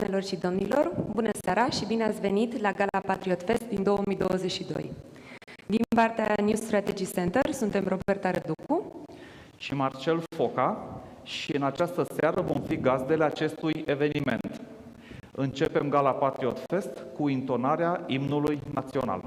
Doamnelor și domnilor, bună seara și bine ați venit la Gala PatriotFest din 2022. Din partea New Strategy Center suntem Roberta Răducu și Marcel Foca și în această seară vom fi gazdele acestui eveniment. Începem Gala PatriotFest cu intonarea imnului național.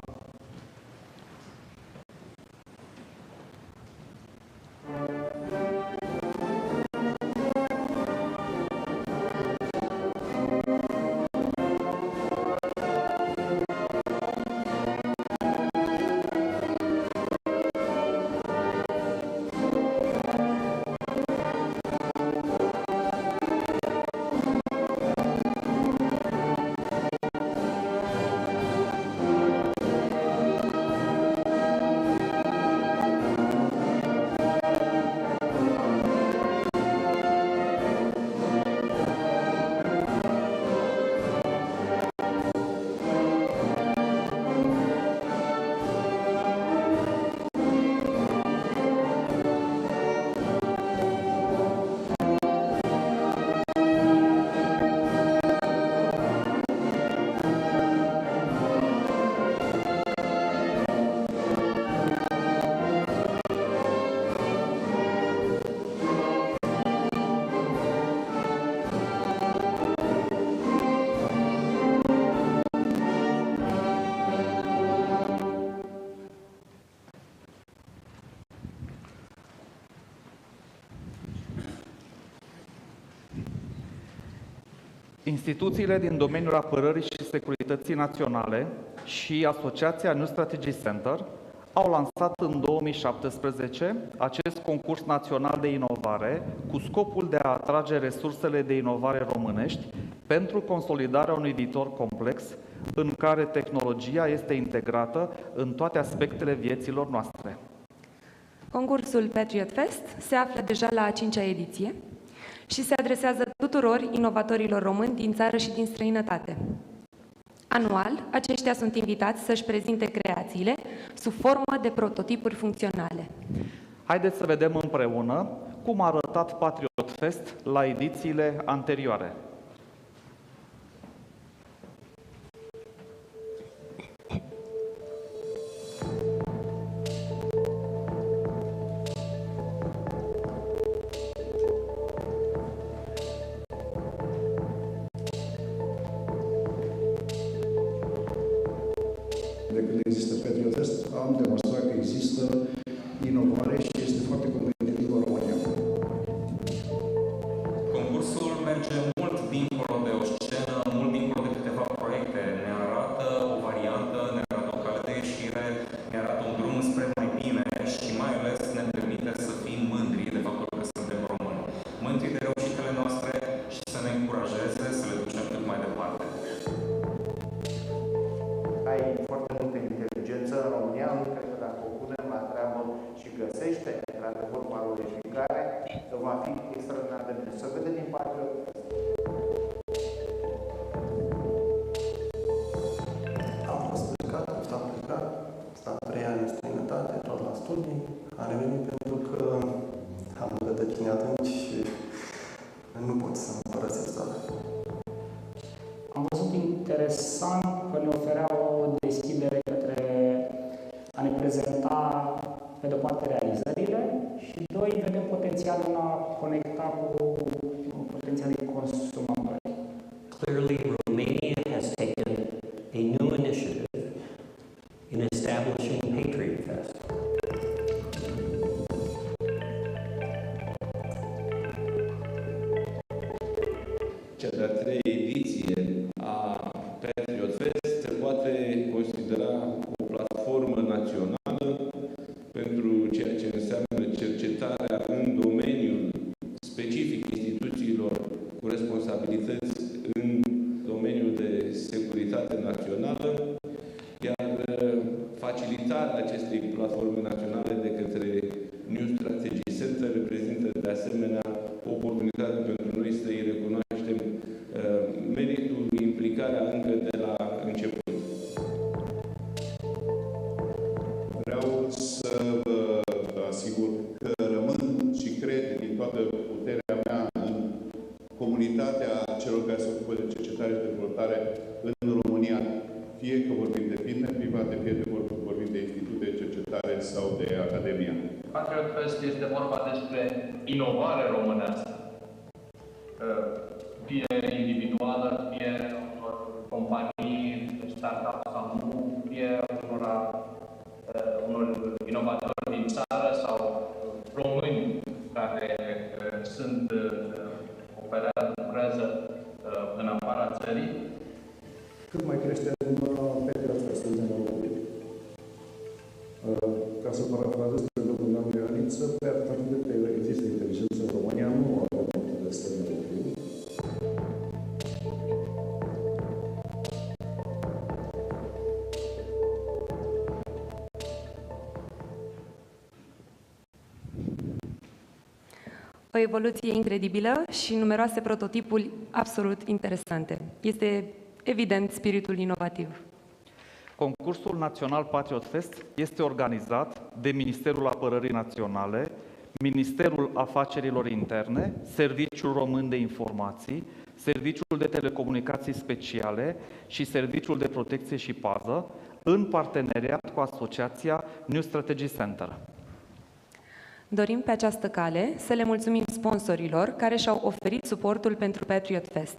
Instituțiile din domeniul apărării și securității naționale și Asociația New Strategy Center au lansat în 2017 acest concurs național de inovare cu scopul de a atrage resursele de inovare românești pentru consolidarea unui viitor complex în care tehnologia este integrată în toate aspectele vieților noastre. Concursul PatriotFest se află deja la a 5-a ediție și se adresează tuturor inovatorilor români din țară și din străinătate. Anual, aceștia sunt invitați să-și prezinte creațiile sub formă de prototipuri funcționale. Haideți să vedem împreună cum a arătat PatriotFest la edițiile anterioare. De când există PatriotFest, am demonstrat că există inovare și este foarte competitivă România. Concursul merge mult dincolo de o scenă, mult dincolo de câteva proiecte. Ne arată o variantă, ne arată o cale de ieșire, ne arată un drum spre mai bine și mai ales ne permite să fim mândri de faptul că suntem români. Mândri de reușitele noastre și să ne încurajeze să le ducem cât mai departe. Ai foarte multă inteligență în România, nu cred că dacă o punem la treabă și găsește, într-adevăr, valorificare, va fi extraordinar de bine. Să vede din partea. Am fost plecat, am stat plecat, am stat 3 ani în străinătate, tot la studii. Am revenit pentru că am rădăcini atunci și nu pot să mă părăsesc țara. Am văzut interesant că ne oferea o deschidere către a ne prezenta, pe de-o parte, realizările și, doi, vedem potențialul în a conecta cu potențialii consumatori. Clearly, Romania has taken a new initiative in establishing PatriotFest. Cea de-a treia ediție a PatriotFest se poate considera o platformă națională pentru ceea ce înseamnă cercetarea în domeniul specific instituțiilor cu responsabilități în domeniul de securitate națională, iar facilitarea acestei platforme naționale de către New Strategy Center reprezintă de asemenea o oportunitate pentru noi să îi recunoaștem meritul, implicarea încă de la început. Vreau să vă asigur că rămân și cred din toată puterea mea în comunitatea celor care se ocupă de cercetare dezvoltare în România, fie că vorbim de firme private, fie că vorbim de institute de cercetare sau de academia. PatriotFest este vorba despre inovare românească, fie individuală, fie companii, startup sau nu, fie unor inovatori din țară sau români care lucrează în afara țării. Cât mai crește numărul PatriotFest în România. Ca să parafrazez pe domnul Ioaniță, pe atât de există inteligență în România, nu avem motive să ne oprim. O evoluție incredibilă și numeroase prototipuri absolut interesante. Este evident spiritul inovativ. Concursul Național PatriotFest este organizat de Ministerul Apărării Naționale, Ministerul Afacerilor Interne, Serviciul Român de Informații, Serviciul de Telecomunicații Speciale și Serviciul de Protecție și Pază, în parteneriat cu Asociația New Strategy Center. Dorim pe această cale să le mulțumim sponsorilor care și-au oferit suportul pentru PatriotFest.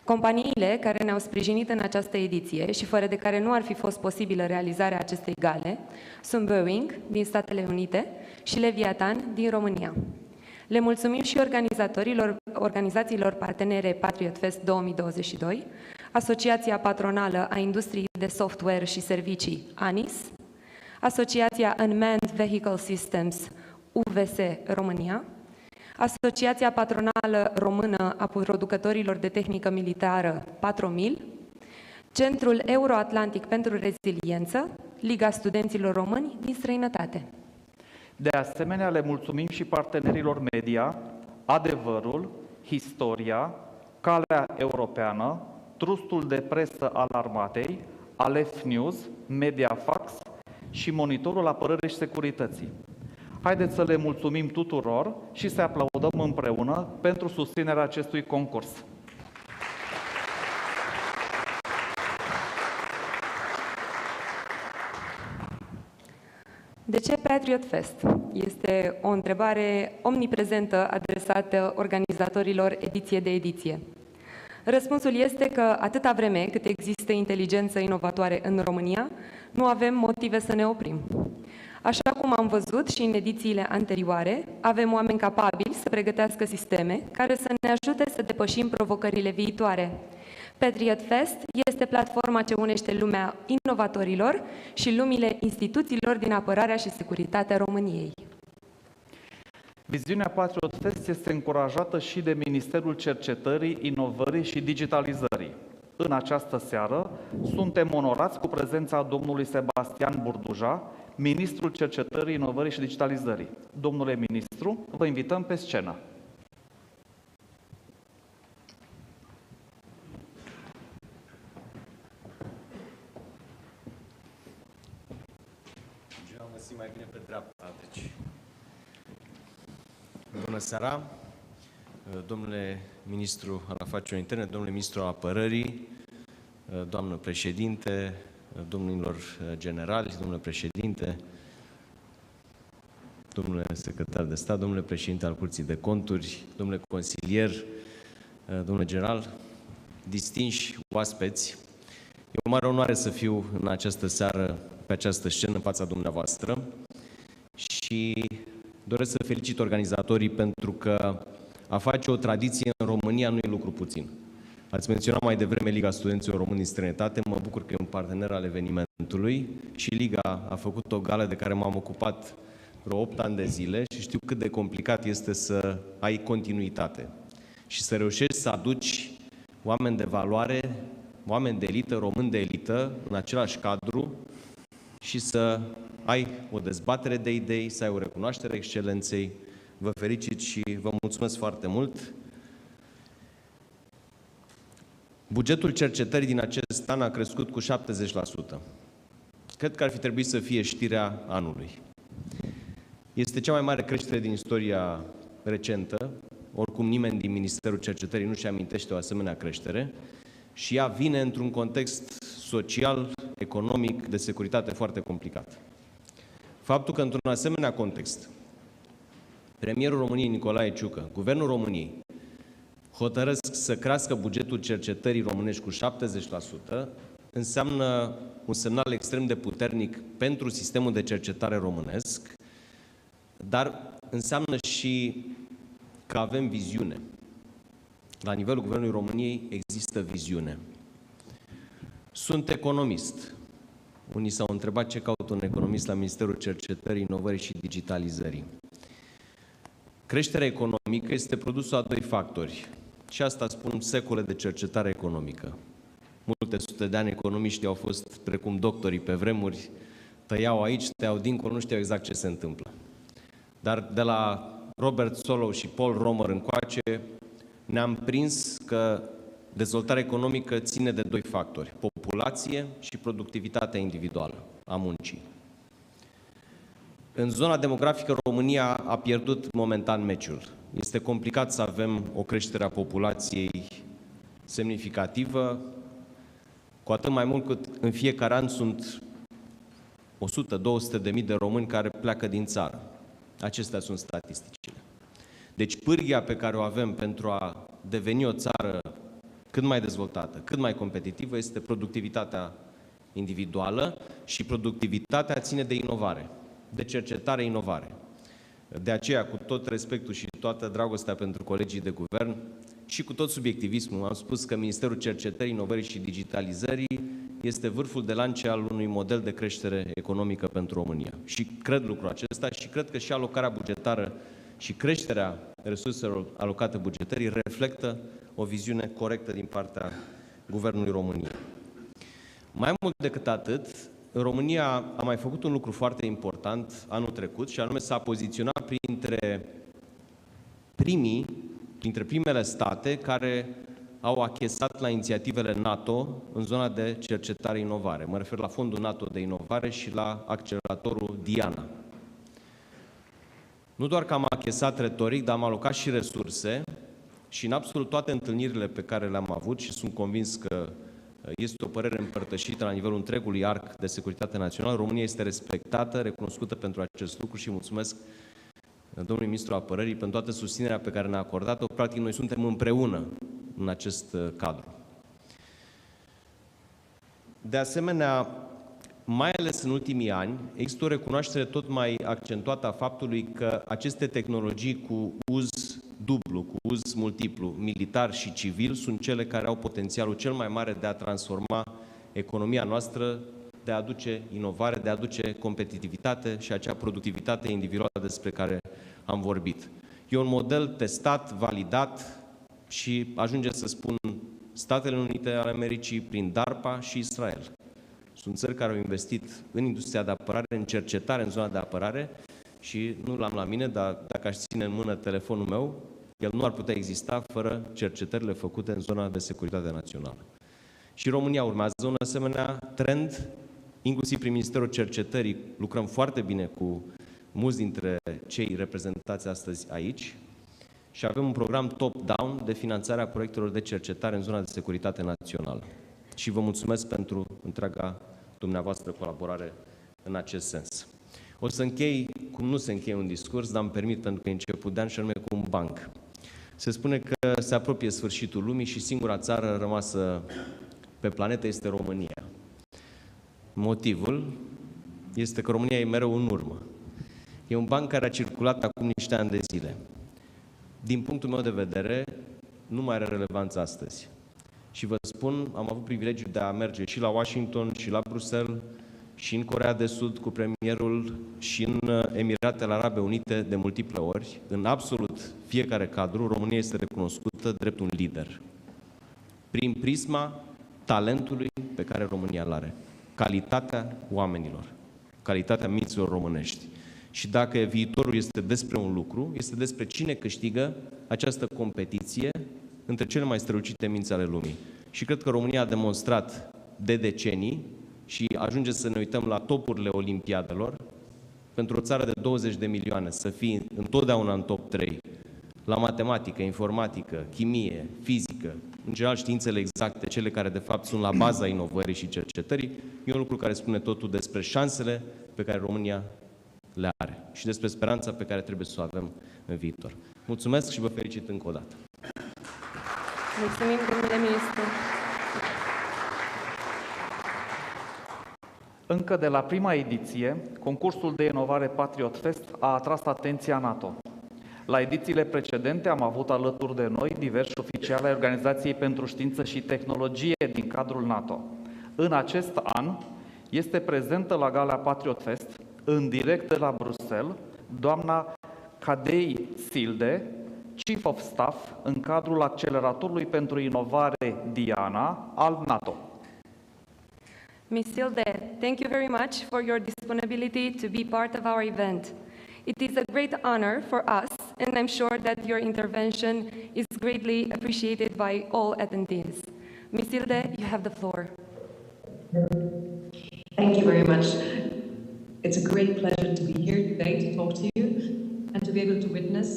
Companiile care ne-au sprijinit în această ediție și fără de care nu ar fi fost posibilă realizarea acestei gale sunt Boeing din Statele Unite și Leviathan din România. Le mulțumim și organizațiilor partenere PatriotFest 2022, Asociația Patronală a Industriei de Software și Servicii ANIS, Asociația Unmanned Vehicle Systems UVS România, Asociația Patronală Română a Producătorilor de Tehnică Militară Patromil, Centrul Euro-Atlantic pentru Reziliență, Liga Studenților Români din Străinătate. De asemenea, le mulțumim și partenerilor media, Adevărul, Historia, Calea Europeană, Trustul de Presă al Armatei, Alef News, Mediafax și Monitorul Apărării și Securității. Haideți să le mulțumim tuturor și să aplaudăm împreună pentru susținerea acestui concurs. De ce PatriotFest? Este o întrebare omniprezentă adresată organizatorilor ediție de ediție. Răspunsul este că atâta vreme cât există inteligență inovatoare în România, nu avem motive să ne oprim. Așa cum am văzut și în edițiile anterioare, avem oameni capabili să pregătească sisteme care să ne ajute să depășim provocările viitoare. PatriotFest este platforma ce unește lumea inovatorilor și lumile instituțiilor din apărarea și securitatea României. Viziunea PatriotFest este încurajată și de Ministerul Cercetării, Inovării și Digitalizării. În această seară suntem onorați cu prezența domnului Sebastian Burduja, Ministrul Cercetării, Inovării și Digitalizării. Domnule ministru, vă invităm pe scenă. Eu am găsit mai bine pe dreapta, deci. Bună seara, domnule ministru al afacerilor interne, domnule ministru al apărării, doamnă președinte, domnilor generali, domnule președinte, domnule secretar de stat, domnule președinte al Curții de Conturi, domnule consilier, domnule general, distinși oaspeți, e o mare onoare să fiu în această seară pe această scenă în fața dumneavoastră și doresc să felicit organizatorii pentru că a face o tradiție în România nu e lucru puțin. Ați menționat mai devreme Liga Studenților Români din Străinătate, mă bucur că e un partener al evenimentului și Liga a făcut o gală de care m-am ocupat vreo 8 ani de zile și știu cât de complicat este să ai continuitate și să reușești să aduci oameni de valoare, oameni de elită, români de elită în același cadru și să ai o dezbatere de idei, să ai o recunoaștere excelenței. Vă felicit și vă mulțumesc foarte mult. Bugetul cercetării din acest an a crescut cu 70%. Cred că ar fi trebuit să fie știrea anului. Este cea mai mare creștere din istoria recentă. Oricum nimeni din Ministerul Cercetării nu-și amintește o asemenea creștere. și ea vine într-un context social, economic, de securitate foarte complicat. Faptul că într-un asemenea context, premierul României Nicolae Ciucă, Guvernul României, hotărăsc să crească bugetul cercetării românești cu 70%, înseamnă un semnal extrem de puternic pentru sistemul de cercetare românesc, dar înseamnă și că avem viziune. La nivelul Guvernului României există viziune. Sunt economist. Unii s-au întrebat ce caută un economist la Ministerul Cercetării, Inovării și Digitalizării. Creșterea economică este produsul a doi factori. Și asta spun secole de cercetare economică. Multe sute de ani economiștii au fost precum doctorii pe vremuri, tăiau aici, tăiau dincolo, nu știu exact ce se întâmplă. Dar de la Robert Solow și Paul Romer încoace, ne-am prins că dezvoltarea economică ține de doi factori, populație și productivitatea individuală a muncii. În zona demografică, România a pierdut momentan meciul. Este complicat să avem o creștere a populației semnificativă, cu atât mai mult cât în fiecare an sunt 100-200 de mii de români care pleacă din țară. Acestea sunt statisticile. Deci pârghia pe care o avem pentru a deveni o țară cât mai dezvoltată, cât mai competitivă, este productivitatea individuală și productivitatea ține de inovare, de cercetare-inovare. De aceea, cu tot respectul și toată dragostea pentru colegii de guvern și cu tot subiectivismul, am spus că Ministerul Cercetării, Inovării și Digitalizării este vârful de lance al unui model de creștere economică pentru România. Și cred lucrul acesta și cred că și alocarea bugetară și creșterea resurselor alocate bugetării reflectă o viziune corectă din partea Guvernului României. Mai mult decât atât, România a mai făcut un lucru foarte important anul trecut și anume s-a poziționat printre primele state care au achesat la inițiativele NATO în zona de cercetare-inovare. Mă refer la Fondul NATO de Inovare și la acceleratorul Diana. Nu doar că am achesat retoric, dar am alocat și resurse și în absolut toate întâlnirile pe care le-am avut și sunt convins că este o părere împărtășită la nivelul întregului arc de securitate națională, România este respectată, recunoscută pentru acest lucru și mulțumesc domnului ministru Apărării pentru toată susținerea pe care ne-a acordat-o. Practic, noi suntem împreună în acest cadru. De asemenea, mai ales în ultimii ani, există o recunoaștere tot mai accentuată a faptului că aceste tehnologii cu uz dublu, cu uz multiplu, militar și civil, sunt cele care au potențialul cel mai mare de a transforma economia noastră, de a aduce inovare, de a aduce competitivitate și acea productivitate individuală despre care am vorbit. E un model testat, validat și ajunge să spun Statele Unite ale Americii prin DARPA și Israel. Sunt țări care au investit în industria de apărare, în cercetare în zona de apărare și nu l-am la mine, dar dacă aș ține în mână telefonul meu, el nu ar putea exista fără cercetările făcute în zona de securitate națională. Și România urmează un asemenea trend, inclusiv prin Ministerul Cercetării. Lucrăm foarte bine cu mulți dintre cei reprezentați astăzi aici și avem un program top-down de finanțare a proiectelor de cercetare în zona de securitate națională. Și vă mulțumesc pentru întreaga dumneavoastră colaborare în acest sens. O să închei, cum nu se încheie un discurs, dar îmi permit pentru că e început de an și anume cu un banc. Se spune că se apropie sfârșitul lumii și singura țară rămasă pe planetă este România. Motivul este că România e mereu în urmă. E un banc care a circulat acum niște ani de zile. Din punctul meu de vedere, nu mai are relevanță astăzi. Și vă spun, am avut privilegiul de a merge și la Washington, și la Bruxelles, și în Coreea de Sud cu premierul, și în Emiratele Arabe Unite de multiple ori. În absolut fiecare cadru, România este recunoscută drept un lider. Prin prisma talentului pe care România îl are. Calitatea oamenilor, calitatea minților românești. Și dacă viitorul este despre un lucru, este despre cine câștigă această competiție între cele mai strălucite minți ale lumii. Și cred că România a demonstrat de decenii și ajunge să ne uităm la topurile olimpiadelor, pentru o țară de 20 de milioane să fii întotdeauna în top 3, la matematică, informatică, chimie, fizică, în general științele exacte, cele care de fapt sunt la baza inovării și cercetării, e un lucru care spune totul despre șansele pe care România le are și despre speranța pe care trebuie să o avem în viitor. Mulțumesc și vă felicit încă o dată. Mulțumim, domnule ministru. Încă de la prima ediție, concursul de inovare PatriotFest a atras atenția NATO. La edițiile precedente am avut alături de noi diversi oficiali ai Organizației pentru Știință și Tehnologie din cadrul NATO. În acest an este prezentă la Gala PatriotFest, în direct de la Bruxelles, doamna Cadei Silde, Chief of Staff în cadrul Acceleratorului pentru Inovare Diana al NATO. Ms. Silde, thank you very much for your disponibility to be part of our event. It is a great honor for us, and I'm sure that your intervention is greatly appreciated by all attendees. Ms. Silde, you have the floor. Thank you very much. It's a great pleasure to be here today to talk to you and to be able to witness,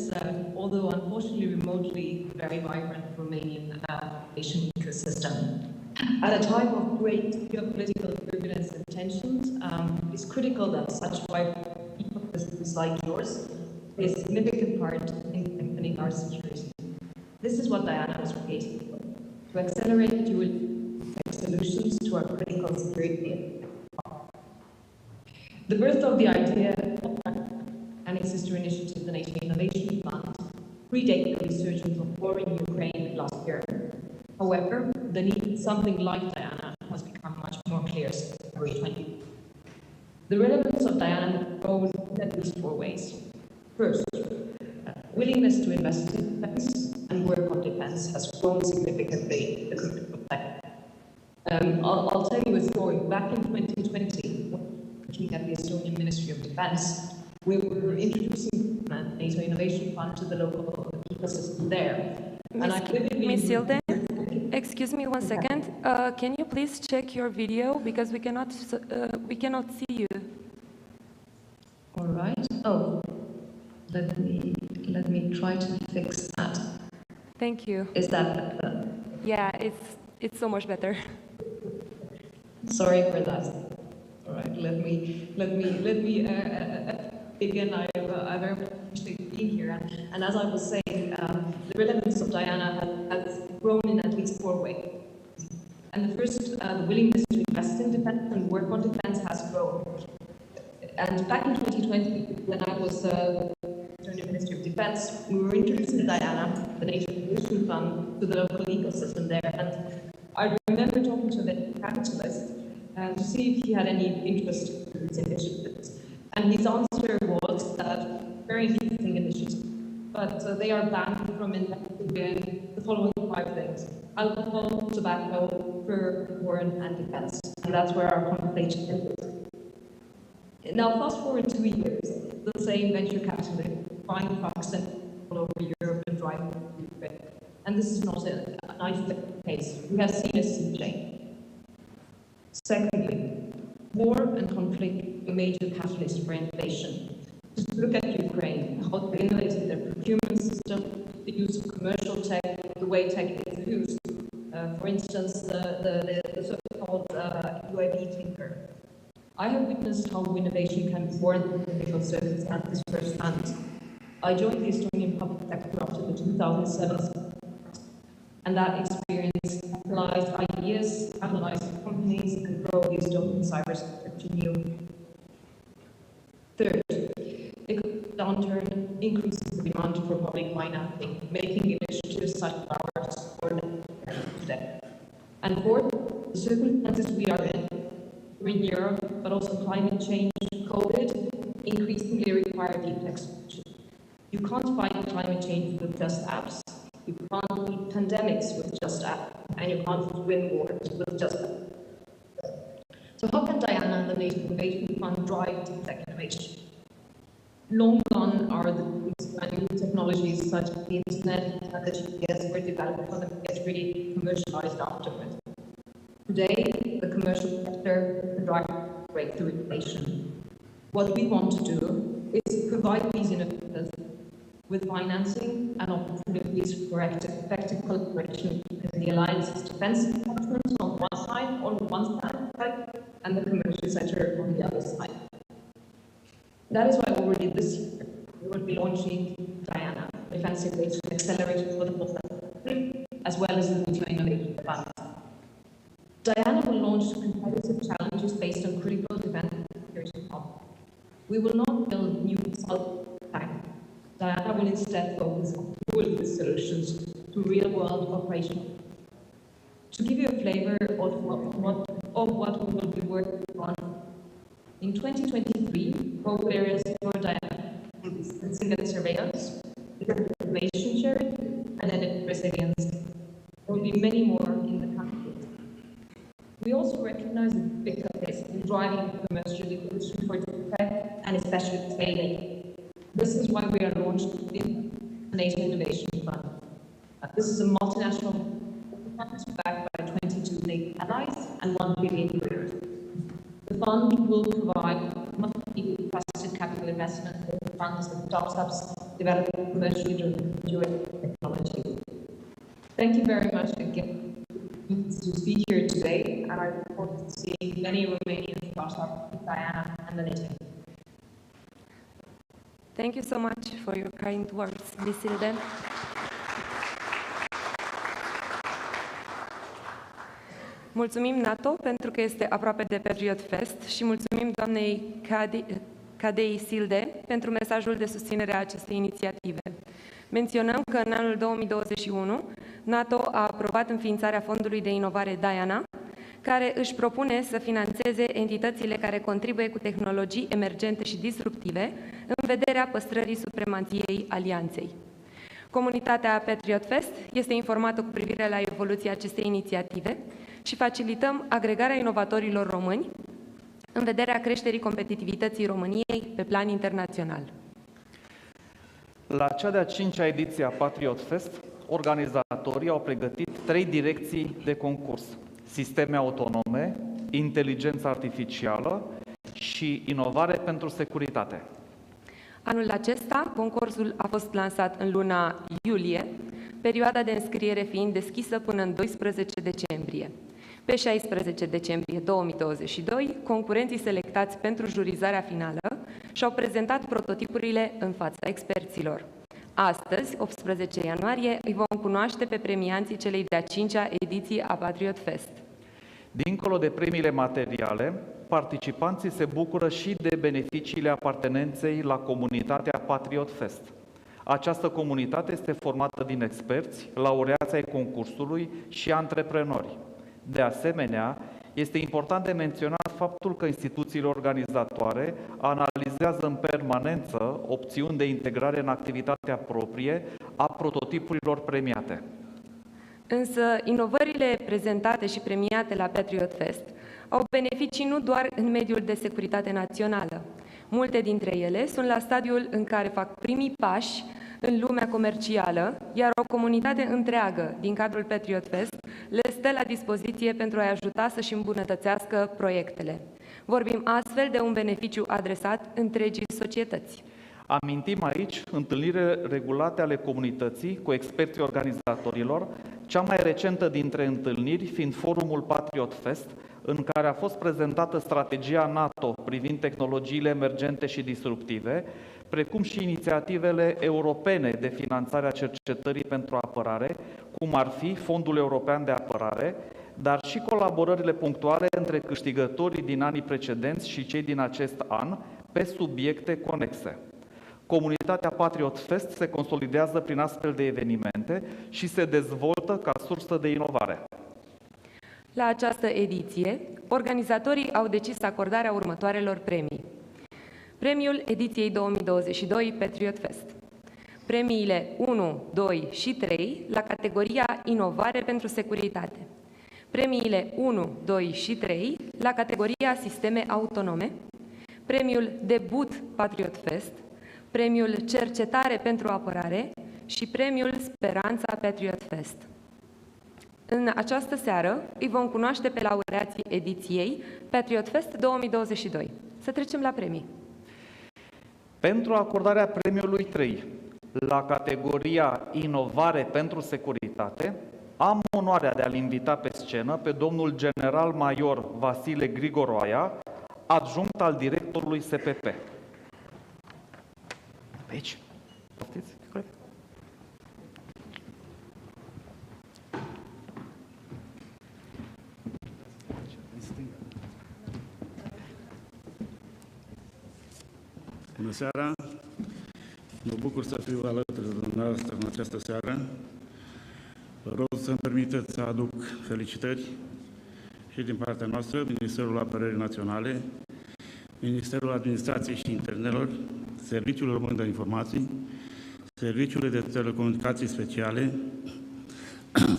although unfortunately remotely, very vibrant Romanian innovation ecosystem. At a time of great geopolitical turbulence and tensions, it's critical that such vibrant ecosystems like yours play a significant part in strengthening our security. This is what Diana was created for, to accelerate dual solutions to our critical security. The birth of the idea and its sister initiative, the NATO Innovation Fund, predate the resurgence of war in Ukraine last year. However, the need for something like Diana has become much more clear since February 20. The relevance of Diana goes in at least 4 ways. First, willingness to invest in defense and work on defense has grown significantly in the critical sector. I'll tell you a story. Back in 2020, looking at the Estonian Ministry of Defense, we were introducing the NATO Innovation Fund to the local ecosystem there. Ms. Silde, excuse me 1 second. Can you please check your video because we cannot see you. All right. Oh, let me try to fix that. Thank you. Is that better? Yeah, it's so much better. Sorry for that. All right. Let me begin. I very much appreciate being here. And as I was saying, the relevance of Diana has grown in at least 4 ways. And the first, the willingness to invest in defense and work on defense has grown. And back in 2020, when I was the Ministry of Defense, we were introducing Diana, the NATO Innovation Fund, to the local ecosystem there. And I remember talking to the capitalist to see if he had any interest in these initiatives. And his answer was that very interesting initiatives, but they are banned from investing in the following 5 things: alcohol, tobacco, fur, war, and defense. And that's where our conversation ended. Now, fast forward 2 years, the same venture capitalists buying trucks and all over Europe and driving to Ukraine. And this is not an isolated case. We have seen a sea change. Secondly, war and conflict are a major catalyst for innovation. Just look at Ukraine, how they innovated their procurement system, the use of commercial tech, the way tech is used. For instance, the so-called UAV tinker. I have witnessed how innovation can be born in difficult circumstances firsthand. I joined the Estonian public sector after the 2007, and that experience applies ideas, analyze companies, and grow the Estonian cybersecurity new. Third, the downturn increases the demand for public financing, making initiatives such as ours supported today. And fourth, the circumstances we are in Europe, but also climate change, COVID, increasingly require deep execution. You can't fight climate change with just apps. You can't beat pandemics with just apps, and you can't win wars with just apps. So how can Diana and the NATO Innovation Fund drive deep tech innovation? Long gone are the new technologies such as the internet and the GPS were developed and get really commercialized afterwards. Today, the commercial sector can drive breakthrough innovation. What we want to do is provide these innovators with financing and opportunities for effective collaboration and the Alliance's defense partners on one side, and the commercial sector on the other side. That is why already this year we will be launching Diana, Defense Innovation Accelerator for the Post-Sector, as well as the Future Innovation Fund. Diana will launch competitive challenges based on critical defense and security problems. We will not build new solid tanks. Diana will instead focus on dual solutions to real-world operations. To give you a flavor of what we will be working on, in 2023, focal areas for Diana will be sensing and surveillance, information sharing, and energy resilience. There will be many more in the coming years. We also recognize the difficulties in driving commercial evolution for defense and especially scaling. This is why we are launching the NATO Innovation Fund. This is a multinational fund backed by 22 NATO allies and 1 billion euros. The fund will provide monthly trusted capital investment for the funds and startups developing commercially driven technology. Thank you very much again to speak here today, and I look forward to seeing many Romanian startups with Diana and the NATO. Thank you so much for your kind words, Ms. Silde. Mulțumim NATO pentru că este aproape de Patriot Fest și mulțumim doamnei Cadei Silde pentru mesajul de susținere a acestei inițiative. Menționăm că în anul 2021 NATO a aprobat înființarea Fondului de Inovare Diana, care își propune să finanțeze entitățile care contribuie cu tehnologii emergente și disruptive în vederea păstrării supremației alianței. Comunitatea Patriot Fest este informată cu privire la evoluția acestei inițiative și facilităm agregarea inovatorilor români în vederea creșterii competitivității României pe plan internațional. La cea de-a 5-a ediție a Patriot Fest, organizatorii au pregătit 3 direcții de concurs: sisteme autonome, inteligență artificială și inovare pentru securitate. Anul acesta, concursul a fost lansat în luna iulie, perioada de înscriere fiind deschisă până în 12 decembrie. Pe 16 decembrie 2022, concurenții selectați pentru jurizarea finală și-au prezentat prototipurile în fața experților. Astăzi, 18 ianuarie, îi vom cunoaște pe premianții celei de-a 5-a ediții a Patriot Fest. Dincolo de premiile materiale, participanții se bucură și de beneficiile apartenenței la comunitatea Patriot Fest. Această comunitate este formată din experți, laureați ai concursului și antreprenori. De asemenea, este important de menționat faptul că instituțiile organizatoare analizează în permanență opțiuni de integrare în activitatea proprie a prototipurilor premiate. Însă, inovările prezentate și premiate la Patriot Fest au beneficii nu doar în mediul de securitate națională. Multe dintre ele sunt la stadiul în care fac primii pași în lumea comercială, iar o comunitate întreagă din cadrul Patriot Fest le stă la dispoziție pentru a-i ajuta să-și îmbunătățească proiectele. Vorbim astfel de un beneficiu adresat întregii societăți. Amintim aici întâlniri regulate ale comunității cu experții organizatorilor, cea mai recentă dintre întâlniri fiind forumul Patriot Fest, în care a fost prezentată strategia NATO privind tehnologiile emergente și disruptive, precum și inițiativele europene de finanțare a cercetării pentru apărare, cum ar fi Fondul European de Apărare, dar și colaborările punctuale între câștigătorii din anii precedenți și cei din acest an pe subiecte conexe. Comunitatea Patriot Fest se consolidează prin astfel de evenimente și se dezvoltă ca sursă de inovare. La această ediție, organizatorii au decis acordarea următoarelor premii. Premiul ediției 2022 Patriot Fest. Premiile 1, 2 și 3 la categoria Inovare pentru securitate. Premiile 1, 2 și 3 la categoria Sisteme autonome. Premiul Debut Patriot Fest. Premiul Cercetare pentru apărare și premiul Speranța Patriot Fest. În această seară îi vom cunoaște pe laureații ediției Patriot Fest 2022. Să trecem la premii. Pentru acordarea premiului 3 la categoria Inovare pentru securitate am onoarea de a-l invita pe scenă pe domnul general major Vasile Grigoroaia, adjunct al directorului SPP. Aici. Poftiți? Bună seara! Mă bucur să fiu alături de dumneavoastră în această seară. Vă rog să-mi permiteți să aduc felicitări și din partea noastră, Ministerul Apărării Naționale, Ministerul Administrației și Internelor, Serviciul Român de Informații, Serviciul de Telecomunicații Speciale,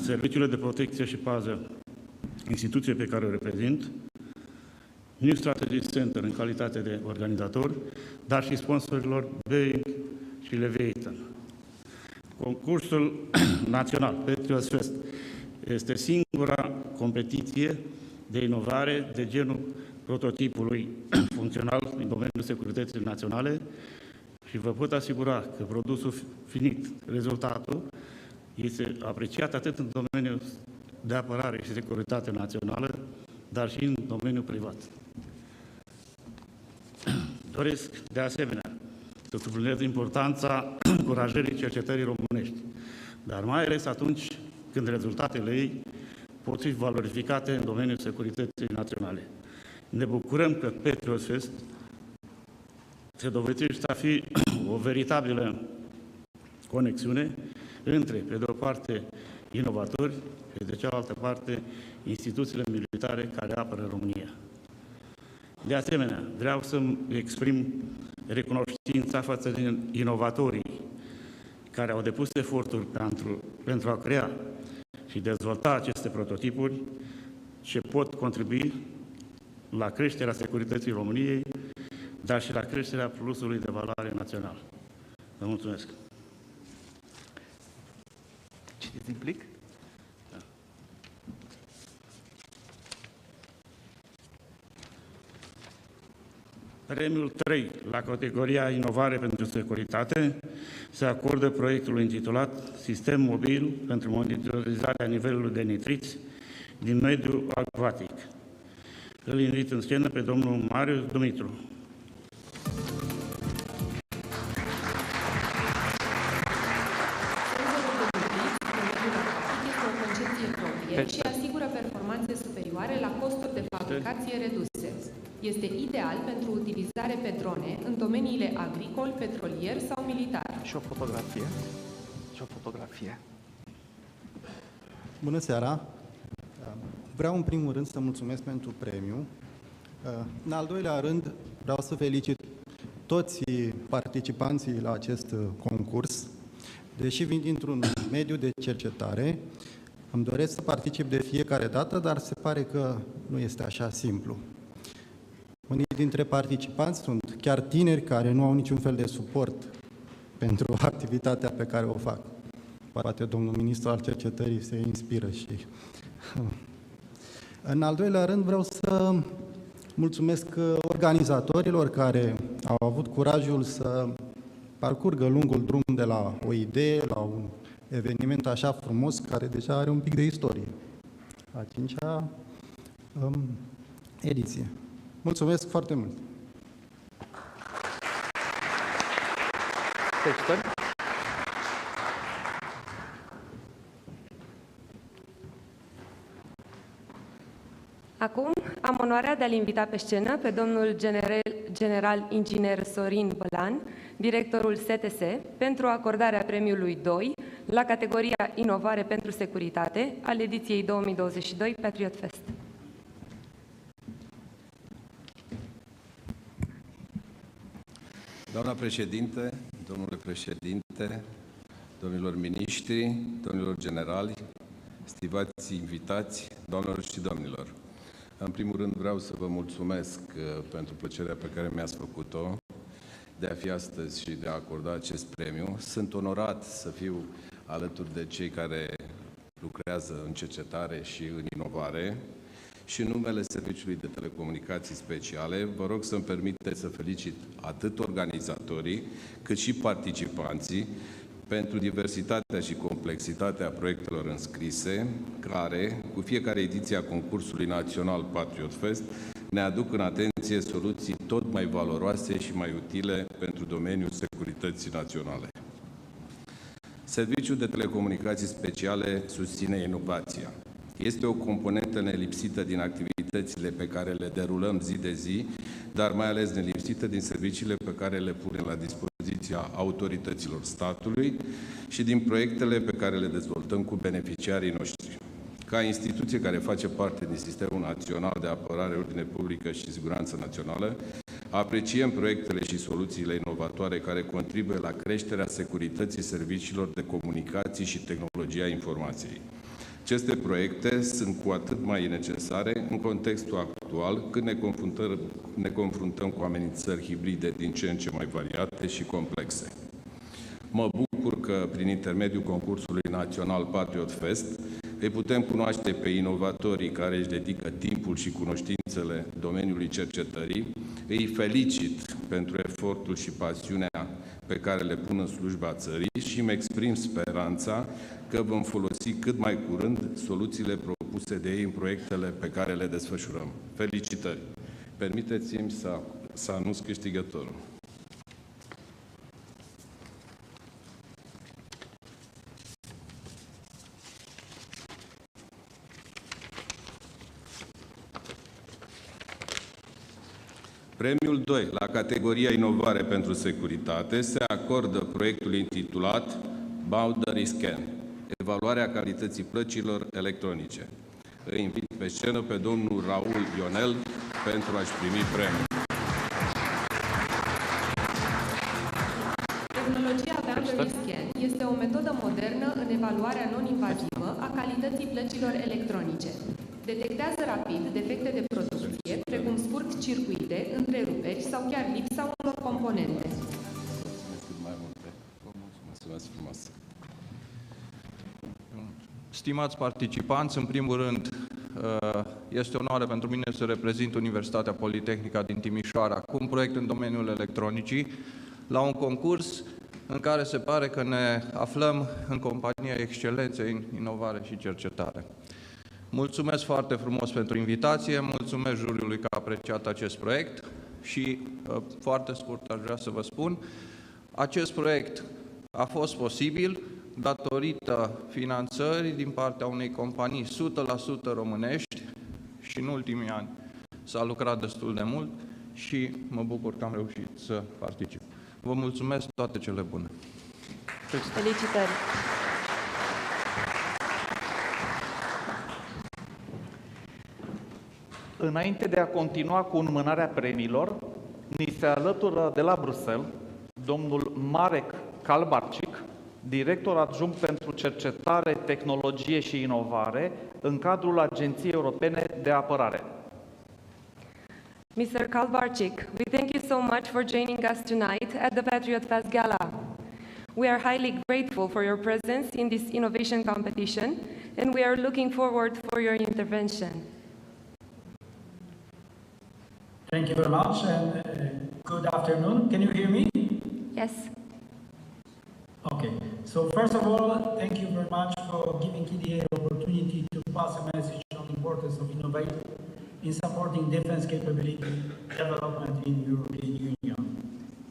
Serviciul de Protecție și Pază, instituție pe care o reprezint, New Strategy Center în calitate de organizator, dar și sponsorilor Boeing și Leviathan. Concursul național PatriotFest este singura competiție de inovare de genul prototipului funcțional în domeniul securității naționale și vă pot asigura că produsul finit, rezultatul, este apreciat atât în domeniul de apărare și securitate națională, dar și în domeniul privat. Doresc, de asemenea, să subliniez importanța încurajării cercetării românești, dar mai ales atunci când rezultatele ei pot fi valorificate în domeniul securității naționale. Ne bucurăm că PatriotFest se dovedește a fi o veritabilă conexiune între, pe de o parte, inovatori și, de cealaltă parte, instituțiile militare care apără România. De asemenea, vreau să-mi exprim recunoștința față de inovatorii care au depus eforturi pentru a crea și dezvolta aceste prototipuri ce pot contribui la creșterea securității României, dar și la creșterea plusului de valoare național. Vă mulțumesc! Citiți din plic? Da. Premiul 3 la categoria Inovare pentru Securitate se acordă proiectului intitulat Sistem mobil pentru monitorizarea nivelului de nitriți din mediul acvatic. Îl invit în scenă pe domnul Marius Dumitru. Și asigură performanțe superioare la costuri de fabricație reduse. Este ideal pentru utilizare pe drone în domeniile agricol, petrolier sau militar. Și o fotografie. Și o fotografie. Bună seara! Vreau în primul rând să mulțumesc pentru premiu. În al doilea rând vreau să felicit toți participanții la acest concurs. Deși vin dintr-un mediu de cercetare, îmi doresc să particip de fiecare dată, dar se pare că nu este așa simplu. Unii dintre participanți sunt chiar tineri care nu au niciun fel de suport pentru activitatea pe care o fac. Poate domnul ministru al cercetării se inspiră și... În al doilea rând vreau să mulțumesc organizatorilor care au avut curajul să parcurgă lungul drum de la o idee la un eveniment așa frumos, care deja are un pic de istorie. A 5-a ediție. Mulțumesc foarte mult! Acum am onoarea de a-l invita pe scenă pe domnul general inginer Sorin Bălan, directorul STS, pentru acordarea premiului 2 la categoria Inovare pentru Securitate al ediției 2022 PatriotFest. Doamna președinte, domnule președinte, domnilor miniștri, domnilor generali, stimați invitați, doamnelor și domnilor. În primul rând vreau să vă mulțumesc pentru plăcerea pe care mi-ați făcut-o de a fi astăzi și de a acorda acest premiu. Sunt onorat să fiu alături de cei care lucrează în cercetare și în inovare și în numele Serviciului de Telecomunicații Speciale vă rog să-mi permiteți să felicit atât organizatorii cât și participanții pentru diversitatea și complexitatea proiectelor înscrise, care, cu fiecare ediție a concursului național PatriotFest, ne aduc în atenție soluții tot mai valoroase și mai utile pentru domeniul securității naționale. Serviciul de telecomunicații speciale susține inovația. Este o componentă nelipsită din activitățile pe care le derulăm zi de zi, dar mai ales nelipsită din serviciile pe care le punem la dispoziția autorităților statului și din proiectele pe care le dezvoltăm cu beneficiarii noștri. Ca instituție care face parte din Sistemul Național de Apărare, Ordine Publică și Siguranță Națională, apreciem proiectele și soluțiile inovatoare care contribuie la creșterea securității serviciilor de comunicații și tehnologia informației. Aceste proiecte sunt cu atât mai necesare în contextul actual, când ne confruntăm cu amenințări hibride din ce în ce mai variate și complexe. Mă bucur că, prin intermediul concursului național PatriotFest, îi putem cunoaște pe inovatorii care își dedică timpul și cunoștințele domeniului cercetării. Îi felicit pentru efortul și pasiunea pe care le pun în slujba țării și îmi exprim speranța că vom folosi cât mai curând soluțiile propuse de ei în proiectele pe care le desfășurăm. Felicitări! Permiteți-mi să anunț câștigătorul. Premiul 2, la categoria Inovare pentru Securitate, se acordă proiectul intitulat Boundary Scan, evaluarea calității plăcilor electronice. Îi invit pe scenă pe domnul Raul Ionel pentru a-și primi premiul. Tehnologia Boundary Scan este o metodă modernă în evaluarea non-invazivă a calității plăcilor electronice. Detectează rapid defecte de producție, precum scurt-circuite, întreruperi sau chiar lipsa unor componente. Mulțumesc frumos! Stimați participanți, în primul rând, este onoare pentru mine să reprezint Universitatea Politehnică din Timișoara cu un proiect în domeniul electronicii, la un concurs în care se pare că ne aflăm în compania excelenței în inovare și cercetare. Mulțumesc foarte frumos pentru invitație, mulțumesc juriului că a apreciat acest proiect și, foarte scurt, aș vrea să vă spun, acest proiect a fost posibil datorită finanțării din partea unei companii 100% românești și în ultimii ani s-a lucrat destul de mult și mă bucur că am reușit să particip. Vă mulțumesc, toate cele bune! Felicitări! Înainte de a continua cu înmânarea premiilor, ni se alătură de la Bruxelles domnul Marek Kalbarczyk, director adjunct pentru cercetare, tehnologie și inovare în cadrul Agenției Europene de Apărare. Mr. Kalbarczyk, we thank you so much for joining us tonight at the PatriotFest Gala. We are highly grateful for your presence in this innovation competition, and we are looking forward for your intervention. Thank you very much, and good afternoon. Can you hear me? Yes. Okay. So first of all, thank you very much for giving KDA the opportunity to pass a message on the importance of innovation in supporting defense capability development in the European Union.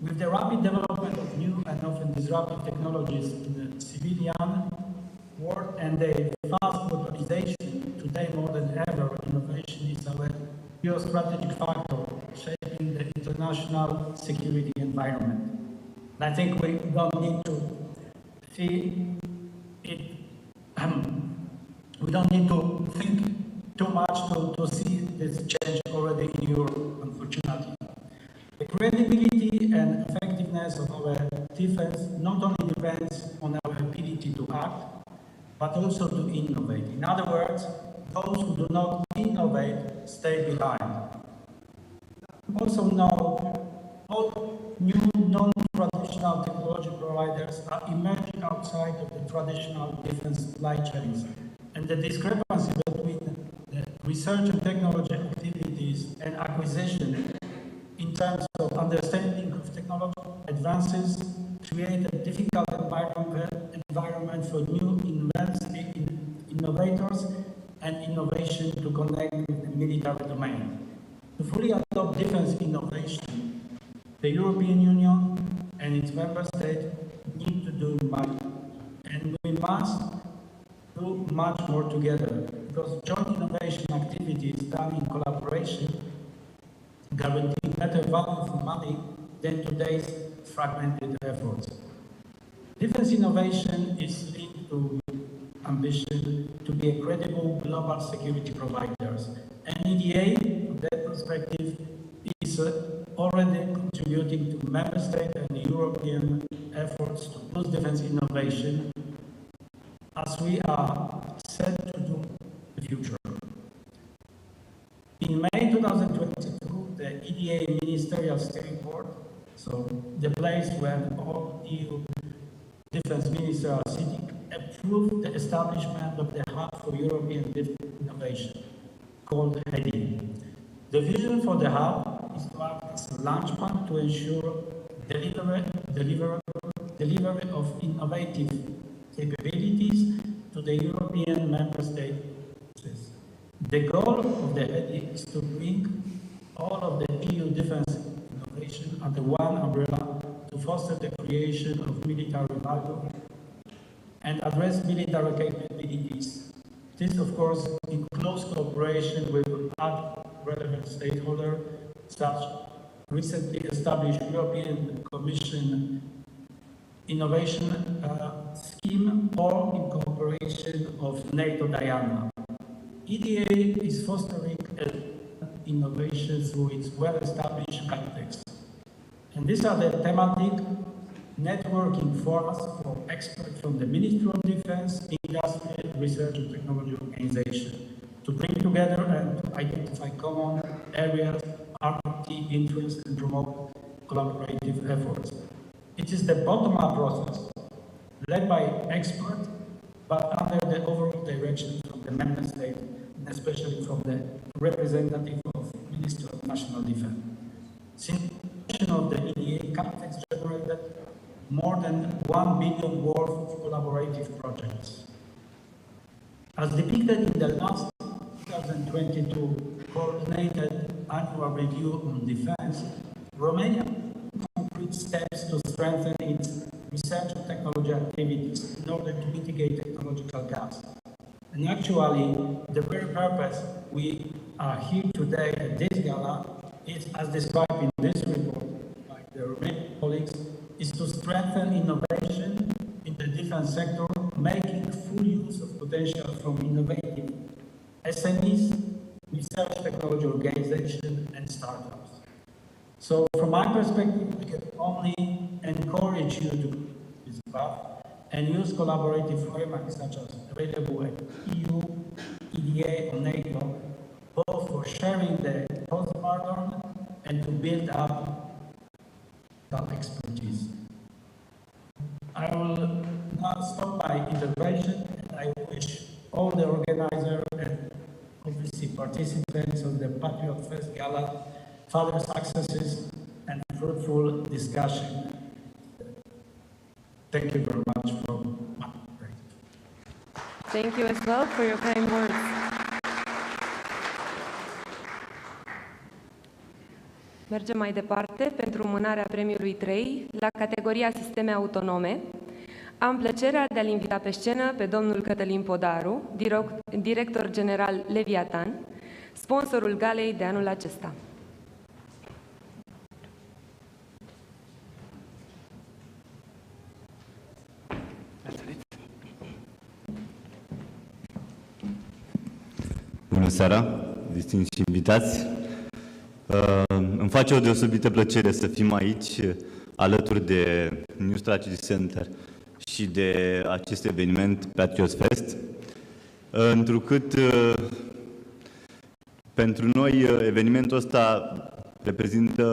With the rapid development of new and often disruptive technologies in the civilian world and the fast globalization, today more than ever, innovation is a geostrategic factor shaping the international security environment. And I think we don't need to feel it. We don't need to think too much to see this change already in Europe, unfortunately. The credibility and effectiveness of our defense not only depends on our ability to act, but also to innovate. In other words, those who do not innovate stay behind. Also know all new non-traditional technology providers are emerging outside of the traditional defense supply chains, and the discrepancy between the research and technology activities and acquisition in terms of understanding of technological advances create a difficult environment for new innovators and innovation to connect with the military domain. To fully adopt defense innovation, the European Union and its member states need to do much, and we must do much more together, because joint innovation activities done in collaboration guarantee better value for money than today's fragmented efforts. Defense innovation is linked to ambition to be a credible global security provider. And EDA, from that perspective, is already contributing to member state and European efforts to boost defense innovation, as we are set to do in the future. In May 2022, the EDA Ministerial Steering Board, so the place where all EU defense ministers are sitting, approved the establishment of the Hub for European Defense Innovation, called HEDI. The vision for the Hub is to act as a launchpad to ensure delivery of innovative capabilities to the European member states. The goal of the HEDI is to bring all of the EU defense innovation under one umbrella to foster the creation of military value and address military capabilities. This, of course, in close cooperation with other relevant stakeholders, such recently established European Commission Innovation Scheme, or in cooperation of NATO Diana. EDA is fostering innovation through its well-established context. And these are the thematic networking forums for experts from the Ministry of Defense, Industry, Research and Technology Organization to bring together and to identify common areas, RT interests, and promote collaborative efforts. It is the bottom-up process led by experts, but under the overall direction from the member state, and especially from the representative of Ministry of National Defense. Since of the EDA, context generated more than 1 billion worth of collaborative projects. As depicted in the last 2022 coordinated annual review on defense, Romania took concrete steps to strengthen its research and technology activities in order to mitigate technological gaps. And actually, the very purpose we are here today at this gala is, as described in this report by the Romanian colleagues, is to strengthen innovation in the defense sector, making full use of potential from innovative SMEs, research technology organizations, and startups. So from my perspective, we can only encourage you to do this path and use collaborative frameworks such as available at EU, EDA, or NATO, both for sharing the post-mortem and to build up that expertise. I will now stop my intervention, and I wish all the organizers and obviously participants of the PatriotFest Gala further successes and fruitful discussion. Thank you very much for my praise. Thank you as well for your kind words. Mergem mai departe pentru mânarea premiului 3 la categoria sisteme autonome. Am plăcerea de a-l invita pe scenă pe domnul Cătălin Podaru, director general Leviatan, sponsorul galei de anul acesta. Bună seara, distinși invitați! Îmi face o deosebită plăcere să fim aici, alături de New Strategy Center și de acest eveniment PatriotFest, întrucât pentru noi evenimentul ăsta reprezintă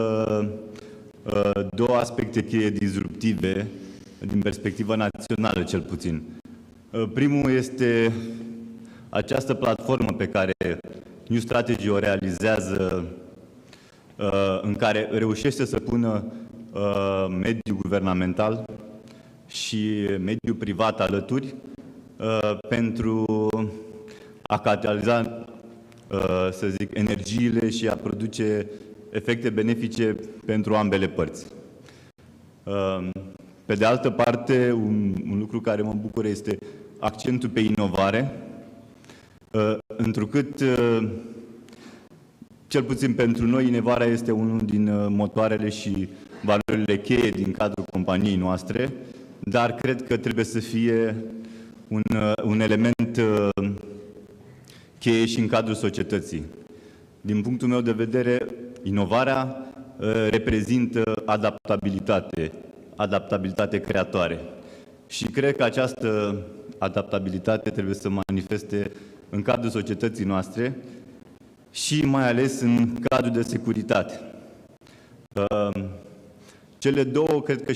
două aspecte cheie disruptive din perspectivă națională, cel puțin. Primul este această platformă pe care New Strategy o realizează, în care reușește să pună mediul guvernamental și mediul privat alături pentru a cataliza, să zic, energiile și a produce efecte benefice pentru ambele părți. Pe de altă parte, un lucru care mă bucură este accentul pe inovare, întrucât, cel puțin pentru noi, inovarea este unul din motoarele și valorile cheie din cadrul companiei noastre, dar cred că trebuie să fie un element cheie și în cadrul societății. Din punctul meu de vedere, inovarea reprezintă adaptabilitate creatoare. Și cred că această adaptabilitate trebuie să manifeste în cadrul societății noastre și mai ales în cadrul de securitate. Cele două, cred că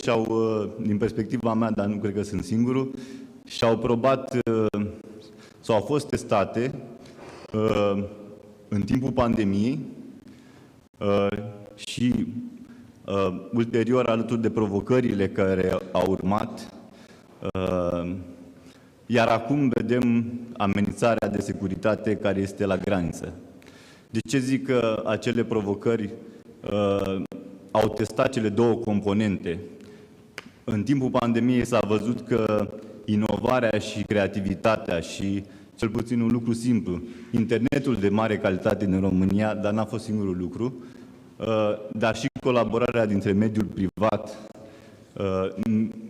din perspectiva mea, dar nu cred că sunt singurul, și-au probat sau au fost testate în timpul pandemiei și ulterior, alături de provocările care au urmat, iar acum vedem amenințarea de securitate care este la graniță. De ce zic că acele provocări au testat cele două componente? În timpul pandemiei s-a văzut că inovarea și creativitatea și, cel puțin un lucru simplu, internetul de mare calitate din România, dar n-a fost singurul lucru, dar și colaborarea dintre mediul privat,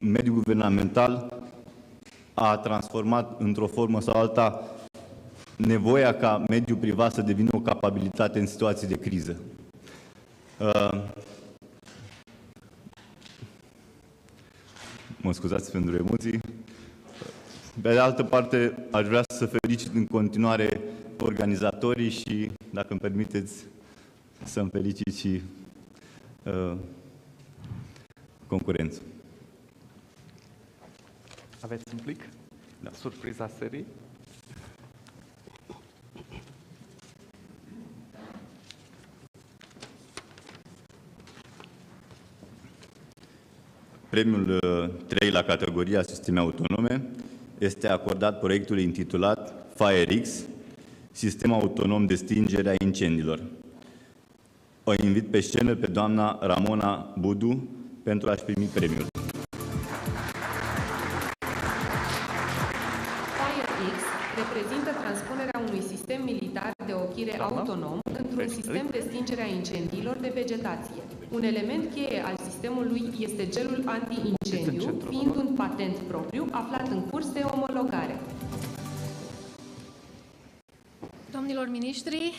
mediul guvernamental, a transformat într-o formă sau alta nevoia ca mediul privat să devină o capabilitate în situații de criză. Mă scuzați pentru emoții. Pe de altă parte, aș vrea să felicit în continuare organizatorii și, dacă îmi permiteți, să-mi felicit și concurență. Aveți un plic? Da. Surpriza serii? Premiul 3 la categoria sisteme autonome este acordat proiectului intitulat FireX, Sistem autonom de stingere a incendiilor. O invit pe scenă pe doamna Ramona Budu pentru a-și primi premiul. FireX reprezintă transpunerea unui sistem militar de ochire autonom într-un sistem de stingere a incendiilor de vegetație. Un element cheie al sistemului este gelul anti-incendiu, fiind un patent propriu aflat în curs de omologare. Domnilor miniștri,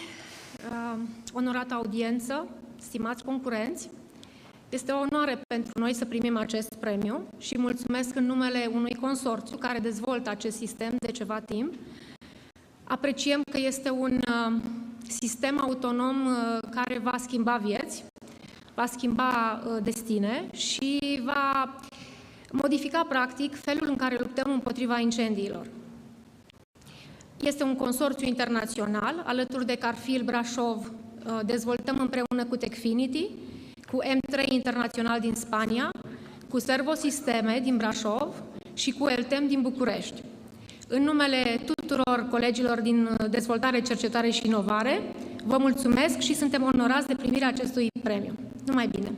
onorată audiență, stimați concurenți, este o onoare pentru noi să primim acest premiu și mulțumesc în numele unui consorțiu care dezvoltă acest sistem de ceva timp. Apreciem că este un sistem autonom care va schimba vieți, va schimba destine și va modifica practic felul în care luptăm împotriva incendiilor. Este un consorțiu internațional, alături de Carfil Brașov dezvoltăm împreună cu Techfinity, cu M3 Internațional din Spania, cu Servosisteme din Brașov și cu Eltem din București. În numele tuturor colegilor din Dezvoltare, Cercetare și Inovare, vă mulțumesc și suntem onorați de primirea acestui premiu. Numai bine!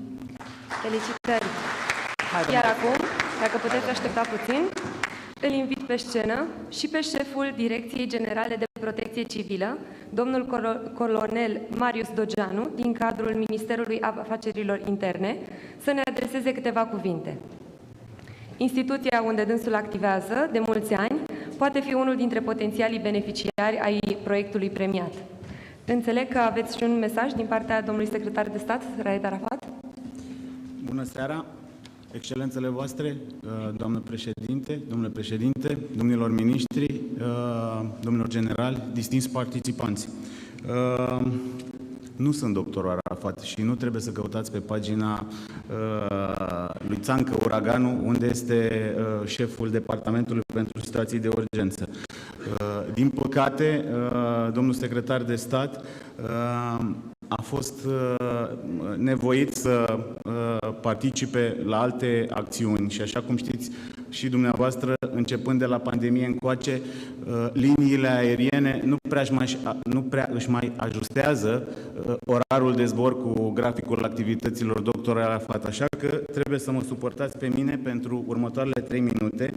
Felicitări! Iar acum, dacă puteți aștepta puțin, îl invit pe scenă și pe șeful Direcției Generale de Protecție Civilă, domnul colonel Marius Dogeanu, din cadrul Ministerului Afacerilor Interne, să ne adreseze câteva cuvinte. Instituția unde dânsul activează de mulți ani poate fi unul dintre potențialii beneficiari ai proiectului premiat. Înțeleg că aveți și un mesaj din partea domnului secretar de stat, Raed Arafat. Bună seara! Excelențele voastre, doamnă președinte, domnule președinte, domnilor miniștri, domnilor generali, distinși participanți. Nu sunt doctorul Arafat și nu trebuie să căutați pe pagina lui Țancă Uraganu, unde este șeful Departamentului pentru Situații de Urgență. Din păcate, domnul secretar de stat a fost nevoit să participe la alte acțiuni și așa cum știți și dumneavoastră, începând de la pandemie încoace, liniile aeriene nu prea își mai ajustează orarul de zbor cu graficul activităților doctorale aflat, așa că trebuie să mă suportați pe mine pentru următoarele 3 minute,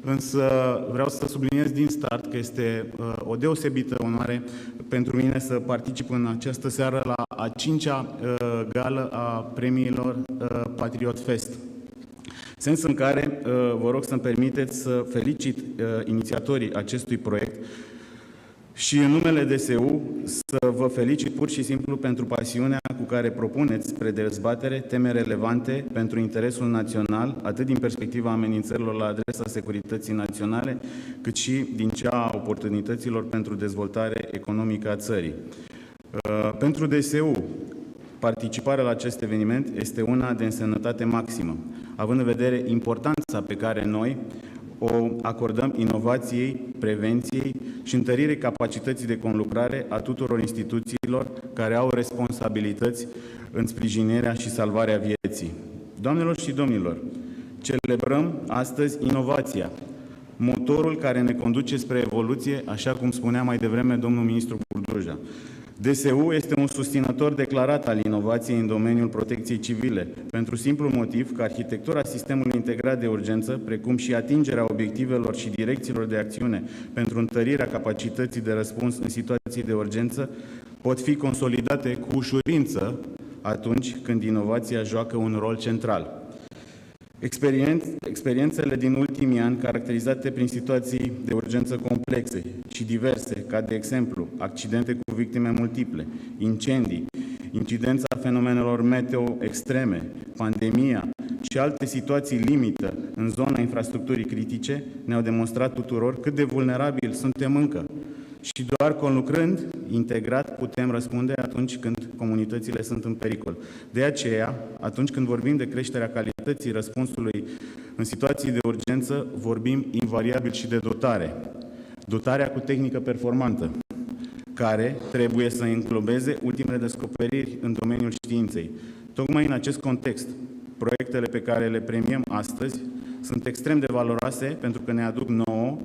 însă vreau să subliniez din start că este o deosebită onoare pentru mine să particip în această seară la a 5-a gală a premiilor PatriotFest. Sens în care vă rog să-mi permiteți să felicit inițiatorii acestui proiect și în numele DSU să vă felicit pur și simplu pentru pasiunea cu care propuneți spre dezbatere teme relevante pentru interesul național, atât din perspectiva amenințărilor la adresa securității naționale, cât și din cea a oportunităților pentru dezvoltare economică a țării. Pentru DSU, participarea la acest eveniment este una de însemnătate maximă, având în vedere importanța pe care noi o acordăm inovației, prevenției și întăririi capacității de conlucrare a tuturor instituțiilor care au responsabilități în sprijinirea și salvarea vieții. Doamnelor și domnilor, celebrăm astăzi inovația, motorul care ne conduce spre evoluție, așa cum spunea mai devreme domnul ministru Burduja. DSU este un susținător declarat al inovației în domeniul protecției civile, pentru simplul motiv că arhitectura sistemului integrat de urgență, precum și atingerea obiectivelor și direcțiilor de acțiune pentru întărirea capacității de răspuns în situații de urgență, pot fi consolidate cu ușurință atunci când inovația joacă un rol central. Experiențele din ultimii ani, caracterizate prin situații de urgență complexe și diverse, ca de exemplu accidente cu victime multiple, incendii, incidența fenomenelor meteo extreme, pandemia și alte situații limită în zona infrastructurii critice, ne-au demonstrat tuturor cât de vulnerabili suntem încă. Și doar conlucrând, integrat, putem răspunde atunci când comunitățile sunt în pericol. De aceea, atunci când vorbim de creșterea calității răspunsului în situații de urgență, vorbim invariabil și de dotare. Dotarea cu tehnică performantă, care trebuie să înglobeze ultimele descoperiri în domeniul științei. Tocmai în acest context, proiectele pe care le premiem astăzi sunt extrem de valoroase pentru că ne aduc nouă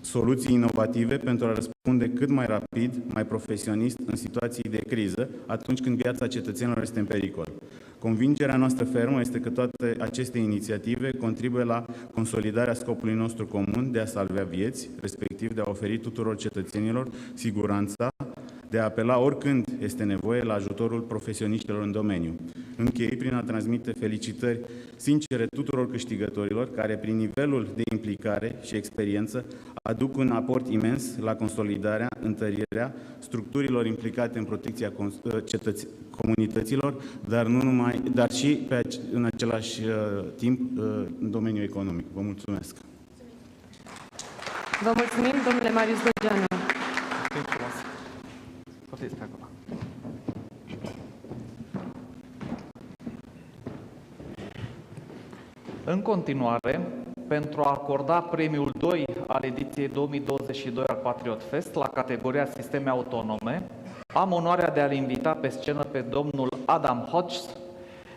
soluții inovative pentru a răspunde cât mai rapid, mai profesionist în situații de criză, atunci când viața cetățenilor este în pericol. Convingerea noastră fermă este că toate aceste inițiative contribuie la consolidarea scopului nostru comun de a salva vieți, respectiv de a oferi tuturor cetățenilor siguranța de a apela oricând este nevoie la ajutorul profesioniștilor în domeniu. Închei prin a transmite felicitări sincere tuturor câștigătorilor care, prin nivelul de implicare și experiență, aduc un aport imens la consolidarea, întărirea structurilor implicate în protecția comunităților, dar, nu numai, dar și în același timp în domeniul economic. Vă mulțumesc! Vă mulțumim, domnule Marius Dogeanu. În continuare, pentru a acorda premiul 2 al ediției 2022 al PatriotFest la categoria Sisteme Autonome, am onoarea de a-l invita pe scenă pe domnul Adam Hodges,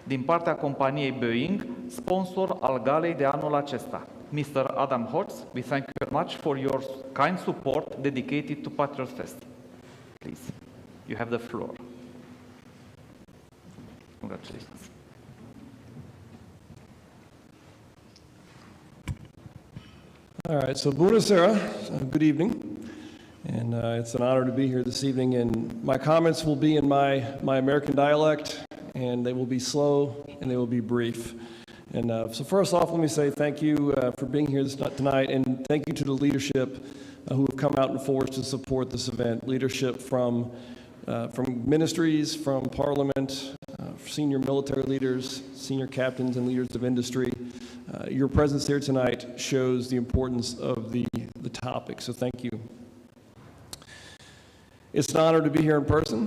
din partea companiei Boeing, sponsor al galei de anul acesta. Mr. Adam Hodges, we thank you very much for your kind support dedicated to PatriotFest. Please, you have the floor. Congratulations. All right, so bună seara, good evening, and it's an honor to be here this evening, and my comments will be in my American dialect, and they will be slow, and they will be brief. And so first off, let me say thank you for being here tonight, and thank you to the leadership who have come out in force to support this event. Leadership from ministries, from Parliament, senior military leaders, senior captains and leaders of industry. Your presence here tonight shows the importance of the topic, so thank you. It's an honor to be here in person.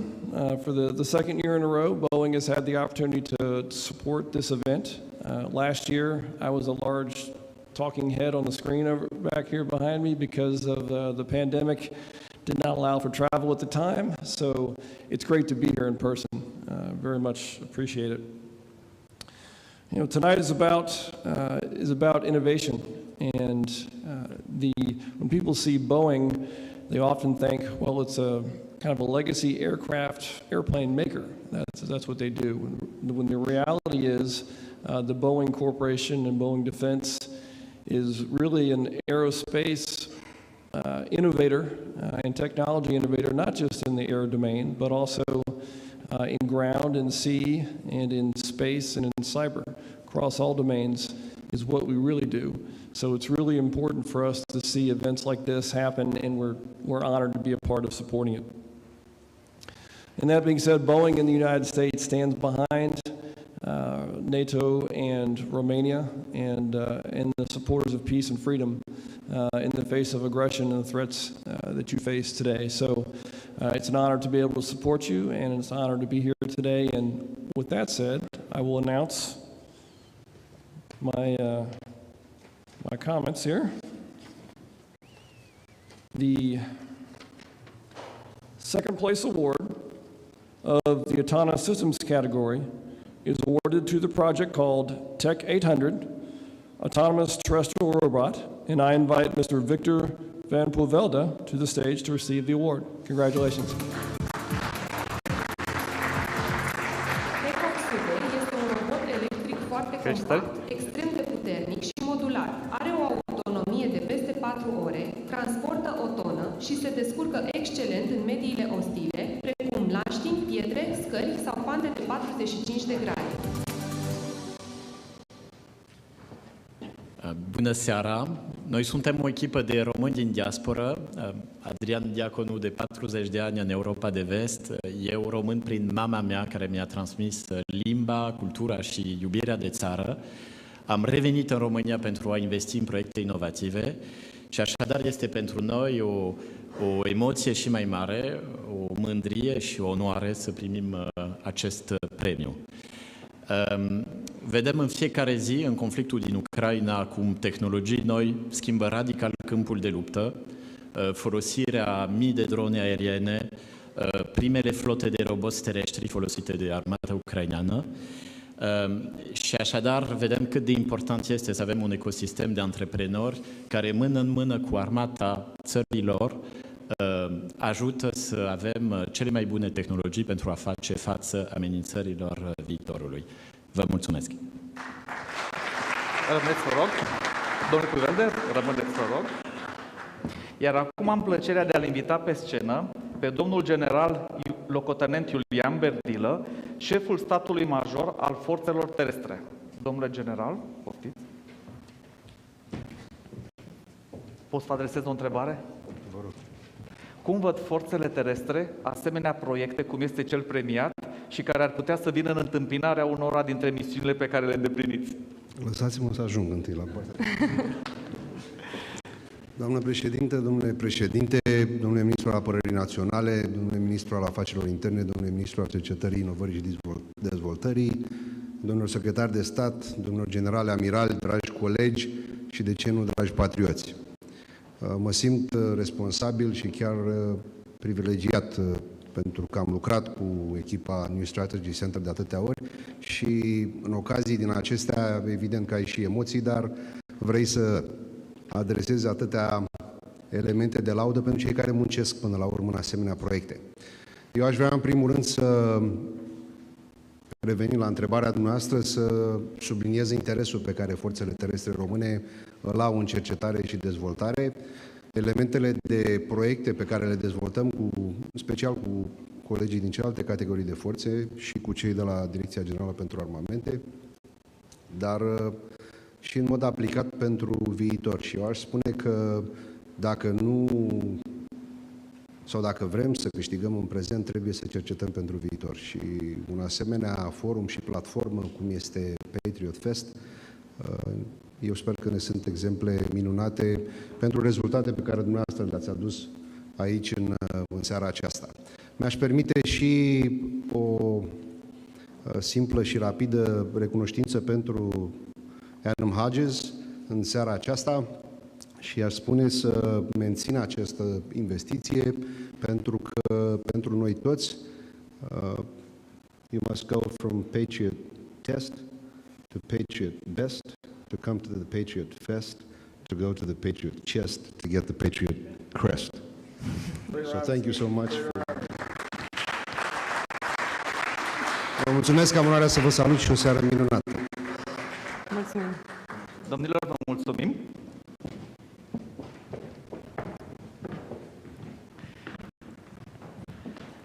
For the second year in a row, Boeing has had the opportunity to support this event. Last year, I was a large talking head on the screen over back here behind me because of the pandemic. did not allow for travel at the time, so it's great to be here in person. Very much appreciate it. You know, tonight is about innovation, and when people see Boeing, they often think, well, it's a kind of a legacy airplane maker. That's what they do. When the reality is, the Boeing Corporation and Boeing Defense is really an aerospace innovator and technology innovator, not just in the air domain, but also in ground and sea and in space and in cyber. Across all domains is what we really do. So it's really important for us to see events like this happen, and we're honored to be a part of supporting it. And that being said, Boeing in the United States stands behind NATO and Romania and the supporters of peace and freedom in the face of aggression and the threats that you face today. So it's an honor to be able to support you, and it's an honor to be here today. And with that said, I will announce my comments here. The second place award of the Autonomous Systems category is awarded to the project called Tech 800, Autonomous Terrestrial Robot, and I invite Mr. Victor Van Poevelde to the stage to receive the award. Congratulations. Este un robot electric foarte compact, extrem de puternic și modular. Are o autonomie de peste 4 ore, transportă o tonă și se descurcă excelent în mediile ostile, precum laștini, pietre, scări sau pante de 45 de grade. Bună seara! Noi suntem o echipă de români din diasporă, Adrian Diaconu de 40 de ani în Europa de Vest, eu român prin mama mea care mi-a transmis limba, cultura și iubirea de țară. Am revenit în România pentru a investi în proiecte inovative și așadar este pentru noi o emoție și mai mare, o mândrie și o onoare să primim acest premiu. Vedem în fiecare zi în conflictul din Ucraina cum tehnologii noi schimbă radical câmpul de luptă, folosirea mii de drone aeriene, primele flote de roboți terestri folosite de armata ucraineană. Și așadar vedem cât de important este să avem un ecosistem de antreprenori care mână în mână cu armata țărilor ajută să avem cele mai bune tehnologii pentru a face față amenințărilor viitorului. Vă mulțumesc! Rămâneți, vă rog. Domnule Poevelde, rămâneți, vă rog. Iar acum am plăcerea de a-l invita pe scenă pe domnul general locotenent Iulian Berdilă, șeful statului major al forțelor terestre. Domnule general, poftiți. Pot să vă adresez o întrebare? Vă rog. Cum văd forțele terestre asemenea proiecte cum este cel premiat și care ar putea să vină în întâmpinarea unora dintre misiunile pe care le îndepliniți? Lăsați-mă să ajung întâi la partea. Doamnă președinte, domnule președinte, domnule ministru al Apărării Naționale, domnule ministru al Afacerilor Interne, domnule ministru al Cercetării, Inovării și Dezvoltării, domnilor secretari de stat, domnilor generali, amirali, dragi colegi și, de ce nu, dragi patrioți. Mă simt responsabil și chiar privilegiat pentru că am lucrat cu echipa New Strategy Center de atâtea ori și în ocazii din acestea, evident că ai și emoții, dar vrei să adresezi atâtea elemente de laudă pentru cei care muncesc până la urmă în asemenea proiecte. Eu aș vrea în primul rând să revenind la întrebarea dumneavoastră, să subliniez interesul pe care forțele terestre române îl au în cercetare și dezvoltare, elementele de proiecte pe care le dezvoltăm, în special cu colegii din celelalte categorii de forțe și cu cei de la Direcția Generală pentru Armamente, dar și în mod aplicat pentru viitor. Și eu aș spune că dacă nu, sau dacă vrem să câștigăm în prezent, trebuie să cercetăm pentru viitor. Și un asemenea forum și platformă, cum este PatriotFest, eu sper că ne sunt exemple minunate pentru rezultate pe care dumneavoastră le-ați adus aici în seara aceasta. Mi-aș permite și o simplă și rapidă recunoștință pentru Adam Hodges în seara aceasta și aș spune să mențină această investiție pentru că pentru noi toți you must go from Patriot Test to Patriot Best to come to the Patriot Fest to go to the Patriot Chest to get the Patriot Crest. So thank you so much. Vă mulțumesc că am onoarea să vă salut și o seară minunată. Mulțumim. Domnilor, vă mulțumim.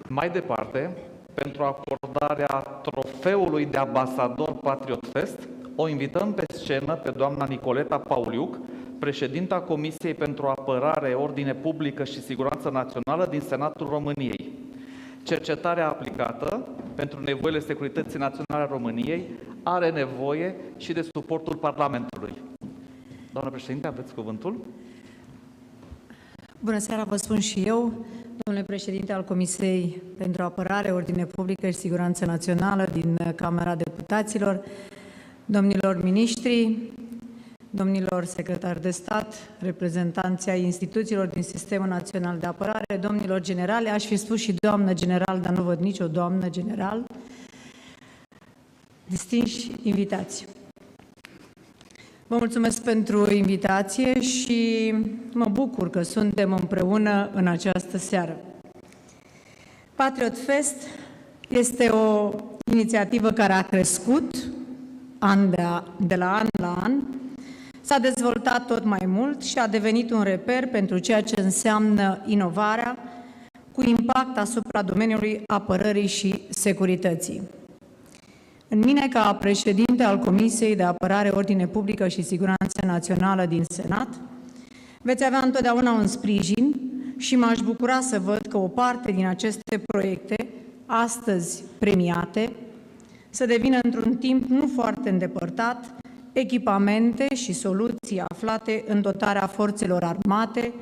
Mai departe, pentru acordarea trofeului de ambasador PatriotFest, o invităm pe scenă pe doamna Nicoleta Pauliuc, președinta Comisiei pentru Apărare, Ordine Publică și Siguranță Națională din Senatul României. Cercetarea aplicată pentru nevoile securității naționale a României are nevoie și de suportul Parlamentului. Doamna președinte, aveți cuvântul. Bună seara, vă spun și eu, domnule președinte al Comisiei pentru Apărare, Ordine Publică și Siguranță Națională din Camera Deputaților, domnilor miniștri, domnilor secretari de stat, reprezentanții ai instituțiilor din Sistemul Național de Apărare, domnilor generale, aș fi spus și doamnă general, dar nu văd nicio doamnă general, distinși invitați. Vă mulțumesc pentru invitație și mă bucur că suntem împreună în această seară. PatriotFest este o inițiativă care a crescut de la an la an, s-a dezvoltat tot mai mult și a devenit un reper pentru ceea ce înseamnă inovarea cu impact asupra domeniului apărării și securității. În mine, ca președinte al Comisiei de Apărare, Ordine Publică și Siguranță Națională din Senat, veți avea întotdeauna un sprijin și m-aș bucura să văd că o parte din aceste proiecte, astăzi premiate, să devină într-un timp nu foarte îndepărtat echipamente și soluții aflate în dotarea forțelor armate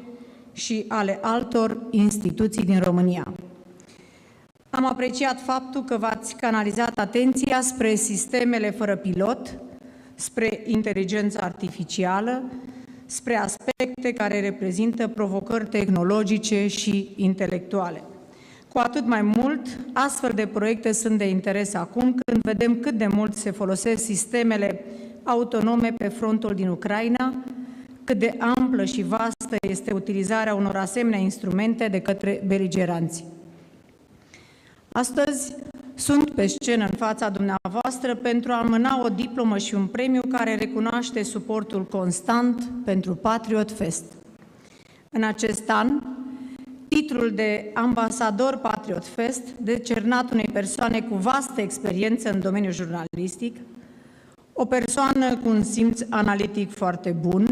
și ale altor instituții din România. Am apreciat faptul că v-ați canalizat atenția spre sistemele fără pilot, spre inteligența artificială, spre aspecte care reprezintă provocări tehnologice și intelectuale. Cu atât mai mult, astfel de proiecte sunt de interes acum când vedem cât de mult se folosesc sistemele autonome pe frontul din Ucraina, cât de amplă și vastă este utilizarea unor asemenea instrumente de către beligeranți. Astăzi sunt pe scenă în fața dumneavoastră pentru a înmâna o diplomă și un premiu care recunoaște suportul constant pentru PatriotFest. În acest an, titlul de ambasador PatriotFest, decernat unei persoane cu vastă experiență în domeniul jurnalistic, o persoană cu un simț analitic foarte bun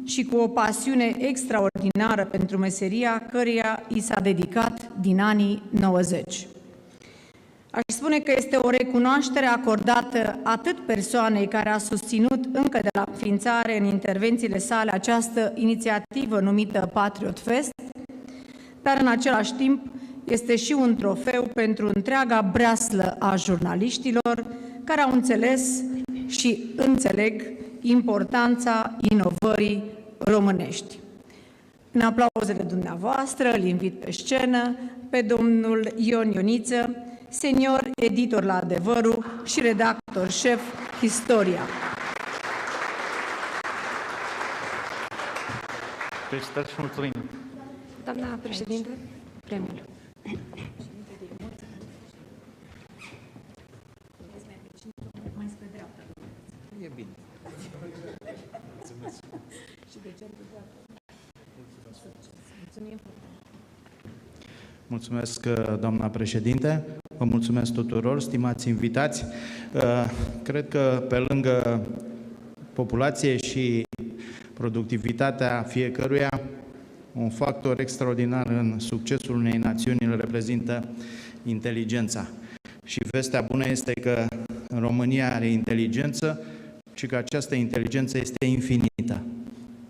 și cu o pasiune extraordinară pentru meseria căreia i s-a dedicat din anii 90. Aș spune că este o recunoaștere acordată atât persoanei care a susținut încă de la înființare în intervențiile sale această inițiativă numită PatriotFest, dar în același timp este și un trofeu pentru întreaga breaslă a jurnaliștilor care au înțeles și înțeleg importanța inovării românești. În aplauzele dumneavoastră îl invit pe scenă pe domnul Ion Ioniță, senior editor la Adevărul și redactor șef Istoria. Felicitări și mulțumim. Doamna președinte, premiul. E bine. Mulțumesc. Mulțumesc, doamna președinte. Vă mulțumesc tuturor, stimați invitați. Cred că pe lângă populație și productivitatea fiecăruia, un factor extraordinar în succesul unei națiuni îl reprezintă inteligența. Și vestea bună este că România are inteligență și că această inteligență este infinită.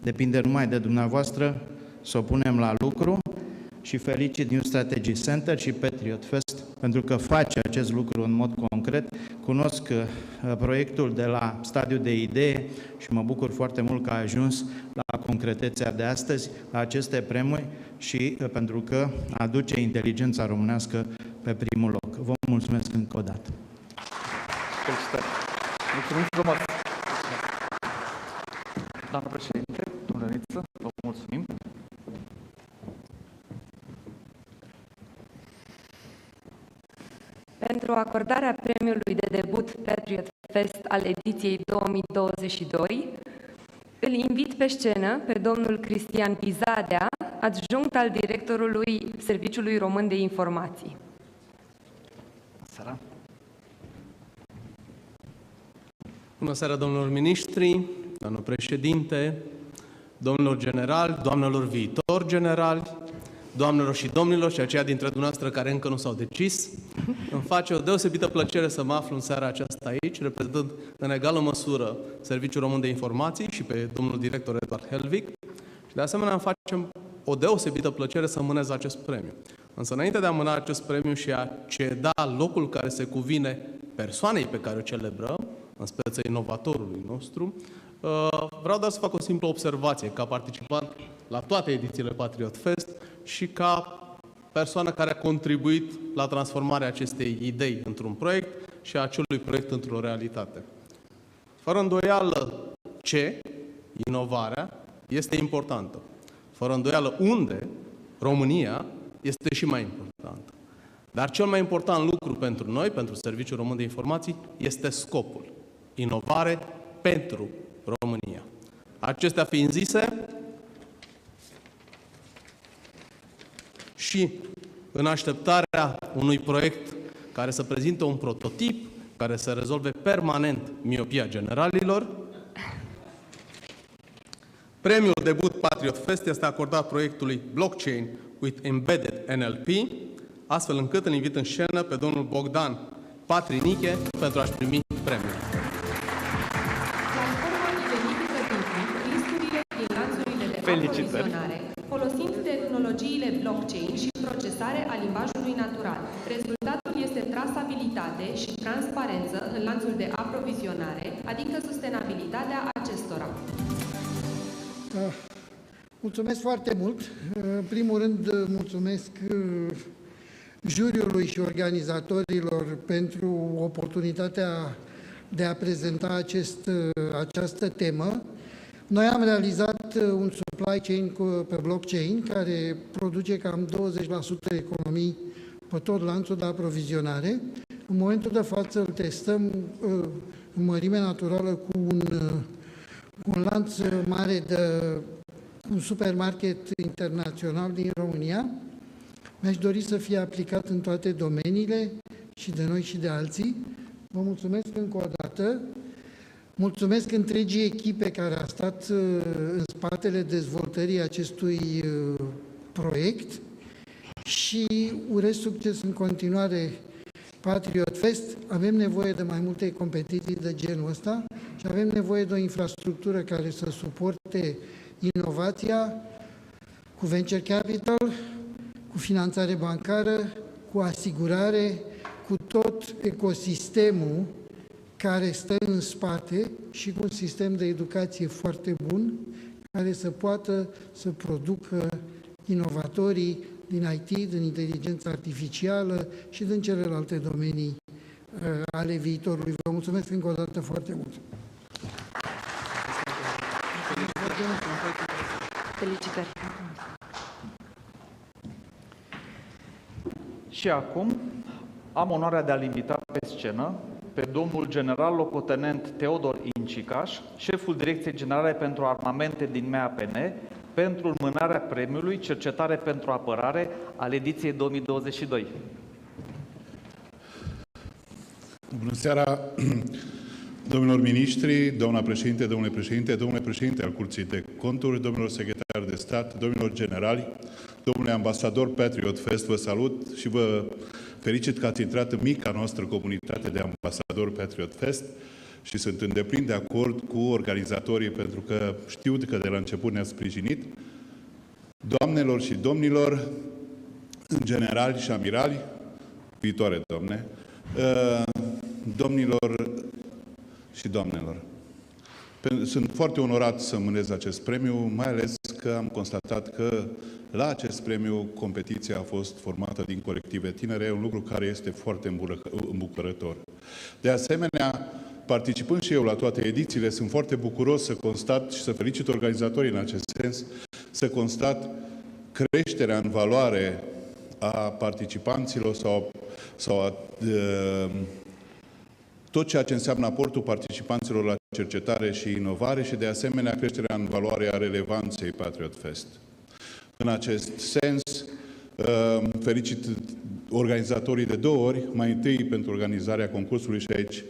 Depinde numai de dumneavoastră să o punem la lucru și felicit New Strategy Center și PatriotFest pentru că face acest lucru în mod concret. Cunosc proiectul de la stadiu de idee și mă bucur foarte mult că a ajuns la concretețea de astăzi a acestei premii și pentru că aduce inteligența românească pe primul loc. Vă mulțumesc încă o dată. Felicitări! Mulțumim frumos! Doamnă președinte, domnule Niță, vă mulțumim! Pentru acordarea premiului de debut PatriotFest al ediției 2022, îl invit pe scenă pe domnul Cristian Pizadea, adjunct al directorului Serviciului Român de Informații. Seara. Bună seara, domnilor miniștri, doamnă președinte, domnilor generali, doamnelor viitori generali, doamnelor și domnilor și aceia dintre dumneavoastră care încă nu s-au decis. Îmi face o deosebită plăcere să mă aflu în seara aceasta aici, reprezentând în egală măsură Serviciul Român de Informații și pe domnul director Eduard Helvig. Și de asemenea îmi face o deosebită plăcere să mânez acest premiu. Însă înainte de a mâna acest premiu și a ceda locul care se cuvine persoanei pe care o celebrăm, în speță inovatorului nostru, vreau doar să fac o simplă observație ca participant la toate edițiile PatriotFest și ca persoană care a contribuit la transformarea acestei idei într-un proiect și a acelui proiect într-o realitate. Fără îndoială ce, inovarea, este importantă. Fără îndoială unde, România, este și mai importantă. Dar cel mai important lucru pentru noi, pentru Serviciul Român de Informații, este scopul. Inovare pentru România. Acestea fiind zise, și în așteptarea unui proiect care să prezinte un prototip, care să rezolve permanent miopia generalilor, premiul debut PatriotFest este acordat proiectului Blockchain with Embedded NLP, astfel încât îl invit în scenă pe domnul Bogdan Patriniche pentru a-și primi premiul. Platforma identifică din timp riscurile din lanțurile de aprovizionare, folosind tehnologiile blockchain și procesare a limbajului natural. Rezultatul este trasabilitate și transparență în lanțul de aprovizionare, adică sustenabilitatea acestora. Mulțumesc foarte mult. În primul rând, mulțumesc juriului și organizatorilor pentru oportunitatea de a prezenta această temă. Noi am realizat un supply chain pe blockchain care produce cam 20% economii pe tot lanțul de aprovizionare. În momentul de față îl testăm în mărime naturală cu un lanț mare de un supermarket internațional din România. Mi-aș dori să fie aplicat în toate domeniile, și de noi și de alții. Vă mulțumesc încă o dată. Mulțumesc întregii echipe care a stat în spatele dezvoltării acestui proiect și urez succes în continuare PatriotFest. Avem nevoie de mai multe competiții de genul ăsta și avem nevoie de o infrastructură care să suporte inovația cu venture capital, cu finanțare bancară, cu asigurare, cu tot ecosistemul care stă în spate și cu un sistem de educație foarte bun care să poată să producă inovatorii din IT, din inteligența artificială și din celelalte domenii ale viitorului. Vă mulțumesc încă o dată foarte mult! Felicitări! Și acum am onoarea de a-l invita pe scenă pe domnul general locotenent Teodor Incicaș, șeful Direcției Generale pentru Armamente din MAPN, pentru înmânarea premiului Cercetare pentru Apărare al ediției 2022. Bună seara, domnilor miniștri, doamna președinte, domnule președinte al Curții de Conturi, domnilor secretari de stat, domnilor generali, domnule ambasador PatriotFest, vă salut și vă felicit că ați intrat în mica noastră comunitate de ambasadori PatriotFest și sunt în deplin de acord cu organizatorii pentru că știu că de la început ne-ați sprijinit. Doamnelor și domnilor, în generali și amirali, viitoare domne, domnilor și doamnelor, Sunt foarte onorat să mânez acest premiu, mai ales că am constatat că la acest premiu competiția a fost formată din colective tinere, un lucru care este foarte îmbucurător. De asemenea, participând și eu la toate edițiile, sunt foarte bucuros să constat și să felicit organizatorii în acest sens, să constat creșterea în valoare a participanților sau a tot ceea ce înseamnă aportul participanților la cercetare și inovare și, de asemenea, creșterea în valoare a relevanței PatriotFest. În acest sens, felicit organizatorii de 2 ori, mai întâi pentru organizarea concursului și aici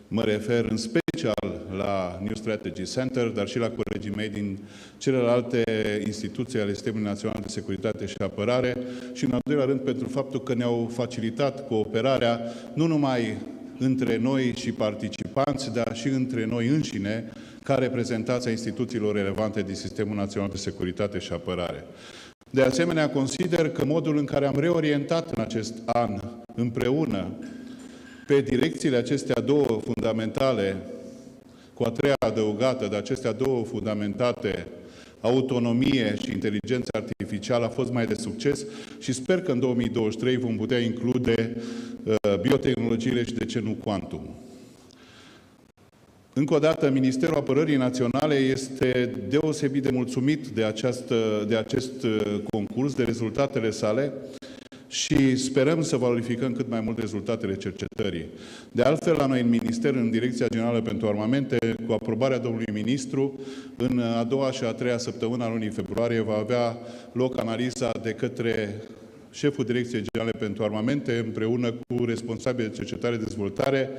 mă refer în special la New Strategy Center, dar și la colegii mei din celelalte instituții ale Sistemului Național de Securitate și Apărare și, în al doilea rând, pentru faptul că ne-au facilitat cooperarea nu numai între noi și participanți, dar și între noi înșine, ca reprezentanți a instituțiilor relevante din Sistemul Național de Securitate și Apărare. De asemenea, consider că modul în care am reorientat în acest an împreună pe direcțiile acestea 2 fundamentale, cu a 3-a adăugată, de acestea 2 fundamentate, autonomie și inteligență artificială, a fost mai de succes și sper că în 2023 vom putea include biotehnologiile și, de ce nu, quantum. Încă o dată, Ministerul Apărării Naționale este deosebit de mulțumit de acest concurs, de rezultatele sale și sperăm să valorificăm cât mai mult rezultatele cercetării. De altfel, la noi în Minister, în Direcția Generală pentru Armamente, cu aprobarea domnului ministru, în a 2-a și a 3-a săptămână a lunii februarie va avea loc analiza de către șeful Direcției Generale pentru Armamente, împreună cu responsabili de cercetare-dezvoltare,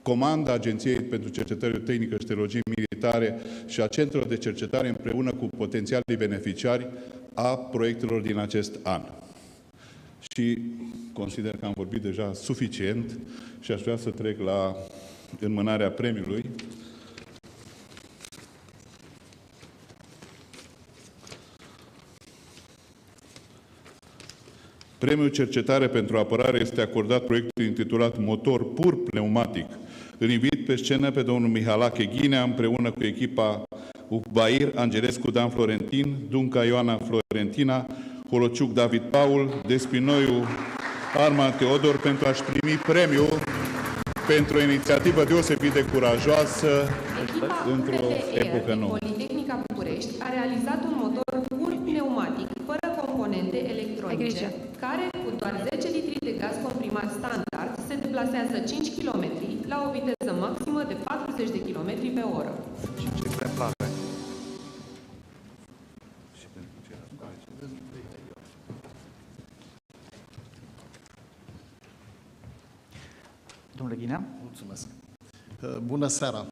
comanda Agenției pentru Cercetare Tehnică și Tehnologii Militare și a Centrelor de Cercetare, împreună cu potențialii beneficiari a proiectelor din acest an. Și consider că am vorbit deja suficient și aș vrea să trec la înmânarea premiului. Premiul Cercetare pentru Apărare este acordat proiectului intitulat Motor pur pneumatic. Îl invit pe scenă pe domnul Mihalache Ghinea, împreună cu echipa Ucbair, Angelescu Dan Florentin, Dunca Ioana Florentina, Holociuc David Paul, Despinoiu Arman Teodor, pentru a-și primi premiul pentru o inițiativă deosebit de curajoasă într-o epocă nouă. Politehnica București a realizat un motor pur pneumatic, fără componente electronice, care, cu doar 10 litri de gaz comprimat standard, se deplasează 5 km la o viteză maximă de 40 de km pe oră. Domnule Ghinea. Mulțumesc. Bună seara!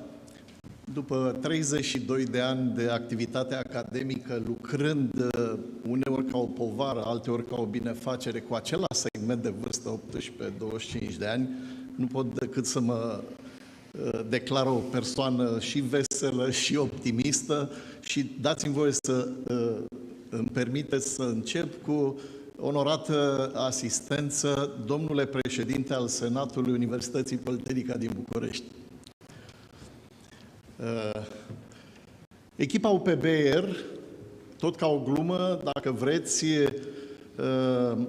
După 32 de ani de activitate academică, lucrând uneori ca o povară, alteori ca o binefacere cu același segment de vârstă, 18-25 de ani, nu pot decât să mă declar o persoană și veselă și optimistă și dați-mi voie să îmi permiteți să încep cu onorată asistență, domnule președinte al Senatului Universității Politehnica din București. Echipa UPBR, tot ca o glumă, dacă vreți,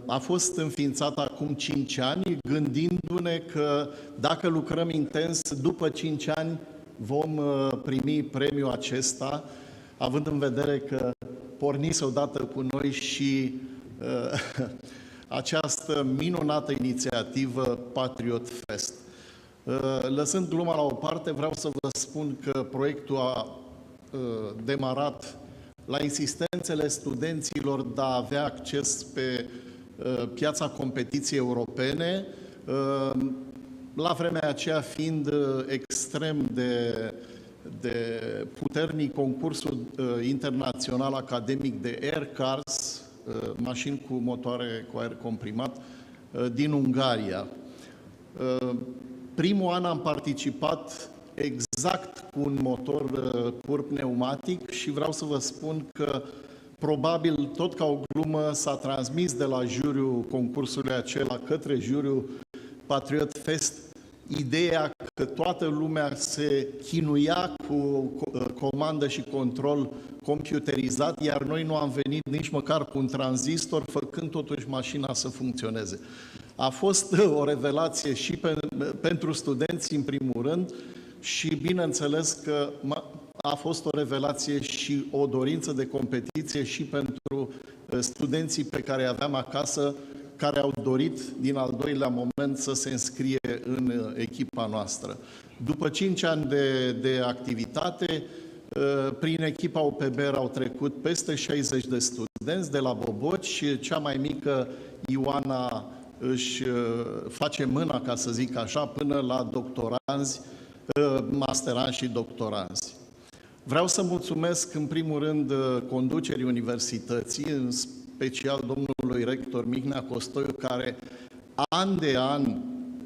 a fost înființată acum 5 ani, gândindu-ne că dacă lucrăm intens, după 5 ani vom primi premiul acesta, având în vedere că porniți odată cu noi și această minunată inițiativă PatriotFest. Lăsând gluma la o parte, vreau să vă spun că proiectul a demarat la insistențele studenților de a avea acces pe piața competiției europene, la vremea aceea fiind extrem de puternic concursul internațional academic de Air Cars, mașini cu motoare cu aer comprimat, din Ungaria. Primul an am participat exact cu un motor pur pneumatic și vreau să vă spun că probabil, tot ca o glumă, s-a transmis de la juriul concursului acela către juriul PatriotFest ideea că toată lumea se chinuia cu comandă și control computerizat, iar noi nu am venit nici măcar cu un tranzistor, făcând totuși mașina să funcționeze. A fost o revelație și pentru studenți, în primul rând, și bineînțeles că a fost o revelație și o dorință de competiție și pentru studenții pe care îi aveam acasă, care au dorit din al doilea moment să se înscrie în echipa noastră. După 5 ani de activitate, prin echipa OPBR au trecut peste 60 de studenți de la Boboci și cea mai mică, Ioana, își face mâna, ca să zic așa, până la doctoranzi, masteranzi și doctoranzi. Vreau să mulțumesc în primul rând conducerii universității, în special domnului rector Mihnea Costoiu, care an de an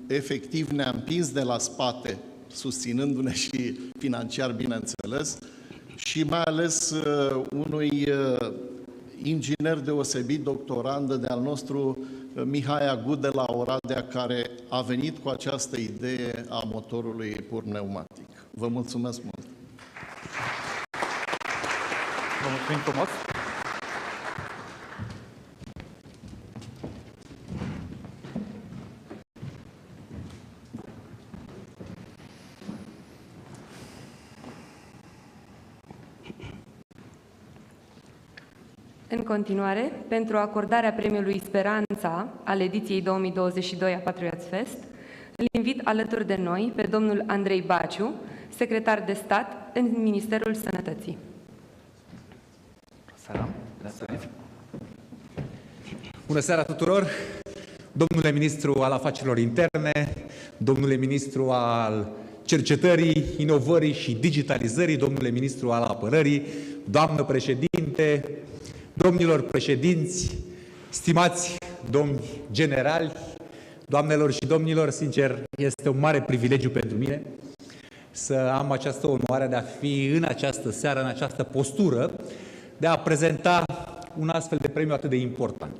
efectiv ne-a împins de la spate, susținându-ne și financiar, bineînțeles, și mai ales unui inginer deosebit, doctorand de al nostru, Mihai Agu de la Oradea, care a venit cu această idee a motorului pur pneumatic. Vă mulțumesc mult! Vă mulțumim frumos! În continuare, pentru acordarea premiului Speranța al ediției 2022 a PatriotFest, îl invit alături de noi pe domnul Andrei Baciu, secretar de stat în Ministerul Sănătății. Bună seara tuturor! Domnule ministru al afacerilor interne, domnule ministru al cercetării, inovării și digitalizării, domnule ministru al apărării, doamnă președinte, domnilor președinți, stimați domni generali, doamnelor și domnilor, sincer, este un mare privilegiu pentru mine să am această onoare de a fi în această seară, în această postură, de a prezenta un astfel de premiu atât de important.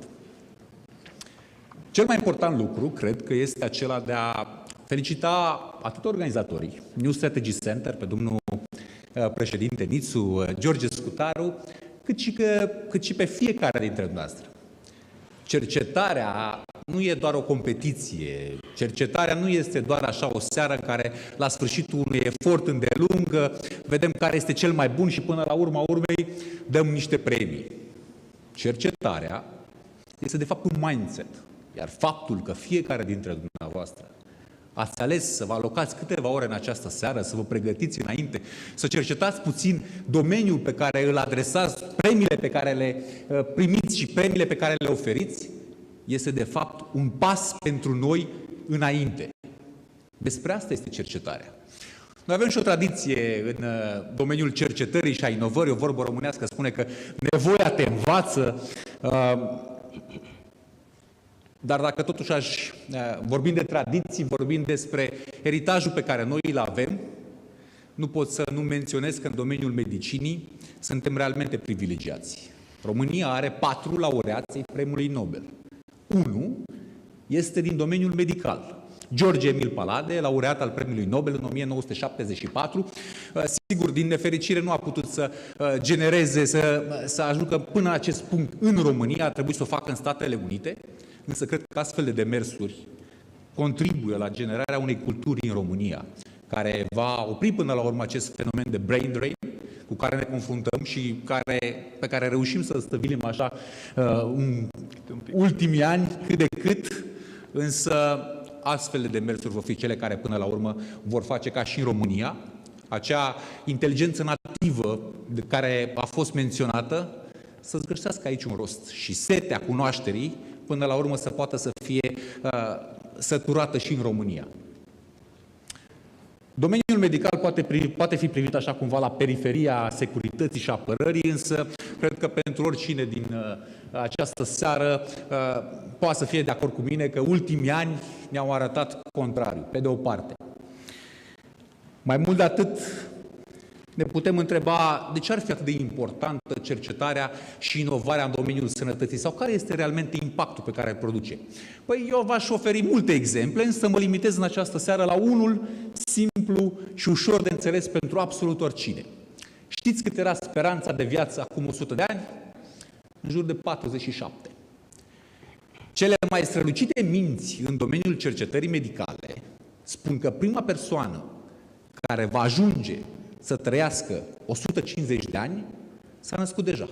Cel mai important lucru, cred că, este acela de a felicita atât organizatorii, New Strategy Center, pe domnul președinte Nițu, George Scutaru, cât și pe fiecare dintre noastre. Cercetarea nu e doar o competiție, cercetarea nu este doar așa o seară în care, la sfârșitul unui efort îndelung, vedem care este cel mai bun și până la urma urmei dăm niște premii. Cercetarea este de fapt un mindset, iar faptul că fiecare dintre dumneavoastră ați ales să vă alocați câteva ore în această seară, să vă pregătiți înainte, să cercetați puțin domeniul pe care îl adresați, premiile pe care le primiți și premiile pe care le oferiți, este de fapt un pas pentru noi înainte. Despre asta este cercetarea. Noi avem și o tradiție în domeniul cercetării și a inovării, o vorbă românească spune că nevoia te învață. Dar dacă totuși vorbim de tradiții, vorbim despre eritajul pe care noi îl avem, nu pot să nu menționez că în domeniul medicinii suntem realmente privilegiați. România are 4 laureați ai Premiului Nobel. 1 este din domeniul medical. George Emil Palade, laureat al Premiului Nobel în 1974. Sigur, din nefericire nu a putut să genereze, să ajungă până la acest punct în România, a trebuit să o facă în Statele Unite, însă cred că astfel de demersuri contribuie la generarea unei culturi în România, care va opri până la urmă acest fenomen de brain drain cu care ne confruntăm și pe care reușim să stăvilim așa ultimii ani cât de cât, însă astfel de demersuri vor fi cele care până la urmă vor face ca și în România acea inteligență nativă de care a fost menționată să-ți găsească aici un rost și setea cunoașterii până la urmă să poată să fie săturată și în România. Domeniul medical poate fi privit așa cumva la periferia securității și apărării, însă cred că pentru oricine din această seară poate să fie de acord cu mine că ultimii ani ne-au arătat contrariu, pe de o parte. Mai mult de atât, Ne putem întreba de ce ar fi atât de importantă cercetarea și inovarea în domeniul sănătății sau care este realmente impactul pe care îl produce. Păi eu v-aș oferi multe exemple, însă mă limitez în această seară la unul simplu și ușor de înțeles pentru absolut oricine. Știți cât era speranța de viață acum 100 de ani? În jur de 47. Cele mai strălucite minți în domeniul cercetării medicale spun că prima persoană care va ajunge să trăiască 150 de ani s-a născut deja.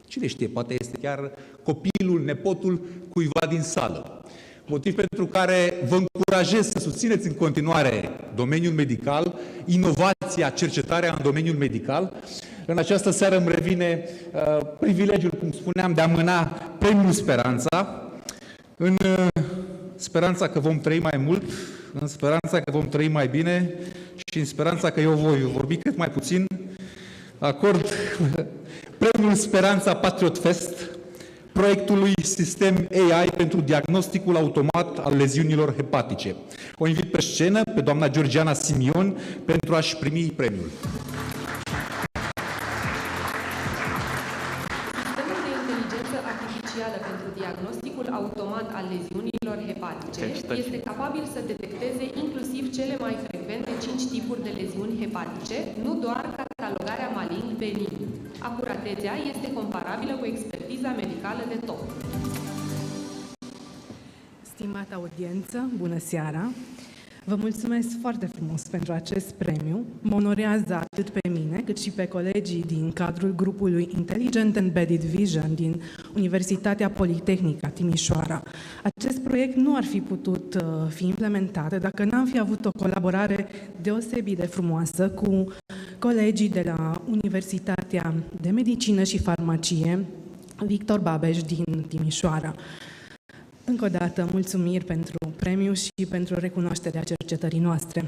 Cine știe, poate este chiar copilul, nepotul cuiva din sală. Motiv pentru care vă încurajez să susțineți în continuare domeniul medical, inovația, cercetarea în domeniul medical. În această seară îmi revine privilegiul, cum spuneam, de a mâna premiul Speranța, în speranța că vom trăi mai mult, în speranța că vom trăi mai bine și în speranța că eu voi vorbi cât mai puțin, acord premiul Speranța PatriotFest proiectului Sistem AI pentru diagnosticul automat al leziunilor hepatice. O invit pe scenă pe doamna Georgiana Simion pentru a-și primi premiul. Sistemul de inteligență artificială pentru diagnosticul automat al leziunilor hepatice este capabil să detecteze inclusiv cele mai frecvente 5 tipuri de leziuni hepatice, nu doar catalogarea malign-benign. Acuratețea este comparabilă cu expertiza medicală de top. Stimată audiență, bună seara! Vă mulțumesc foarte frumos pentru acest premiu. Mă onorează atât pe mine, cât și pe colegii din cadrul grupului Intelligent Embedded Vision din Universitatea Politehnică Timișoara. Acest proiect nu ar fi putut fi implementat dacă n-am fi avut o colaborare deosebit de frumoasă cu colegii de la Universitatea de Medicină și Farmacie Victor Babeș din Timișoara. Încă o dată, mulțumiri pentru premiu și pentru recunoașterea cercetării noastre.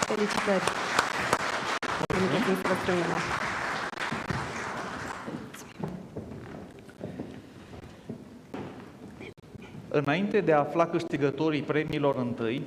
Felicitări! Înainte de a afla câștigătorii premiilor întâi,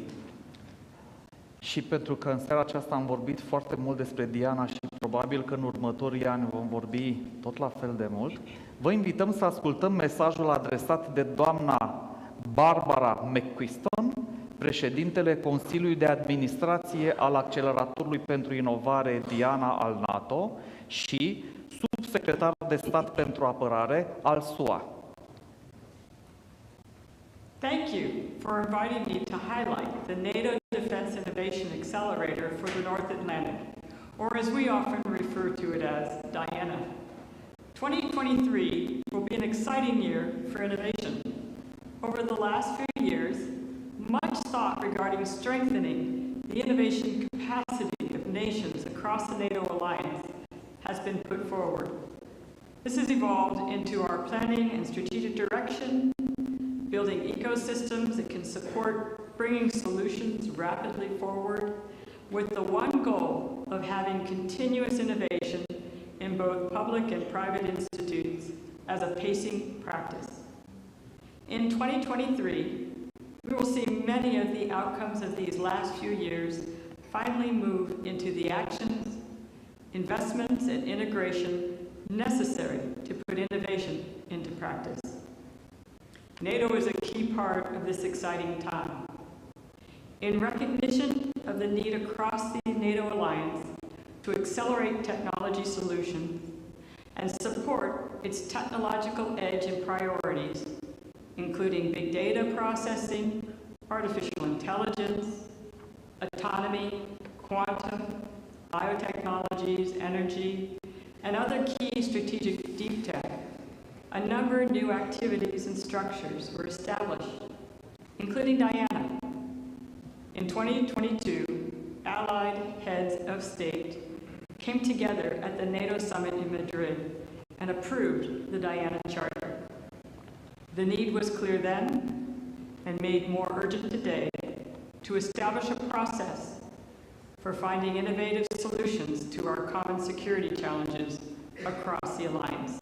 și pentru că în seara aceasta am vorbit foarte mult despre Diana și probabil că în următorii ani vom vorbi tot la fel de mult, vă invităm să ascultăm mesajul adresat de doamna Barbara McQuiston, președintele Consiliului de Administrație al Acceleratorului pentru Inovare Diana al NATO și subsecretar de stat pentru apărare al SUA. Thank you for inviting me to highlight the NATO Defense Innovation Accelerator for the North Atlantic, or as we often refer to it as DIANA. 2023 will be an exciting year for innovation. Over the last few years, much thought regarding strengthening the innovation capacity of nations across the NATO alliance has been put forward. This has evolved into our planning and strategic direction, building ecosystems that can support bringing solutions rapidly forward with the one goal of having continuous innovation in both public and private institutes as a pacing practice. In 2023, we will see many of the outcomes of these last few years finally move into the actions, investments, and integration necessary to put innovation into practice. NATO is a key part of this exciting time. In recognition of the need across the NATO alliance to accelerate technology solutions and support its technological edge and priorities, including big data processing, artificial intelligence, autonomy, quantum, biotechnologies, energy, and other key strategic deep tech, a number of new activities and structures were established, including DIANA. In 2022, allied heads of state came together at the NATO summit in Madrid and approved the DIANA Charter. The need was clear then and made more urgent today to establish a process for finding innovative solutions to our common security challenges across the alliance.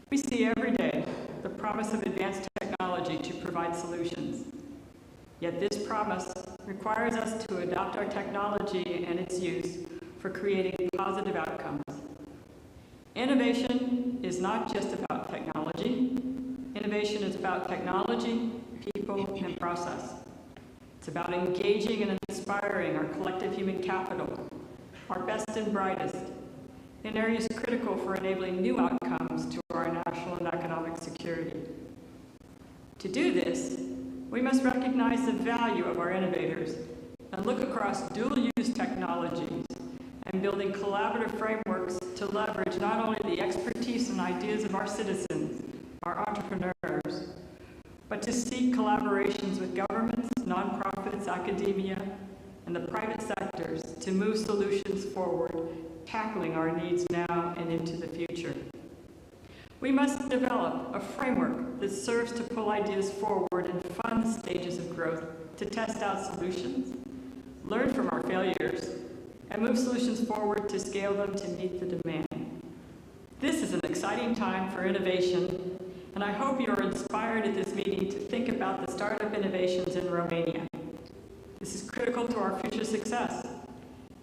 We see every day the promise of advanced technology to provide solutions. Yet this promise requires us to adopt our technology and its use for creating positive outcomes. Innovation is not just about technology. Innovation is about technology, people, and process. It's about engaging and inspiring our collective human capital, our best and brightest, in areas critical for enabling new outcomes to our national and economic security. To do this, we must recognize the value of our innovators and look across dual-use technologies and building collaborative frameworks to leverage not only the expertise and ideas of our citizens, our entrepreneurs, but to seek collaborations with governments, nonprofits, academia, and the private sectors to move solutions forward, tackling our needs now and into the future. We must develop a framework that serves to pull ideas forward in fun stages of growth, to test out solutions, learn from our failures, and move solutions forward to scale them to meet the demand. This is an exciting time for innovation, and I hope you are inspired at this meeting to think about the startup innovations in Romania. This is critical to our future success,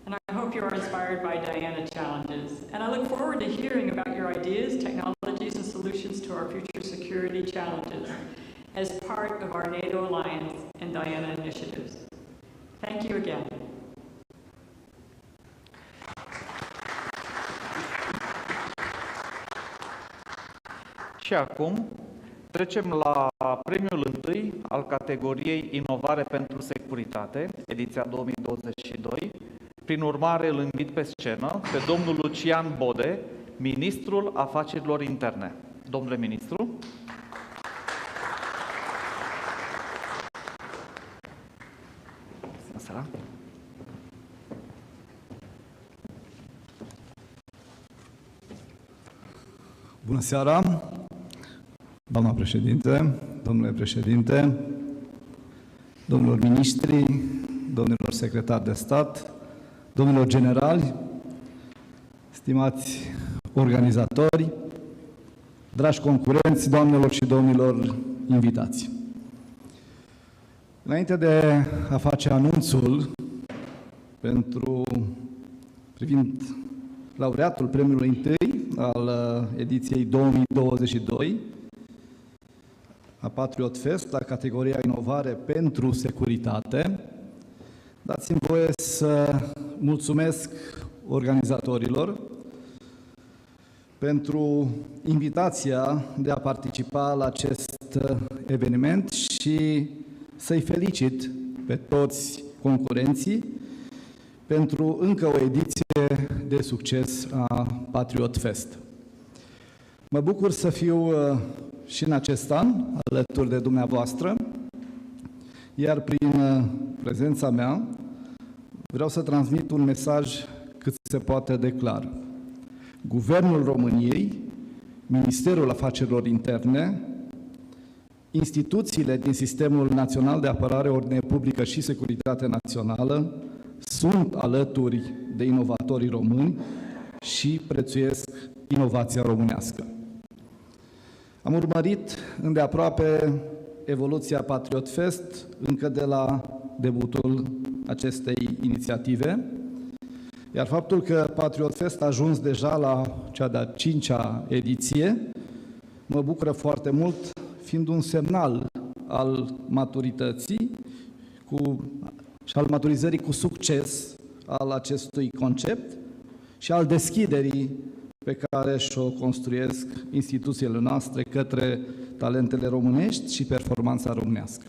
and I hope you are inspired by Diana challenges. And I look forward to hearing about your ideas, technologies, and solutions to our future security challenges as part of our NATO Alliance and Diana initiatives. Thank you again. Și acum trecem la premiul întâi al categoriei Inovare pentru Securitate, ediția 2022. Prin urmare, îl invit pe scenă pe domnul Lucian Bode, ministrul Afacerilor Interne. Domnule ministru. Bună seara, doamna președinte, domnule președinte, domnilor miniștri, domnilor secretari de stat, domnilor generali, stimați organizatori, dragi concurenți, doamnelor și domnilor invitați. Înainte de a face anunțul privind laureatul premiului întâi al ediției 2022 a PatriotFest la categoria Inovare pentru Securitate, dați-mi voie să mulțumesc organizatorilor pentru invitația de a participa la acest eveniment și să-i felicit pe toți concurenții pentru încă o ediție de succes a PatriotFest. Mă bucur să fiu și în acest an alături de dumneavoastră, iar prin prezența mea vreau să transmit un mesaj cât se poate de clar. Guvernul României, Ministerul Afacerilor Interne, instituțiile din Sistemul Național de Apărare, Ordine Publică și Securitate Națională sunt alături de inovatorii români și prețuiesc inovația românească. Am urmărit îndeaproape evoluția PatriotFest încă de la debutul acestei inițiative, iar faptul că PatriotFest a ajuns deja la cea de-a 5-a ediție mă bucură foarte mult, fiind un semnal al maturității și al maturizării cu succes al acestui concept și al deschiderii pe care și-o construiesc instituțiile noastre către talentele românești și performanța românească.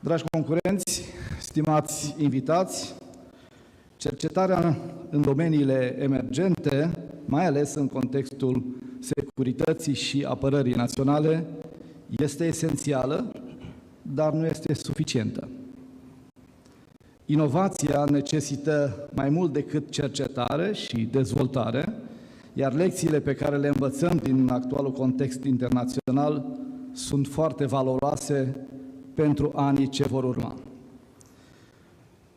Dragi concurenți, stimați invitați, cercetarea în domeniile emergente, mai ales în contextul securității și apărării naționale, este esențială, dar nu este suficientă. Inovația necesită mai mult decât cercetare și dezvoltare, iar lecțiile pe care le învățăm din actualul context internațional sunt foarte valoroase pentru anii ce vor urma.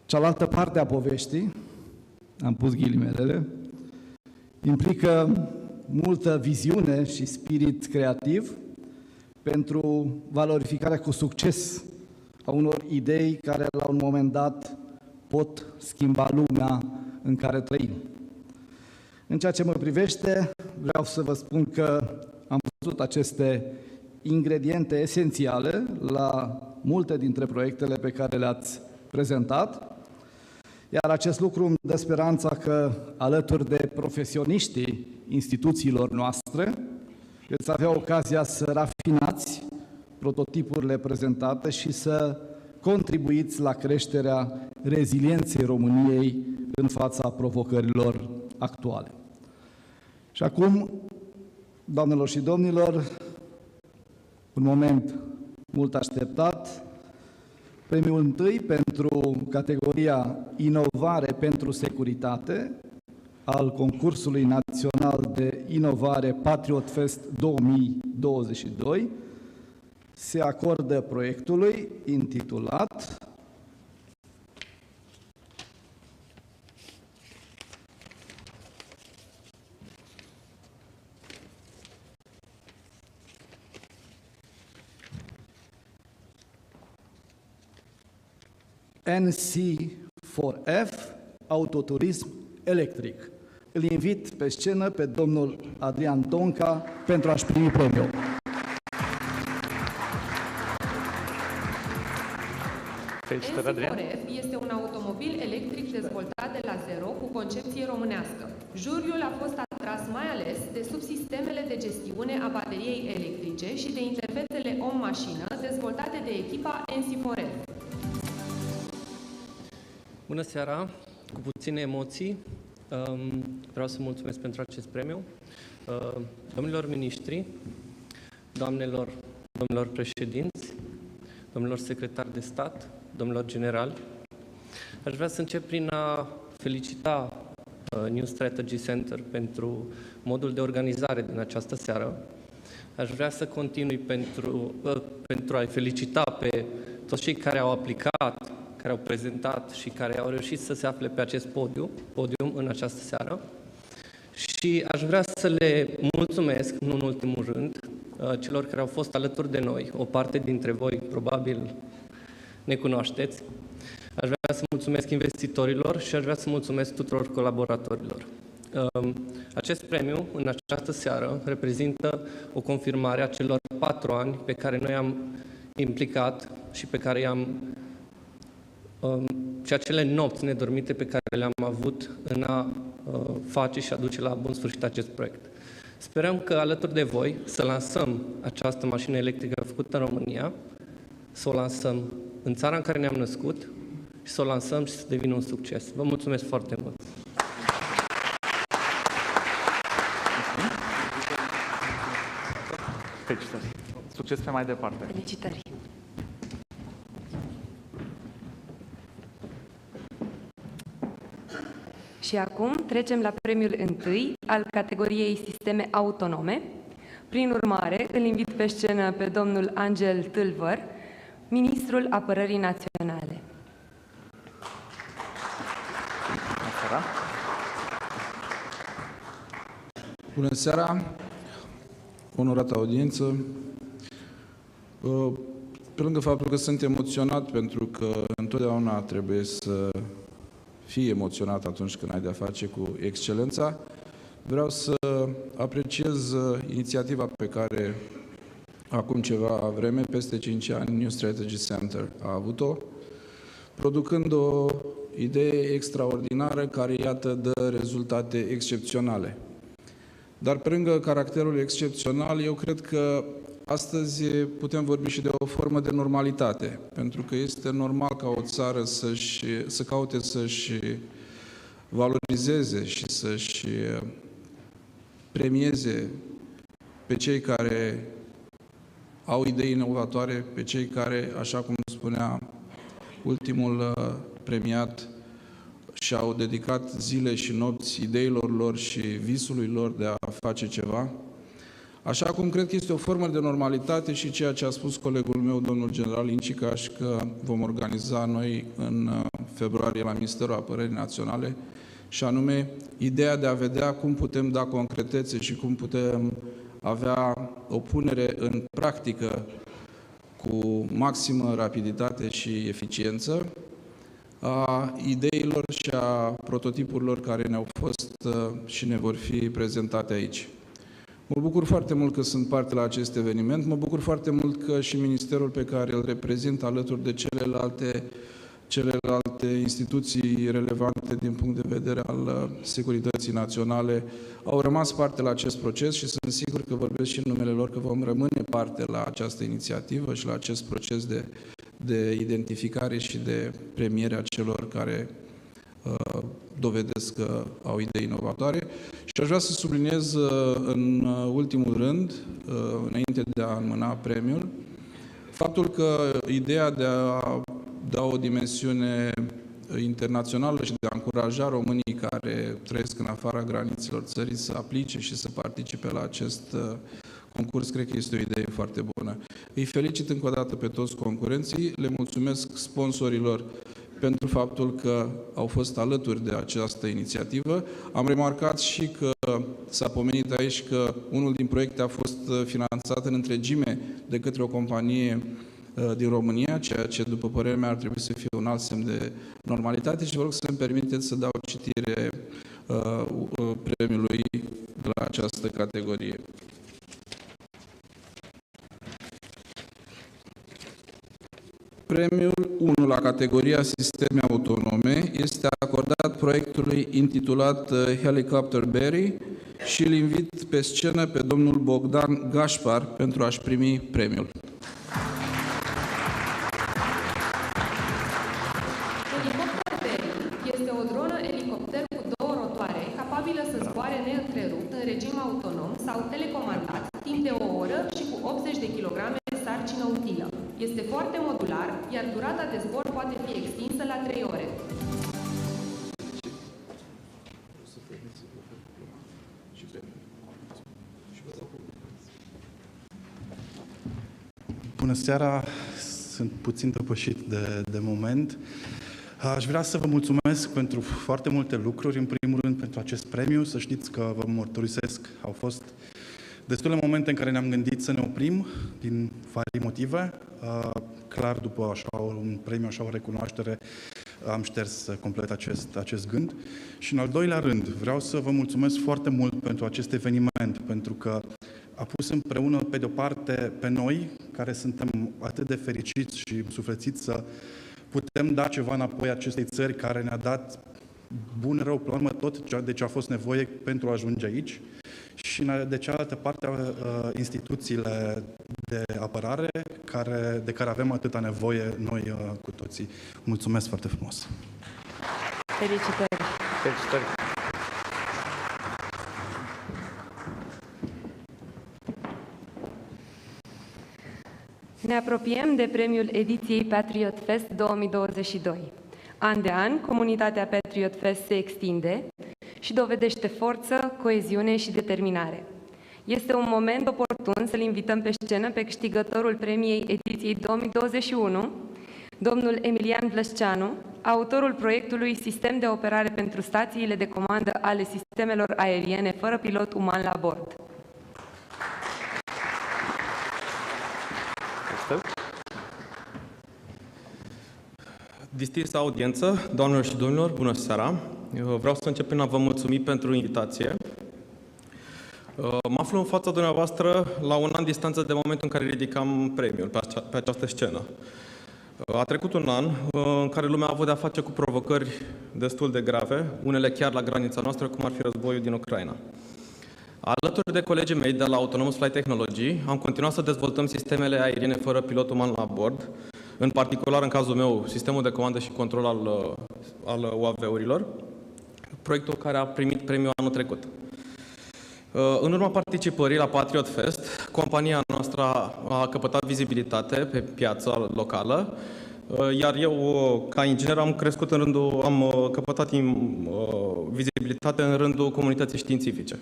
Cealaltă parte a poveștii, am pus ghilimelele, implică multă viziune și spirit creativ pentru valorificarea cu succes a unor idei care la un moment dat pot schimba lumea în care trăim. În ceea ce mă privește, vreau să vă spun că am văzut aceste ingrediente esențiale la multe dintre proiectele pe care le-ați prezentat, iar acest lucru îmi dă speranța că, alături de profesioniștii instituțiilor noastre, veți avea ocazia să rafinați prototipurile prezentate și să contribuiți la creșterea rezilienței României în fața provocărilor actuale. Și acum, doamnelor și domnilor, un moment mult așteptat, premiul întâi pentru categoria Inovare pentru Securitate al concursului național de inovare PatriotFest 2022 se acordă proiectului intitulat NC4F, autoturism electric. Îl invit pe scenă pe domnul Adrian Donca pentru a-și primi premiul. NC4F este un automobil electric dezvoltat de la zero cu concepție românească. Juriul a fost atras mai ales de subsistemele de gestiune a bateriei electrice și de interfețele om-mașină dezvoltate de echipa NC4F. Bună seara! Cu puține emoții, vreau să mulțumesc pentru acest premiu. Domnilor miniștri, domnilor președinți, domnilor secretari de stat, domnilor generali, aș vrea să încep prin a felicita New Strategy Center pentru modul de organizare din această seară. Aș vrea să continui pentru a-i felicita pe toți cei care au aplicat, care au prezentat și care au reușit să se afle pe acest podium în această seară. Și aș vrea să le mulțumesc, nu în ultimul rând, celor care au fost alături de noi. O parte dintre voi probabil ne cunoașteți. Aș vrea să mulțumesc investitorilor și aș vrea să mulțumesc tuturor colaboratorilor. Acest premiu, în această seară, reprezintă o confirmare a celor 4 ani pe care noi am implicat și pe care i-am și acele nopți nedormite pe care le-am avut în a face și a duce la bun sfârșit acest proiect. Sperăm că alături de voi să lansăm această mașină electrică făcută în România, să o lansăm în țara în care ne-am născut și să o lansăm și să devină un succes. Vă mulțumesc foarte mult! Felicitări! Succes pe mai departe! Felicitări! Și acum trecem la premiul întâi al categoriei Sisteme Autonome. Prin urmare, îl invit pe scenă pe domnul Angel Tâlvăr, Ministrul Apărării Naționale. Bună seara, onorată audiență. Pe lângă faptul că sunt emoționat, pentru că întotdeauna trebuie să fii emoționat atunci când ai de-a face cu excelența, vreau să apreciez inițiativa pe care acum ceva vreme, peste 5 ani, New Strategy Center a avut-o, producând o idee extraordinară care, iată, dă rezultate excepționale. Dar pe lângă caracterul excepțional, eu cred că astăzi putem vorbi și de o formă de normalitate, pentru că este normal ca o țară să caute să-și valorizeze și să-și premieze pe cei care au idei inovatoare, pe cei care, așa cum spunea ultimul premiat, și-au dedicat zile și nopți ideilor lor și visului lor de a face ceva. Așa cum cred că este o formă de normalitate și ceea ce a spus colegul meu, domnul general Incicaș, că vom organiza noi în februarie la Ministerul Apărării Naționale, și anume ideea de a vedea cum putem da concretețe și cum putem avea o punere în practică cu maximă rapiditate și eficiență a ideilor și a prototipurilor care ne-au fost și ne vor fi prezentate aici. Mă bucur foarte mult că sunt parte la acest eveniment, mă bucur foarte mult că și ministerul pe care îl reprezint alături de celelalte instituții relevante din punct de vedere al securității naționale au rămas parte la acest proces și sunt sigur că vorbesc și în numele lor că vom rămâne parte la această inițiativă și la acest proces de identificare și de premiere a celor care dovedesc că au idei inovatoare. Și aș vrea să subliniez în ultimul rând, înainte de a înmâna premiul, faptul că ideea de a da o dimensiune internațională și de a încuraja românii care trăiesc în afara granițelor țării să aplice și să participe la acest concurs, cred că este o idee foarte bună. Îi felicit încă o dată pe toți concurenții, le mulțumesc sponsorilor pentru faptul că au fost alături de această inițiativă. Am remarcat și că s-a pomenit aici că unul din proiecte a fost finanțat în întregime de către o companie din România, ceea ce, după părerea mea, ar trebui să fie un alt semn de normalitate și vă rog să-mi permiteți să dau citire premiului de la această categorie. Premiul 1 la categoria Sisteme Autonome este acordat proiectului intitulat Helicopter Berry și îl invit pe scenă pe domnul Bogdan Gașpar pentru a-și primi premiul. Helicopter Berry este o dronă elicopter cu două rotoare capabilă să zboare neîntrerupt în regim autonom sau telecomandat timp de o oră și cu 80 de kilograme de sarcină utilă. Este foarte modular, iar durata de zbor poate fi extinsă la 3 ore. Bună seara! Sunt puțin depășit de moment. Aș vrea să vă mulțumesc pentru foarte multe lucruri. În primul rând, pentru acest premiu. Să știți că vă mărturisesc, au fost destule momente în care ne-am gândit să ne oprim din vari motive. Clar, după așa un premiu, așa o recunoaștere, am șters complet acest gând. Și în al doilea rând, vreau să vă mulțumesc foarte mult pentru acest eveniment, pentru că a pus împreună, pe de-o parte, pe noi, care suntem atât de fericiți și suflețiți să putem da ceva înapoi acestei țări care ne-a dat bun, rău, pe urmă, tot de ce a fost nevoie pentru a ajunge aici, și de cealaltă parte instituțiile de apărare de care avem atâta nevoie noi cu toții. Mulțumesc foarte frumos! Felicitări! Felicitări! Ne apropiem de premiul ediției PatriotFest 2022. An de an, comunitatea PatriotFest se extinde și dovedește forță, coeziune și determinare. Este un moment oportun să-l invităm pe scenă pe câștigătorul premiei ediției 2021, domnul Emilian Vlăsceanu, autorul proiectului Sistem de operare pentru stațiile de comandă ale sistemelor aeriene fără pilot uman la bord. Distinsă audiență, doamnelor și domnilor, bună seara! Vreau să încep prin a vă mulțumi pentru invitație. Mă aflu în fața dumneavoastră la un an distanță de momentul în care ridicam premiul pe această scenă. A trecut un an în care lumea a avut de-a face cu provocări destul de grave, unele chiar la granița noastră, cum ar fi războiul din Ucraina. Alături de colegii mei de la Autonomous Flight Technology, am continuat să dezvoltăm sistemele aeriene fără pilot uman la bord, în particular, în cazul meu, sistemul de comandă și control al UAV-urilor, proiectul care a primit premiul anul trecut. În urma participării la PatriotFest, compania noastră a căpătat vizibilitate pe piața locală, iar eu, ca inginer, am căpătat vizibilitate în rândul comunității științifice.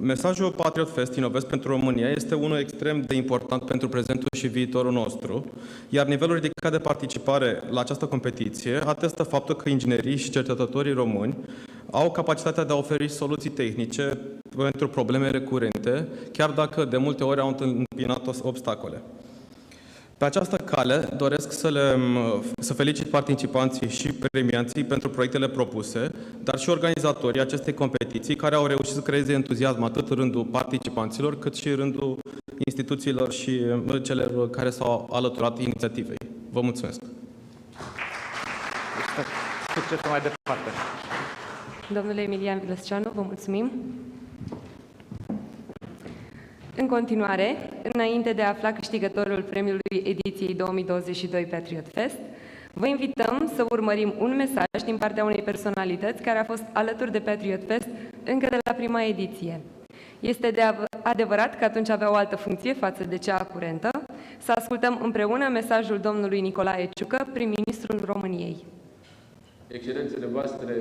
Mesajul PatriotFest Inovez pentru România este unul extrem de important pentru prezentul și viitorul nostru, iar nivelul ridicat de participare la această competiție atestă faptul că inginerii și cercetătorii români au capacitatea de a oferi soluții tehnice pentru probleme recurente, chiar dacă de multe ori au întâmpinat obstacole. Pe această cale doresc să felicit participanții și premianții pentru proiectele propuse, dar și organizatorii acestei competiții care au reușit să creeze entuziasm atât în rândul participanților, cât și în rândul instituțiilor și celor care s-au alăturat inițiativei. Vă mulțumesc! Succes mai departe! Domnule Emilian Vilăsceanu, vă mulțumim! În continuare, înainte de a afla câștigătorul premiului ediției 2022 PatriotFest, vă invităm să urmărim un mesaj din partea unei personalități care a fost alături de PatriotFest încă de la prima ediție. Este adevărat că atunci avea o altă funcție față de cea curentă. Să ascultăm împreună mesajul domnului Nicolae Ciucă, prim-ministrul României. Excelențele voastre,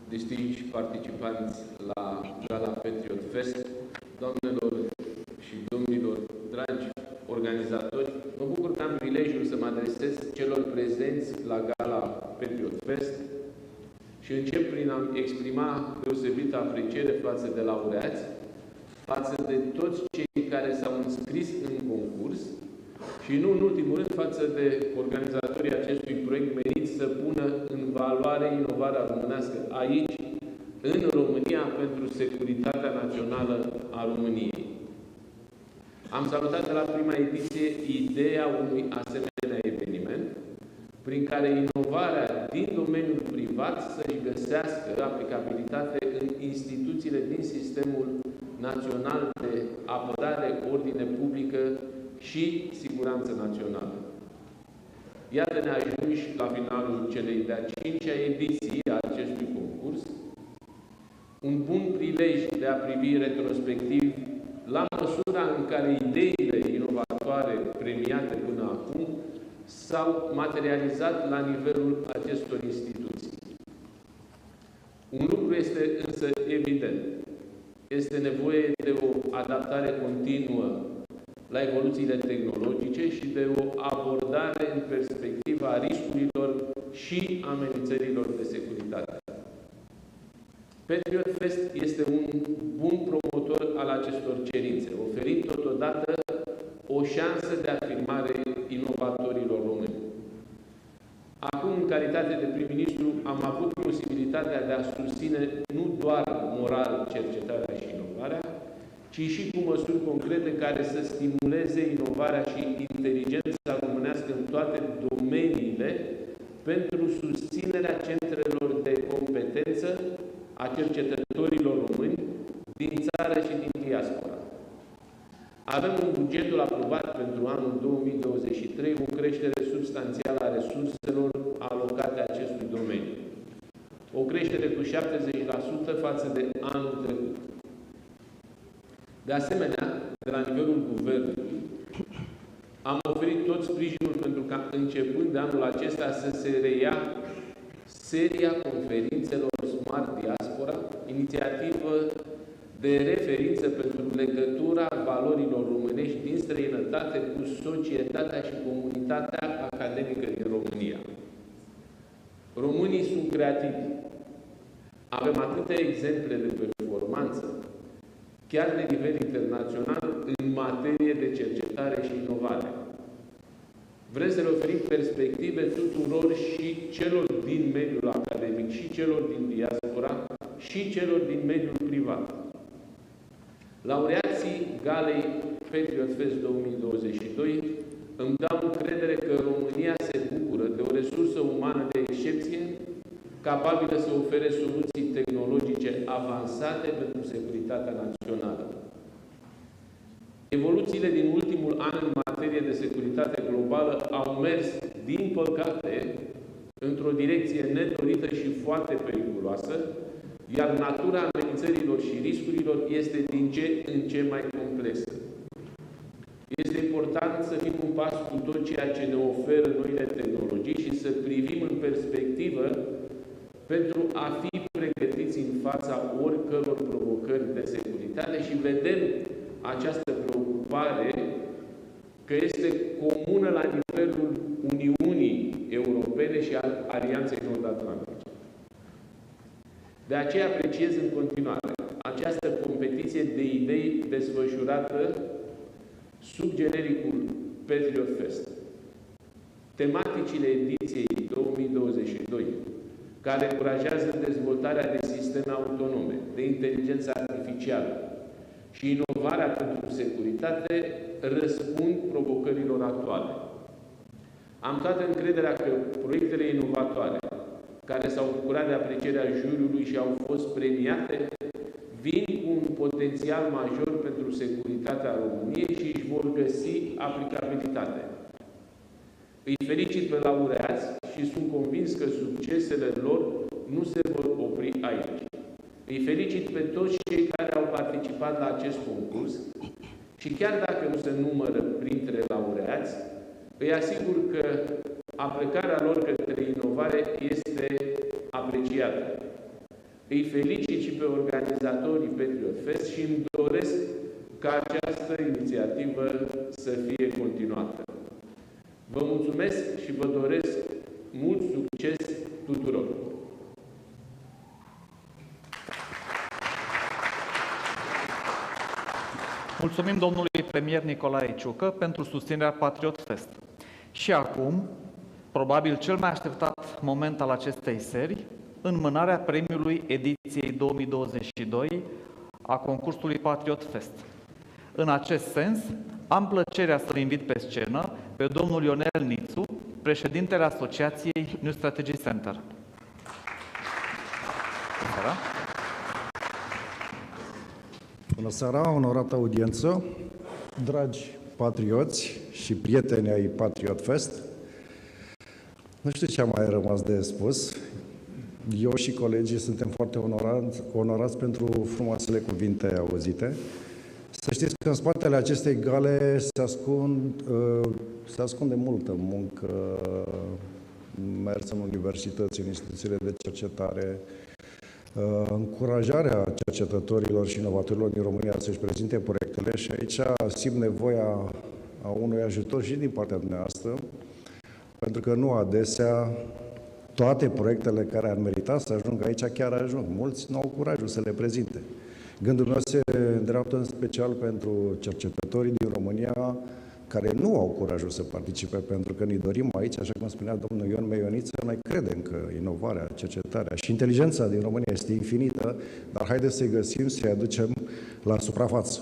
distinși participanți la Gala PatriotFest, doamnelor și domnilor, dragi organizatori, mă bucur că am prilejul să mă adresez celor prezenți la Gala PatriotFest și încep prin a exprima deosebită apreciere față de laureați, față de toți cei care s-au înscris în concurs și nu în ultimul rând față de organizatorii acestui proiect meriți să pună în valoare inovarea românească aici, în România, pentru securitatea națională a României. Am salutat de la prima ediție ideea unui asemenea eveniment, prin care inovarea din domeniul privat să-și găsească aplicabilitate în instituțiile din sistemul național de apărare, ordine publică și siguranță națională. Iată-ne ajunși la finalul celei de-a 5-a ediții a acestui concurs, un bun prilej de a privi retrospectiv la măsura în care ideile inovatoare premiate până acum s-au materializat la nivelul acestor instituții. Un lucru este însă evident. Este nevoie de o adaptare continuă la evoluțiile tehnologice și de o abordare în perspectiva riscurilor și amenințărilor de securitate. PatriotFest este un bun promotor al acestor cerințe, oferind totodată o șansă de afirmare inovatorilor români. Acum, în calitate de prim-ministru, am avut posibilitatea de a susține nu doar moral cercetarea și inovarea, ci și cu măsuri concrete care să stimuleze inovarea și inteligența românească în toate domeniile pentru susținerea centrelor de competență a cercetătorilor români din țară și din diaspora. Avem în bugetul aprobat pentru anul 2023 o creștere substanțială a resurselor alocate acestui domeniu. O creștere cu 70% față de anul trecut. De asemenea, de la nivelul Guvernului, am oferit tot sprijinul pentru ca, începând de anul acesta, să se reia seria conferințelor Smart Diaspora, inițiativă de referință pentru legătura valorilor românești din străinătate cu societatea și comunitatea academică din România. Românii sunt creativi. Avem atâtea exemple de performanță, chiar de nivel internațional, în materie de cercetare și inovare. Vrem să le oferim perspective tuturor și celor din mediul academic, și celor din diaspora, și celor din mediul privat. Laureații Galei PatriotFest 2022 îmi dau încredere că România se bucură de o resursă umană de excepție, capabilă să ofere soluții tehnologice avansate pentru securitatea națională. Evoluțiile din ultimul an în materie de securitate globală au mers, din păcate, într-o direcție nedorită și foarte periculoasă, iar natura amenințărilor și riscurilor este din ce în ce mai complexă. Este important să fim un pas cu tot ceea ce ne oferă noile tehnologii și să privim în perspectivă pentru a fi pregătiți în fața oricăror provocări de securitate și vedem această preocupare că este comună la nivelul Uniunii Europene și al Alianței Nord-Atlantice. De aceea apreciez în continuare această competiție de idei desfășurată sub genericul PatriotFest. Tematicile ediției 2022, care încurajează dezvoltarea de sisteme autonome, de inteligență artificială și inovarea pentru securitate, răspund provocărilor actuale. Am toată încrederea că proiectele inovatoare, care s-au bucurat de aprecierea juriului și au fost premiate, vin cu un potențial major pentru securitatea României și își vor găsi aplicabilitate. Îi felicit pe laureați și sunt convins că succesele lor nu se vor opri aici. Îi felicit pe toți cei care au participat la acest concurs și chiar dacă nu se numără printre laureați, îi asigur că aplicarea lor către inovare este apreciată. Îi felicit și pe organizatorii PatriotFest și îmi doresc ca această inițiativă să fie continuată. Vă mulțumesc și vă doresc mult succes tuturor! Mulțumim domnului premier Nicolae Ciucă pentru susținerea PatriotFest. Și acum, probabil cel mai așteptat moment al acestei serii, înmânarea premiului ediției 2022 a concursului PatriotFest. În acest sens, am plăcerea să-l invit pe scenă pe domnul Ionel Nițu, președintele Asociației New Strategy Center. Bună seara, onorată audiență, dragi patrioți și prieteni ai PatriotFest. Nu știu ce a mai rămas de spus. Eu și colegii suntem foarte onorați pentru frumoasele cuvinte auzite. Să știți că în spatele acestei gale se ascunde multă muncă, mers în universități, în instituțiile de cercetare, încurajarea cercetătorilor și inovatorilor din România să-și prezinte proiectele și aici simt nevoia a unui ajutor și din partea dumneavoastră, pentru că nu adesea toate proiectele care ar merita să ajungă aici chiar ajung. Mulți nu au curajul să le prezinte. Gândul meu se îndreaptă în special pentru cercetătorii din România care nu au curajul să participe, pentru că ne dorim aici, așa cum spunea domnul Ion Meioniță, noi credem că inovarea, cercetarea și inteligența din România este infinită, dar haideți să-i găsim, să-i aducem la suprafață.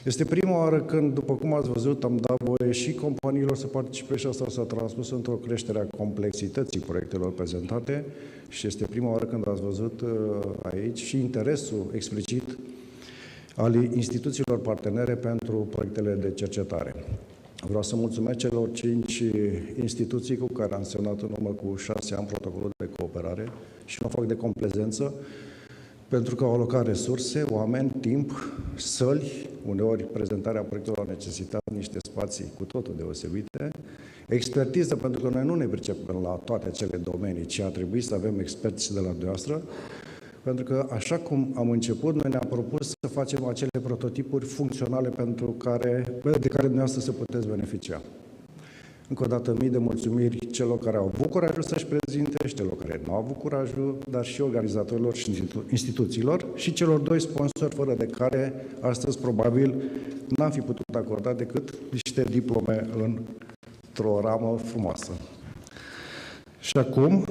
Este prima oară când, după cum ați văzut, am dat voie și companiilor să participe și asta s-a transpus într-o creștere a complexității proiectelor prezentate și este prima oară când ați văzut aici și interesul explicit al instituțiilor partenere pentru proiectele de cercetare. Vreau să mulțumesc celor 5 instituții cu care am semnat în urmă cu 6 ani protocolul de cooperare și nu fac de complezență, pentru că au alocat resurse, oameni, timp, săli, uneori prezentarea proiectelor a necesitat niște spații cu totul deosebite, expertiză, pentru că noi nu ne pricepem la toate acele domenii, ci a trebuit să avem experți de la dumneavoastră, pentru că, așa cum am început, noi ne-am propus să facem acele prototipuri funcționale de care dumneavoastră să puteți beneficia. Încă o dată, mii de mulțumiri celor care au avut curajul să-și prezinte și celor care nu au avut curajul, dar și organizatorilor și instituțiilor și celor 2 sponsori fără de care astăzi probabil n-am fi putut acorda decât niște diplome într-o ramă frumoasă. Și acum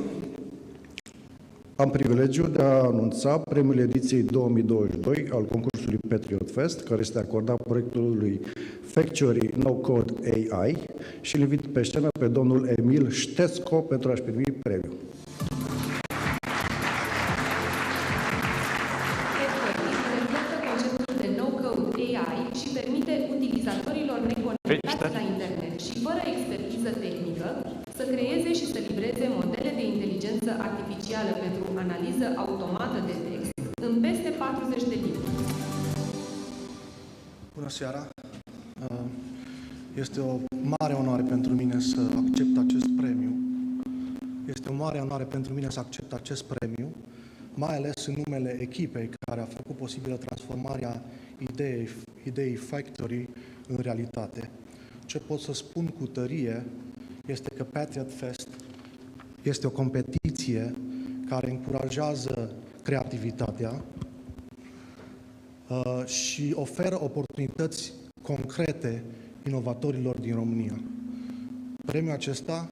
am privilegiul de a anunța premiul ediției 2022 al concursului PatriotFest, care este acordat proiectului Factory No Code AI și îl invit pe scenă pe domnul Emil Ștețco pentru a-și primi premiul. Conceptul de No Code AI și permite utilizatorilor neconectați la internet și fără expertiză tehnică să creeze și să livreze modele de inteligență artificială pentru analiză automată de text în peste 40 de limbi. Bună seara! Este o mare onoare pentru mine să accept acest premiu. Este o mare onoare pentru mine să accept acest premiu, mai ales în numele echipei care a făcut posibilă transformarea ideii Factory în realitate. Ce pot să spun cu tărie este că PatriotFest este o competiție care încurajează creativitatea și oferă oportunități concrete inovatorilor din România. Premiul acesta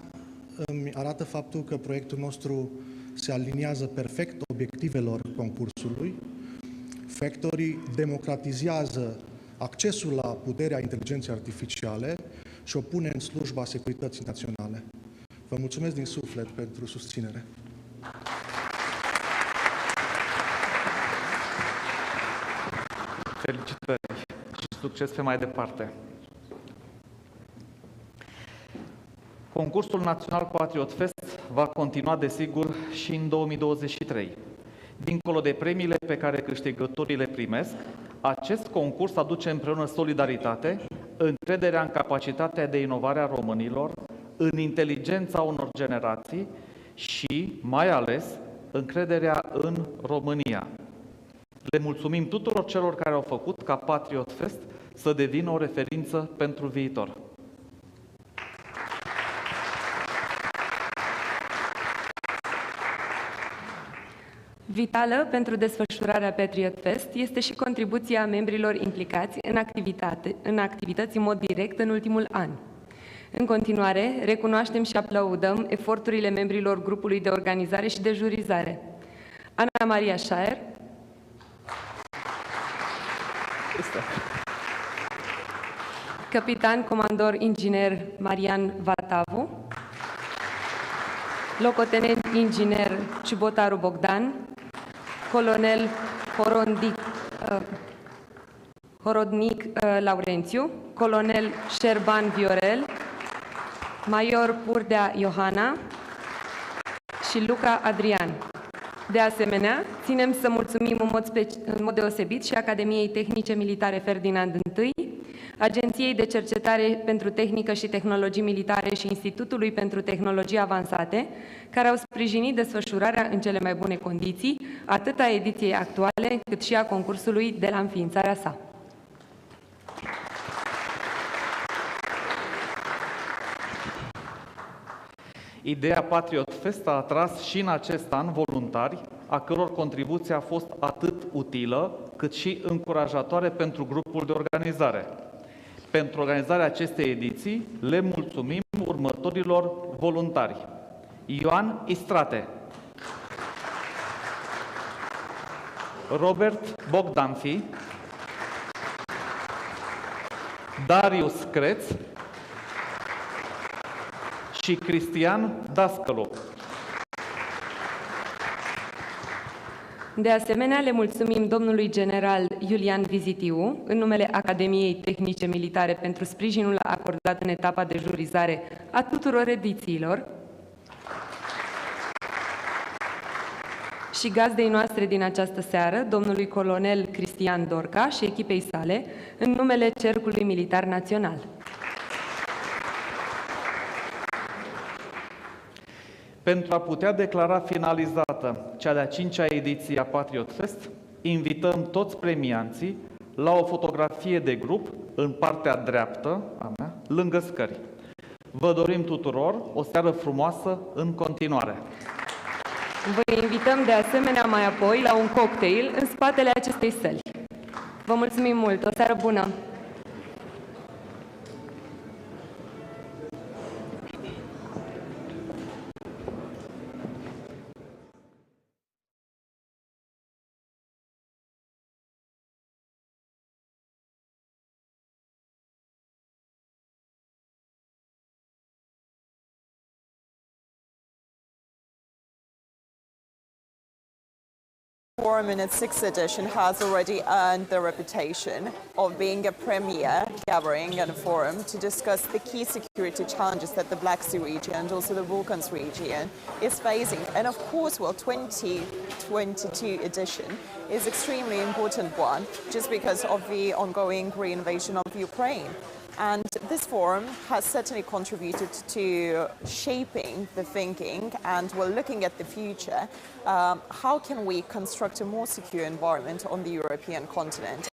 îmi arată faptul că proiectul nostru se aliniază perfect obiectivelor concursului. Factorii democratizează accesul la puterea inteligenței artificiale și o pune în slujba securității naționale. Vă mulțumesc din suflet pentru susținere. Felicitări și succes pe mai departe. Concursul Național PatriotFest va continua, desigur, și în 2023. Dincolo de premiile pe care câștigătorii le primesc, acest concurs aduce împreună solidaritate, încrederea în capacitatea de inovare a românilor, în inteligența unor generații și, mai ales, încrederea în România. Le mulțumim tuturor celor care au făcut ca PatriotFest să devină o referință pentru viitor. Vitală pentru desfășurarea PatriotFest este și contribuția membrilor implicați în activități în mod direct în ultimul an. În continuare, recunoaștem și aplaudăm eforturile membrilor grupului de organizare și de jurizare. Ana Maria Șaer, capitan comandor inginer Marian Vatavu, locotenent inginer Ciubotaru Bogdan, colonel Horodnic Laurențiu, colonel Șerban Viorel, major Purdea Iohana și Luca Adrian. De asemenea, ținem să mulțumim în mod deosebit și Academiei Tehnice Militare Ferdinand I, Agenției de Cercetare pentru Tehnică și Tehnologii Militare și Institutului pentru Tehnologii Avansate, care au sprijinit desfășurarea în cele mai bune condiții, atât a ediției actuale, cât și a concursului de la înființarea sa. Ideea PatriotFest a atras și în acest an voluntari, a căror contribuție a fost atât utilă, cât și încurajatoare pentru grupul de organizare. Pentru organizarea acestei ediții le mulțumim următorilor voluntari: Ioan Istrate, Robert Bogdanfi, Darius Creț și Cristian Dascălu. De asemenea, le mulțumim domnului general Iulian Vizitiu, în numele Academiei Tehnice Militare, pentru sprijinul acordat în etapa de jurizare a tuturor edițiilor și gazdei noastre din această seară, domnului colonel Cristian Dorca și echipei sale, în numele Cercului Militar Național. Pentru a putea declara finalizată cea de-a 5-a ediție a PatriotFest, invităm toți premianții la o fotografie de grup în partea dreaptă a mea, lângă scări. Vă dorim tuturor o seară frumoasă în continuare. Vă invităm de asemenea mai apoi la un cocktail în spatele acestei săli. Vă mulțumim mult! O seară bună! Forum in its 6th edition has already earned the reputation of being a premier gathering and a forum to discuss the key security challenges that the Black Sea region and also the Balkans region is facing. And of course, well, 2022 edition is extremely important one just because of the ongoing invasion of Ukraine. And this forum has certainly contributed to shaping the thinking, and we're looking at the future. How can we construct a more secure environment on the European continent?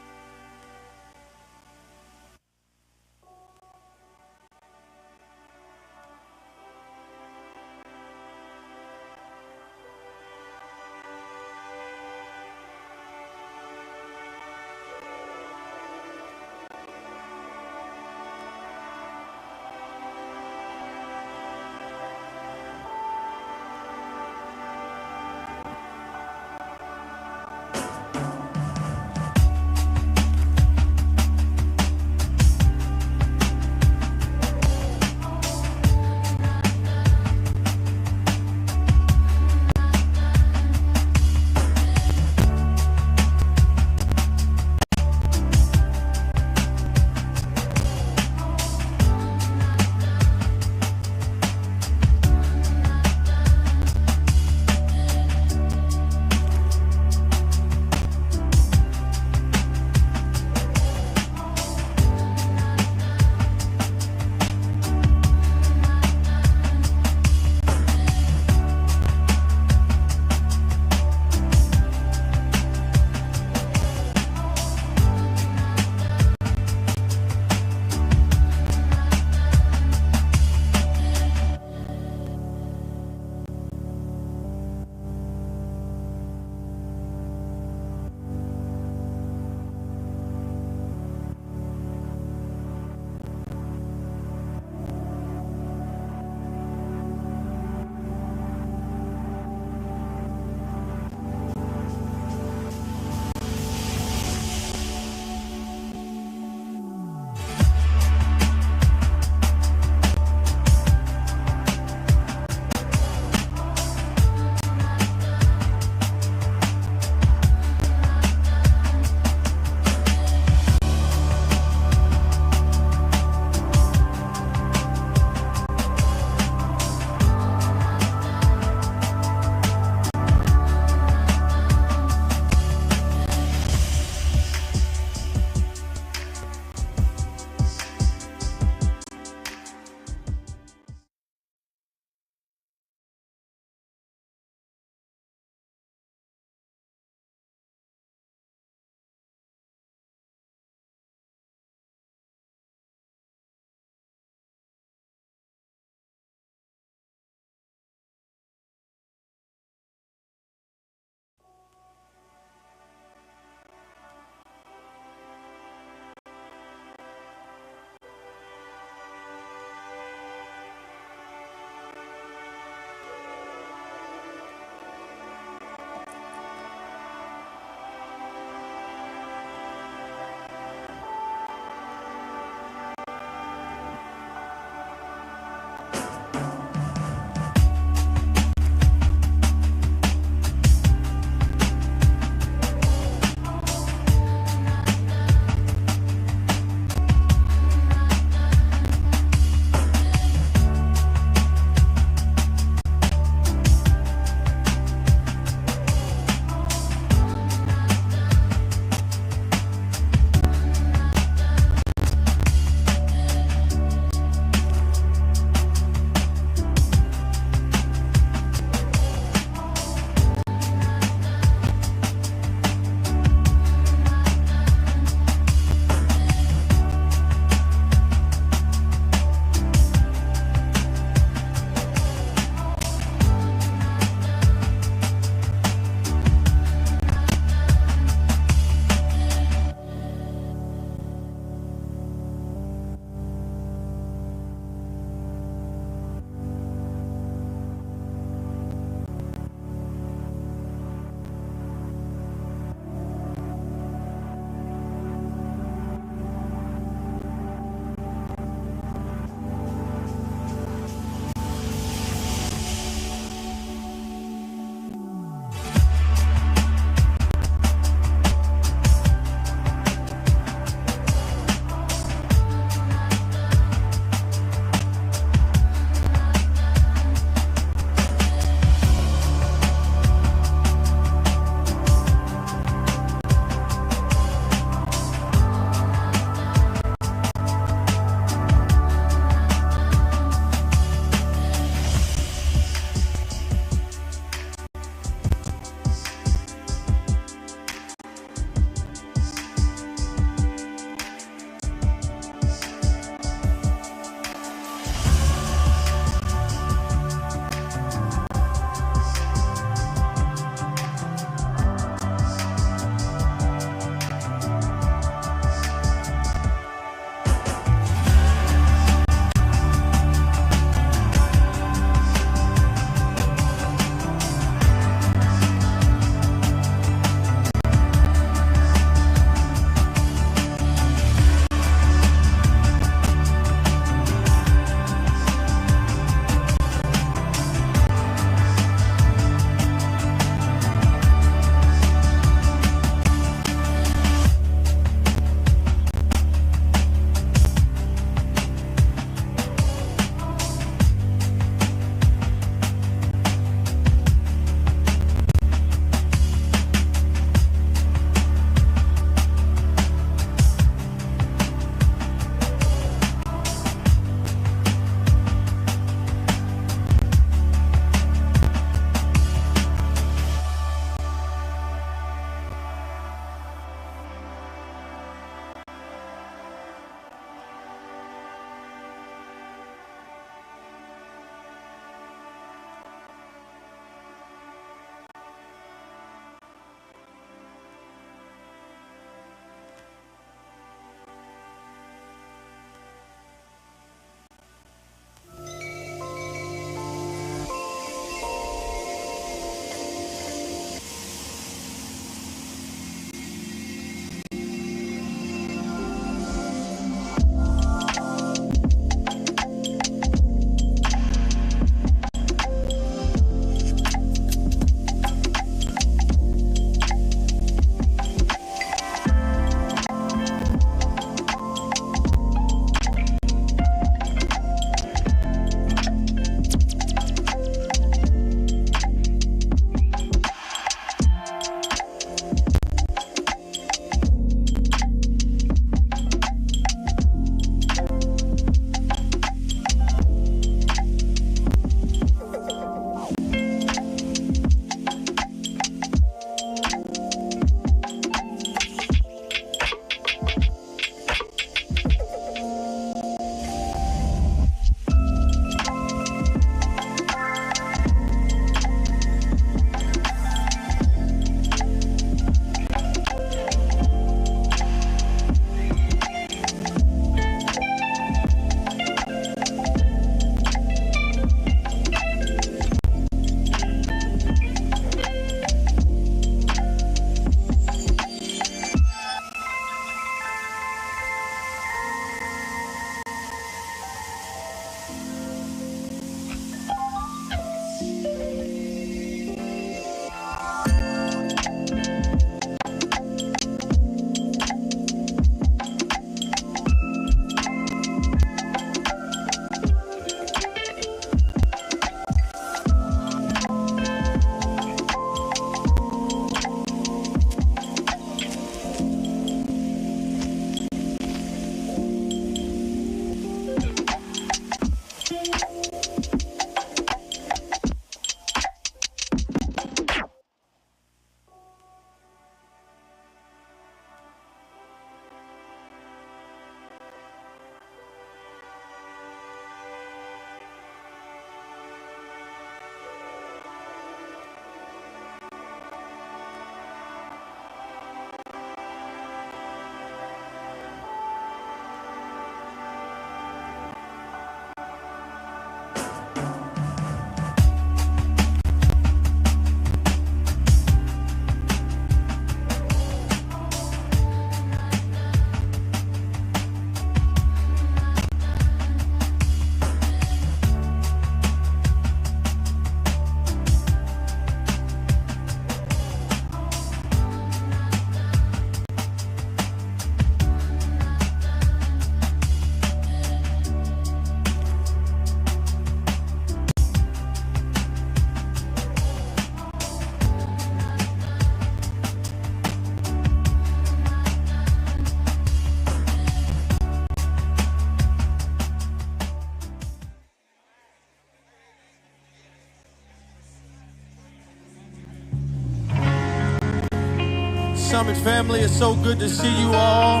Summit family, it's so good to see you all.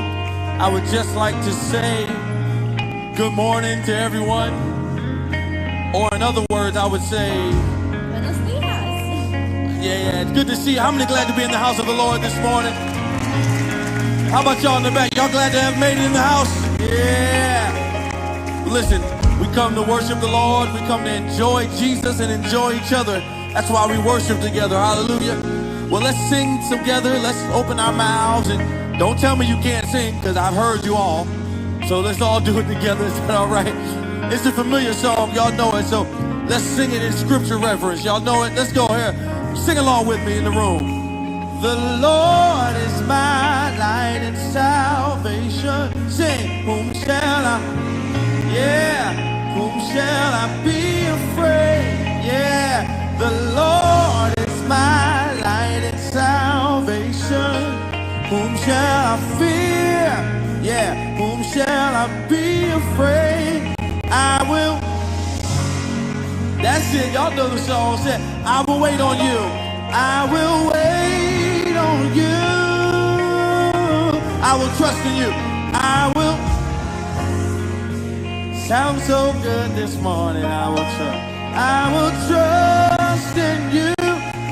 I would just like to say good morning to everyone. Or in other words, I would say, Buenos dias. yeah, it's good to see you. How many glad to be in the house of the Lord this morning? How about y'all in the back? Y'all glad to have made it in the house? Yeah. Listen, we come to worship the Lord. We come to enjoy Jesus and enjoy each other. That's why we worship together. Hallelujah. Well, let's sing together. Let's open our mouths. And don't tell me you can't sing, because I've heard you all. So let's all do it together. Is that all right? It's a familiar song. Y'all know it. So let's sing it in scripture reference. Y'all know it. Let's go here. Sing along with me in the room. The Lord is my light and salvation. Sing, whom shall I? Yeah, whom shall I be afraid? Yeah, the Lord is my light and salvation. Whom shall I fear? Yeah, whom shall I be afraid? I will. That's it. Y'all know the song. Say, I will wait on you. I will wait on you. I will trust in you. I will. Sounds so good this morning. I will trust in you.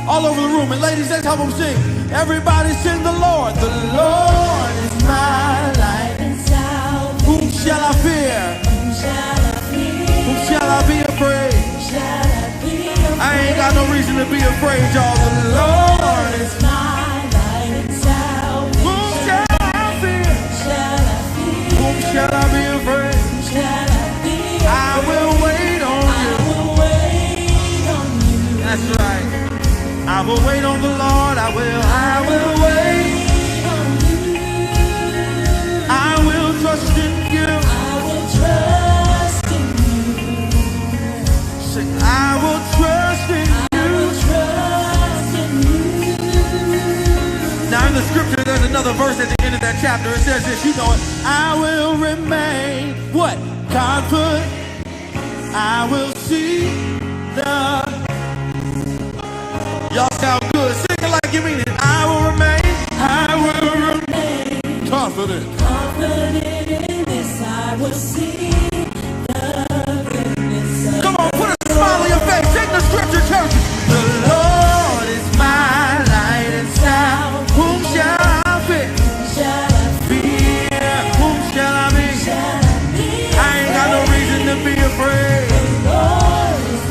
All over the room. And ladies, let's help them sing. Everybody sing the Lord. The Lord is my light and salvation. Whom shall I fear? Whom shall I fear? Whom shall I be afraid? Whom shall I be afraid? I ain't got no reason to be afraid, y'all. The Lord is my light and salvation. Whom shall I fear? Whom shall I be afraid? Whom shall I be afraid? I will wait on you. I will wait on you. That's right. I will wait on the Lord. I will wait on you. I will trust in you. I will trust in you. Say, I will trust in you. I will trust in you. Now in the scripture, there's another verse at the end of that chapter. It says this, you know it. I will remain, what? Confident. I will see the. Y'all sound good. Sing it like you mean it. I will remain confident. Confident in this, I will see the goodness of. Come on, put a smile on your face. Sing the scripture, church. The Lord is my light and sound. Whom shall I fear? Whom shall I be? I ain't got no reason to be afraid. The Lord is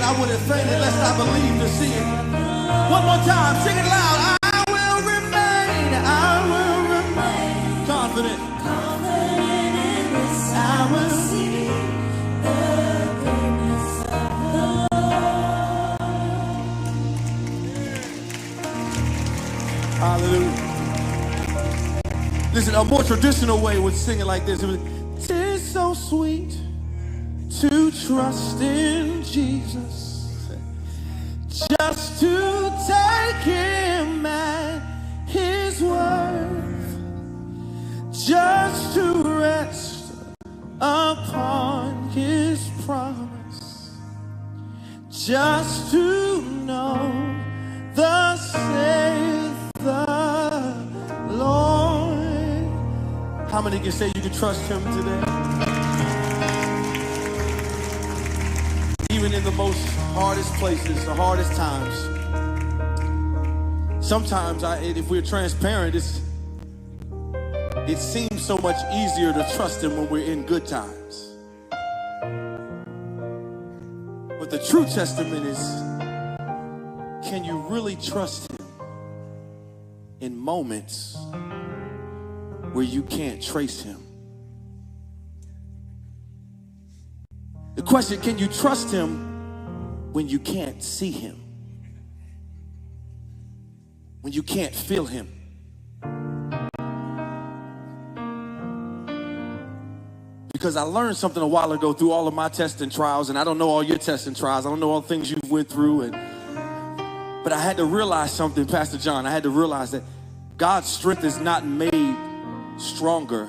says, I would have fainted lest I believed to see it. One more time, sing it loud. I will remain confident. Confident in this, I will see the goodness of the Lord. Hallelujah. Listen, a more traditional way would sing it like this. It was, 'tis so sweet to trust in Jesus, just to take him at his word, just to rest upon his promise, just to know thus saith the Lord. How many can say you can trust him today? Even in the most hardest places, the hardest times. Sometimes, if we're transparent, it seems so much easier to trust him when we're in good times. But the true testament is, can you really trust him in moments where you can't trace him? The question, can you trust him when you can't see him? When you can't feel him? Because I learned something a while ago through all of my tests and trials, and I don't know all your tests and trials. I don't know all the things you've went through, but I had to realize something, Pastor John. I had to realize that God's strength is not made stronger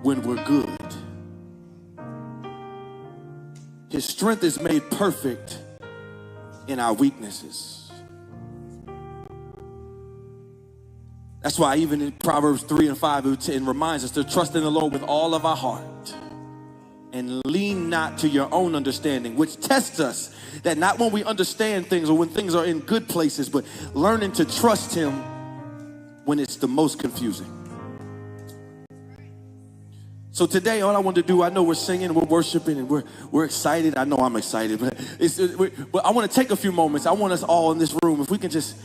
when we're good. His strength is made perfect in our weaknesses. That's why even in Proverbs 3 and 5, it reminds us to trust in the Lord with all of our heart and lean not to your own understanding, which tests us that not when we understand things or when things are in good places, but learning to trust him when it's the most confusing. So today, all I want to do, I know we're singing, we're worshiping, and we're excited. I know I'm excited, but I want to take a few moments. I want us all in this room, if we can just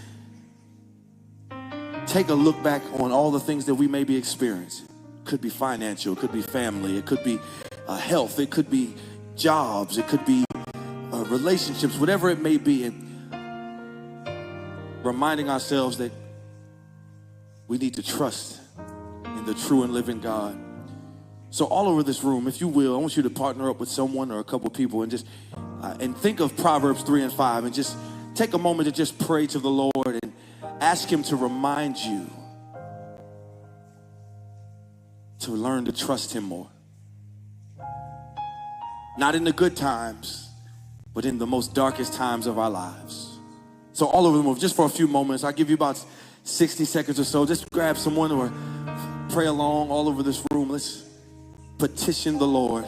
take a look back on all the things that we may be experiencing. It could be financial, it could be family, it could be health, it could be jobs, it could be relationships, whatever it may be, and reminding ourselves that we need to trust in the true and living God. So all over this room, if you will, I want you to partner up with someone or a couple people and just and think of Proverbs 3 and 5 and just take a moment to just pray to the Lord and ask him to remind you to learn to trust him more. Not in the good times, but in the most darkest times of our lives. So all over the room, just for a few moments, I'll give you about 60 seconds or so. Just grab someone or pray along all over this room. Let's petition the Lord.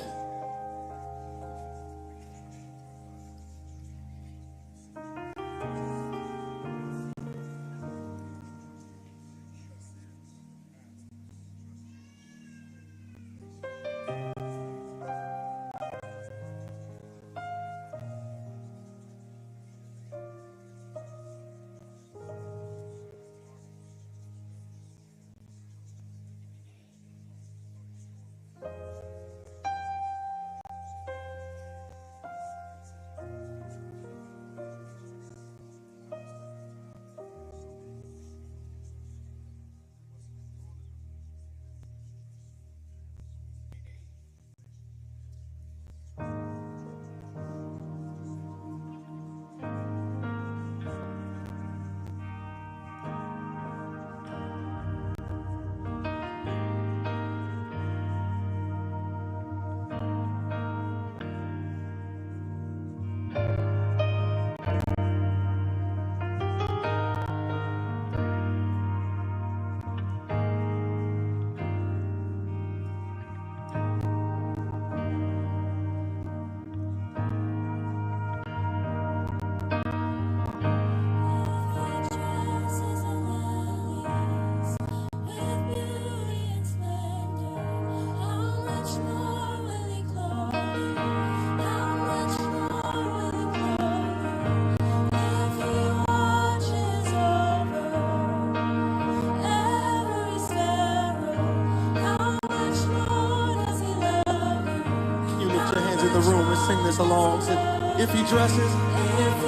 hands in the room and sing this along. Say, if he dresses with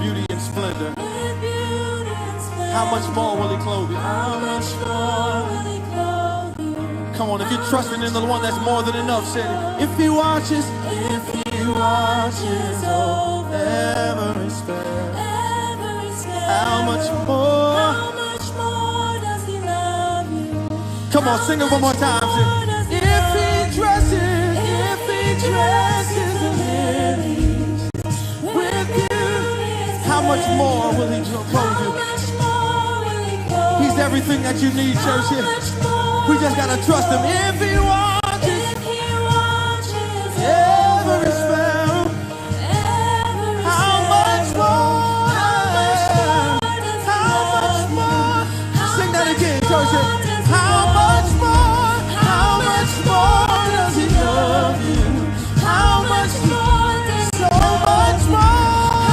beauty and splendor, how much more will he clothe you? How much more will he clothe you? Come on, if you're trusting in the one that's more than enough, say it. If he watches over every sparrow, how much more does he love you? Come on, sing it one more time. Say, if he dresses the lilies with beauty, how much more will he clothe you? He's everything that you need, church. We just gotta trust him. If he watches every sparrow, how much more? Sing that again, church. How much more does he love you? How much more? So much more.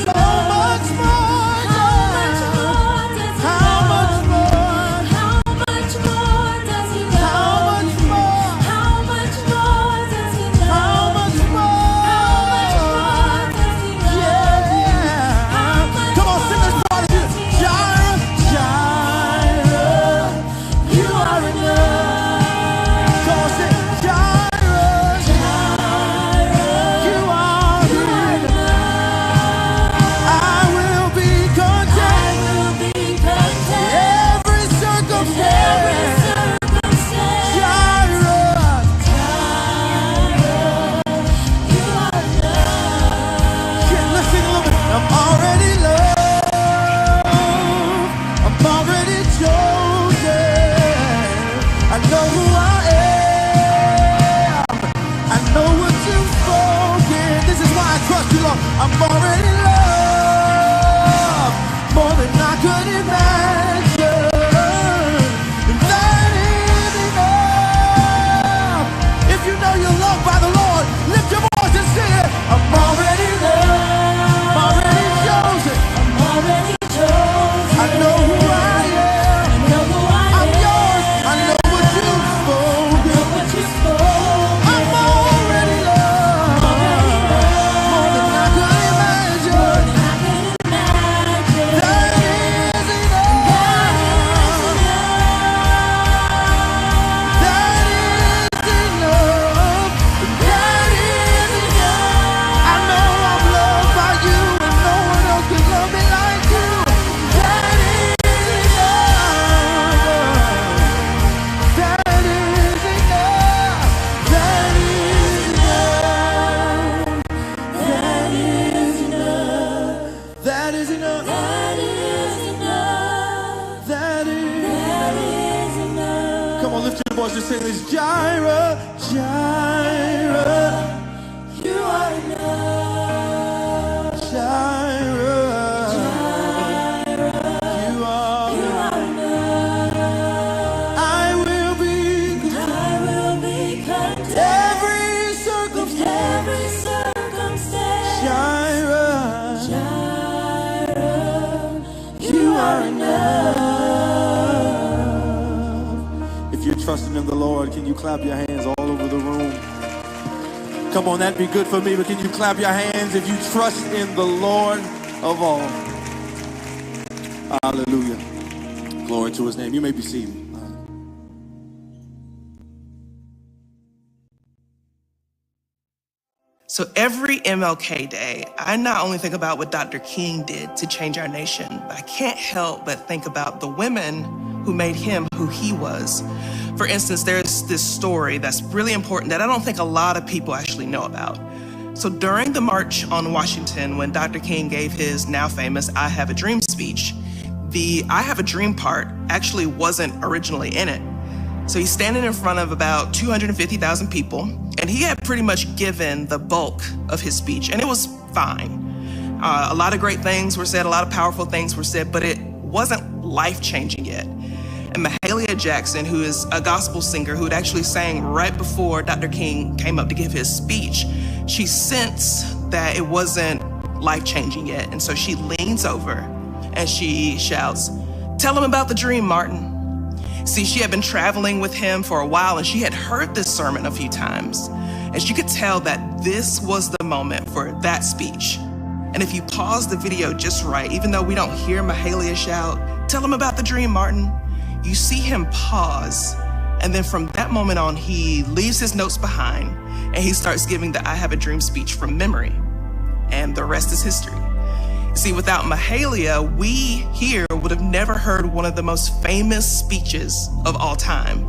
So much more. How much more? Does he love you? How much more does he love you? Yeah. Come on, sing this part of it. Jireh, Jireh, you are enough. Come on, sing. Jireh, Jireh, you are enough. I will be content. Every circumstance. Jireh, you are enough. Yeah, let's sing a little bit. I'm already loved. I'm already chosen. I know who I am. I know what you've spoken. This is why I trust you, Lord. I'm already loved more than I could imagine. And that is enough. If you know you're loved by the Lord, lift your voice and sing it. I'm already loved. I'm already chosen. I'm already chosen. I know who I am. I'm yours. I know what you've spoken. I'm already loved. More than I could imagine. That is enough. That is enough. That is enough. I know I'm loved by you, and no one else can love me like you. That is enough. That is enough. That is enough. That is enough. That is enough. That is enough. Come on, lift your voice and sing this. Jireh, Jireh, you are enough. Jireh, you are enough. I will be content. Every circumstance. Jireh, you are enough. If you're trusting in the Lord, can you clap your hands all over the room? Come on, that'd be good for me, but can you clap your hands if you trust in the Lord of all? Hallelujah. Glory to his name. You may be seated. So every MLK Day, I not only think about what Dr. King did to change our nation, but I can't help but think about the women who made him who he was. For instance, there's this story that's really important that I don't think a lot of people actually know about. So during the March on Washington, when Dr. King gave his now famous I Have a Dream speech, the I Have a Dream part actually wasn't originally in it. So he's standing in front of about 250,000 people, and he had pretty much given the bulk of his speech, and it was fine. A lot of great things were said, a lot of powerful things were said, but it wasn't life-changing yet. And Mahalia Jackson, who is a gospel singer who had actually sang right before Dr. King came up to give his speech, she sensed that it wasn't life-changing yet, and so she leans over and she shouts, "Tell him about the dream, Martin. See, she had been traveling with him for a while and she had heard this sermon a few times. And she could tell that this was the moment for that speech. And if you pause the video just right, even though we don't hear Mahalia shout, "Tell him about the dream, Martin," you see him pause. And then from that moment on, he leaves his notes behind and he starts giving the "I have a dream" speech from memory. And the rest is history. See, without Mahalia, we here would have never heard one of the most famous speeches of all time.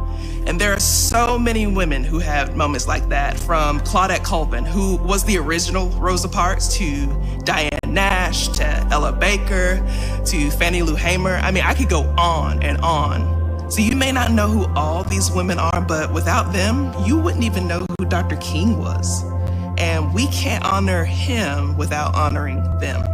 And there are so many women who have moments like that, from Claudette Colvin, who was the original Rosa Parks, to Diane Nash, to Ella Baker, to Fannie Lou Hamer. I mean, I could go on and on. So you may not know who all these women are, but without them, you wouldn't even know who Dr. King was. And we can't honor him without honoring them.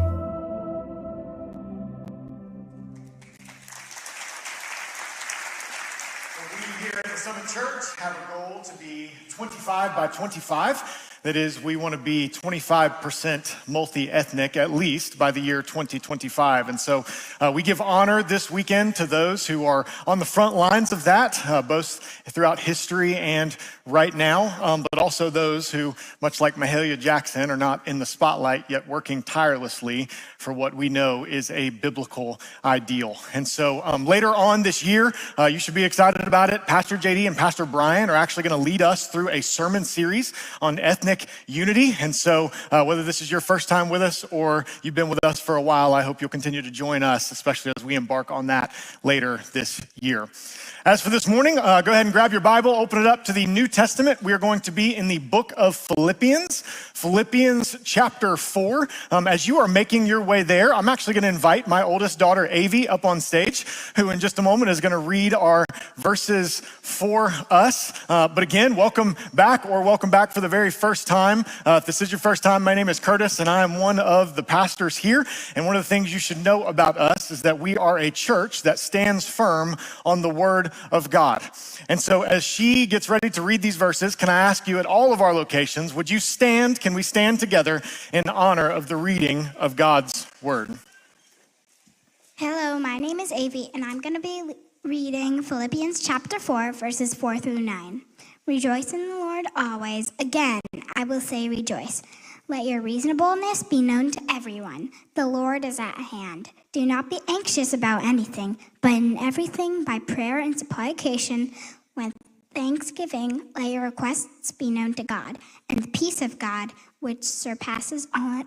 We here at the Summit Church have a goal to be 25 by 25. That is, we want to be 25% multi-ethnic, at least, by the year 2025. And so we give honor this weekend to those who are on the front lines of that, both throughout history and right now, but also those who, much like Mahalia Jackson, are not in the spotlight, yet working tirelessly for what we know is a biblical ideal. And so later on this year, you should be excited about it. Pastor JD and Pastor Brian are actually going to lead us through a sermon series on ethnic unity. And so whether this is your first time with us or you've been with us for a while, I hope you'll continue to join us, especially as we embark on that later this year. As for this morning, go ahead and grab your Bible, open it up to the New Testament. We are going to be in the book of Philippians, Philippians chapter 4. As you are making your way there, I'm actually going to invite my oldest daughter, Avi, up on stage, who in just a moment is going to read our verses for us. But again, welcome back for the very first time. If this is your first time, my name is Curtis, and I am one of the pastors here. And one of the things you should know about us is that we are a church that stands firm on the Word of God. And so as she gets ready to read these verses, can I ask you at all of our locations, would you stand? Can we stand together in honor of the reading of God's Word? Hello, my name is Avi, and I'm going to be reading Philippians chapter 4, verses 4 through 9. Rejoice in the Lord always. Again, I will say rejoice. Let your reasonableness be known to everyone. The Lord is at hand. Do not be anxious about anything, but in everything by prayer and supplication, with thanksgiving, let your requests be known to God. And the peace of God, which surpasses all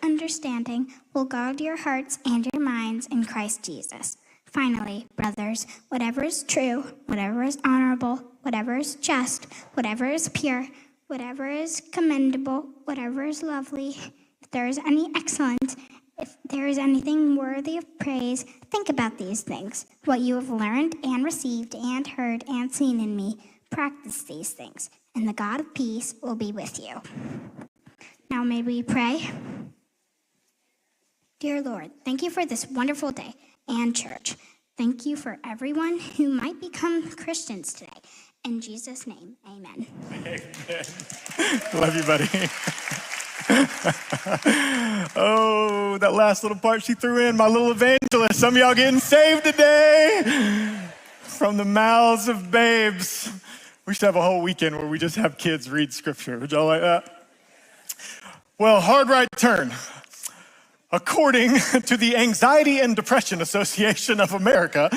understanding, will guard your hearts and your minds in Christ Jesus. Finally, brothers, whatever is true, whatever is honorable, whatever is just, whatever is pure, whatever is commendable, whatever is lovely, if there is any excellence, if there is anything worthy of praise, think about these things. What you have learned and received and heard and seen in me, practice these things, and the God of peace will be with you. Now may we pray. Dear Lord, thank you for this wonderful day and church. Thank you for everyone who might become Christians today. In Jesus' name, amen. Amen. Love you, buddy. Oh, that last little part she threw in, my little evangelist. Some of y'all getting saved today from the mouths of babes. We should have a whole weekend where we just have kids read scripture. Would y'all like that? Well, hard right turn. According to the Anxiety and Depression Association of America,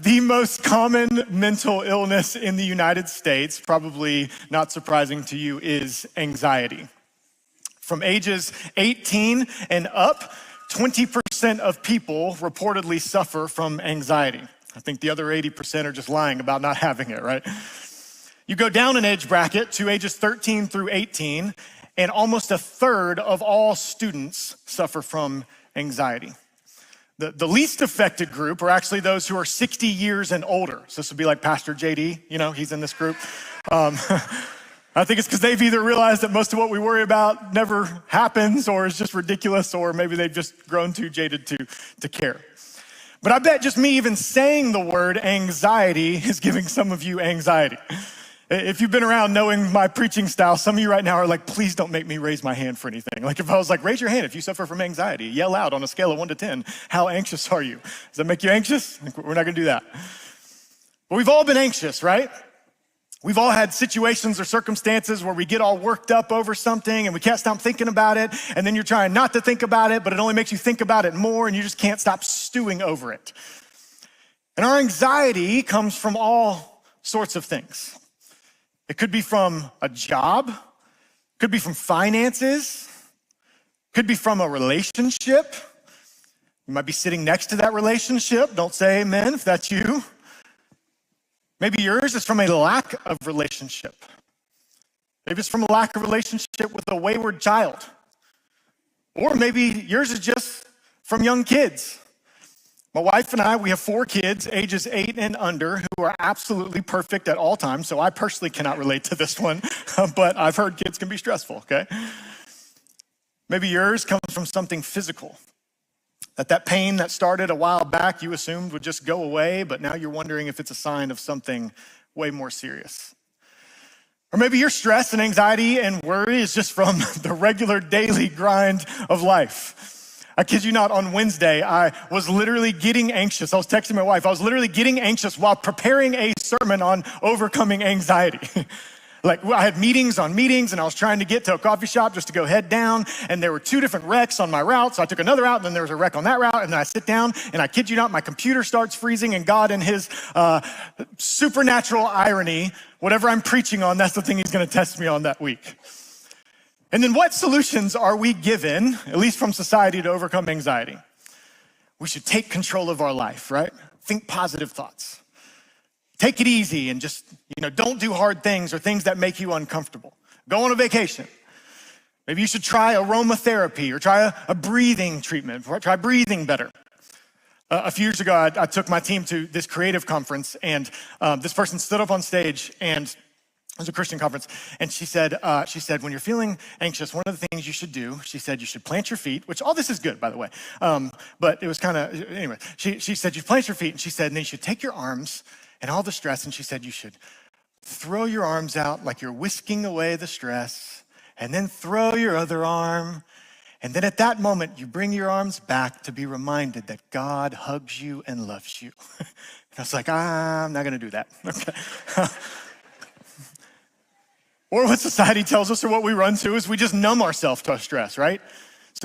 the most common mental illness in the United States, probably not surprising to you, is anxiety. From ages 18 and up, 20% of people reportedly suffer from anxiety. I think the other 80% are just lying about not having it, right? You go down an age bracket to ages 13 through 18, and almost a third of all students suffer from anxiety. The least affected group are actually those who are 60 years and older. So this would be like Pastor JD, he's in this group. I think it's because they've either realized that most of what we worry about never happens or is just ridiculous, or maybe they've just grown too jaded to care. But I bet just me even saying the word anxiety is giving some of you anxiety. If you've been around knowing my preaching style, some of you right now are like, please don't make me raise my hand for anything. Like if I was like, raise your hand if you suffer from anxiety, yell out on a scale of 1 to 10, how anxious are you? Does that make you anxious? We're not gonna do that. But we've all been anxious, right? We've all had situations or circumstances where we get all worked up over something and we can't stop thinking about it, and then you're trying not to think about it, but it only makes you think about it more and you just can't stop stewing over it. And our anxiety comes from all sorts of things. It could be from a job, could be from finances, could be from a relationship. You might be sitting next to that relationship. Don't say amen if that's you. Maybe yours is from a lack of relationship. Maybe it's from a lack of relationship with a wayward child. Or maybe yours is just from young kids. My wife and I, we have 4 kids, ages 8 and under, who are absolutely perfect at all times, so I personally cannot relate to this one, but I've heard kids can be stressful, okay? Maybe yours comes from something physical. That pain that started a while back you assumed would just go away, but now you're wondering if it's a sign of something way more serious. Or maybe your stress and anxiety and worry is just from the regular daily grind of life. I kid you not, on Wednesday, I was literally getting anxious. I was texting my wife. I was literally getting anxious while preparing a sermon on overcoming anxiety. Like, I had meetings on meetings, and I was trying to get to a coffee shop just to go head down, and there were 2 different wrecks on my route, so I took another route, and then there was a wreck on that route, and then I sit down, and I kid you not, my computer starts freezing, and God in his supernatural irony, whatever I'm preaching on, that's the thing he's gonna test me on that week. And then what solutions are we given, at least from society, to overcome anxiety? We should take control of our life, right? Think positive thoughts. Take it easy and just, don't do hard things or things that make you uncomfortable. Go on a vacation. Maybe you should try aromatherapy or try a breathing treatment, or try breathing better. A few years ago, I took my team to this creative conference, and this person stood up on stage, and it was a Christian conference, and she said, when you're feeling anxious, one of the things you should do, she said, you should plant your feet, which all this is good, by the way, but it was anyway, she said, you plant your feet, and she said, and then you should take your arms and all the stress, and she said, you should throw your arms out like you're whisking away the stress, and then throw your other arm, and then at that moment, you bring your arms back to be reminded that God hugs you and loves you. And I was like, I'm not gonna do that, okay. Or what society tells us or what we run to is we just numb ourselves to our stress, right?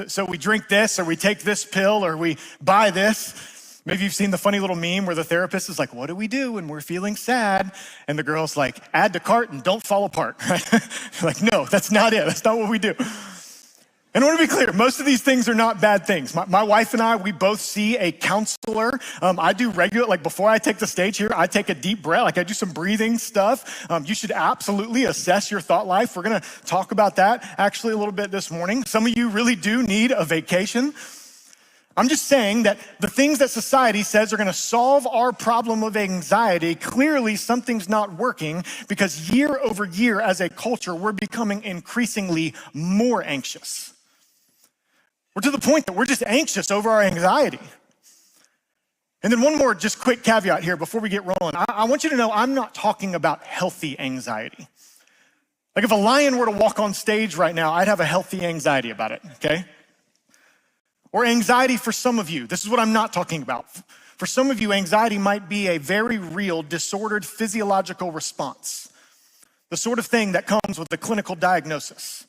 So we drink this, or we take this pill, or we buy this. Maybe you've seen the funny little meme where the therapist is like, what do we do when we're feeling sad? And the girl's like, add to cart and don't fall apart, right? You're like, no, that's not it. That's not what we do. And I want to be clear, most of these things are not bad things. My wife and I, we both see a counselor. I do regular, before I take the stage here, I take a deep breath, I do some breathing stuff. You should absolutely assess your thought life. We're going to talk about that actually a little bit this morning. Some of you really do need a vacation. I'm just saying that the things that society says are going to solve our problem of anxiety, clearly something's not working, because year over year as a culture, we're becoming increasingly more anxious. We're to the point that we're just anxious over our anxiety. And then one more just quick caveat here before we get rolling. I want you to know I'm not talking about healthy anxiety. Like if a lion were to walk on stage right now, I'd have a healthy anxiety about it, okay? Or anxiety for some of you. This is what I'm not talking about. For some of you, anxiety might be a very real, disordered physiological response. The sort of thing that comes with a clinical diagnosis.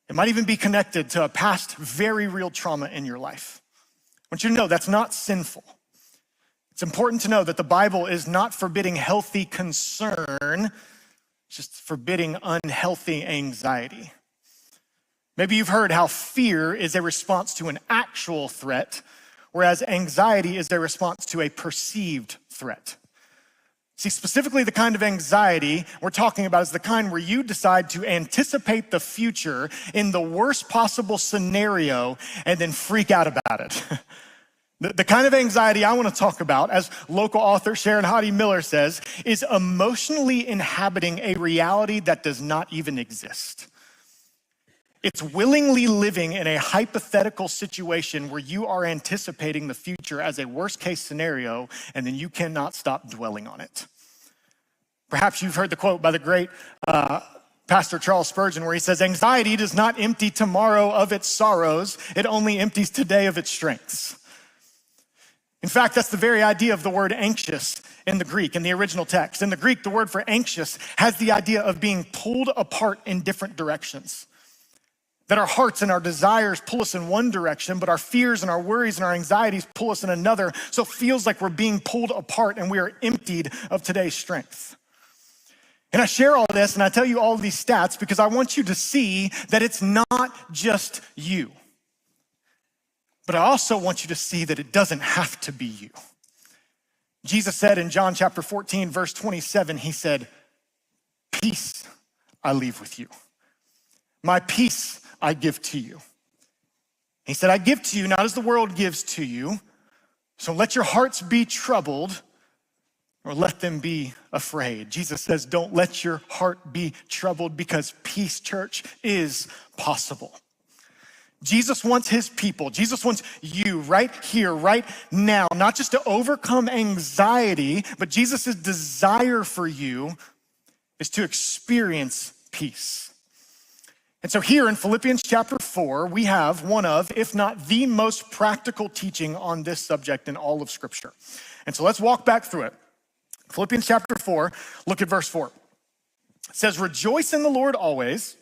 It might even be connected to a past very real trauma in your life. I want you to know that's not sinful. It's important to know that the Bible is not forbidding healthy concern, it's just forbidding unhealthy anxiety. Maybe you've heard how fear is a response to an actual threat, whereas anxiety is a response to a perceived threat. See, specifically the kind of anxiety we're talking about is the kind where you decide to anticipate the future in the worst possible scenario and then freak out about it. The kind of anxiety I want to talk about, as local author Sharon Hodde Miller says, is emotionally inhabiting a reality that does not even exist. It's willingly living in a hypothetical situation where you are anticipating the future as a worst case scenario, and then you cannot stop dwelling on it. Perhaps you've heard the quote by the great Pastor Charles Spurgeon where he says, anxiety does not empty tomorrow of its sorrows, it only empties today of its strengths. In fact, that's the very idea of the word anxious in the Greek, in the original text. In the Greek, the word for anxious has the idea of being pulled apart in different directions. That our hearts and our desires pull us in one direction, but our fears and our worries and our anxieties pull us in another. So it feels like we're being pulled apart and we are emptied of today's strength. And I share all this and I tell you all of these stats because I want you to see that it's not just you. But I also want you to see that it doesn't have to be you. Jesus said in John chapter 14, verse 27, he said, "Peace I leave with you. My peace I give to you." He said, "I give to you not as the world gives to you. So let your hearts be troubled or let them be afraid." Jesus says, don't let your heart be troubled because peace, church, is possible. Jesus wants his people, Jesus wants you right here, right now, not just to overcome anxiety, but Jesus' desire for you is to experience peace. And so here in Philippians chapter 4, we have one of, if not the most practical teaching on this subject in all of Scripture. And so let's walk back through it. Philippians chapter 4, look at verse 4. It says, "Rejoice in the Lord always.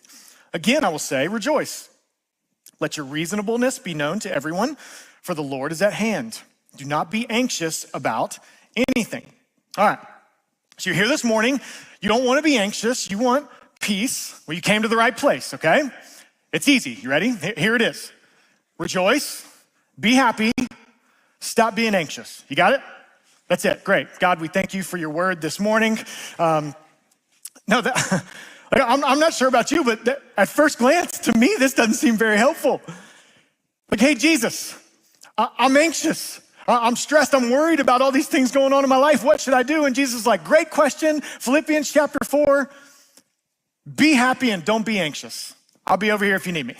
Again, I will say, rejoice. Let your reasonableness be known to everyone, for the Lord is at hand. Do not be anxious about anything." All right, so you're here this morning. You don't want to be anxious. You want peace. Well, you came to the right place, okay? It's easy. You ready? Here it is. Rejoice, be happy, stop being anxious. You got it? That's it. Great. God, we thank you for your word this morning. I'm not sure about you, but at first glance, to me, this doesn't seem very helpful. Like, hey, Jesus, I'm anxious. I'm stressed. I'm worried about all these things going on in my life. What should I do? And Jesus is like, great question. Philippians chapter 4, be happy and don't be anxious. I'll be over here if you need me.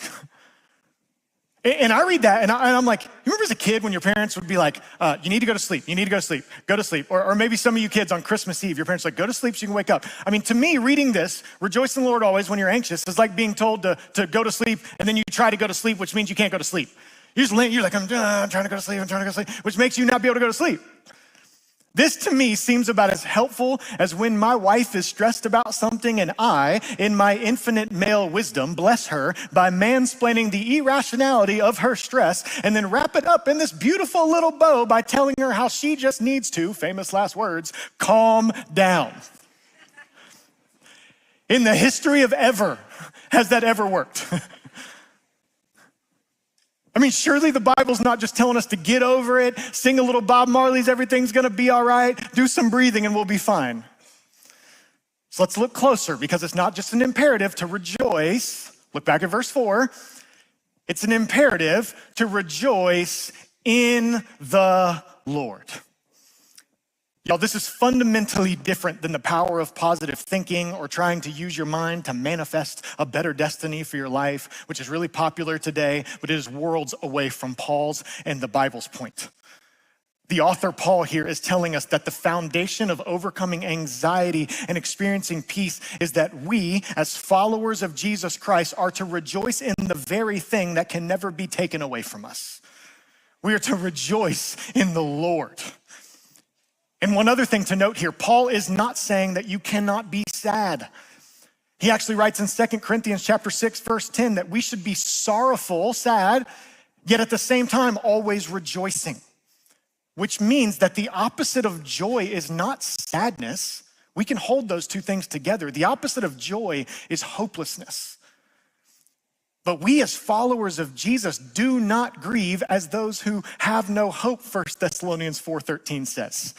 And I read that and I'm like, you remember as a kid when your parents would be like, you need to go to sleep, you need to go to sleep, go to sleep. Or maybe some of you kids on Christmas Eve, your parents are like, go to sleep so you can wake up. I mean, to me, reading this, rejoice in the Lord always when you're anxious, is like being told to go to sleep and then you try to go to sleep, which means you can't go to sleep. You're like, I'm trying to go to sleep, I'm trying to go to sleep, which makes you not be able to go to sleep. This to me seems about as helpful as when my wife is stressed about something and I, in my infinite male wisdom, bless her by mansplaining the irrationality of her stress and then wrap it up in this beautiful little bow by telling her how she just needs to, famous last words, calm down. In the history of ever, has that ever worked? I mean, surely the Bible's not just telling us to get over it, sing a little Bob Marley's "Everything's Gonna Be All Right," do some breathing and we'll be fine. So let's look closer because it's not just an imperative to rejoice. Look back at verse 4. It's an imperative to rejoice in the Lord. Y'all, this is fundamentally different than the power of positive thinking or trying to use your mind to manifest a better destiny for your life, which is really popular today, but it is worlds away from Paul's and the Bible's point. The author Paul here is telling us that the foundation of overcoming anxiety and experiencing peace is that we, as followers of Jesus Christ, are to rejoice in the very thing that can never be taken away from us. We are to rejoice in the Lord. And one other thing to note here, Paul is not saying that you cannot be sad. He actually writes in 2 Corinthians chapter 6, verse 10, that we should be sorrowful, sad, yet at the same time always rejoicing, which means that the opposite of joy is not sadness. We can hold those two things together. The opposite of joy is hopelessness. But we as followers of Jesus do not grieve as those who have no hope, 1 Thessalonians 4:13 says.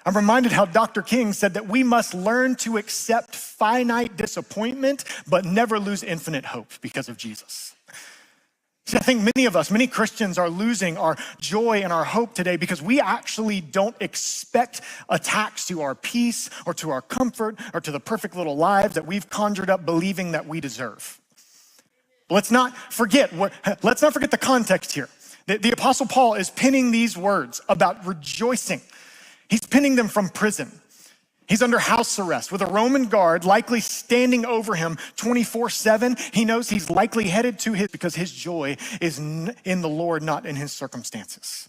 I'm reminded how Dr. King said that we must learn to accept finite disappointment, but never lose infinite hope because of Jesus. See, I think many Christians are losing our joy and our hope today because we actually don't expect attacks to our peace or to our comfort or to the perfect little lives that we've conjured up believing that we deserve. Let's not forget the context here. The Apostle Paul is penning these words about rejoicing. He's penning them from prison. He's under house arrest with a Roman guard likely standing over him 24/7. He knows he's likely headed to because his joy is in the Lord, not in his circumstances.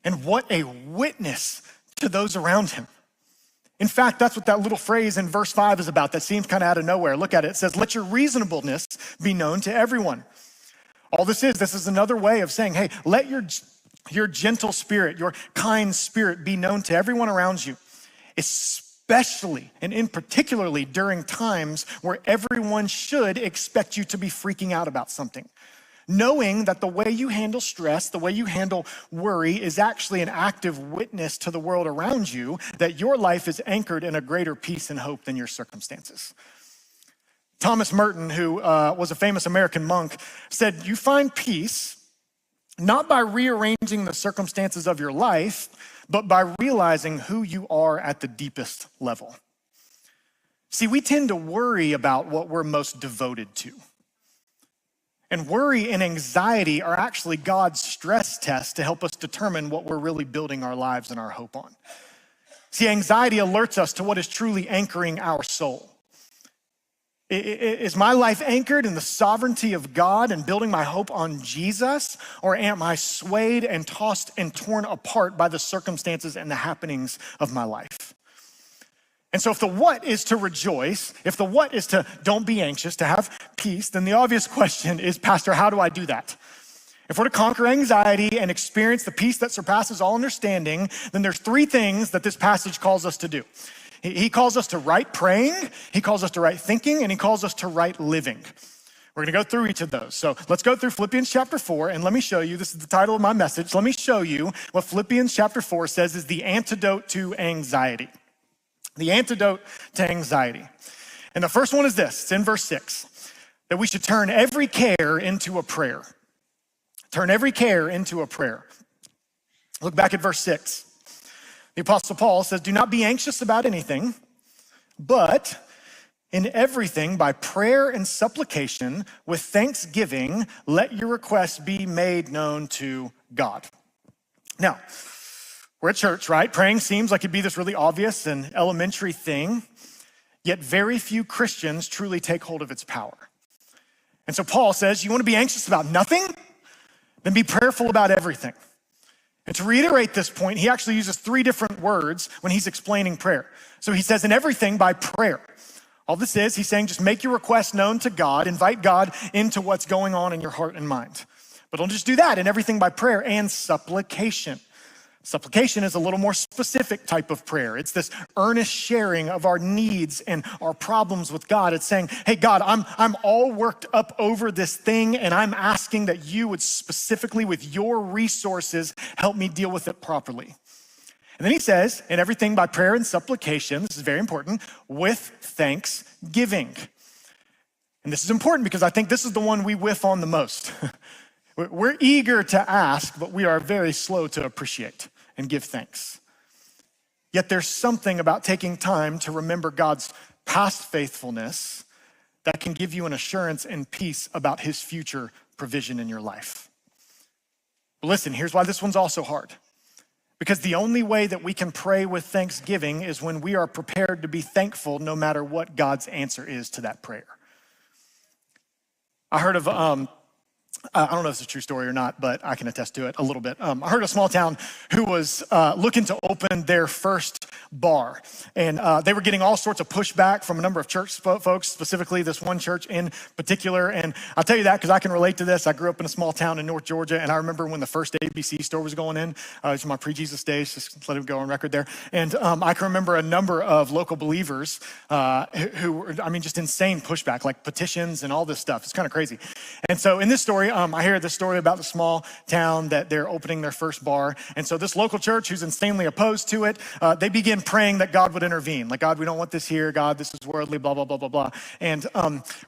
And what a witness to those around him. In fact, that's what that little phrase in verse 5 is about that seems kind of out of nowhere. Look at it. It says, let your reasonableness be known to everyone. All this is another way of saying, hey, let your gentle spirit, your kind spirit be known to everyone around you, especially and in particularly during times where everyone should expect you to be freaking out about something. Knowing that the way you handle stress, the way you handle worry is actually an active witness to the world around you that your life is anchored in a greater peace and hope than your circumstances. Thomas Merton, who was a famous American monk, said, you find peace not by rearranging the circumstances of your life, but by realizing who you are at the deepest level. See, we tend to worry about what we're most devoted to. And worry and anxiety are actually God's stress test to help us determine what we're really building our lives and our hope on. See, anxiety alerts us to what is truly anchoring our soul. Is my life anchored in the sovereignty of God and building my hope on Jesus? Or am I swayed and tossed and torn apart by the circumstances and the happenings of my life? And so if the what is to rejoice, if the what is to don't be anxious, to have peace, then the obvious question is, Pastor, how do I do that? If we're to conquer anxiety and experience the peace that surpasses all understanding, then there's three things that this passage calls us to do. He calls us to right praying, he calls us to right thinking, and he calls us to right living. We're gonna go through each of those. So let's go through Philippians chapter 4, and let me show you, this is the title of my message, let me show you what Philippians chapter 4 says is the antidote to anxiety. The antidote to anxiety. And the first one is this, it's in verse 6, that we should turn every care into a prayer. Turn every care into a prayer. Look back at verse 6. The Apostle Paul says, do not be anxious about anything, but in everything by prayer and supplication with thanksgiving, let your requests be made known to God. Now, we're at church, right? Praying seems like it'd be this really obvious and elementary thing, yet very few Christians truly take hold of its power. And so Paul says, you want to be anxious about nothing? Then be prayerful about everything. And to reiterate this point, he actually uses three different words when he's explaining prayer. So he says, in everything by prayer. All this is, he's saying, just make your request known to God, invite God into what's going on in your heart and mind. But don't just do that, in everything by prayer and supplication. Supplication is a little more specific type of prayer. It's this earnest sharing of our needs and our problems with God. It's saying, hey, God, I'm all worked up over this thing, and I'm asking that you would specifically, with your resources, help me deal with it properly. And then he says, in everything by prayer and supplication, this is very important, with thanksgiving. And this is important because I think this is the one we whiff on the most. We're eager to ask, but we are very slow to appreciate and give thanks. Yet there's something about taking time to remember God's past faithfulness that can give you an assurance and peace about his future provision in your life. But listen, here's why this one's also hard. Because the only way that we can pray with thanksgiving is when we are prepared to be thankful no matter what God's answer is to that prayer. I heard of I don't know if it's a true story or not, but I can attest to it a little bit. I heard a small town who was looking to open their first bar. And they were getting all sorts of pushback from a number of church folks, specifically this one church in particular. And I'll tell you that because I can relate to this. I grew up in a small town in North Georgia, and I remember when the first ABC store was going in. It was my pre-Jesus days, just let it go on record there. And I can remember a number of local believers who were, just insane pushback, like petitions and all this stuff. It's kind of crazy. And so in this story, I hear this story about the small town that they're opening their first bar. And so this local church, who's insanely opposed to it, they begin praying that God would intervene. Like, God, we don't want this here. God, this is worldly, blah, blah, blah, blah, blah. And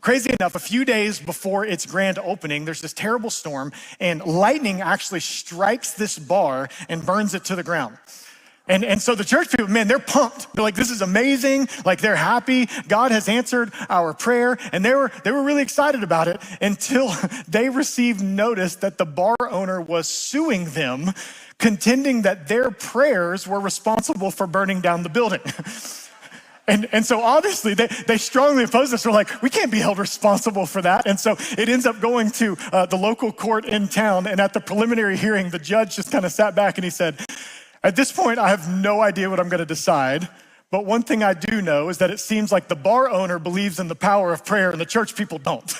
crazy enough, a few days before its grand opening, there's this terrible storm, and lightning actually strikes this bar and burns it to the ground. And so the church people, man, they're pumped. They're like, this is amazing. Like, they're happy. God has answered our prayer. And they were really excited about it until they received notice that the bar owner was suing them, contending that their prayers were responsible for burning down the building. And so obviously they strongly oppose this. We're like, we can't be held responsible for that. And so it ends up going to the local court in town. And at the preliminary hearing, the judge just kind of sat back and he said, at this point, I have no idea what I'm going to decide. But one thing I do know is that it seems like the bar owner believes in the power of prayer and the church people don't.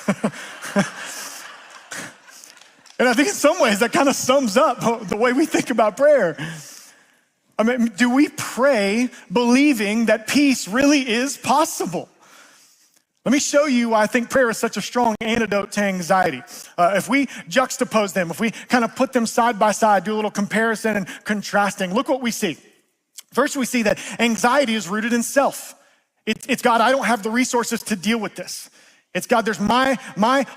And I think in some ways that kind of sums up the way we think about prayer. I mean, do we pray believing that peace really is possible? Let me show you why I think prayer is such a strong antidote to anxiety. If we juxtapose them, if we kind of put them side by side, do a little comparison and contrasting, look what we see. First, we see that anxiety is rooted in self. It's God, I don't have the resources to deal with this. It's God, there's my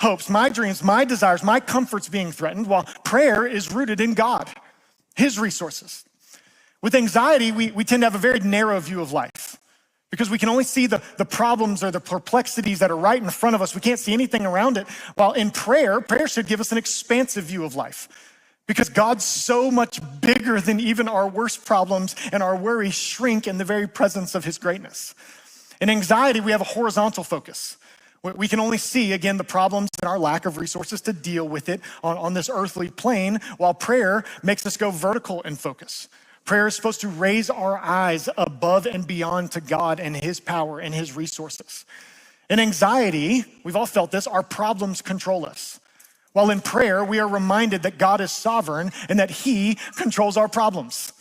hopes, my dreams, my desires, my comforts being threatened, while prayer is rooted in God, his resources. With anxiety, we tend to have a very narrow view of life because we can only see the problems or the perplexities that are right in front of us. We can't see anything around it. While in prayer should give us an expansive view of life because God's so much bigger than even our worst problems, and our worries shrink in the very presence of his greatness. In anxiety, we have a horizontal focus. We can only see, again, the problems and our lack of resources to deal with it on this earthly plane, while prayer makes us go vertical in focus. Prayer is supposed to raise our eyes above and beyond to God and his power and his resources. In anxiety, we've all felt this, our problems control us. While in prayer, we are reminded that God is sovereign and that he controls our problems.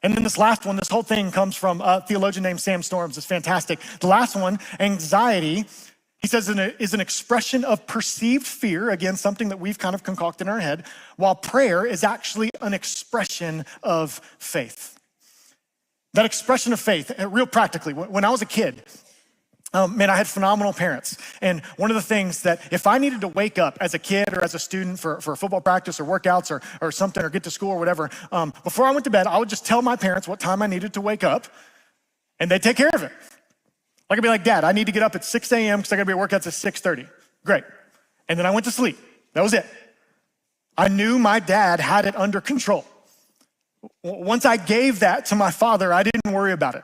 And then this last one, this whole thing comes from a theologian named Sam Storms. It's fantastic. The last one, anxiety, he says, is an expression of perceived fear, again, something that we've kind of concocted in our head, while prayer is actually an expression of faith. That expression of faith, real practically, when I was a kid, man, I had phenomenal parents. And one of the things that if I needed to wake up as a kid or as a student for football practice or workouts or something or get to school or whatever, before I went to bed, I would just tell my parents what time I needed to wake up and they'd take care of it. I could be like, Dad, I need to get up at 6 a.m. because I got to be at workouts at 6:30. Great. And then I went to sleep. That was it. I knew my dad had it under control. Once I gave that to my father, I didn't worry about it.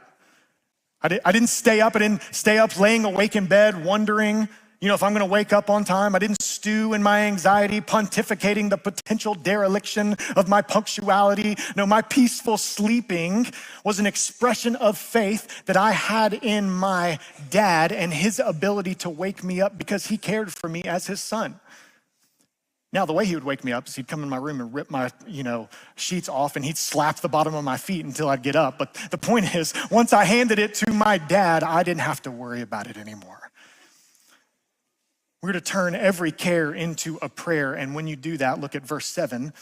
I didn't stay up. I didn't stay up laying awake in bed wondering, if I'm going to wake up on time. I didn't stew in my anxiety, pontificating the potential dereliction of my punctuality. No, my peaceful sleeping was an expression of faith that I had in my dad and his ability to wake me up because he cared for me as his son. Now, the way he would wake me up is he'd come in my room and rip my, sheets off and he'd slap the bottom of my feet until I'd get up. But the point is, once I handed it to my dad, I didn't have to worry about it anymore. We're to turn every care into a prayer. And when you do that, look at verse 7.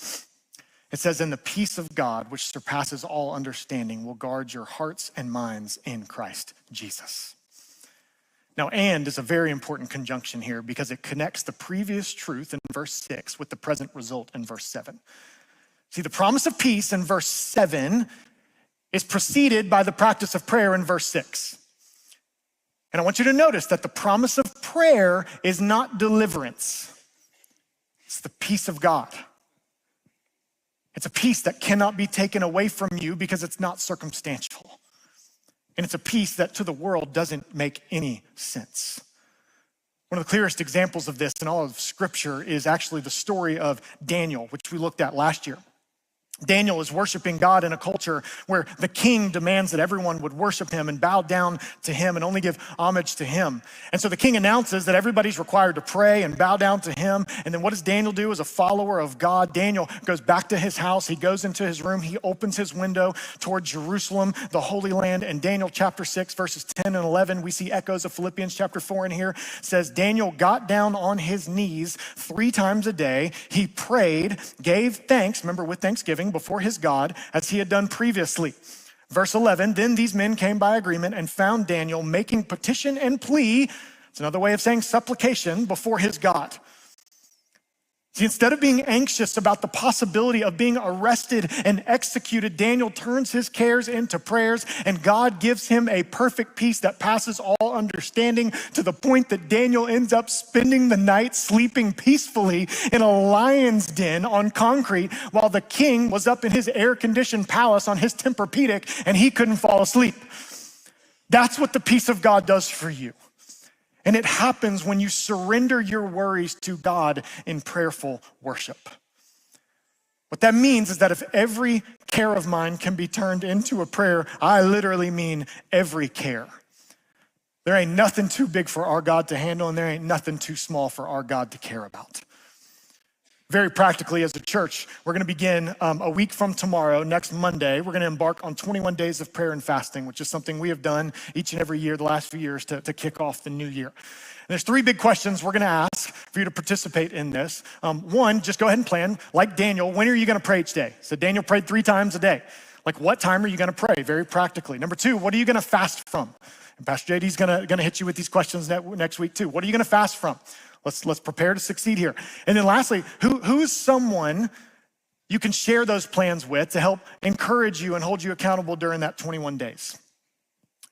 It says, and the peace of God, which surpasses all understanding, will guard your hearts and minds in Christ Jesus. Now, and is a very important conjunction here because it connects the previous truth in verse 6 with the present result in verse 7. See, the promise of peace in verse 7 is preceded by the practice of prayer in verse 6. And I want you to notice that the promise of prayer is not deliverance. It's the peace of God. It's a peace that cannot be taken away from you because it's not circumstantial. And it's a peace that to the world doesn't make any sense. One of the clearest examples of this in all of Scripture is actually the story of Daniel, which we looked at last year. Daniel is worshiping God in a culture where the king demands that everyone would worship him and bow down to him and only give homage to him. And so the king announces that everybody's required to pray and bow down to him. And then what does Daniel do as a follower of God? Daniel goes back to his house. He goes into his room. He opens his window toward Jerusalem, the Holy Land. And Daniel chapter 6, verses 10 and 11, we see echoes of Philippians chapter 4 in here. It says, Daniel got down on his knees 3 times a day. He prayed, gave thanks, remember with thanksgiving, before his God as he had done previously. Verse 11, then these men came by agreement and found Daniel making petition and plea, it's another way of saying supplication, before his God. See, instead of being anxious about the possibility of being arrested and executed, Daniel turns his cares into prayers, and God gives him a perfect peace that passes all understanding, to the point that Daniel ends up spending the night sleeping peacefully in a lion's den on concrete, while the king was up in his air-conditioned palace on his Tempur-Pedic, and he couldn't fall asleep. That's what the peace of God does for you. And it happens when you surrender your worries to God in prayerful worship. What that means is that if every care of mine can be turned into a prayer, I literally mean every care. There ain't nothing too big for our God to handle, and there ain't nothing too small for our God to care about. Very practically, as a church, we're gonna begin a week from tomorrow, next Monday, we're gonna embark on 21 days of prayer and fasting, which is something we have done each and every year the last few years to kick off the new year. And there's 3 big questions we're gonna ask for you to participate in this. One, just go ahead and plan, like Daniel, when are you gonna pray each day? So Daniel prayed 3 times a day. Like, what time are you gonna pray? Very practically. Number 2, what are you gonna fast from? And Pastor JD's gonna hit you with these questions next week too. What are you gonna fast from? Let's prepare to succeed here. And then lastly, who's someone you can share those plans with to help encourage you and hold you accountable during that 21 days?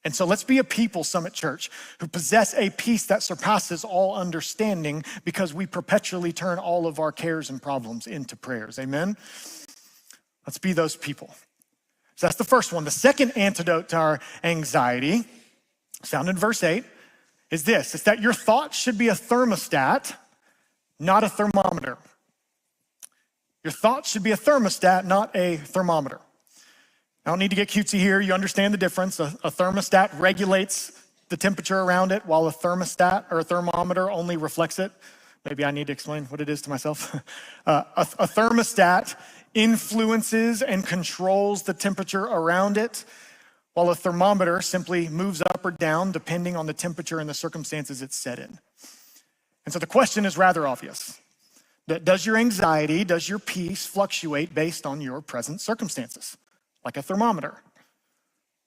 And so let's be a people, Summit Church, who possess a peace that surpasses all understanding because we perpetually turn all of our cares and problems into prayers. Amen? Let's be those people. So that's the first one. The second antidote to our anxiety, found in verse 8, is this. It's that your thoughts should be a thermostat, not a thermometer. Your thoughts should be a thermostat, not a thermometer. I don't need to get cutesy here. You understand the difference. A thermostat regulates the temperature around it, while a thermostat or a thermometer only reflects it. Maybe I need to explain what it is to myself. A thermostat influences and controls the temperature around it, while a thermometer simply moves up or down depending on the temperature and the circumstances it's set in. And so the question is rather obvious. Does your anxiety, does your peace fluctuate based on your present circumstances, like a thermometer?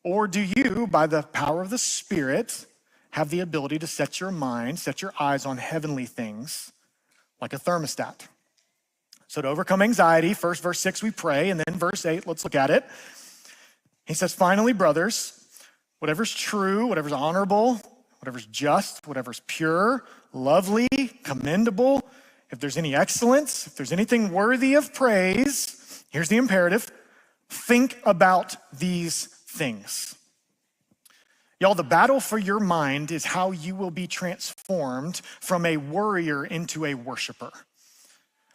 Or do you, by the power of the Spirit, have the ability to set your mind, set your eyes on heavenly things, like a thermostat? So to overcome anxiety, first verse 6 we pray, and then verse 8, let's look at it. He says, finally, brothers, whatever's true, whatever's honorable, whatever's just, whatever's pure, lovely, commendable, if there's any excellence, if there's anything worthy of praise, here's the imperative, think about these things. Y'all, the battle for your mind is how you will be transformed from a worrier into a worshiper.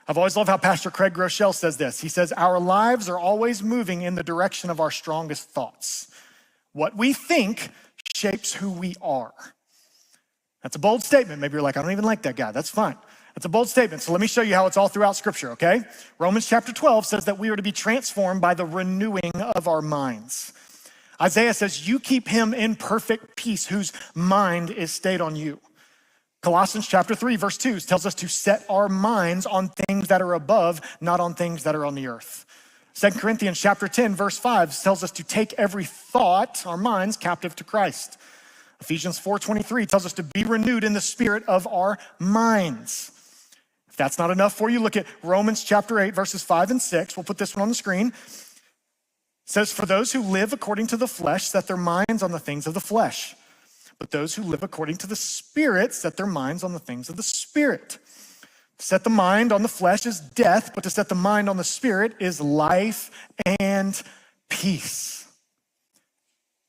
I've always loved how Pastor Craig Groeschel says this. He says, our lives are always moving in the direction of our strongest thoughts. What we think shapes who we are. That's a bold statement. Maybe you're like, I don't even like that guy. That's fine. That's a bold statement. So let me show you how it's all throughout Scripture, okay? Romans chapter 12 says that we are to be transformed by the renewing of our minds. Isaiah says, you keep him in perfect peace whose mind is stayed on you. Colossians chapter 3, verse 2 tells us to set our minds on things that are above, not on things that are on the earth. 2 Corinthians chapter 10, verse 5 tells us to take every thought, our minds, captive to Christ. Ephesians 4:23 tells us to be renewed in the spirit of our minds. If that's not enough for you, look at Romans chapter 8, verses 5 and 6. We'll put this one on the screen. It says, for those who live according to the flesh set their minds on the things of the flesh. But those who live according to the Spirit set their minds on the things of the Spirit. To set the mind on the flesh is death, but to set the mind on the Spirit is life and peace.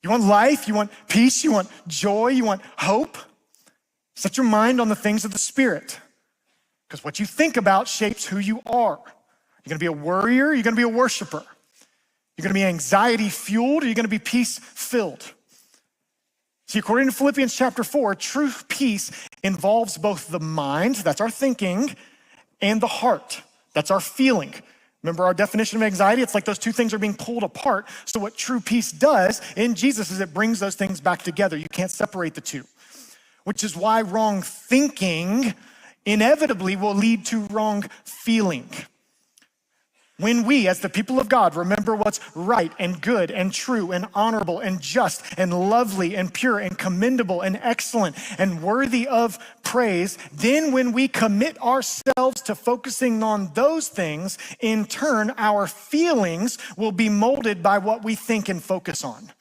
You want life, you want peace, you want joy, you want hope? Set your mind on the things of the Spirit. Because what you think about shapes who you are. You're gonna be a worrier, you're gonna be a worshiper. You're gonna be anxiety fueled, or you're gonna be peace filled. See, according to Philippians chapter 4, true peace involves both the mind, that's our thinking, and the heart, that's our feeling. Remember our definition of anxiety? It's like those two things are being pulled apart. So what true peace does in Jesus is it brings those things back together. You can't separate the two, which is why wrong thinking inevitably will lead to wrong feeling. When we, as the people of God, remember what's right and good and true and honorable and just and lovely and pure and commendable and excellent and worthy of praise, then when we commit ourselves to focusing on those things, in turn, our feelings will be molded by what we think and focus on.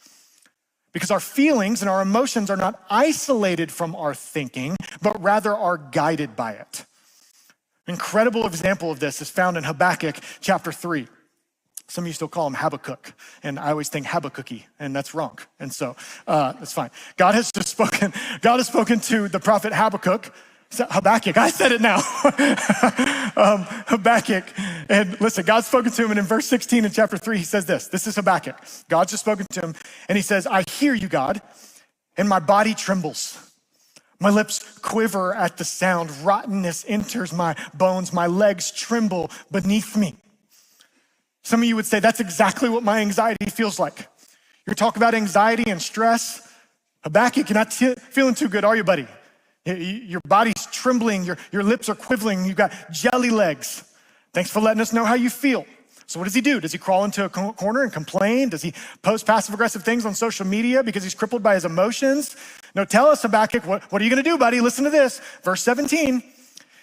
Because our feelings and our emotions are not isolated from our thinking, but rather are guided by it. An incredible example of this is found in Habakkuk chapter 3. Some of you still call him Habakkuk, and I always think Habakkuk-y, and that's wrong. And so that's fine. God has spoken to the prophet Habakkuk. Habakkuk, I said it now. Habakkuk. And listen, God's spoken to him, and in verse 16 in chapter 3, he says this. This is Habakkuk. God's just spoken to him, and he says, I hear you, God, and my body trembles. My lips quiver at the sound. Rottenness enters my bones. My legs tremble beneath me. Some of you would say, that's exactly what my anxiety feels like. You're talking about anxiety and stress. Habakkuk, you're not feeling too good, are you, buddy? Your body's trembling, your lips are quivering, you've got jelly legs. Thanks for letting us know how you feel. So what does he do? Does he crawl into a corner and complain? Does he post passive-aggressive things on social media because he's crippled by his emotions? No, tell us, Habakkuk, what are you gonna do, buddy? Listen to this, verse 17.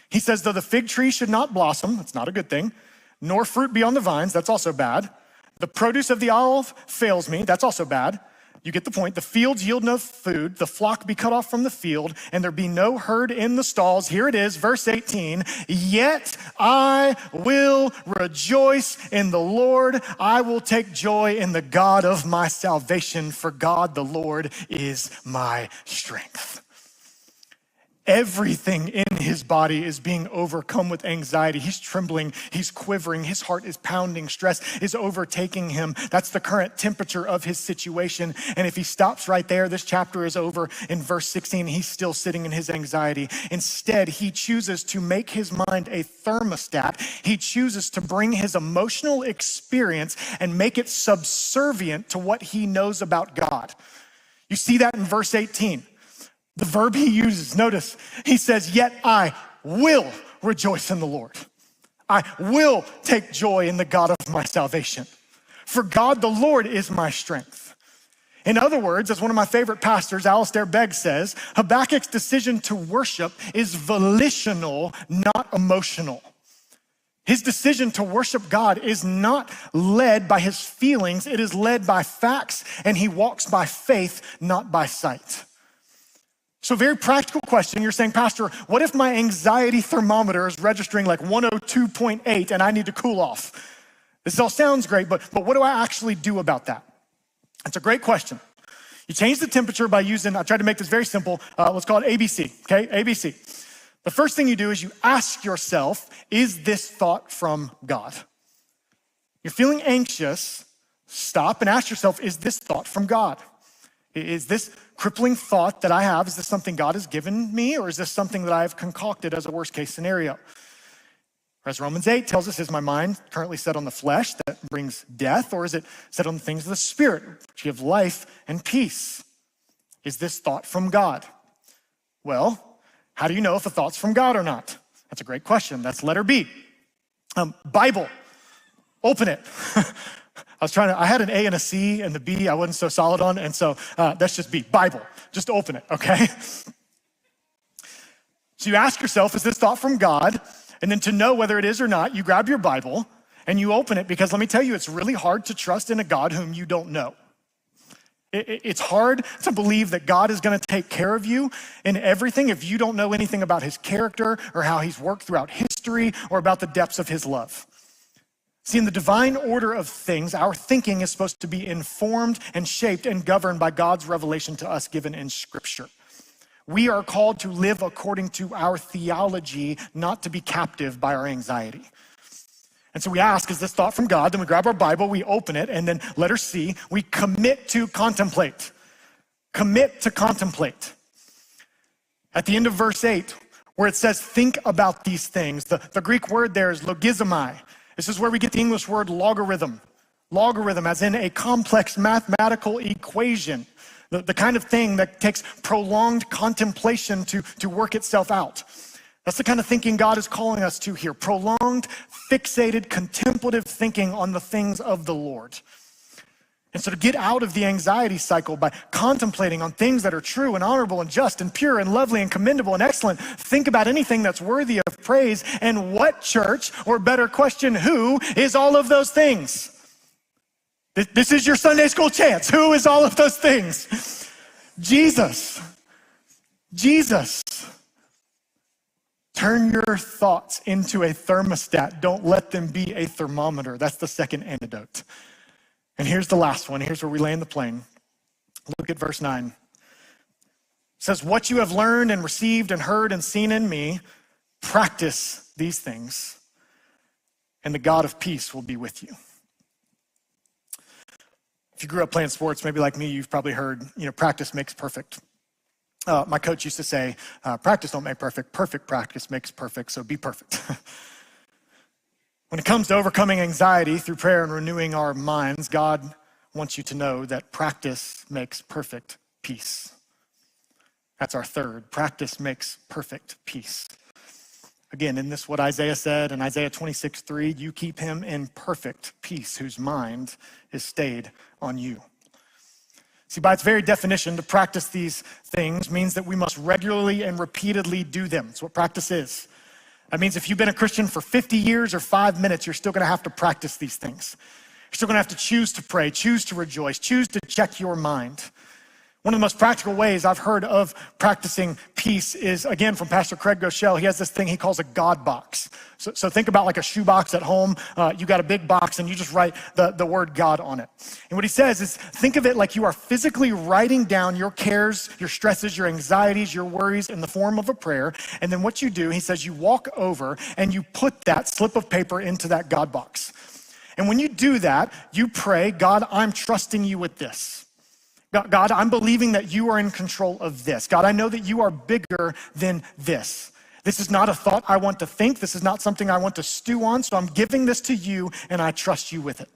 He says, though the fig tree should not blossom, that's not a good thing, nor fruit be on the vines, that's also bad. The produce of the olive fails me, that's also bad. You get the point. The fields yield no food, the flock be cut off from the field, and there be no herd in the stalls. Here it is, verse 18. Yet I will rejoice in the Lord. I will take joy in the God of my salvation, for God the Lord is my strength. Everything in his body is being overcome with anxiety. He's trembling, he's quivering, his heart is pounding, stress is overtaking him. That's the current temperature of his situation. And if he stops right there, this chapter is over. In verse 16, he's still sitting in his anxiety. Instead, he chooses to make his mind a thermostat. He chooses to bring his emotional experience and make it subservient to what he knows about God. You see that in verse 18. The verb he uses, notice, he says, yet I will rejoice in the Lord. I will take joy in the God of my salvation. For God the Lord is my strength. In other words, as one of my favorite pastors, Alistair Begg, says, Habakkuk's decision to worship is volitional, not emotional. His decision to worship God is not led by his feelings, it is led by facts, and he walks by faith, not by sight. So very practical question, you're saying, Pastor, what if my anxiety thermometer is registering like 102.8 and I need to cool off? This all sounds great, but what do I actually do about that? That's a great question. You change the temperature by using, I tried to make this very simple, let's call it ABC, okay, ABC. The first thing you do is you ask yourself, is this thought from God? You're feeling anxious, stop and ask yourself, is this thought from God? Is this crippling thought that I have, is this something God has given me, or is this something that I have concocted as a worst case scenario? As Romans 8 tells us, is my mind currently set on the flesh that brings death, or is it set on the things of the Spirit, which give life and peace? Is this thought from God? Well, how do you know if a thought's from God or not? That's a great question. That's letter B. Bible, open it. I had an A and a C, and the B I wasn't so solid on, and so that's just B, Bible. Just open it, okay? So you ask yourself, is this thought from God? And then to know whether it is or not, you grab your Bible and you open it, because let me tell you, it's really hard to trust in a God whom you don't know. It's hard to believe that God is gonna take care of you in everything if you don't know anything about his character or how he's worked throughout history or about the depths of his love. See, in the divine order of things, our thinking is supposed to be informed and shaped and governed by God's revelation to us given in Scripture. We are called to live according to our theology, not to be captive by our anxiety. And so we ask, is this thought from God? Then we grab our Bible, we open it, and then letter C, we commit to contemplate. Commit to contemplate. At the end of verse 8, where it says, think about these things, the Greek word there is logizomai. This is where we get the English word logarithm. Logarithm, as in a complex mathematical equation, the kind of thing that takes prolonged contemplation to work itself out. That's the kind of thinking God is calling us to here. Prolonged, fixated, contemplative thinking on the things of the Lord. And so to get out of the anxiety cycle by contemplating on things that are true and honorable and just and pure and lovely and commendable and excellent, think about anything that's worthy of praise. And what, church, or better question, who is all of those things? This is your Sunday school chance. Who is all of those things? Jesus. Jesus. Turn your thoughts into a thermostat. Don't let them be a thermometer. That's the second antidote. And here's the last one. Here's where we land the plane. Look at verse 9. It says, what you have learned and received and heard and seen in me, practice these things, and the God of peace will be with you. If you grew up playing sports, maybe like me, you've probably heard, practice makes perfect. My coach used to say, practice don't make perfect, perfect practice makes perfect, so be perfect. When it comes to overcoming anxiety through prayer and renewing our minds, God wants you to know that practice makes perfect peace. That's our third. Practice makes perfect peace. Again, isn't this what Isaiah said in Isaiah 26:3? You keep him in perfect peace, whose mind is stayed on you. See, by its very definition, to practice these things means that we must regularly and repeatedly do them. That's what practice is. That means if you've been a Christian for 50 years or 5 minutes, you're still gonna have to practice these things. You're still gonna have to choose to pray, choose to rejoice, choose to check your mind. One of the most practical ways I've heard of practicing peace is, again, from Pastor Craig Groeschel. He has this thing he calls a God box. So think about like a shoebox at home. You got a big box and you just write the word God on it. And what he says is, think of it like you are physically writing down your cares, your stresses, your anxieties, your worries in the form of a prayer. And then what you do, he says, you walk over and you put that slip of paper into that God box. And when you do that, you pray, God, I'm trusting you with this. God, I'm believing that you are in control of this. God, I know that you are bigger than this. This is not a thought I want to think. This is not something I want to stew on. So I'm giving this to you and I trust you with it.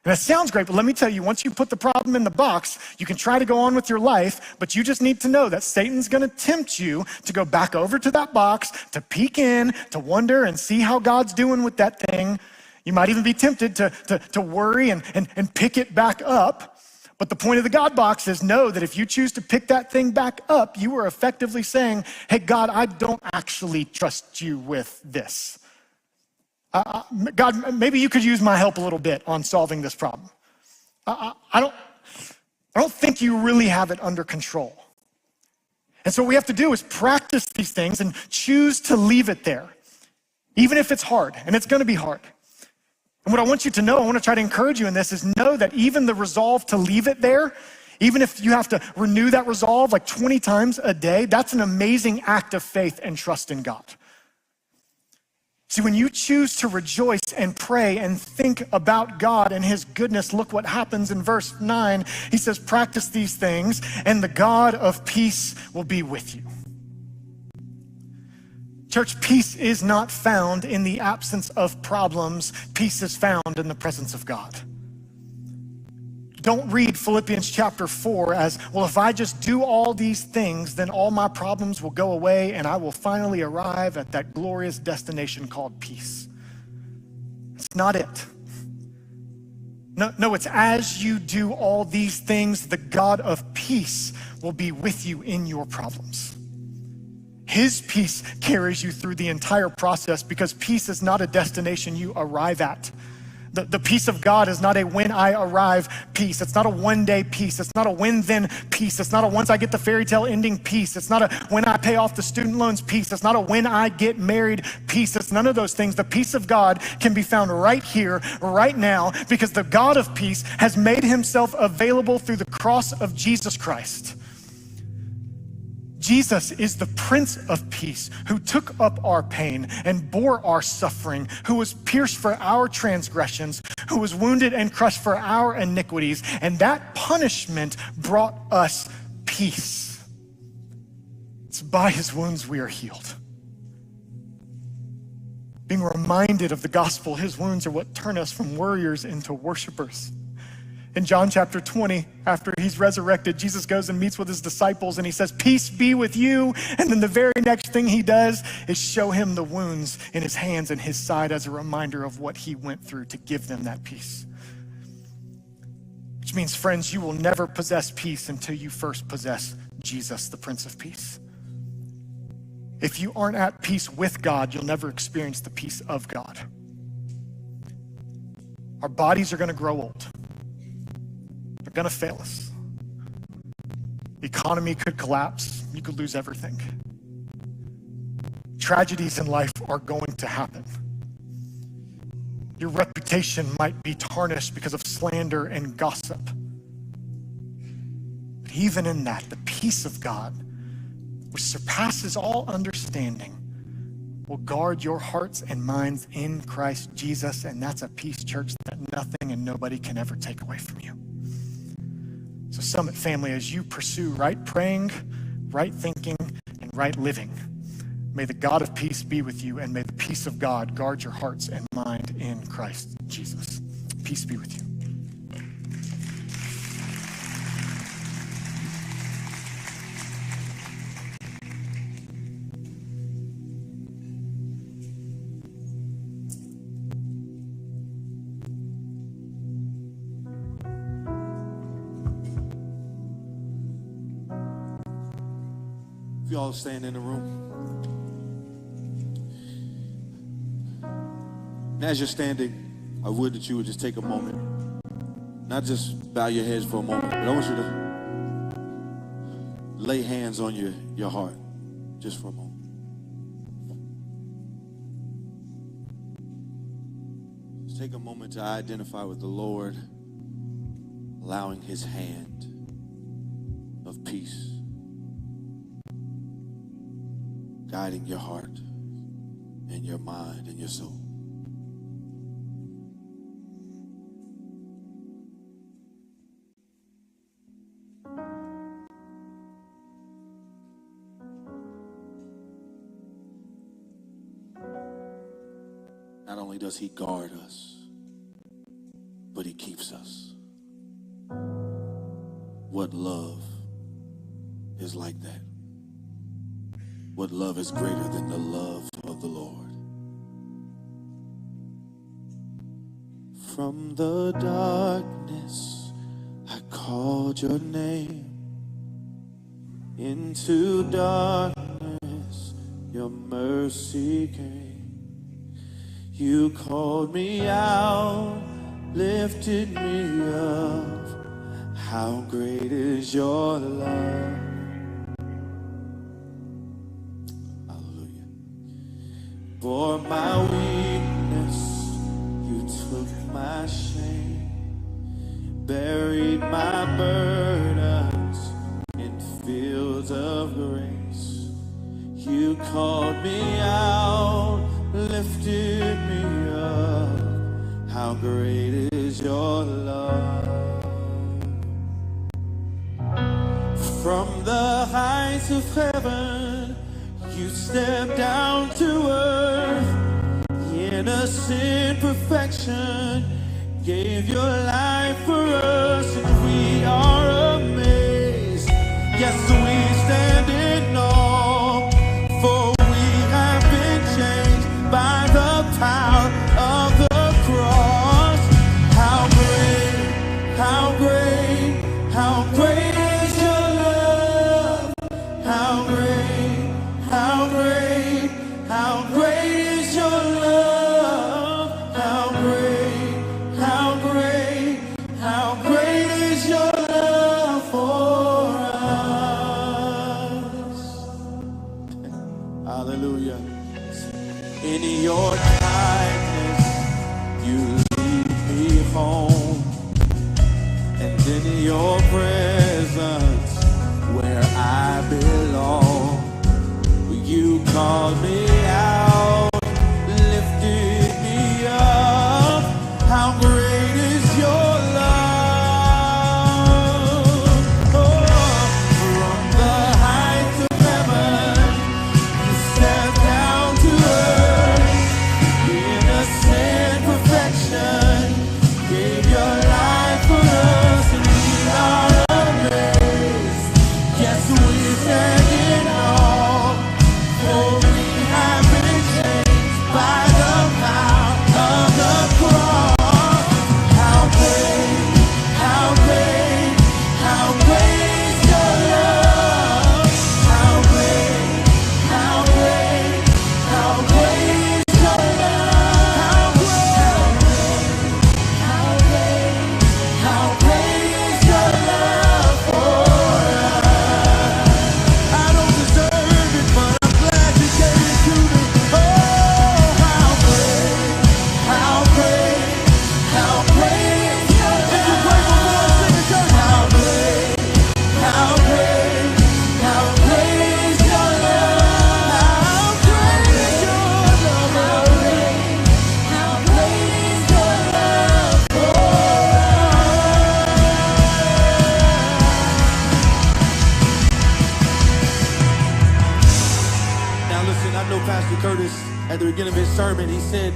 And that sounds great, but let me tell you, once you put the problem in the box, you can try to go on with your life, but you just need to know that Satan's gonna tempt you to go back over to that box, to peek in, to wonder and see how God's doing with that thing. You might even be tempted to worry and pick it back up. But the point of the God box is know that if you choose to pick that thing back up, you are effectively saying, hey, God, I don't actually trust you with this. God, maybe you could use my help a little bit on solving this problem. I don't think you really have it under control. And so what we have to do is practice these things and choose to leave it there, even if it's hard, and it's gonna be hard. And what I want you to know, I want to try to encourage you in this, is know that even the resolve to leave it there, even if you have to renew that resolve like 20 times a day, that's an amazing act of faith and trust in God. See, when you choose to rejoice and pray and think about God and his goodness, look what happens in verse 9. He says, practice these things and the God of peace will be with you. Church, peace is not found in the absence of problems. Peace is found in the presence of God. Don't read Philippians chapter 4 as, well, if I just do all these things, then all my problems will go away and I will finally arrive at that glorious destination called peace. It's not it. No, it's as you do all these things, the God of peace will be with you in your problems. His peace carries you through the entire process because peace is not a destination you arrive at. The peace of God is not a when I arrive peace. It's not a one-day peace. It's not a when-then peace. It's not a once I get the fairy tale ending peace. It's not a when I pay off the student loans peace. It's not a when I get married peace. It's none of those things. The peace of God can be found right here, right now, because the God of peace has made himself available through the cross of Jesus Christ. Jesus is the Prince of Peace who took up our pain and bore our suffering, who was pierced for our transgressions, who was wounded and crushed for our iniquities, and that punishment brought us peace. It's by his wounds we are healed. Being reminded of the gospel, his wounds are what turn us from warriors into worshipers. In John chapter 20, after he's resurrected, Jesus goes and meets with his disciples and he says, peace be with you. And then the very next thing he does is show him the wounds in his hands and his side as a reminder of what he went through to give them that peace. Which means, friends, you will never possess peace until you first possess Jesus, the Prince of Peace. If you aren't at peace with God, you'll never experience the peace of God. Our bodies are gonna grow old. They're gonna fail us. The economy could collapse. You could lose everything. tragedies in life are going to happen. Your reputation might be tarnished because of slander and gossip. But even in that, the peace of God, which surpasses all understanding, will guard your hearts and minds in Christ Jesus. And that's a peace, church, that nothing and nobody can ever take away from you. So Summit family, as you pursue right praying, right thinking, and right living, may the God of peace be with you, and may the peace of God guard your hearts and mind in Christ Jesus. Peace be with you. If you all stand in the room. And as you're standing, I would that you would just take a moment. Not just bow your heads for a moment, but I want you to lay hands on your heart just for a moment. Just take a moment to identify with the Lord, allowing his hand of peace guiding your heart and your mind and your soul. Not only does he guard us, but he keeps us. What love is like that? What love is greater than the love of the Lord? From the darkness, I called your name. Into darkness, your mercy came. You called me out, lifted me up. How great is your love? For my weakness, you took my shame, buried my burdens in fields of grace. You called me out, lifted me up. How great is your love? From the heights of heaven, you stepped down to earth, innocent perfection, gave your life for us, and we are amazed. Yes, we stand in awe, for we have been changed by the power of the cross. How great, how great, how great is your love? How great, how great, how great is your love? How great, how great, how great is your love for us? Hallelujah. In your kindness, you lead me home, and in your presence, where I belong. You called me out, lifted me up. How great is your love? Oh, from the heights of heaven, you stepped down to earth, innocent perfection, gave your life for us, and we are amazed. Yes, we stand in awe. For we I know Pastor Curtis, at the beginning of his sermon, he said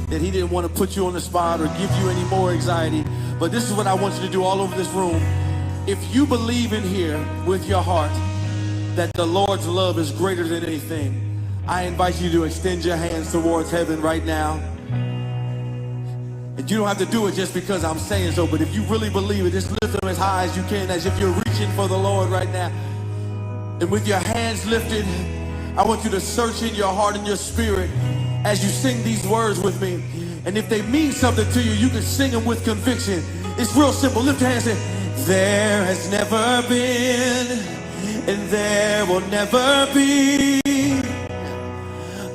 that he didn't want to put you on the spot or give you any more anxiety. But this is what I want you to do all over this room. If you believe in here with your heart that the Lord's love is greater than anything, I invite you to extend your hands towards heaven right now. And you don't have to do it just because I'm saying so, but if you really believe it, just lift them as high as you can, as if you're reaching for the Lord right now. And with your hands lifted, I want you to search in your heart and your spirit as you sing these words with me. And if they mean something to you, you can sing them with conviction. It's real simple. Lift your hands and say, there has never been, and there will never be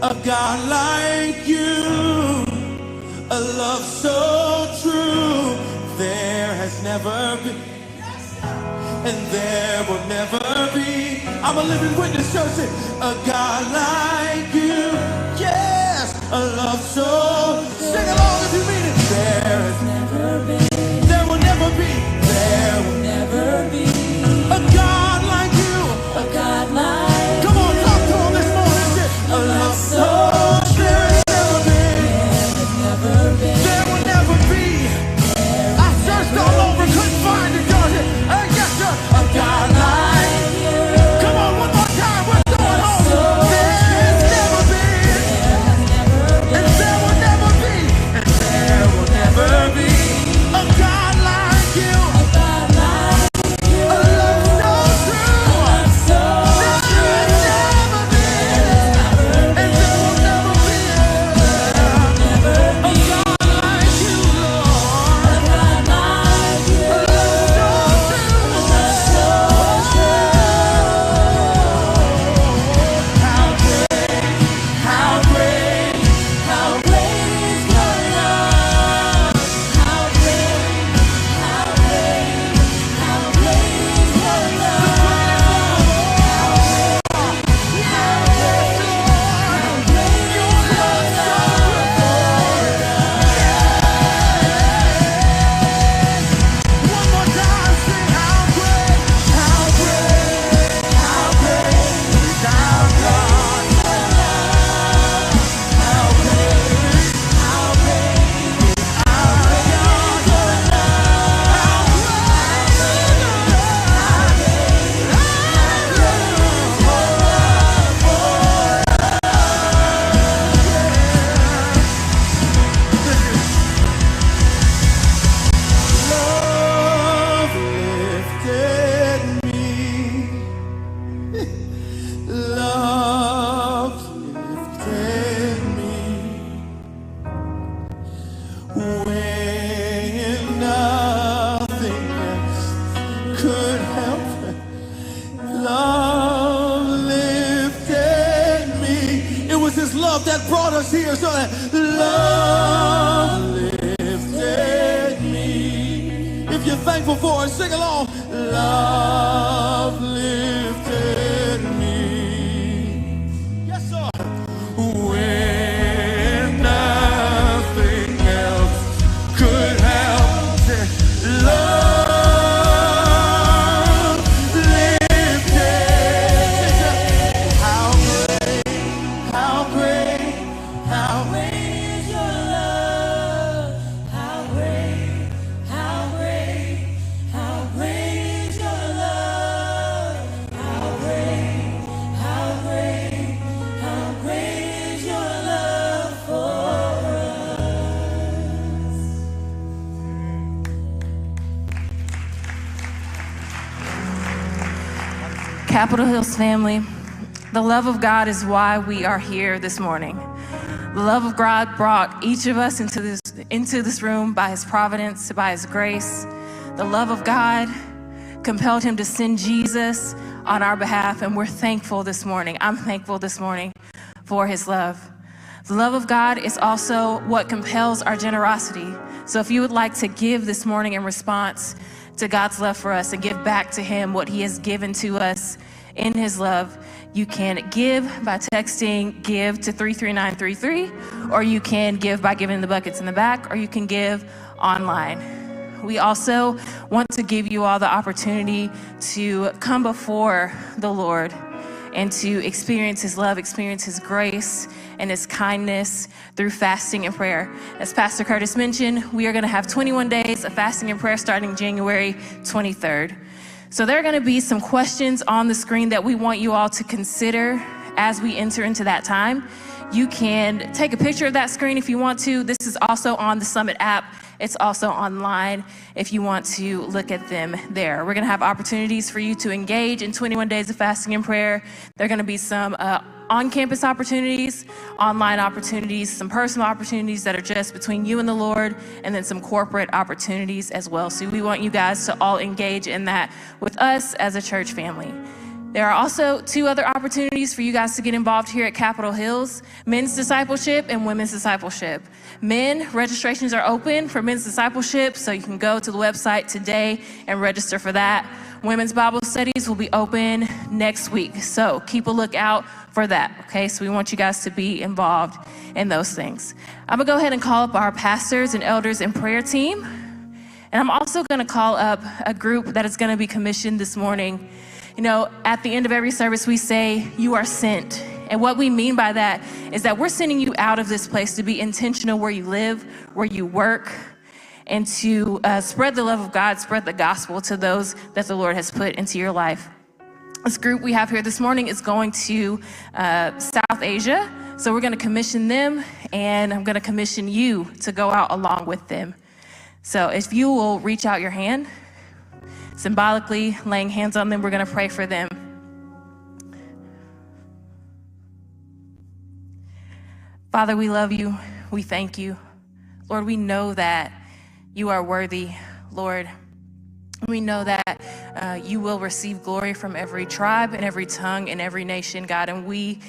a God like you. A love so true, there has never been, and there will never be. I'm a living witness, church. A God like you, yes. A love so, sing along if you mean it. There has never been, there will never be, there will never be a God like you, a God like. Come on, talk to him this morning. A love so true. There will never be. I searched all over, couldn't find it, God. I guess a God like you. Come on, one more time. We're going home. There's never been, and there will never be, and there will never be a God like you. A God like you. A love so true. A love so true. There has never been, and there will never be. A God. That brought us here, so that love lifted me. If you're thankful for it, sing along. Love lifted me. Yes, sir. When nothing else could help, love lifted. How great, how great. How great is your love? How great, how great, how great is your love? How great, how great, how great is your love for us? Capitol Hills family, the love of God is why we are here this morning. The love of God brought each of us into this room by his providence, by his grace. The love of God compelled him to send Jesus on our behalf, and we're thankful this morning. I'm thankful this morning for his love. The love of God is also what compels our generosity. So if you would like to give this morning in response to God's love for us and give back to him what he has given to us in his love, you can give by texting give to 33933, or you can give by giving the buckets in the back, or you can give online. We also want to give you all the opportunity to come before the Lord and to experience his love, experience his grace and his kindness through fasting and prayer. As Pastor Curtis mentioned, we are going to have 21 days of fasting and prayer starting January 23rd. So there are going to be some questions on the screen that we want you all to consider as we enter into that time. You can take a picture of that screen if you want to. This is also on the Summit app. It's also online if you want to look at them there. We're going to have opportunities for you to engage in 21 days of fasting and prayer. There are going to be some on-campus opportunities, online opportunities, some personal opportunities that are just between you and the Lord, and then some corporate opportunities as well. So we want you guys to all engage in that with us as a church family. There are also 2 other opportunities for you guys to get involved here at Capitol Hills: men's discipleship and women's discipleship. Men, registrations are open for men's discipleship, so you can go to the website today and register for that. Women's Bible studies will be open next week, so keep a lookout for that, okay? So we want you guys to be involved in those things. I'm gonna go ahead and call up our pastors and elders and prayer team, and I'm also gonna call up a group that is gonna be commissioned this morning. You know, at the end of every service, we say, "You are sent." And what we mean by that is that we're sending you out of this place to be intentional where you live, where you work, and to spread the love of God, spread the gospel to those that the Lord has put into your life. This group we have here this morning is going to South Asia. So we're gonna commission them, and I'm gonna commission you to go out along with them. So if you will reach out your hand, symbolically laying hands on them, we're gonna pray for them. Father, we love you, we thank you. Lord, we know that you are worthy, Lord. We know that you will receive glory from every tribe and every tongue and every nation, God, and we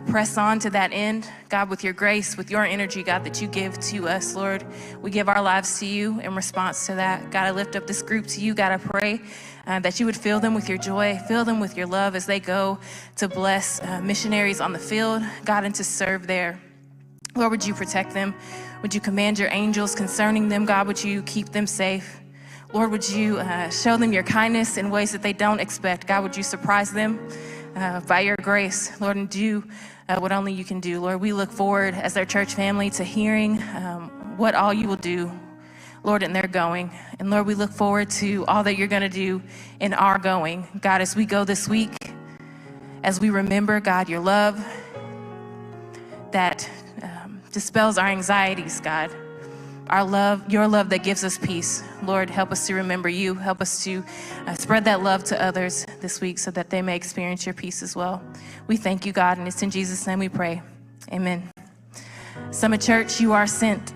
press on to that end, God, with your grace, with your energy, God, that you give to us, Lord. We give our lives to you in response to that. God, I lift up this group to you. God, I pray that you would fill them with your joy, fill them with your love as they go to bless missionaries on the field, God, and to serve there. Lord, would you protect them? Would you command your angels concerning them? God, would you keep them safe? Lord, would you show them your kindness in ways that they don't expect? God, would you surprise them by your grace? Lord, and do what only you can do. Lord, we look forward as their church family to hearing what all you will do, Lord, in their going. And Lord, we look forward to all that you're going to do in our going. God, as we go this week, as we remember, God, your love that dispels our anxieties, God. Our love, your love that gives us peace. Lord, help us to remember you. Help us to spread that love to others this week so that they may experience your peace as well. We thank you, God, and it's in Jesus' name we pray. Amen. Summit Church, you are sent.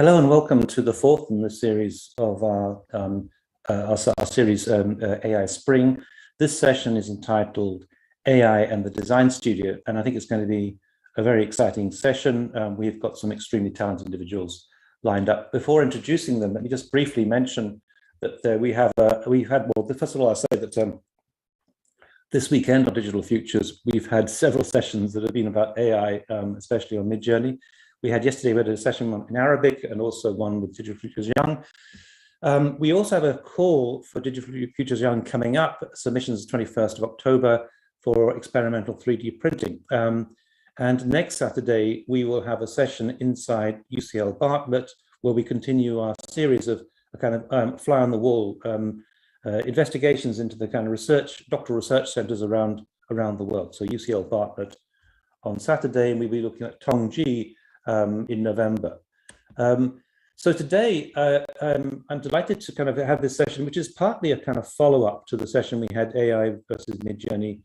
Hello and welcome to the fourth in the series of our series AI Spring. This session is entitled AI and the Design Studio, and I think it's going to be a very exciting session. We've got some extremely talented individuals lined up. Before introducing them, let me just briefly mention that first of all, I'll say that this weekend on Digital Futures, we've had several sessions that have been about AI, especially on Midjourney. We had a session in Arabic and also one with Digital Futures Young. We also have a call for Digital Futures Young coming up, submissions 21st of October for experimental 3D printing. And next Saturday, we will have a session inside UCL Bartlett where we continue our series of a kind of fly on the wall investigations into the kind of doctoral research centers around the world. So UCL Bartlett on Saturday, and we'll be looking at Tongji in November. So today, I'm delighted to kind of have this session, which is partly a kind of follow-up to the session we had AI versus Midjourney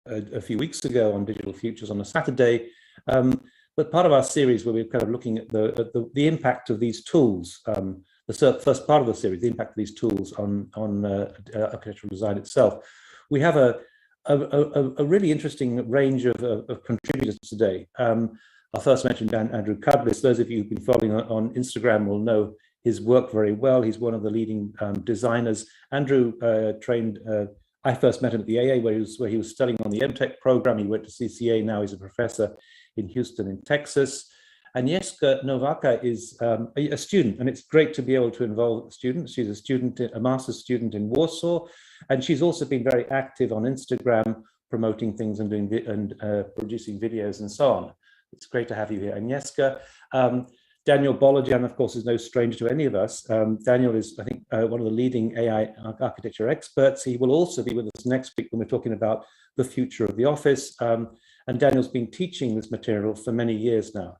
a few weeks ago on Digital Futures on a Saturday. But part of our series where we're kind of looking at the impact of these tools, the first part of the series, the impact of these tools on architectural design itself. We have a really interesting range of contributors today. I'll first mention Andrew Cudlis. Those of you who've been following on Instagram will know his work very well. He's one of the leading designers. Andrew I first met him at the AA where he was studying on the MTech program. He went to CCA, now he's a professor in Houston in Texas. Agnieszka Nowaka is a student, and it's great to be able to involve students. She's a master's student in Warsaw, and she's also been very active on Instagram, promoting things and producing videos and so on. It's great to have you here, Agnieszka. Daniel Bolojan, of course, is no stranger to any of us. Daniel is, I think, one of the leading AI architecture experts. He will also be with us next week when we're talking about the future of the office. And Daniel's been teaching this material for many years now.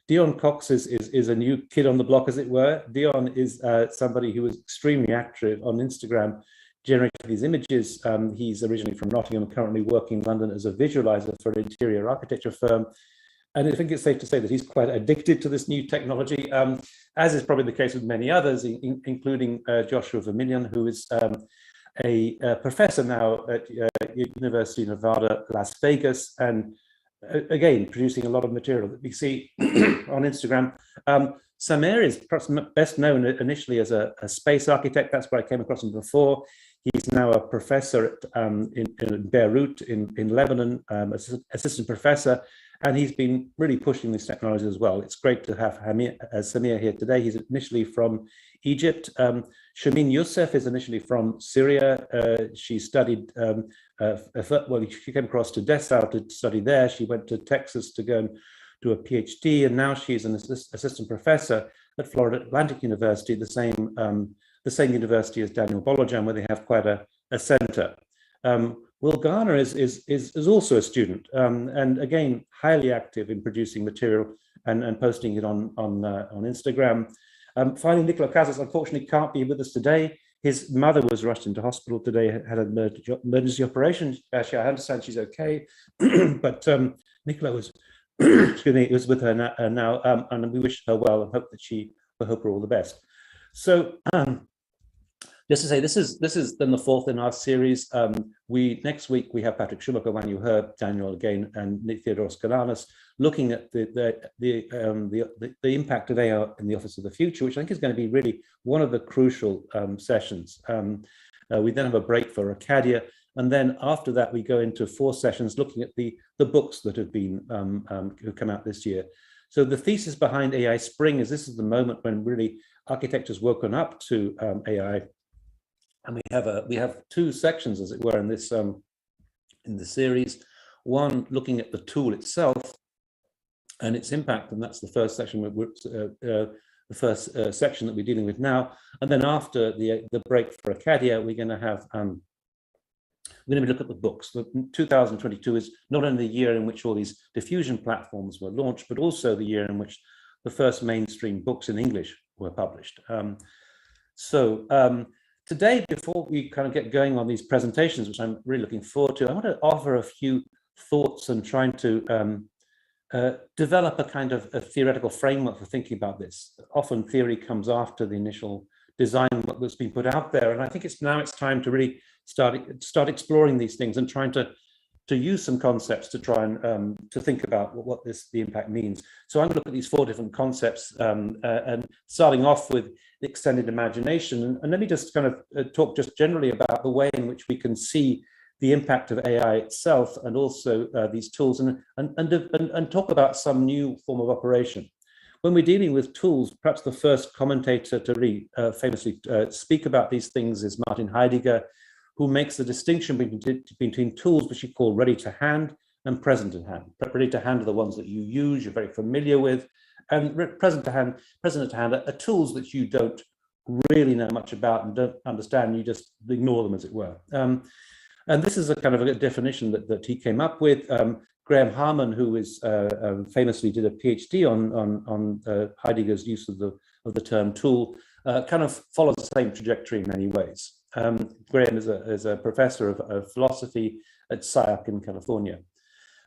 Dion Cox is a new kid on the block, as it were. Dion is somebody who is extremely active on Instagram, generating these images. He's originally from Nottingham, currently working in London as a visualizer for an interior architecture firm. And I think it's safe to say that he's quite addicted to this new technology, as is probably the case with many others, including Joshua Vermillion, who is a professor now at University of Nevada, Las Vegas, and again, producing a lot of material that we see on Instagram. Samir is perhaps best known initially as a space architect. That's where I came across him before. He's now a professor in Beirut, in Lebanon, assistant professor, and he's been really pushing these technologies as well. It's great to have Samir here today. He's initially from Egypt. Shamin Youssef is initially from Syria. She studied, she came across to Dessau to study there. She went to Texas to go and do a PhD, and now she's an assistant professor at Florida Atlantic University, the same university as Daniel Bolojan, where they have quite a center. Will Garner is also a student, and again, highly active in producing material and posting it on Instagram. Finally, Nicola Casas unfortunately can't be with us today. His mother was rushed into hospital today, had an emergency operation. Actually, I understand she's okay, but Nicola was, was with her now, and we wish her well and hope that we hope her all the best. So, just to say, this is then the fourth in our series. Next week we have Patrick Schumacher, when you heard Daniel again, and Theodoros Kalanis, looking at the impact of AI in the office of the future, which I think is going to be really one of the crucial sessions. We then have a break for Arcadia, and then after that we go into 4 sessions looking at the books that have been who come out this year. So the thesis behind AI Spring is this is the moment when really architecture's woken up to AI. And we have 2 sections, as it were, in this in the series. One looking at the tool itself and its impact, and that's the first section. The first section that we're dealing with now. And then after the break for Arcadia, we're going to have we're going to look at the books. 2022 is not only the year in which all these diffusion platforms were launched, but also the year in which the first mainstream books in English were published. Today, before we kind of get going on these presentations, which I'm really looking forward to, I want to offer a few thoughts and trying to develop a kind of a theoretical framework for thinking about this. Often theory comes after the initial design work that's been put out there, and I think it's time to really start exploring these things and trying to use some concepts to try and to think about what the impact means. So I'm going to look at these 4 different concepts, and starting off with the extended imagination. And let me just kind of talk just generally about the way in which we can see the impact of AI itself, and also these tools, and talk about some new form of operation. When we're dealing with tools, perhaps the first commentator to really famously speak about these things is Martin Heidegger, who makes the distinction between tools which he called ready to hand and present at hand. Ready to hand are the ones that you use, you're very familiar with, and present at hand are tools that you don't really know much about and don't understand, you just ignore them, as it were. And this is a kind of a definition that he came up with. Graham Harman, who is famously did a PhD on Heidegger's use of the term tool, kind of follows the same trajectory in many ways. Graham is a professor of philosophy at SciUp in California.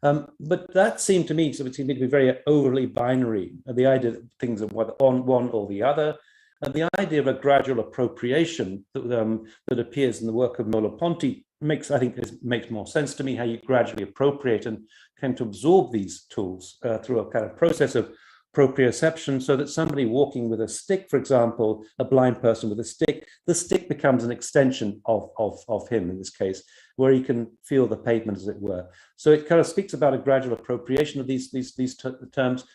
But that seemed to me to be very overly binary. The idea that things are on one or the other, and the idea of a gradual appropriation that appears in the work of Merleau-Ponty makes more sense to me. How you gradually appropriate and come to absorb these tools through a kind of process of proprioception, so that somebody walking with a stick, for example, a blind person with a stick, the stick becomes an extension of him in this case, where he can feel the pavement, as it were. So it kind of speaks about a gradual appropriation of these terms.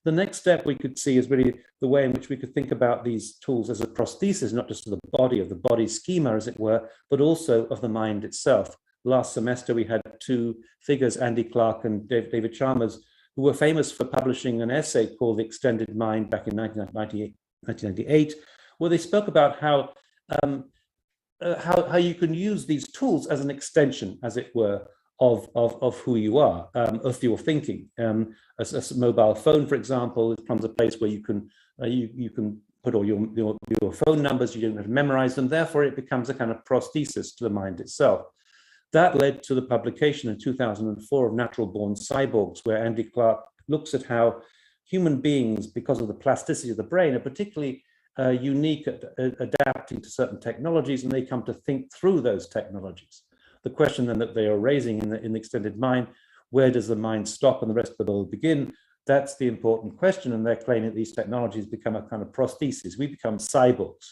The next step we could see is really the way in which we could think about these tools as a prosthesis, not just of the body schema, as it were, but also of the mind itself. Last semester, we had 2 figures, Andy Clark and David Chalmers, who were famous for publishing an essay called The Extended Mind back in 1998, where they spoke about how you can use these tools as an extension, as it were, of who you are, of your thinking. A mobile phone, for example, becomes a place where you can put all your phone numbers. You don't have to memorize them. Therefore, it becomes a kind of prosthesis to the mind itself. That led to the publication in 2004 of Natural Born Cyborgs, where Andy Clark looks at how human beings, because of the plasticity of the brain, are particularly unique at adapting to certain technologies, and they come to think through those technologies. The question then that they are raising in the extended mind, where does the mind stop and the rest of the world begin? That's the important question, and they're claiming that these technologies become a kind of prosthesis. We become cyborgs.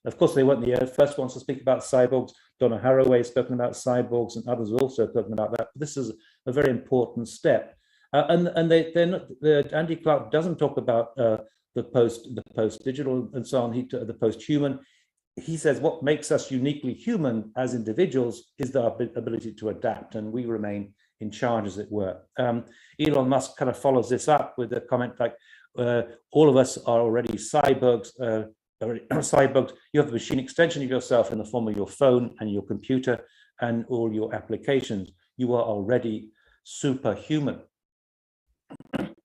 Of course, they weren't the first ones to speak about cyborgs. Donna Haraway has spoken about cyborgs, and others have also spoken about that. But this is a very important step. Andy Clark doesn't talk about the post-digital and so on, the post-human. He says what makes us uniquely human as individuals is our ability to adapt, and we remain in charge, as it were. Elon Musk kind of follows this up with a comment like, all of us are already cyborgs. You have the machine extension of yourself in the form of your phone and your computer and all your applications. You are already superhuman.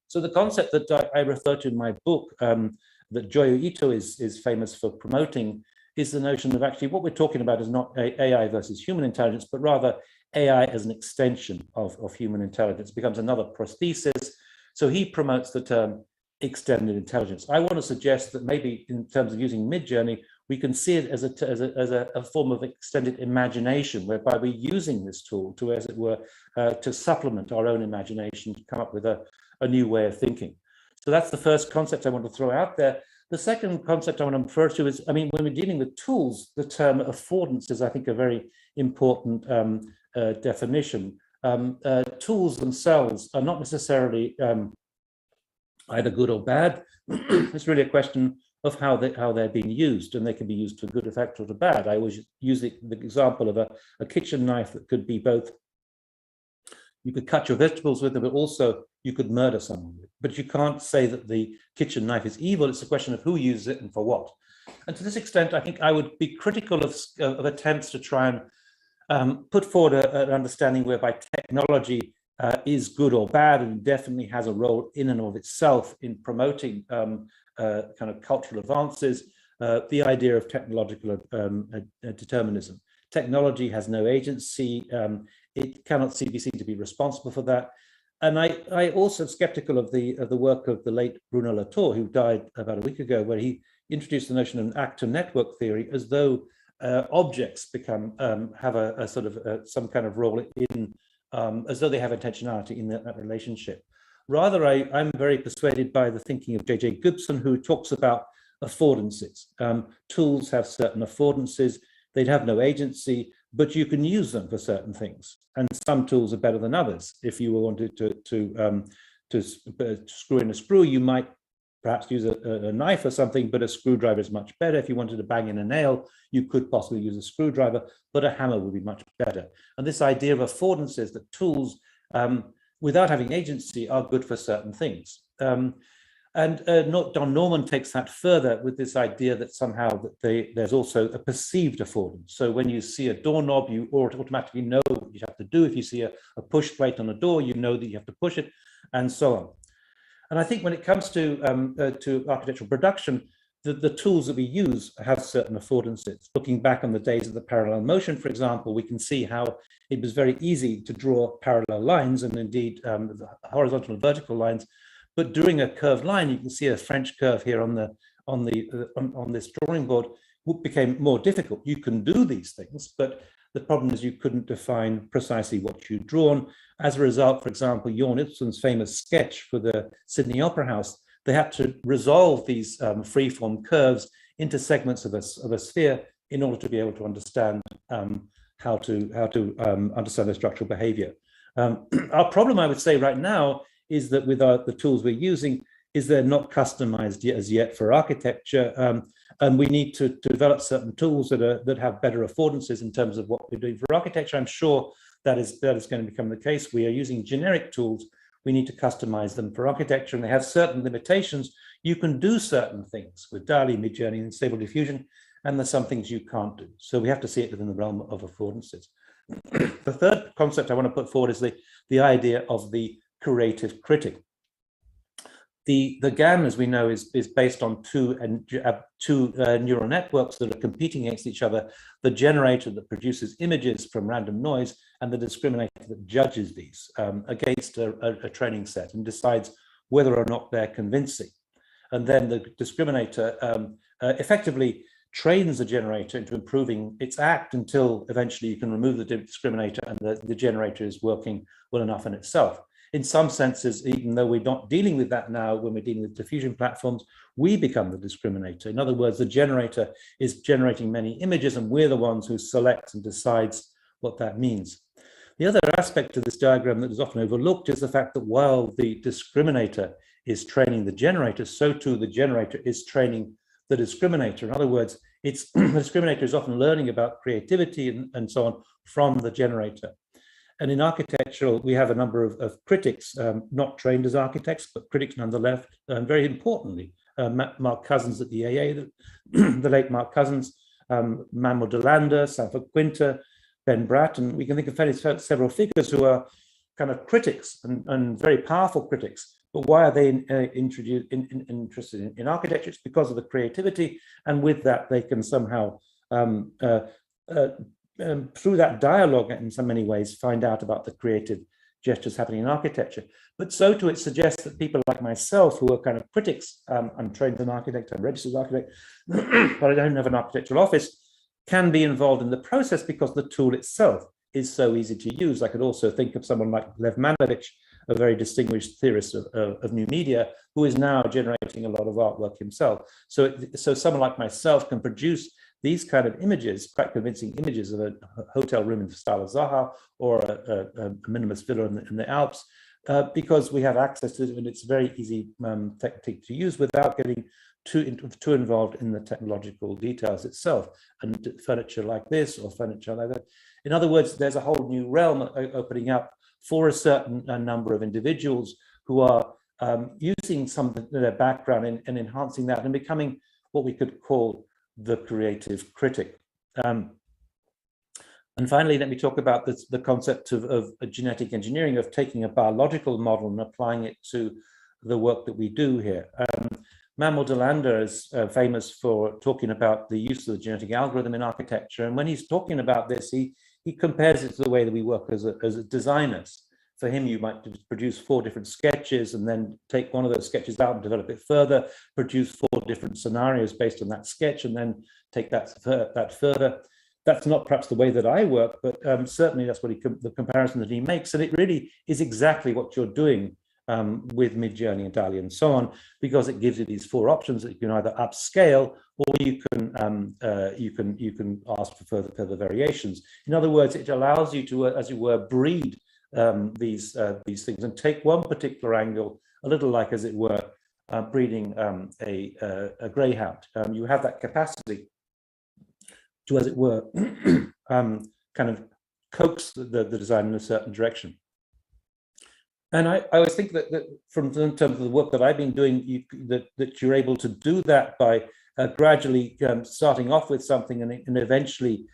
So the concept that I refer to in my book, that Joyo Ito is famous for promoting, is the notion of actually what we're talking about is not AI versus human intelligence, but rather AI as an extension of human intelligence. It becomes another prosthesis. So he promotes the term extended intelligence. I want to suggest that maybe in terms of using Midjourney, we can see it as a form of extended imagination, whereby we're using this tool to, as it were, to supplement our own imagination, to come up with a new way of thinking. So that's the first concept I want to throw out there. The second concept I want to refer to is, when we're dealing with tools, the term affordance is, I think, a very important definition. Tools themselves are not necessarily either good or bad. It's really a question of how they're being used, and they can be used to good effect or to bad. I always use the example of a kitchen knife that could be both, you could cut your vegetables with it, but also you could murder someone with it. But you can't say that the kitchen knife is evil. It's a question of who uses it and for what. And to this extent, I think I would be critical of attempts to try and put forward an understanding whereby technology is good or bad, and definitely has a role in and of itself in promoting kind of cultural advances. The idea of technological determinism. Technology has no agency. It cannot be seen to be responsible for that. I also am skeptical of the work of the late Bruno Latour, who died about a week ago, where he introduced the notion of an actor network theory as though objects have a sort of some kind of role in, as though they have intentionality in that relationship. Rather, I'm very persuaded by the thinking of J.J. Gibson, who talks about affordances. Tools have certain affordances. They'd have no agency, but you can use them for certain things. And some tools are better than others. If you wanted to screw in a screw, you might perhaps use a knife or something, but a screwdriver is much better. If you wanted to bang in a nail, you could possibly use a screwdriver, but a hammer would be much better. And this idea of affordances, that tools, without having agency, are good for certain things. Don Norman takes that further with this idea that somehow that there's also a perceived affordance. So when you see a doorknob, you automatically know what you have to do. If you see a push plate on a door, you know that you have to push it, and so on. And I think when it comes to architectural production, the tools that we use have certain affordances. Looking back on the days of the parallel motion, for example, we can see how it was very easy to draw parallel lines, and indeed horizontal and vertical lines. But during a curved line, you can see a French curve here on this drawing board, became more difficult. You can do these things, but the problem is you couldn't define precisely what you'd drawn. As a result, for example, Jorn Utzon's famous sketch for the Sydney Opera House, they had to resolve these freeform curves into segments of a sphere in order to be able to understand how to understand the structural behavior. Our problem, I would say, right now is that with the tools we're using, is they're not customized as yet for architecture, and we need to develop certain tools that have better affordances in terms of what we're doing for architecture. I'm sure that is going to become the case. We are using generic tools. We need to customize them for architecture, and they have certain limitations. You can do certain things with DALI, Midjourney, and Stable Diffusion, and there's some things you can't do. So we have to see it within the realm of affordances. The third concept I want to put forward is the idea of the creative critic. The GAN, as we know, is based on two neural networks that are competing against each other: the generator that produces images from random noise, and the discriminator that judges these against a training set and decides whether or not they're convincing. And then the discriminator effectively trains the generator into improving its act until eventually you can remove the discriminator and the generator is working well enough in itself. In some senses, even though we're not dealing with that now, when we're dealing with diffusion platforms, we become the discriminator. In other words, the generator is generating many images, and we're the ones who selects and decides what that means. The other aspect of this diagram that is often overlooked is the fact that while the discriminator is training the generator, so too the generator is training the discriminator. In other words, the discriminator is often learning about creativity and so on from the generator. And in architectural, we have a number of critics, not trained as architects, but critics nonetheless. And very importantly, Mark Cousins at the AA, the late Mark Cousins, Manuel Delander, Sanford Quinter, Ben Bratton. We can think of several figures who are kind of critics and very powerful critics. But why are they interested in architecture? It's because of the creativity, and with that, they can somehow through that dialogue, in so many ways, find out about the creative gestures happening in architecture. But so too, it suggests that people like myself, who are kind of critics, I'm trained as an architect, I'm registered as an architect, but I don't have an architectural office, can be involved in the process because the tool itself is so easy to use. I could also think of someone like Lev Manovich, a very distinguished theorist of new media, who is now generating a lot of artwork himself. So someone like myself can produce these kind of images, quite convincing images of a hotel room in the style of Zaha or a minimalist villa in the Alps, because we have access to it, and it's a very easy technique to use without getting too involved in the technological details itself, and furniture like this or furniture like that. In other words, there's a whole new realm opening up for a certain number of individuals who are using some of their background and enhancing that and becoming what we could call the creative critic. And finally, let me talk about the concept of genetic engineering, of taking a biological model and applying it to the work that we do here. Manuel Delander is famous for talking about the use of the genetic algorithm in architecture. And when he's talking about this, he compares it to the way that we work as designers. for him, you might produce 4 different sketches and then take one of those sketches out and develop it further, produce 4 different scenarios based on that sketch, and then take that further. That's not perhaps the way that I work, but certainly that's what the comparison that he makes. And it really is exactly what you're doing with Midjourney and DALL-E and so on, because it gives you these 4 options that you can either upscale or you can ask for further variations. In other words, it allows you to, as you were, breed these things and take one particular angle, a little like, as it were, breeding a greyhound. You have that capacity to, as it were, kind of coax the design in a certain direction. And I always think that in terms of the work that I've been doing, that you're able to do that by gradually starting off with something and eventually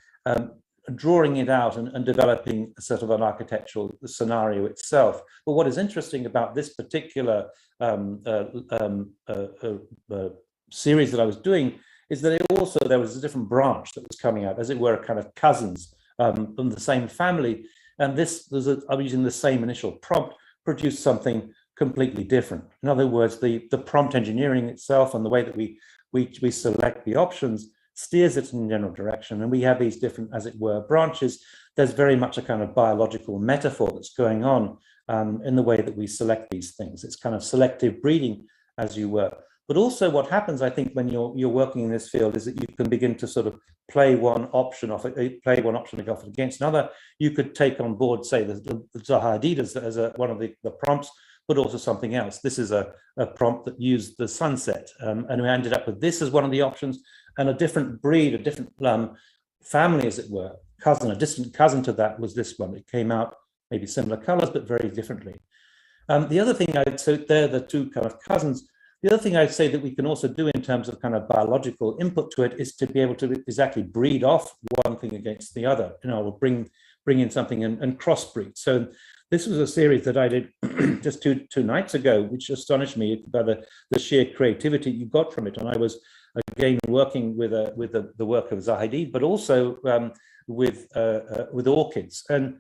drawing it out and developing a sort of an architectural scenario itself. But what is interesting about this particular series that I was doing is that there was a different branch that was coming out, as it were, kind of cousins from the same family. And I'm using the same initial prompt, produced something completely different. In other words, the prompt engineering itself and the way that we select the options steers it in a general direction. And we have these different, as it were, branches. There's very much a kind of biological metaphor that's going on in the way that we select these things. It's kind of selective breeding, as you were. But also what happens, I think, when you're working in this field is that you can begin to sort of play one option off against another. You could take on board, say, the Zaha Hadid as one of the prompts, but also something else. This is a prompt that used the sunset, and we ended up with this as one of the options, and a different breed, a different family, as it were, a distant cousin to that was this one. It came out maybe similar colors, but very differently. The other thing so they're the 2 kind of cousins. The other thing I'd say that we can also do in terms of kind of biological input to it is to be able to exactly breed off one thing against the other. We'll bring in something and crossbreed. So this was a series that I did just two nights ago, which astonished me about the sheer creativity you got from it. And I was again working with the work of Zaha Hadid, but also with orchids. And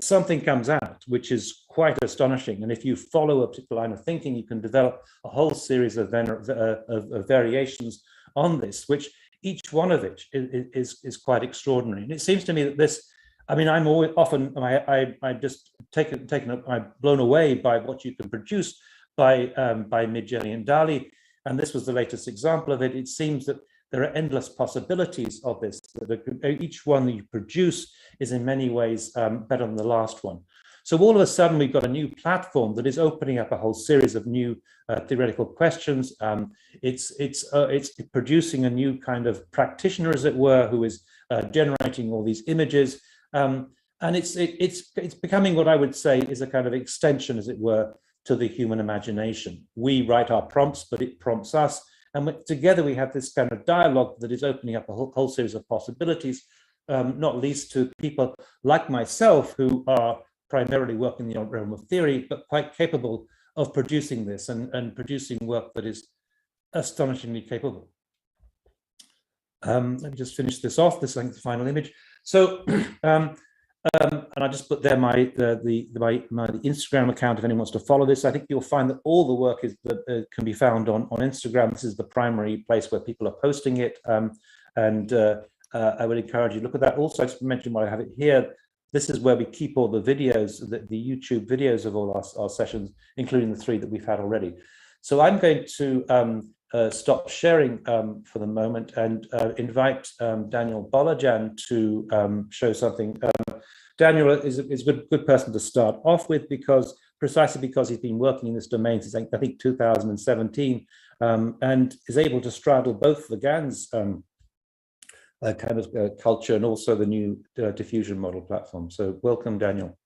something comes out which is quite astonishing, and if you follow a particular line of thinking, you can develop a whole series of variations on this, which each one of it is quite extraordinary. And it seems to me that this, I mean, I'm just I'm blown away by what you can produce by Midjourney and DALL-E, and this was the latest example of it. It seems that there are endless possibilities of this. Each one that you produce is in many ways better than the last one. So all of a sudden, we've got a new platform that is opening up a whole series of new theoretical questions. It's producing a new kind of practitioner, as it were, who is generating all these images. And it's becoming what I would say is a kind of extension, as it were, to the human imagination. We write our prompts, but it prompts us. And together we have this kind of dialogue that is opening up a whole series of possibilities, not least to people like myself who are primarily working in the realm of theory, but quite capable of producing this and producing work that is astonishingly capable. Let me just finish this off. This is the final image. So, and I just put there my Instagram account if anyone wants to follow this. I think you'll find that all the work can be found on Instagram. This is the primary place where people are posting it, and I would encourage you to look at that. Also, I just mentioned while I have it here, this is where we keep all the videos, the YouTube videos of all our sessions, including the 3 that we've had already. So I'm going to stop sharing for the moment and invite Daniel Bolajan to show something. Daniel is a good person to start off with precisely because he's been working in this domain since I think 2017 and is able to straddle both the GANs kind of culture and also the new diffusion model platform. So welcome, Daniel.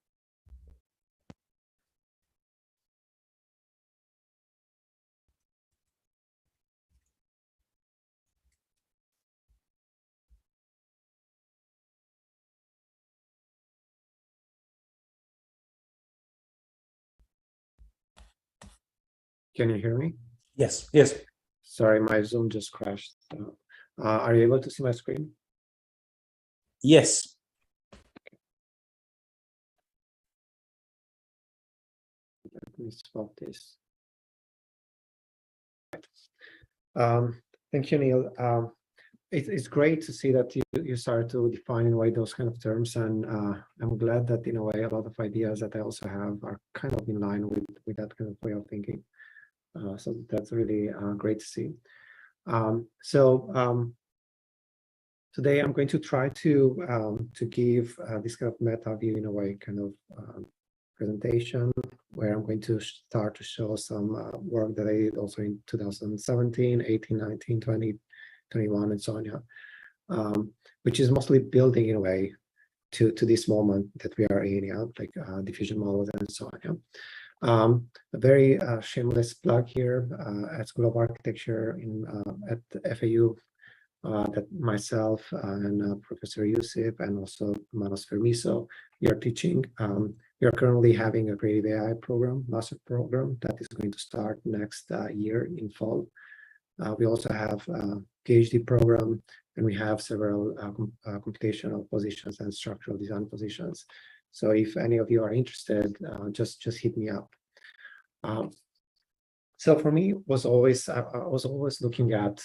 Can you hear me? Yes, yes. Sorry, my Zoom just crashed. Are you able to see my screen? Yes. me spot this. Thank you, Neil. It's great to see that you started to define in a way those kind of terms, and I'm glad that in a way a lot of ideas that I also have are kind of in line with that kind of way of thinking. So that's really great to see. Today I'm going to try to give this kind of meta view in a way kind of presentation where I'm going to start to show some work that I did also in 2017, 18, 19, 20, 21, and so on, yeah. Which is mostly building in a way to this moment that we are in, yeah, like diffusion models and so on, yeah. A very shameless plug here at School of Architecture at FAU that myself and Professor Yusuf and also Manos Fermiso, we are teaching. We are currently having a creative AI program, master program, that is going to start next year in fall. We also have a PhD program, and we have several computational positions and structural design positions. So if any of you are interested, just hit me up. So for me, I was always looking at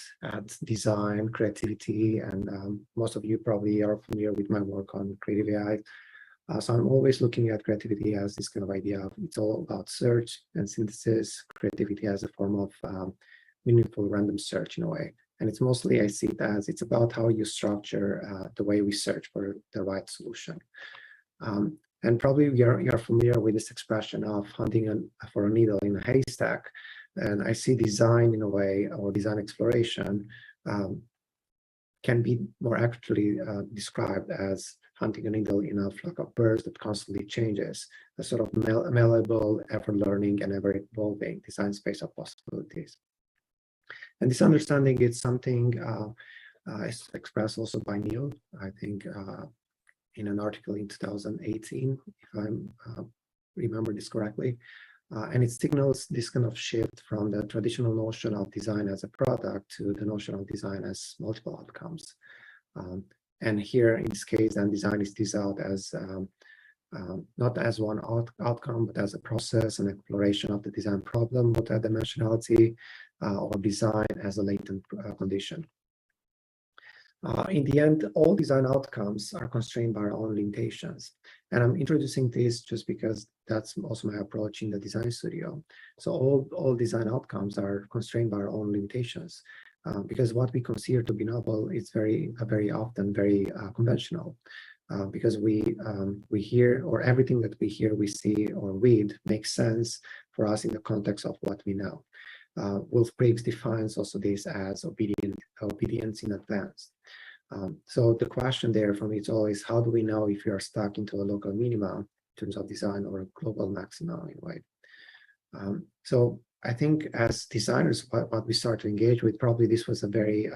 design, creativity, and most of you probably are familiar with my work on creative AI. So I'm always looking at creativity as this kind of idea of it's all about search and synthesis, creativity as a form of meaningful random search in a way. And it's mostly, I see it as it's about how you structure the way we search for the right solution. And probably you're familiar with this expression of hunting for a needle in a haystack. And I see design in a way, or design exploration, can be more accurately described as hunting a needle in a flock of birds that constantly changes, a sort of malleable, ever-learning, and ever-evolving design space of possibilities. And this understanding is something expressed also by Neil, I think, in an article in 2018, if I remember this correctly. And it signals this kind of shift from the traditional notion of design as a product to the notion of design as multiple outcomes. And here, in this case, then design is teased out as not as one outcome, but as a process and exploration of the design problem, multidimensionality, or design as a latent condition. In the end, all design outcomes are constrained by our own limitations. And I'm introducing this just because that's also my approach in the design studio. So all design outcomes are constrained by our own limitations, because what we consider to be novel is very often very conventional, because we hear, or everything that we hear, we see, or read makes sense for us in the context of what we know. Wolf Briggs defines also this as obedience in advance. So the question there for me is always, how do we know if we are stuck into a local minima in terms of design or a global maxima in a way? So I think as designers, what we start to engage with, probably this was a very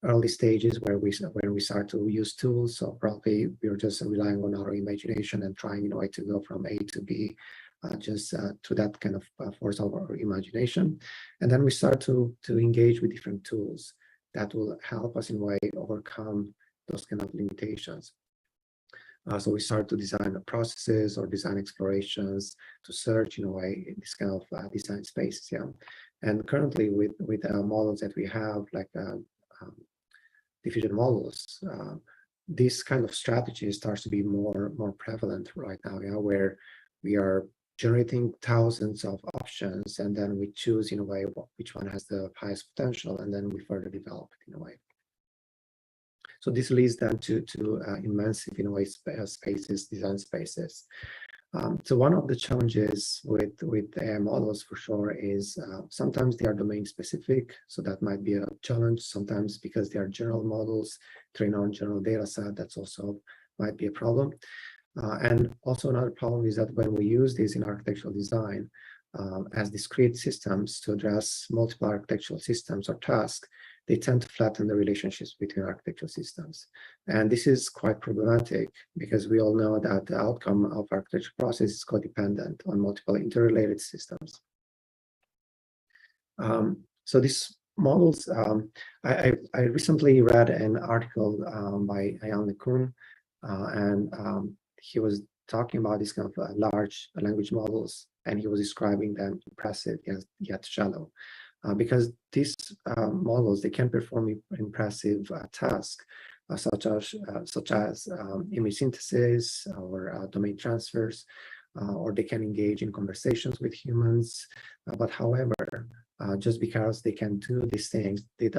early stages where we start to use tools. So probably we were just relying on our imagination and trying in a way to go from A to B, just to that kind of force of our imagination. And then we start to engage with different tools that will help us in a way overcome those kind of limitations. So we start to design processes or design explorations to search in a way in this kind of design spaces, yeah. And currently with models that we have, like diffusion models, this kind of strategy starts to be more prevalent right now, yeah, where we are generating thousands of options, and then we choose in a way which one has the highest potential, and then we further develop it in a way. So this leads then to immersive in a way spaces, design spaces. So one of the challenges with AI models for sure is sometimes they are domain specific, so that might be a challenge. Sometimes because they are general models trained on general data set, that's also might be a problem. And also another problem is that when we use these in architectural design as discrete systems to address multiple architectural systems or tasks, they tend to flatten the relationships between architectural systems. And this is quite problematic because we all know that the outcome of architecture process is codependent on multiple interrelated systems. So these models, I recently read an article by Ayan LeCun, and he was talking about these kind of large language models, and he was describing them impressive yet shallow. Because these models, they can perform impressive tasks such as image synthesis or domain transfers, or they can engage in conversations with humans. But however, just because they can do these things, it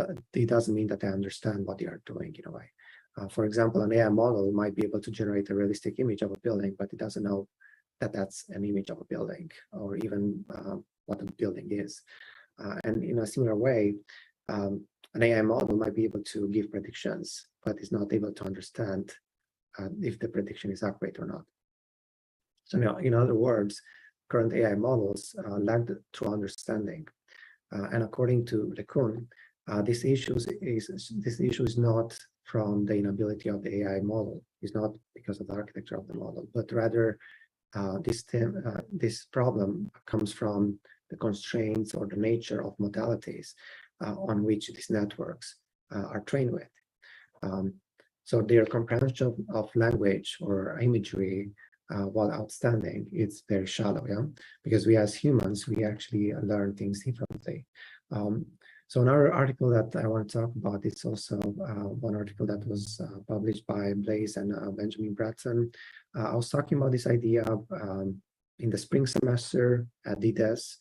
doesn't mean that they understand what they are doing in a way. For example, an AI model might be able to generate a realistic image of a building, but it doesn't know that that's an image of a building, or even what a building is. And in a similar way, an AI model might be able to give predictions, but is not able to understand if the prediction is accurate or not. So now, in other words, current AI models lack the true understanding. And according to LeCun, this issue is not from the inability of the AI model. It's not because of the architecture of the model, but rather this problem comes from the constraints or the nature of modalities on which these networks are trained with. So their comprehension of language or imagery, while outstanding, it's very shallow, yeah? Because we as humans, we actually learn things differently. So another article that I want to talk about is also one article that was published by Blaise and Benjamin Bratton. I was talking about this idea in the spring semester at DDES,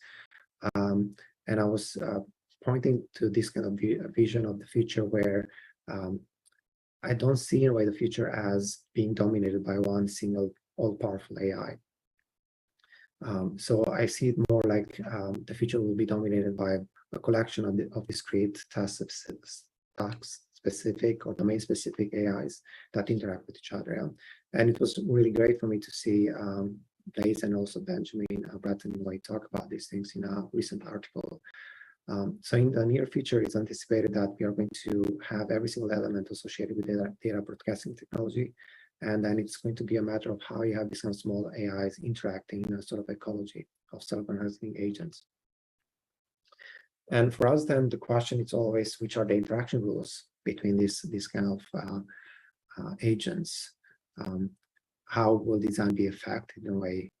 and I was pointing to this kind of vision of the future where I don't see in a way the future as being dominated by one single all-powerful AI. So I see it more like the future will be dominated by a collection of discrete task-specific or domain-specific AIs that interact with each other. Yeah? And it was really great for me to see Blaise and also Benjamin Bratton talk about these things in a recent article. So in the near future, it's anticipated that we are going to have every single element associated with data broadcasting technology. And then it's going to be a matter of how you have these kind of small AIs interacting in a sort of ecology of self-organizing agents. And for us, then the question is always, which are the interaction rules between these kind of agents? How will design be affected in a way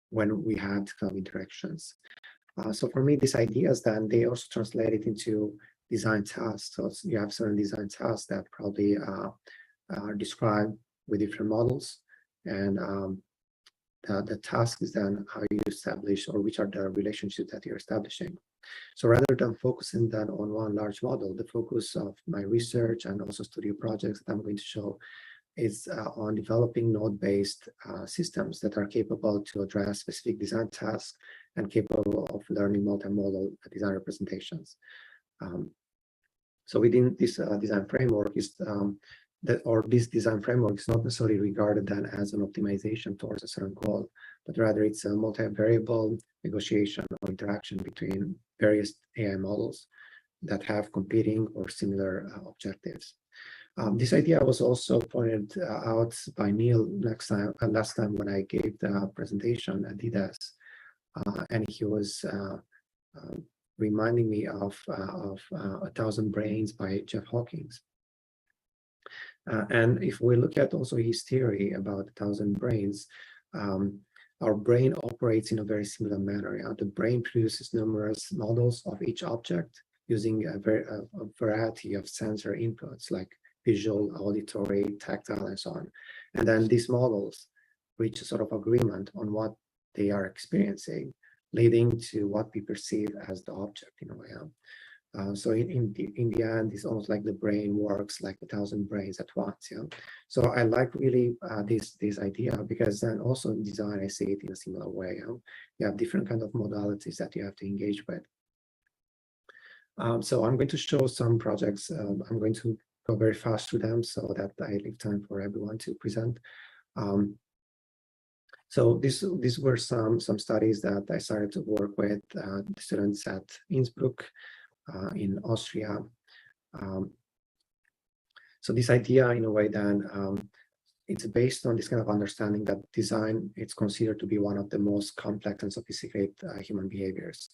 when we have kind of interactions? So for me, these ideas then, they also translate it into design tasks. So you have certain design tasks that probably are described with different models. And the task is then how you establish, or which are the relationships that you're establishing. So rather than focusing then on one large model, the focus of my research and also studio projects that I'm going to show is on developing node-based systems that are capable to address specific design tasks and capable of learning multimodal design representations. So within this design framework this design framework is not necessarily regarded then as an optimization towards a certain goal, but rather it's a multivariable negotiation or interaction between various AI models that have competing or similar objectives. This idea was also pointed out by Neil last time when I gave the presentation at DDES, and he was reminding me of 1,000 Brains by Jeff Hawkins. And if we look at also his theory about 1,000 brains, our brain operates in a very similar manner. Yeah? The brain produces numerous models of each object using a variety of sensor inputs like visual, auditory, tactile, and so on. And then these models reach a sort of agreement on what they are experiencing, leading to what we perceive as the object in a way. So in the end, it's almost like the brain works like 1,000 brains at once. Yeah. So I like really this idea, because then also in design I see it in a similar way. You have different kind of modalities that you have to engage with. So I'm going to show some projects. I'm going to go very fast through them so that I leave time for everyone to present. So these were some studies that I started to work with students at Innsbruck in Austria. So this idea, in a way, then it's based on this kind of understanding that design, it's considered to be one of the most complex and sophisticated human behaviors.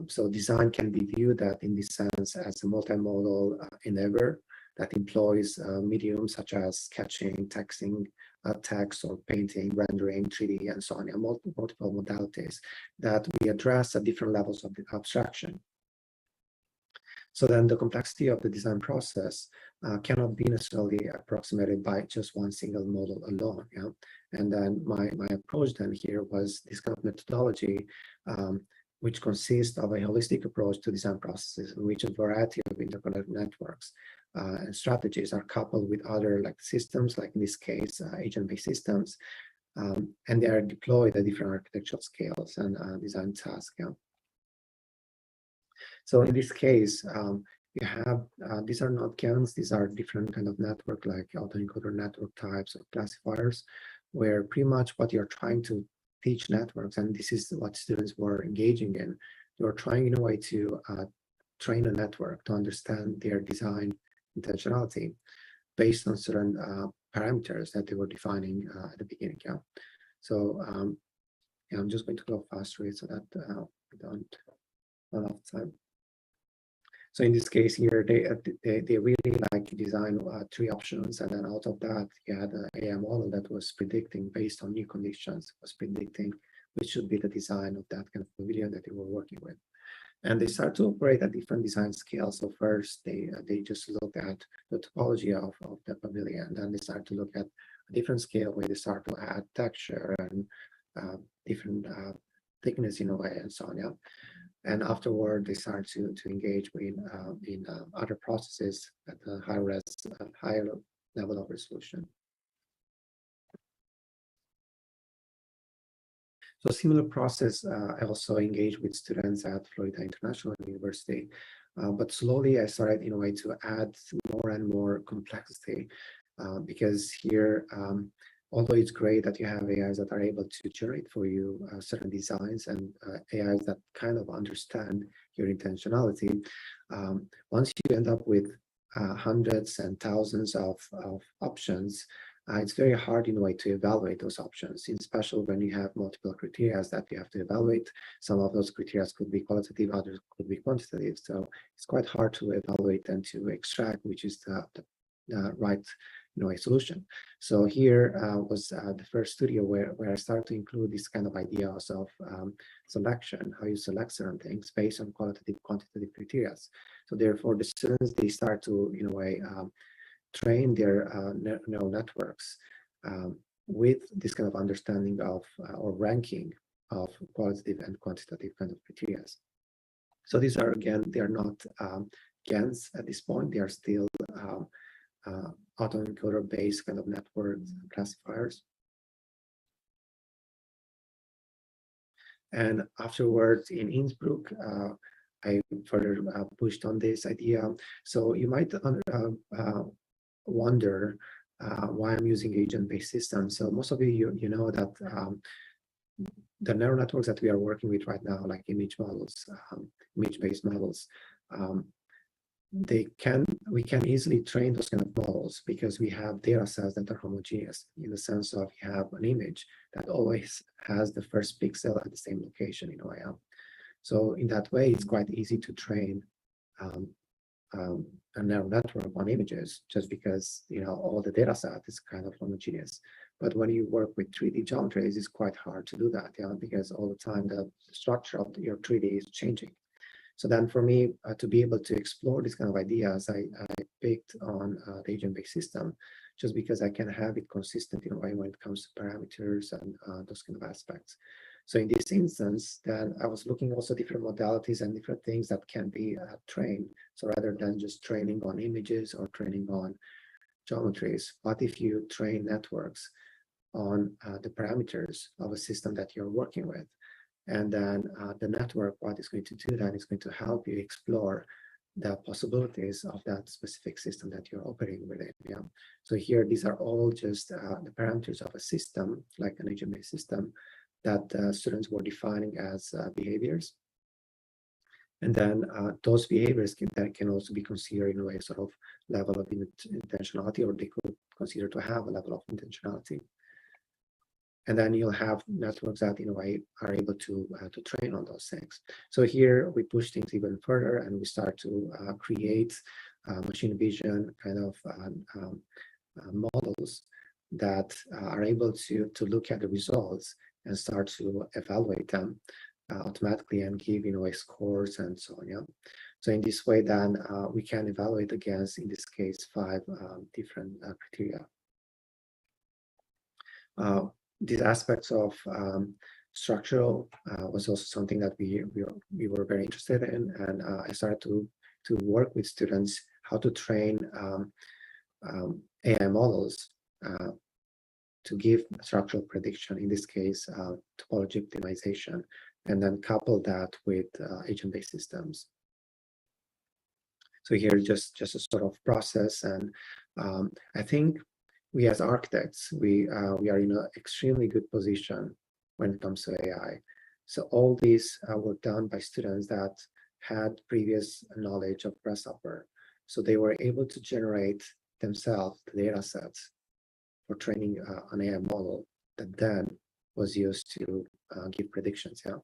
So design can be viewed that in this sense as a multimodal endeavor that employs mediums such as sketching, texting, text or painting, rendering, 3D, and so on, multiple modalities that we address at different levels of the abstraction. So then the complexity of the design process cannot be necessarily approximated by just one single model alone. Yeah? And then my approach then here was this kind of methodology, which consists of a holistic approach to design processes in which a variety of interconnected networks and strategies are coupled with other like systems, like in this case, agent-based systems, and they are deployed at different architectural scales and design tasks. Yeah? So in this case, you have, these are not GANs, these are different kind of network, like autoencoder network types or classifiers, where pretty much what you're trying to teach networks, and this is what students were engaging in, you're trying in a way to train a network to understand their design intentionality based on certain parameters that they were defining at the beginning. Yeah. So yeah, I'm just going to go fast through it so that we don't run out of time. So in this case here, they really like design 3 options, and then out of that, you had an AI model that was predicting based on new conditions, was predicting which should be the design of that kind of pavilion that they were working with. And they start to operate at different design scales. So first, they just look at the topology of the pavilion, then they start to look at a different scale where they start to add texture and different thickness in a way, and so on. Yeah. And afterward, they start to engage in other processes at a higher level of resolution. So similar process, I also engaged with students at Florida International University, but slowly I started in a way to add more and more complexity because here, although it's great that you have AIs that are able to generate for you certain designs and AIs that kind of understand your intentionality, once you end up with hundreds and thousands of options, it's very hard in a way to evaluate those options, especially when you have multiple criteria that you have to evaluate. Some of those criteria could be qualitative, others could be quantitative. So it's quite hard to evaluate and to extract which is the right a solution. So here was the first studio where I started to include this kind of ideas of selection, how you select certain things based on qualitative, quantitative criteria. So therefore, the students, they start to, in a way, train their neural networks with this kind of understanding of or ranking of qualitative and quantitative kind of criteria. So these are, again, they are not GANs at this point. They are still autoencoder based kind of network classifiers. And afterwards in Innsbruck, I further pushed on this idea. So you might wonder why I'm using agent-based systems. So most of you know that the neural networks that we are working with right now, like image models, image-based models, we can easily train those kind of models because we have data sets that are homogeneous in the sense of you have an image that always has the first pixel at the same location in a way. So in that way, it's quite easy to train a neural network on images just because all the data set is kind of homogeneous. But when you work with 3D geometries, it's quite hard to do that, because all the time the structure of your 3D is changing. So then for me, to be able to explore these kind of ideas, I picked on the agent-based system just because I can have it consistent in a way when it comes to parameters and those kind of aspects. So in this instance, then I was looking also different modalities and different things that can be trained. So rather than just training on images or training on geometries, what if you train networks on the parameters of a system that you're working with? And then the network, what it's going to do then is going to help you explore the possibilities of that specific system that you're operating within. Yeah. So here, these are all just the parameters of a system, like an agent-based system, that students were defining as behaviors. And then those behaviors can also be considered in a way sort of level of intentionality, or they could consider to have a level of intentionality. And then you'll have networks that in a way are able to train on those things. So here we push things even further, and we start to create machine vision kind of models that are able to look at the results and start to evaluate them automatically and give scores and so on. Yeah. So in this way, then we can evaluate against, in this case, 5 different criteria. These aspects of structural was also something that we were very interested in, and I started to work with students how to train AI models to give structural prediction, in this case, topology optimization, and then couple that with agent-based systems. So here, just a sort of process, and I think we as architects, we are in an extremely good position when it comes to AI. So all these were done by students that had previous knowledge of grasshopper. So they were able to generate themselves the data sets for training an AI model that then was used to give predictions. Yeah.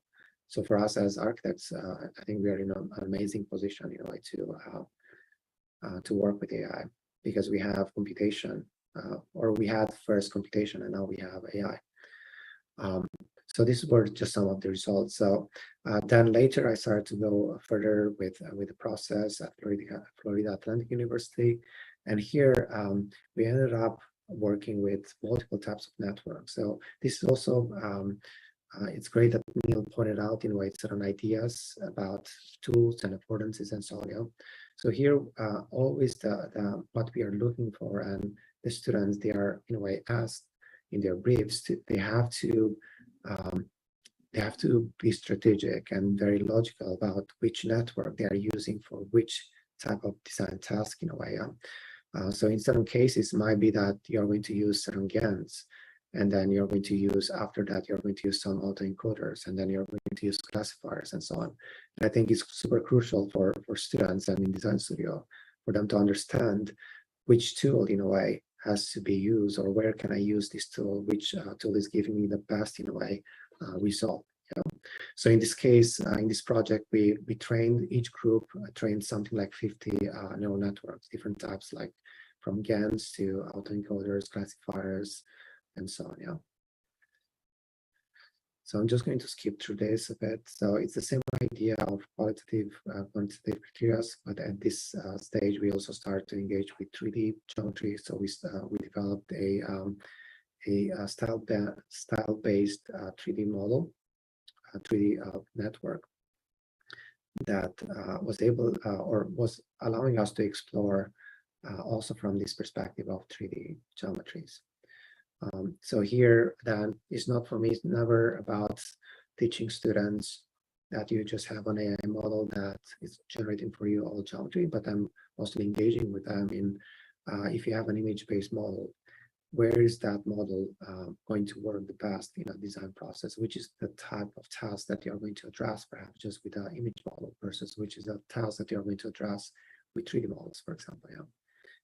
So for us as architects, I think we are in an amazing position, to work with AI, because we have computation, or we had first computation, and now we have AI. So these were just some of the results. So then later I started to go further with the process at Florida Atlantic University, and here we ended up working with multiple types of networks. So this is also it's great that Neil pointed out certain ideas about tools and affordances and so on. Yeah. So here always what we are looking for, and the students, they are in a way asked in their briefs they have to be strategic and very logical about which network they are using for which type of design task, in a way. So in certain cases, it might be that you're going to use certain GANs, and then you're going to use, after that, you're going to use some autoencoders, and then you're going to use classifiers and so on. And I think it's super crucial for students and in design studio for them to understand which tool, in a way, has to be used, or where can I use this tool, which tool is giving me the best, in a way, result. Yeah. So in this case, in this project, we trained, each group trained something like 50 neural networks, different types, like from GANs to autoencoders, classifiers, and so on. Yeah. So I'm just going to skip through this a bit. So it's the same idea of qualitative, quantitative criteria, but at this stage, we also start to engage with 3D geometry. So we developed a style-based 3D model, 3D network that was able or was allowing us to explore also from this perspective of 3D geometries. So here, then, it's not, for me, it's never about teaching students that you just have an AI model that is generating for you all geometry, but I'm mostly engaging with them in if you have an image-based model, where is that model going to work the best in a design process, which is the type of task that you're going to address, perhaps just with an image model, versus which is a task that you're going to address with 3D models, for example. Yeah.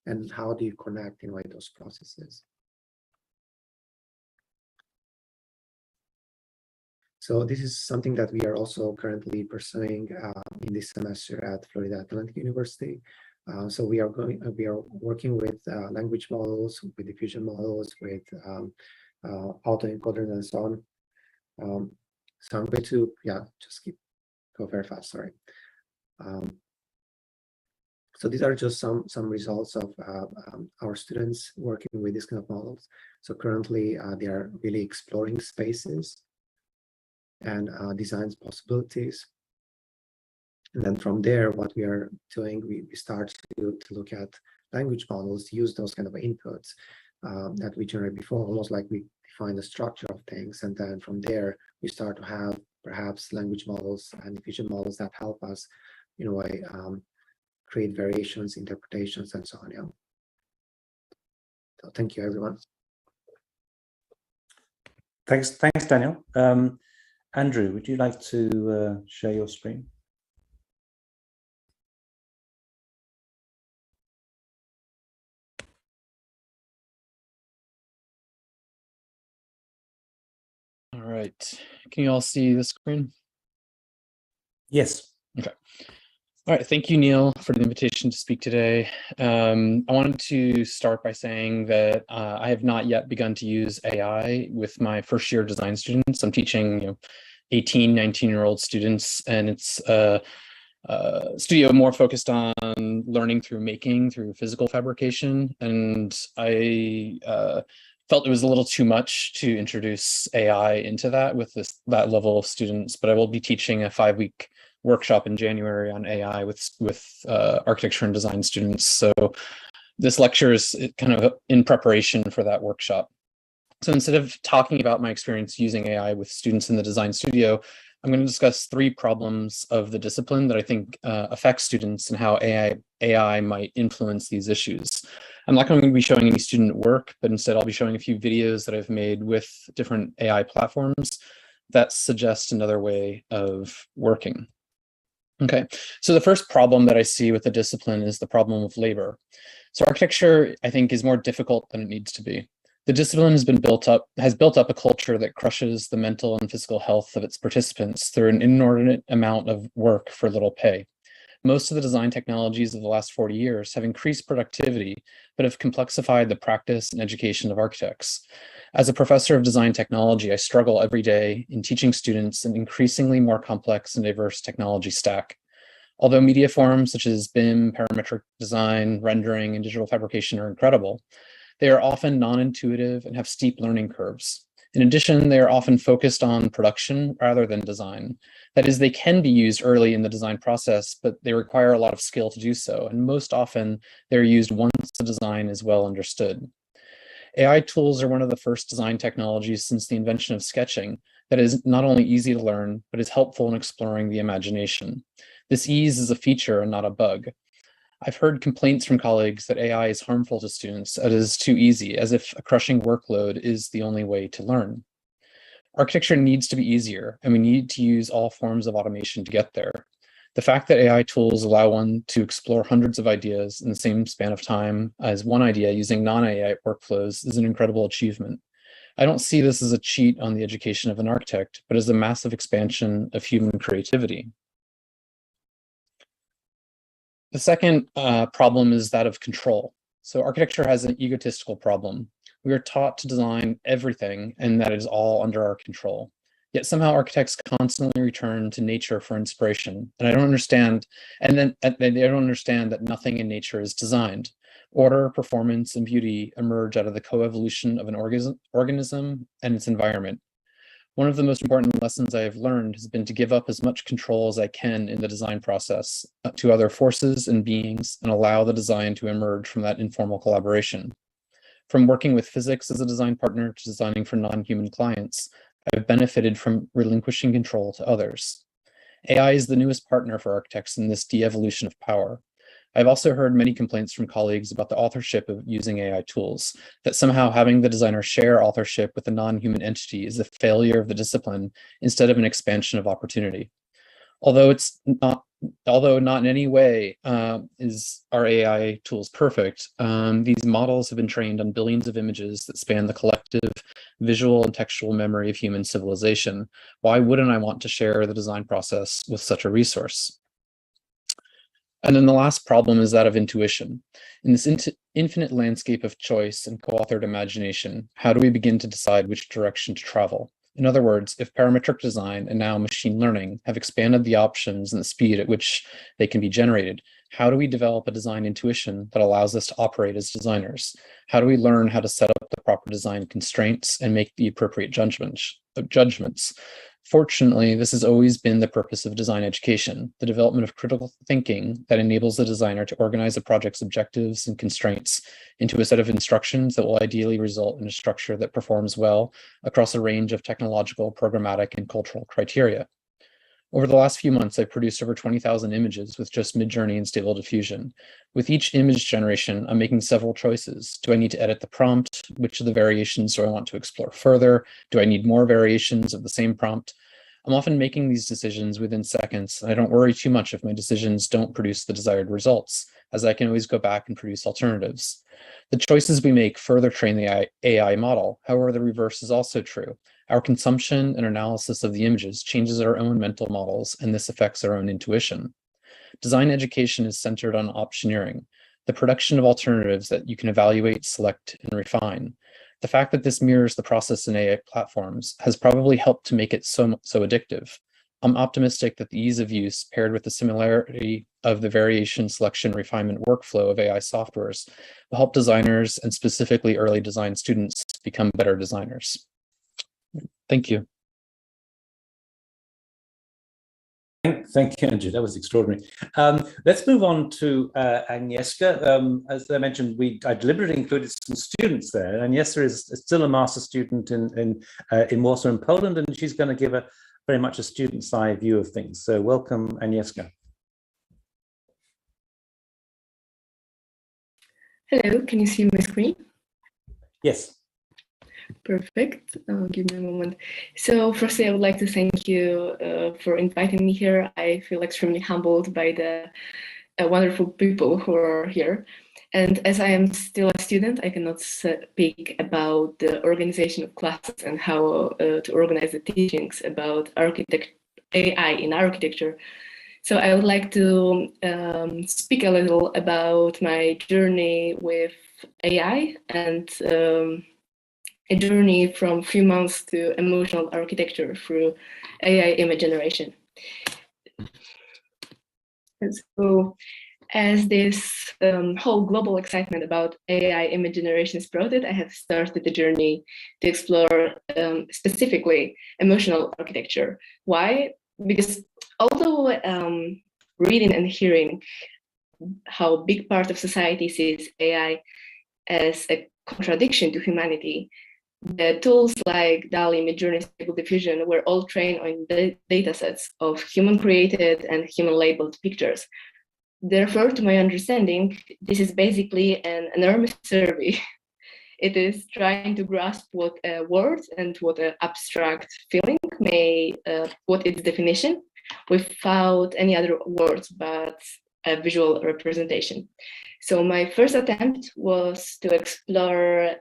And how do you connect, in a way, those processes? So this is something that we are also currently pursuing in this semester at Florida Atlantic University. So we are working with language models, with diffusion models, with autoencoders and so on. So I'm going to go very fast. Sorry. So these are just some results of our students working with this kind of models. So currently they are really exploring spaces and designs possibilities. And then from there, what we are doing, we start to look at language models, use those kind of inputs that we generated before, almost like we define the structure of things. And then from there, we start to have perhaps language models and diffusion models that help us, in a way, create variations, interpretations, and so on. Yeah. So thank you, everyone. Thanks, Daniel. Andrew, would you like to share your screen? All right. Can you all see the screen? Yes. Okay. All right, thank you, Neil, for the invitation to speak today. I wanted to start by saying that I have not yet begun to use AI with my first year design students. I'm teaching 18, 19-year-old students, and it's a studio more focused on learning through making, through physical fabrication. And I felt it was a little too much to introduce AI into that with that level of students, but I will be teaching a 5-week workshop in January on AI with architecture and design students. So this lecture is kind of in preparation for that workshop. So instead of talking about my experience using AI with students in the design studio, I'm going to discuss 3 problems of the discipline that I think affect students and how AI might influence these issues. I'm not going to be showing any student work, but instead I'll be showing a few videos that I've made with different AI platforms that suggest another way of working. Okay, so the first problem that I see with the discipline is the problem of labor. So architecture, I think, is more difficult than it needs to be. The discipline has built up a culture that crushes the mental and physical health of its participants through an inordinate amount of work for little pay. Most of the design technologies of the last 40 years have increased productivity, but have complexified the practice and education of architects. As a professor of design technology, I struggle every day in teaching students an increasingly more complex and diverse technology stack. Although media forms such as BIM, parametric design, rendering, and digital fabrication are incredible, they are often non-intuitive and have steep learning curves. In addition, they are often focused on production rather than design. That is, they can be used early in the design process, but they require a lot of skill to do so, and most often they're used once the design is well understood. AI tools are one of the first design technologies since the invention of sketching that is not only easy to learn, but is helpful in exploring the imagination. This ease is a feature and not a bug. I've heard complaints from colleagues that AI is harmful to students, as it is too easy, as if a crushing workload is the only way to learn. Architecture needs to be easier, and we need to use all forms of automation to get there. The fact that AI tools allow one to explore hundreds of ideas in the same span of time as one idea using non-AI workflows is an incredible achievement. I don't see this as a cheat on the education of an architect, but as a massive expansion of human creativity. The second problem is that of control. So architecture has an egotistical problem. We are taught to design everything and that it is all under our control. Yet somehow architects constantly return to nature for inspiration. And I don't understand, they don't understand that nothing in nature is designed. Order, performance, and beauty emerge out of the coevolution of an organism and its environment. One of the most important lessons I have learned has been to give up as much control as I can in the design process to other forces and beings and allow the design to emerge from that informal collaboration. From working with physics as a design partner to designing for non-human clients, I've benefited from relinquishing control to others. AI is the newest partner for architects in this de-evolution of power. I've also heard many complaints from colleagues about the authorship of using AI tools, that somehow having the designer share authorship with a non-human entity is a failure of the discipline instead of an expansion of opportunity. Although not in any way are AI tools perfect, these models have been trained on billions of images that span the collective visual and textual memory of human civilization. Why wouldn't I want to share the design process with such a resource? And then the last problem is that of intuition. In this infinite landscape of choice and co-authored imagination, how do we begin to decide which direction to travel? In other words, if parametric design and now machine learning have expanded the options and the speed at which they can be generated, how do we develop a design intuition that allows us to operate as designers? How do we learn how to set up the proper design constraints and make the appropriate judgments? Fortunately, this has always been the purpose of design education, the development of critical thinking that enables the designer to organize a project's objectives and constraints into a set of instructions that will ideally result in a structure that performs well across a range of technological, programmatic, and cultural criteria. Over the last few months, I've produced over 20,000 images with just Midjourney and Stable Diffusion. With each image generation, I'm making several choices. Do I need to edit the prompt? Which of the variations do I want to explore further? Do I need more variations of the same prompt? I'm often making these decisions within seconds, and I don't worry too much if my decisions don't produce the desired results, as I can always go back and produce alternatives. The choices we make further train the AI model. However, the reverse is also true. Our consumption and analysis of the images changes our own mental models, and this affects our own intuition. Design education is centered on optioneering, the production of alternatives that you can evaluate, select, and refine. The fact that this mirrors the process in AI platforms has probably helped to make it so addictive. I'm optimistic that the ease of use paired with the similarity of the variation, selection, refinement workflow of AI softwares will help designers and specifically early design students become better designers. Thank you. Thank you, Andrew. That was extraordinary. Let's move on to Agnieszka. As I mentioned, I deliberately included some students there. Agnieszka is still a master's student in Warsaw in Poland, and she's going to give very much a student's eye view of things. So welcome, Agnieszka. Hello, can you see my screen? Yes. Perfect. Give me a moment. So firstly, I would like to thank you for inviting me here. I feel extremely humbled by the wonderful people who are here. And as I am still a student, I cannot speak about the organization of classes and how to organize the teachings about AI in architecture. So I would like to speak a little about my journey with AI and a journey from few months to emotional architecture through AI image generation. And so as this whole global excitement about AI image generation sprouted, I have started the journey to explore specifically emotional architecture. Why? Because although reading and hearing how big part of society sees AI as a contradiction to humanity, the tools like DALL-E, Midjourney, Stable Diffusion were all trained on data sets of human-created and human-labeled pictures. Therefore, to my understanding, this is basically an enormous survey. It is trying to grasp what a word and what an abstract feeling may, what its definition, without any other words but a visual representation. So my first attempt was to explore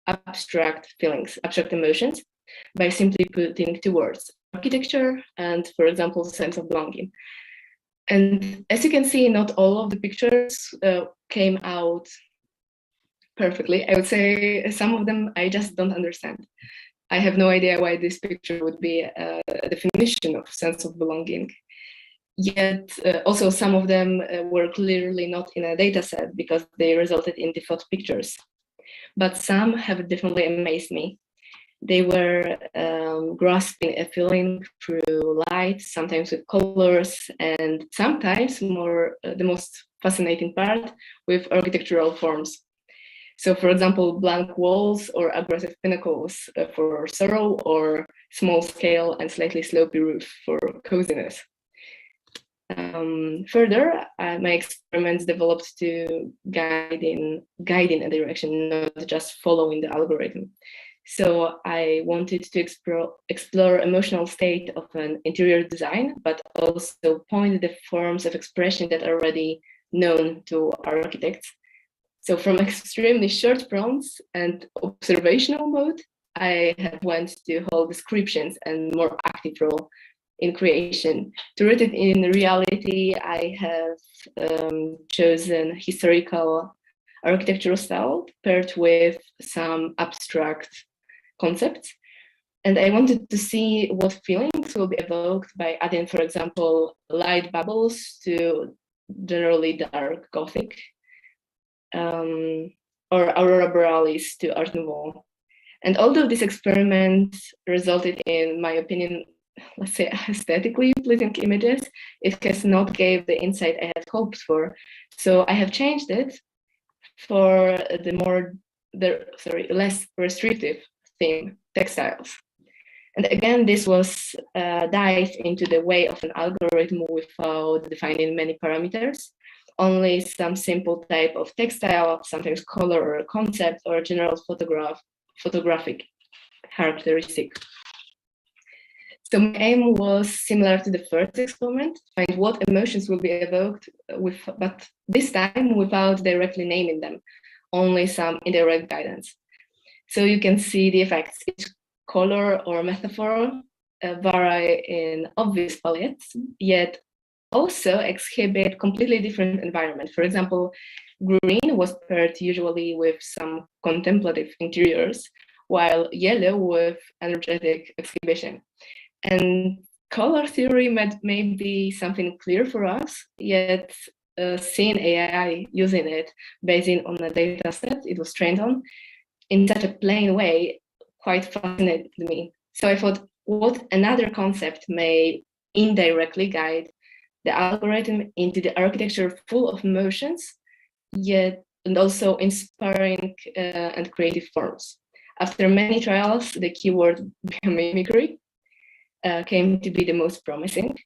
abstract feelings, abstract emotions, by simply putting two words, architecture and, for example, sense of belonging. And as you can see, not all of the pictures came out perfectly. I would say some of them I just don't understand. I have no idea why this picture would be a definition of sense of belonging. Yet also some of them were clearly not in a data set because they resulted in default pictures. But some have definitely amazed me. They were grasping a feeling through light, sometimes with colors, and sometimes the most fascinating part, with architectural forms. So for example, blank walls or aggressive pinnacles for sorrow, or small scale and slightly slopey roof for coziness. Further, my experiments developed to guide in a direction, not just following the algorithm. So I wanted to explore emotional state of an interior design, but also point the forms of expression that are already known to architects. So from extremely short prompts and observational mode, I have went to whole descriptions and more active role in creation. To root it in reality, I have chosen historical architectural style paired with some abstract concepts. And I wanted to see what feelings will be evoked by adding, for example, light bubbles to generally dark Gothic, or Aurora Borealis to Art Nouveau. And although this experiment resulted in my opinion, let's say, aesthetically pleasing images, it has not gave the insight I had hoped for. So I have changed it for the less restrictive theme, textiles. And again, this was a dive into the way of an algorithm without defining many parameters, only some simple type of textile, sometimes color or concept, or general photographic characteristic. So my aim was similar to the first experiment, find what emotions will be evoked but this time without directly naming them, only some indirect guidance. So you can see the effects. Each color or metaphor vary in obvious palettes, yet also exhibit completely different environment. For example, green was paired usually with some contemplative interiors, while yellow with energetic exhibition. And color theory may be something clear for us, yet seeing AI using it based on a data set it was trained on in such a plain way quite fascinated me. So I thought, what another concept may indirectly guide the algorithm into the architecture full of emotions, yet and also inspiring and creative forms. After many trials, the keyword biomimicry came to be the most promising.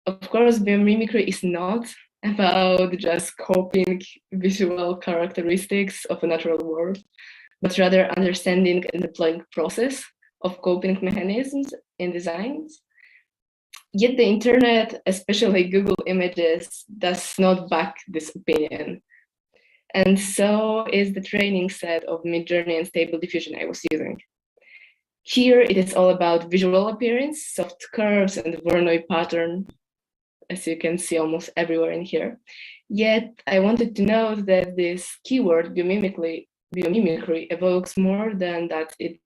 Of course, biomimicry is not about just copying visual characteristics of a natural world, but rather understanding and deploying process of coping mechanisms in designs. Yet the internet, especially Google Images, does not back this opinion. And so is the training set of Midjourney and Stable Diffusion I was using. Here it is all about visual appearance, soft curves, and the Voronoi pattern, as you can see almost everywhere in here. Yet I wanted to note that this keyword, biomimicry, evokes more than that. It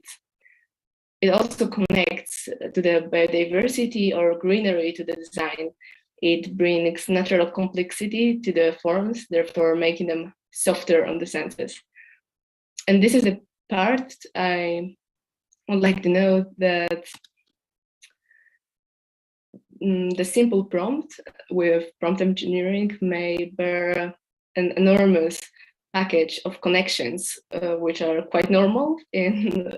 also connects to the biodiversity or greenery to the design. It brings natural complexity to the forms, therefore making them softer on the senses. And this is a part I would like to note, that the simple prompt with prompt engineering may bear an enormous package of connections, which are quite normal in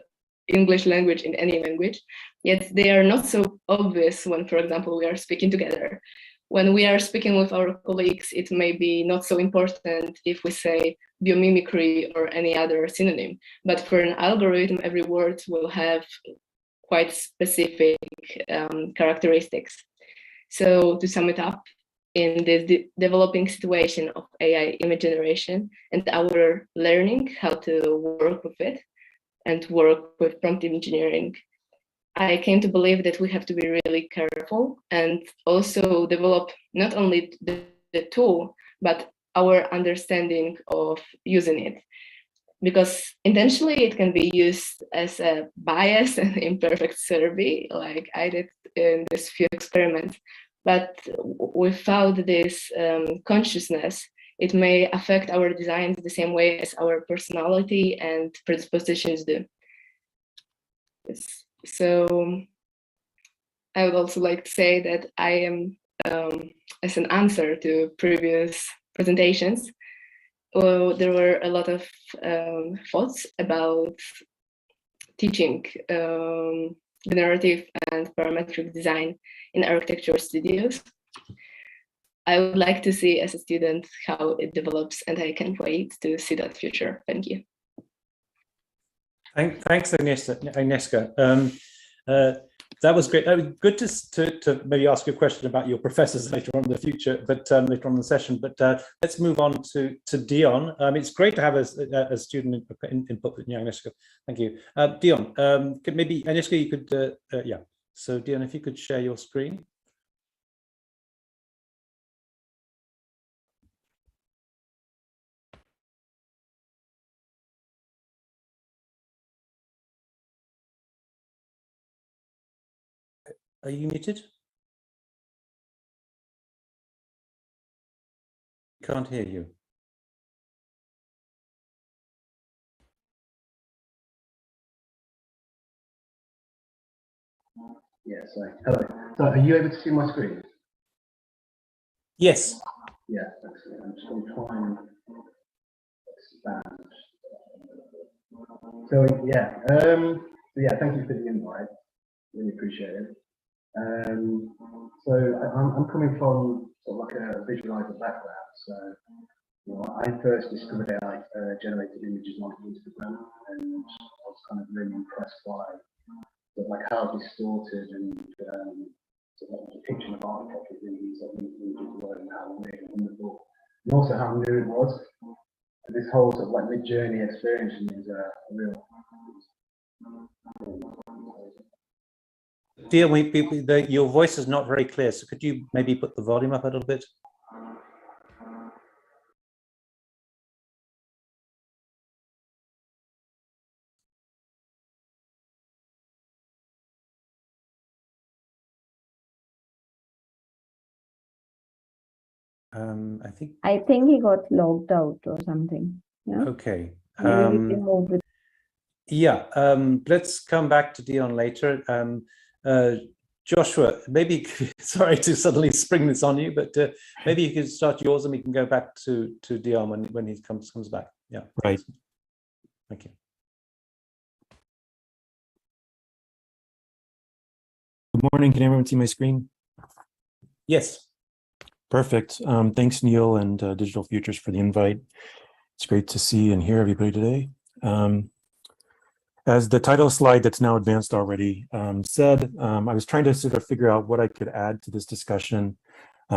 English language, in any language, yet they are not so obvious when, for example, we are speaking together. When we are speaking with our colleagues, it may be not so important if we say biomimicry or any other synonym, but for an algorithm, every word will have quite specific characteristics. So to sum it up, in this developing situation of AI image generation and our learning how to work with it and work with prompt engineering, I came to believe that we have to be really careful and also develop not only the tool, but our understanding of using it. Because intentionally it can be used as a biased and imperfect survey, like I did in this few experiments. But without this consciousness, it may affect our designs the same way as our personality and predispositions do. So I would also like to say that I am, as an answer to previous presentations, there were a lot of thoughts about teaching generative and parametric design in architecture studios. I would like to see as a student how it develops, and I can't wait to see that future. Thank you. Thanks, Agnieszka. That was great. That was good to maybe ask you a question about your professors later on in the future, but later on in the session. But let's move on to Dion. It's great to have a student input with Agnieszka. Thank you, Dion. Maybe Agnieszka, you could, yeah. So Dion, if you could share your screen. Are you muted? Can't hear you. Yes, hello. So are you able to see my screen? Yes. Yeah, excellent. I'm just going to try and expand. So yeah, thank you for the invite. Really appreciate it. So I'm coming from sort of like a visualizer background. So I first discovered AI generated images on Instagram, and I was kind of really impressed by sort of like how distorted and sort of like the depiction of architecture in these images were, and how weird and wonderful, and also how new it was. And this whole sort of like Midjourney experience is a real. Dear, your voice is not very clear, so could you maybe put the volume up a little bit? I think he got logged out or something. Yeah. Okay. Maybe we can move with. Yeah. Let's come back to Dion later. Joshua, maybe sorry to suddenly spring this on you, but maybe you can start yours and we can go back to Dion when he comes back. Yeah. Right. Thank you. Good morning. Can everyone see my screen? Yes. Perfect. Thanks, Neil and Digital Futures for the invite. It's great to see and hear everybody today. As the title slide that's now advanced already said, I was trying to sort of figure out what I could add to this discussion.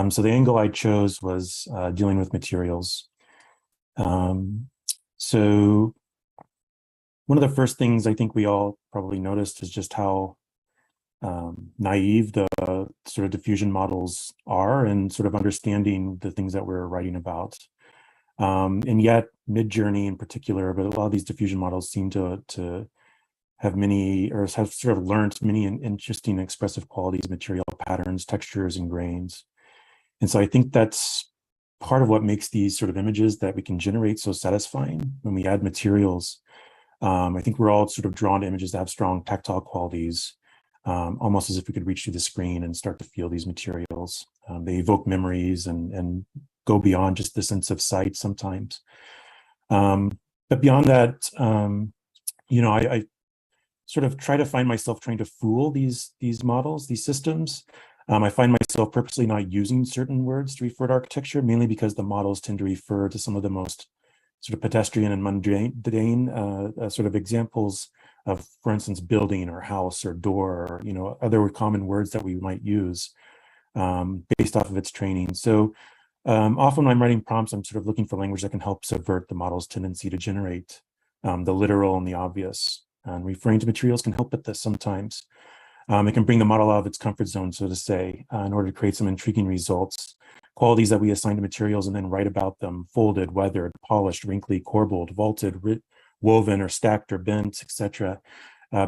So the angle I chose was dealing with materials. So one of the first things I think we all probably noticed is just how naive the sort of diffusion models are and sort of understanding the things that we're writing about. And yet Midjourney in particular, but a lot of these diffusion models seem to have many, or have sort of learned many interesting expressive qualities, material patterns, textures, and grains. And so I think that's part of what makes these sort of images that we can generate so satisfying when we add materials. I think we're all sort of drawn to images that have strong tactile qualities, almost as if we could reach through the screen and start to feel these materials. They evoke memories and go beyond just the sense of sight sometimes. But beyond that, you know, I sort of try to find myself trying to fool these models, these systems. I find myself purposely not using certain words to refer to architecture, mainly because the models tend to refer to some of the most sort of pedestrian and mundane sort of examples of, for instance, building or house or door, or, you know, other common words that we might use based off of its training. So often when I'm writing prompts, I'm sort of looking for language that can help subvert the model's tendency to generate the literal and the obvious. And referring to materials can help with this sometimes. It can bring the model out of its comfort zone, so to say, in order to create some intriguing results, qualities that we assign to materials and then write about them: folded, weathered, polished, wrinkly, corbelled, vaulted, woven, or stacked or bent, etc.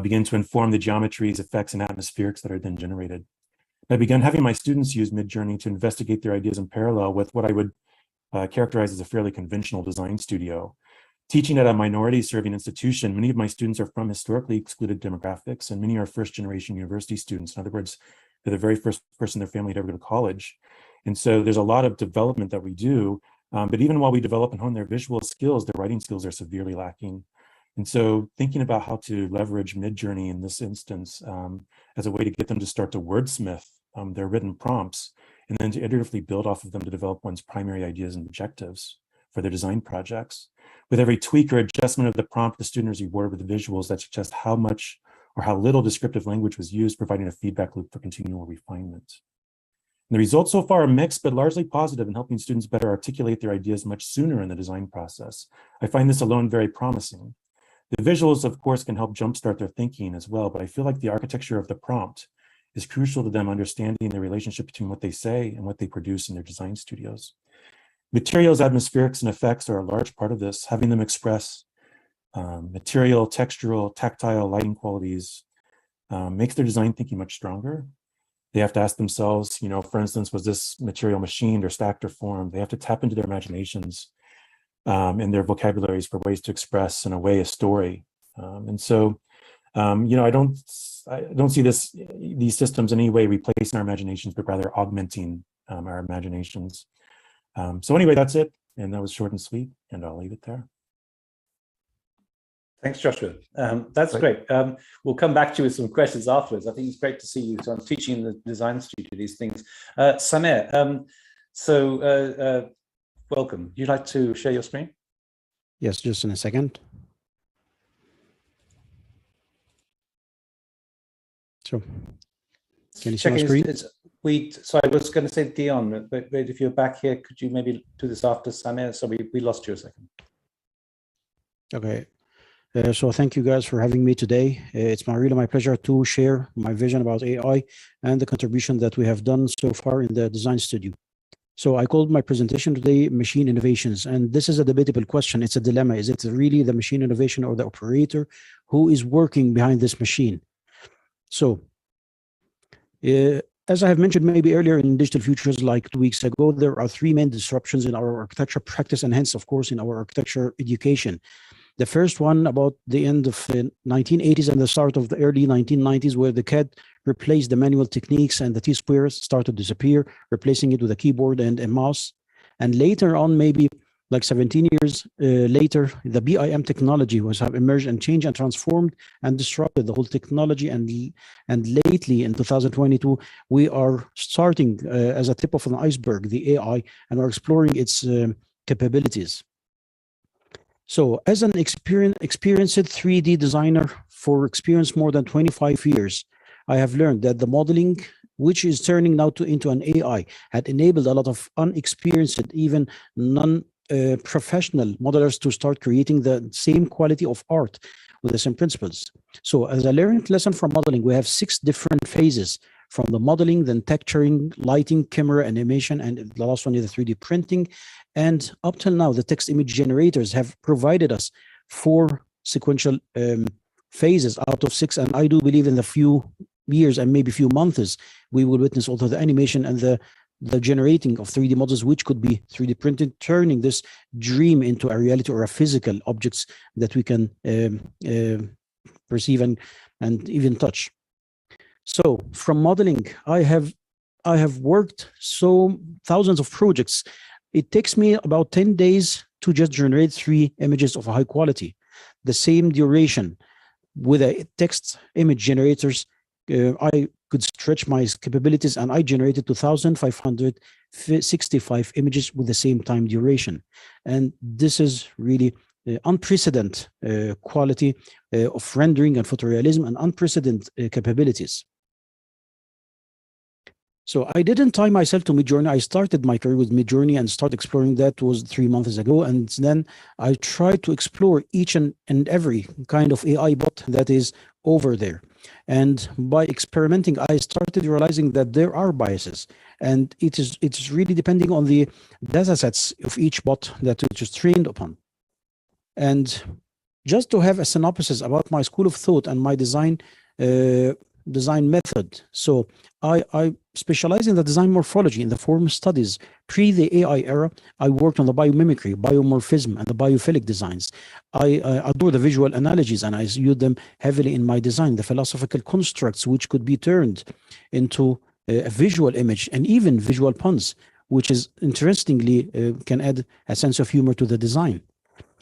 Begin to inform the geometries, effects, and atmospherics that are then generated. I began having my students use Midjourney to investigate their ideas in parallel with what I would characterize as a fairly conventional design studio. Teaching at a minority-serving institution, many of my students are from historically excluded demographics, and many are first-generation university students. In other words, they're the very first person in their family to ever go to college. And so there's a lot of development that we do, but even while we develop and hone their visual skills, their writing skills are severely lacking. And so thinking about how to leverage Midjourney in this instance as a way to get them to start to wordsmith their written prompts, and then to iteratively build off of them to develop one's primary ideas and objectives for their design projects. With every tweak or adjustment of the prompt, the student is rewarded with visuals that suggest how much or how little descriptive language was used, providing a feedback loop for continual refinement. And the results so far are mixed, but largely positive in helping students better articulate their ideas much sooner in the design process. I find this alone very promising. The visuals, of course, can help jumpstart their thinking as well, but I feel like the architecture of the prompt is crucial to them understanding the relationship between what they say and what they produce in their design studios. Materials, atmospherics, and effects are a large part of this. Having them express material, textural, tactile, lighting qualities makes their design thinking much stronger. They have to ask themselves, you know, for instance, was this material machined or stacked or formed? They have to tap into their imaginations and their vocabularies for ways to express, in a way, a story. And so, you know, I don't see these systems in any way replacing our imaginations, but rather augmenting our imaginations. So anyway, that's it. And that was short and sweet, and I'll leave it there. Thanks, Joshua. That's great. We'll come back to you with some questions afterwards. I think it's great to see you. So I'm teaching in the design studio these things. Samer, welcome. You'd like to share your screen? Yes, just in a second. So, can you see my screen? So I was going to say Dion, but if you're back here, could you maybe do this after Samer? So we lost you a second. Okay. So thank you guys for having me today. It's really my pleasure to share my vision about AI and the contribution that we have done so far in the design studio. So I called my presentation today Machine Innovations, and this is a debatable question. It's a dilemma. Is it really the machine innovation or the operator who is working behind this machine? So as I have mentioned maybe earlier in Digital Futures, like 2 weeks ago, there are three main disruptions in our architecture practice and hence, of course, in our architecture education. The first one about the end of the 1980s and the start of the early 1990s, where the CAD replaced the manual techniques and the T-square started to disappear, replacing it with a keyboard and a mouse. And later on, maybe like 17 years later, the BIM technology was have emerged and changed and transformed and disrupted the whole technology. And lately in 2022, we are starting as a tip of an iceberg, the AI, and are exploring its capabilities. So as an experienced 3D designer for experience more than 25 years, I have learned that the modeling, which is turning now into an AI, had enabled a lot of unexperienced, even non-professional modelers to start creating the same quality of art with the same principles. So as a learned lesson from modeling, we have 6 different phases from the modeling, then texturing, lighting, camera, animation, and the last one is the 3D printing. And up till now, the text image generators have provided us 4 sequential phases out of 6. And I do believe in the few years and maybe few months, we will witness also the animation and the generating of 3D models, which could be 3D printed, turning this dream into a reality or a physical objects that we can perceive and even touch. So from modeling, I have worked thousands of projects. It takes me about 10 days to just generate 3 images of a high quality. The same duration with a text image generators, I could stretch my capabilities and I generated 2,565 images with the same time duration. And this is really unprecedented quality of rendering and photorealism and unprecedented capabilities. So I didn't tie myself to Midjourney. I started my career with Midjourney and started exploring that was 3 months ago. And then I tried to explore each and every kind of AI bot that is over there. And by experimenting, I started realizing that there are biases. And it's really depending on the data sets of each bot that it is trained upon. And just to have a synopsis about my school of thought and my design method. So I specialize in the design morphology in the form studies. Pre the AI era, I worked on the biomimicry, biomorphism, and the biophilic designs. I adore the visual analogies, and I use them heavily in my design, the philosophical constructs, which could be turned into a visual image and even visual puns, which is interestingly can add a sense of humor to the design.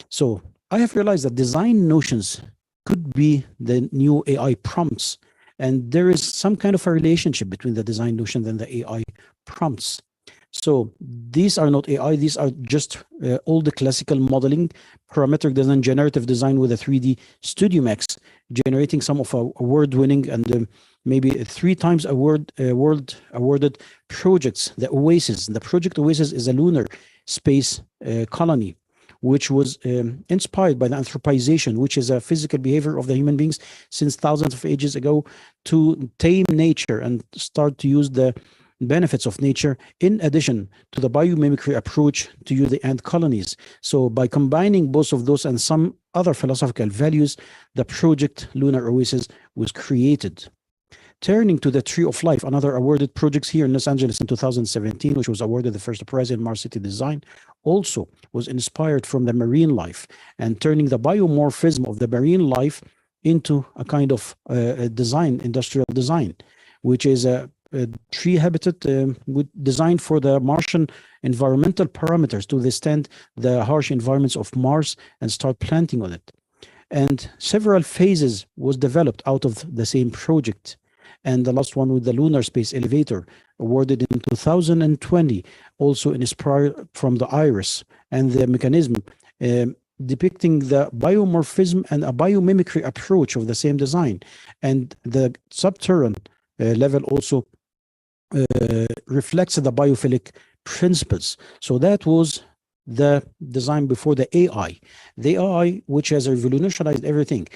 So I have realized that design notions could be the new AI prompts. And there is some kind of a relationship between the design notion and the AI prompts. So these are not AI, these are just all the classical modeling, parametric design, generative design with a 3D Studio Max, generating some of our award-winning and maybe 3 times awarded projects. The Oasis, the project Oasis is a lunar space colony, which was inspired by the anthropization, which is a physical behavior of the human beings since thousands of ages ago to tame nature and start to use the benefits of nature in addition to the biomimicry approach to use the ant colonies. So by combining both of those and some other philosophical values, the project Lunar Oasis was created. Turning to the Tree of Life, another awarded project here in Los Angeles in 2017, which was awarded the first prize in Mars City Design, also was inspired from the marine life and turning the biomorphism of the marine life into a kind of design, industrial design, which is a tree habitat designed for the Martian environmental parameters to withstand the harsh environments of Mars and start planting on it. And several phases was developed out of the same project. And the last one with the Lunar Space Elevator, awarded in 2020, also inspired from the iris and the mechanism, depicting the biomorphism and a biomimicry approach of the same design. And the subterranean level also reflects the biophilic principles. So that was the design before the AI. The AI, which has revolutionized everything.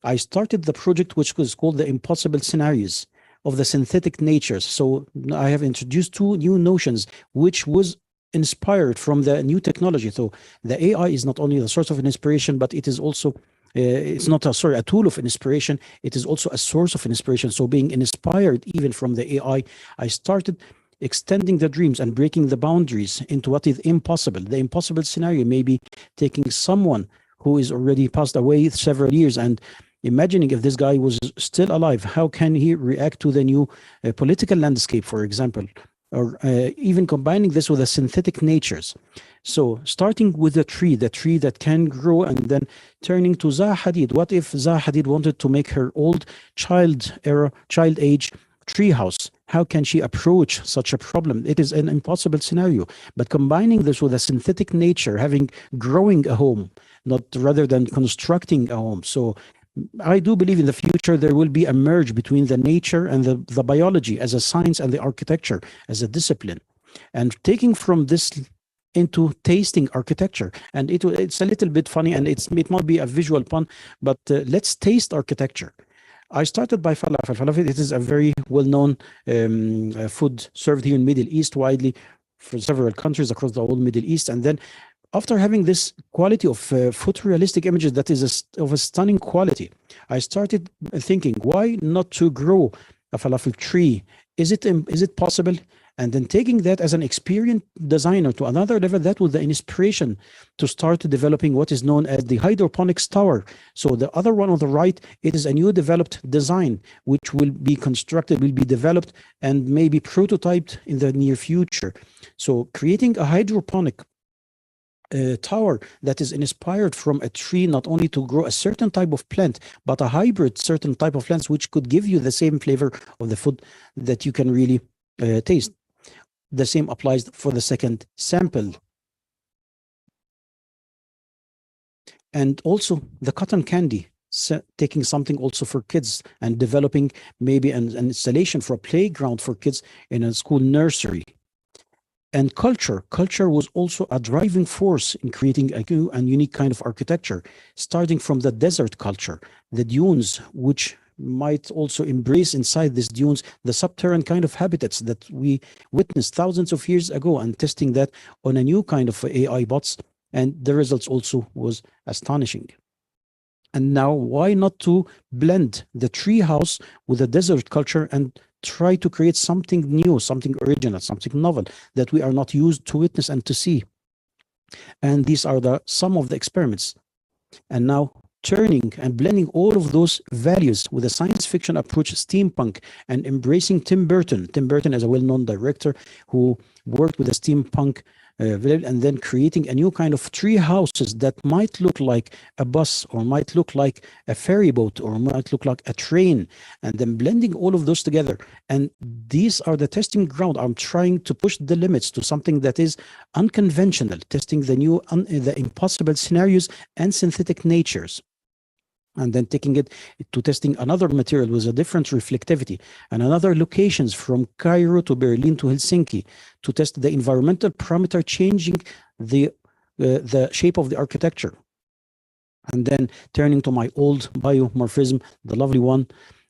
I started the project which was called the impossible scenarios of the synthetic natures. So I have introduced two new notions, which was inspired from the new technology. So the AI is not only the source of inspiration, but it is also it's not a tool of inspiration. It is also a source of inspiration. So being inspired even from the AI, I started extending the dreams and breaking the boundaries into what is impossible. The impossible scenario may be taking someone who is already passed away several years and imagining if this guy was still alive, how can he react to the new political landscape, for example, or even combining this with the synthetic natures. So starting with the tree that can grow, and then turning to Zaha Hadid. What if Zaha Hadid wanted to make her old child age treehouse? How can she approach such a problem? It is an impossible scenario. But combining this with a synthetic nature, growing a home, not rather than constructing a home. So I do believe in the future there will be a merge between the nature and the biology as a science and the architecture as a discipline. And taking from this into tasting architecture. And it's a little bit funny, and it might be a visual pun, but let's taste architecture. I started by falafel. Falafel, it is a very well-known food served here in Middle East widely for several countries across the whole Middle East. And then after having this quality of photorealistic images that is of a stunning quality, I started thinking, why not to grow a falafel tree? Is it possible? And then taking that as an experienced designer to another level, that was the inspiration to start developing what is known as the hydroponics tower. So the other one on the right, it is a new developed design, which will be constructed, will be developed, and maybe prototyped in the near future. So creating a hydroponic tower that is inspired from a tree, not only to grow a certain type of plant, but a hybrid certain type of plants, which could give you the same flavor of the food that you can really taste. The same applies for the second sample. And also the cotton candy, taking something also for kids and developing maybe an installation for a playground for kids in a school nursery. And culture was also a driving force in creating a new and unique kind of architecture, starting from the desert culture, the dunes, which might also embrace inside these dunes the subterranean kind of habitats that we witnessed thousands of years ago, and testing that on a new kind of AI bots, and the results also was astonishing. And now, why not to blend the tree house with the desert culture and try to create something new, something original, something novel that we are not used to witness and to see? And these are some of the experiments. And now turning and blending all of those values with a science fiction approach, steampunk, and embracing Tim Burton. Tim Burton is a well-known director who worked with a steampunk and then creating a new kind of tree houses that might look like a bus, or might look like a ferry boat, or might look like a train, and then blending all of those together. And these are the testing ground. I'm trying to push the limits to something that is unconventional, testing the impossible scenarios and synthetic natures. And then taking it to testing another material with a different reflectivity, and another locations from Cairo to Berlin to Helsinki to test the environmental parameter, changing the shape of the architecture. And then turning to my old biomorphism, the lovely one,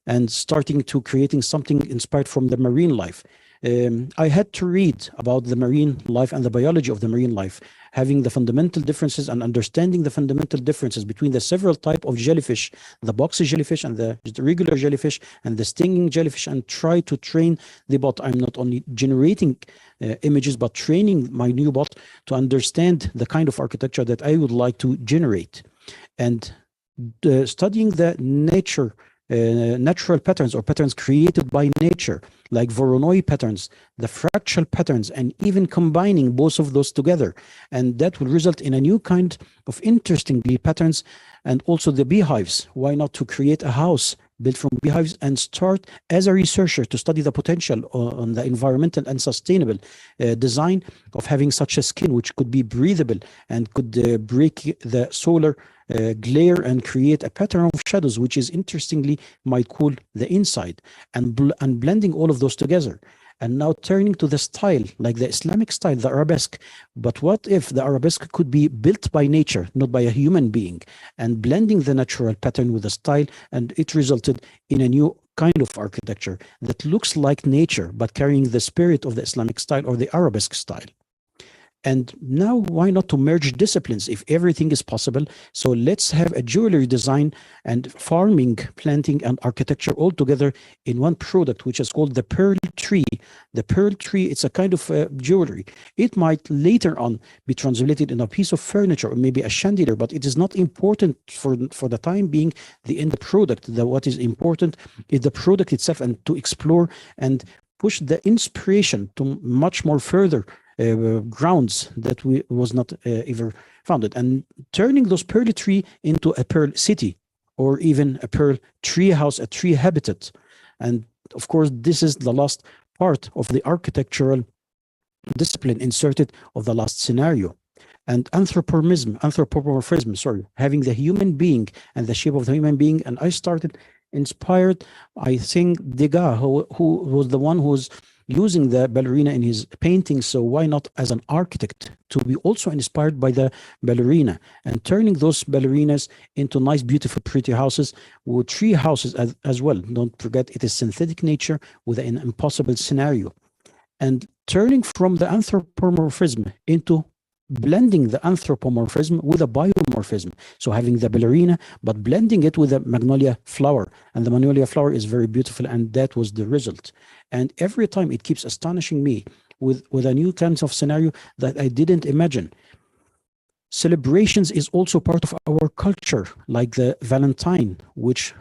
and starting to creating something inspired from the marine life. I had to read about the marine life and the biology of the marine life, having the fundamental differences and understanding the fundamental differences between the several type of jellyfish, the boxy jellyfish and the regular jellyfish and the stinging jellyfish, and try to train the bot. I'm not only generating images, but training my new bot to understand the kind of architecture that I would like to generate. And studying the natural patterns, or patterns created by nature, like Voronoi patterns, the fractal patterns, and even combining both of those together. And that will result in a new kind of interesting patterns. And also the beehives. Why not to create a house built from beehives and start as a researcher to study the potential on the environmental and sustainable design of having such a skin, which could be breathable and could break the solar glare and create a pattern of shadows, which is interestingly might cool the inside, and blending all of those together. and now turning to the style, like the Islamic style, the arabesque. But what if the arabesque could be built by nature, not by a human being, and blending the natural pattern with the style, and it resulted in a new kind of architecture that looks like nature, but carrying the spirit of the Islamic style or the arabesque style. And now, why not to merge disciplines if everything is possible? So let's have a jewelry design and farming, planting, and architecture all together in one product, which is called the pearl tree. The pearl tree, it's a kind of jewelry. It might later on be translated in a piece of furniture or maybe a chandelier, but it is not important for the time being, the end product. What is important is the product itself, and to explore and push the inspiration to much more further grounds that was not ever founded, and turning those pearl tree into a pearl city, or even a pearl tree house, a tree habitat. And of course, this is the last part of the architectural discipline inserted of the last scenario. And anthropomorphism, sorry, having the human being and the shape of the human being. And I started inspired, I think, Degas, who was the one who was using the ballerina in his painting. So why not as an architect to be also inspired by the ballerina, and turning those ballerinas into nice, beautiful, pretty houses, with tree houses as well. Don't forget, it is synthetic nature with an impossible scenario. And turning from the anthropomorphism into blending the anthropomorphism with a biomorphism. So having the ballerina, but blending it with a magnolia flower. And the magnolia flower is very beautiful, and that was the result. And every time it keeps astonishing me with a new kind of scenario that I didn't imagine. Celebrations is also part of our culture, like the Valentine, which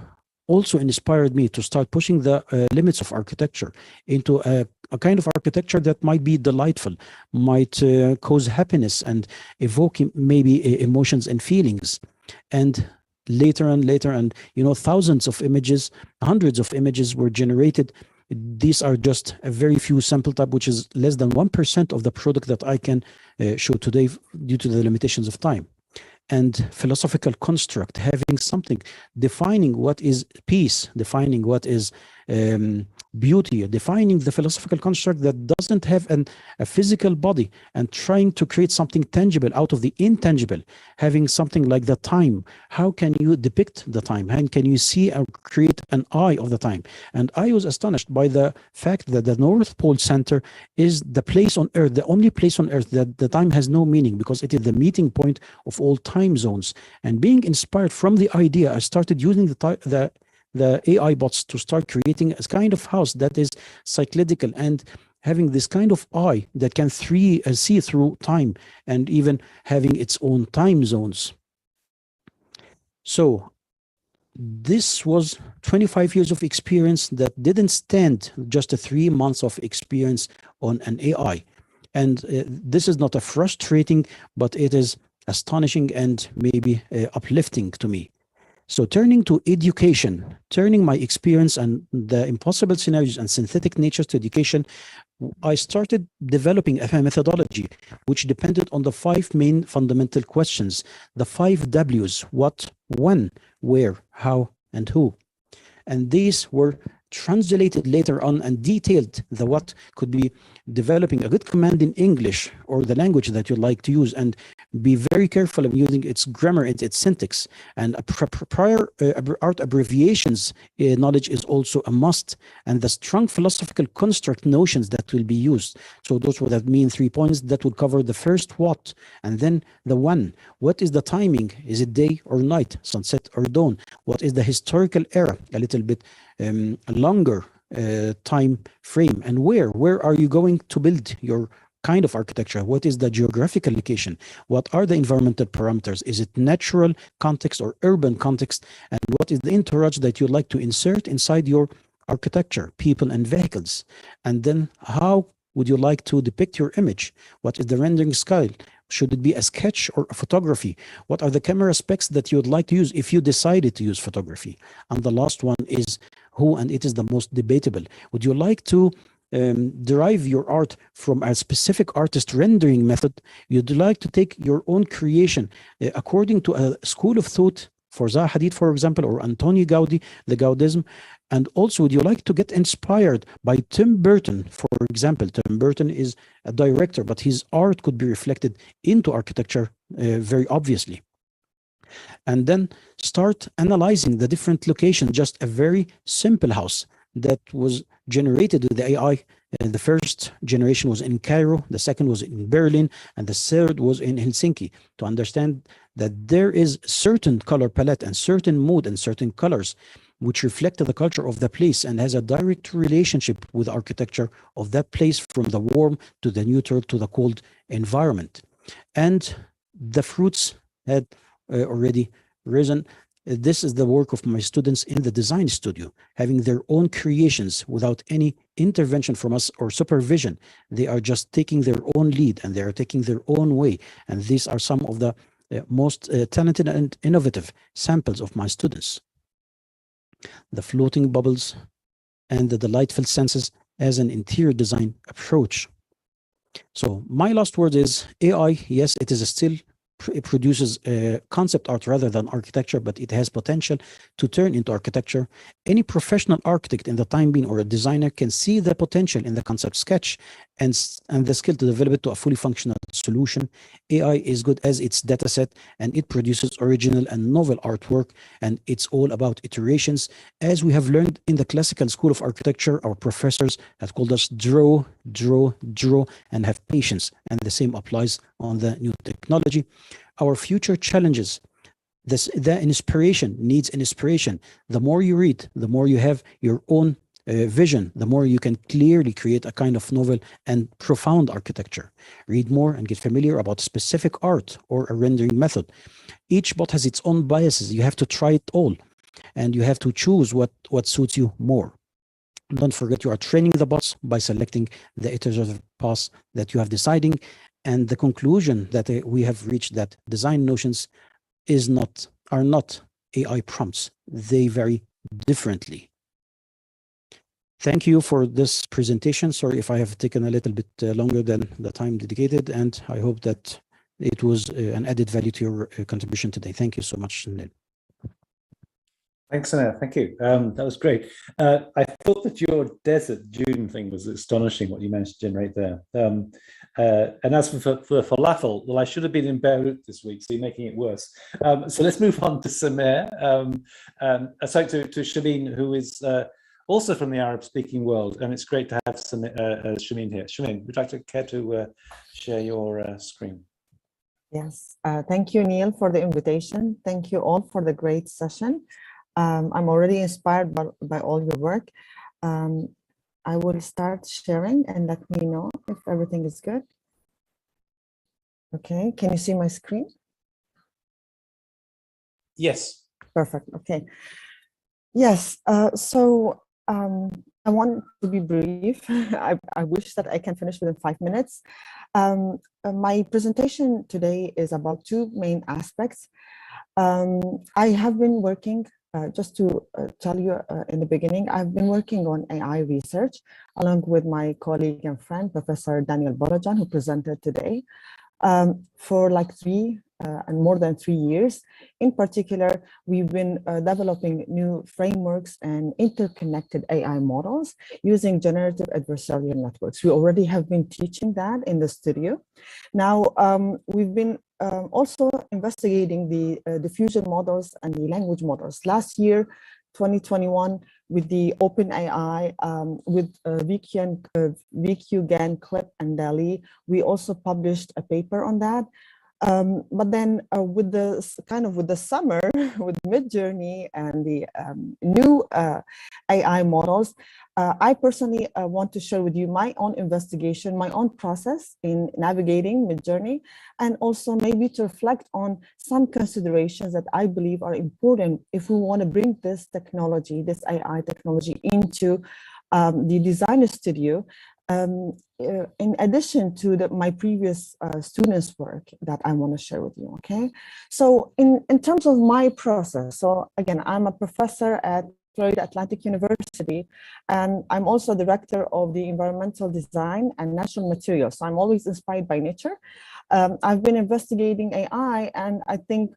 also inspired me to start pushing the limits of architecture into a kind of architecture that might be delightful, might cause happiness and evoke maybe emotions and feelings. And later and you know, thousands of images, hundreds of images were generated. These are just a very few sample type, which is less than 1% of the product that I can show today due to the limitations of time. And philosophical construct, having something, defining what is peace, defining what is beauty, defining the philosophical construct that doesn't have a physical body, and trying to create something tangible out of the intangible, having something like the time. How can you depict the time? How can you see or create an eye of the time? And I was astonished by the fact that the North Pole Center is the place on Earth, the only place on Earth that the time has no meaning, because it is the meeting point of all time zones. And being inspired from the idea, I started using the AI bots to start creating a kind of house that is cyclical and having this kind of eye that can see through time, and even having its own time zones. So this was 25 years of experience that didn't stand just 3 months of experience on an AI. And this is not a frustrating, but it is astonishing and maybe uplifting to me. So turning to education, turning my experience and the impossible scenarios and synthetic natures to education, I started developing a methodology which depended on the 5 main fundamental questions, the 5 W's: what, when, where, how, and who. And these were translated later on and detailed. The what could be developing a good command in English or the language that you like to use, and be very careful of using its grammar and its syntax. And prior art abbreviations knowledge is also a must, and the strong philosophical construct notions that will be used. So those would have mean 3 points that would cover the first what, and then the when. What is the timing? Is it day or night, sunset or dawn? What is the historical era? A little bit a longer time frame. And where are you going to build your kind of architecture? What is the geographical location? What are the environmental parameters? Is it natural context or urban context? And what is the entourage that you'd like to insert inside your architecture, people and vehicles? And then how would you like to depict your image? What is the rendering style? Should it be a sketch or a photography? What are the camera specs that you would like to use if you decided to use photography? And the last one is who, and it is the most debatable. Would you like to derive your art from a specific artist rendering method? You'd like to take your own creation according to a school of thought, for Zaha Hadid, for example, or Antonio Gaudi, the Gaudism, And also, would you like to get inspired by Tim Burton, for example? Tim Burton is a director, but his art could be reflected into architecture very obviously. And then start analyzing the different locations. Just a very simple house that was generated with the AI. The first generation was in Cairo, the second was in Berlin, and the third was in Helsinki, to understand that there is certain color palette and certain mood and certain colors which reflect the culture of the place and has a direct relationship with architecture of that place, from the warm to the neutral to the cold environment. And the fruits had already risen. This is the work of my students in the design studio, having their own creations without any intervention from us or supervision. They are just taking their own lead and they are taking their own way. And these are some of the most talented and innovative samples of my students. The floating bubbles and the delightful senses as an interior design approach. So my last word is AI, yes, it is still, it produces concept art rather than architecture, but it has potential to turn into architecture. Any professional architect in the time being or a designer can see the potential in the concept sketch and the skill to develop it to a fully functional solution. AI is good as its data set, and it produces original and novel artwork, and it's all about iterations. As we have learned in the classical school of architecture, our professors have called us draw, draw, draw, and have patience, and the same applies on the new technology. Our future challenges, the inspiration needs inspiration. The more you read, the more you have your own vision, the more you can clearly create a kind of novel and profound architecture. Read more and get familiar about specific art or a rendering method. Each bot has its own biases. You have to try it all, and you have to choose what suits you more. Don't forget, you are training the bots by selecting the iterative paths that you have deciding. And the conclusion that we have reached, that design notions are not AI prompts. They vary differently. Thank you for this presentation. Sorry if I have taken a little bit longer than the time dedicated, and I hope that it was an added value to your contribution today. Thank you so much, Sunil. Thanks, Anna. Thank you. That was great. I thought that your desert Dune thing was astonishing, what you managed to generate there. And as for falafel, well, I should have been in Beirut this week, so you're making it worse. So let's move on to Samer. Sorry, to Shameen, who is also from the Arab-speaking world, and it's great to have Shameen here. Shameen, would you care to share your screen? Yes. Thank you, Neil, for the invitation. Thank you all for the great session. I'm already inspired by all your work. I will start sharing and let me know if everything is good. Okay, can you see my screen? Yes. Perfect, okay. Yes, so I want to be brief. I wish that I can finish within 5 minutes. My presentation today is about two main aspects. I have been working, just to tell you in the beginning, I've been working on AI research along with my colleague and friend, Professor Daniel Bolojan, who presented today, for like more than 3 years. In particular, we've been developing new frameworks and interconnected AI models using generative adversarial networks. We already have been teaching that in the studio. Now, we've been also investigating the diffusion models and the language models. Last year, 2021, with the OpenAI, with VQ, GAN, Clip, and DALL-E, we also published a paper on that. But then with the summer, with Midjourney and the new AI models, I personally want to share with you my own investigation, my own process in navigating Midjourney, and also maybe to reflect on some considerations that I believe are important if we want to bring this technology, this AI technology, into the design studio. In addition to my previous students' work that I want to share with you, okay? So in terms of my process, so again, I'm a professor at Florida Atlantic University, and I'm also director of the environmental design and natural materials. So I'm always inspired by nature. I've been investigating AI, and I think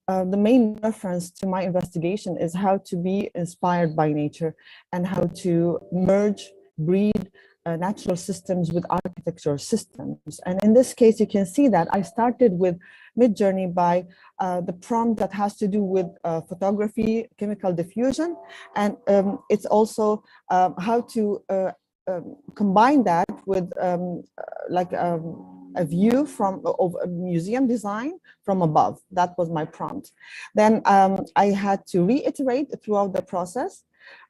the main reference to my investigation is how to be inspired by nature and how to merge, breed natural systems with architectural systems. And in this case, you can see that I started with Midjourney by the prompt that has to do with photography, chemical diffusion, and it's also how to combine that with like a view of a museum design from above. That was my prompt. Then I had to reiterate throughout the process.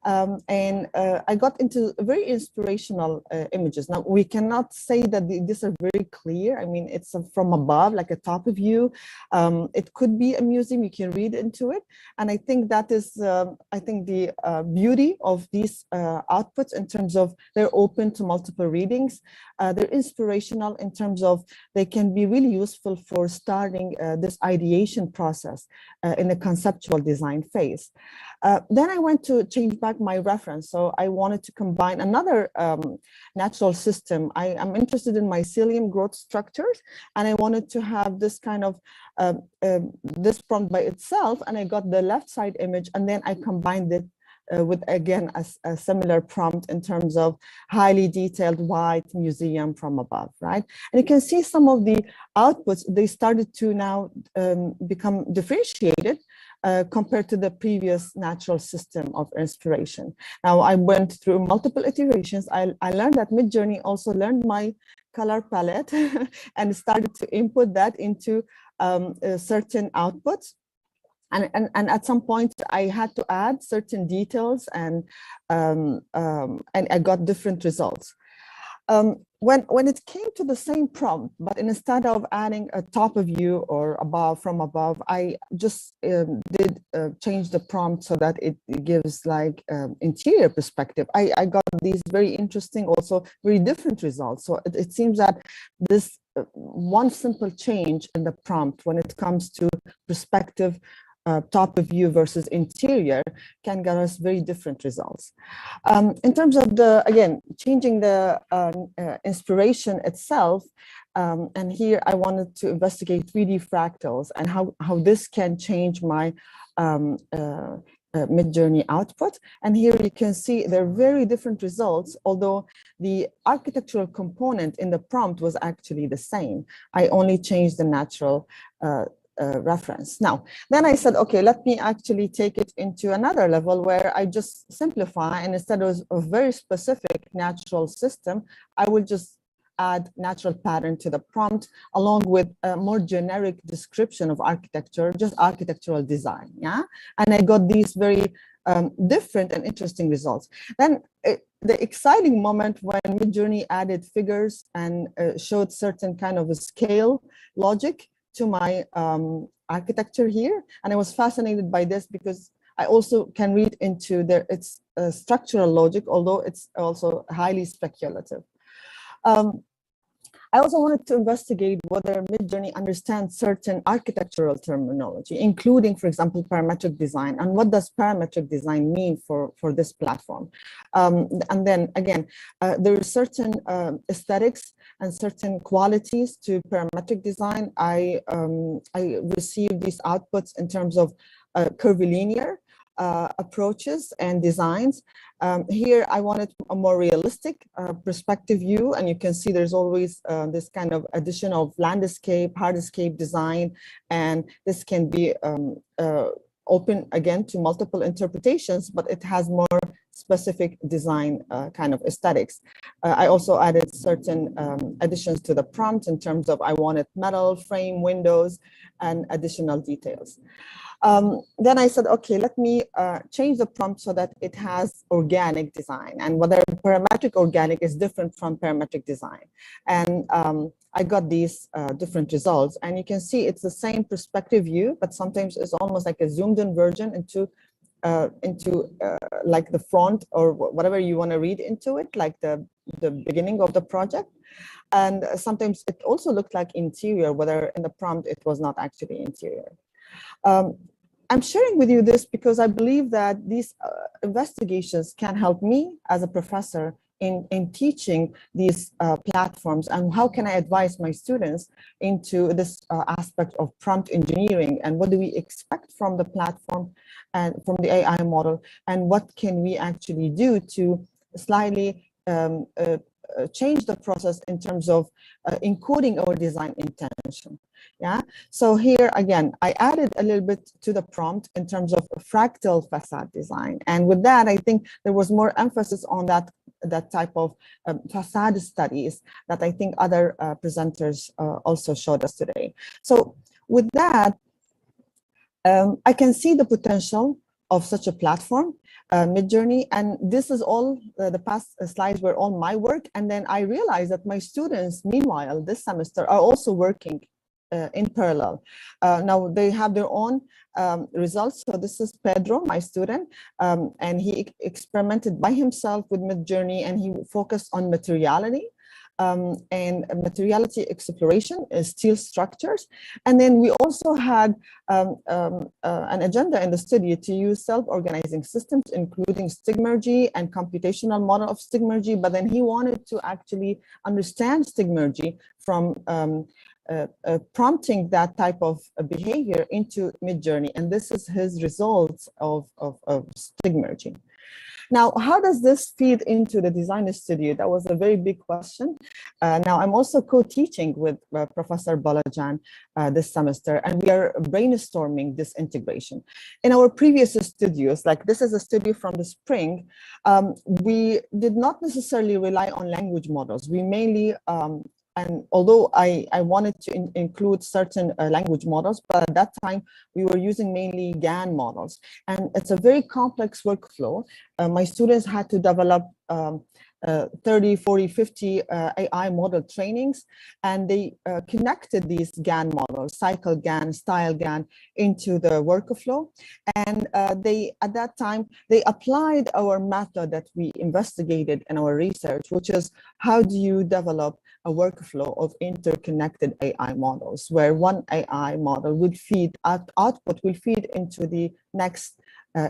And I got into very inspirational images. Now, we cannot say that these are very clear. I mean, it's from above, like a top view. It could be a museum, you can read into it. And I think that is, I think the beauty of these outputs in terms of they're open to multiple readings. They're inspirational in terms of they can be really useful for starting this ideation process in the conceptual design phase. Then I went to change back my reference. So I wanted to combine another natural system. I am interested in mycelium growth structures, and I wanted to have this kind of this prompt by itself, and I got the left side image, and then I combined it with, again, a similar prompt in terms of highly detailed white museum from above, right? And you can see some of the outputs, they started to now become differentiated compared to the previous natural system of inspiration. Now, I went through multiple iterations. I learned that Midjourney also learned my color palette and started to input that into certain outputs. And at some point, I had to add certain details, and I got different results. When it came to the same prompt, but instead of adding a top view or above from above, I just did change the prompt so that it gives like interior perspective. I got these very interesting, also very different results. So it seems that this one simple change in the prompt when it comes to perspective, top view versus interior can get us very different results. In terms of the, again, changing the inspiration itself, and here I wanted to investigate 3D fractals and how this can change my Midjourney output. And here you can see they're very different results, although the architectural component in the prompt was actually the same. I only changed the natural reference. Now, then I said, okay, let me actually take it into another level where I just simplify, and instead of a very specific natural system, I will just add natural pattern to the prompt along with a more generic description of architecture, just architectural design, yeah? And I got these very different and interesting results. Then the exciting moment when Midjourney added figures and showed certain kind of a scale logic to my architecture here. And I was fascinated by this because I also can read into its structural logic, although it's also highly speculative. I also wanted to investigate whether Midjourney understands certain architectural terminology, including, for example, parametric design, and what does parametric design mean for this platform. And then again, there are certain aesthetics and certain qualities to parametric design. I received these outputs in terms of curvilinear approaches and designs. Here, I wanted a more realistic perspective view, and you can see there's always this kind of addition of landscape, hardscape design, and this can be open again to multiple interpretations, but it has more specific design kind of aesthetics. I also added certain additions to the prompt in terms of I wanted metal, frame, windows, and additional details. Then I said, okay, let me change the prompt so that it has organic design, and whether parametric organic is different from parametric design. And I got these different results, and you can see it's the same perspective view, but sometimes it's almost like a zoomed in version into like the front or whatever you want to read into it, like the beginning of the project. And sometimes it also looked like interior, whether in the prompt it was not actually interior. I'm sharing with you this because I believe that these investigations can help me as a professor in teaching these platforms, and how can I advise my students into this aspect of prompt engineering, and what do we expect from the platform and from the AI model, and what can we actually do to slightly change the process in terms of encoding our design intention. Yeah, so here again, I added a little bit to the prompt in terms of fractal facade design. And with that, I think there was more emphasis on that type of facade studies that I think other presenters also showed us today. So with that, I can see the potential of such a platform, Midjourney, and this is all, the past slides were all my work. And then I realized that my students, meanwhile, this semester are also working in parallel. Now they have their own results. So this is Pedro, my student, and he experimented by himself with Midjourney, and he focused on materiality. And materiality exploration is steel structures. And then we also had an agenda in the study to use self-organizing systems, including stigmergy and computational model of stigmergy. But then he wanted to actually understand stigmergy from prompting that type of behavior into Midjourney. And this is his results of stigmergy. Now, how does this feed into the design studio? That was a very big question. Now, I'm also co-teaching with Professor Balajan this semester, and we are brainstorming this integration. In our previous studios, like this is a studio from the spring, we did not necessarily rely on language models. We mainly, and although I wanted to include certain language models, but at that time we were using mainly GAN models. And it's a very complex workflow. My students had to develop 30, 40, 50 AI model trainings, and they connected these GAN models, cycle GAN, style GAN, into the workflow. And they, at that time, they applied our method that we investigated in our research, which is how do you develop a workflow of interconnected AI models, where one AI model would feed, output will feed into the next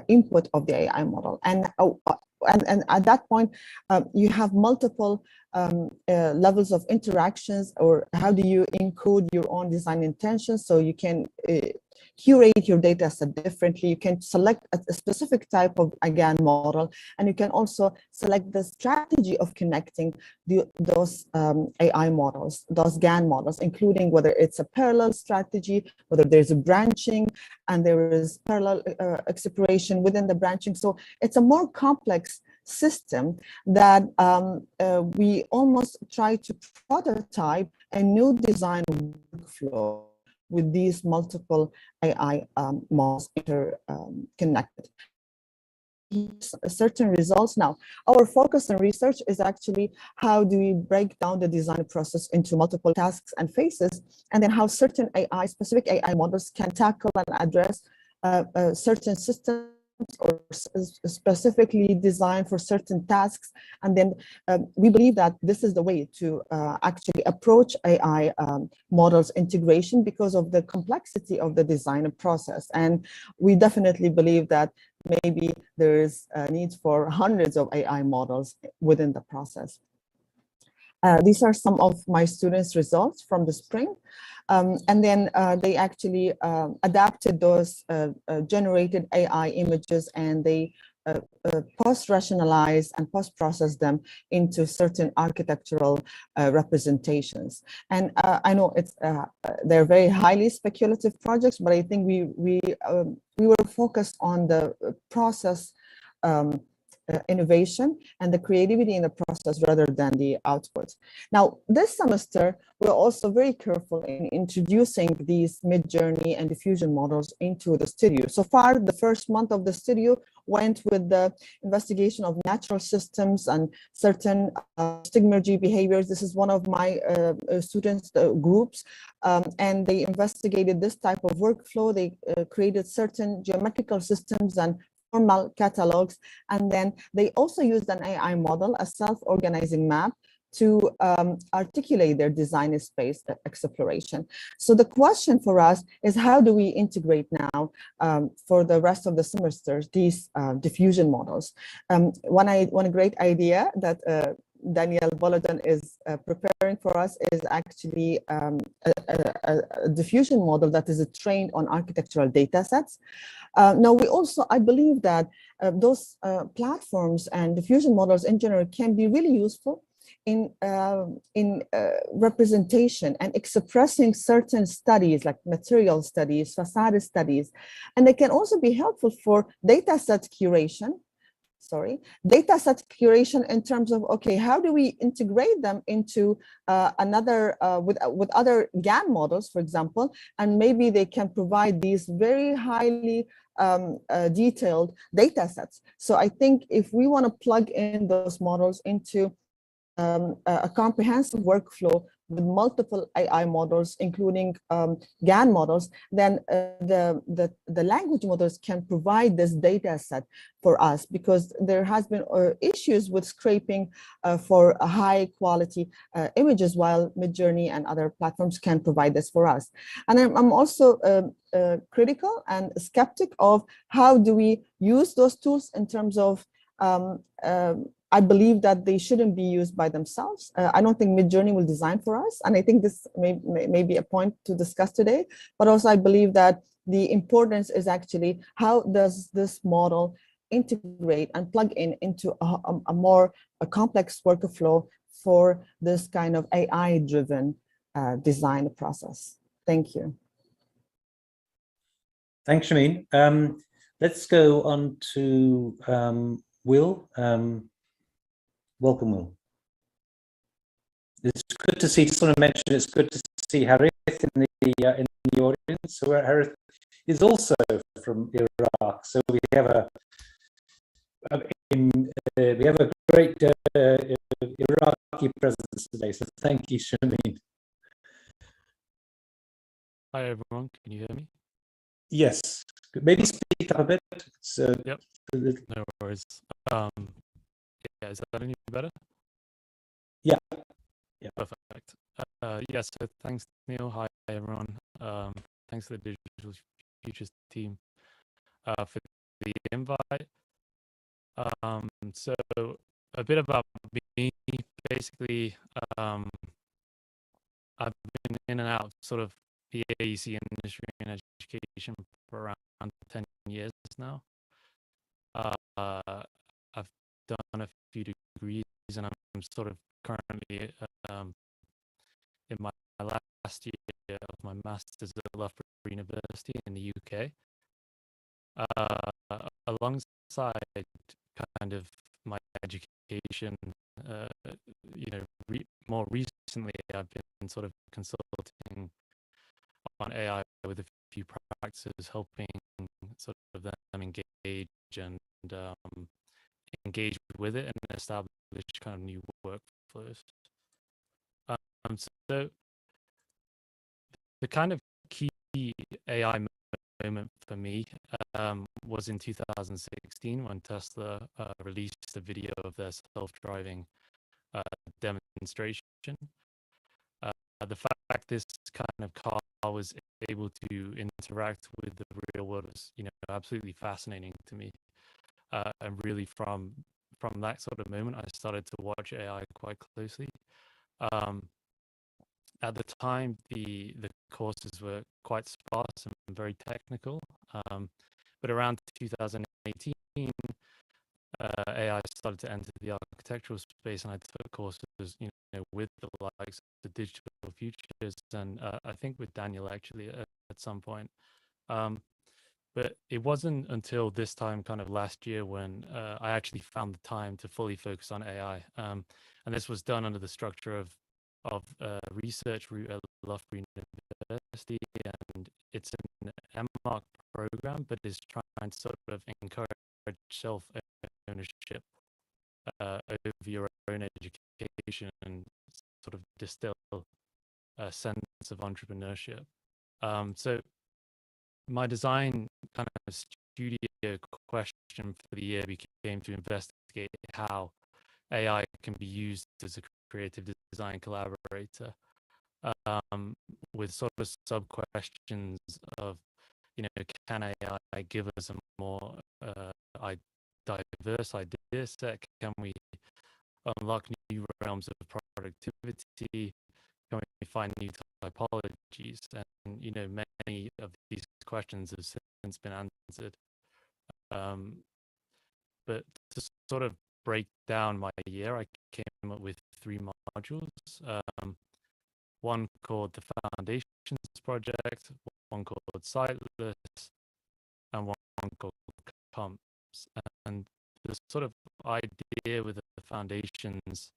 input of the AI model. And at that point, you have multiple levels of interactions, or how do you encode your own design intentions, so you can curate your data set differently. You can select a specific type of GAN model, and you can also select the strategy of connecting those AI models, those GAN models, including whether it's a parallel strategy, whether there's a branching, and there is parallel exploration within the branching. So it's a more complex system that we almost try to prototype a new design workflow with these multiple AI models interconnected. Certain results. Now, our focus in research is actually how do we break down the design process into multiple tasks and phases, and then how certain specific AI models can tackle and address certain systems or specifically designed for certain tasks. And then we believe that this is the way to actually approach AI models integration because of the complexity of the design process. And we definitely believe that maybe there is a need for hundreds of AI models within the process. These are some of my students' results from the spring. And then they actually adapted those generated AI images, and they post-rationalize and post-process them into certain architectural representations. And I know they're very highly speculative projects, but I think we were focused on the process innovation and the creativity in the process rather than the output. Now, this semester, we're also very careful in introducing these Midjourney and diffusion models into the studio. So far, the first month of the studio went with the investigation of natural systems and certain stigmergy behaviors. This is one of my students' groups, and they investigated this type of workflow. They created certain geometrical systems and formal catalogs, and then they also used an AI model, a self-organizing map, to articulate their design space exploration. So the question for us is, how do we integrate now for the rest of the semesters these diffusion models? One great idea that Daniel Bolodon is preparing for us is actually a diffusion model that is trained on architectural data sets. Now, I believe that those platforms and diffusion models in general can be really useful in representation and expressing certain studies like material studies, facade studies, and they can also be helpful for data set curation. Data set curation in terms of, okay, how do we integrate them into with other GAN models, for example, and maybe they can provide these very highly detailed data sets. So I think if we want to plug in those models into a comprehensive workflow with multiple AI models, including GAN models, then the language models can provide this data set for us, because there has been issues with scraping for high quality images, while Midjourney and other platforms can provide this for us. And I'm also critical and skeptic of how do we use those tools in terms of I believe that they shouldn't be used by themselves. I don't think Midjourney will design for us. And I think this may be a point to discuss today, but also I believe that the importance is actually how does this model integrate and plug into a more complex workflow for this kind of AI-driven design process. Thank you. Thanks, Shameen. Let's go on to Will. Welcome, Will. It's good to see. Just want to mention it's good to see Harith in the audience. So Harith is also from Iraq. So we have a great Iraqi presence today. So thank you, Shameen. Hi everyone, can you hear me? Yes. Maybe speak up a bit. Yep. No worries. Yeah, is that any better? Yeah. Yeah. Perfect. Yes, so thanks, Neil. Hi, everyone. Thanks to the Digital Futures team for the invite. So a bit about me. Basically, I've been in and out sort of the AEC industry and education for around 10 years now. I've done a few degrees, and I'm sort of currently in my last year of my master's at Loughborough University in the UK. Alongside kind of my education, more recently I've been sort of consulting on AI with a few practices, helping sort of them engage and engage with it and establish kind of new workflows. So the kind of key AI moment for me was in 2016 when Tesla released a video of their self-driving demonstration. The fact this kind of car was able to interact with the real world was, absolutely fascinating to me. And really from that sort of moment, I started to watch AI quite closely. At the time, the courses were quite sparse and very technical. But around 2018, AI started to enter the architectural space, and I took courses, with the likes of the Digital Futures, and I think with Daniel actually at some point. But it wasn't until this time, kind of last year, when I actually found the time to fully focus on AI. And this was done under the structure of research route at Loughborough University, and it's an MArch program, but is trying to sort of encourage self-ownership over your own education and sort of distill a sense of entrepreneurship. So my design kind of studio question for the year became to investigate how AI can be used as a creative design collaborator, with sort of sub-questions of, can AI give us a more diverse idea set? Can we unlock new realms of productivity? Can we find new typologies? And many of these questions have since been answered. But to sort of break down my year, I came up with 3 modules. One called the Foundations Project, one called Sightless, and one called Comps. And the sort of idea with the Foundations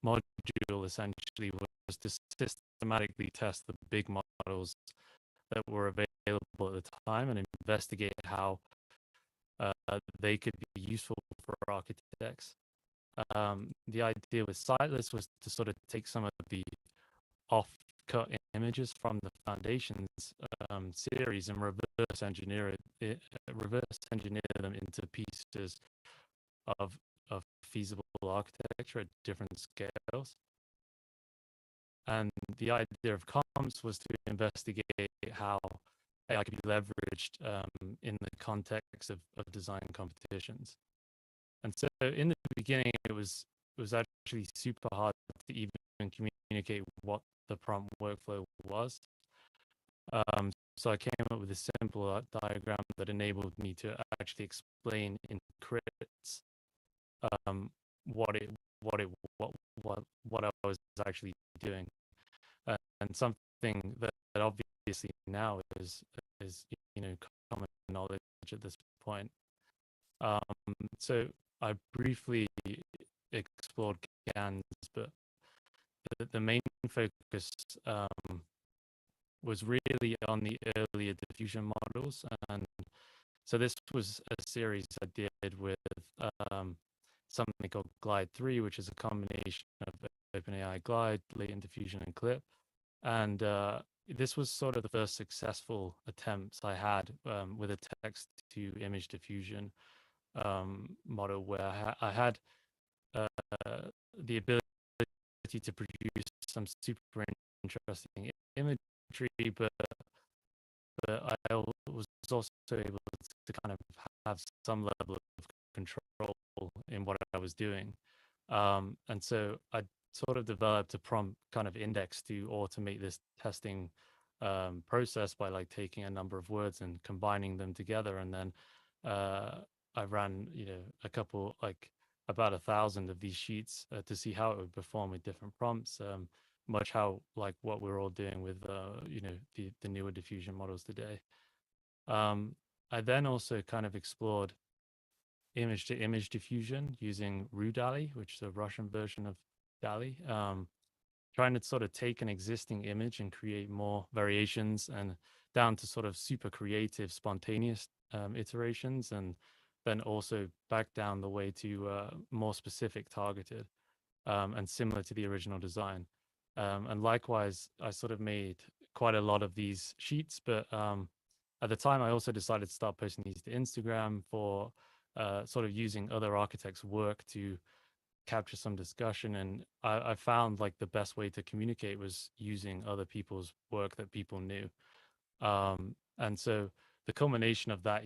module essentially was to systematically test the big models that were available at the time and investigate how they could be useful for architects. The idea with Sightless was to sort of take some of the off-cut images from the Foundations series and reverse engineer them into pieces of feasible architecture at different scales. And the idea of Comps was to investigate how AI could be leveraged in the context of design competitions. And so in the beginning, it was actually super hard to even communicate what the prompt workflow was. So I came up with a simple diagram that enabled me to actually explain in crits what I was actually doing, and something that obviously now is common knowledge at this point. So I briefly explored GANs, but the main focus was really on the earlier diffusion models. And so this was a series I did with something called Glide 3, which is a combination of OpenAI Glide, latent diffusion, and Clip. And this was sort of the first successful attempts I had with a text-to-image diffusion model, where I had the ability to produce some super interesting imagery, but I was also able to kind of have some level of control in what I was doing. And so I sort of developed a prompt kind of index to automate this testing process by like taking a number of words and combining them together. And then I ran, a couple, like about 1,000 of these sheets to see how it would perform with different prompts, much how like what we're all doing with, the newer diffusion models today. I then also kind of explored image-to-image diffusion using RuDALI, which is a Russian version of DALI, trying to sort of take an existing image and create more variations and down to sort of super creative, spontaneous iterations, and then also back down the way to more specific, targeted, and similar to the original design. And likewise, I sort of made quite a lot of these sheets, but at the time, I also decided to start posting these to Instagram for sort of using other architects' work to capture some discussion. And I found like the best way to communicate was using other people's work that people knew. And so the culmination of that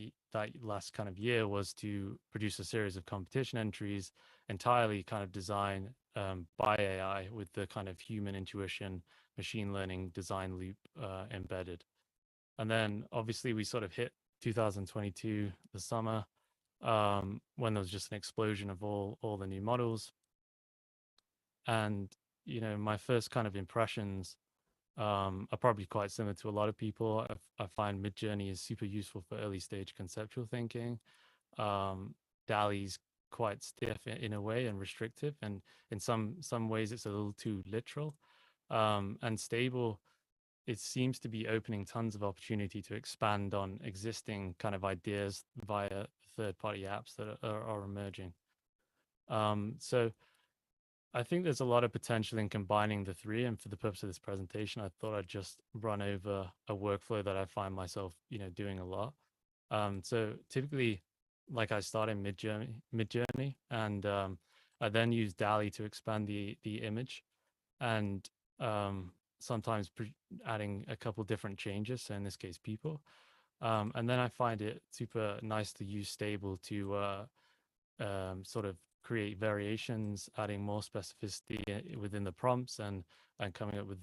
last kind of year was to produce a series of competition entries entirely kind of designed by AI with the kind of human intuition, machine learning design loop embedded. And then obviously we sort of hit 2022, the summer, when there was just an explosion of all the new models. And, my first kind of impressions are probably quite similar to a lot of people. I find Midjourney is super useful for early stage conceptual thinking. DALI's quite stiff in a way and restrictive, and in some ways it's a little too literal. And Stable, it seems to be opening tons of opportunity to expand on existing kind of ideas via third-party apps that are emerging. So I think there's a lot of potential in combining the three, and for the purpose of this presentation, I thought I'd just run over a workflow that I find myself, doing a lot. So typically, like I started Midjourney, and I then used DALL-E to expand the image, and sometimes adding a couple different changes. So in this case, people, and then I find it super nice to use Stable to sort of create variations, adding more specificity within the prompts, and coming up with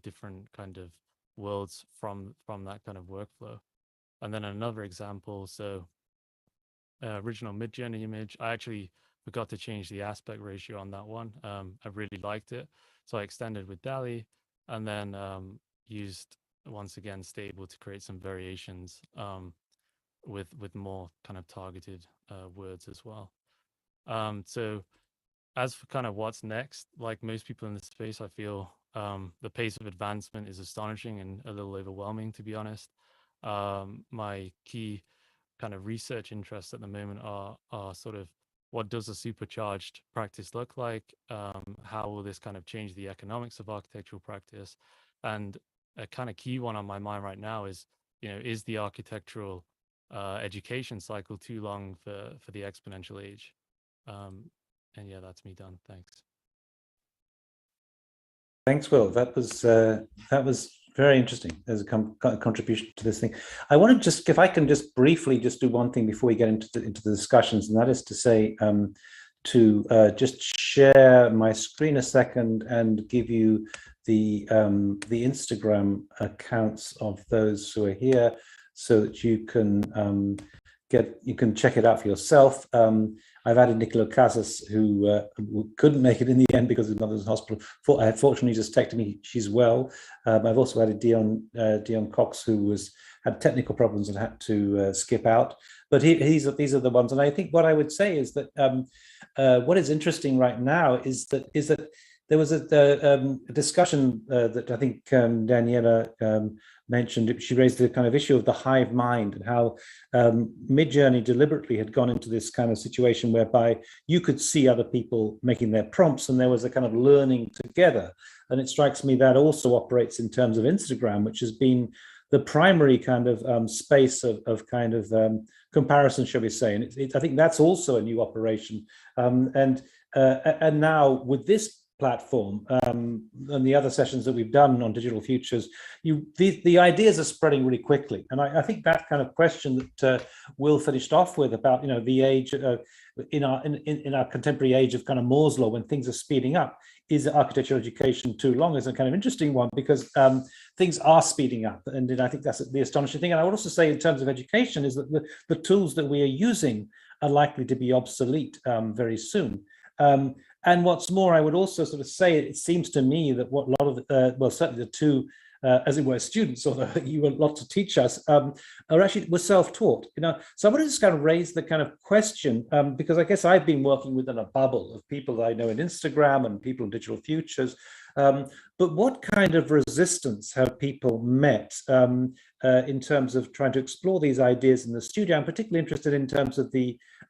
different kind of worlds from that kind of workflow. And then another example, so original Midjourney image, I actually forgot to change the aspect ratio on that one. I really liked it, so I extended with DALL-E, and then used once again Stable to create some variations with more kind of targeted words as well. So as for kind of what's next, like most people in this space, I feel the pace of advancement is astonishing and a little overwhelming, to be honest. My key kind of research interests at the moment are sort of, what does a supercharged practice look like? How will this kind of change the economics of architectural practice? And a kind of key one on my mind right now is, is the architectural education cycle too long for the exponential age? And yeah, that's me done. Thanks. Thanks, Will. That was very interesting as a contribution to this thing. I want to just, if I can just briefly just do one thing before we get into the discussions, and that is to say, just share my screen a second and give you the Instagram accounts of those who are here, so that you can check it out for yourself. I've added Nicola Casas, who couldn't make it in the end because his mother was in hospital. Fortunately, just texted me she's well. I've also added Dion Cox, who had technical problems and had to skip out. But these are the ones. And I think what I would say is that what is interesting right now is that there was a discussion that I think Daniela mentioned. She raised the kind of issue of the hive mind, and how Midjourney deliberately had gone into this kind of situation whereby you could see other people making their prompts, and there was a kind of learning together. And it strikes me that also operates in terms of Instagram, which has been the primary kind of space of kind of comparison, shall we say. And I think that's also a new operation. And now with this platform and the other sessions that we've done on digital futures, the ideas are spreading really quickly. And I think that kind of question that Will finished off with about the age in our contemporary age of kind of Moore's law, when things are speeding up, is architectural education too long, is a kind of interesting one, because things are speeding up, and I think that's the astonishing thing. And I would also say in terms of education is that the tools that we are using are likely to be obsolete very soon. And what's more, I would also sort of say, it seems to me that what a lot of, well, certainly the two, as it were, students, although you were a lot to teach us, were self-taught. So I want to just kind of raise the kind of question, because I guess I've been working within a bubble of people that I know in Instagram and people in digital futures. But what kind of resistance have people met in terms of trying to explore these ideas in the studio? I'm particularly interested in terms of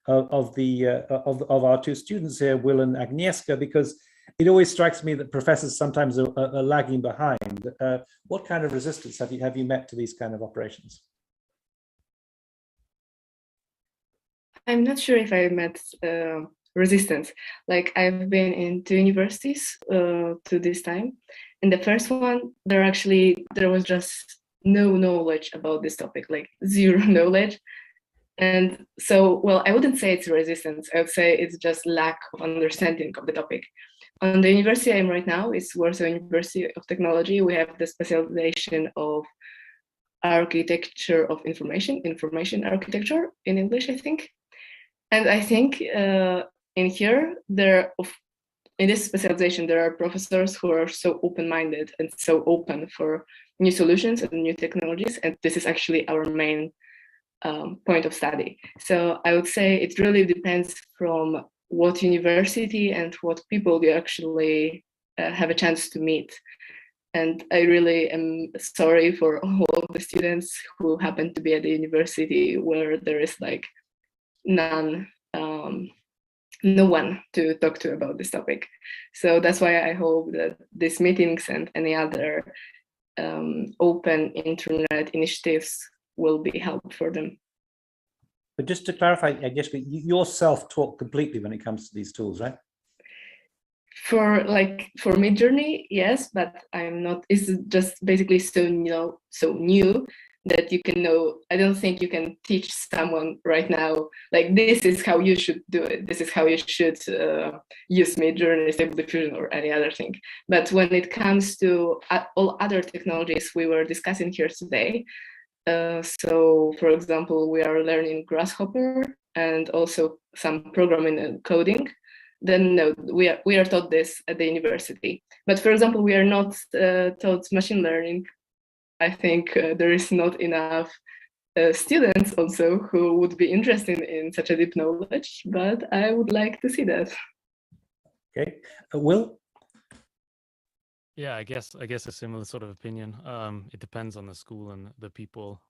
our two students here, Will and Agnieszka, because it always strikes me that professors sometimes are lagging behind. What kind of resistance have you met to these kind of operations? I'm not sure if I met resistance. Like, I've been in 2 universities to this time. In the first one, there was just no knowledge about this topic, like zero knowledge. And so, well, I wouldn't say it's resistance. I would say it's just lack of understanding of the topic. On the university I'm right now, it's Warsaw University of Technology. We have the specialization of architecture of information architecture in English, I think. And I think in here, in this specialization, there are professors who are so open-minded and so open for new solutions and new technologies. And this is actually our main point of study. So I would say it really depends from what university and what people you actually have a chance to meet. And I really am sorry for all of the students who happen to be at the university where there is like no one to talk to about this topic. So that's why I hope that these meetings and any other open internet initiatives will be helpful for them. But just to clarify, I guess you're self-taught completely when it comes to these tools, right? For Midjourney, yes, but I'm not. It's just basically so new that you can know. I don't think you can teach someone right now like this is how you should do it. This is how you should use Midjourney, Stable Diffusion, or any other thing. But when it comes to all other technologies we were discussing here today, so for example, we are learning Grasshopper and also some programming and coding. Then no, we are taught this at the university. But for example, we are not taught machine learning. I think there is not enough students also who would be interested in such a deep knowledge, but I would like to see that. Okay, Will? Yeah, I guess a similar sort of opinion. It depends on the school and the people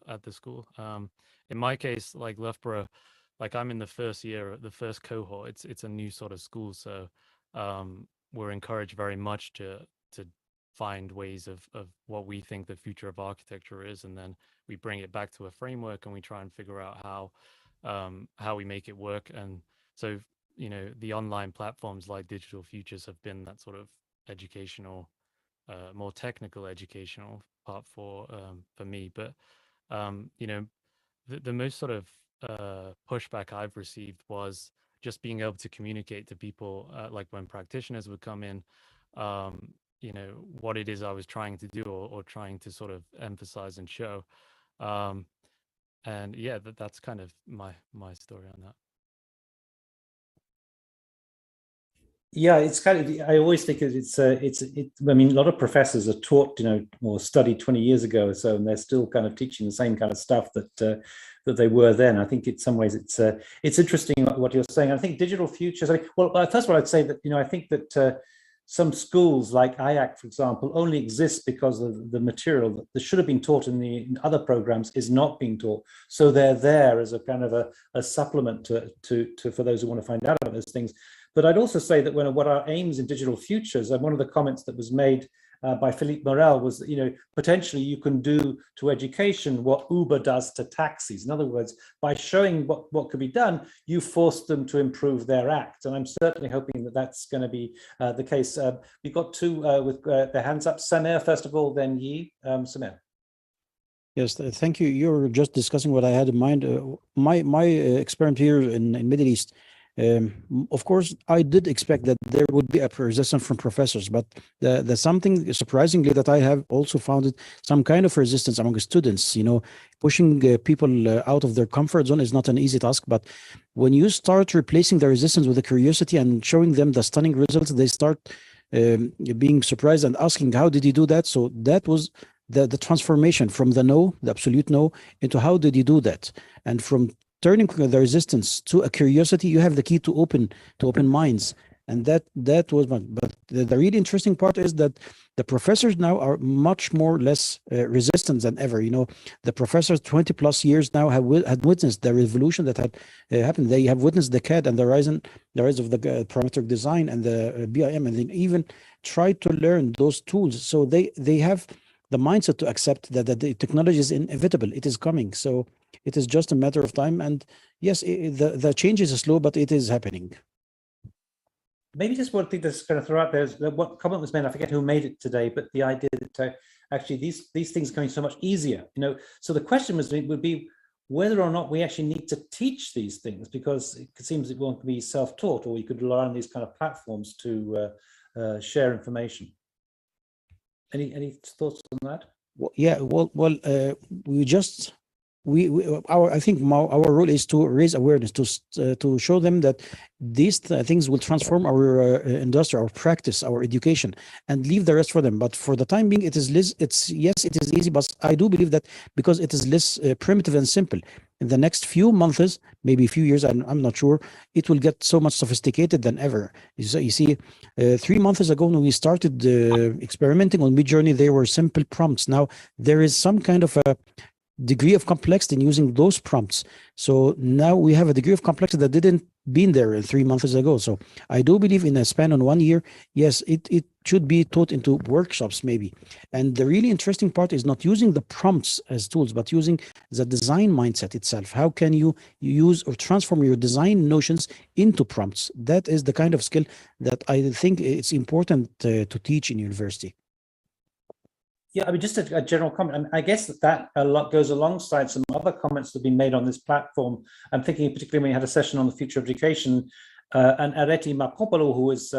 at the school. In my case, like Loughborough, like I'm in the first year, the first cohort. It's a new sort of school, so we're encouraged very much to find ways of what we think the future of architecture is, and then we bring it back to a framework and we try and figure out how we make it work. And so, you know, the online platforms like Digital Futures have been that sort of educational, more technical educational part for me. But you know, the most sort of pushback I've received was just being able to communicate to people, like when practitioners would come in, you know, what it is I was trying to do or trying to sort of emphasize and show. And yeah, that's kind of my story on that. Yeah, it's kind of, I always think it's I mean, a lot of professors are taught, you know, or studied 20 years ago or so, and they're still kind of teaching the same kind of stuff that they were then. I think in some ways it's interesting what you're saying. I think Digital Futures, well, first of all, I'd say that, you know, I think that some schools like IAC, for example, only exist because of the material that should have been taught in other programs is not being taught. So they're there as a kind of a supplement to for those who want to find out about those things. But I'd also say that what our aims in Digital Futures, and one of the comments that was made by Philippe Morel was that, you know, potentially you can do to education what Uber does to taxis. In other words, by showing what could be done, you force them to improve their act. And I'm certainly hoping that that's going to be the case. We've got two with their hands up. Samir, first of all, then Yi. Samir. Yes, thank you. You're just discussing what I had in mind. My experiment here in Middle East. Of course, I did expect that there would be a resistance from professors, but there's something surprisingly that I have also found some kind of resistance among students. You know, pushing people out of their comfort zone is not an easy task, but when you start replacing the resistance with the curiosity and showing them the stunning results, they start being surprised and asking, how did you do that? So that was the transformation from the absolute no, into how did you do that? And from turning the resistance to a curiosity, you have the key to open minds, and that was one. But the really interesting part is that the professors now are much more less resistant than ever. You know, the professors 20 plus years now had witnessed the revolution that had happened. They have witnessed the CAD and the rise of the parametric design and the BIM, and they even tried to learn those tools. So they have the mindset to accept that the technology is inevitable. It is coming. So it is just a matter of time. And yes, the change is slow, but it is happening. Maybe just one thing that's going to throw out there is that what comment was made, I forget who made it today, but the idea that actually these things are coming so much easier. You know, so the question would be whether or not we actually need to teach these things, because it seems it won't be self-taught, or you could rely on these kind of platforms to share information. Any thoughts on that? Well, yeah, I think our role is to raise awareness, to show them that these things will transform our industry, our practice, our education, and leave the rest for them. But for the time being, it is less. Yes, it is easy, but I do believe that because it is less primitive and simple, in the next few months, maybe a few years, I'm not sure, it will get so much sophisticated than ever. You see, 3 months ago when we started experimenting on Midjourney, there were simple prompts. Now there is some kind of a degree of complexity in using those prompts. So now we have a degree of complexity that didn't been there 3 months ago. So I do believe in a span on 1 year, yes, it should be taught into workshops maybe. And the really interesting part is not using the prompts as tools, but using the design mindset itself. How can you use or transform your design notions into prompts? That is the kind of skill that I think it's important to teach in university. Yeah, I mean, just a general comment. I mean, I guess that a lot goes alongside some other comments that have been made on this platform. I'm thinking particularly when we had a session on the future of education, and Areti Markopoulou, who is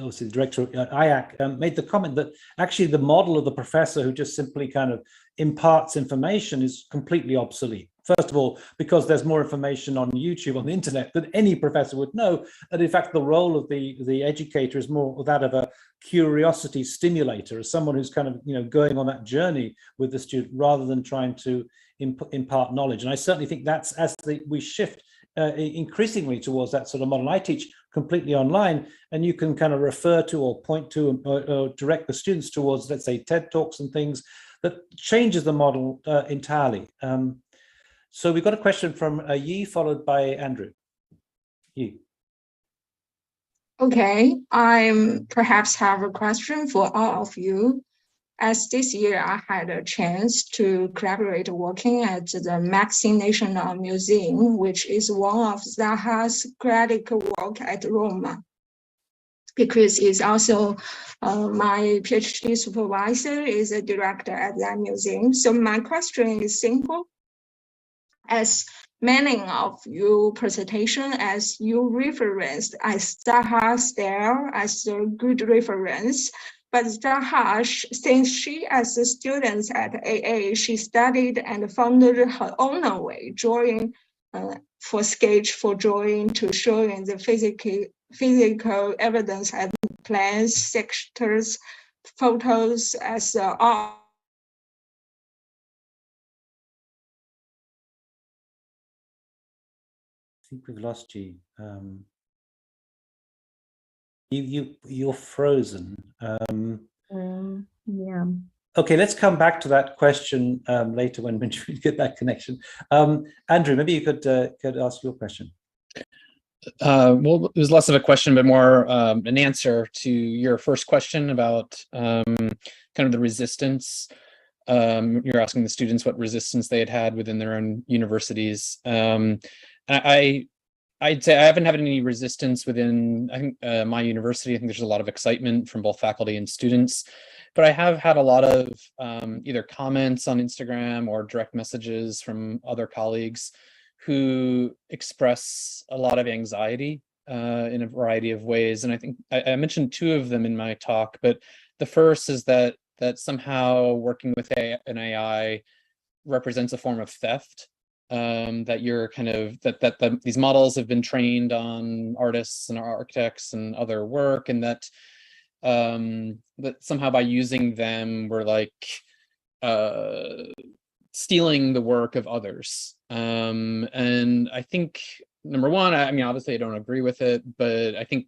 also the director of IAC, made the comment that actually the model of the professor who just simply kind of imparts information is completely obsolete. First of all, because there's more information on YouTube, on the internet, than any professor would know. And in fact, the role of the educator is more that of a curiosity stimulator, as someone who's kind of, going on that journey with the student rather than trying to impart knowledge. And I certainly think that's as we shift increasingly towards that sort of model. I teach completely online, and you can kind of refer to or point to or direct the students towards, let's say, TED Talks and things that changes the model entirely. So we've got a question from Yi, followed by Andrew. Yi. Okay, I perhaps have a question for all of you. As this year I had a chance to collaborate working at the Maxim National Museum, which is one of Zaha's critical work at Roma, because it's also my PhD supervisor is a director at that museum. So my question is simple. As many of your presentation, as you referenced, as Zaha's there as a good reference, but Zaha, since she as a student at AA, she studied and founded her own way, drawing for sketch, for drawing, to showing the physical evidence and plans, sectors, photos as art. I think we've lost you. You're frozen. Yeah. Okay, let's come back to that question later when we get that connection. Andrew, maybe you could ask your question. Well, it was less of a question, but more an answer to your first question about kind of the resistance. You're asking the students what resistance they had within their own universities. I'd say I haven't had any resistance within, I think, my university. I think there's a lot of excitement from both faculty and students, but I have had a lot of either comments on Instagram or direct messages from other colleagues who express a lot of anxiety in a variety of ways. And I think I mentioned two of them in my talk, but the first is that somehow working with an AI represents a form of theft. That you're kind of that these models have been trained on artists and architects and other work, and that somehow by using them we're like stealing the work of others. And I think number one, I mean, obviously I don't agree with it, but I think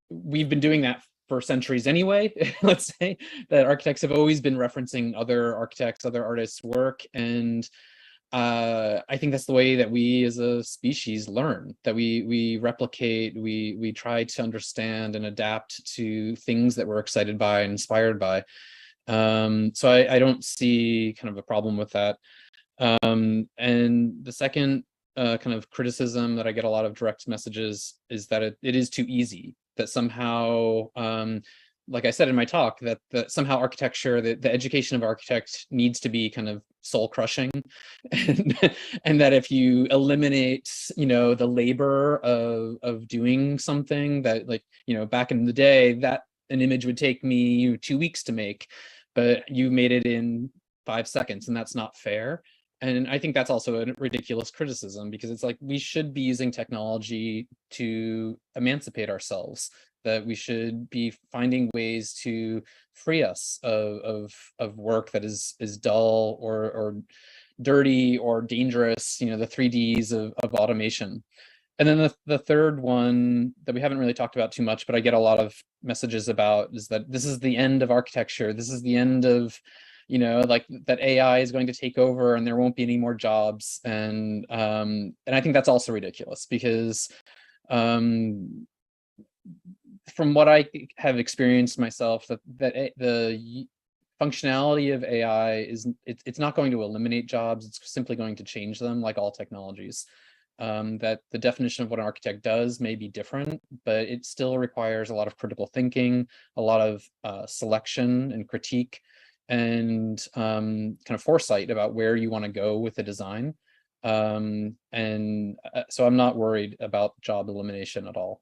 we've been doing that for centuries anyway. Let's say that architects have always been referencing other architects, other artists' work, and I think that's the way that we as a species learn, that we replicate, we try to understand and adapt to things that we're excited by and inspired by. So I don't see kind of a problem with that. And the second kind of criticism that I get a lot of direct messages is that it is too easy, that somehow, like I said in my talk, that somehow architecture, the education of architect needs to be kind of soul crushing, and that if you eliminate, the labor of doing something that, like, back in the day, that an image would take me 2 weeks to make, but you made it in 5 seconds, and that's not fair. And I think that's also a ridiculous criticism, because it's like we should be using technology to emancipate ourselves, that we should be finding ways to free us of work that is dull or dirty or dangerous, the 3Ds of automation. And then the third one that we haven't really talked about too much, but I get a lot of messages about, is that this is the end of architecture. This is the end of you know, like that AI is going to take over and there won't be any more jobs. And I think that's also ridiculous because from what I have experienced myself, that the functionality of AI it's not going to eliminate jobs. It's simply going to change them, like all technologies. That the definition of what an architect does may be different, but it still requires a lot of critical thinking, a lot of selection and critique, and kind of foresight about where you want to go with the design. So I'm not worried about job elimination at all.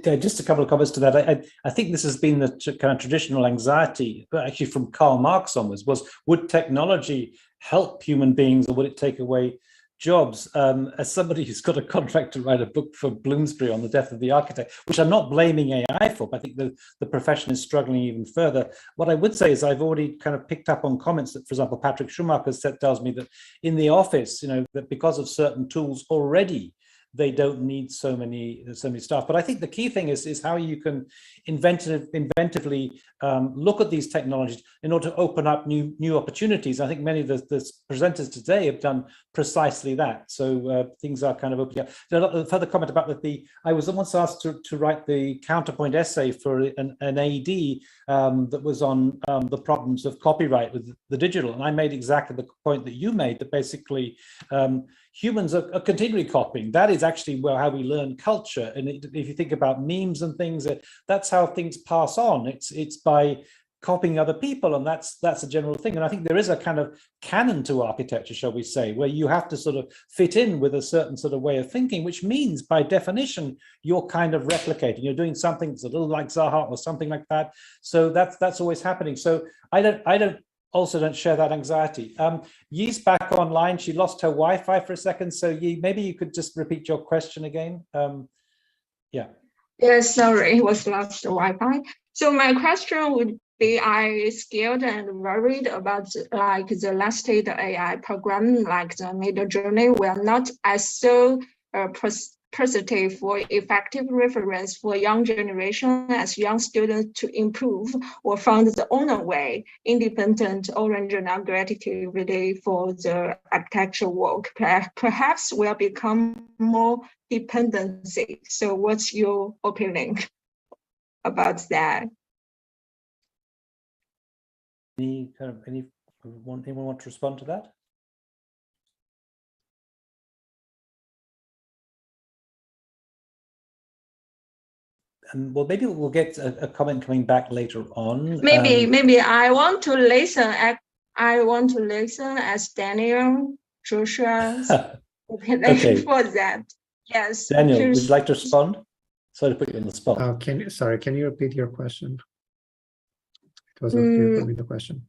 Just a couple of comments to that. I think this has been the kind of traditional anxiety, but actually from Karl Marx onwards, was would technology help human beings or would it take away jobs? As somebody who's got a contract to write a book for Bloomsbury on the death of the architect, which I'm not blaming AI for, but I think the profession is struggling even further. What I would say is I've already kind of picked up on comments that, for example, Patrick Schumacher tells me that in the office, you know, that because of certain tools already, they don't need so many staff. But I think the key thing is how you can inventively look at these technologies in order to open up new opportunities. I think many of the presenters today have done precisely that. So things are kind of opening up. A further comment about that. I was once asked to write the counterpoint essay for an AD that was on the problems of copyright with the digital, and I made exactly the point that you made, that basically humans are continually copying. That is actually how we learn culture. And if you think about memes and things, that's how things pass on. It's by copying other people, and that's a general thing. And I think there is a kind of canon to architecture, shall we say, where you have to sort of fit in with a certain sort of way of thinking, which means by definition you're kind of replicating. You're doing something that's a little like Zaha or something like that. So that's always happening. So I don't share that anxiety. Yi's back online. She lost her Wi-Fi for a second. So Yi, maybe you could just repeat your question again. Yeah. Yes, sorry, it was lost Wi-Fi. So my question would be, I scared and worried about like the last state AI program, like the Mid Journey, were not as so positive for effective reference for young generation as young students to improve or find their own way, independent original creativity for the architectural work. Perhaps will become more dependency. So what's your opinion about that? Anyone want to respond to that? Well, maybe we'll get a comment coming back later on. Maybe I want to listen. I want to listen as Daniel, Joshua's opinion for that. Yes. Daniel, would you like to respond? Sorry to put you on the spot. Can you repeat your question? It wasn't clear for me, the question.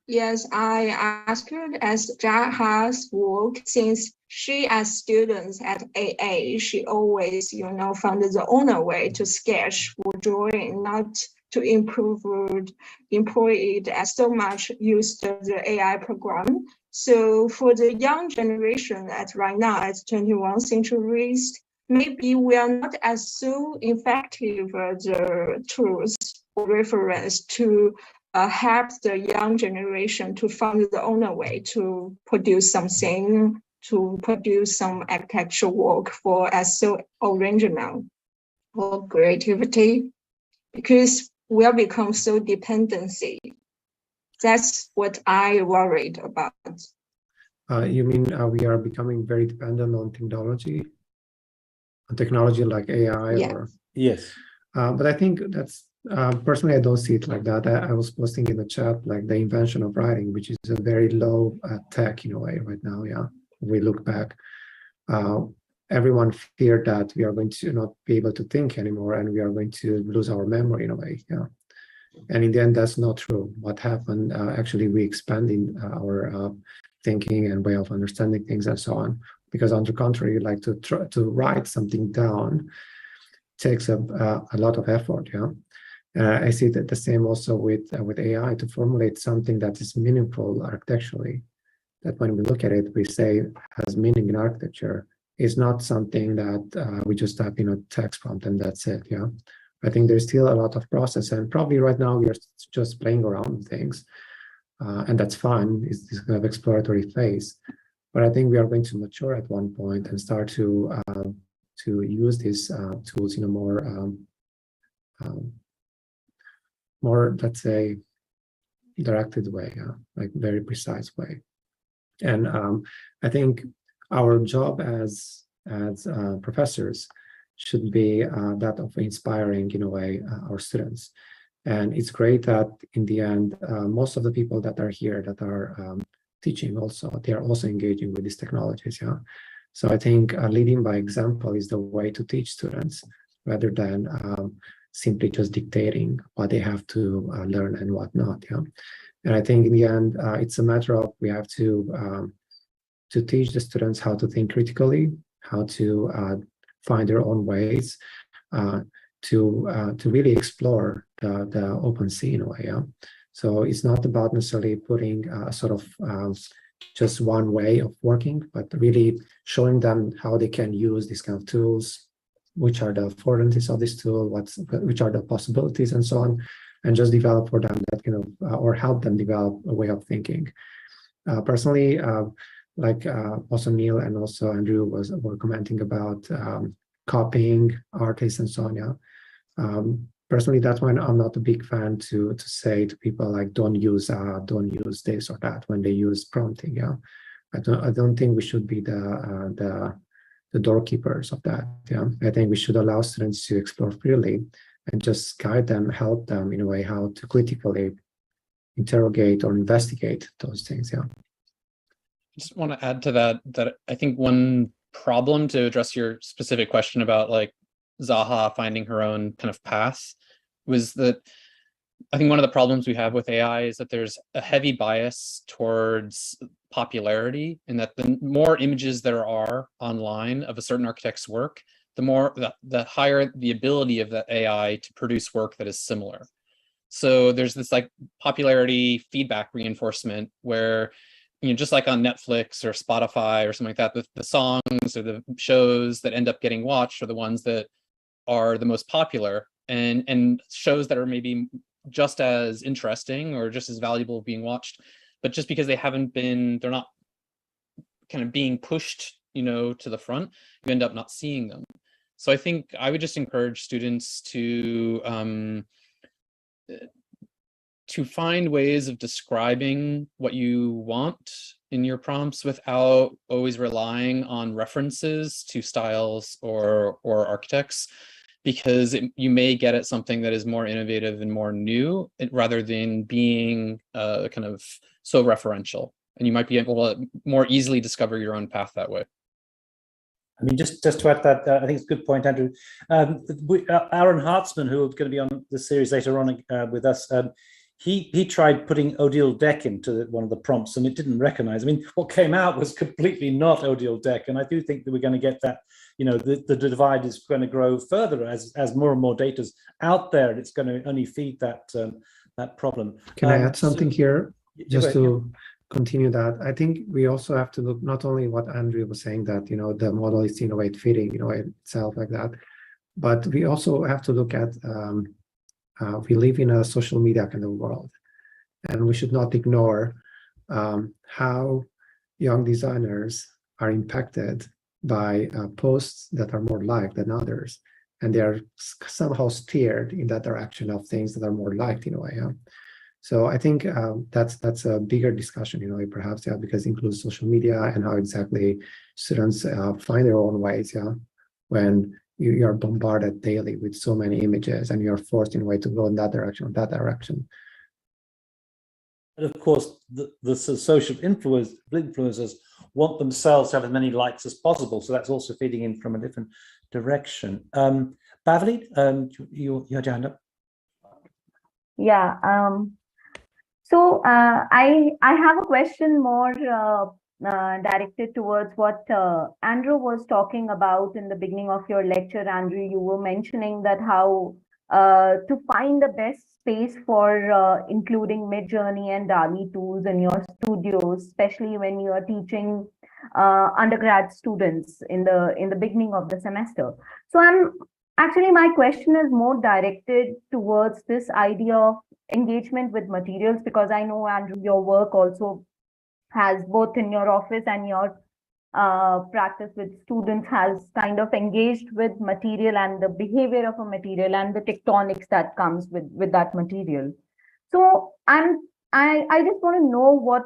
Yes, I asked her as Jaha's work, since she as students at AA, she always, found the own way to sketch or drawing, not to improve or employ it as so much used the AI program. So for the young generation at right now, at 21st centuries, maybe we are not as so effective the tools or reference to help the young generation to find their own way to produce something, to produce some architectural work for as so original or creativity, because we'll become so dependency. That's what I worried about. You mean we are becoming very dependent on technology like AI? Yeah. Yes. But I think that's, personally, I don't see it like that. I was posting in the chat like the invention of writing, which is a very low tech in a way right now. Yeah, we look back. Everyone feared that we are going to not be able to think anymore, and we are going to lose our memory in a way. Yeah, and in the end, that's not true. What happened? Actually, we expanded our thinking and way of understanding things and so on. Because on the contrary, like to try to write something down takes a lot of effort. Yeah. I see that the same also with AI, to formulate something that is meaningful architecturally, that when we look at it, we say has meaning in architecture, is not something that we just type in a text prompt and that's it. Yeah, I think there's still a lot of process, and probably right now we are just playing around with things, and that's fun. It's this kind of exploratory phase. But I think we are going to mature at one point and start to use these tools in a more, let's say, directed way, like very precise way. And I think our job as professors should be that of inspiring, in a way, our students. And it's great that in the end, most of the people that are here that are teaching also, they are also engaging with these technologies. So I think leading by example is the way to teach students, rather than simply just dictating what they have to learn and what not. And I think in the end, it's a matter of we have to teach the students how to think critically, how to find their own ways, to really explore the open sea in a way. So it's not about necessarily putting a sort of just one way of working, but really showing them how they can use these kind of tools, which are the affordances of this tool, which are the possibilities, and so on, and just develop for them that kind of, or help them develop a way of thinking. Personally, like also Neil and also Andrew were commenting about copying artists and so on. Personally, that's why I'm not a big fan to say to people like don't use this or that when they use prompting. I don't think we should be the doorkeepers of that. I think we should allow students to explore freely and just guide them, help them in a way how to critically interrogate or investigate those things. I just want to add to that I think one problem, to address your specific question about like Zaha finding her own kind of path, was that I think one of the problems we have with AI is that there's a heavy bias towards popularity, and that the more images there are online of a certain architect's work, the higher the ability of the AI to produce work that is similar. So there's this like popularity feedback reinforcement where, just like on Netflix or Spotify or something like that, the songs or the shows that end up getting watched are the ones that are the most popular, and shows that are maybe just as interesting or just as valuable being watched, but just because they're not kind of being pushed, to the front, you end up not seeing them. So I think I would just encourage students to find ways of describing what you want in your prompts without always relying on references to styles or architects, because you may get at something that is more innovative and more new rather than being kind of so referential. And you might be able to more easily discover your own path that way. I mean, just to add that, I think it's a good point, Andrew. Aaron Hartzman, who is going to be on the series later on with us, he tried putting Odile Deck into one of the prompts, and it didn't recognize. I mean, what came out was completely not Odile Deck, and I do think that we're going to get that. The divide is going to grow further as more and more data is out there, and it's going to only feed that problem. Can I add something here, just to continue that? I think we also have to look not only what Andrew was saying, that the model is in a way fitting itself like that, but we also have to look at we live in a social media kind of world, and we should not ignore how young designers are impacted by posts that are more liked than others, and they are somehow steered in that direction of things that are more liked in a way. So I think that's a bigger discussion, perhaps, because it includes social media and how exactly students find their own ways, when you are bombarded daily with so many images and you're forced in a way to go in that direction or that direction. And of course, the social influencers want themselves to have as many likes as possible. So that's also feeding in from a different direction. Bavali, you had your hand up. Yeah. So I have a question more directed towards what Andrew was talking about in the beginning of your lecture. Andrew, you were mentioning that how to find the best space for including Midjourney and DALL-E tools in your studios, especially when you are teaching undergrad students in the beginning of the semester. So Actually, my question is more directed towards this idea of engagement with materials, because I know, Andrew, your work also has, both in your office and your practice with students, has kind of engaged with material and the behavior of a material and the tectonics that comes with that material. So I just want to know what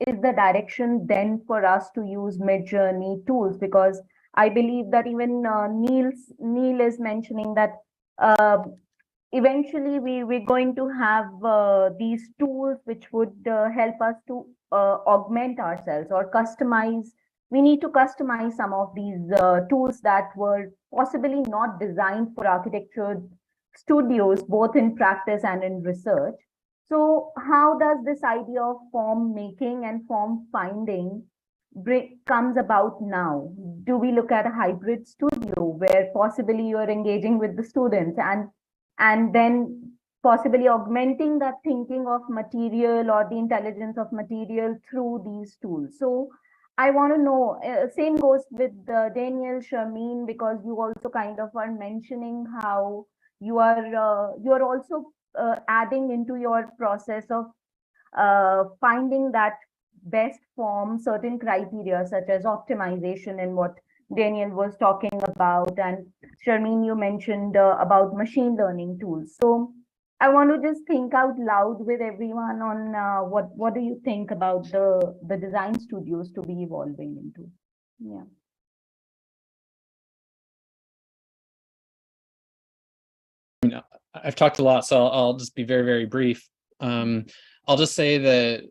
is the direction then for us to use mid-journey tools, because I believe that even Neil is mentioning that eventually we're going to have these tools which would help us to augment ourselves or customize. We need to customize some of these tools that were possibly not designed for architecture studios, both in practice and in research. So how does this idea of form making and form finding comes about now? Do we look at a hybrid studio where possibly you're engaging with the students and then possibly augmenting that thinking of material or the intelligence of material through these tools? So I want to know, same goes with Daniel, Sharmeen, because you also kind of are mentioning how you are also adding into your process of finding that best form certain criteria such as optimization, and what Daniel was talking about, and Sharmeen, you mentioned about machine learning tools. So I want to just think out loud with everyone on what do you think about the design studios to be evolving into? Yeah. I've talked a lot, so I'll just be very, very brief. I'll just say that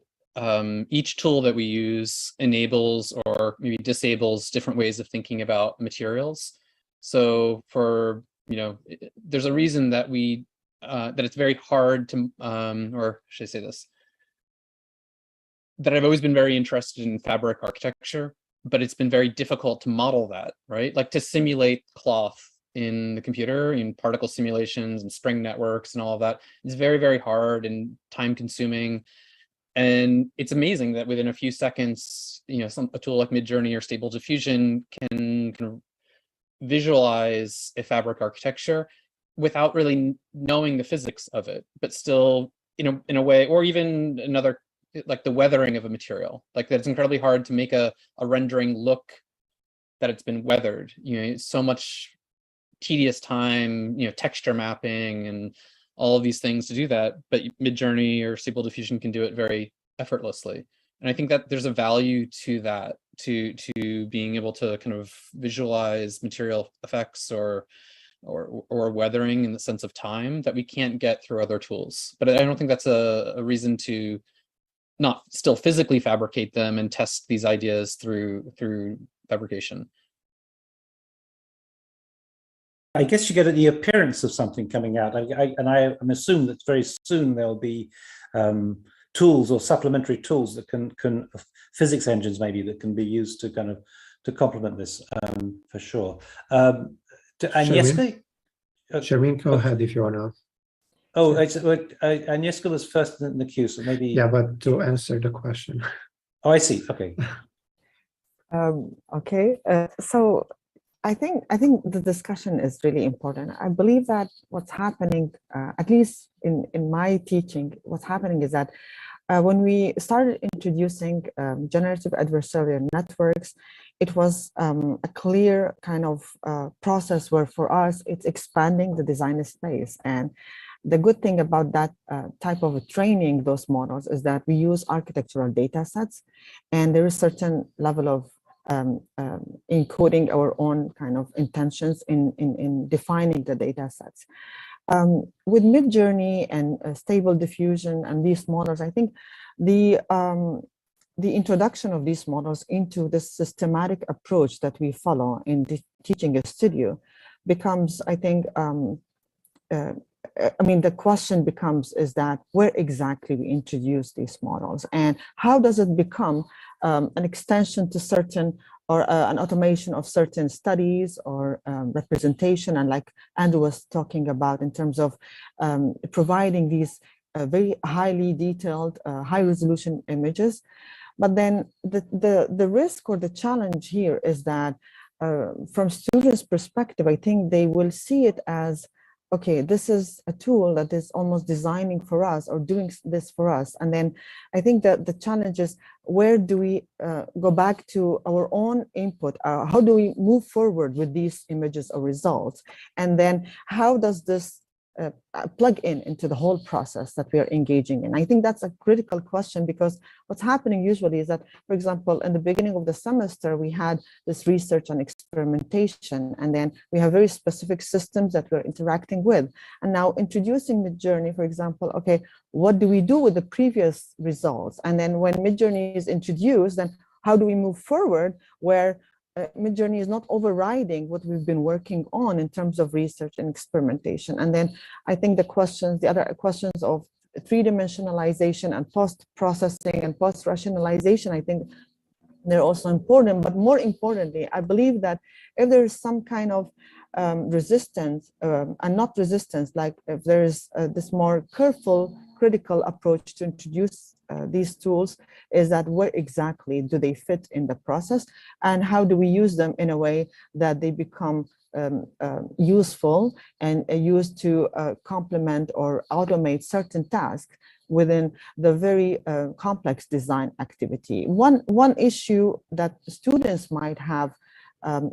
each tool that we use enables or maybe disables different ways of thinking about materials. So for, there's a reason that that it's very hard to, or should I say this, that I've always been very interested in fabric architecture, but it's been very difficult to model that, right? Like to simulate cloth in the computer, in particle simulations and spring networks and all of that. It's very, very hard and time consuming. And it's amazing that within a few seconds, a tool like Midjourney or Stable Diffusion can visualize a fabric architecture without really knowing the physics of it, but still, in a way, or even another, like the weathering of a material, like that it's incredibly hard to make a rendering look that it's been weathered. It's so much tedious time, texture mapping and all of these things to do that, but Midjourney or Stable Diffusion can do it very effortlessly. And I think that there's a value to that, to being able to kind of visualize material effects or weathering in the sense of time that we can't get through other tools. But I don't think that's a reason to not still physically fabricate them and test these ideas through fabrication. I guess you get the appearance of something coming out, and I'm assuming that very soon there'll be tools or supplementary tools that can physics engines maybe that can be used to kind of to complement this for sure. Agnieszka, Sharmeen, go ahead if you want to. Oh, Agnieszka was first in the queue, so maybe. Yeah, but to answer the question. Oh, I see. Okay. Okay. So I think the discussion is really important. I believe that what's happening, at least in my teaching, what's happening is that when we started introducing generative adversarial networks, it was a clear kind of process where for us, it's expanding the design space. And the good thing about that type of training those models is that we use architectural data sets, and there is certain level of encoding our own kind of intentions in defining the data sets. With Midjourney and Stable Diffusion and these models, I think the introduction of these models into this systematic approach that we follow in teaching a studio becomes, I think, I mean, the question becomes is that where exactly we introduce these models, and how does it become an extension to certain or an automation of certain studies or representation, and like Andrew was talking about in terms of providing these very highly detailed, high resolution images. But then the risk or the challenge here is that from students' perspective, I think they will see it as, okay, this is a tool that is almost designing for us or doing this for us. And then I think that the challenge is, where do we go back to our own input? How do we move forward with these images or results? And then how does this plug into the whole process that we are engaging in? I think that's a critical question, because what's happening usually is that, for example, in the beginning of the semester, we had this research and experimentation, and then we have very specific systems that we're interacting with. And now introducing Midjourney, for example, okay, what do we do with the previous results? And then when Midjourney is introduced, then how do we move forward where Midjourney is not overriding what we've been working on in terms of research and experimentation? And then I think the other questions of three-dimensionalization and post-processing and post-rationalization, I think they're also important. But more importantly, I believe that if there is some kind of resistance, and not resistance, like if there is this more careful, critical approach to introduce these tools, is that where exactly do they fit in the process, and how do we use them in a way that they become useful and used to complement or automate certain tasks within the very complex design activity. One issue that students might have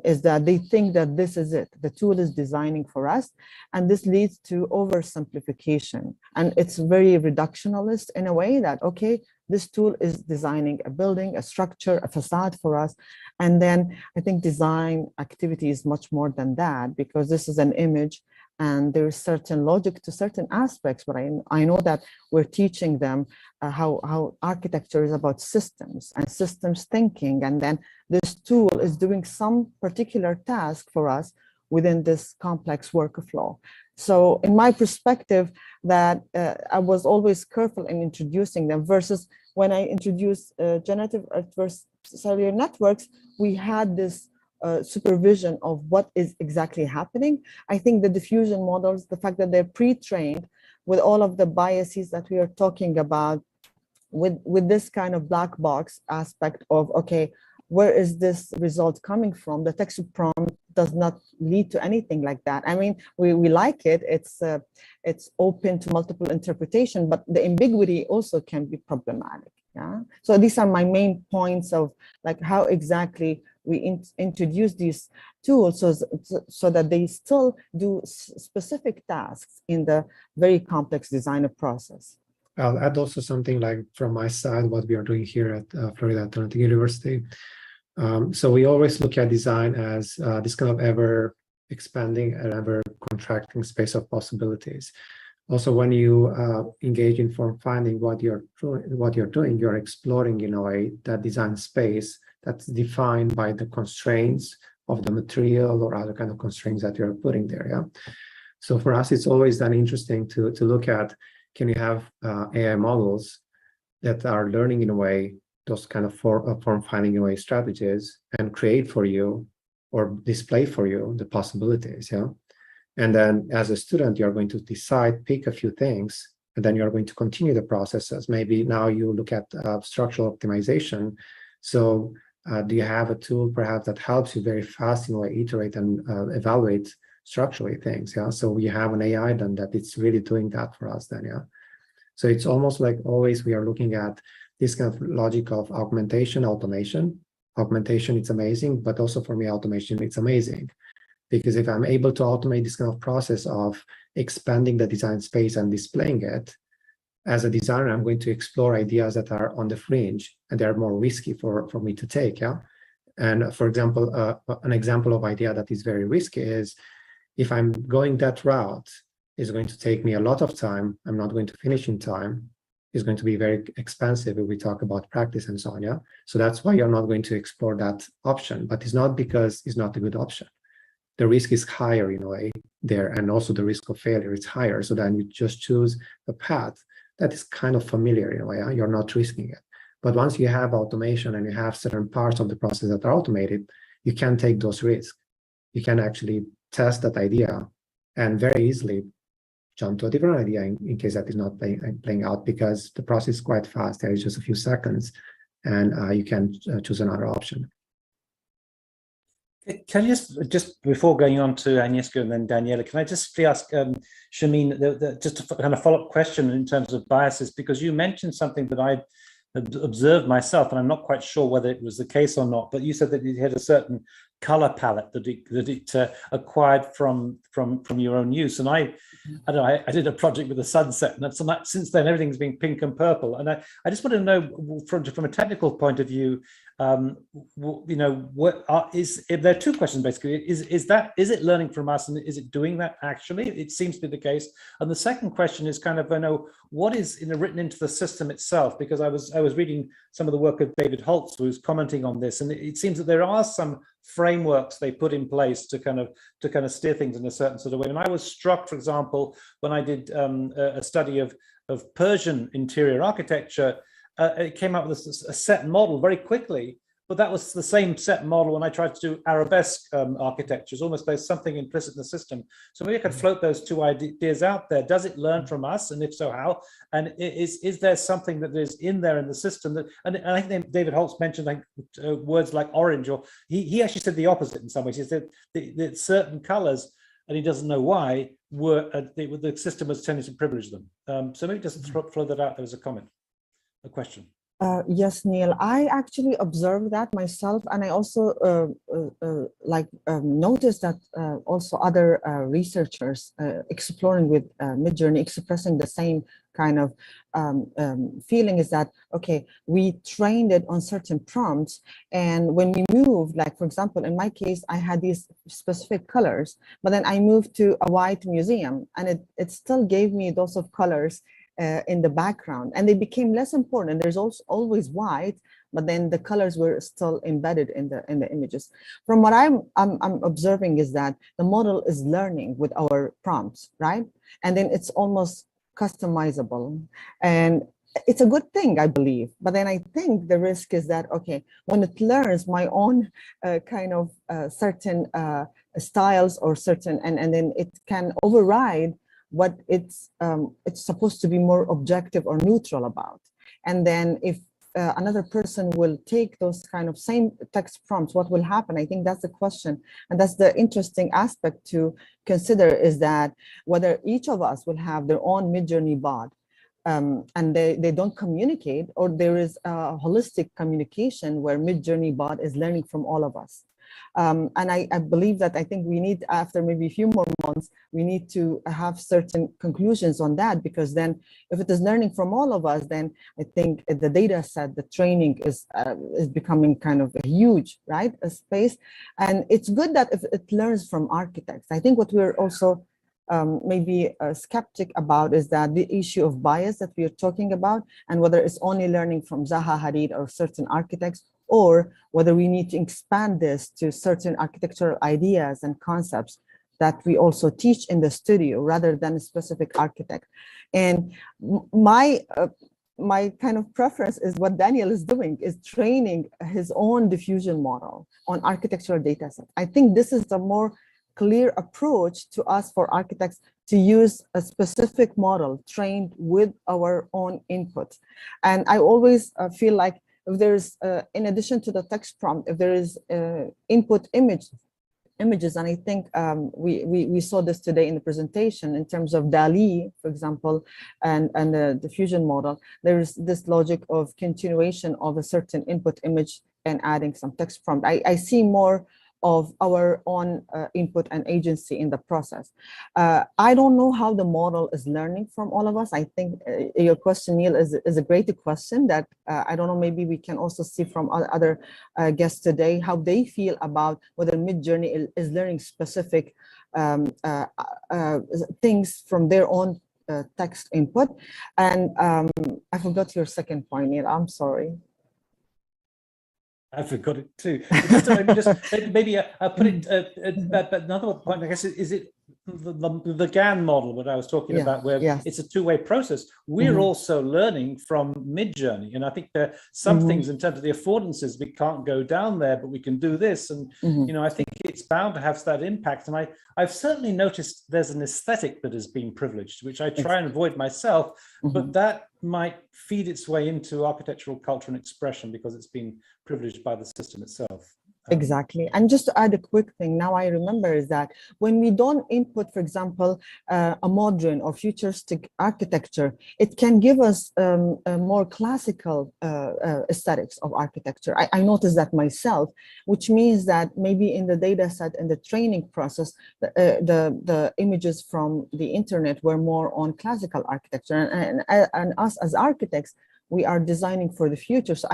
is that they think that this is it. The tool is designing for us, and this leads to oversimplification. And it's very reductionist in a way that, okay, this tool is designing a building, a structure, a facade for us. And then I think design activity is much more than that, because this is an image and there's certain logic to certain aspects. But I know that we're teaching them how architecture is about systems and systems thinking. And then this tool is doing some particular task for us within this complex workflow. So in my perspective, that I was always careful in introducing them, versus when I introduced generative adversarial networks, we had this supervision of what is exactly happening. I think the diffusion models, the fact that they're pre-trained with all of the biases that we are talking about, with this kind of black box aspect of, okay, where is this result coming from? The text prompt does not lead to anything like that. I mean, we like it. It's open to multiple interpretation, but the ambiguity also can be problematic. Yeah. So these are my main points of like how exactly we introduce these tools so that they still do specific tasks in the very complex designer process. I'll add also something like from my side, what we are doing here at Florida Atlantic University. So we always look at design as this kind of ever expanding and ever contracting space of possibilities. Also, when you engage in form finding, what you're doing, you're exploring in a way that design space that's defined by the constraints of the material or other kind of constraints that you're putting there. Yeah. So for us, it's always then interesting to look at, can you have AI models that are learning in a way, those kind of form finding in a way strategies, and create for you or display for you the possibilities. Yeah. And then as a student, you're going to decide, pick a few things, and then you're going to continue the processes. Maybe now you look at structural optimization. So do you have a tool perhaps that helps you very fast in a way iterate and evaluate structurally things? Yeah. So we have an AI then that it's really doing that for us then. Yeah. So it's almost like always we are looking at this kind of logic of augmentation, automation. Augmentation, it's amazing, but also for me, automation, it's amazing. Because if I'm able to automate this kind of process of expanding the design space and displaying it, as a designer, I'm going to explore ideas that are on the fringe and they're more risky for me to take. Yeah. And for example, an example of idea that is very risky is if I'm going that route, it's going to take me a lot of time. I'm not going to finish in time. It's going to be very expensive if we talk about practice and so on. Yeah. So that's why you're not going to explore that option, but it's not because it's not a good option. The risk is higher in a way there, and also the risk of failure is higher. So then you just choose a path that is kind of familiar in a way. You're not risking it. But once you have automation and you have certain parts of the process that are automated, you can take those risks. You can actually test that idea and very easily jump to a different idea in case that is not playing out, because the process is quite fast. There is just a few seconds and you can choose another option. Can you just before going on to Agnieszka and then Daniela, can I just ask Shameen just a kind of follow-up question in terms of biases, because you mentioned something that I observed myself, and I'm not quite sure whether it was the case or not, but you said that it had a certain color palette that it acquired from your own use. And I don't know, I did a project with the sunset, and since then everything's been pink and purple. And I just want to know from a technical point of view, you know, if there are two questions basically. Is it learning from us, and is it doing that actually? It seems to be the case. And the second question is kind of, I know, what is written into the system itself, because I was reading some of the work of David Holtz, who was commenting on this, and it seems that there are some frameworks they put in place to kind of steer things in a certain sort of way. And I was struck, for example, when I did a study of Persian interior architecture, it came up with a set model very quickly, but that was the same set model when I tried to do arabesque architectures. Almost there's something implicit in the system. So maybe I could float those two ideas out there. Does it learn from us, and if so, how? And is there something that is in there in the system that? And I think David Holtz mentioned words like orange, or he actually said the opposite in some ways. He said that certain colors, and he doesn't know why, the system was tending to privilege them. So maybe just throw that out there as a comment. A question. Yes, Neil, I actually observed that myself, and I also noticed that also other researchers exploring with Midjourney expressing the same kind of feeling, is that, okay, we trained it on certain prompts, and when we moved, like for example, in my case, I had these specific colors, but then I moved to a white museum, and it still gave me those of colors in the background, and they became less important. There's also always white, but then the colors were still embedded in the images. From what I'm observing is that the model is learning with our prompts, right? And then it's almost customizable, and it's a good thing, I believe. But then I think the risk is that, okay, when it learns my own kind of certain styles or certain, and then it can override what it's supposed to be more objective or neutral about. And then if another person will take those kind of same text prompts, what will happen? I think that's the question. And that's the interesting aspect to consider, is that whether each of us will have their own Midjourney bot, and they don't communicate, or there is a holistic communication where Midjourney bot is learning from all of us. And I believe that I think we need, after maybe a few more months, we need to have certain conclusions on that, because then if it is learning from all of us, then I think the data set, the training is becoming kind of a huge, right, a space. And it's good that if it learns from architects. I think what we're also maybe skeptic about is that the issue of bias that we are talking about, and whether it's only learning from Zaha Hadid or certain architects, or whether we need to expand this to certain architectural ideas and concepts that we also teach in the studio rather than a specific architect. And my kind of preference is what Daniel is doing, is training his own diffusion model on architectural data set. I think this is the more clear approach to us for architects, to use a specific model trained with our own input. And I always feel like if there's, in addition to the text prompt, if there is input images, and I think we saw this today in the presentation in terms of DALL-E, for example, and the diffusion model, there is this logic of continuation of a certain input image and adding some text prompt. I see more of our own input and agency in the process. I don't know how the model is learning from all of us. I think your question, Neil, is a great question that I don't know, maybe we can also see from other guests today, how they feel about whether Midjourney is learning specific things from their own text input. And I forgot your second point, Neil, I'm sorry. I forgot it too. Maybe I'll put it. But another point, I guess, is it the GAN model, what I was talking about, where it's a two-way process. We're also learning from Midjourney, and I think there are some things in terms of the affordances we can't go down there, but we can do this, and you know, I think it's bound to have that impact. And I've certainly noticed there's an aesthetic that has been privileged, which I try and avoid myself, but that might feed its way into architectural culture and expression because it's been privileged by the system itself. Exactly. And just to add a quick thing, now I remember is that when we don't input, for example, a modern or futuristic architecture, it can give us a more classical aesthetics of architecture. I noticed that myself, which means that maybe in the data set and the training process, the images from the internet were more on classical architecture. And us as architects, we are designing for the future. So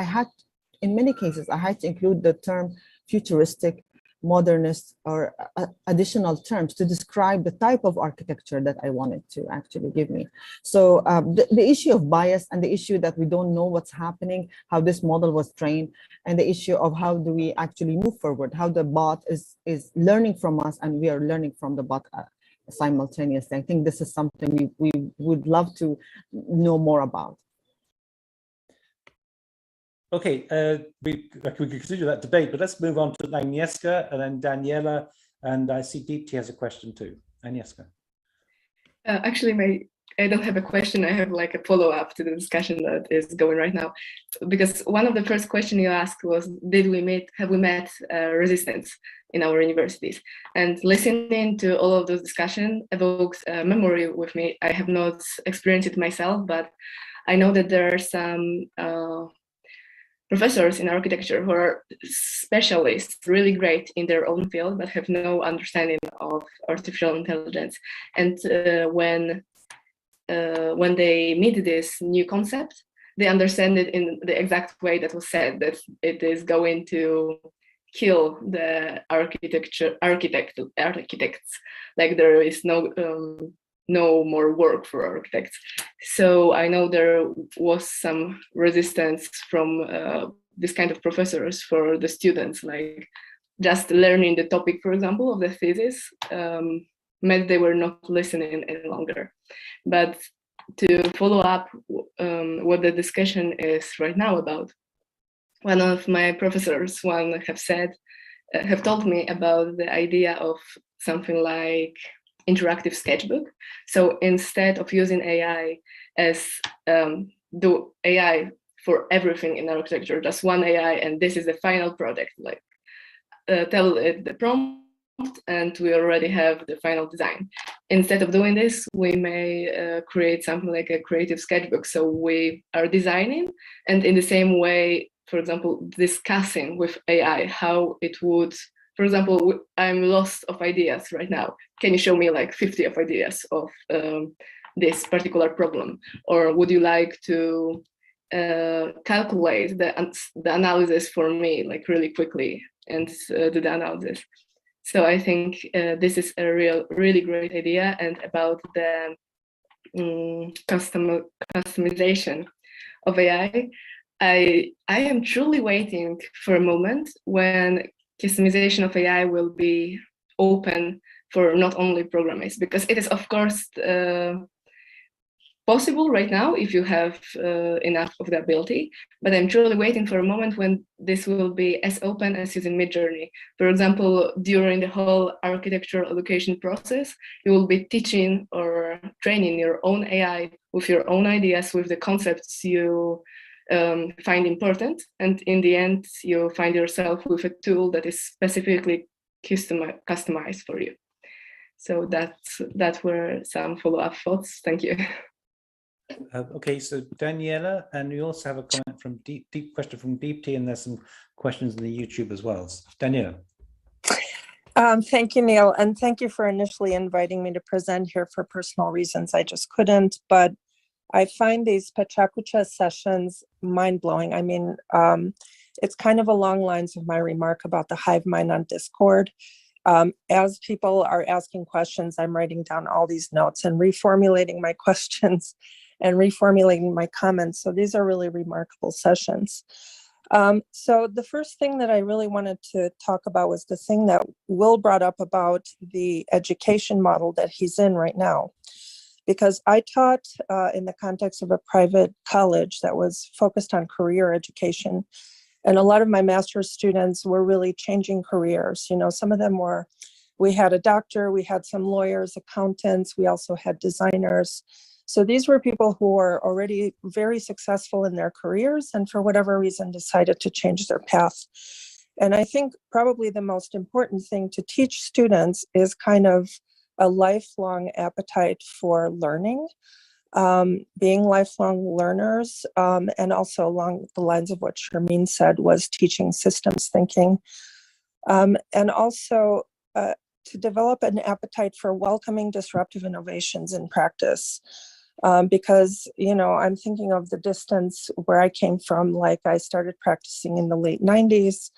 in many cases, I had to include the term futuristic, modernist, or additional terms to describe the type of architecture that I wanted to actually give me. So the issue of bias and the issue that we don't know what's happening, how this model was trained, and the issue of how do we actually move forward, how the bot is learning from us and we are learning from the bot simultaneously. I think this is something we would love to know more about. Okay, we could continue that debate, but let's move on to Agnieszka and then Daniela, and I see Deepti has a question too. Agnieszka. Actually, I don't have a question. I have like a follow-up to the discussion that is going right now, because one of the first questions you asked was, have we met resistance in our universities? And listening to all of those discussions evokes a memory with me. I have not experienced it myself, but I know that there are some professors in architecture who are specialists, really great in their own field, but have no understanding of artificial intelligence. And when they meet this new concept, they understand it in the exact way that was said, that it is going to kill the architects. Like there is no more work for architects. So I know there was some resistance from this kind of professors for the students, like just learning the topic, for example, of the thesis meant they were not listening any longer. But to follow up what the discussion is right now about, one of my professors have told me about the idea of something like interactive sketchbook. So instead of using AI as do AI for everything in architecture, just one AI and this is the final product, like tell it the prompt and we already have the final design. Instead of doing this, we may create something like a creative sketchbook. So we are designing and in the same way, for example, discussing with AI how it would. For example, I'm lost of ideas right now. Can you show me like 50 of ideas of this particular problem? Or would you like to calculate the analysis for me like really quickly and do the analysis? So I think this is a really great idea. And about the customization of AI, I am truly waiting for a moment when customization of AI will be open for not only programmers, because it is of course possible right now if you have enough of the ability, but I'm truly waiting for a moment when this will be as open as using Midjourney. For example, during the whole architectural education process, you will be teaching or training your own AI with your own ideas, with the concepts you find important, and in the end you find yourself with a tool that is specifically customized for you. So that were some follow-up thoughts. Thank you. Okay, so Daniela, and we also have a comment from deep question from Deepti, and there's some questions in the YouTube as well. Daniela. Thank you, Neil, and thank you for initially inviting me to present here. For personal reasons, I just couldn't, but I find these Pachakucha sessions mind-blowing. I mean, it's kind of along lines of my remark about the hive mind on Discord. As people are asking questions, I'm writing down all these notes and reformulating my questions and reformulating my comments. So these are really remarkable sessions. So the first thing that I really wanted to talk about was the thing that Will brought up about the education model that he's in right now. Because I taught in the context of a private college that was focused on career education. And a lot of my master's students were really changing careers. You know, some of them were, we had a doctor, we had some lawyers, accountants, we also had designers. So these were people who were already very successful in their careers and for whatever reason decided to change their path. And I think probably the most important thing to teach students is kind of a lifelong appetite for learning, being lifelong learners, and also along the lines of what Sharmeen said was teaching systems thinking, and also to develop an appetite for welcoming disruptive innovations in practice. Because, you know, I'm thinking of the distance where I came from, like I started practicing in the late 90s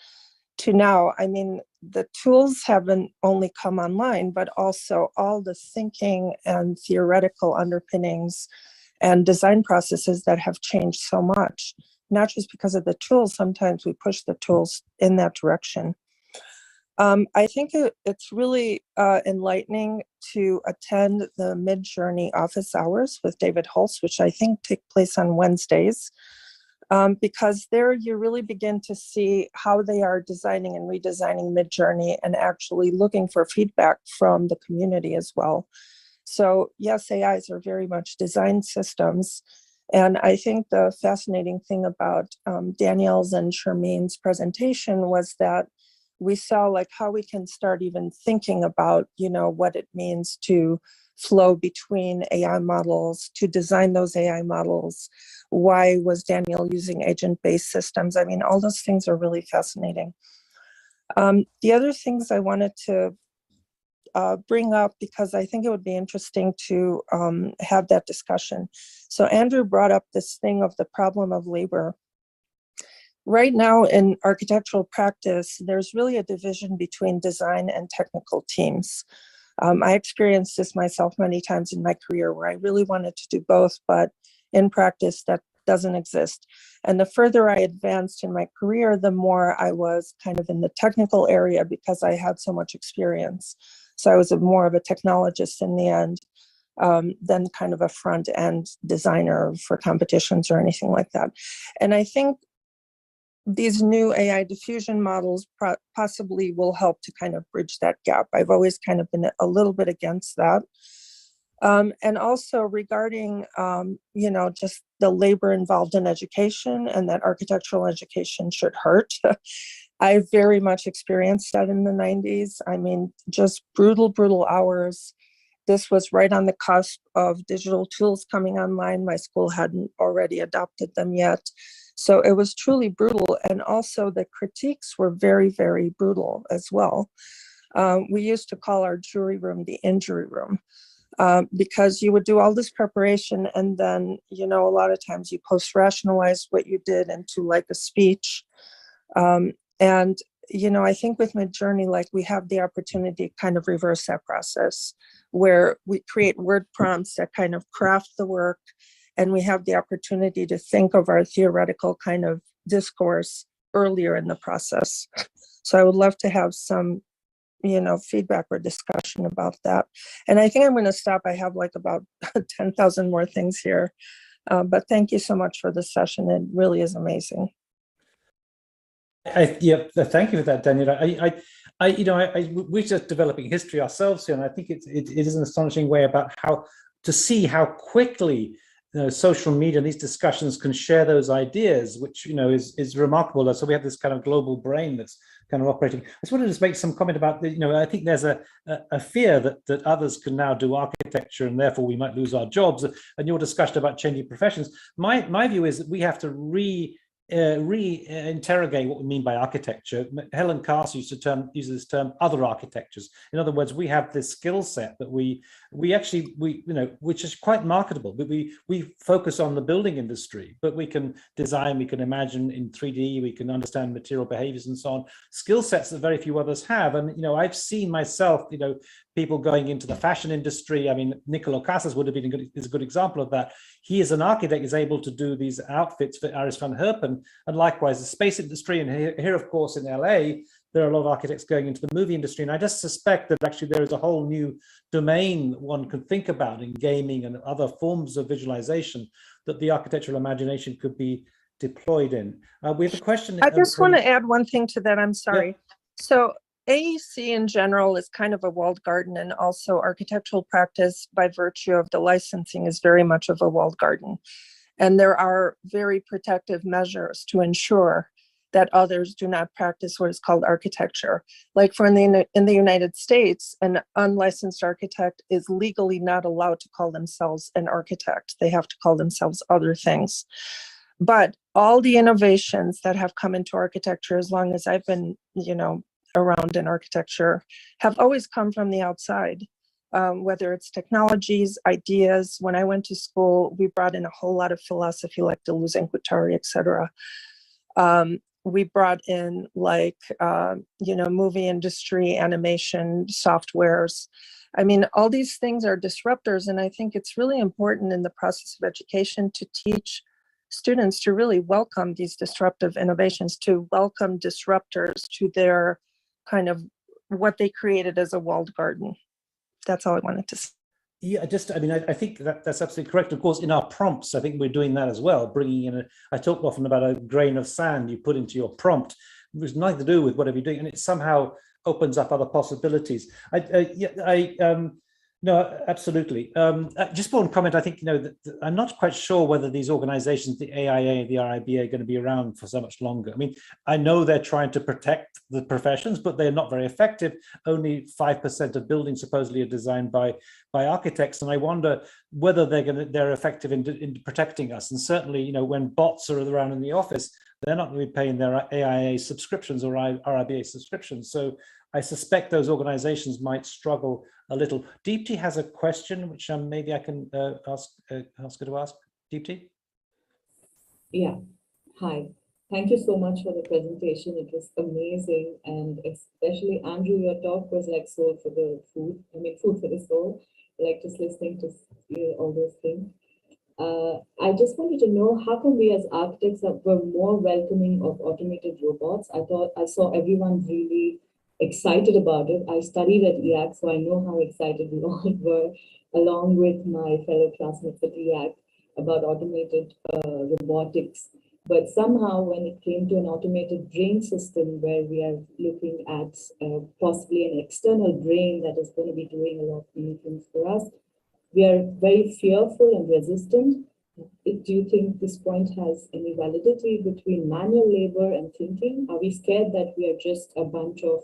to now. I mean, the tools haven't only come online, but also all the thinking and theoretical underpinnings and design processes that have changed so much, not just because of the tools. Sometimes we push the tools in that direction. I think it's really enlightening to attend the Mid-Journey office hours with David Holtz, which I think take place on Wednesdays, because there you really begin to see how they are designing and redesigning Mid-Journey and actually looking for feedback from the community as well. So yes, AIs are very much design systems. And I think the fascinating thing about Danielle's and Sharmeen's presentation was that we saw like how we can start even thinking about, you know, what it means to flow between AI models, to design those AI models. Why was Danielle using agent-based systems? I mean, all those things are really fascinating. The other things I wanted to bring up, because I think it would be interesting to have that discussion. So Andrew brought up this thing of the problem of labor. Right now in architectural practice, there's really a division between design and technical teams. I experienced this myself many times in my career where I really wanted to do both, but in practice that doesn't exist. And the further I advanced in my career, the more I was kind of in the technical area because I had so much experience. So I was more of a technologist in the end than kind of a front end designer for competitions or anything like that. And I think these new AI diffusion models possibly will help to kind of bridge that gap. I've always kind of been a little bit against that. And also regarding, you know, just the labor involved in education and that architectural education should hurt. I very much experienced that in the 90s. I mean, just brutal, brutal hours. This was right on the cusp of digital tools coming online. My school hadn't already adopted them yet. So it was truly brutal. And also the critiques were very, very brutal as well. We used to call our jury room the injury room because you would do all this preparation and then, you know, a lot of times you post-rationalize what you did into like a speech. And, you know, I think with Mid-Journey, like we have the opportunity to kind of reverse that process where we create word prompts that kind of craft the work. And we have the opportunity to think of our theoretical kind of discourse earlier in the process. So I would love to have some, you know, feedback or discussion about that. And I think I'm going to stop. I have like about 10,000 more things here. But thank you so much for this session. It really is amazing. Yeah, thank you for that, Daniel. We're just developing history ourselves here, and I think it is an astonishing way about how to see how quickly social media and these discussions can share those ideas, which is remarkable. So we have this kind of global brain that's kind of operating. I just wanted to make some comment about I think there's a fear that others can now do architecture and therefore we might lose our jobs. And your discussion about changing professions, my view is that we have to re-interrogate what we mean by architecture. Helen Carse uses this term other architectures. In other words, we have this skill set that we which is quite marketable. But we focus on the building industry, but we can design, we can imagine in 3D, we can understand material behaviors and so on. Skill sets that very few others have. And I've seen myself, people going into the fashion industry. I mean, Nicolo Casas would have been is a good example of that. He is an architect, is able to do these outfits for Iris van Herpen, and likewise the space industry. And here, of course, in LA, there are a lot of architects going into the movie industry. And I just suspect that actually there is a whole new domain one could think about in gaming and other forms of visualization that the architectural imagination could be deployed in. We have a question. I just want to add one thing to that. I'm sorry. Yeah. So AEC in general is kind of a walled garden, and also architectural practice by virtue of the licensing is very much of a walled garden. And there are very protective measures to ensure that others do not practice what is called architecture. Like in the United States, an unlicensed architect is legally not allowed to call themselves an architect. They have to call themselves other things. But all the innovations that have come into architecture, as long as I've been, around in architecture, have always come from the outside. Whether it's technologies, ideas. When I went to school, we brought in a whole lot of philosophy, like Deleuze and Guattari, etc. We brought in movie industry, animation, softwares. I mean, all these things are disruptors. And I think it's really important in the process of education to teach students to really welcome these disruptive innovations, to welcome disruptors to their kind of what they created as a walled garden. That's all I wanted to say. Yeah, I think that's absolutely correct. Of course, in our prompts, I think we're doing that as well, bringing in I talk often about a grain of sand you put into your prompt, which has nothing to do with whatever you're doing, and it somehow opens up other possibilities. No, absolutely. Just one comment. I think, I'm not quite sure whether these organizations, the AIA, the RIBA, are going to be around for so much longer. I mean, I know they're trying to protect the professions, but they're not very effective. Only 5% of buildings supposedly are designed by architects. And I wonder whether they're effective in protecting us. And certainly, when bots are around in the office, they're not going to be paying their AIA subscriptions or RIBA subscriptions. So I suspect those organizations might struggle a little. Deepti has a question, which maybe I can ask her to ask. Deepti? Yeah, hi. Thank you so much for the presentation. It was amazing. And especially, Andrew, your talk was like soul for the food. I mean, food for the soul. Like just listening to all those things. I just wanted to know, how come we as architects were more welcoming of automated robots? I saw everyone really excited about it. I studied at IAC, so I know how excited we all were, along with my fellow classmates at IAC, about automated robotics. But somehow when it came to an automated brain system where we are looking at possibly an external brain that is going to be doing a lot of new things for us, we are very fearful and resistant. Do you think this point has any validity between manual labor and thinking? Are we scared that we are just a bunch of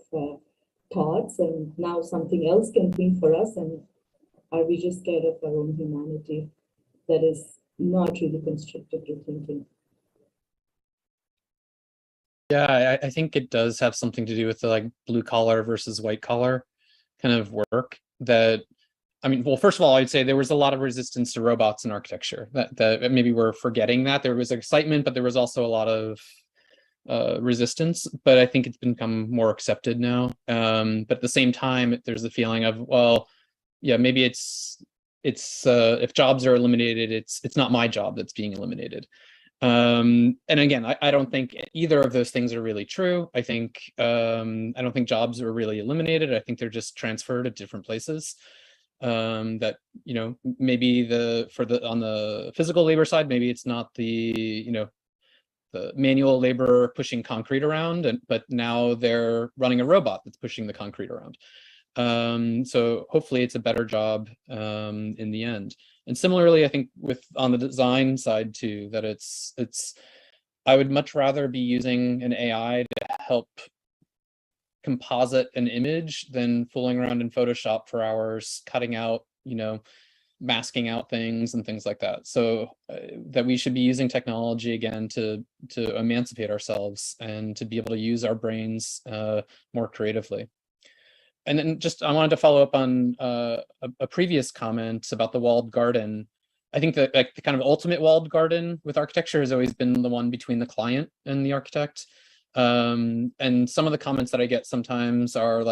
thoughts and now something else can think for us? And are we just scared of our own humanity that is not really constructive to thinking? Yeah, I think it does have something to do with the blue collar versus white collar kind of work that, I mean, well, first of all, I'd say there was a lot of resistance to robots in architecture. That maybe we're forgetting that. There was excitement, but there was also a lot of resistance. But I think it's become more accepted now. But at the same time, there's the feeling of, well, yeah, maybe it's if jobs are eliminated, it's not my job that's being eliminated. And again, I don't think either of those things are really true. I don't think jobs are really eliminated. I think they're just transferred to different places. That maybe on the physical labor side, maybe it's not the manual labor pushing concrete around, but now they're running a robot that's pushing the concrete around. So hopefully it's a better job in the end. And similarly, I think on the design side too, that I would much rather be using an AI to help composite an image than fooling around in Photoshop for hours, cutting out, masking out things and things like that. So that we should be using technology again to emancipate ourselves and to be able to use our brains more creatively. And then I wanted to follow up on a previous comment about the walled garden. I think that the kind of ultimate walled garden with architecture has always been the one between the client and the architect. And some of the comments that I get sometimes are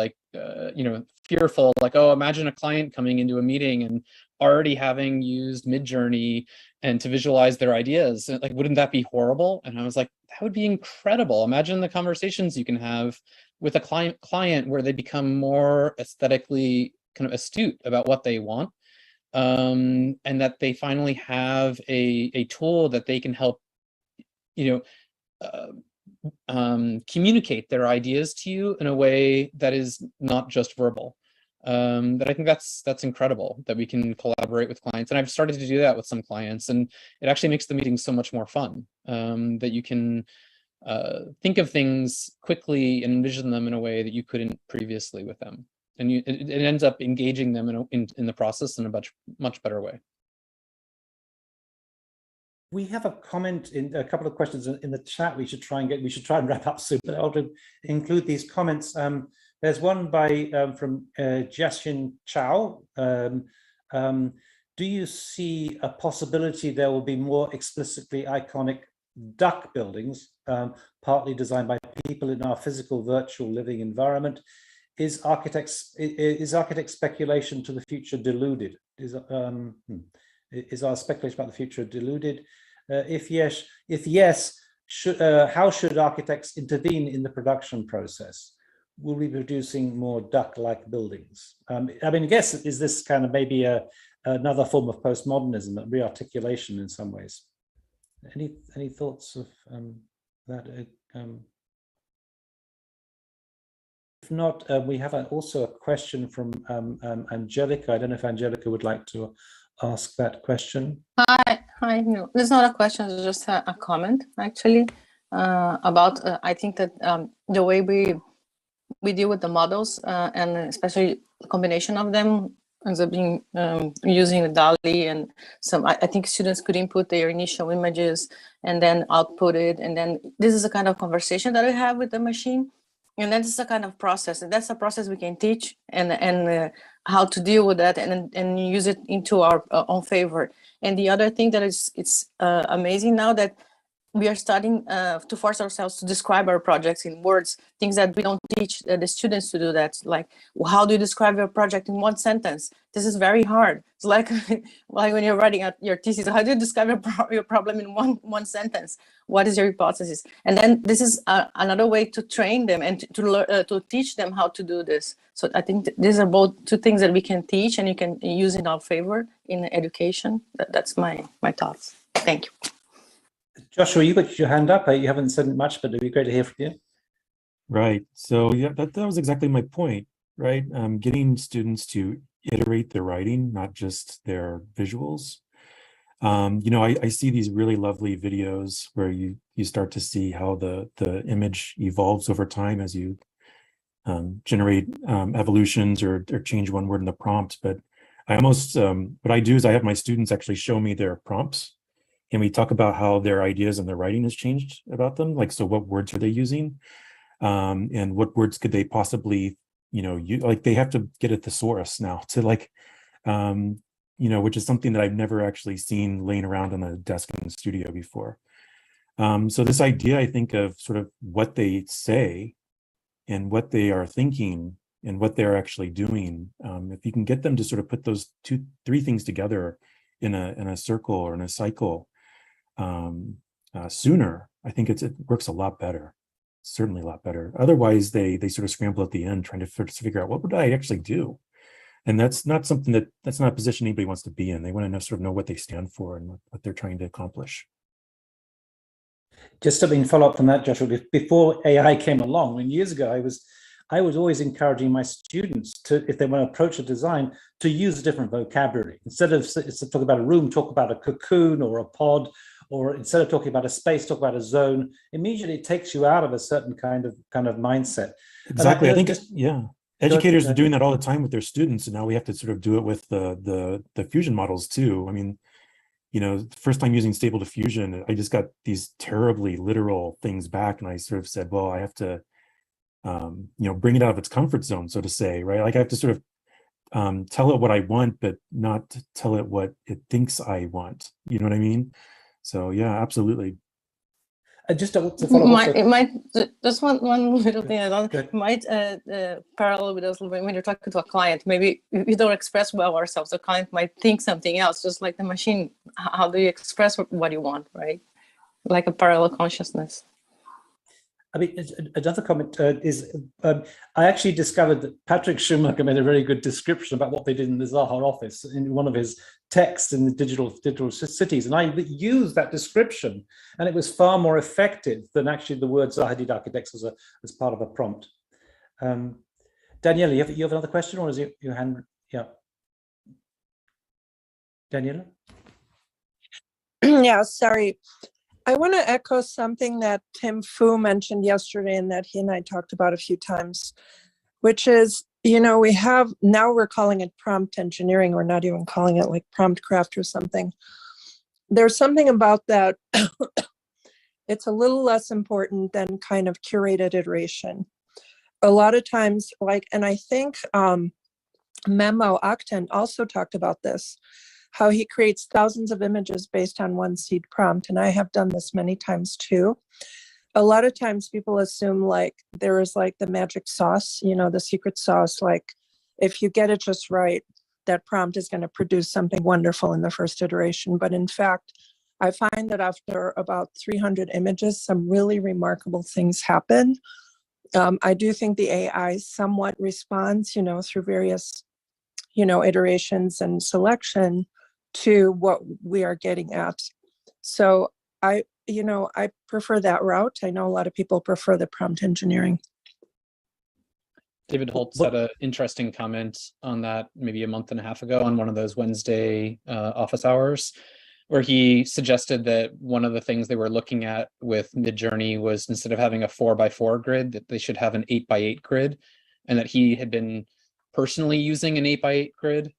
fearful, like, oh, imagine a client coming into a meeting and already having used Midjourney and to visualize their ideas. Like, wouldn't that be horrible? And I was like, that would be incredible. Imagine the conversations you can have with a client where they become more aesthetically kind of astute about what they want. And that they finally have a tool that they can help, communicate their ideas to you in a way that is not just verbal. That I think that's incredible that we can collaborate with clients. And I've started to do that with some clients, and it actually makes the meeting so much more fun, that you can think of things quickly and envision them in a way that you couldn't previously with them. And it ends up engaging them in the process in a much better way. We have a comment in a couple of questions in the chat. We should try and wrap up soon, but I'll include these comments. There's one from Jiaxin Chao. Do you see a possibility there will be more explicitly iconic duck buildings, partly designed by people in our physical virtual living environment? Is architect speculation to the future deluded? Is our speculation about the future deluded? If yes, how should architects intervene in the production process? Will we be producing more duck-like buildings? I mean, I guess, is this kind of maybe another form of postmodernism, a rearticulation in some ways? Any thoughts of that? If not, we have also a question from Angelica. I don't know if Angelica would like to ask that question. Hi. No, it's not a question, it's just a comment, actually, about, I think that the way we deal with the models, and especially the combination of them, ends up being using DALL-E, and some, I think students could input their initial images and then output it, and then this is a kind of conversation that we have with the machine. And that's a kind of process, and that's a process we can teach and how to deal with that and use it into our own favor. And the other thing that it's amazing now that we are starting to force ourselves to describe our projects in words, things that we don't teach the students to do. That, like, how do you describe your project in one sentence? This is very hard. It's like when you're writing your thesis, how do you describe your problem in one sentence? What is your hypothesis? And then this is another way to train them and to teach them how to do this. So I think these are both two things that we can teach and you can use in our favor in education. That's my thoughts. Thank you. Joshua, you got your hand up. You haven't said much, but it'd be great to hear from you. Right. So yeah, that was exactly my point, right? Getting students to iterate their writing, not just their visuals. I see these really lovely videos where you start to see how the image evolves over time as you generate evolutions or change one word in the prompt. But I almost, what I do is I have my students actually show me their prompts, and we talk about how their ideas and their writing has changed about them. Like, so what words are they using? And what words could they possibly, use? Like, they have to get a thesaurus now to which is something that I've never actually seen laying around on a desk in the studio before. So this idea, I think, of sort of what they say and what they are thinking and what they're actually doing, if you can get them to sort of put those three things together in a circle or in a cycle sooner, I think it works a lot better. Certainly a lot better. Otherwise, they sort of scramble at the end trying to figure out, what would I actually do? And that's not something that's not a position anybody wants to be in. They want to sort of know what they stand for and what they're trying to accomplish. Just to follow up from that, Joshua, before AI came along, years ago, I was always encouraging my students to, if they want to approach a design, to use a different vocabulary. Instead of talking about a room, talk about a cocoon or a pod, or instead of talking about a space, talk about a zone. Immediately it takes you out of a certain kind of mindset. Exactly. I think educators are doing that all the time with their students, and now we have to sort of do it with the fusion models too. I mean, the first time using Stable Diffusion, I just got these terribly literal things back, and I sort of said, well, I have to bring it out of its comfort zone, so to say, right? Like, I have to sort of tell it what I want, but not tell it what it thinks I want. You know what I mean? So yeah, absolutely. Just to follow up, it might just one little thing. It might parallel with us when you're talking to a client. Maybe we don't express well ourselves. The client might think something else, just like the machine. How do you express what you want, right? Like a parallel consciousness. I mean, another comment is, I actually discovered that Patrick Schumacher made a very good description about what they did in the Zaha office in one of his texts in the digital cities. And I used that description, and it was far more effective than actually the word Zaha did architects as part of a prompt. Daniela, you have another question, or is it your hand? Yeah. Daniela? Yeah, sorry. I want to echo something that Tim Fu mentioned yesterday and that he and I talked about a few times, which is, now we're calling it prompt engineering. We're not even calling it like prompt craft or something. There's something about that. It's a little less important than kind of curated iteration. A lot of times, and I think Memo Octan also talked about this, how he creates thousands of images based on one seed prompt. And I have done this many times too. A lot of times people assume there is the magic sauce, the secret sauce, if you get it just right, that prompt is going to produce something wonderful in the first iteration. But in fact, I find that after about 300 images, some really remarkable things happen. I do think the AI somewhat responds, through various, iterations and selection to what we are getting at. So I prefer that route. I know a lot of people prefer the prompt engineering. David Holtz had an interesting comment on that maybe a month and a half ago on one of those Wednesday office hours, where he suggested that one of the things they were looking at with Midjourney was, instead of having a 4x4 grid, that they should have an 8x8 grid, and that he had been personally using an 8x8 grid,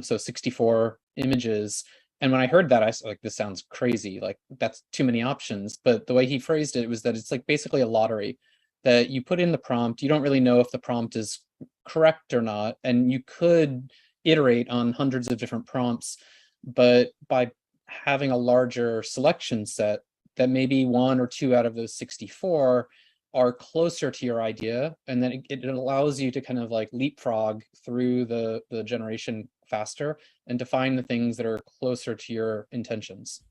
so 64 images. And when I heard that, I was like, this sounds crazy, that's too many options. But the way he phrased it was that it's basically a lottery, that you put in the prompt, you don't really know if the prompt is correct or not, and you could iterate on hundreds of different prompts, but by having a larger selection set, that maybe 1 or 2 out of those 64 are closer to your idea, and then it allows you to kind of leapfrog through the generation faster and to find the things that are closer to your intentions.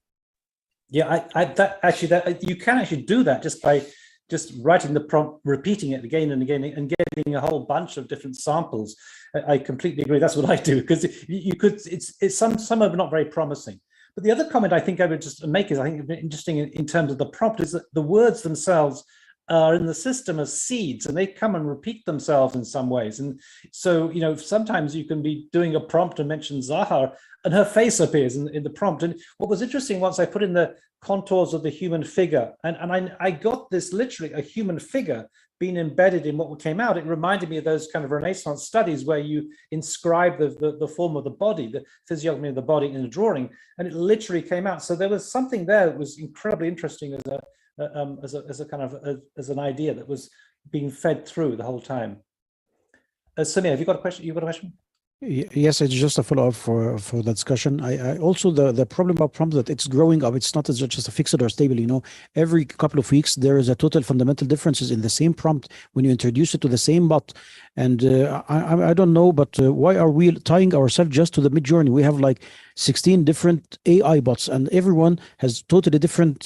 Yeah, you can actually do that just by writing the prompt, repeating it again and again, and getting a whole bunch of different samples. I completely agree. That's what I do, because you could. It's some of them are not very promising. But the other comment I think I would just make is, I think it's interesting in terms of the prompt, is that the words themselves are in the system as seeds, and they come and repeat themselves in some ways. And so, sometimes you can be doing a prompt and mention Zahar, and her face appears in the prompt. And what was interesting, once I put in the contours of the human figure, and I got this literally a human figure being embedded in what came out. It reminded me of those kind of Renaissance studies where you inscribe the form of the body, the physiognomy of the body in a drawing, and it literally came out. So there was something there that was incredibly interesting as an idea that was being fed through the whole time. Samir, have you got a question? You got a question? Yes, it's just a follow-up for the discussion. I also, the problem about prompt, that it's growing up. It's not just a fixed or stable, every couple of weeks there is a total fundamental differences in the same prompt when you introduce it to the same bot. And I don't know, but why are we tying ourselves just to the Midjourney? We have 16 different AI bots, and everyone has totally different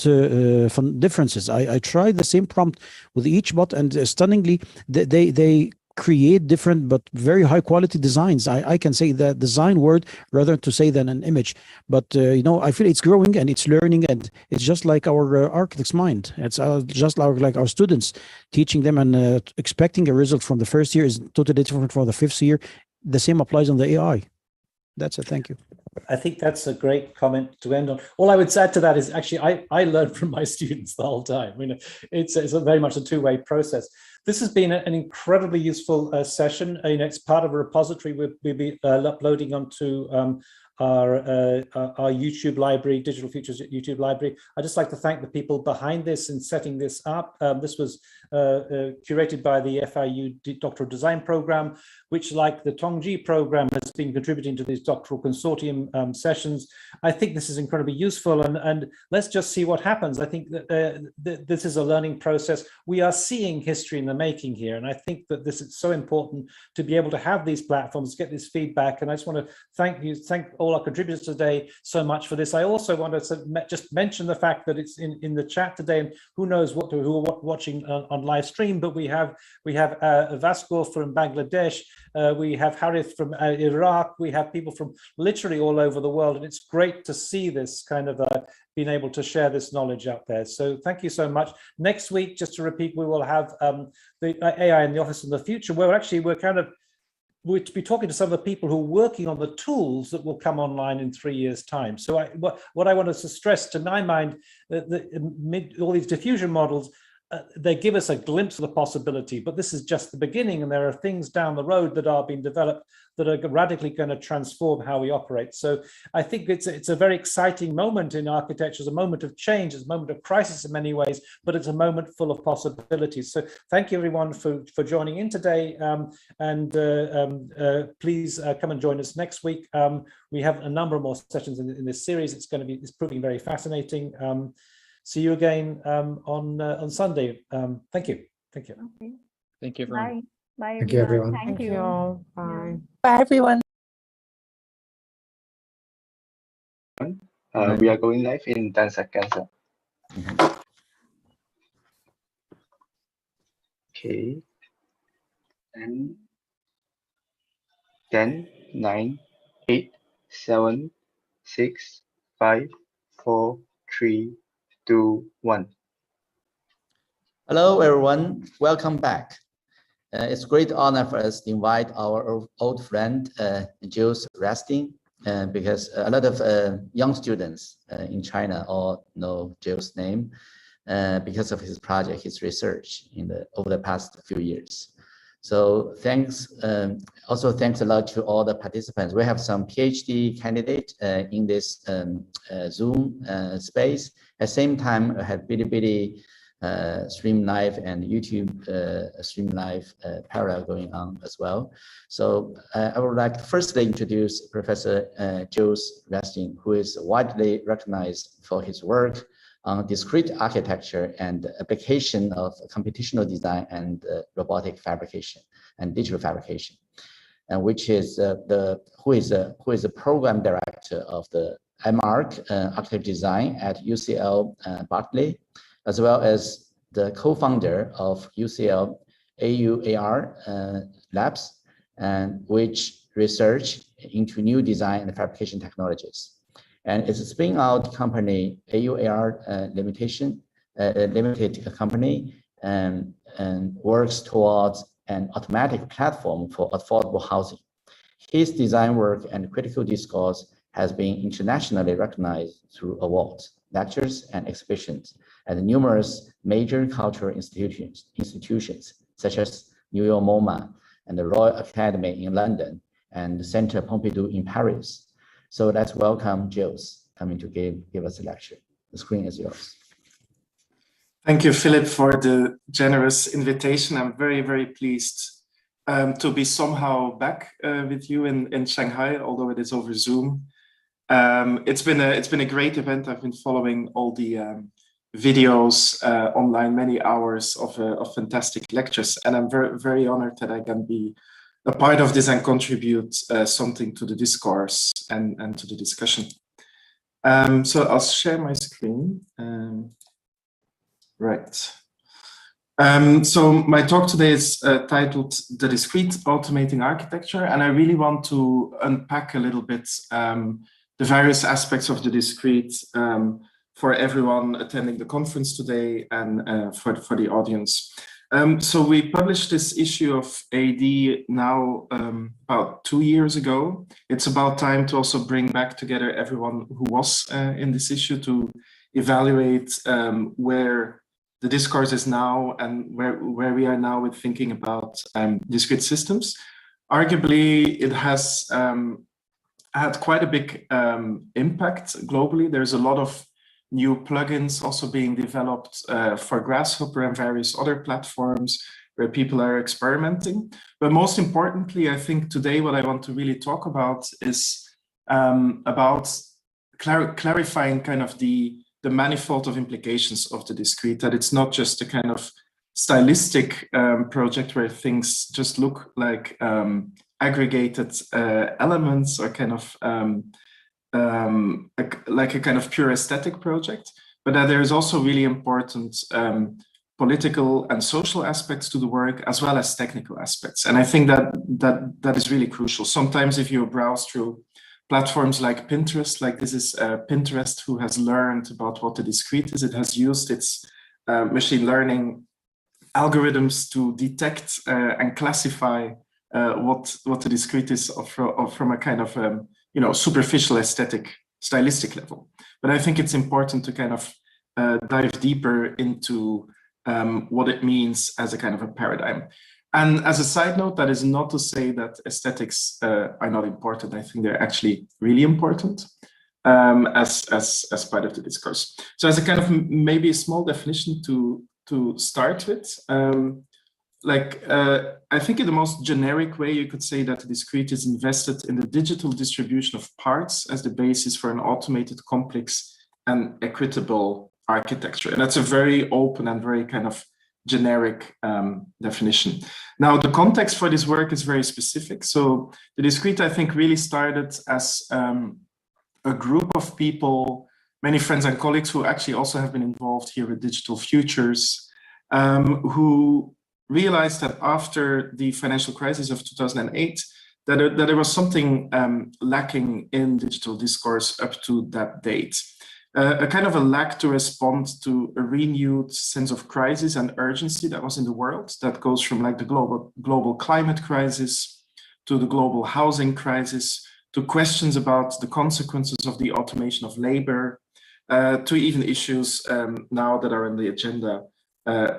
differences. I tried the same prompt with each bot, and stunningly, they create different but very high quality designs. I can say the design word rather to say than an image, but I feel it's growing and it's learning, and it's just like our architect's mind. It's just like our students, teaching them and expecting a result from the first year is totally different for the 5th year. The same applies on the AI. That's it. Thank you. I think that's a great comment to end on. All I would add to that is, actually, I learn from my students the whole time. It's very much a two-way process. This has been an incredibly useful session. It's part of a repository we'll be uploading onto our YouTube library, Digital Futures YouTube library. I'd just like to thank the people behind this and setting this up. This was curated by the FIU Doctoral Design Program, which, like the Tongji program, has been contributing to these doctoral consortium sessions. I think this is incredibly useful, and let's just see what happens. I think that this is a learning process. We are seeing history in the making here, and I think that this is so important to be able to have these platforms, get this feedback. And I just want to thank all our contributors today so much for this. I also want to just mention the fact that it's in the chat today, and who knows who are watching on live stream, but we have Vasco from Bangladesh, we have Harith from Iraq, we have people from literally all over the world, and it's great to see this kind of being able to share this knowledge out there. So thank you so much. Next week, just to repeat, we will have the AI in the Office in the Future, where actually we're kind of we're to be talking to some of the people who are working on the tools that will come online in 3 years' time. So what I want us to stress, to my mind, all these diffusion models, they give us a glimpse of the possibility, but this is just the beginning, and there are things down the road that are being developed that are radically going to transform how we operate. So I think it's a very exciting moment in architecture. It's a moment of change, it's a moment of crisis in many ways, but it's a moment full of possibilities. So thank you everyone for joining in today, please come and join us next week. We have a number of more sessions in this series. It's proving very fascinating. See you again on Sunday. Thank you. Thank you. Okay. Thank you, everyone. Bye. Bye, Thank you, everyone. Thank you. all. Bye. Bye, everyone. We are going live in 10 seconds. Okay. 10, 9, 8, 7, 6, 5, 4, 3, 2, 1. Hello, everyone. Welcome back. It's a great honor for us to invite our old friend, Jules Rastin, because a lot of young students in China all know Jules' name because of his project, his research over the past few years. So thanks. Also, thanks a lot to all the participants. We have some PhD candidates in this Zoom space. At the same time, we have Bilibili stream live and YouTube stream live parallel going on as well. So I would like to firstly introduce Professor Jules Rastin, who is widely recognized for his work on discrete architecture and application of computational design and robotic fabrication and digital fabrication, and which is who is the program director of the MArch architecture design at UCL Berkeley, as well as the co-founder of UCL AUAR Labs, and which research into new design and fabrication technologies. And it's a spin-out company, AUAR Limited Company, and works towards an automatic platform for affordable housing. His design work and critical discourse has been internationally recognized through awards, lectures, and exhibitions at numerous major cultural institutions such as New York MoMA and the Royal Academy in London and the Centre Pompidou in Paris. So let's welcome Jules coming to give us a lecture. The screen is yours. Thank you, Philip, for the generous invitation. I'm very, very pleased to be somehow back with you in Shanghai, although it is over Zoom. It's been a great event. I've been following all the videos online, many hours of fantastic lectures, and I'm very, very honored that I can be a part of this and contribute something to the discourse and to the discussion. So I'll share my screen. Right. So my talk today is titled The Discrete Automating Architecture, and I really want to unpack a little bit the various aspects of the discrete for everyone attending the conference today and for the audience. So we published this issue of AD now about 2 years ago. It's about time to also bring back together everyone who was in this issue to evaluate where the discourse is now and where we are now with thinking about discrete systems. Arguably, it has had quite a big impact globally. There's a lot of new plugins also being developed for Grasshopper and various other platforms where people are experimenting. But most importantly, I think today what I want to really talk about is about clarifying kind of the manifold of implications of the discrete, that it's not just a kind of stylistic project where things just look like aggregated elements or kind of like a kind of pure aesthetic project, but that there is also really important political and social aspects to the work, as well as technical aspects. And I think that is really crucial. Sometimes if you browse through platforms like Pinterest, like this is Pinterest who has learned about what the discrete is. It has used its machine learning algorithms to detect and classify what the discrete is from a kind of superficial aesthetic stylistic level. But I think it's important to kind of dive deeper into what it means as a kind of a paradigm. And as a side note, that is not to say that aesthetics are not important. I think they're actually really important as part of the discourse. So as a kind of maybe a small definition to start with, I think in the most generic way, you could say that the discrete is invested in the digital distribution of parts as the basis for an automated, complex, and equitable architecture. And that's a very open and very kind of generic definition. Now, the context for this work is very specific. So the discrete, I think, really started as a group of people, many friends and colleagues who actually also have been involved here with Digital Futures, who realized that after the financial crisis of 2008, that there was something lacking in digital discourse up to that date. A kind of a lack to respond to a renewed sense of crisis and urgency that was in the world, that goes from like the global climate crisis to the global housing crisis, to questions about the consequences of the automation of labor, to even issues now that are on the agenda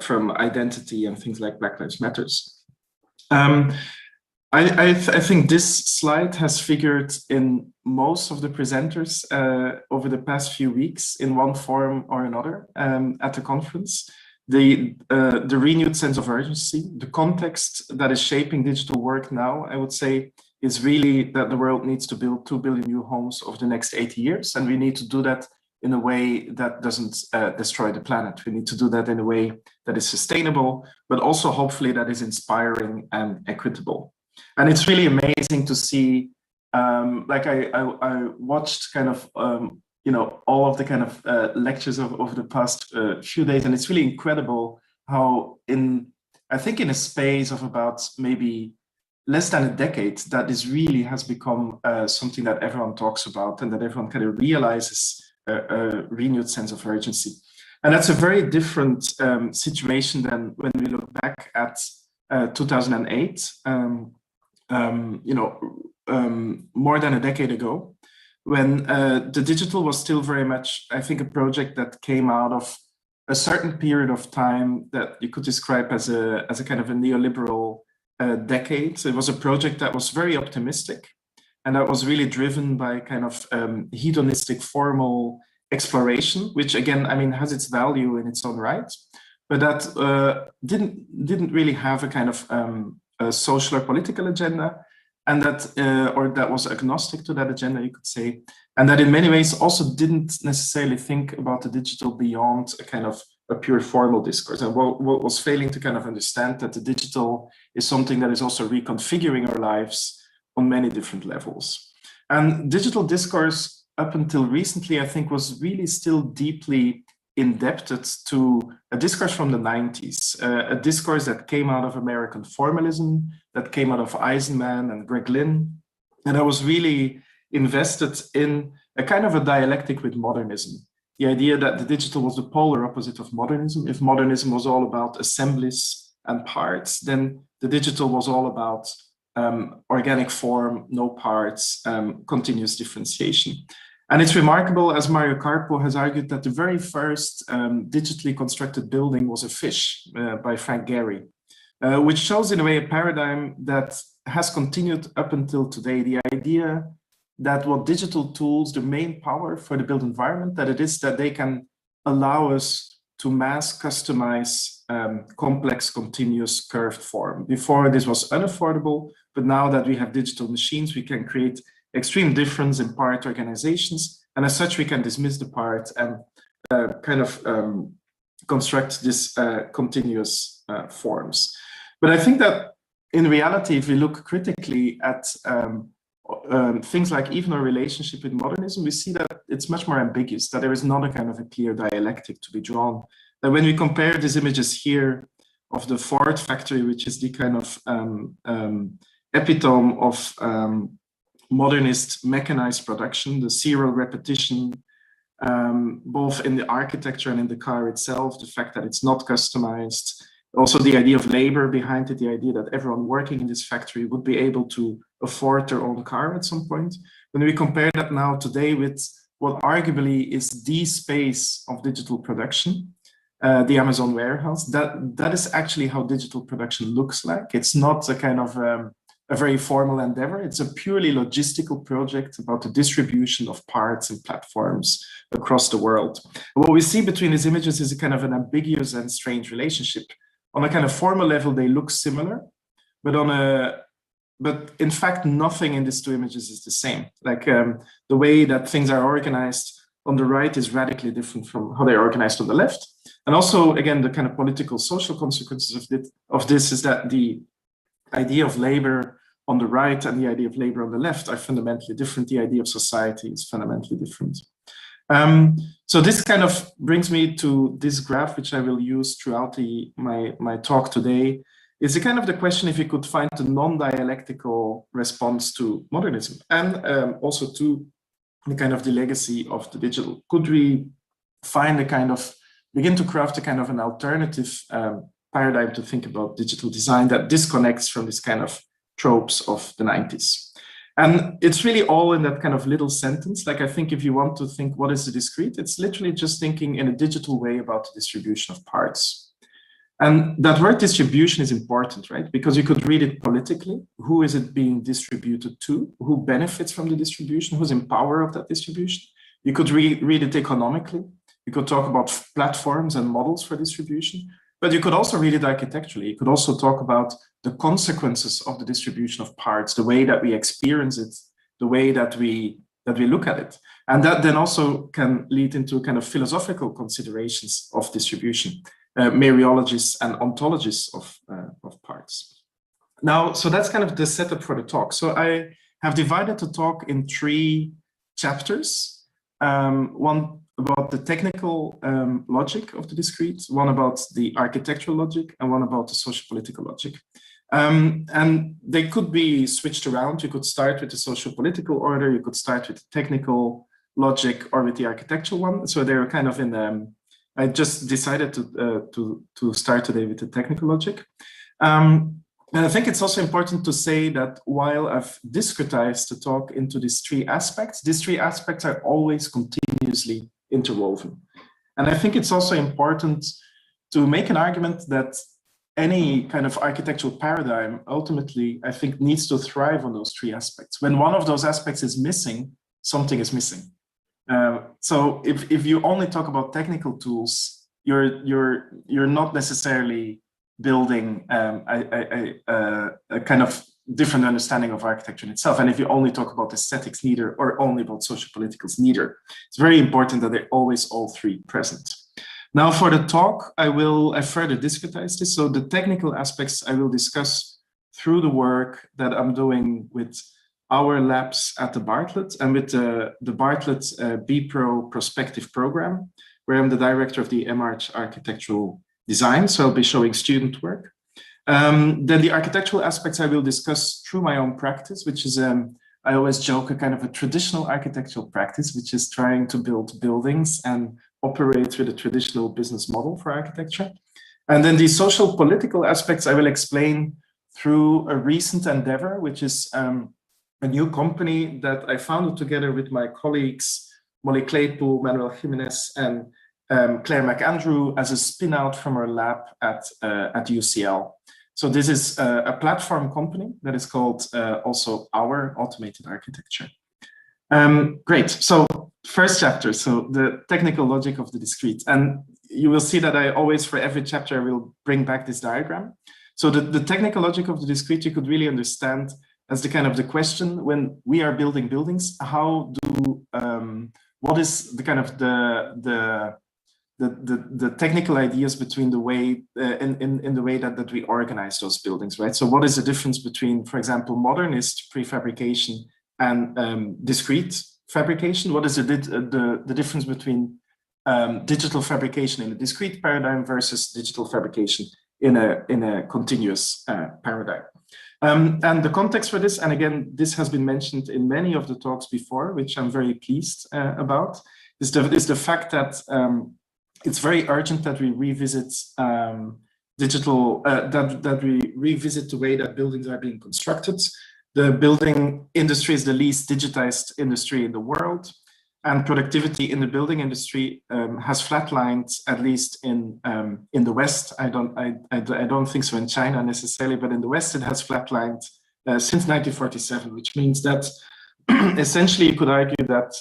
from identity and things like Black Lives Matters. I think this slide has figured in most of the presenters over the past few weeks in one form or another at the conference. The renewed sense of urgency, the context that is shaping digital work now, I would say, is really that the world needs to build 2 billion new homes over the next 80 years. And we need to do that in a way that doesn't destroy the planet. We need to do that in a way that is sustainable, but also hopefully that is inspiring and equitable. And it's really amazing to see, I watched kind of, all of the kind of lectures over the past few days, and it's really incredible how I think in a space of about maybe less than a decade, that this really has become something that everyone talks about and that everyone kind of realizes a renewed sense of urgency. And that's a very different situation than when we look back at 2008, more than a decade ago, when the digital was still very much, I think, a project that came out of a certain period of time that you could describe as a kind of a neoliberal decade. So it was a project that was very optimistic, and that was really driven by kind of hedonistic formal exploration, which again, I mean, has its value in its own right, but that didn't really have a kind of a social or political agenda, and that was agnostic to that agenda, you could say, and that in many ways also didn't necessarily think about the digital beyond a kind of a pure formal discourse, and what was failing to kind of understand that the digital is something that is also reconfiguring our lives on many different levels. And digital discourse up until recently, I think, was really still deeply indebted to a discourse from the 90s, a discourse that came out of American formalism, that came out of Eisenman and Greg Lynn, and I was really invested in a kind of a dialectic with modernism. The idea that the digital was the polar opposite of modernism. If modernism was all about assemblies and parts, then the digital was all about organic form, no parts, continuous differentiation. And it's remarkable, as Mario Carpo has argued, that the very first digitally constructed building was a fish by Frank Gehry, which shows in a way a paradigm that has continued up until today. The idea that what digital tools, the main power for the built environment, that it is that they can allow us to mass customize complex, continuous curved form. Before, this was unaffordable, but now that we have digital machines, we can create extreme difference in part organizations, and as such we can dismiss the part and construct this continuous forms. But I think that in reality, if we look critically at things like even our relationship with modernism, we see that it's much more ambiguous, that there is not a kind of a clear dialectic to be drawn. That when we compare these images here of the Ford factory, which is the kind of epitome of modernist mechanized production, the serial repetition, both in the architecture and in the car itself, the fact that it's not customized, Also the idea of labor behind it, the idea that everyone working in this factory would be able to afford their own car at some point. When we compare that now today with what arguably is the space of digital production, the Amazon warehouse, that is actually how digital production looks like. It's not a kind of a very formal endeavor. It's a purely logistical project about the distribution of parts and platforms across the world. And what we see between these images is a kind of an ambiguous and strange relationship. On a kind of formal level, they look similar, but in fact, nothing in these two images is the same. Like the way that things are organized on the right is radically different from how they're organized on the left. And also, again, the kind of political, social consequences of this is that the idea of labor on the right and the idea of labor on the left are fundamentally different. The idea of society is fundamentally different. So this kind of brings me to this graph, which I will use throughout my talk today. Is a kind of the question if you could find a non-dialectical response to modernism and also to the kind of the legacy of the digital. Could we find a kind of, begin to craft a kind of an alternative paradigm to think about digital design that disconnects from this kind of tropes of the 90s? And it's really all in that kind of little sentence. Like, I think if you want to think what is the discrete, it's literally just thinking in a digital way about the distribution of parts. And that word distribution is important, right? Because you could read it politically. Who is it being distributed to? Who benefits from the distribution? Who's in power of that distribution? You could read it economically. You could talk about platforms and models for distribution, but you could also read it architecturally. You could also talk about the consequences of the distribution of parts, the way that we experience it, the way that we look at it. And that then also can lead into kind of philosophical considerations of distribution, Mariologists and ontologists of parts. Now, so that's kind of the setup for the talk. So I have divided the talk in 3 chapters. One about the technical logic of the discrete, one about the architectural logic, and one about the socio-political logic. And they could be switched around. You could start with the socio-political order, you could start with the technical logic, or with the architectural one. So they're kind of in I just decided to start today with the technical logic. And I think it's also important to say that while I've discretized the talk into these 3 aspects are always continuously interwoven. And I think it's also important to make an argument that any kind of architectural paradigm ultimately, I think, needs to thrive on those 3 aspects. When one of those aspects is missing, something is missing. So if you only talk about technical tools, you're not necessarily building a kind of different understanding of architecture in itself. And if you only talk about aesthetics, neither, or only about socio-politicals, neither. It's very important that they're always all 3 present. Now for the talk, I further discretize this. So the technical aspects I will discuss through the work that I'm doing with our labs at the Bartlett and with the Bartlett BPro prospective program, where I'm the director of the MArch architectural design. So I'll be showing student work. Then the architectural aspects I will discuss through my own practice, which is, I always joke, a kind of a traditional architectural practice, which is trying to build buildings and operate with a traditional business model for architecture. And then the social political aspects I will explain through a recent endeavor, which is a new company that I founded together with my colleagues, Molly Claypool, Manuel Jimenez, and Claire McAndrew as a spin-out from our lab at UCL. So this is a platform company that is called also Our Automated Architecture. Great, so first chapter, so the technical logic of the discrete. And you will see that I always, for every chapter, I will bring back this diagram. So the technical logic of the discrete, you could really understand as the kind of the question when we are building buildings, how do, what is the kind of the technical ideas between the way, in the way that we organize those buildings, right? So what is the difference between, for example, modernist prefabrication and discrete fabrication? What is the difference between digital fabrication in a discrete paradigm versus digital fabrication in a continuous paradigm? And the context for this, and again, this has been mentioned in many of the talks before, which I'm very pleased about, is the fact that it's very urgent that we revisit digital, that we revisit the way that buildings are being constructed. The building industry is the least digitized industry in the world, and productivity in the building industry has flatlined, at least in the West. I don't think so in China necessarily, but in the West it has flatlined since 1947, which means that essentially you could argue that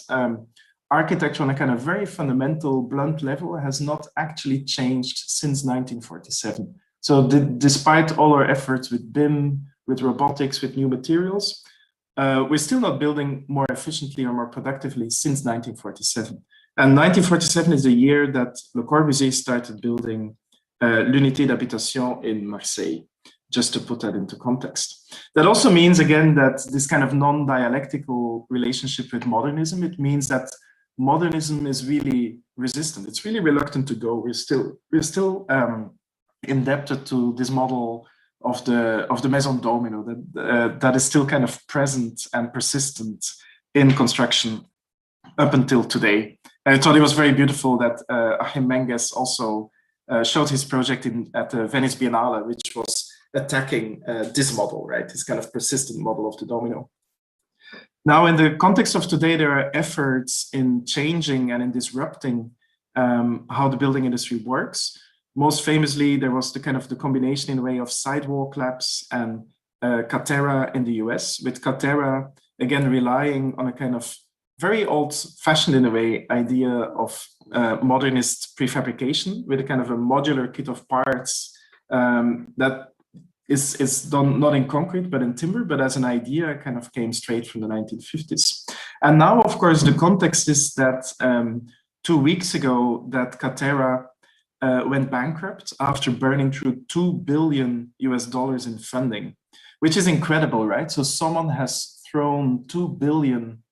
architecture on a kind of very fundamental, blunt level has not actually changed since 1947. So despite all our efforts with BIM, with robotics, with new materials, we're still not building more efficiently or more productively since 1947. And 1947 is the year that Le Corbusier started building l'unité d'habitation in Marseille, just to put that into context. That also means, again, that this kind of non-dialectical relationship with modernism, it means that modernism is really resistant. It's really reluctant to go. We're still indebted to this model of the maison domino that is still kind of present and persistent in construction up until today. And I thought it was very beautiful that Achim Menges also showed his project at the Venice Biennale, which was attacking this model, right? This kind of persistent model of the domino. Now, in the context of today, there are efforts in changing and in disrupting how the building industry works. Most famously, there was the combination in a way of sidewalk labs and Catera in the US, with Catera, again, relying on a kind of very old-fashioned, in a way, idea of modernist prefabrication with a kind of a modular kit of parts that is done not in concrete, but in timber, but as an idea kind of came straight from the 1950s. And now, of course, the context is that 2 weeks ago, that Catera went bankrupt after burning through $2 billion in funding, which is incredible, right? So someone has thrown $2 billion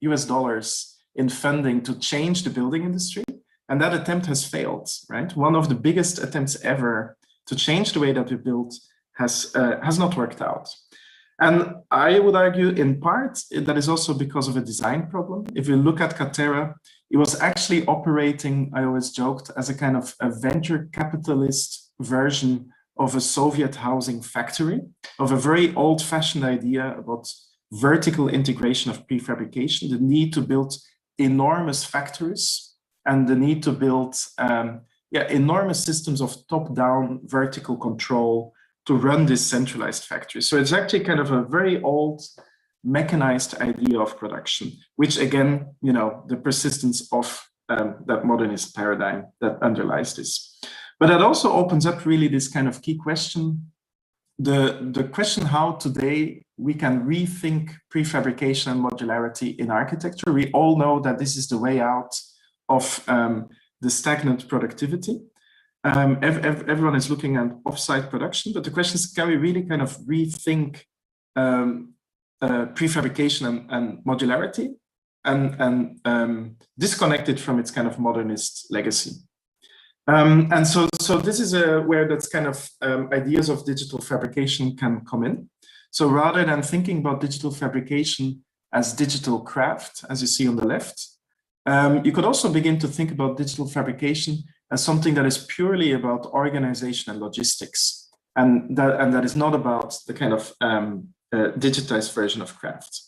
in funding to change the building industry, and that attempt has failed, right? One of the biggest attempts ever to change the way that we build has not worked out. And I would argue in part that is also because of a design problem. If you look at Catera, it was actually operating, I always joked, as a kind of a venture capitalist version of a Soviet housing factory, of a very old-fashioned idea about vertical integration of prefabrication, the need to build enormous factories and the need to build enormous systems of top-down vertical control to run this centralized factory. So it's actually kind of a very old mechanized idea of production, which again, the persistence of that modernist paradigm that underlies this. But that also opens up really this kind of key question, the question how today we can rethink prefabrication and modularity in architecture. We all know that this is the way out of the stagnant productivity. Everyone is looking at offsite production, but the question is, can we really kind of rethink prefabrication and modularity and disconnect it from its kind of modernist legacy? And so this is where that's kind of ideas of digital fabrication can come in. So rather than thinking about digital fabrication as digital craft, as you see on the left, you could also begin to think about digital fabrication as something that is purely about organization and logistics, and that is not about the kind of digitized version of craft.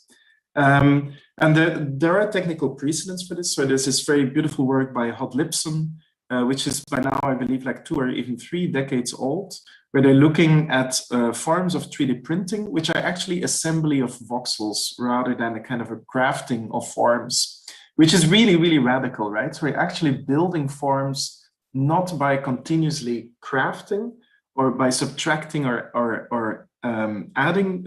And there are technical precedents for this. So there's this very beautiful work by Hod Lipson, which is by now, I believe, like 2 or even 3 decades old, where they're looking at forms of 3D printing, which are actually assembly of voxels rather than a kind of a crafting of forms, which is really, really radical, right? So we're actually building forms not by continuously crafting or by subtracting or adding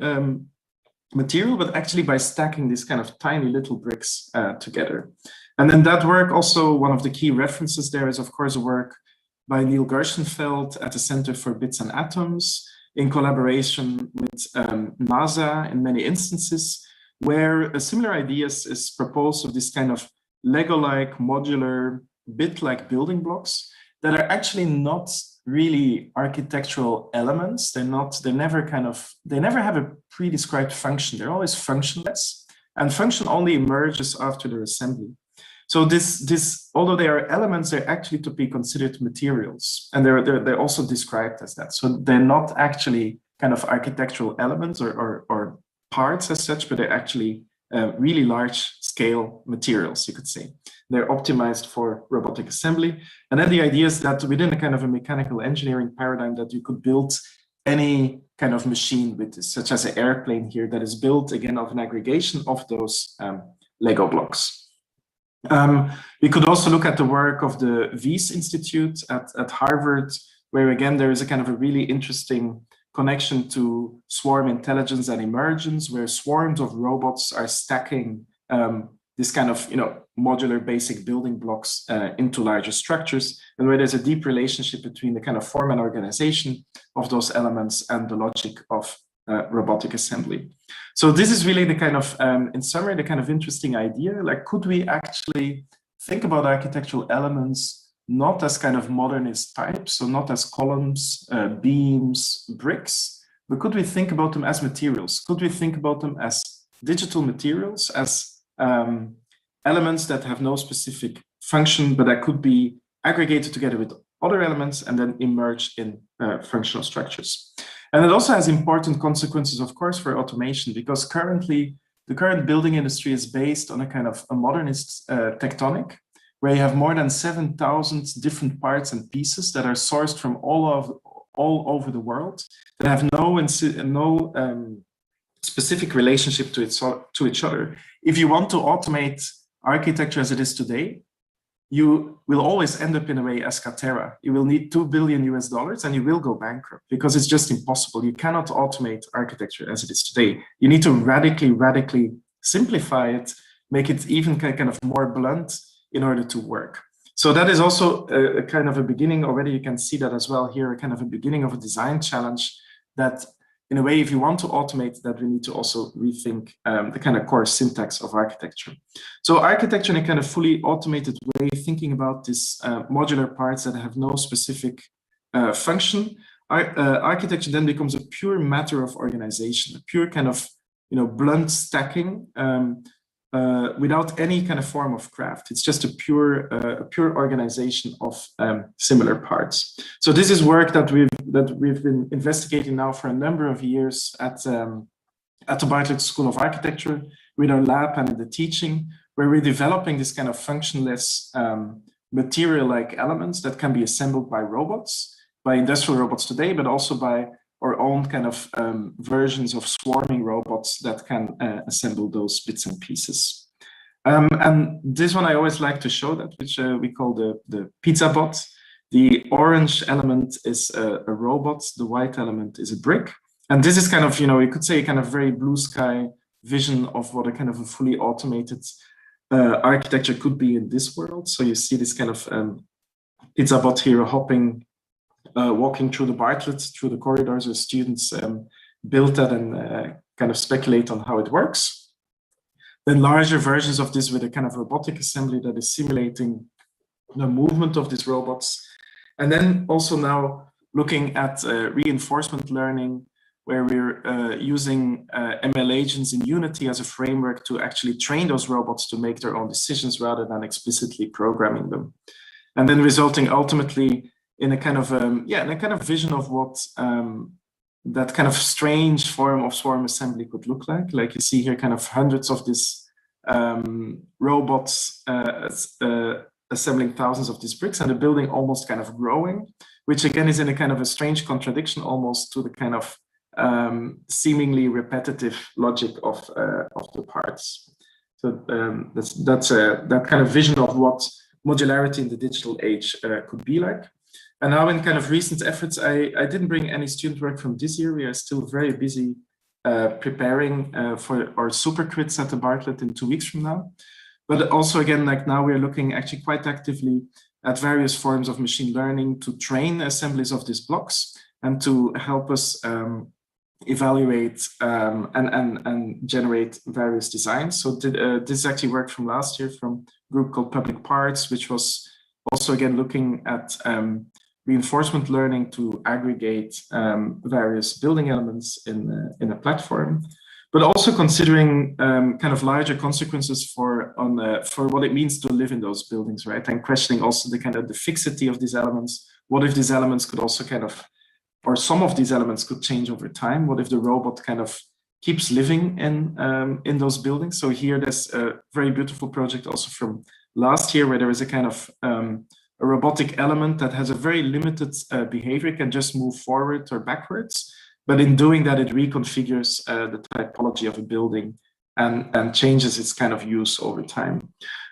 material, but actually by stacking these kind of tiny little bricks together. And then that work also, one of the key references there is, of course, a work by Neil Gershenfeld at the Center for Bits and Atoms in collaboration with NASA in many instances, where a similar ideas is proposed of this kind of Lego-like modular bit-like building blocks that are actually not really architectural elements. They never have a pre-described function. They're always functionless, and function only emerges after their assembly. So although they are elements, they're actually to be considered materials, and they're also described as that. So they're not actually kind of architectural elements or parts as such, but they're actually really large scale materials, you could say. They're optimized for robotic assembly. And then the idea is that within a kind of a mechanical engineering paradigm that you could build any kind of machine with this, such as an airplane here that is built again of an aggregation of those Lego blocks. We could also look at the work of the Wyss Institute at Harvard, where again, there is a kind of a really interesting connection to swarm intelligence and emergence, where swarms of robots are stacking this kind of modular basic building blocks into larger structures, and where there's a deep relationship between the kind of form and organization of those elements and the logic of robotic assembly. So this is really the kind of, in summary, the kind of interesting idea, like could we actually think about architectural elements not as kind of modernist types, so not as columns, beams, bricks, but could we think about them as materials? Could we think about them as digital materials, as elements that have no specific function, but that could be aggregated together with other elements and then emerge in functional structures? And it also has important consequences, of course, for automation, because currently the current building industry is based on a kind of a modernist tectonic, where you have more than 7,000 different parts and pieces that are sourced from all over the world, that have no specific relationship to each other. If you want to automate architecture as it is today, you will always end up in a way as Catera. You will need $2 billion and you will go bankrupt because it's just impossible. You cannot automate architecture as it is today. You need to radically simplify it, make it even kind of more blunt in order to work. So that is also a kind of a beginning. Already you can see that as well here, a kind of a beginning of a design challenge that in a way, if you want to automate that, we need to also rethink the kind of core syntax of architecture. So architecture in a kind of fully automated way, thinking about these modular parts that have no specific function, architecture then becomes a pure matter of organization, a pure kind of blunt stacking without any kind of form of craft. It's just a pure organization of similar parts. So this is work that we've been investigating now for a number of years at the Proiecte School of Architecture with our lab and in the teaching, where we're developing this kind of functionless material-like elements that can be assembled by robots, by industrial robots today, but also by our own kind of versions of swarming robots that can assemble those bits and pieces. And this one I always like to show that, which we call the pizza bot. The orange element is a robot, the white element is a brick. And this is kind of, you could say kind of very blue sky vision of what a kind of a fully automated architecture could be in this world. So you see this kind of pizza bot here hopping, walking through the Bartlett, through the corridors where students build that and kind of speculate on how it works. Then larger versions of this with a kind of robotic assembly that is simulating the movement of these robots. And then also now looking at reinforcement learning, where we're using ML agents in Unity as a framework to actually train those robots to make their own decisions rather than explicitly programming them. And then resulting ultimately in a kind of vision of what that kind of strange form of swarm assembly could look like. Like you see here, kind of hundreds of these robots assembling thousands of these bricks, and the building almost kind of growing, which again is in a kind of a strange contradiction almost to the kind of seemingly repetitive logic of the parts. So that's that kind of vision of what modularity in the digital age could be like. And now in kind of recent efforts, I didn't bring any student work from this year. We are still very busy preparing for our super crits at the Bartlett in 2 weeks from now. But also again, like now we're looking actually quite actively at various forms of machine learning to train assemblies of these blocks and to help us evaluate and generate various designs. So this actually worked from last year from a group called Public Parts, which was also again looking at reinforcement learning to aggregate various building elements in a platform. but also considering kind of larger consequences for what it means to live in those buildings, right? And questioning also the kind of the fixity of these elements. What if these elements could also kind of, or some of these elements could change over time? What if the robot kind of keeps living in those buildings? So here there's a very beautiful project also from last year where there is a kind of a robotic element that has a very limited behavior. It can just move forward or backwards. But in doing that, it reconfigures the typology of a building and changes its kind of use over time.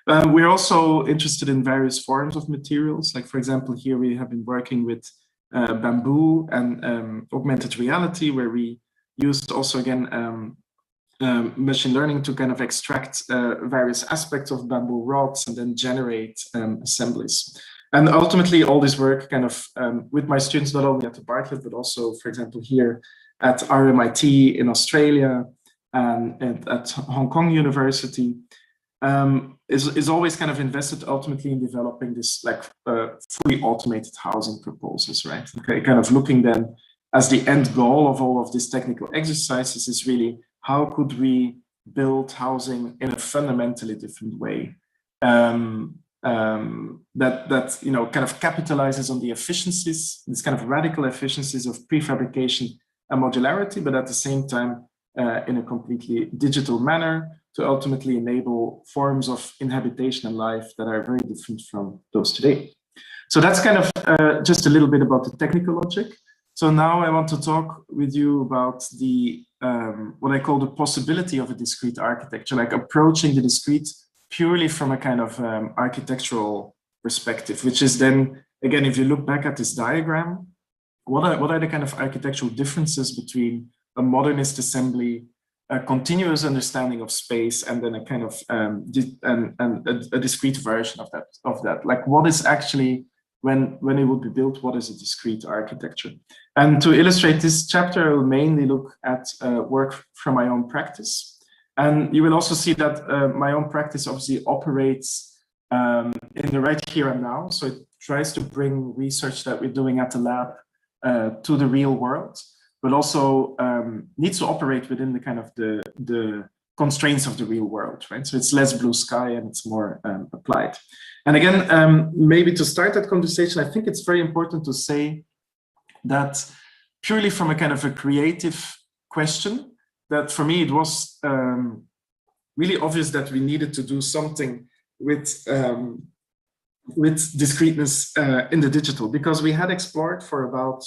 We're also interested in various forms of materials. Like, for example, here we have been working with bamboo and augmented reality, where we used also, again, machine learning to kind of extract various aspects of bamboo rods and then generate assemblies. And ultimately, all this work kind of with my students, not only at the Bartlett, but also, for example, here at RMIT in Australia and at Hong Kong University, is always kind of invested ultimately in developing this like fully automated housing proposals, right? Okay, kind of looking then as the end goal of all of these technical exercises is really how could we build housing in a fundamentally different way. That you know, kind of capitalizes on the efficiencies, this kind of radical efficiencies of prefabrication and modularity, but at the same time in a completely digital manner to ultimately enable forms of inhabitation and life that are very different from those today. So that's kind of just a little bit about the technical logic. So now I want to talk with you about the what I call the possibility of a discrete architecture, like approaching the discrete purely from a kind of architectural perspective, which is then, again, if you look back at this diagram, what are the kind of architectural differences between a modernist assembly, a continuous understanding of space, and then a kind of a discrete version of that. Like, what is actually, when it would be built, what is a discrete architecture? And to illustrate this chapter, I will mainly look at work from my own practice. And you will also see that my own practice obviously operates in the right here and now. So it tries to bring research that we're doing at the lab to the real world, but also needs to operate within the kind of the constraints of the real world, right? So it's less blue sky and it's more applied. And again, maybe to start that conversation, I think it's very important to say that purely from a kind of a creative question, that for me, it was really obvious that we needed to do something with discreteness in the digital, because we had explored for about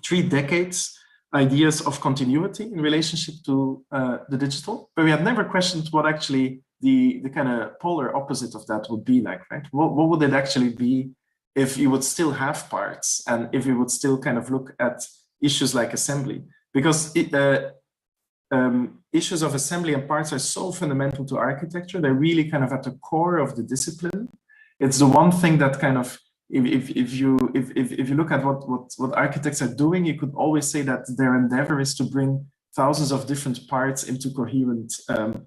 3 decades ideas of continuity in relationship to the digital, but we had never questioned what actually the kind of polar opposite of that would be like, right? What would it actually be if you would still have parts and if you would still kind of look at issues like assembly? Because issues of assembly and parts are so fundamental to architecture. They're really kind of at the core of the discipline. It's the one thing that kind of, if you look at what architects are doing, you could always say that their endeavor is to bring thousands of different parts into coherent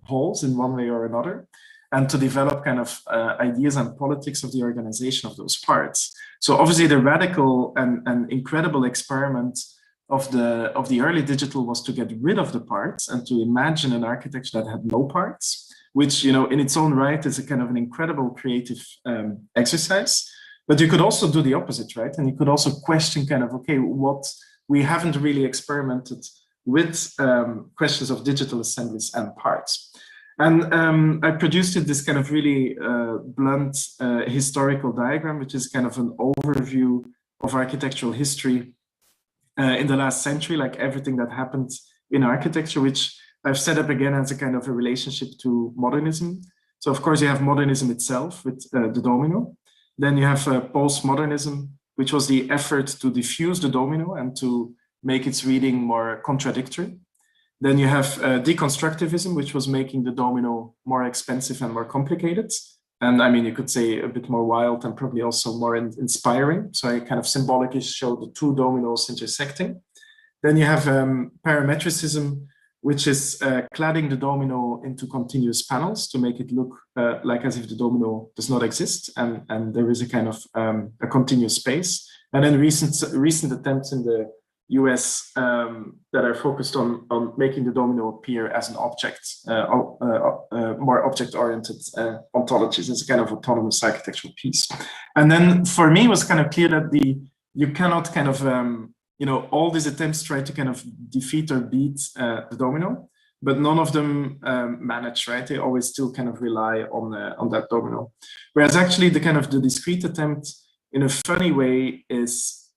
wholes in one way or another, and to develop kind of ideas and politics of the organization of those parts. So obviously the radical and incredible experiment of the early digital was to get rid of the parts and to imagine an architecture that had no parts, which, you know, in its own right is a kind of an incredible creative exercise. But you could also do the opposite, right? And you could also question kind of, okay, what we haven't really experimented with questions of digital assemblies and parts. And I produced this kind of really blunt historical diagram, which is kind of an overview of architectural history in the last century, like everything that happened in architecture, which I've set up again as a kind of a relationship to modernism. So of course you have modernism itself with the domino. Then you have postmodernism, which was the effort to diffuse the domino and to make its reading more contradictory. Then you have deconstructivism, which was making the domino more expensive and more complicated. And I mean, you could say a bit more wild and probably also more inspiring. So I kind of symbolically showed the 2 dominoes intersecting. Then you have parametricism, which is cladding the domino into continuous panels to make it look like as if the domino does not exist and there is a kind of a continuous space. And then recent attempts in the US that are focused on making the domino appear as an object, more object-oriented ontologies. It's a kind of autonomous architectural piece. And then for me, it was kind of clear that you cannot kind of, all these attempts try to kind of defeat or beat the domino, but none of them manage, right? They always still kind of rely on that domino. Whereas actually the discrete attempt, in a funny way,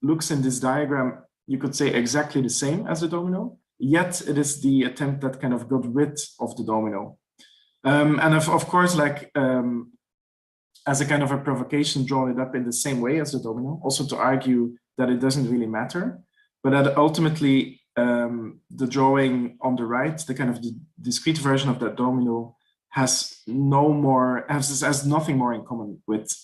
looks in this diagram, you could say exactly the same as the domino, yet it is the attempt that kind of got rid of the domino. And of course, like as a kind of a provocation, draw it up in the same way as the domino, also to argue that it doesn't really matter, but that ultimately the drawing on the right, the kind of the discrete version of that domino, has nothing more in common with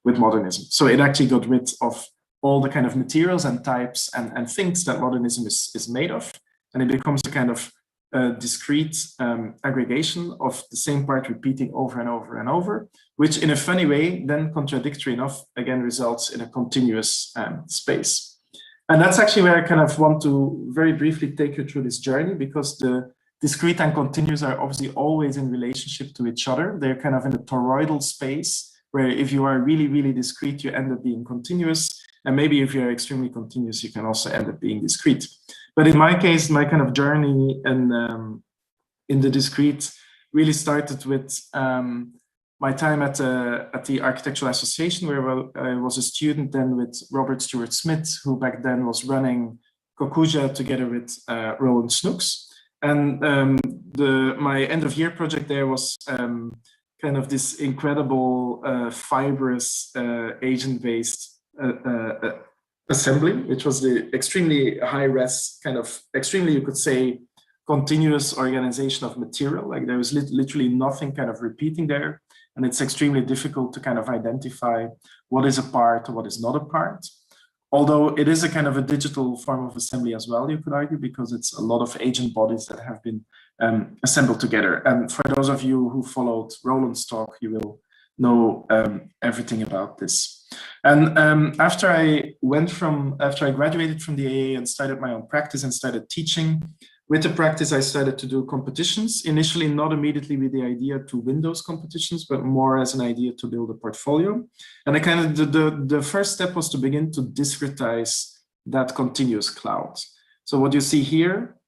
modernism. So it actually got rid of all the kind of materials and types and things that modernism is made of, and it becomes a kind of discrete aggregation of the same part repeating over and over and over, which in a funny way, then contradictory enough, again results in a continuous space. And that's actually where I kind of want to very briefly take you through this journey, because the discrete and continuous are obviously always in relationship to each other. They're kind of in a toroidal space, where if you are really, really discrete, you end up being continuous. And maybe if you're extremely continuous, you can also end up being discrete. But in my case, my kind of journey in the discrete really started with my time at the Architectural Association, where I was a student then with Robert Stewart Smith, who back then was running Kokuja together with Roland Snooks. And my end of year project there was kind of this incredible fibrous agent-based assembly, which was the extremely high-res kind of extremely, you could say, continuous organization of material. Like there was literally nothing kind of repeating there, and it's extremely difficult to kind of identify what is a part or what is not a part. Although it is a kind of a digital form of assembly as well, you could argue, because it's a lot of agent bodies that have been assembled together. And for those of you who followed Roland's talk, you will know everything about this. And after I graduated from the AA and started my own practice and started teaching, with the practice, I started to do competitions, initially not immediately with the idea to win those competitions, but more as an idea to build a portfolio. And I kind of, the first step was to begin to discretize that continuous cloud. So what you see here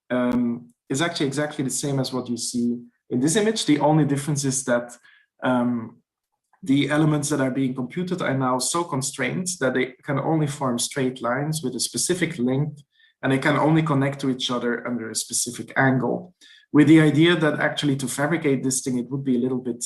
is actually exactly the same as what you see in this image. The only difference is that the elements that are being computed are now so constrained that they can only form straight lines with a specific length, and they can only connect to each other under a specific angle, with the idea that actually to fabricate this thing, it would be a little bit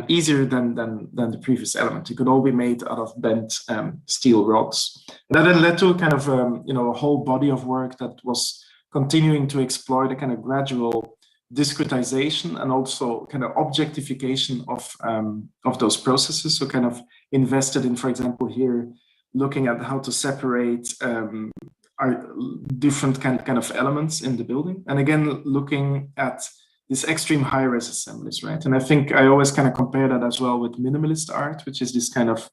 easier than the previous element. It could all be made out of bent steel rods. And that then led to kind of a whole body of work that was continuing to explore the kind of gradual discretization and also kind of objectification of those processes. So kind of invested in, for example, here, looking at how to separate are different kind of elements in the building. And again, looking at these extreme high-res assemblies, right? And I think I always kind of compare that as well with minimalist art, which is this kind of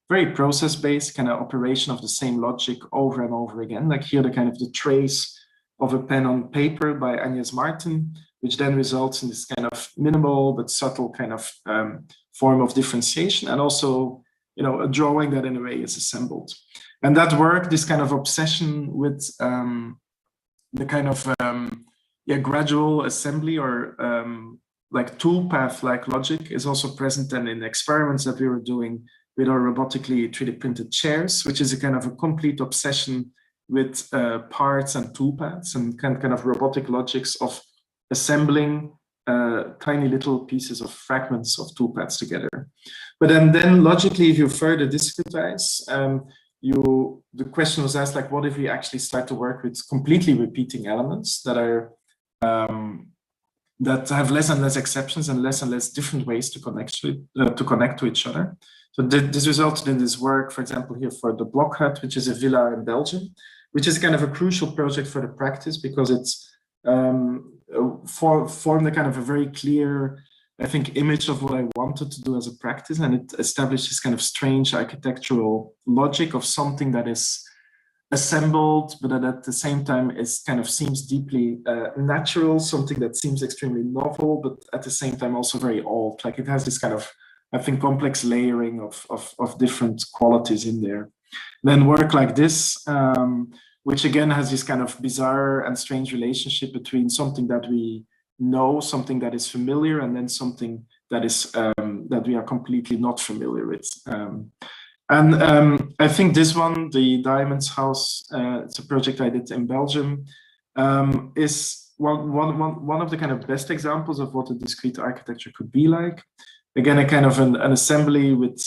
very process-based kind of operation of the same logic over and over again. Like here, the kind of the trace of a pen on paper by Agnes Martin, which then results in this kind of minimal but subtle kind of form of differentiation, and also, a drawing that in a way is assembled. And that work, this kind of obsession with the kind of gradual assembly or like toolpath-like logic is also present then in experiments that we were doing with our robotically 3D printed chairs, which is a kind of a complete obsession with parts and toolpaths and kind of robotic logics of assembling tiny little pieces of fragments of toolpaths together. But then logically, if you further discretize, the question was asked, like, what if we actually start to work with completely repeating elements that are that have less and less exceptions and less different ways to connect to each other. So this resulted in this work, for example, here for the Block Hut, which is a villa in Belgium, which is kind of a crucial project for the practice because it's formed a kind of a very clear, I think, image of what I wanted to do as a practice, and it established this kind of strange architectural logic of something that is assembled, but at the same time is kind of seems deeply natural, something that seems extremely novel, but at the same time also very old. Like it has this kind of, I think, complex layering of different qualities in there. Then work like this, which again has this kind of bizarre and strange relationship between something that we know, something that is familiar, and then something that is that we are completely not familiar with. I think this one, the Diamonds House, it's a project I did in Belgium, is one of the kind of best examples of what a discrete architecture could be like. Again, a kind of an assembly with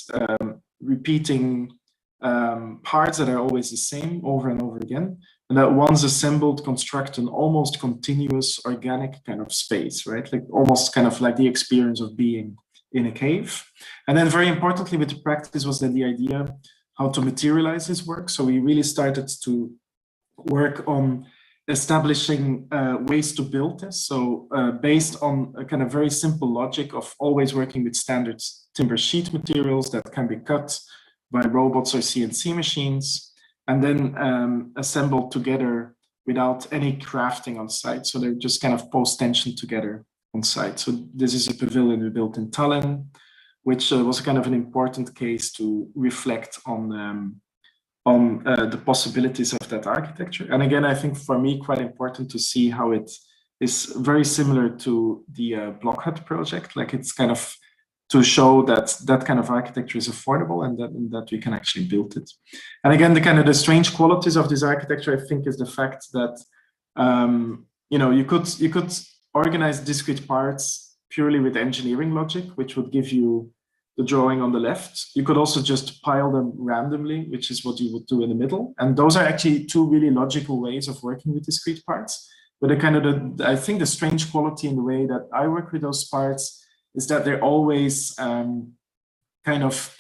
repeating parts that are always the same over and over again, and that once assembled construct an almost continuous organic kind of space, right? Like almost kind of like the experience of being in a cave. And then very importantly with the practice was then the idea how to materialize this work. So we really started to work on establishing ways to build this. So based on a kind of very simple logic of always working with standard timber sheet materials that can be cut by robots or CNC machines, and then assembled together without any crafting on site. So they're just kind of post-tension together on site. So this is a pavilion we built in Tallinn, which was kind of an important case to reflect on the possibilities of that architecture. And again, I think for me, quite important to see how it is very similar to the Block Hut project. Like it's kind of to show that that kind of architecture is affordable and that we can actually build it. And again, the kind of the strange qualities of this architecture, I think, is the fact that you know, you could organize discrete parts purely with engineering logic, which would give you the drawing on the left. You could also just pile them randomly, which is what you would do in the middle. And those are actually two really logical ways of working with discrete parts. But the kind of I think the strange quality in the way that I work with those parts is that they're always kind of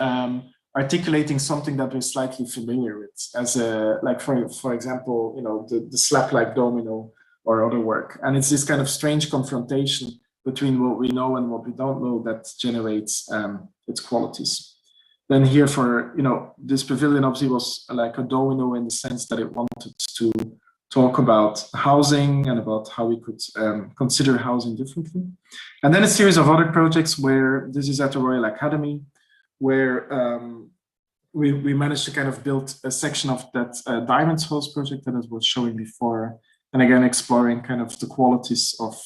articulating something that we're slightly familiar with, as a, like for example, you know, the slap-like domino or other work. And it's this kind of strange confrontation between what we know and what we don't know that generates its qualities. Then here for, you know, this pavilion obviously was like a domino in the sense that it wanted to talk about housing and about how we could consider housing differently. And then a series of other projects where this is at the Royal Academy, where we managed to kind of build a section of that Diamonds House project that I was showing before. And again, exploring kind of the qualities of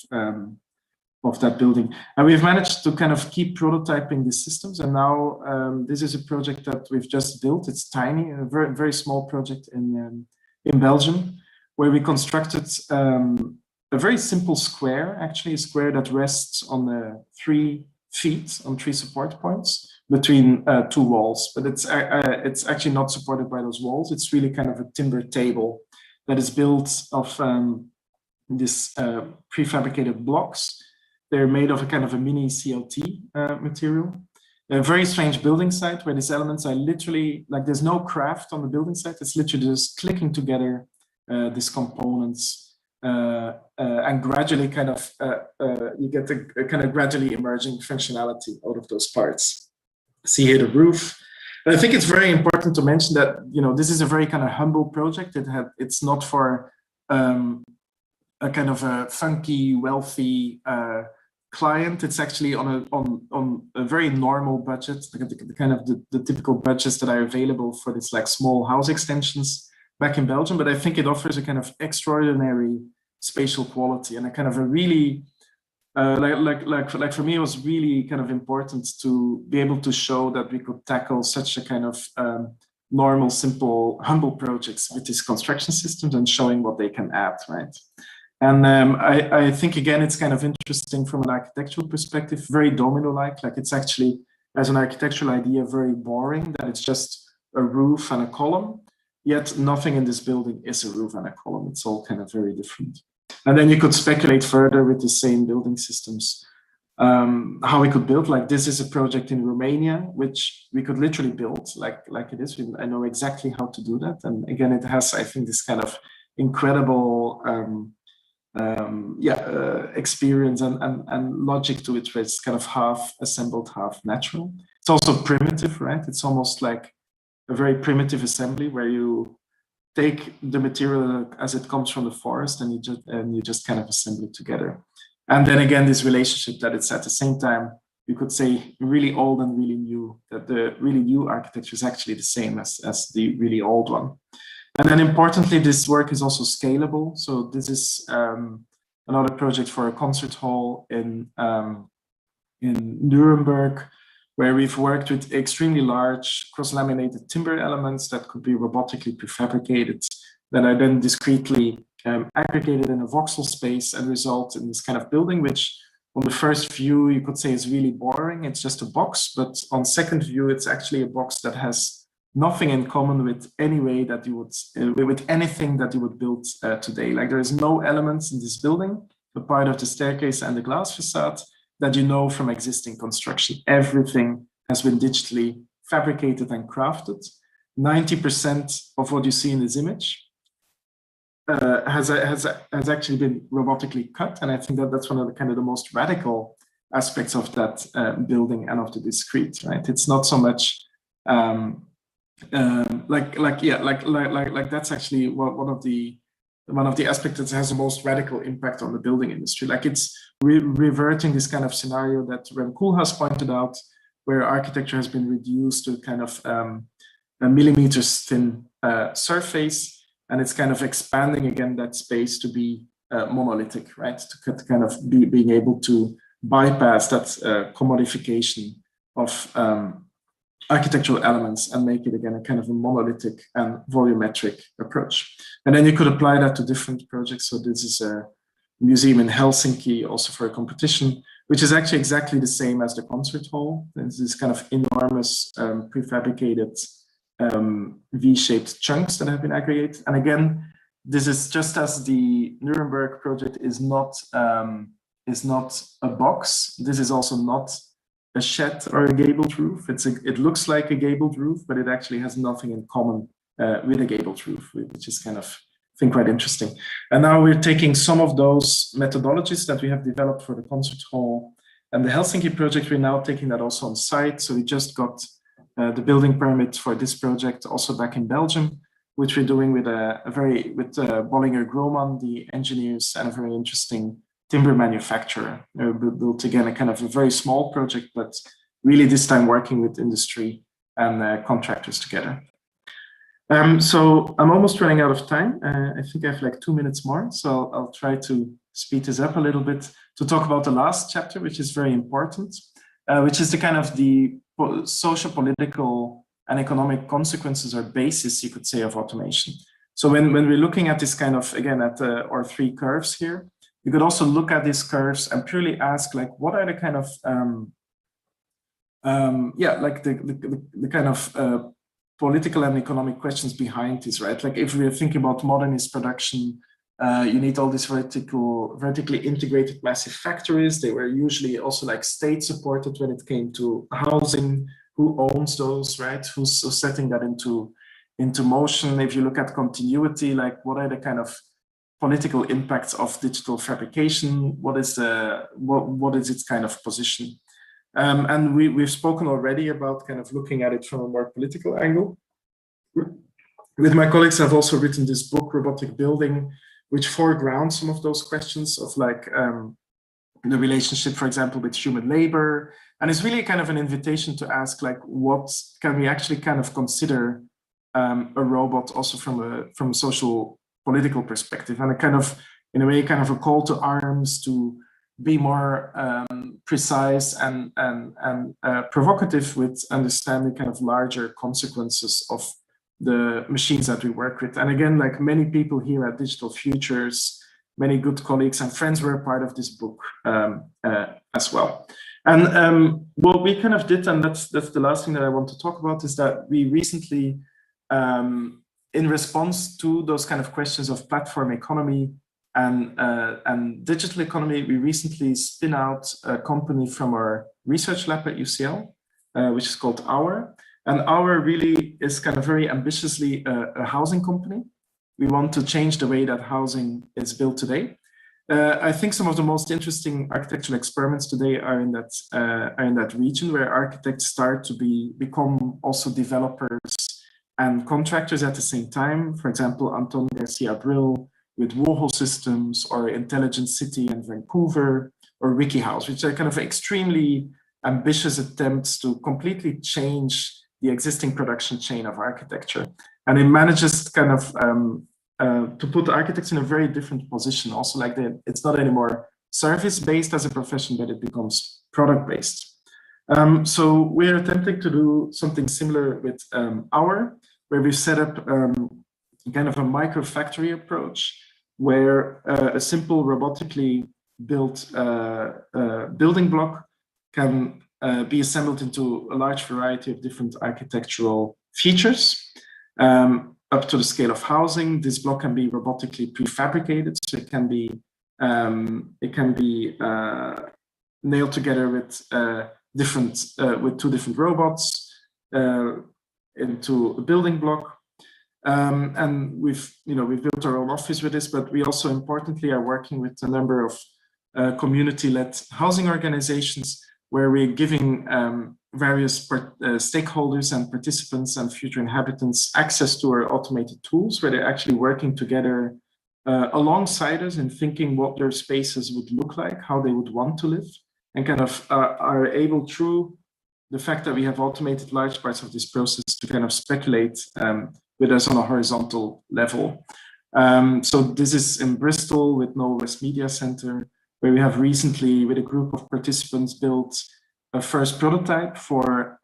that building. And we've managed to kind of keep prototyping these systems. And now this is a project that we've just built. It's tiny, a very, very small project in Belgium, where we constructed a very simple square, actually a square that rests on 3 feet, on 3 support points between 2 walls. But it's actually not supported by those walls. It's really kind of a timber table that is built of this prefabricated blocks. They're made of a kind of a mini CLT material. A very strange building site where these elements are literally, like there's no craft on the building site. It's literally just clicking together these components and gradually kind of, you get a kind of gradually emerging functionality out of those parts. See here the roof. And I think it's very important to mention that, you know, this is a very kind of humble project. It's not for a kind of a funky, wealthy client. It's actually on a very normal budget, the kind of the typical budgets that are available for this like small house extensions back in Belgium. But I think it offers a kind of extraordinary spatial quality and a kind of a really like for me, it was really kind of important to be able to show that we could tackle such a kind of normal, simple, humble projects with these construction systems and showing what they can add, right? And I think, again, it's kind of interesting from an architectural perspective, very domino-like. Like it's actually, as an architectural idea, very boring, that it's just a roof and a column, yet nothing in this building is a roof and a column. It's all kind of very different. And then you could speculate further with the same building systems, how we could build. Like this is a project in Romania, which we could literally build like it is. I know exactly how to do that. And again, it has, I think, this kind of incredible experience and logic to it, where it's kind of half assembled, half natural. It's also primitive, right? It's almost like a very primitive assembly where you take the material as it comes from the forest and you just kind of assemble it together. And then again, this relationship that it's at the same time, you could say really old and really new, that the really new architecture is actually the same as the really old one. And then importantly, this work is also scalable. So this is another project for a concert hall in Nuremberg, where we've worked with extremely large cross-laminated timber elements that could be robotically prefabricated, that are then discretely aggregated in a voxel space and result in this kind of building, which on the first view, you could say is really boring. It's just a box, but on second view, it's actually a box that has nothing in common with any way that you would, with anything that you would build today. Like there is no elements in this building, a part of the staircase and the glass facade, that you know from existing construction. Everything has been digitally fabricated and crafted. 90% of what you see in this image has actually been robotically cut, and I think that that's one of the kind of the most radical aspects of that building and of the discrete. Right, it's not so much like that's actually one of the aspects that has the most radical impact on the building industry. Like it's reverting this kind of scenario that Rem Koolhaas pointed out, where architecture has been reduced to kind of a millimeters thin surface, and it's kind of expanding again that space to be monolithic, right? To kind of being able to bypass that commodification of architectural elements and make it again a kind of a monolithic and volumetric approach. And then you could apply that to different projects. So this is a museum in Helsinki, also for a competition, which is actually exactly the same as the concert hall. There's this kind of enormous prefabricated V-shaped chunks that have been aggregated. And again, this is just as the Nuremberg project is not a box. This is also not a shed or a gabled roof. It looks like a gabled roof, but it actually has nothing in common with a gabled roof, which is kind of, I think, quite interesting. And now we're taking some of those methodologies that we have developed for the concert hall and the Helsinki project. We're now taking that also on site. So we just got the building permit for this project also back in Belgium, which we're doing with Bollinger Grohmann, the engineers, and a very interesting timber manufacturer. We built again a kind of a very small project, but really this time working with industry and contractors together. So I'm almost running out of time. I think I have like 2 minutes more, so I'll try to speed this up a little bit to talk about the last chapter, which is very important, which is the kind of the social, political, and economic consequences or basis, you could say, of automation. So when we're looking at this kind of, again, at our 3 curves here, you could also look at these curves and purely ask, like, what are the kind of, like the kind of political and economic questions behind this, right? Like if we're thinking about modernist production, you need all these vertically integrated massive factories. They were usually also like state supported when it came to housing. Who owns those, right? Who's setting that into motion? If you look at continuity, like what are the kind of political impacts of digital fabrication? What is its kind of position? And we've spoken already about kind of looking at it from a more political angle. With my colleagues, I've also written this book, Robotic Building, which foregrounds some of those questions of like the relationship, for example, with human labor. And it's really kind of an invitation to ask, like, what can we actually kind of consider a robot also from a social political perspective, and a kind of, in a way, kind of a call to arms to be more precise and provocative with understanding kind of larger consequences of the machines that we work with. And again, like many people here at Digital Futures, many good colleagues and friends were a part of this book as well. And what we kind of did, and that's the last thing that I want to talk about, is that we recently, in response to those kind of questions of platform economy and digital economy, we recently spin out a company from our research lab at UCL, which is called Our. And Our really is kind of very ambitiously a housing company. We want to change the way that housing is built today. I think some of the most interesting architectural experiments today are in that region, where architects start to become also developers and contractors at the same time. For example, Anton Garcia Abril with Warhol Systems, or Intelligent City in Vancouver, or WikiHouse, which are kind of extremely ambitious attempts to completely change the existing production chain of architecture. And it manages kind of to put architects in a very different position. Also, like it's not anymore service-based as a profession, but it becomes product-based. So we're attempting to do something similar with where we've set up kind of a micro factory approach, where a simple robotically built building block can be assembled into a large variety of different architectural features. Up to the scale of housing, this block can be robotically prefabricated, so it can be nailed together with two different robots into a building block. And we've built our own office with this, but we also importantly are working with a number of community-led housing organizations, where we're giving various stakeholders and participants and future inhabitants access to our automated tools, where they're actually working together alongside us and thinking what their spaces would look like, how they would want to live, and kind of are able, through the fact that we have automated large parts of this process, to kind of speculate with us on a horizontal level. So this is in Bristol with Noel West Media Center, where we have recently, with a group of participants, built a first prototype for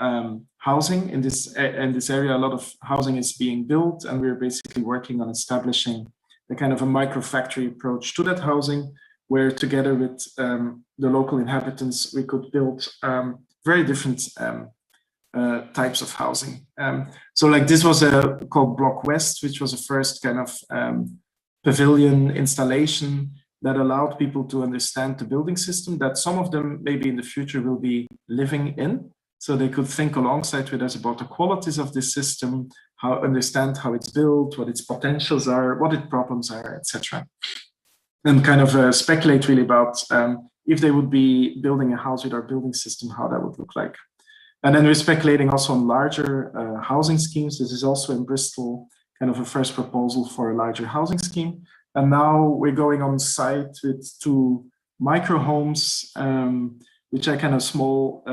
housing in this area. A lot of housing is being built, and we're basically working on establishing a kind of a micro factory approach to that housing, where together with the local inhabitants, we could build very different types of housing. So like this was called Block West, which was a first kind of pavilion installation that allowed people to understand the building system that some of them maybe in the future will be living in. So they could think alongside with us about the qualities of this system, understand how it's built, what its potentials are, what its problems are, etc. And kind of speculate really about if they would be building a house with our building system, how that would look like. And then we're speculating also on larger housing schemes. This is also in Bristol, kind of a first proposal for a larger housing scheme. And now we're going on site with 2 micro homes, which are kind of small,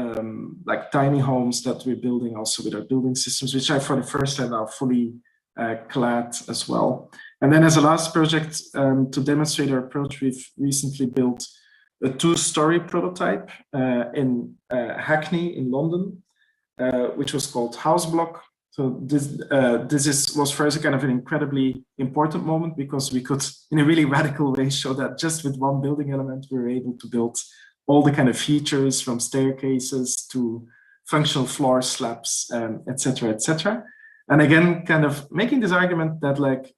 like tiny homes that we're building also with our building systems, which are for the first time now fully clad as well. And then as a last project to demonstrate our approach, we've recently built a 2-story prototype in Hackney in London, which was called House Block. So this was for us a kind of an incredibly important moment, because we could, in a really radical way, show that just with one building element, we were able to build all the kind of features, from staircases to functional floor slabs, etc., etc. And again, kind of making this argument that like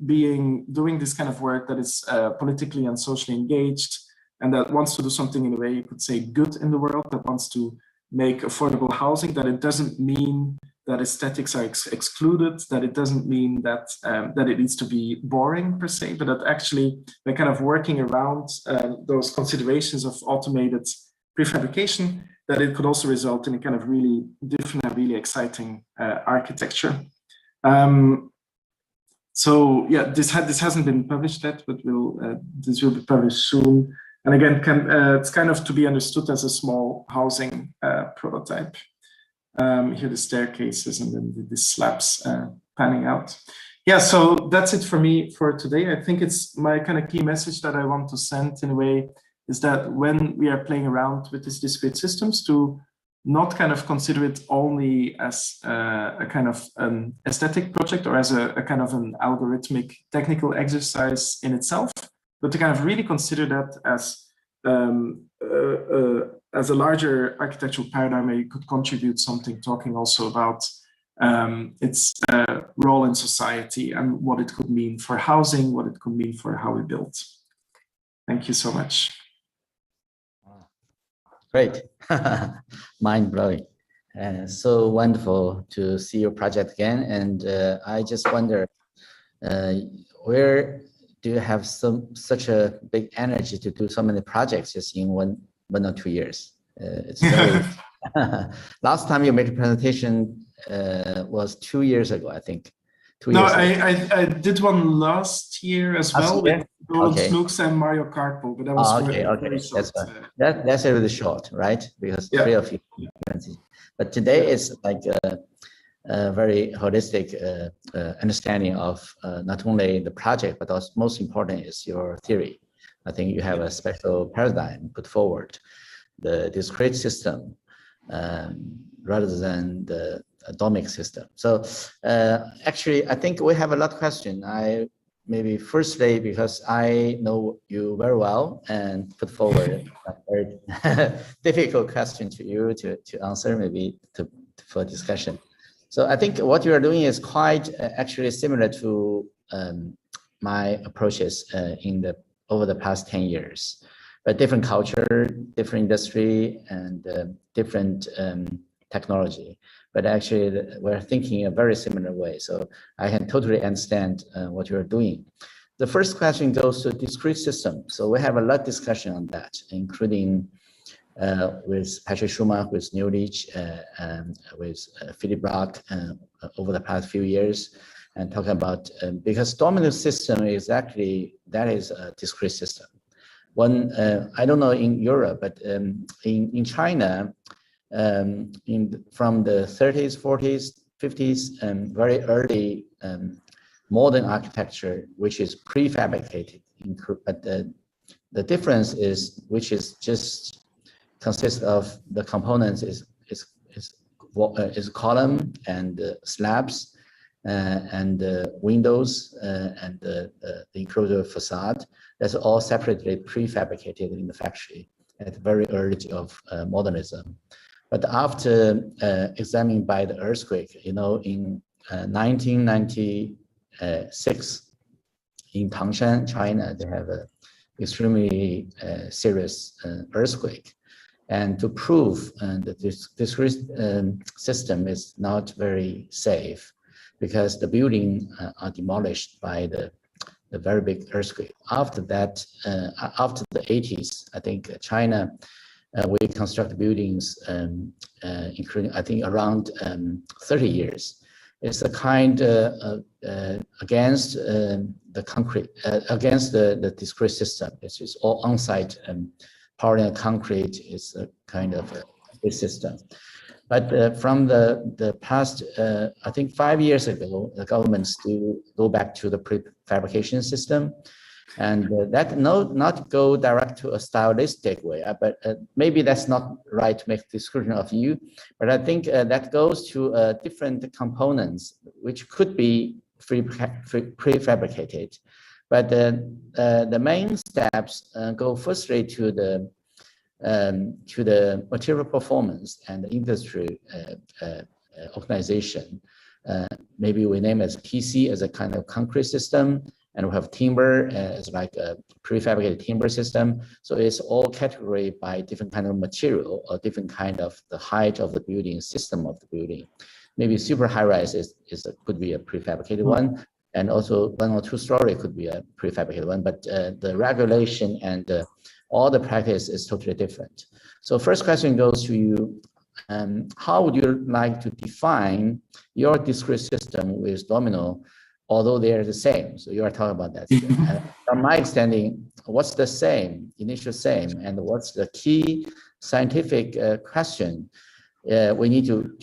doing this kind of work that is politically and socially engaged, and that wants to do something in a way you could say good in the world, that wants to make affordable housing, that it doesn't mean that aesthetics are excluded, that it doesn't mean that that it needs to be boring per se, but that actually we're kind of working around those considerations of automated prefabrication, that it could also result in a kind of really different and really exciting architecture. So yeah, this hasn't been published yet, but this will be published soon. And again, it's kind of to be understood as a small housing prototype. Here the staircases and then the slabs panning out. Yeah, so that's it for me for today. I think it's my kind of key message that I want to send in a way is that when we are playing around with these discrete systems, to not kind of consider it only as a kind of an aesthetic project or as a kind of an algorithmic technical exercise in itself, but to kind of really consider that as a larger architectural paradigm where you could contribute something, talking also about its role in society and what it could mean for housing, what it could mean for how we build. Thank you so much. Great, mind-blowing. So wonderful to see your project again. And I just wonder, where do you have such a big energy to do so many projects just in one or 2 years? It's very last time you made a presentation was 2 years ago, I think. No, I did one last year as well with Roland Snooks and Mario Kartball, but that was very short. That's a really short, right? Because 3 of you. But today it's like a very holistic understanding of not only the project, but also most important is your theory. I think you have a special paradigm put forward, the discrete system rather than the atomic system. So actually, I think we have a lot of questions. Maybe firstly, because I know you very well and put forward a very difficult question to you to answer, maybe for discussion. So I think what you are doing is quite actually similar to my approaches over the past 10 years, but different culture, different industry, and different technology. But actually, we're thinking a very similar way. So I can totally understand what you're doing. The first question goes to discrete system. So we have a lot of discussion on that, including with Patrick Schumacher, with Newlich, with Philip Rock over the past few years, and talking about, because domino system is actually, that is a discrete system. One, I don't know in Europe, but in China, from the 30s, 40s, 50s, and very early modern architecture, which is prefabricated. But the difference is, which is just consists of the components is column and slabs and windows and the enclosure facade. That's all separately prefabricated in the factory at the very early of modernism. But after examined by the earthquake, in 1996 in Tangshan, China, they have an extremely serious earthquake. And to prove that this system is not very safe because the buildings are demolished by the very big earthquake. After that, after the 80s, I think China, we construct buildings, including, I think, around 30 years. It's a kind against the concrete, against the discrete system. It's just all on-site pouring of concrete is a kind of a system. But from the past, I think 5 years ago, the government still go back to the prefabrication system, and that not go direct to a stylistic way. But maybe that's not right to make a description of you. But I think that goes to different components, which could be prefabricated. But the main steps go firstly to the material performance and the industry organization. Maybe we name it as PC as a kind of concrete system, and we have timber as like a prefabricated timber system. So it's all categorized by different kind of material or different kind of the height of the building, system of the building. Maybe super high rise could be a prefabricated one, and also 1 or 2 story could be a prefabricated one. But the regulation and all the practice is totally different. So first question goes to you. How would you like to define your discrete system with domino, although they are the same? So you are talking about that. From my understanding, what's the same, initial same, and what's the key scientific question we need to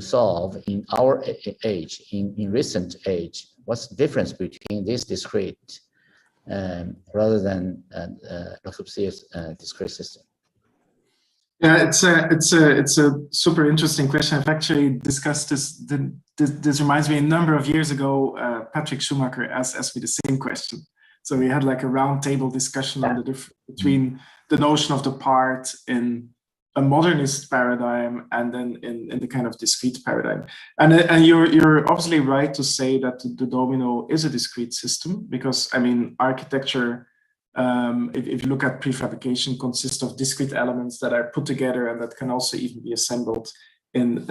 solve in our age, in recent age? What's the difference between this discrete rather than Le Corbusier's discrete system? Yeah, it's a super interesting question. I've actually discussed this. This reminds me, a number of years ago, Patrick Schumacher asked me the same question. So we had like a roundtable discussion on the difference between the notion of the part in a modernist paradigm and then in the kind of discrete paradigm. And you're obviously right to say that the domino is a discrete system, because I mean, architecture, if you look at prefabrication, consists of discrete elements that are put together and that can also even be assembled in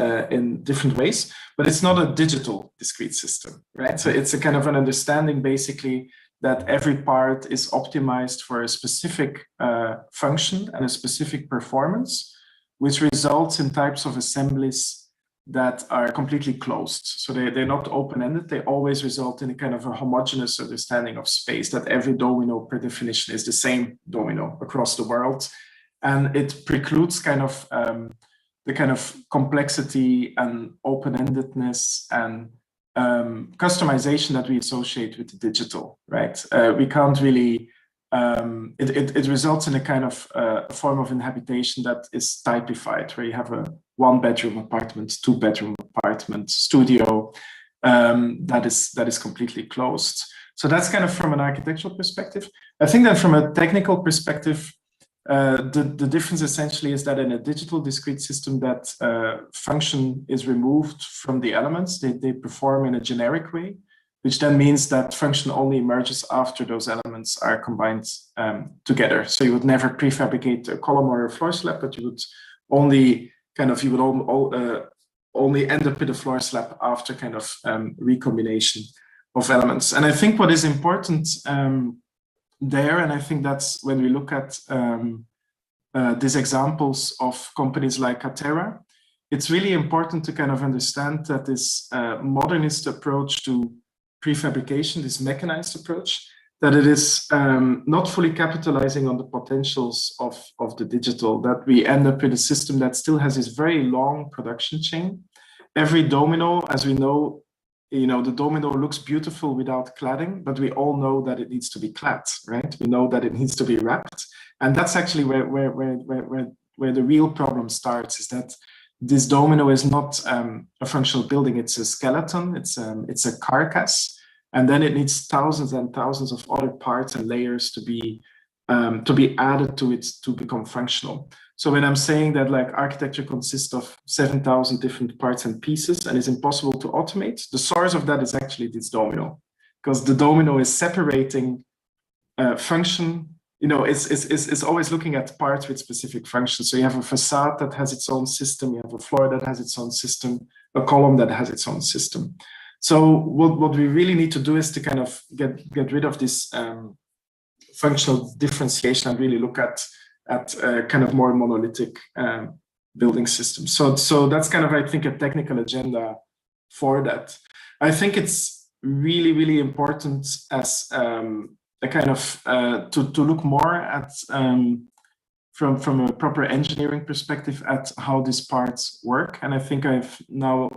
different ways, but it's not a digital discrete system, right? So it's a kind of an understanding basically that every part is optimized for a specific function and a specific performance, which results in types of assemblies that are completely closed. So they're not open-ended. They always result in a kind of a homogeneous understanding of space, that every domino per definition is the same domino across the world. And it precludes kind of the kind of complexity and open-endedness and customization that we associate with the digital, right? We can't really, it results in a kind of a form of inhabitation that is typified, where you have a 1-bedroom apartment, 2-bedroom apartment, studio, that is completely closed. So that's kind of from an architectural perspective. I think that from a technical perspective, the difference essentially is that in a digital discrete system, that function is removed from the elements. They perform in a generic way, which then means that function only emerges after those elements are combined together. So you would never prefabricate a column or a floor slab, but you would only only end up with a floor slab after kind of recombination of elements. And I think what is important there, and I think that's when we look at these examples of companies like Atera, it's really important to kind of understand that this modernist approach to prefabrication, this mechanized approach, that it is not fully capitalizing on the potentials of the digital, that we end up with a system that still has this very long production chain. Every domino, as we know, the domino looks beautiful without cladding, but we all know that it needs to be clad, right? We know that it needs to be wrapped. And that's actually where the real problem starts, is that this domino is not a functional building, it's a skeleton, it's a carcass. And then it needs thousands and thousands of other parts and layers to be added to it to become functional. So when I'm saying that like architecture consists of 7,000 different parts and pieces and is impossible to automate, the source of that is actually this domino, because the domino is separating function. It's always looking at parts with specific functions. So you have a facade that has its own system, you have a floor that has its own system, a column that has its own system. So what we really need to do is to kind of get rid of this functional differentiation and really look at kind of more monolithic building systems. So that's kind of, I think, a technical agenda for that. I think it's really, really important as a kind of to look more at from a proper engineering perspective at how these parts work. And I think I've now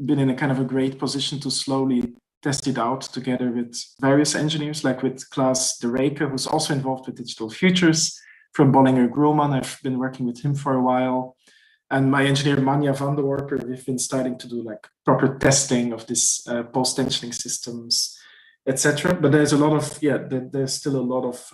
been in a kind of a great position to slowly test it out together with various engineers, like with Klaas de Reyke, who's also involved with Digital Futures from Bollinger Grumman. I've been working with him for a while. And my engineer, Manja van der Worper, we've been starting to do like proper testing of this post-tensioning systems, etc. But there's a lot of, there's still a lot of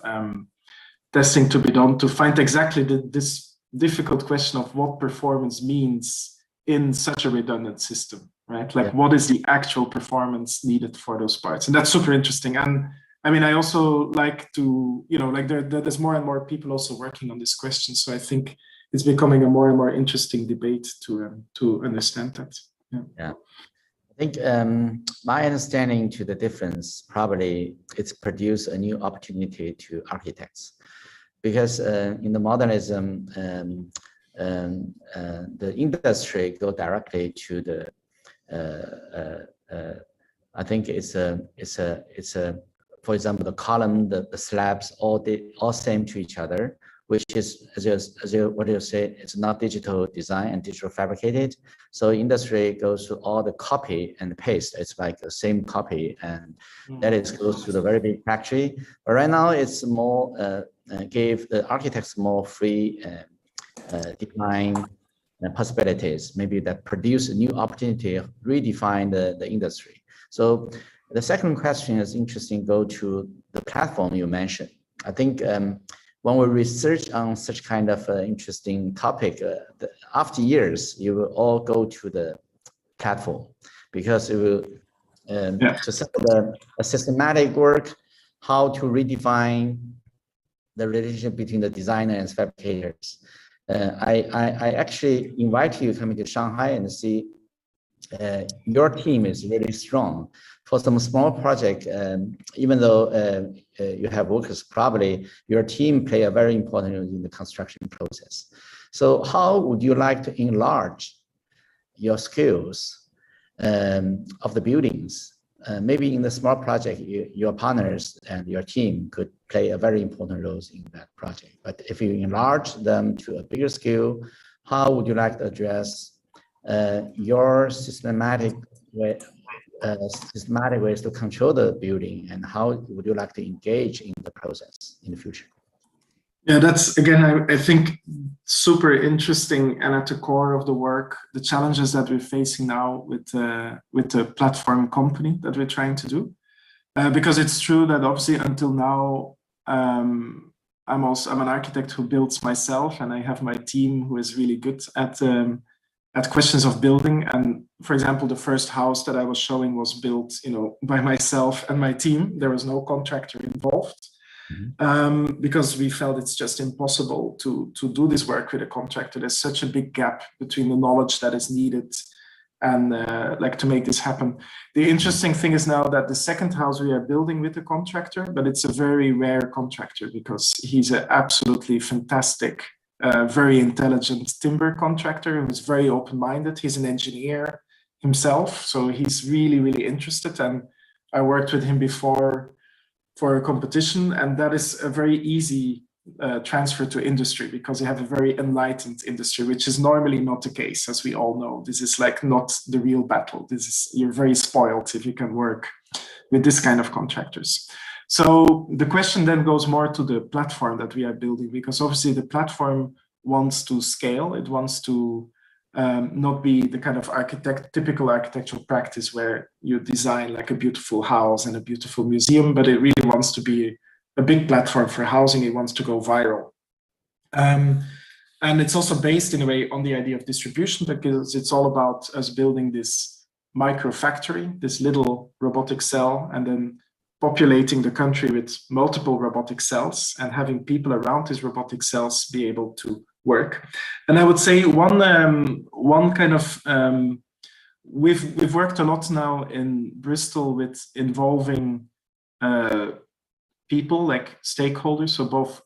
testing to be done to find exactly this difficult question of what performance means in such a redundant system, right? Like what is the actual performance needed for those parts? And that's super interesting. And I mean, I also like to, like there's more and more people also working on this question. So I think it's becoming a more and more interesting debate to understand that. Yeah. I think my understanding to the difference, probably it's produced a new opportunity to architects, because in the modernism, the industry go directly to the. I think it's a. For example, the column, the slabs, all same to each other, which is what you say, it's not digital design and digital fabricated. So industry goes to all the copy and paste. It's like the same copy, and that is goes to the very big factory. But right now, it's more gave the architects more free design possibilities, maybe that produce a new opportunity, redefine the industry. So the second question is interesting, go to the platform you mentioned. I think when we research on such kind of interesting topic, after years, you will all go to the platform, because it will to set a systematic work, how to redefine the relationship between the designer and fabricators. I actually invite you to come to Shanghai and see your team is really strong. For some small project, even though you have workers, probably your team play a very important role in the construction process. So how would you like to enlarge your skills of the buildings. Maybe in the small project, your partners and your team could play a very important role in that project. But if you enlarge them to a bigger scale, how would you like to address your systematic ways to control the building, and how would you like to engage in the process in the future? Yeah, that's, again, I think super interesting, and at the core of the work, the challenges that we're facing now with the platform company that we're trying to do. Because it's true that obviously until now, I'm an architect who builds myself, and I have my team who is really good at questions of building. And for example, the first house that I was showing was built, by myself and my team. There was no contractor involved. Because we felt it's just impossible to do this work with a contractor. There's such a big gap between the knowledge that is needed and to make this happen. The interesting thing is now that the second house we are building with a contractor, but it's a very rare contractor because he's an absolutely fantastic, very intelligent timber contractor who's very open-minded. He's an engineer himself, so he's really, really interested. And I worked with him before for a competition, and that is a very easy transfer to industry because you have a very enlightened industry, which is normally not the case, as we all know. This is not the real battle. You're very spoiled if you can work with this kind of contractors. So the question then goes more to the platform that we are building, because obviously the platform wants to scale. It wants to not be the kind of typical architectural practice where you design like a beautiful house and a beautiful museum, but it really wants to be a big platform for housing. It wants to go viral. And it's also based in a way on the idea of distribution, because it's all about us building this micro factory, this little robotic cell, and then populating the country with multiple robotic cells and having people around these robotic cells be able to work. And I would say one kind of we've worked a lot now in Bristol with involving people like stakeholders, so both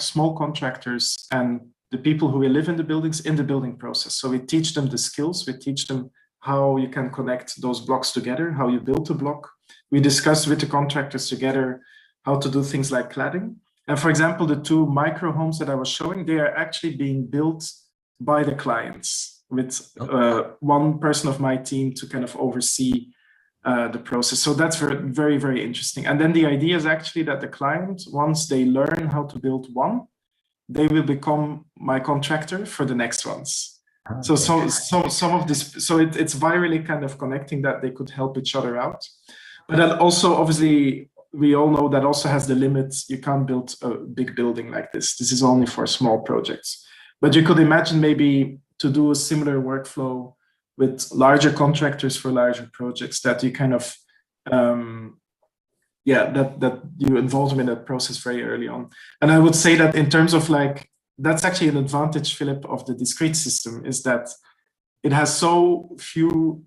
small contractors and the people who will live in the buildings in the building process. So we teach them the skills, we teach them how you can connect those blocks together, how you build a block. We discuss with the contractors together how to do things like cladding. And for example, the two micro homes that I was showing, they are actually being built by the clients with one person of my team to kind of oversee the process. So that's very, very interesting. And then the idea is actually that the client, once they learn how to build one, they will become my contractor for the next ones. So some of this, so it's virally kind of connecting that they could help each other out. But then also, obviously, we all know that also has the limits. You can't build a big building like this. This is only for small projects. But you could imagine maybe to do a similar workflow with larger contractors for larger projects, that you kind of, that you involve them in that process very early on. And I would say that in terms of that's actually an advantage, Philip, of the discrete system, is that it has so few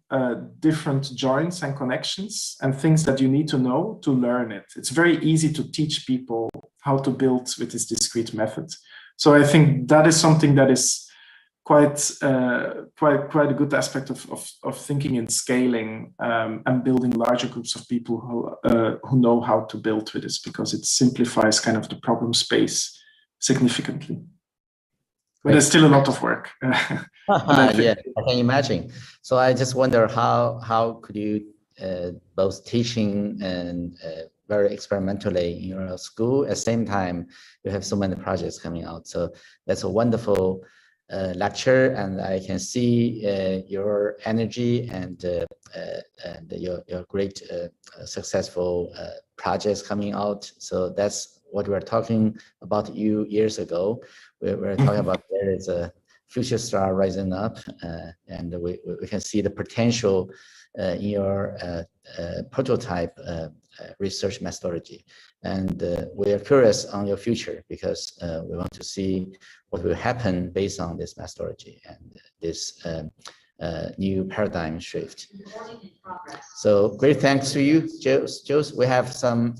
different joints and connections and things that you need to know to learn it. It's very easy to teach people how to build with this discrete method. So I think that is something that is quite a good aspect of thinking in scaling and building larger groups of people who know how to build with this, because it simplifies kind of the problem space significantly. But there's still a lot of work. Yeah, I can imagine. So I just wonder how could you both teaching and very experimentally in your school, at the same time you have so many projects coming out. So that's a wonderful lecture, and I can see your energy and your great successful projects coming out. So that's what we were talking about you years ago. We were talking about there is a future star rising up, and we can see the potential in your prototype research methodology. And we are curious on your future, because we want to see what will happen based on this methodology and this new paradigm shift. So great thanks to you, Jules. We have some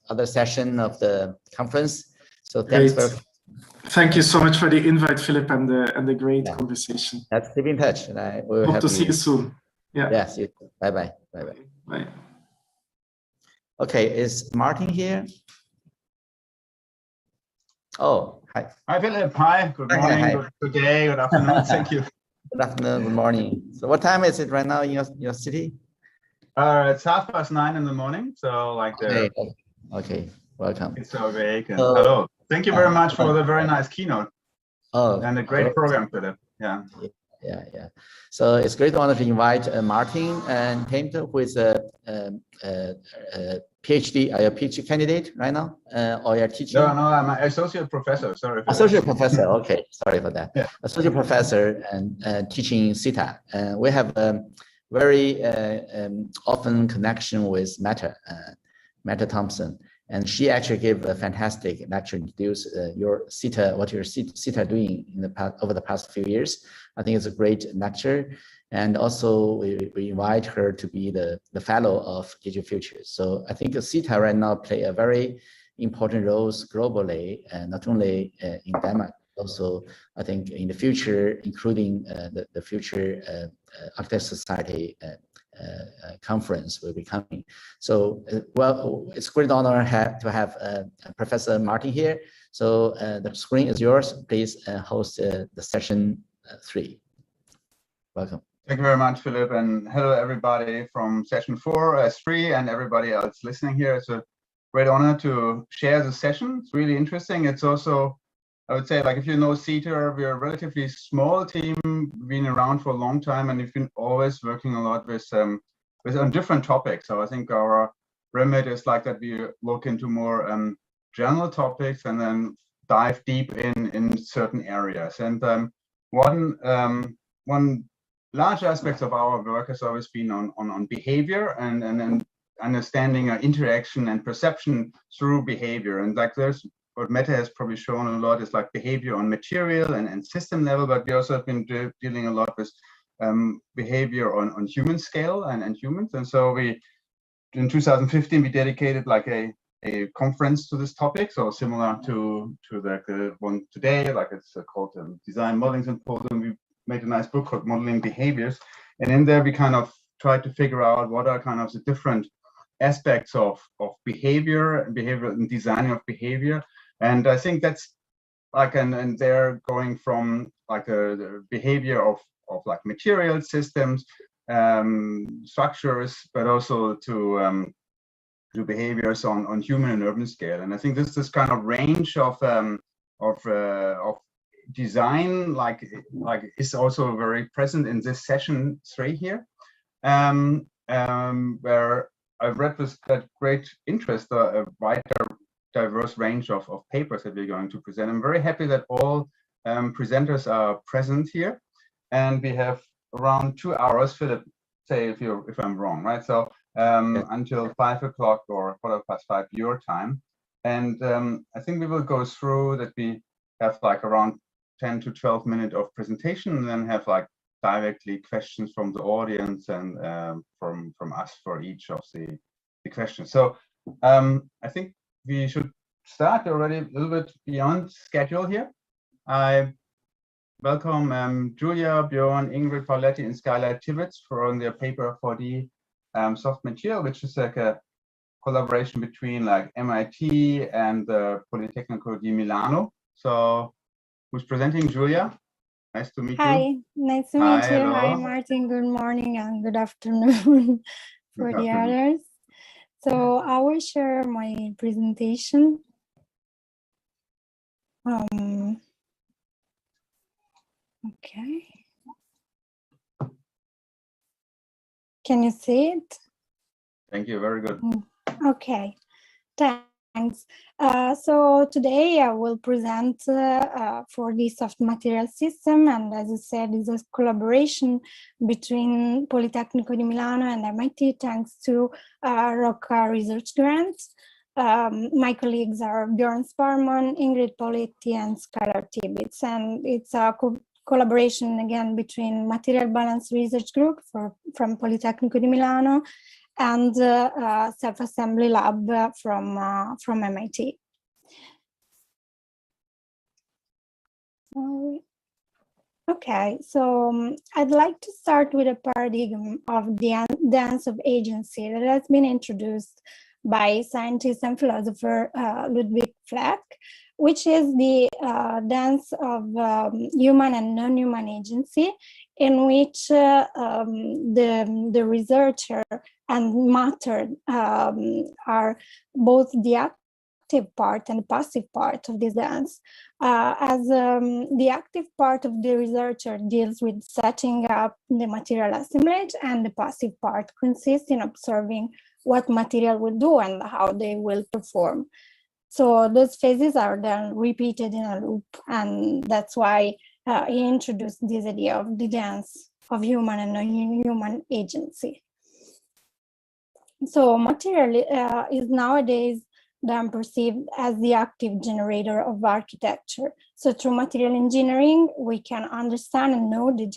other session of the conference. So thanks for Thank you so much for the invite, Philip, and the great conversation. Let's keep in touch, and I will hope to see you soon. Yeah. Yes. Bye bye. Bye bye. Bye. Okay, is Martin here? Oh, hi. Hi, Philip. Hi. Good morning. Hi. Good day. Good afternoon. Thank you. Good afternoon. Good morning. So, what time is it right now in your city? It's 9:30 in the morning. So, like the. Okay. Welcome. It's so awake. And hello. Thank you very much for the very nice keynote. Oh. And a great program, Philip. Yeah. Yeah. So it's a great honor to invite Martin and Painter, who is a PhD. Are you a PhD candidate right now, or you're teaching? No, I'm an associate professor. Sorry. Associate professor. Okay, sorry for that. Yeah. Associate professor and teaching CETA. We have a very often connection with Meta Thompson. And she actually gave a fantastic lecture, introduce your CETA, what your CETA doing in the past, over the past few years. I think it's a great lecture. And also we invite her to be the fellow of Digital Futures. So I think CETA right now play a very important roles globally, and not only in Denmark, also I think in the future, including the future Architect Society conference will be coming. So, well, it's a great honor to have Professor Martin here. So the screen is yours. Please host the session 3. Welcome. Thank you very much, Philip, and hello everybody from session 4 S3 and everybody else listening here. It's a great honor to share the session. It's really interesting. It's also, I would say, like if you know CETA, we're a relatively small team, been around for a long time, and we've been always working a lot with on different topics. So I think our remit is like that we look into more general topics and then dive deep in certain areas. And one large aspect of our work has always been on behavior and understanding interaction and perception through behavior. And like there's what Meta has probably shown a lot is like behavior on material and system level, but we also have been dealing a lot with behavior on human scale and humans. And so we, in 2015, we dedicated like a conference to this topic. So similar to the one today, like it's called Design Modeling Symposium. We made a nice book called Modeling Behaviors. And in there, we kind of tried to figure out what are kind of the different aspects of behavior and designing of behavior. And I think that's like, and they're going from like the behavior of like material systems, structures, but also to behaviors on human and urban scale. And I think this kind of range of design like is also very present in this session 3 here, where I've read with great interest a wider, diverse range of papers that we're going to present. I'm very happy that all presenters are present here, and we have around 2 hours. Philip, say if I'm wrong, right? So until 5 o'clock or 5:15 your time, and I think we will go through that. We have like around 10 to 12 minutes of presentation, and then have like directly questions from the audience and from us for each of the questions. So I think we should start already a little bit beyond schedule here. I welcome Julia, Björn, Ingrid Pauletti, and Skylar Tibbets for their paper for the soft material, which is like a collaboration between like MIT and the Politecnico di Milano. So who's presenting? Julia? Nice to meet you. Hi, nice to meet you. Hello. Hi, Martin. Good morning and good afternoon for the others. So I will share my presentation. Okay. Can you see it? Thank you. Very good. Okay. Thanks. So today I will present for the soft material system, and as I said, it's a collaboration between Politecnico di Milano and MIT, thanks to ROCA research grants. My colleagues are Björn Sparman, Ingrid Pauletti, and Skylar Tibbets, and it's a collaboration again between Material Balance Research Group from Politecnico di Milano and Self-Assembly Lab from MIT. Okay, so I'd like to start with a paradigm of the dance of agency that has been introduced by scientist and philosopher Ludwig Fleck, which is the dance of human and non-human agency, in which the researcher and matter are both the active part and the passive part of this dance. As the active part of the researcher deals with setting up the material assemblage, and the passive part consists in observing what material will do and how they will perform. So those phases are then repeated in a loop, and that's why he introduced this idea of the dance of human and non-human agency. So material is nowadays then perceived as the active generator of architecture. So through material engineering, we can understand and know the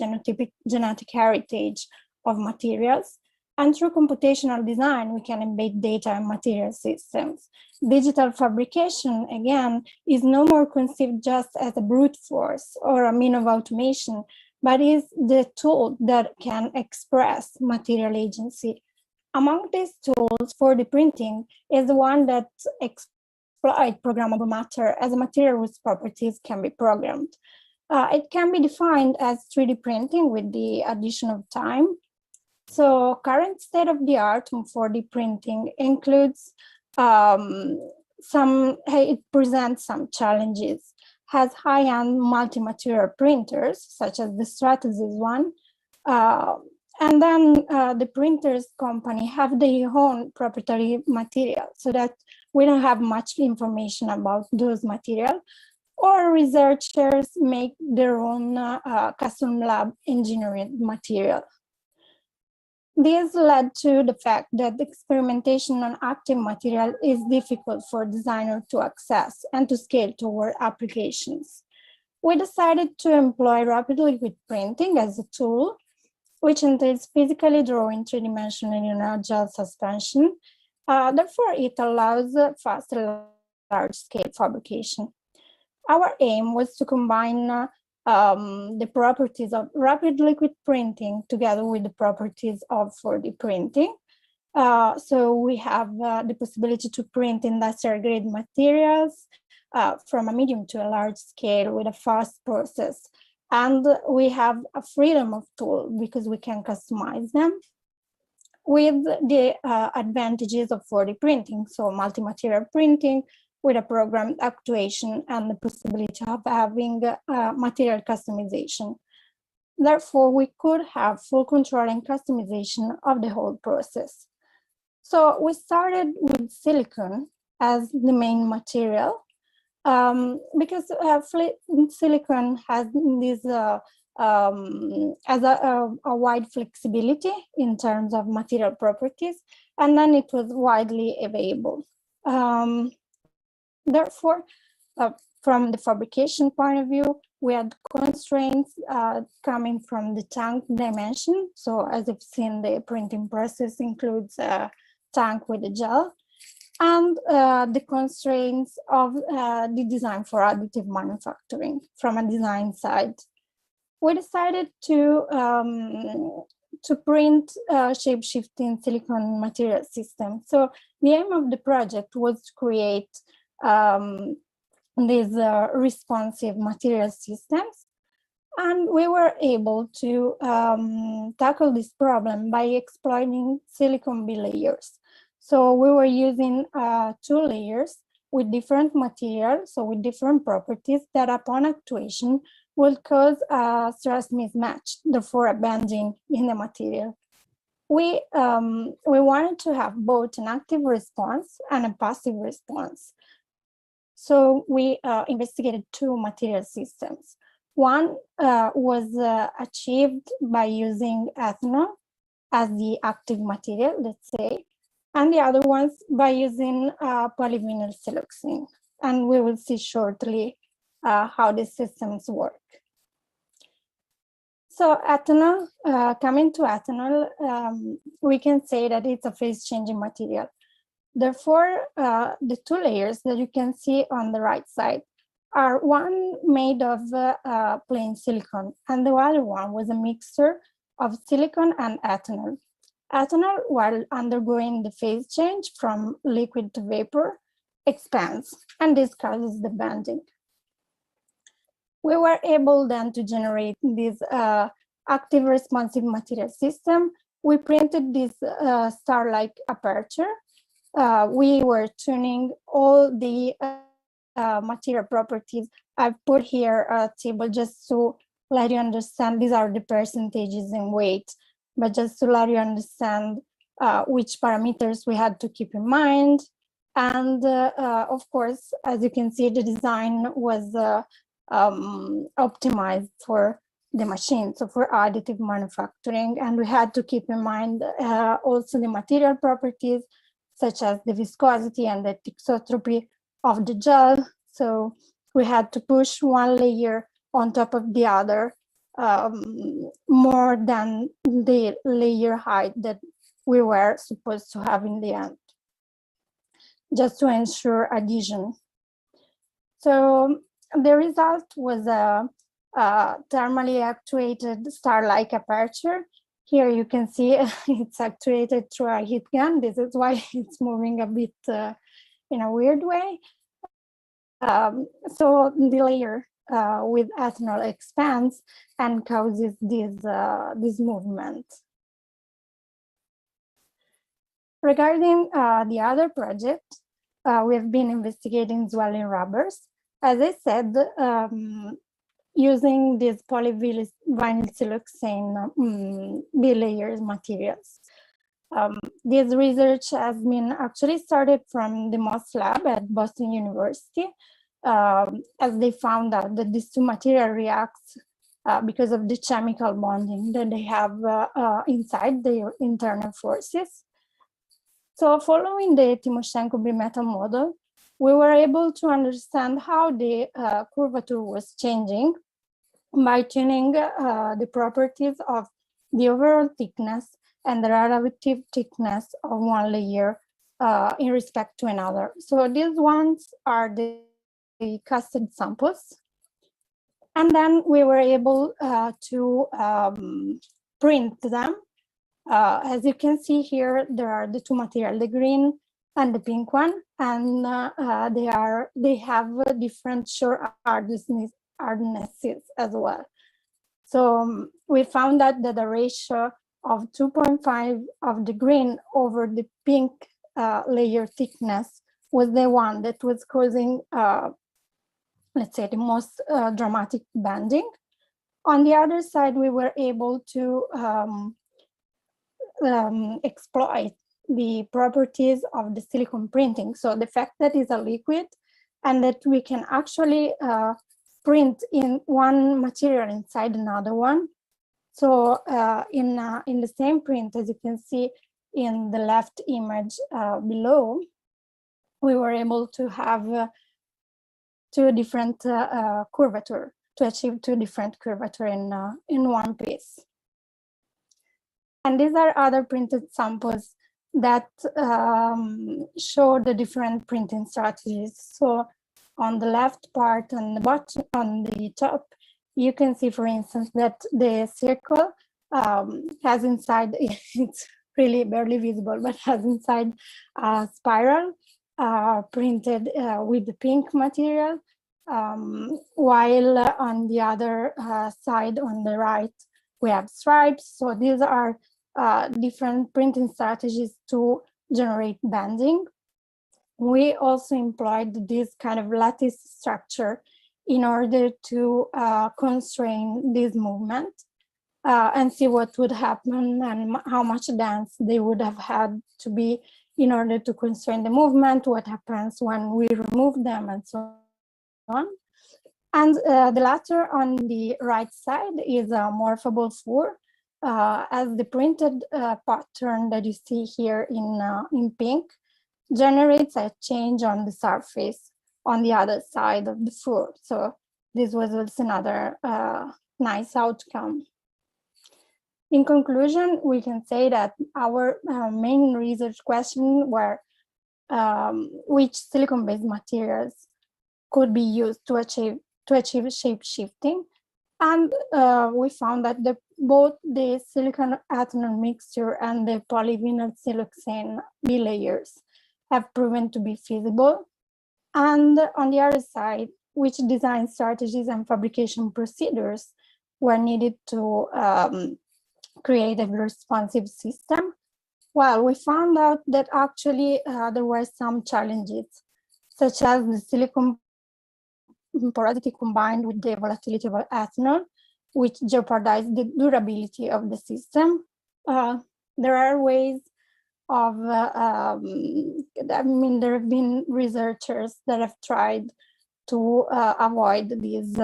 genetic heritage of materials. And through computational design, we can embed data in material systems. Digital fabrication, again, is no more conceived just as a brute force or a mean of automation, but is the tool that can express material agency. Among these tools, 4D printing is the one that exploits programmable matter as a material whose properties can be programmed. It can be defined as 3D printing with the addition of time. So current state of the art in 4D printing includes it presents some challenges, has high-end multi-material printers, such as the Stratasys one, and then the printers company have their own proprietary material, so that we don't have much information about those material, or researchers make their own custom lab engineered material. This led to the fact that experimentation on active material is difficult for designers to access and to scale toward applications. We decided to employ rapid liquid printing as a tool, which entails physically drawing three-dimensional gel suspension. Therefore, it allows faster large-scale fabrication. Our aim was to combine the properties of rapid liquid printing together with the properties of 4D printing. So we have the possibility to print industrial grade materials from a medium to a large scale with a fast process. And we have a freedom of tool because we can customize them with the advantages of 4D printing. So multi-material printing with a programmed actuation and the possibility of having material customization. Therefore, we could have full control and customization of the whole process. So we started with silicon as the main material because silicon has this as a wide flexibility in terms of material properties, and then it was widely available. Therefore, from the fabrication point of view, we had constraints coming from the tank dimension. So as you've seen, the printing process includes a tank with a gel, and the constraints of the design for additive manufacturing from a design side. We decided to print shape-shifting silicon material system. So the aim of the project was to create these responsive material systems, and we were able to tackle this problem by exploiting silicon bilayers. So we were using 2 layers with different materials, so with different properties that upon actuation will cause a stress mismatch, therefore a bending in the material. We wanted to have both an active response and a passive response. So we investigated 2 material systems. One was achieved by using ethanol as the active material, let's say, and the other ones by using polyvinyl siloxane. And we will see shortly how these systems work. So ethanol, coming to ethanol, we can say that it's a phase-changing material. Therefore, the 2 layers that you can see on the right side are one made of plain silicon, and the other one was a mixture of silicon and ethanol. Ethanol, while undergoing the phase change from liquid to vapor, expands, and this causes the bending. We were able then to generate this active responsive material system. We printed this star-like aperture. We were tuning all the material properties. I've put here a table just to let you understand. These are the percentages in weight, but just to let you understand which parameters we had to keep in mind. And of course, as you can see, the design was optimized for the machine, so for additive manufacturing. And we had to keep in mind also the material properties, such as the viscosity and the thixotropy of the gel. So we had to push one layer on top of the other more than the layer height that we were supposed to have in the end, just to ensure adhesion. So the result was a thermally actuated star-like aperture. Here you can see it's actuated through a heat gun. This is why it's moving a bit in a weird way. So the layer with ethanol expands and causes this movement. Regarding the other project, we have been investigating swelling rubbers. As I said, using these polyvinyl siloxane bilayers materials. This research has been actually started from the Moss Lab at Boston University, as they found out that these two materials react because of the chemical bonding that they have inside their internal forces. So following the Timoshenko bimetal model, we were able to understand how the curvature was changing by tuning the properties of the overall thickness and the relative thickness of one layer in respect to another. So these ones are the casted samples. And then we were able to print them. As you can see here, there are the two materials, the green and the pink one, and they have different shore hardnesses as well. So we found out that the ratio of 2.5 of the green over the pink layer thickness was the one that was causing, let's say, the most dramatic bending. On the other side, we were able to exploit the properties of the silicone printing. So the fact that it's a liquid and that we can actually print in one material inside another one. So in the same print, as you can see in the left image below, we were able to have two different curvature, to achieve two different curvature in one piece. And these are other printed samples that show the different printing strategies. So on the left part, on the bottom, on the top, you can see, for instance, that the circle has inside, it's really barely visible, but has inside a spiral printed with the pink material, while on the other side, on the right, we have stripes. So these are different printing strategies to generate bending. We also employed this kind of lattice structure in order to constrain this movement and see what would happen and how much dense they would have had to be in order to constrain the movement, what happens when we remove them, and so on. And the latter on the right side is a morphable fur, as the printed pattern that you see here in pink generates a change on the surface on the other side of the fur. So this was also another nice outcome. In conclusion, we can say that our main research questions were which silicon-based materials could be used to achieve shape shifting. And we found that both the silicon ethanol mixture and the polyvinyl siloxane bilayers have proven to be feasible. And on the other side, which design strategies and fabrication procedures were needed to create a responsive system? Well, we found out that actually there were some challenges, such as the silicon porosity combined with the volatility of ethanol, which jeopardized the durability of the system. There are ways of, I mean, there have been researchers that have tried to avoid these,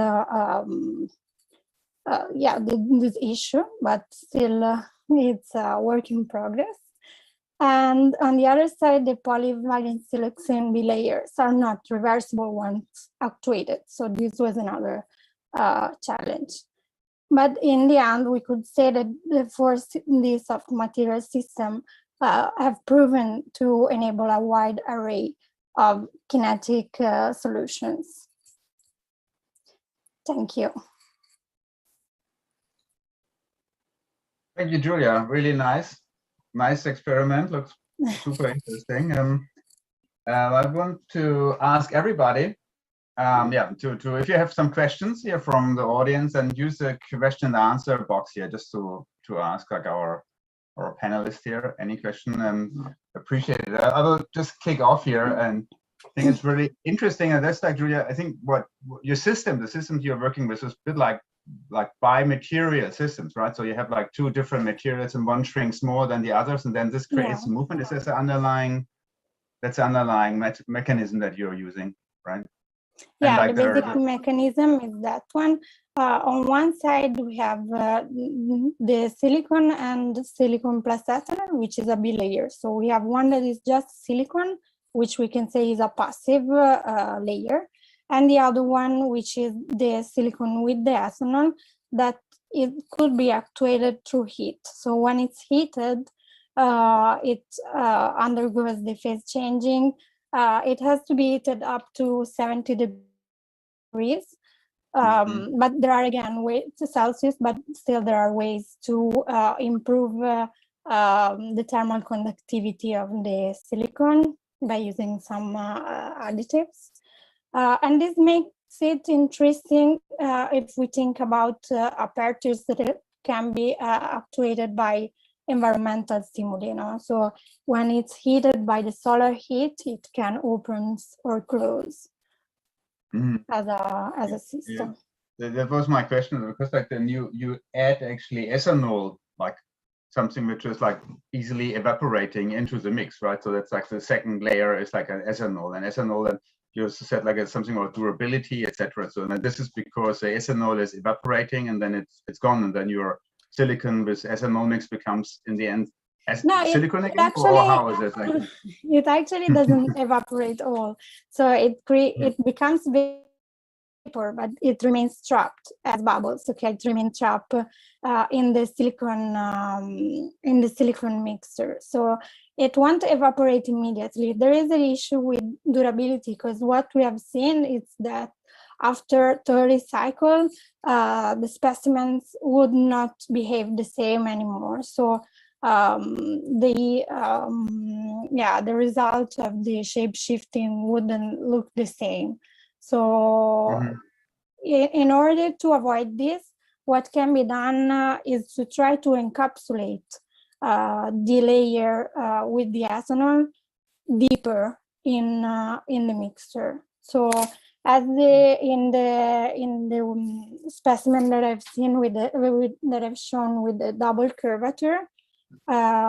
this issue, but still it's a work in progress. And on the other side, the polyvalent siloxane bilayers are not reversible once actuated. So this was another challenge. But in the end, we could say that the soft material system have proven to enable a wide array of kinetic solutions. Thank you. Thank you, Julia. Really nice. Nice experiment. Looks super interesting. I want to ask everybody, if you have some questions here from the audience, and use the question and answer box here just to ask like our panelists here any question. Appreciate it. I will just kick off here, and I think it's really interesting. And that's like, Julia, I think what your system, the systems you're working with, is a bit like bi-material systems, right? So you have like two different materials and one shrinks more than the others, and then this creates movement. Is this underlying mechanism that you're using, right? Yeah, like the basic mechanism is that one. On one side, we have the silicon and silicon plus ethanol, which is a bilayer. So we have one that is just silicon, which we can say is a passive layer, and the other one, which is the silicon with the ethanol, that it could be actuated through heat. So when it's heated, it undergoes the phase changing. It has to be heated up to 70 degrees. But there are, again, ways to Celsius, but still there are ways to improve the thermal conductivity of the silicon by using some additives. And this makes it interesting if we think about apertures that can be actuated by environmental stimuli. So when it's heated by the solar heat, it can open or close as a system. Yeah. That was my question, because like then you add actually ethanol, like something which is like easily evaporating into the mix, right? So that's like the second layer is like an ethanol, and you also said like it's something about durability, etc. So then this is because the ethanol is evaporating and then it's gone, and then your silicon with ethanol mix becomes in the end silicon again, actually, or how is it? Like? It actually doesn't evaporate all. So it becomes vapor, but it remains trapped as bubbles. Okay, it remains trapped in the silicon mixture. So it won't evaporate immediately. There is an issue with durability, because what we have seen is that after 30 cycles, the specimens would not behave the same anymore. So the result of the shape shifting wouldn't look the same. So in order to avoid this, what can be done is to try to encapsulate the layer with the ethanol deeper in the mixture. So as in the specimen that I've seen that I've shown with the double curvature,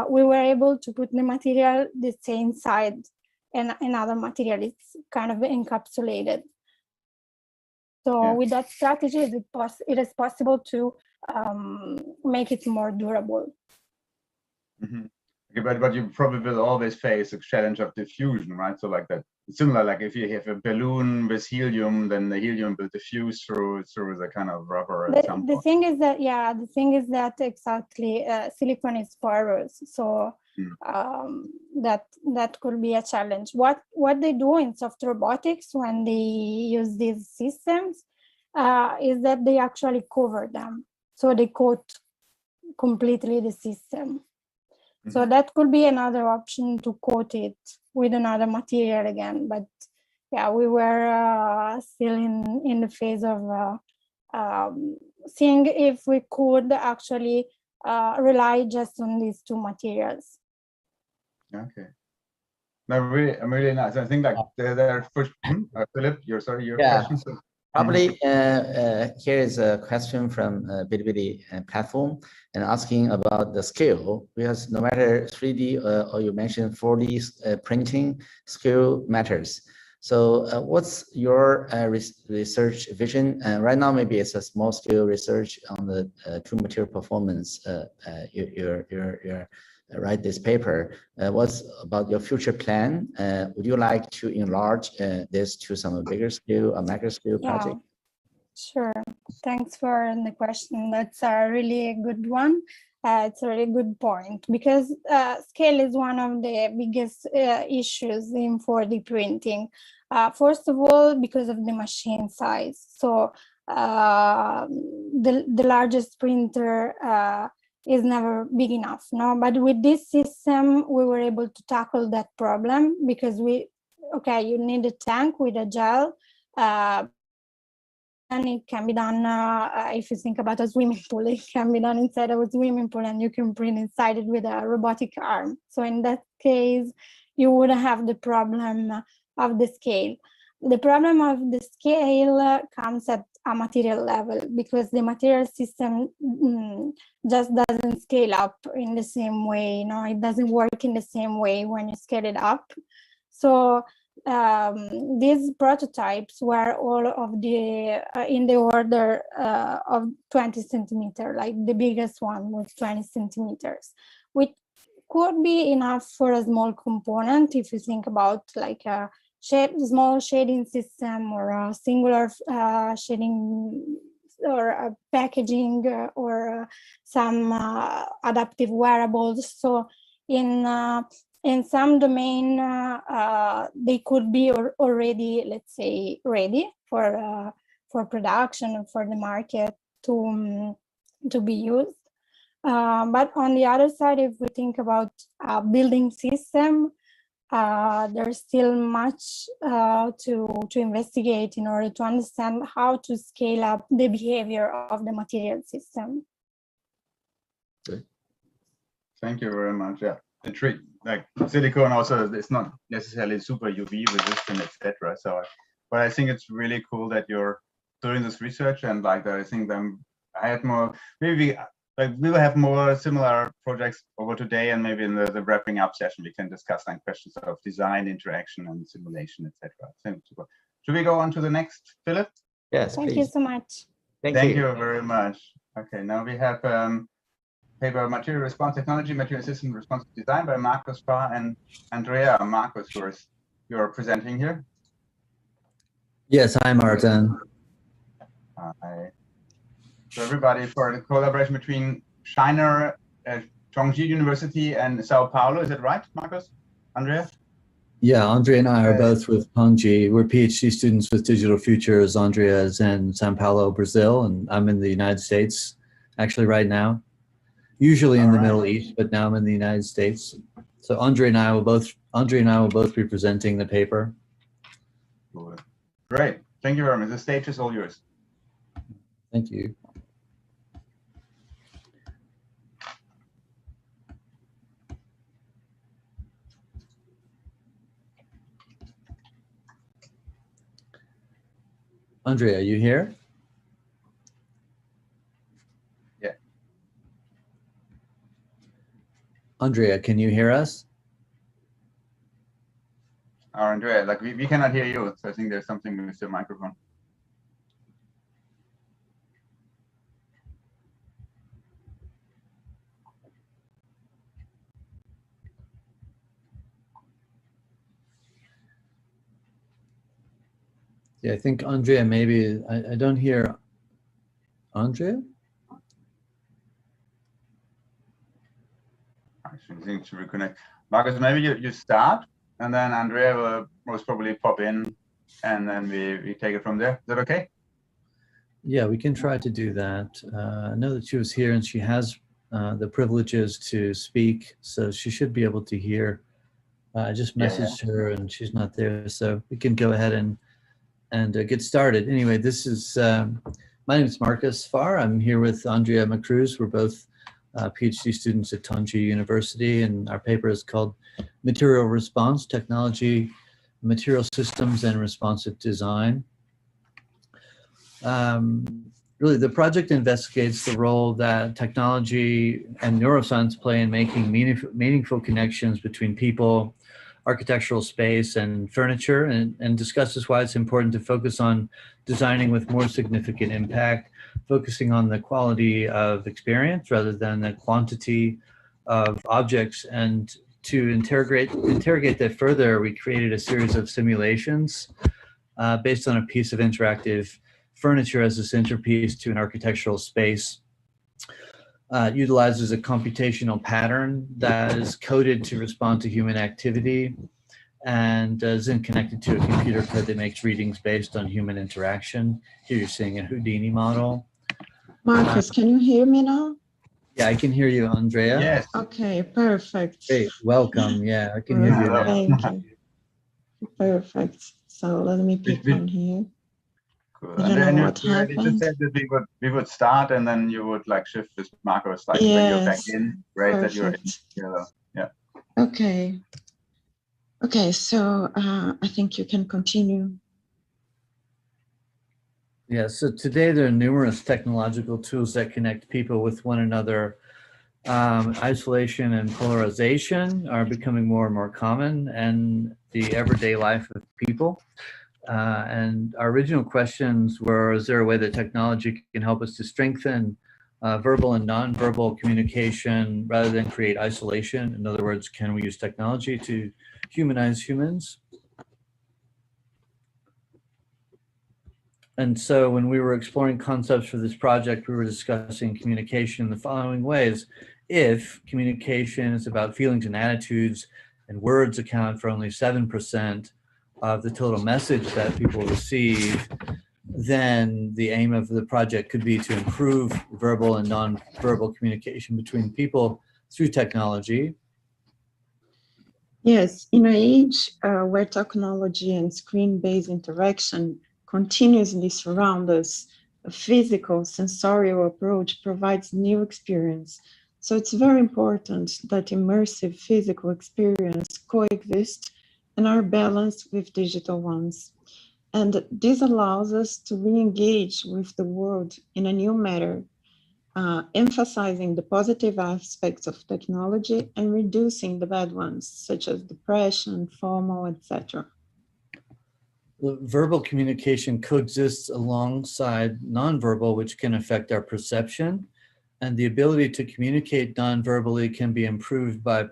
we were able to put the material the same side and another material. It's kind of encapsulated. So with that strategy, it is possible to make it more durable. Again, but you probably will always face a challenge of diffusion, right? So like that, similar, like if you have a balloon with helium, then the helium will diffuse through the kind of rubber at some The point. thing is that, yeah, the thing is that exactly silicon is porous, so that could be a challenge. What they do in soft robotics when they use these systems is that they actually cover them, so they coat completely the system. So that could be another option, to coat it with another material again. But yeah, we were still in the phase of seeing if we could actually rely just on these two materials. Okay. No, really nice. I think like they're first, Philip, your question. Probably here is a question from Bilibili platform and asking about the scale, because no matter 3D or you mentioned 4D printing, scale matters. So what's your research vision? Right now, maybe it's a small scale research on the two material performance. You write this paper. What's about your future plan? Would you like to enlarge this to some bigger scale or macro scale project? Sure. Thanks for the question. That's a really good one. It's a really good point, because scale is one of the biggest issues in 4D printing. First of all, because of the machine size. So the largest printer is never big enough, no? But with this system, we were able to tackle that problem, because you need a tank with a gel, and it can be done, if you think about a swimming pool, it can be done inside of a swimming pool, and you can print inside it with a robotic arm. So in that case, you wouldn't have the problem of the scale. The problem of the scale comes at a material level, because the material system just doesn't scale up in the same way. It doesn't work in the same way when you scale it up. So these prototypes were all of the in the order of 20 centimeters, like the biggest one was 20 centimeters, which could be enough for a small component if you think about like a small shading system or a singular shading or a packaging or some adaptive wearables. So in some domain, they could be already, let's say, ready for production, for the market to be used. But on the other side, if we think about building system, there's still much to investigate in order to understand how to scale up the behavior of the material system. Good. Thank you very much. Yeah, the trick, like silicone, also it's not necessarily super UV resistant, etc. So, but I think it's really cool that you're doing this research, and like I think I had more maybe. Like we will have more similar projects over today, and maybe in the wrapping up session we can discuss like questions of design, interaction, and simulation, etc. Should we go on to the next, Philip? Yes, Thank you so much. Thank you very much. Okay, now we have paper Material Response Technology, Material System Responsive Design by Markus Parr and Andrea. Markus, you're presenting here. Yes, hi, Martin. Hi. So everybody, for the collaboration between China, Zhongji University and Sao Paulo, is it right, Markus? Andrea? Yeah, Andrea and I are both with Zhongji. We're PhD students with Digital Futures. Andrea is in Sao Paulo, Brazil, and I'm in the United States, actually right now. Usually in the Middle East, but now I'm in the United States. So Andrea and I will both be presenting the paper. Cool. Great. Thank you very much. The stage is all yours. Thank you. Andrea, are you here? Yeah. Andrea, can you hear us? Andrea, like we cannot hear you, so I think there's something with your microphone. Yeah, I think Andrea, maybe, I don't hear Andrea? She needs to reconnect. Marcus, maybe you start, and then Andrea will most probably pop in, and then we take it from there. Is that okay? Yeah, we can try to do that. I know that she was here and she has the privileges to speak, so she should be able to hear. I just messaged her and she's not there, so we can go ahead and get started. Anyway, this is, my name is Marcus Farr. I'm here with Andrea Macruz. We're both PhD students at Tongji University, and our paper is called Material Response, Technology, Material Systems, and Responsive Design. Really, the project investigates the role that technology and neuroscience play in making meaningful connections between people, architectural space, and furniture, and discusses why it's important to focus on designing with more significant impact, focusing on the quality of experience rather than the quantity of objects. And to interrogate that further, we created a series of simulations based on a piece of interactive furniture as a centerpiece to an architectural space. It utilizes a computational pattern that is coded to respond to human activity and is then connected to a computer code that makes readings based on human interaction. Here you're seeing a Houdini model. Marcus, can you hear me now? Yeah, I can hear you, Andrea. Yes. Okay, perfect. Great, welcome. Yeah, I can hear you now. Thank you. Perfect. So let me pick on here. Cool. I don't know what You happened. just said that we would start, and then you would like shift this Marcus like when you're back in. Great that you're in together. Yeah. Okay. Okay, so I think you can continue. Yeah, so today there are numerous technological tools that connect people with one another. Isolation and polarization are becoming more and more common in the everyday life of people. And our original questions were, is there a way that technology can help us to strengthen verbal and nonverbal communication rather than create isolation? In other words, can we use technology to humanize humans? And so when we were exploring concepts for this project, we were discussing communication in the following ways. If communication is about feelings and attitudes, and words account for only 7% of the total message that people receive, then the aim of the project could be to improve verbal and non-verbal communication between people through technology. Yes, in an age where technology and screen-based interaction continuously surround us, a physical, sensorial approach provides new experience. So it's very important that immersive physical experience coexist and are balanced with digital ones. And this allows us to re-engage with the world in a new manner, emphasizing the positive aspects of technology and reducing the bad ones, such as depression, FOMO, etc. Verbal communication coexists alongside nonverbal, which can affect our perception. And the ability to communicate non-verbally can be improved by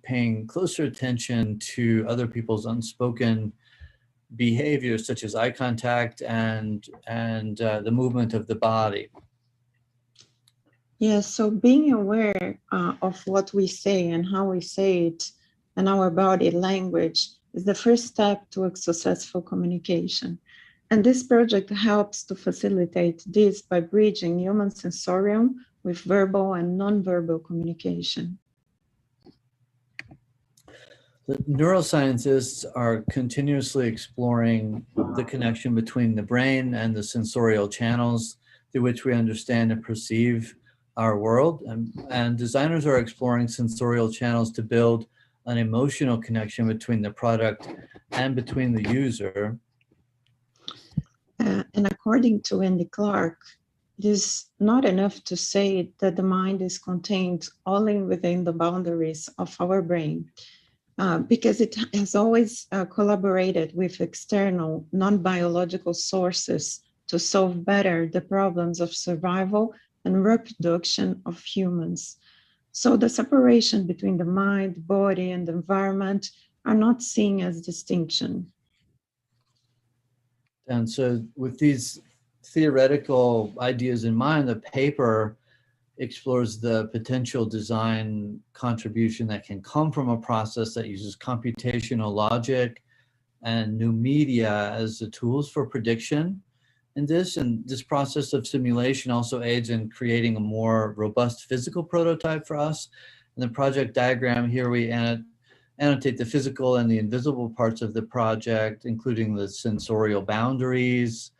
paying closer attention to other people's unspoken behaviors, such as eye contact and the movement of the body. Yes, so being aware of what we say and how we say it and our body language is the first step to a successful communication. And this project helps to facilitate this by bridging human sensorium with verbal and nonverbal communication. The neuroscientists are continuously exploring the connection between the brain and the sensorial channels through which we understand and perceive our world. And designers are exploring sensorial channels to build an emotional connection between the product and between the user. And according to Andy Clark, it is not enough to say that the mind is contained only within the boundaries of our brain, because it has always collaborated with external non-biological sources to solve better the problems of survival and reproduction of humans. So the separation between the mind, body, and the environment are not seen as distinction. And so with these theoretical ideas in mind, the paper explores the potential design contribution that can come from a process that uses computational logic and new media as the tools for prediction in this. And this process of simulation also aids in creating a more robust physical prototype for us. In the project diagram here, we annotate the physical and the invisible parts of the project, including the sensorial boundaries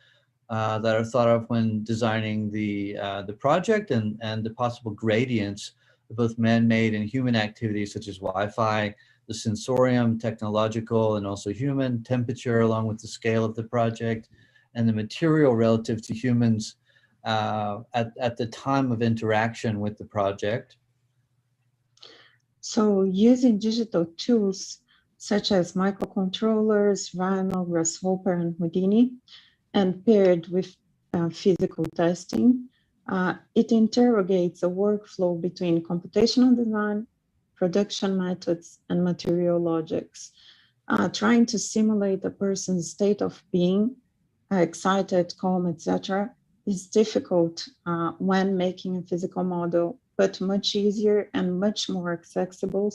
that are thought of when designing the project, and the possible gradients of both man-made and human activities such as Wi-Fi, the sensorium, technological, and also human, temperature, along with the scale of the project, and the material relative to humans at the time of interaction with the project. So using digital tools such as microcontrollers, Rhino, Grasshopper, and Houdini, and paired with physical testing, it interrogates a workflow between computational design, production methods, and material logics, trying to simulate a person's state of being, excited, calm, etc., is difficult when making a physical model, but much easier and much more accessible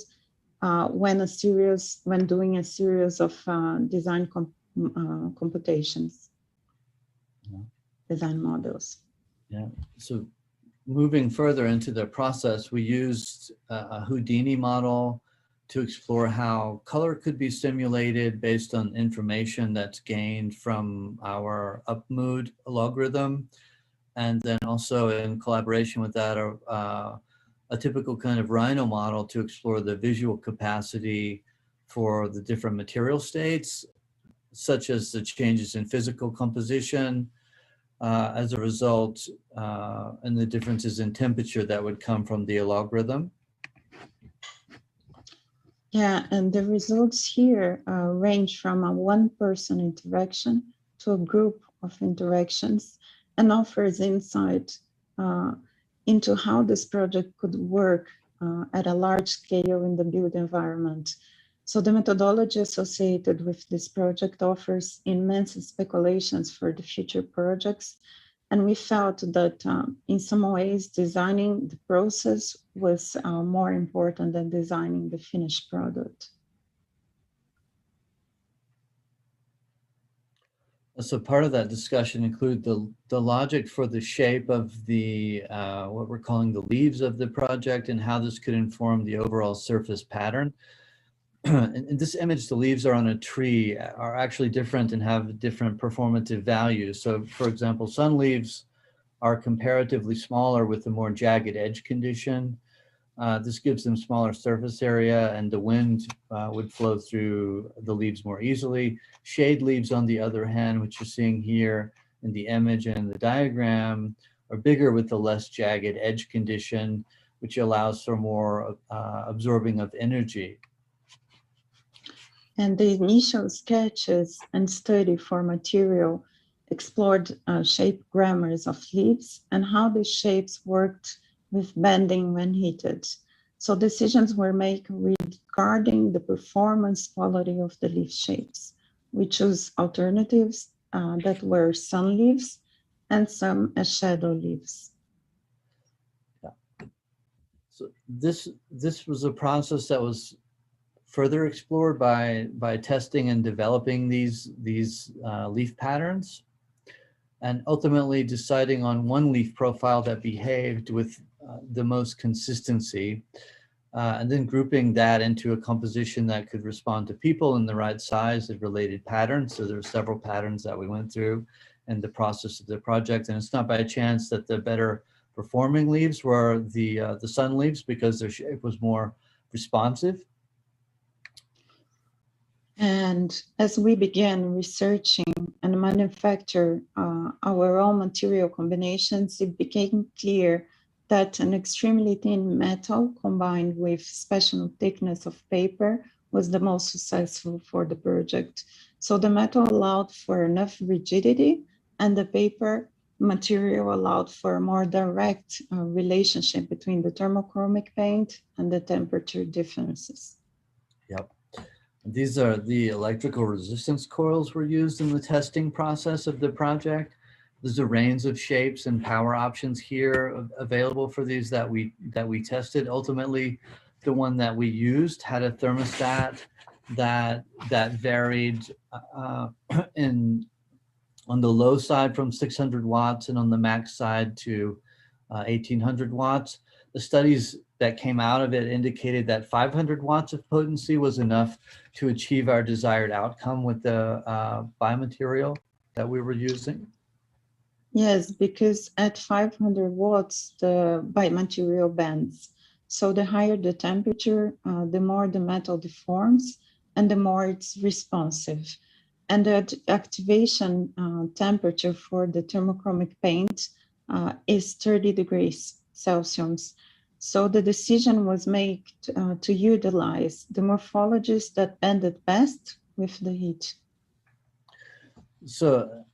when doing a series of design computations, design models. Yeah. So moving further into the process, we used a Houdini model to explore how color could be simulated based on information that's gained from our UpMood logarithm. And then also in collaboration with that, a typical kind of Rhino model to explore the visual capacity for the different material states, such as the changes in physical composition as a result, and the differences in temperature that would come from the logarithm. Yeah, and the results here range from a one-person interaction to a group of interactions, and offers insight into how this project could work at a large scale in the built environment. So the methodology associated with this project offers immense speculations for the future projects. And we felt that in some ways, designing the process was more important than designing the finished product. So part of that discussion include the logic for the shape of the, what we're calling the leaves of the project, and how this could inform the overall surface pattern. In this image, the leaves are on a tree are actually different and have different performative values. So for example, sun leaves are comparatively smaller with a more jagged edge condition. This gives them smaller surface area, and the wind would flow through the leaves more easily. Shade leaves, on the other hand, which you're seeing here in the image and the diagram, are bigger with the less jagged edge condition, which allows for more absorbing of energy. And the initial sketches and study for material explored shape grammars of leaves and how the shapes worked with bending when heated. So decisions were made regarding the performance quality of the leaf shapes. We chose alternatives that were sun leaves and some as shadow leaves. Yeah. So this was a process that was further explored by testing and developing these leaf patterns, and ultimately deciding on one leaf profile that behaved with the most consistency, and then grouping that into a composition that could respond to people in the right size of related patterns. So there were several patterns that we went through in the process of the project, and it's not by chance that the better performing leaves were the sun leaves, because their shape was more responsive. And as we began researching and manufacture our own material combinations, it became clear that an extremely thin metal combined with special thickness of paper was the most successful for the project. So the metal allowed for enough rigidity, and the paper material allowed for a more direct relationship between the thermochromic paint and the temperature differences. Yep. These are the electrical resistance coils were used in the testing process of the project. There's a range of shapes and power options here available for these that we tested. Ultimately, the one that we used had a thermostat that varied on the low side from 600 watts and on the max side to 1800 watts. The studies that came out of it indicated that 500 watts of potency was enough to achieve our desired outcome with the biomaterial that we were using. Yes, because at 500 watts, the biomaterial bends. So the higher the temperature, the more the metal deforms and the more it's responsive. And the activation temperature for the thermochromic paint is 30 degrees Celsius. So the decision was made to utilize the morphologies that bended best with the heat. So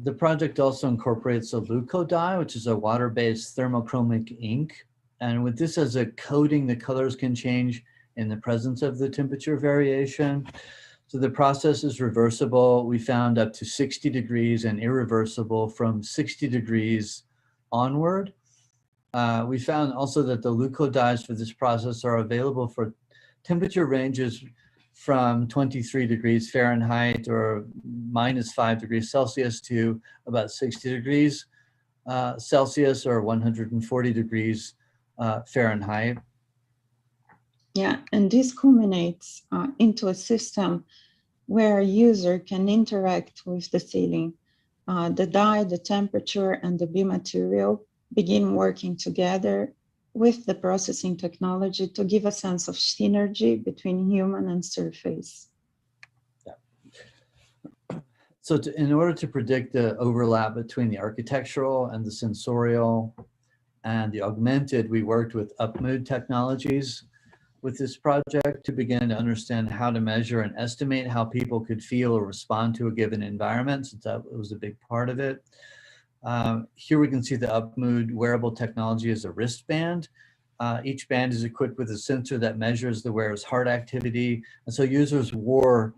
the project also incorporates a leuco dye, which is a water-based thermochromic ink. And with this as a coating, the colors can change in the presence of the temperature variation. So the process is reversible. We found up to 60 degrees and irreversible from 60 degrees onward. We found also that the leuco dyes for this process are available for temperature ranges from 23 degrees Fahrenheit or -5 degrees Celsius to about 60 degrees Celsius or 140 degrees Fahrenheit. Yeah, and this culminates into a system where a user can interact with the sealing. The dye, the temperature, and the biomaterial begin working together with the processing technology to give a sense of synergy between human and surface. Yeah. So in order to predict the overlap between the architectural and the sensorial and the augmented, we worked with UpMood technologies with this project to begin to understand how to measure and estimate how people could feel or respond to a given environment, since that was a big part of it. Here we can see the UpMood wearable technology as a wristband. Each band is equipped with a sensor that measures the wearer's heart activity. And so users wore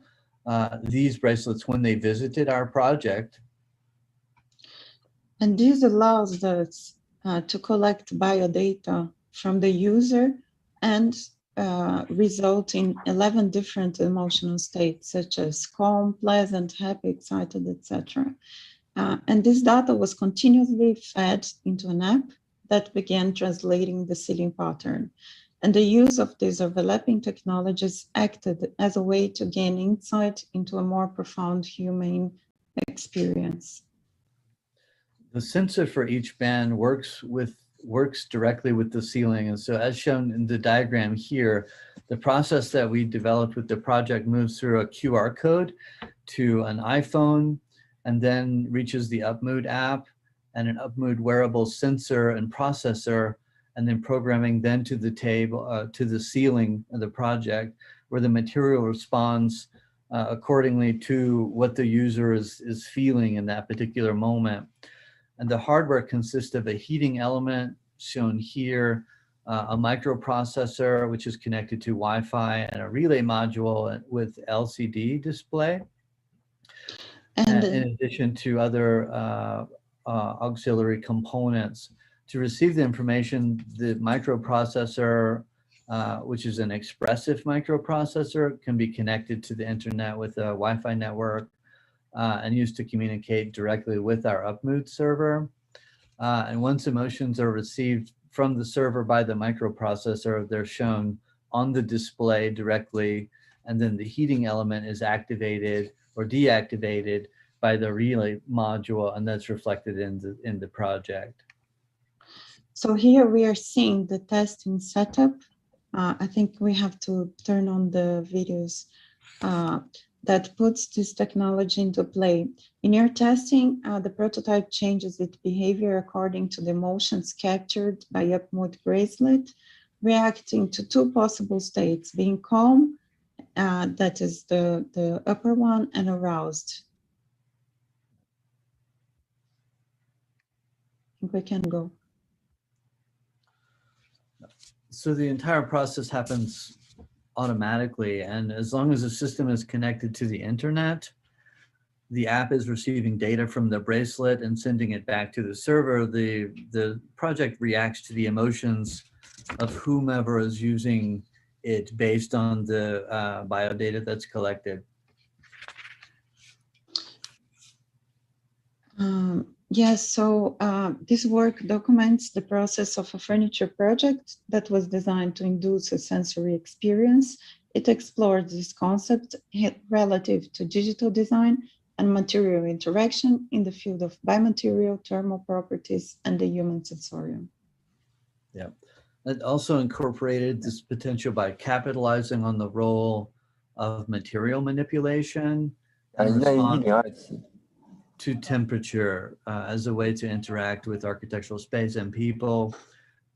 these bracelets when they visited our project. And this allows us to collect biodata from the user and result in 11 different emotional states, such as calm, pleasant, happy, excited, etc. And this data was continuously fed into an app that began translating the sealing pattern. And the use of these overlapping technologies acted as a way to gain insight into a more profound human experience. The sensor for each band works directly with the sealing. And so as shown in the diagram here, the process that we developed with the project moves through a QR code to an iPhone and then reaches the UpMood app and an UpMood wearable sensor and processor, and then programming then to the table, to the sealing of the project, where the material responds accordingly to what the user is feeling in that particular moment. And the hardware consists of a heating element shown here, a microprocessor, which is connected to Wi-Fi, and a relay module with LCD display. And in addition to other auxiliary components. To receive the information, the microprocessor, which is an expressive microprocessor, can be connected to the internet with a Wi-Fi network and used to communicate directly with our UpMood server. And once emotions are received from the server by the microprocessor, they're shown on the display directly, and then the heating element is activated or deactivated by the relay module, and that's reflected in the project. So here we are seeing the testing setup. I think we have to turn on the videos that puts this technology into play. In your testing, the prototype changes its behavior according to the emotions captured by UpMood bracelet, reacting to two possible states, being calm, that is the upper one, and aroused. I think we can go. So the entire process happens automatically. And as long as the system is connected to the internet, the app is receiving data from the bracelet and sending it back to the server. The project reacts to the emotions of whomever is using it based on the biodata that's collected. Yes, so this work documents the process of a furniture project that was designed to induce a sensory experience. It explored this concept relative to digital design and material interaction in the field of biomaterial, thermal properties, and the human sensorium. Yeah, it also incorporated this potential by capitalizing on the role of material manipulation and response to temperature as a way to interact with architectural space and people.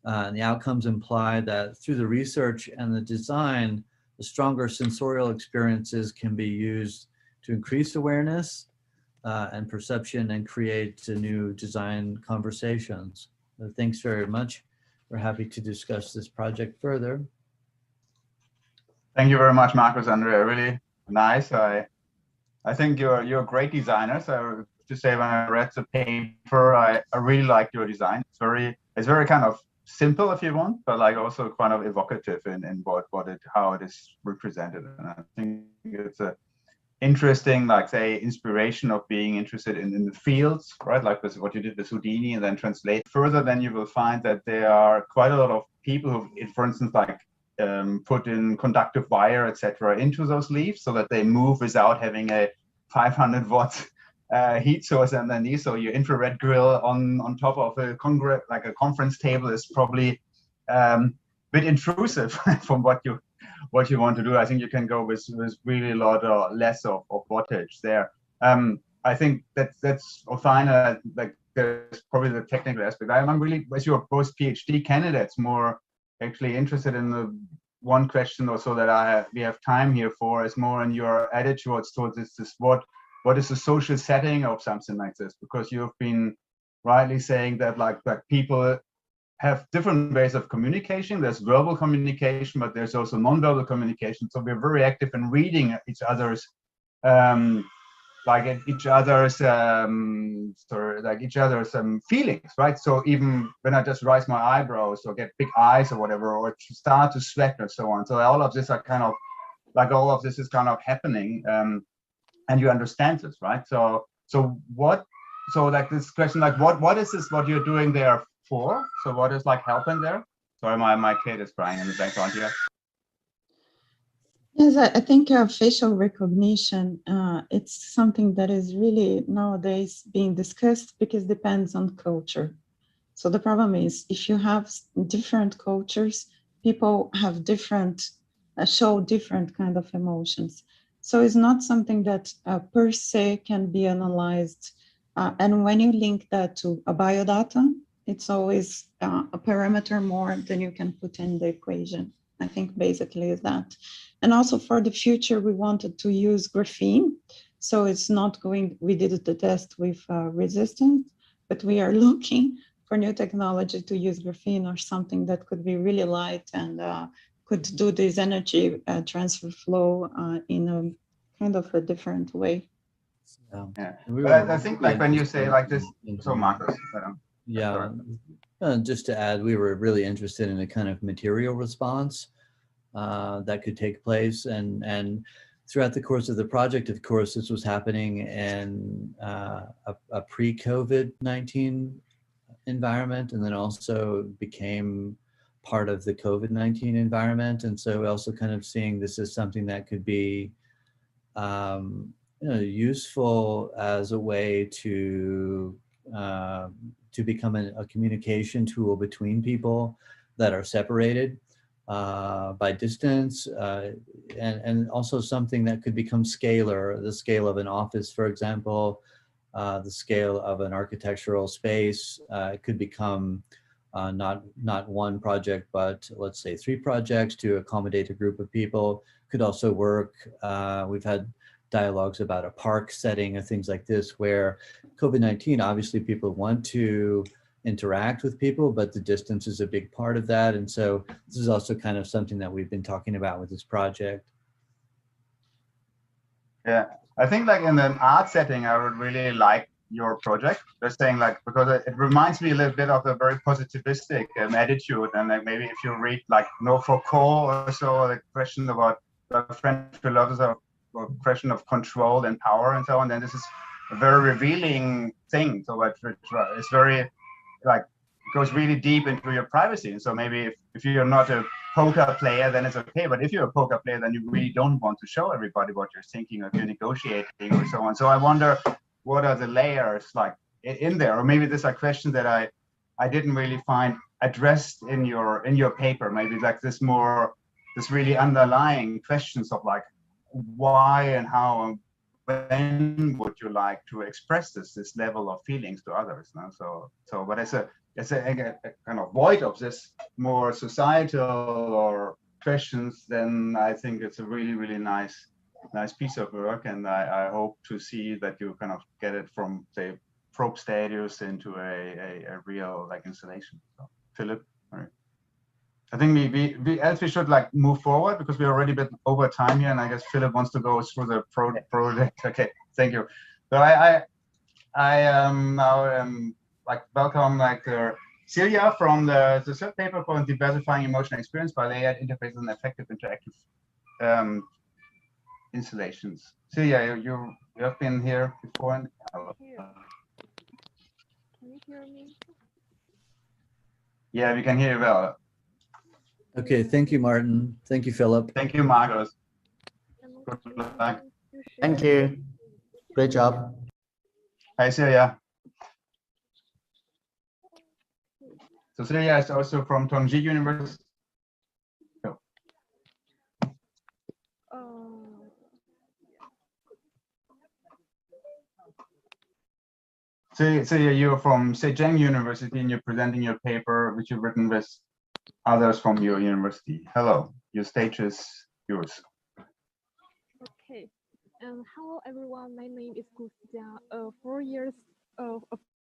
And the outcomes imply that through the research and the design, the stronger sensorial experiences can be used to increase awareness and perception and create new design conversations. So thanks very much. We're happy to discuss this project further. Thank you very much, Marcus, Andrea. Really nice. I think you're a great designer. So to say, when I read the paper, I really like your design. It's very kind of simple, if you want, but like also kind of evocative in how it is represented. And I think it's a interesting, like, say, inspiration of being interested in the fields, right? Like this, what you did with Houdini, and then translate further. Then you will find that there are quite a lot of people who, for instance, like put in conductive wire, etc., into those leaves so that they move without having a 500 watt heat source underneath. So your infrared grill on top of a conference table is probably a bit intrusive from what you want to do. I think you can go with really a lot or less of wattage there. I think that's fine. Like, there's probably the technical aspect. I'm really, as you're both PhD candidates, more actually interested in the one question or so that we have time here for is more in your attitudes towards this. What is the social setting of something like this? Because you've been rightly saying that like people have different ways of communication. There's verbal communication, but there's also non-verbal communication. So we're very active in reading each other's feelings, right? So even when I just raise my eyebrows or get big eyes or whatever, or start to sweat or so on. So all of this are kind of like, all of this is kind of happening, and you understand this, right? So like this question, like what is this, what you're doing there for? So what is like helping there? Sorry, my kid is crying in the background here. Yes, I think facial recognition, it's something that is really nowadays being discussed because it depends on culture. So the problem is, if you have different cultures, people have different, show different kind of emotions. So it's not something that per se can be analyzed. And when you link that to a biodata, it's always a parameter more than you can put in the equation. I think basically is that. And also for the future, we wanted to use graphene. So it's not going, we did the test with resistance, but we are looking for new technology to use graphene or something that could be really light and could do this energy transfer flow in a kind of a different way. Yeah, but I think like when you say like this, so Marcus. Yeah, just to add, we were really interested in a kind of material response that could take place, and throughout the course of the project, of course, this was happening in a pre-COVID-19 environment, and then also became part of the COVID-19 environment. And so we're also kind of seeing this as something that could be useful as a way to become a communication tool between people that are separated by distance, and also something that could become scalar, the scale of an office, for example, the scale of an architectural space. It could become not one project, but let's say 3 projects to accommodate a group of people. Could also work. We've had dialogues about a park setting and things like this, where COVID-19, obviously people want to interact with people, but the distance is a big part of that. And so this is also kind of something that we've been talking about with this project. Yeah, I think like in an art setting, I would really like your project. Just saying, like, because it reminds me a little bit of a very positivistic attitude. And like maybe if you read like No Foucault or so, the question about the French philosopher, or question of control and power and so on, then this is a very revealing thing. So it's very like goes really deep into your privacy. And so maybe if you're not a poker player, then it's okay. But if you're a poker player, then you really don't want to show everybody what you're thinking, or if you're negotiating or so on. So I wonder, what are the layers like in there? Or maybe there's a question that I didn't really find addressed in your paper. Maybe like this really underlying questions of like why and how and when would you like to express this level of feelings to others? No? So but it's a kind of void of this more societal or questions, then I think it's a really, really nice piece of work. And I hope to see that you kind of get it from, say, probe status into a real like installation. So Philip, all right. I think we should like move forward because we're already a bit over time here, and I guess Philip wants to go through the project. Okay, thank you. So I now like welcome like Celia from the third paper called Diversifying Emotional Experience by Layered Interfaces and Effective Interactive Installations. Celia, you have been here before. And, can you hear me? Yeah, we can hear you well. Okay, thank you, Martin. Thank you, Philip. Thank you, Marcos. Good luck. Thank you. Great job. Hi, Celia. So Celia is also from Tongji University. Oh. Celia, you're from Zhejiang University and you're presenting your paper, which you've written with others from your university. Hello, your stage is yours. Okay. Hello, everyone. My name is Gu Xijia, a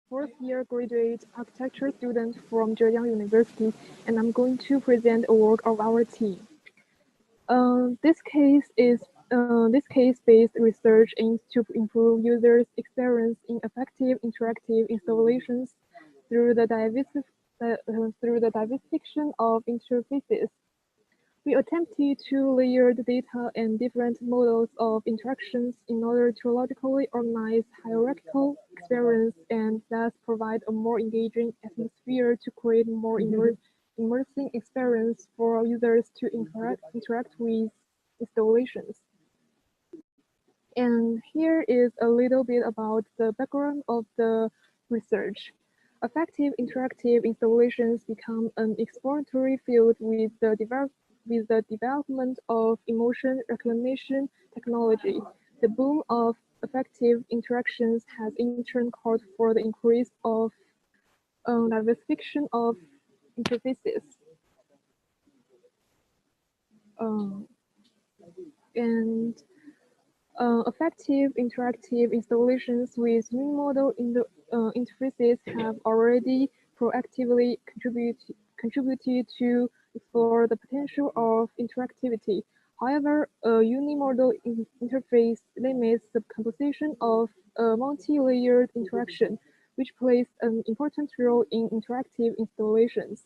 fourth year graduate architecture student from Zhejiang University, and I'm going to present a work of our team. This case-based research aims to improve users' experience in effective interactive installations through the diversification of interfaces. We attempted to layer the data and different models of interactions in order to logically organize hierarchical experience and thus provide a more engaging atmosphere to create more immersive experience for users to interact with installations. And here is a little bit about the background of the research. Effective interactive installations become an exploratory field with the development of emotion recognition technology. The boom of effective interactions has in turn called for the increase of diversification of interfaces. Effective interactive installations with unimodal interfaces have already proactively contributed to explore the potential of interactivity. However, a unimodal interface limits the composition of a multi-layered interaction, which plays an important role in interactive installations.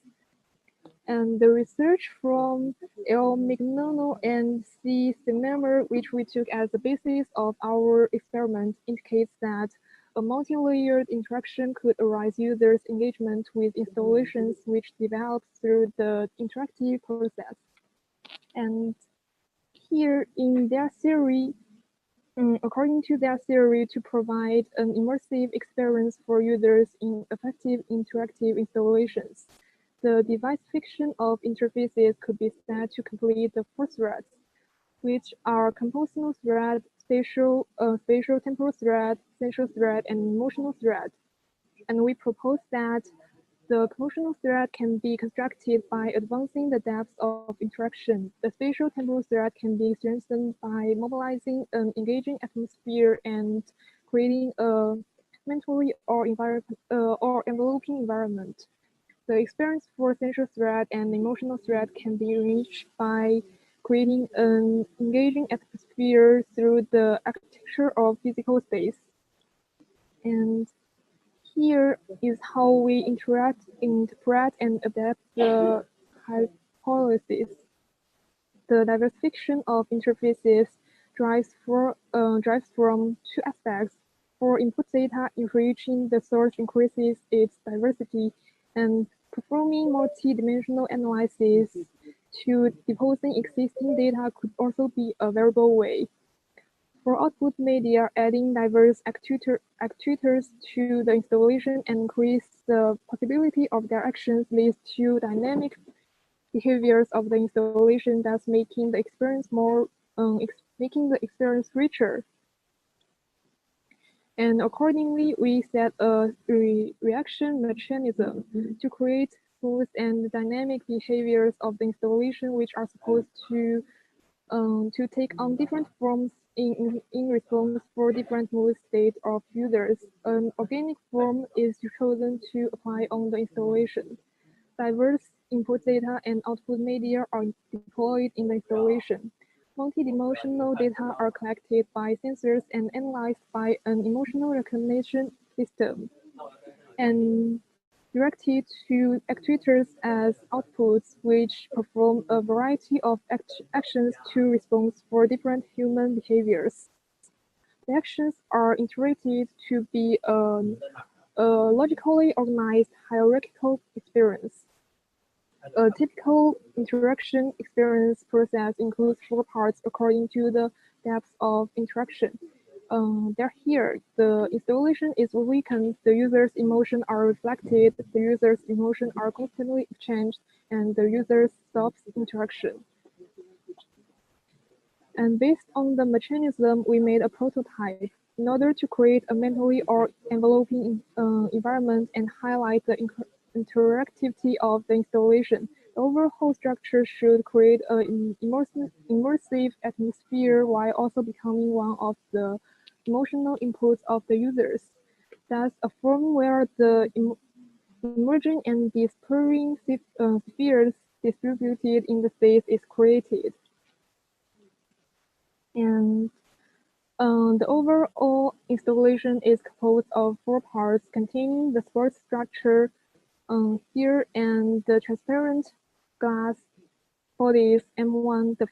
And the research from L. Mignano and C. Simemer, which we took as the basis of our experiment, indicates that a multi-layered interaction could arise users' engagement with installations which develops through the interactive process. And here in their theory, according to their theory, to provide an immersive experience for users in effective interactive installations, the diversification of interfaces could be said to complete the four threads, which are compositional thread, spatial temporal thread, sensual thread, and emotional thread. And we propose that the compositional thread can be constructed by advancing the depth of interaction. The spatial temporal thread can be strengthened by mobilizing an engaging atmosphere and creating a mentally or enveloping environment. The experience for sensual threat and emotional threat can be reached by creating an engaging atmosphere through the architecture of physical space. And here is how we interpret and adapt the hypothesis. The diversification of interfaces drives from two aspects. For input data, enriching the source increases its diversity, and performing multi-dimensional analysis to deposing existing data could also be a variable way. For output media, adding diverse actuators to the installation and increase the possibility of their actions leads to dynamic behaviors of the installation, thus making the experience richer. And accordingly, we set a reaction mechanism to create smooth and dynamic behaviors of the installation, which are supposed to take on different forms in response for different mood states of users. An organic form is chosen to apply on the installation. Diverse input data and output media are deployed in the installation. Multidimensional data are collected by sensors and analyzed by an emotional recognition system, and directed to actuators as outputs, which perform a variety of actions to respond for different human behaviors. The actions are iterated to be a logically organized hierarchical experience. A typical interaction experience process includes 4 parts according to the depth of interaction. Here, the installation is weakened, the user's emotions are reflected, the user's emotions are constantly exchanged, and the user stops interaction. And based on the mechanism, we made a prototype. In order to create a mentally or enveloping environment and highlight the interactivity of the installation, the overall structure should create an immersive atmosphere while also becoming one of the emotional inputs of the users. Thus, a form where the emerging and disappearing spheres distributed in the space is created. And the overall installation is composed of 4 parts containing the sports structure here and the transparent glass bodies M1, the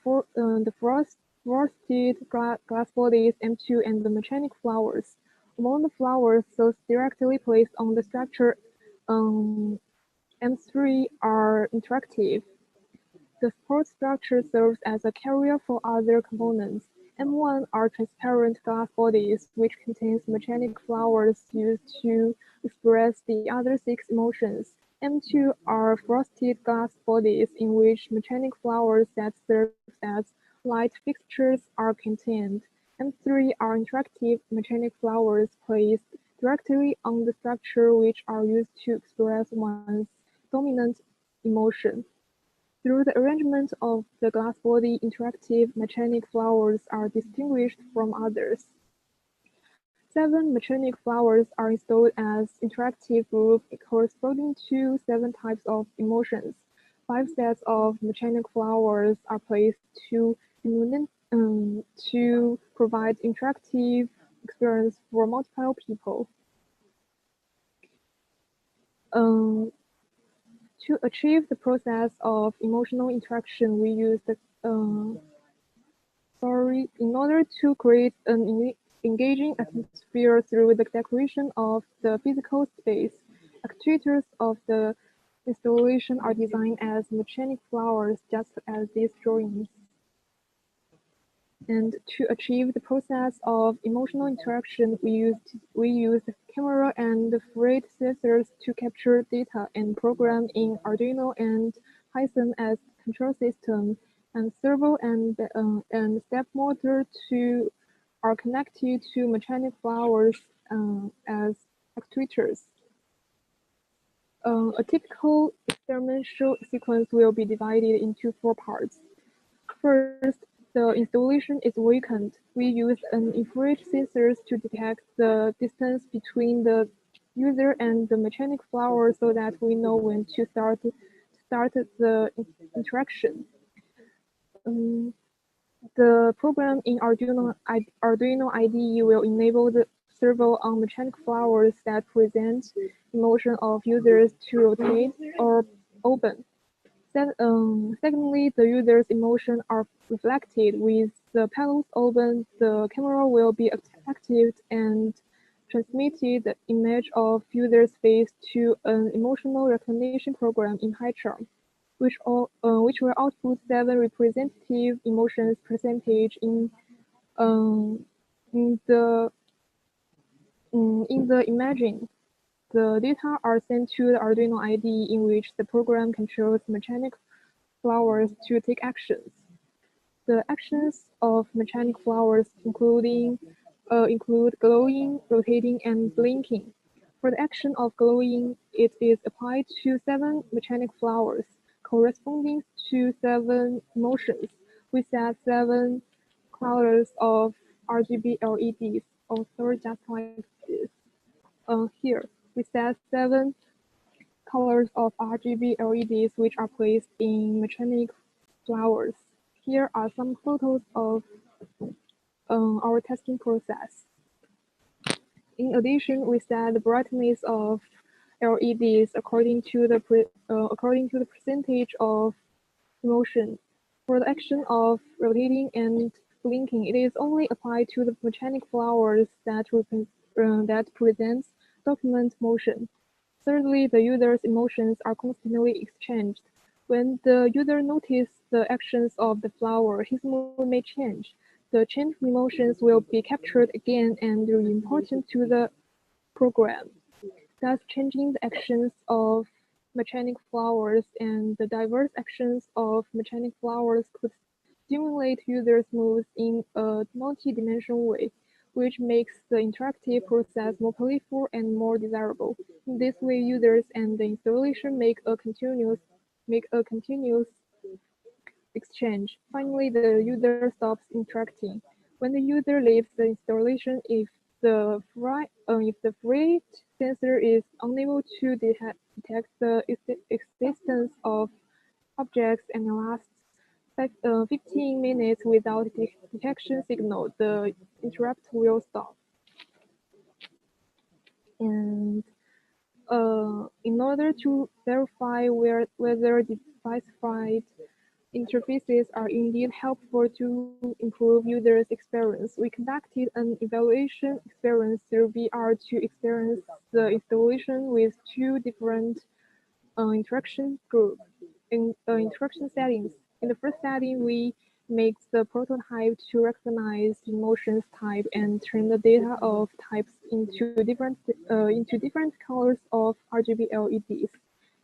frosted glass bodies M2, and the mechanic flowers. Among the flowers, those directly placed on the structure M3 are interactive. The support structure serves as a carrier for other components. M1 are transparent glass bodies, which contains mechanic flowers used to express the other 6 emotions. M2 are frosted glass bodies in which mechanic flowers that serve as light fixtures are contained. M3 are interactive mechanic flowers placed directly on the structure, which are used to express one's dominant emotion. Through the arrangement of the glass body, interactive mechanic flowers are distinguished from others. 7 mechanic flowers are installed as interactive group corresponding to 7 types of emotions. 5 sets of mechanic flowers are placed to provide interactive experience for multiple people. To achieve the process of emotional interaction, we use the in order to create an engaging atmosphere through the decoration of the physical space. Actuators of the installation are designed as mechanic flowers, just as these drawings. And to achieve the process of emotional interaction, we use camera and FRED sensors to capture data and program in Arduino and Python as control system, and servo and step motor are connected to mechanic flowers as actuators. A typical experimental sequence will be divided into 4 parts. First, the installation is weakened, we use an infrared sensors to detect the distance between the user and the mechanic flower so that we know when to start the interaction. The program in Arduino IDE will enable the servo on mechanic flowers that present motion of users to rotate or open. Secondly, the user's emotions are reflected. With the pedals open, the camera will be activated and transmitted the image of user's face to an emotional recognition program in HiCharm, which will output 7 representative emotions percentage in the imaging. The data are sent to the Arduino IDE in which the program controls mechanic flowers to take actions. The actions of mechanic flowers include glowing, rotating, and blinking. For the action of glowing, it is applied to 7 mechanic flowers, corresponding to 7 motions. We set 7 colors of RGB LEDs, also just like this. Here, we set 7 colors of RGB LEDs which are placed in mechanic flowers. Here are some photos of our testing process. In addition, we set the brightness of LEDs according to the percentage of motion. For the action of rotating and blinking, it is only applied to the mechanic flowers that presents document motion. Thirdly, the user's emotions are constantly exchanged. When the user notices the actions of the flower, his mood may change. The changed emotions will be captured again and reported to the program. Thus, changing the actions of mechanic flowers and the diverse actions of mechanic flowers could stimulate users' moods in a multi-dimensional way, which makes the interactive process more playful and more desirable. In this way, users and the installation make a continuous exchange. Finally, the user stops interacting. When the user leaves the installation, if the Proiecte sensor is unable to detect the existence of objects and lasts 15 minutes without detection signal, the interrupt will stop. And in order to verify whether the specified interfaces are indeed helpful to improve users' experience, we conducted an evaluation experience through VR to experience the installation with 2 different interaction settings. In the first setting, we make the prototype to recognize emotions type and turn the data of types into different colors of RGB LEDs.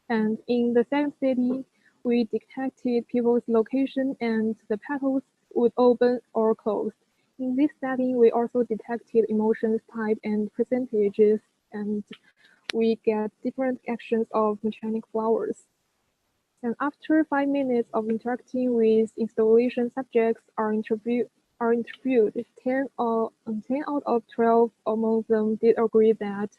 And in the second setting, we detected people's location and the petals would open or close. In this setting, we also detected emotions type and percentages, and we get different actions of mechanic flowers. And after 5 minutes of interacting with installation subjects are interviewed, 10 out of 12 among them did agree that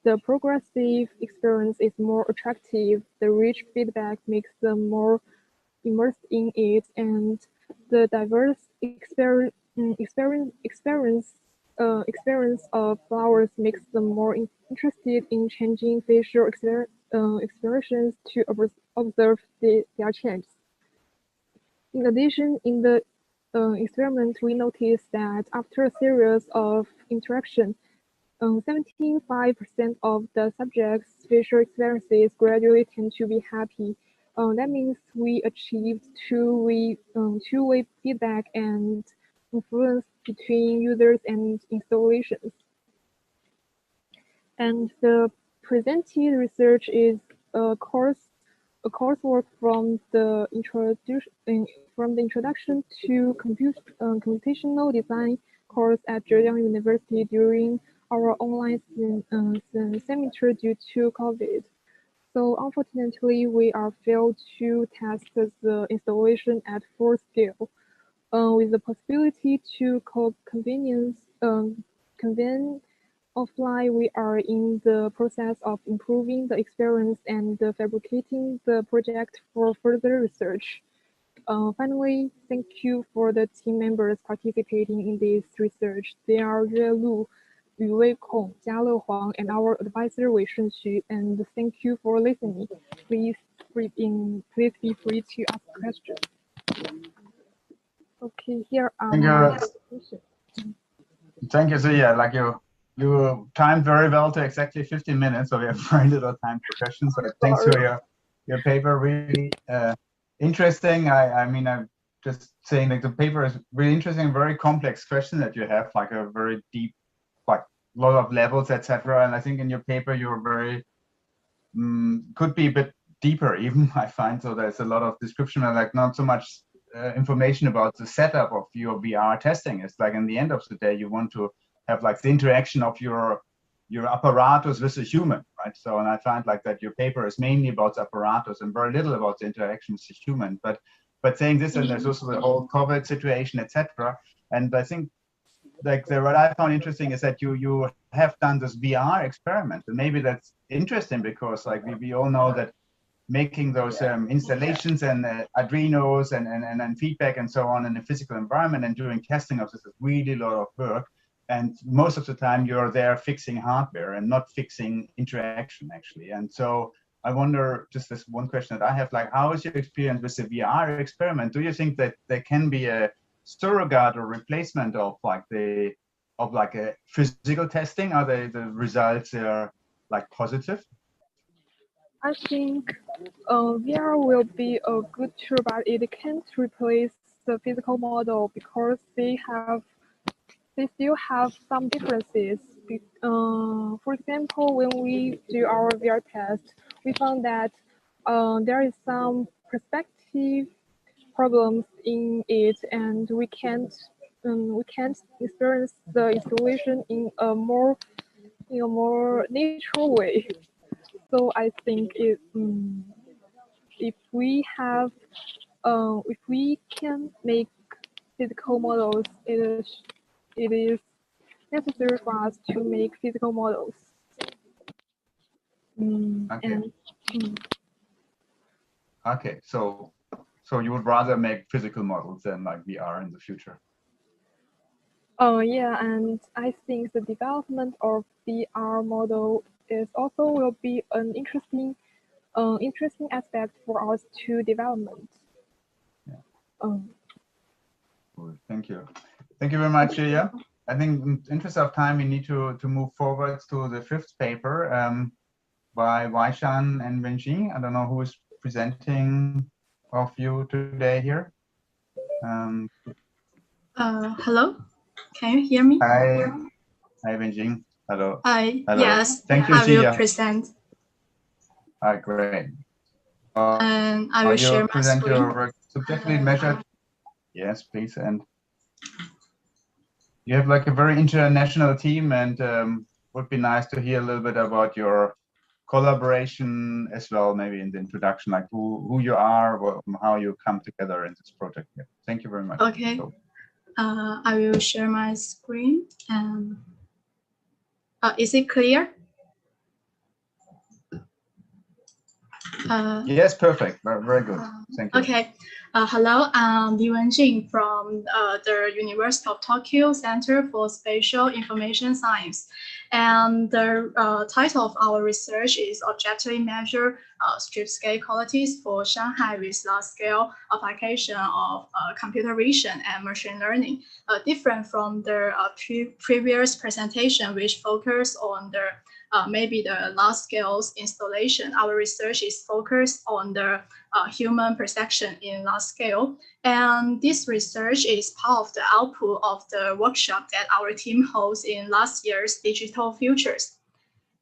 the progressive experience is more attractive. The rich feedback makes them more immersed in it, and the diverse experience of flowers makes them more interested in changing facial expressions to observe their changes. In addition, in the experiment, we noticed that after a series of interactions, 75% of the subjects' facial experiences gradually tend to be happy. That means we achieved two-way feedback and influence between users and installations. And the presented research is a coursework from the introduction to computational design course at Zhejiang University during our online semester due to COVID. So unfortunately, we are failed to test the installation at full scale. with the possibility to convene offline. We are in the process of improving the experience and fabricating the project for further research. Finally, thank you for the team members participating in this research. They are Yue Lu, Yu Wei Kong, Jiale Huang, and our advisor Wei Shunxu. And thank you for listening. Please be free to ask questions. Okay, here are my questions. Thank you. So yeah, like you timed very well to exactly 15 minutes, so we have very little time for questions. So thanks for your paper, really interesting. I mean, I'm just saying that the paper is really interesting, very complex question that you have, like a very deep, like a lot of levels, etc. And I think in your paper you're very could be a bit deeper even, I find. So there's a lot of description and like not so much information about the setup of your VR testing. It's like in the end of the day you want to have like the interaction of your apparatus with a human, right? So, and I find like that your paper is mainly about the apparatus and very little about the interaction with the human. But saying this, and there's also the whole COVID situation, etc. And I think like what I found interesting is that you have done this VR experiment, and maybe that's interesting because like we all know that making those installations and Arduinos and feedback and so on in a physical environment and doing testing of this is really a lot of work. And most of the time you're there fixing hardware and not fixing interaction actually. And so I wonder, just this one question that I have, like, how is your experience with the VR experiment? Do you think that there can be a surrogate or replacement of like a physical testing? Are the results are like positive? I think VR will be a good tool, but it can't replace the physical model because they still have some differences. For example, when we do our VR test, we found that there is some perspective problems in it, and we can't experience the installation in a more natural way. So I think if we can make physical models, it is necessary for us to make physical models. Okay. Okay, so you would rather make physical models than like VR in the future? Yeah, and I think the development of VR model will be an interesting aspect for us to development. Yeah. Thank you. Thank you very much, Julia. I think in interest of time, we need to move forward to the fifth paper by Waishan and Wenjing. I don't know who is presenting of you today here. Hello, can you hear me? Hi, Wenjing. Hello. Hi. Hello. Yes. Thank you, I will Jia. present. Hi, great. And I will share my present screen. your work subjectively measured. Yes, please. And you have like a very international team, and would be nice to hear a little bit about your collaboration as well, maybe in the introduction, like who you are, how you come together in this project. Yeah. Thank you very much. Okay. So, I will share my screen. Is it clear? yes, perfect. Very good. Thank you. Okay. Hello, I'm Li Wenjing from the University of Tokyo Center for Spatial Information Science. And the title of our research is Objectively Measure Streetscape Qualities for Shanghai with Large-Scale Application of Computer Vision and Machine Learning. Different from the previous presentation, which focused on the maybe the large-scale installation. Our research is focused on the human perception in large scale. And this research is part of the output of the workshop that our team holds in last year's Digital Futures.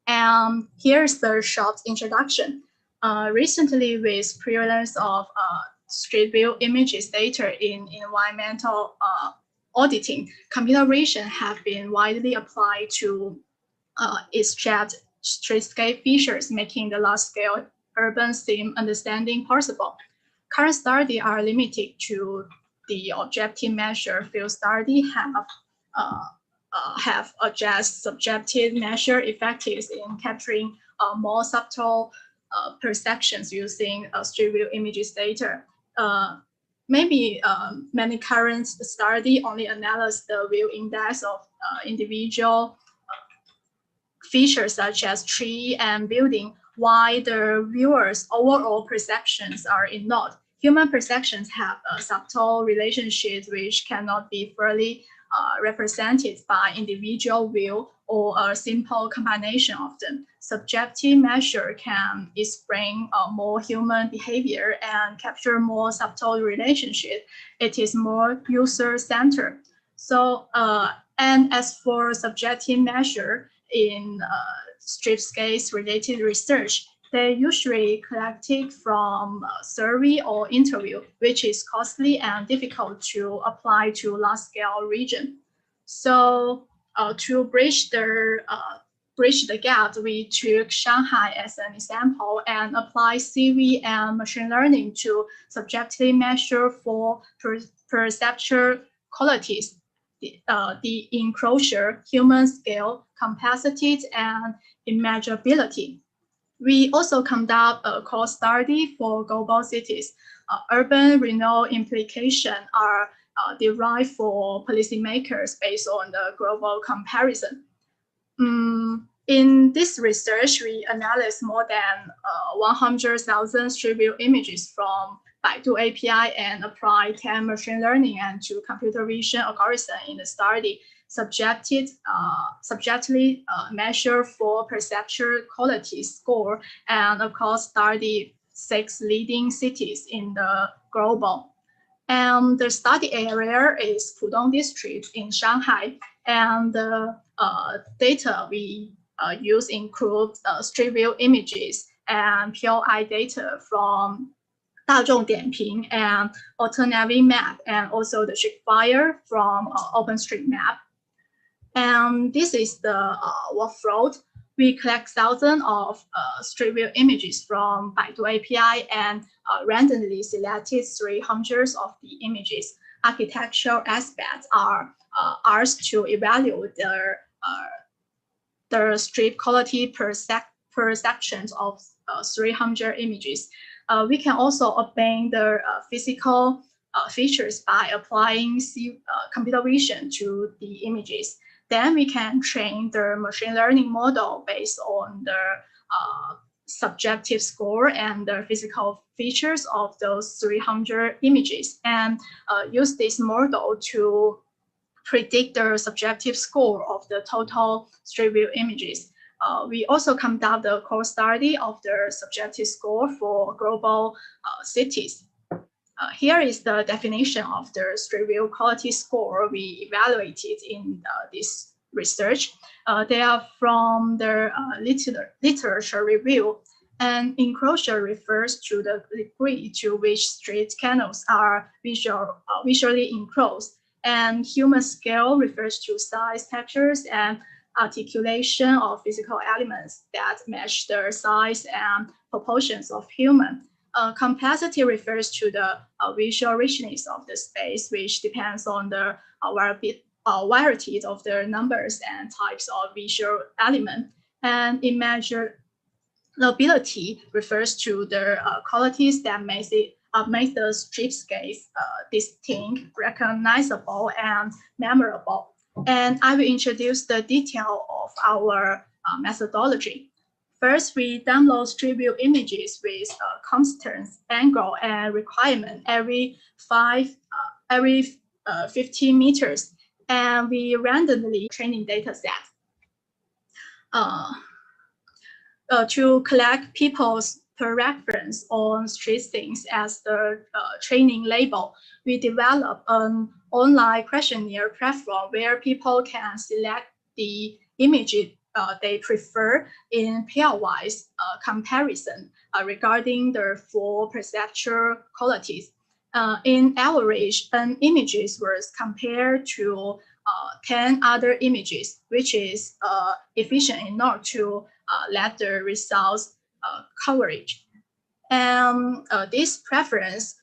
And here's the short introduction. Recently, with prevalence of street view images data in environmental auditing, computer vision have been widely applied to extract streetscape features, making the large-scale urban scene understanding possible. Current studies are limited to the objective measure field study have adjusted subjective measure effectives in capturing more subtle perceptions using street view images data. Maybe many current study only analyze the view index of individual features such as tree and building, while the viewer's overall perceptions are ignored. Human perceptions have subtle relationships which cannot be fully represented by individual view or a simple combination of them. Subjective measure can explain more human behavior and capture more subtle relationship. It is more user-centered. So, and as for subjective measure in streetscapes related research, they usually collected from survey or interview, which is costly and difficult to apply to large-scale region. So to bridge the gap, we took Shanghai as an example and applied CV and machine learning to subjectively measure for perceptual qualities, the enclosure, human scale, capacity, and imaginability. We also conduct a core study for global cities. Urban renewal implications are derived for policymakers based on the global comparison. In this research, we analyzed more than 100,000 street view images from Baidu API and applied 10 machine learning and 2 computer vision algorithms in the study. Subjectively measure for perceptual quality score, and of course study 6 leading cities in the global. And the study area is Pudong district in Shanghai, and the data we use include street view images and POI data from 大众点评 and AutoNavi map, and also the shapefile from OpenStreetMap. And this is the workflow. We collect thousands of street view images from Baidu API and randomly selected 300 of the images. Architectural aspects are asked to evaluate the street quality perceptions of 300 images. We can also obtain the physical features by applying computer vision to the images. Then we can train the machine learning model based on the subjective score and the physical features of those 300 images, and use this model to predict the subjective score of the total street view images. We also conduct the core study of the subjective score for global cities. Here is the definition of the street view quality score we evaluated in this research. They are from the literature review. And enclosure refers to the degree to which street canals are visually enclosed. And human scale refers to size, textures, and articulation of physical elements that match the size and proportions of human. Complexity refers to the visual richness of the space, which depends on the varieties of the numbers and types of visual element. And imaginability refers to the qualities that make the streetscape distinct, recognizable, and memorable. And I will introduce the detail of our methodology. First, we download street view images with constants, angle, and requirement every 15 meters, and we randomly training data set to collect people's preference on street things as the training label. We develop an online questionnaire platform where people can select the images they prefer in pairwise comparison regarding their 4 perceptual qualities. In average, an image was compared to 10 other images, which is efficient enough to let the results coverage. And this preference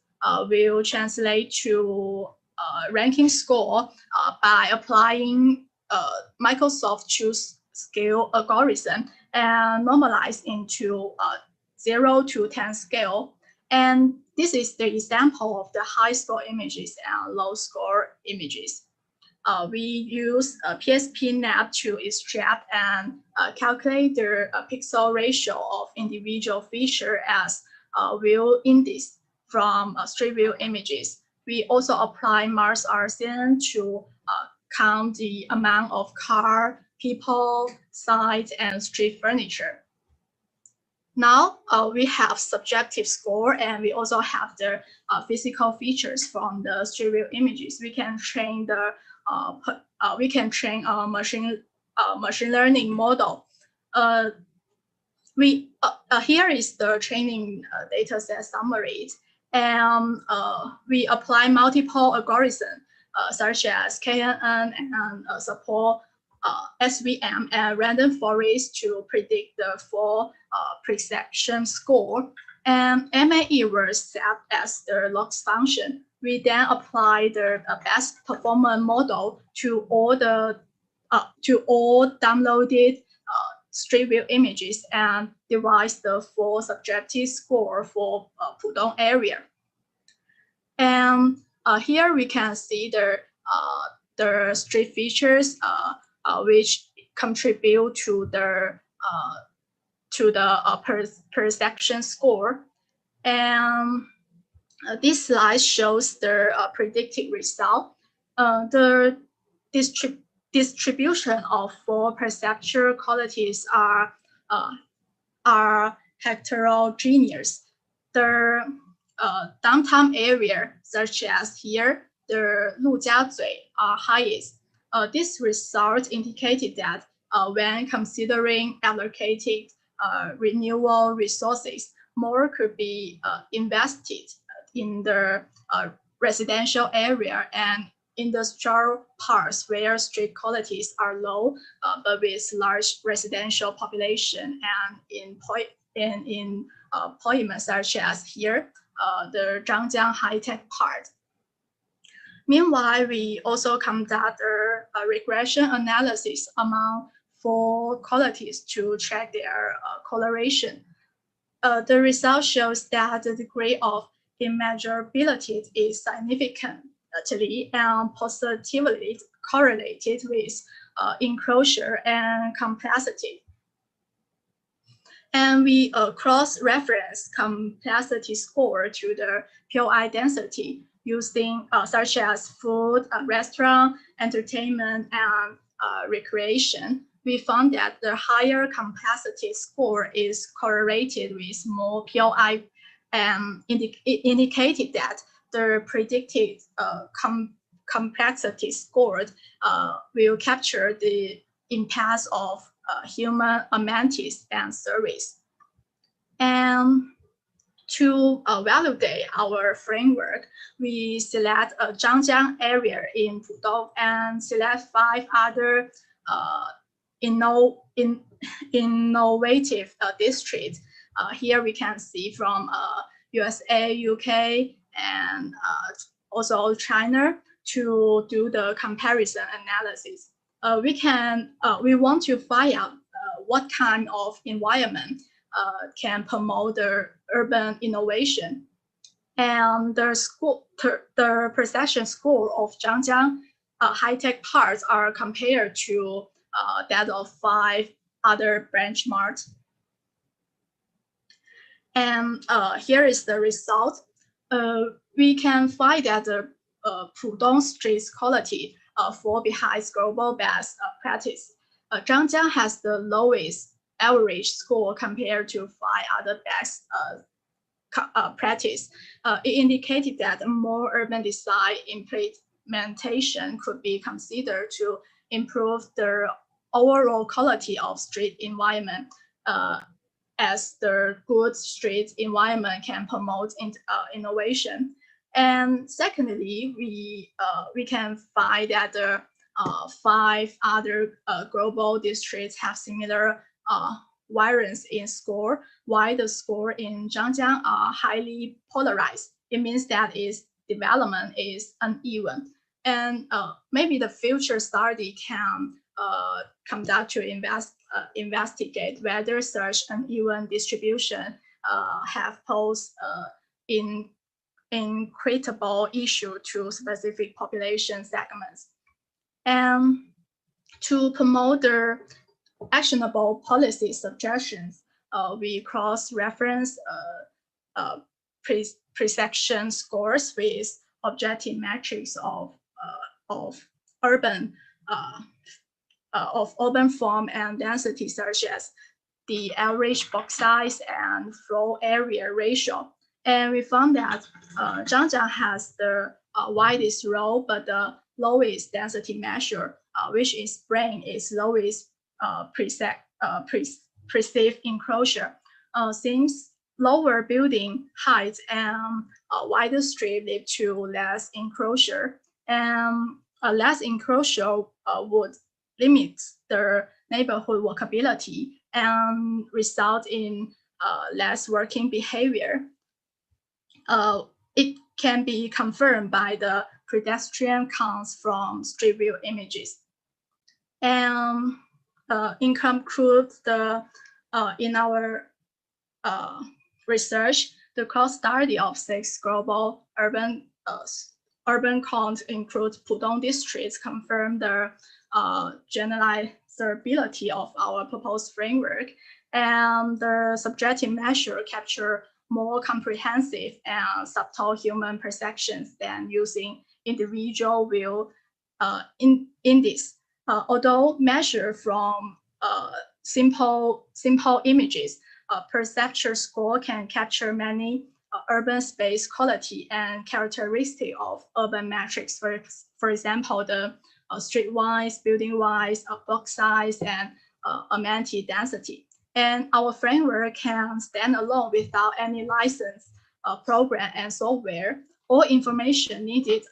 will translate to ranking score by applying Microsoft Choose scale algorithm and normalize into 0 to 10 scale. And this is the example of the high score images and low score images. We use PSP-NAP to extract and calculate the pixel ratio of individual feature as view index from Street View images. We also apply Mars RCN to count the amount of car, people, sites, and street furniture. Now we have subjective score, and we also have the physical features from the Street View images. We can train the machine learning model. Here is the training data set summary, and we apply multiple algorithms such as KNN and support SVM and random forest to predict the full perception score. And MAE was set as the loss function. We then apply the best performance model to all downloaded Street View images and devise the full subjective score for Pudong area. And here we can see the street features which contribute to the perception score. And this slide shows the predicted result. The distribution of four perceptual qualities are heterogeneous. The downtown area, such as here, the Lujiazui are highest. This result indicated that when considering allocated renewable resources, more could be invested in the residential area and industrial parts where street qualities are low, but with large residential population and in employment, such as here, the Zhangjiang high-tech part. Meanwhile, we also conduct a regression analysis among four qualities to check their correlation. The result shows that the degree of immeasurability is significantly and positively correlated with enclosure and complexity. And we cross-reference complexity score to the POI density using such as food, restaurant, entertainment, and recreation. We found that the higher complexity score is correlated with more POI and indicated that the predicted complexity scored will capture the impact of human amenities and service. And to validate our framework, we select a Zhangjiang area in Pudong and select 5 other innovative districts. Here we can see from USA, UK, and also China to do the comparison analysis. We want to find out what kind of environment can promote the urban innovation. And the perception score of Zhangjiang high-tech parts are compared to that of 5 other benchmarks. And here is the result. We can find that the Pudong streets quality fall behind global best practice. Zhangjiang has the lowest average score compared to 5 other best practice. It indicated that more urban design implementation could be considered to improve the overall quality of street environment, as the good street environment can promote innovation. And secondly, we can find that the 5 other global districts have similar variance in score, while the score in Zhangjiang are highly polarized. it means that its development is uneven. And maybe the future study can conduct to investigate whether such uneven distribution have posed incredible issue to specific population segments. And to promote the actionable policy suggestions, we cross-reference perception scores with objective metrics of urban form and density, such as the average box size and floor area ratio. And we found that Zhangjiang has the widest row, but the lowest density measure, which explains its lowest perceived enclosure. Since lower building height and a wider strip lead to less enclosure, and a less enclosure would limit the neighborhood walkability and result in less working behavior. It can be confirmed by the pedestrian counts from street view images. And in conclude, in our research, the cross-study of 6 global urban counts include Pudong districts, confirm the generalizability of our proposed framework, and the subjective measure capture more comprehensive and subtle human perceptions than using individual view index. Although measured from simple images, perception score can capture many urban space quality and characteristic of urban metrics. For example, the street-wise, building-wise, block size, and amenity density. And our framework can stand alone without any license, program, and software. All information needed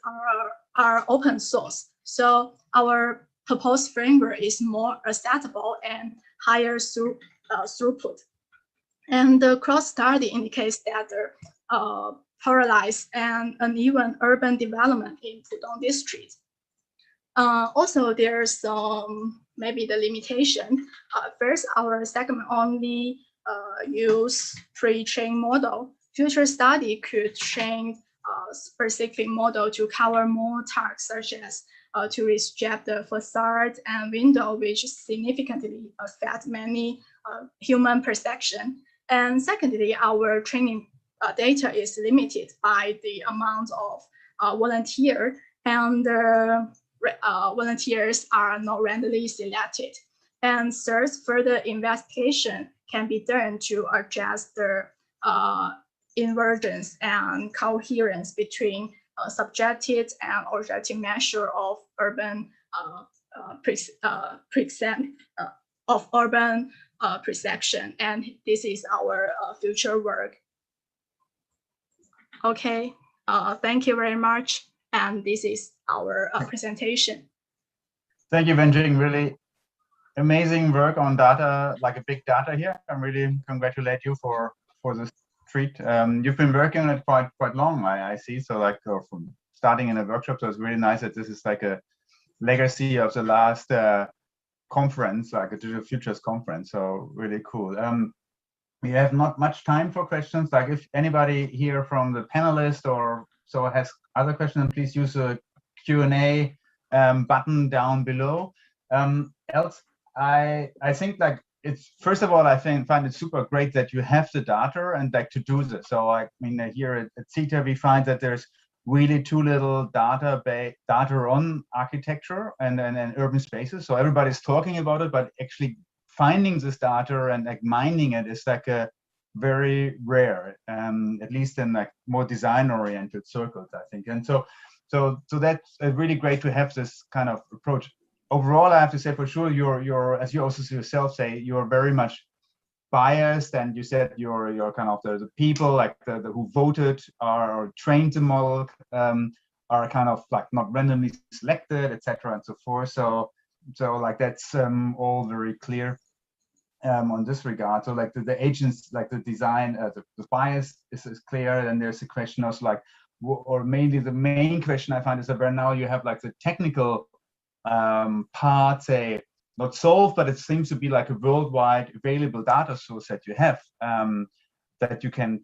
are open source. So our proposed framework is more accessible and higher throughput. And the cross-study indicates that the polarized and uneven urban development in Pudong district. Also, there's maybe the limitation. First, our segment only use pre-trained model. Future study could train specific model to cover more tasks, such as tourist jet, the facade and window, which significantly affect many human perception. And secondly, our training data is limited by the amount of volunteer, and volunteers are not randomly selected. And third, further investigation can be done to adjust the invergence and coherence between subjective and objective measure of urban perception. And this is our future work. Okay, thank you very much. And this is our presentation. Thank you, Wenjing. Really amazing work on data, like a big data here. I really congratulate you for this treat. You've been working on it quite long, I see. So like from starting in a workshop, so it's really nice that this is like a legacy of the last conference, like a Digital Futures conference. So really cool. We have not much time for questions. Like if anybody here from the panelists or so has other questions, please use the Q&A button down below. Else, I think like it's, first of all, I find it super great that you have the data and like to do this. So I mean, here at CETA, we find that there's really too little data on architecture and urban spaces. So everybody's talking about it, but actually finding this data and like mining it is like a very rare, at least in like more design-oriented circles, I think. And so that's really great to have this kind of approach. Overall, I have to say for sure, you're as you also yourself say, you're very much biased, and you said you're kind of the people like the who voted or trained the model are kind of like not randomly selected, etc. and so forth. So like that's all very clear. on this regard. So like the agents, like the design, the bias is clear, and there's a question of like, or mainly the main question I find is that where now you have like the technical part, say, not solved, but it seems to be like a worldwide available data source that you have, that you can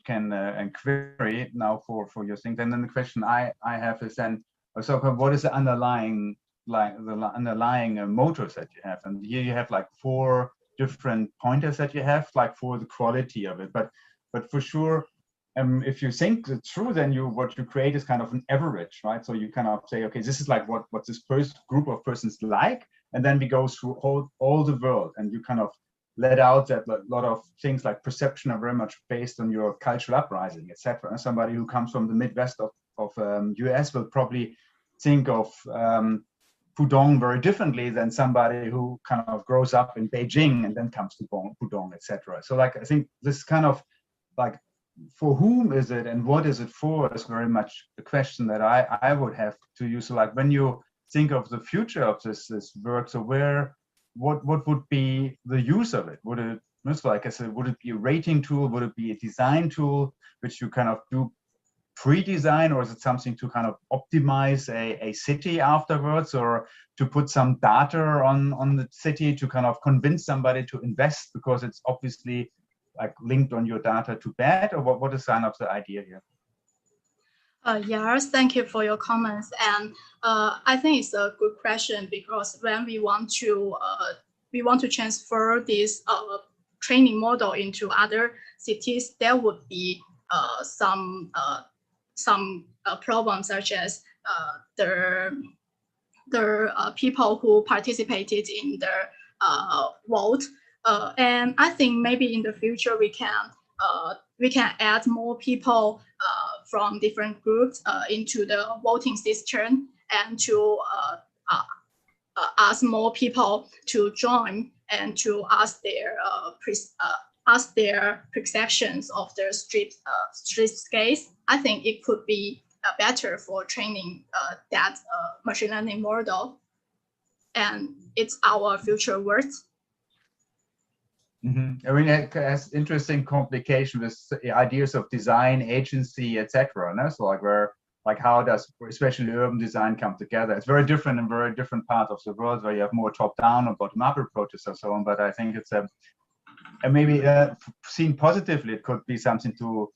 query now for your things. And then the question I have is then, so what is the underlying, like the underlying motors that you have? And here you have like 4 different pointers that you have, like for the quality of it. But for sure, if you think it through, then what you create is kind of an average, right? So you kind of say, okay, this is like what this first group of persons like, and then we go through all the world, and you kind of let out that a lot of things like perception are very much based on your cultural uprising, etc. And somebody who comes from the Midwest of US will probably think of Pudong very differently than somebody who kind of grows up in Beijing and then comes to Pudong, etc. So like, I think this kind of like, for whom is it and what is it for is very much the question that I would have to use. So like, when you think of the future of this work, so what would be the use of it? Would it, like I said, would it be a rating tool? Would it be a design tool which you kind of do pre-design, or is it something to kind of optimize a city afterwards, or to put some data on the city to kind of convince somebody to invest because it's obviously like linked on your data to bad, or what is kind of the idea here? Yes, thank you for your comments, and I think it's a good question, because when we want to transfer this training model into other cities, there would be some problems, such as the people who participated in the vote, and I think maybe in the future we can add more people from different groups into the voting system, and to ask more people to join and to ask their perceptions of the streetscapes. I think it could be better for training that machine learning model, and it's our future work. Mm-hmm. I mean, it has interesting complication with ideas of design, agency, etc. And so like how does especially urban design come together? It's very different in very different parts of the world, where you have more top-down or bottom-up approaches and so on. But I think it's and maybe seen positively, it could be something to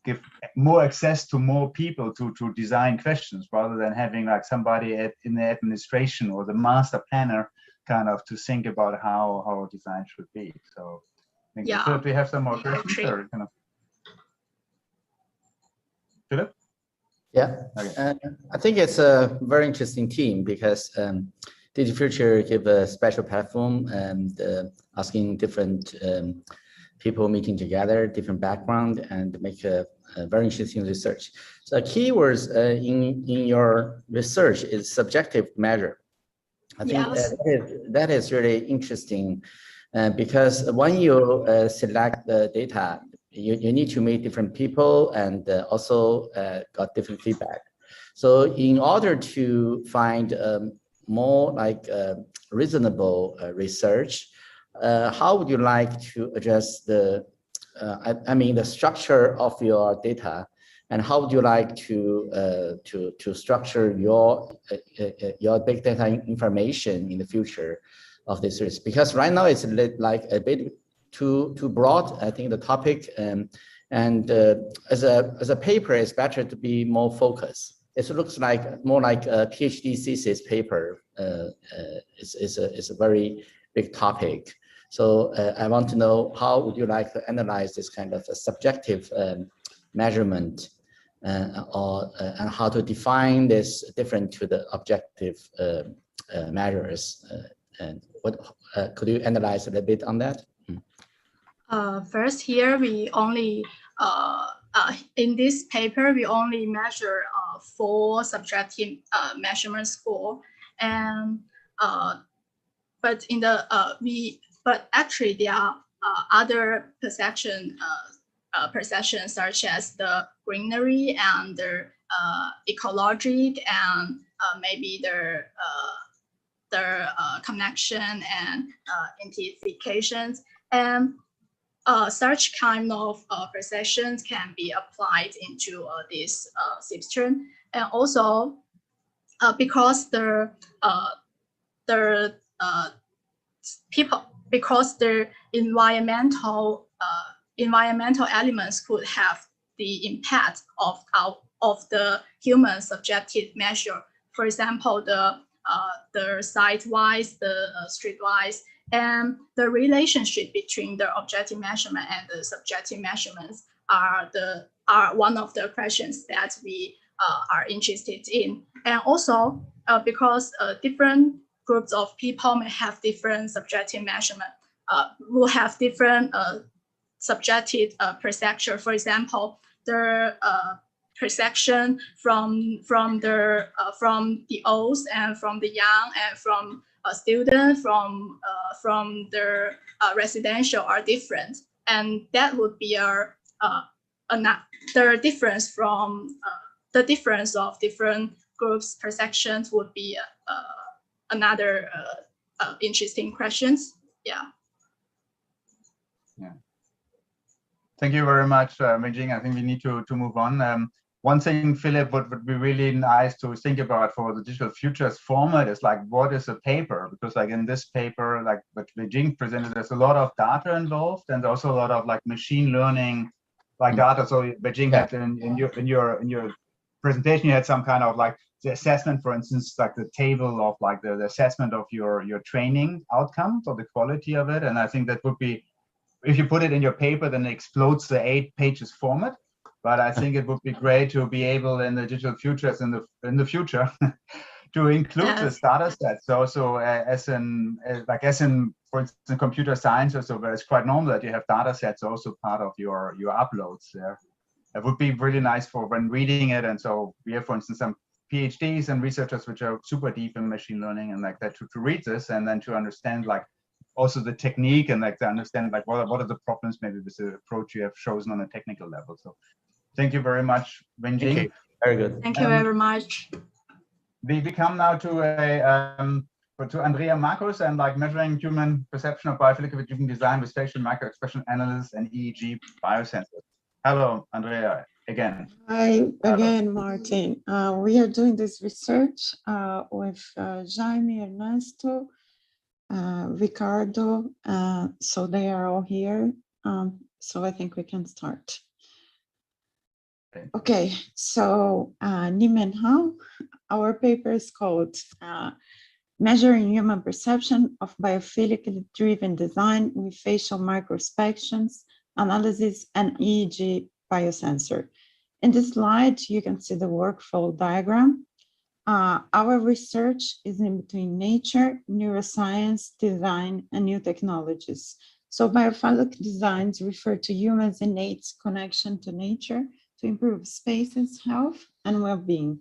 give more access to more people to design questions, rather than having like somebody in the administration or the master planner kind of to think about how design should be. So I think, yeah. So do we have some more questions? Or kind of... Philip? Yeah, okay. I think it's a very interesting team, because Digital Future give a special platform and asking different people meeting together, different background, and make a very interesting research. So keywords in your research is subjective measure. I think yes. that is really interesting, because when you select the data, you need to meet different people and also got different feedback. So in order to find more like reasonable research, how would you like to address the, I mean, the structure of your data, and how would you like to structure your big data information in the future of this series? Because right now it's like a bit too broad, I think, the topic, and as a paper, it's better to be more focused. It looks like more like a PhD thesis paper. It's a very big topic. So I want to know, how would you like to analyze this kind of a subjective measurement, and how to define this different to the objective measures? And what could you analyze a little bit on that? First, here we only in this paper we only measure 4 subjective measurement score, and but in the but actually there are other perceptions such as the greenery and the ecologic, and maybe the connection and identifications. And such kind of perceptions can be applied into this system. And also because the environmental elements could have the impact of the human subjective measure. For example, the site-wise, the street-wise, and the relationship between the objective measurement and the subjective measurements are one of the questions that we are interested in. And also because different groups of people may have different subjective measurement, will have different subjective perception. For example, the perception from the old and from the young and from a student from the residential are different, and that would be the difference from the difference of different groups' perceptions would be another interesting questions. Yeah. Yeah. Thank you very much, Mei-Jing. I think we need to move on. One thing, Philip, would be really nice to think about for the digital futures format is like, what is a paper? Because like in this paper, like what Mei-Jing presented, there's a lot of data involved and also a lot of like machine learning, like data. So Mei-Jing had in your presentation, you had some kind of like the assessment, for instance, like the table of like the assessment of your training outcomes or the quality of it. And I think that would be, if you put it in your paper, then it explodes the 8 pages format. But I think it would be great to be able in the digital futures in the future to include this data set. So also as in for instance computer science, or so where it's quite normal that you have data sets also part of your uploads there. It would be really nice for when reading it. And so we have, for instance, some PhDs and researchers which are super deep in machine learning and like that to read this and then to understand like also the technique and like to understand like what are the problems maybe with the approach you have chosen on a technical level. So thank you very much, Mei-Jing. Thank you. Very good. Thank you very much. We come now to Andrea Marcus and like measuring human perception of biophilic driven design with facial microexpression analysis and EEG biosensors. Hello, Andrea, again. Hi again, Martin. We are doing this research with Jaime, Ernesto, Ricardo, so they are all here. So I think we can start. Okay, so Nim and Hao, our paper is called Measuring Human Perception of Biophilically Driven Design with Facial Microexpressions, Analysis, and EEG Biosensor. In this slide, you can see the workflow diagram. Our research is in between nature, neuroscience, design, and new technologies. So biophilic designs refer to humans' innate connection to nature to improve spaces, health, and well-being.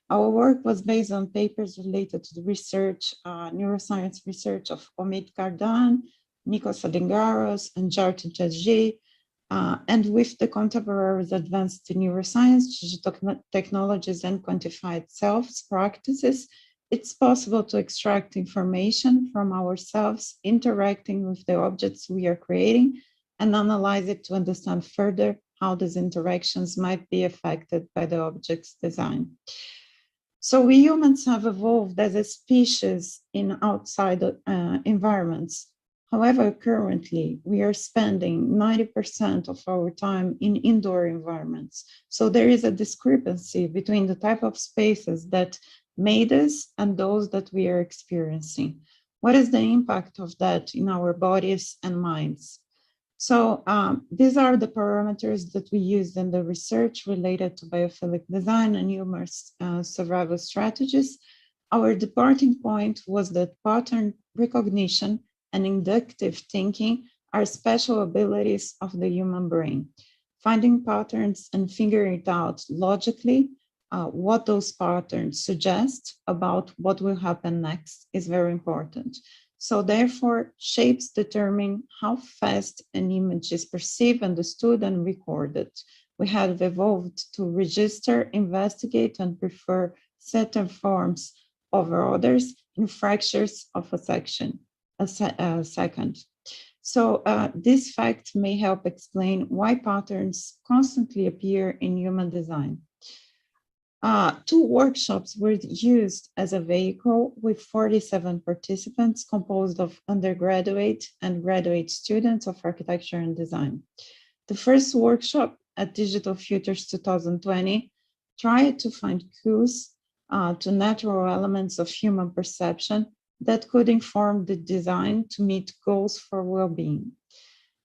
Our work was based on papers related to the research, neuroscience research of Omid Kardan, Nikos Alingaros, and Jarty Jadji, and with the contemporaries advanced in neuroscience, digital technologies, and quantified selves practices, it's possible to extract information from ourselves interacting with the objects we are creating and analyze it to understand further how these interactions might be affected by the object's design. So we humans have evolved as a species in outside environments. However, currently we are spending 90% of our time in indoor environments. So there is a discrepancy between the type of spaces that made us and those that we are experiencing. What is the impact of that in our bodies and minds? So these are the parameters that we used in the research related to biophilic design and human survival strategies. Our departing point was that pattern recognition and inductive thinking are special abilities of the human brain. Finding patterns and figuring it out logically what those patterns suggest about what will happen next is very important. So therefore, shapes determine how fast an image is perceived, understood, and recorded. We have evolved to register, investigate, and prefer certain forms over others, in fractures of a second. So this fact may help explain why patterns constantly appear in human design. 2 workshops were used as a vehicle with 47 participants composed of undergraduate and graduate students of architecture and design. The first workshop at Digital Futures 2020 tried to find clues to natural elements of human perception that could inform the design to meet goals for well-being.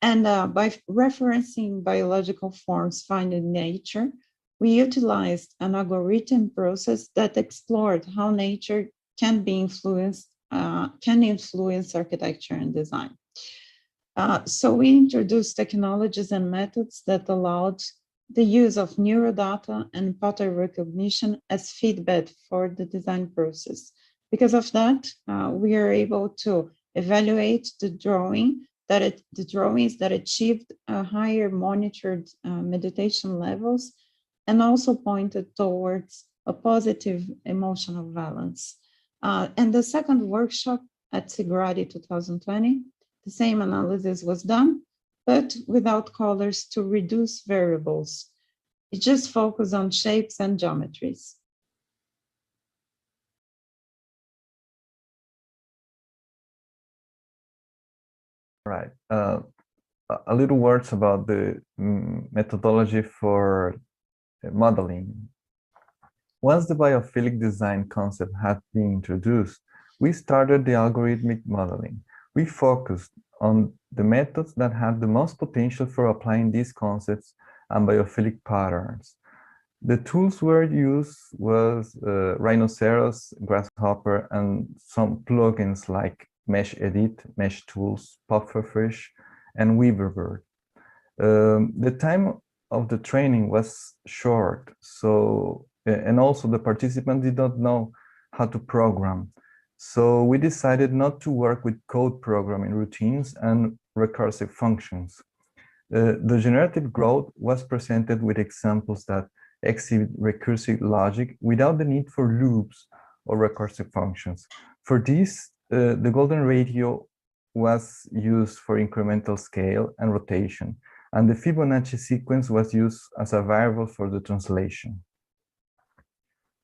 And by referencing biological forms found in nature, we utilized an algorithm process that explored how nature can influence architecture and design. So we introduced technologies and methods that allowed the use of neurodata and pattern recognition as feedback for the design process. Because of that, we are able to evaluate the drawings that achieved higher monitored meditation levels and also pointed towards a positive emotional balance. And the second workshop at Sigradi 2020, the same analysis was done, but without colors to reduce variables. It just focused on shapes and geometries. Right. A little words about the methodology for modeling. Once the biophilic design concept had been introduced, we started the algorithmic modeling. We focused on the methods that had the most potential for applying these concepts and biophilic patterns. The tools were used was Rhinoceros, Grasshopper, and some plugins like Mesh Edit, Mesh Tools, Pufferfish, and Weaverbird. The time of the training was short, so and also the participants did not know how to program. So we decided not to work with code programming routines and recursive functions. The generative growth was presented with examples that exhibit recursive logic without the need for loops or recursive functions. For this, the golden ratio was used for incremental scale and rotation, and the Fibonacci sequence was used as a variable for the translation.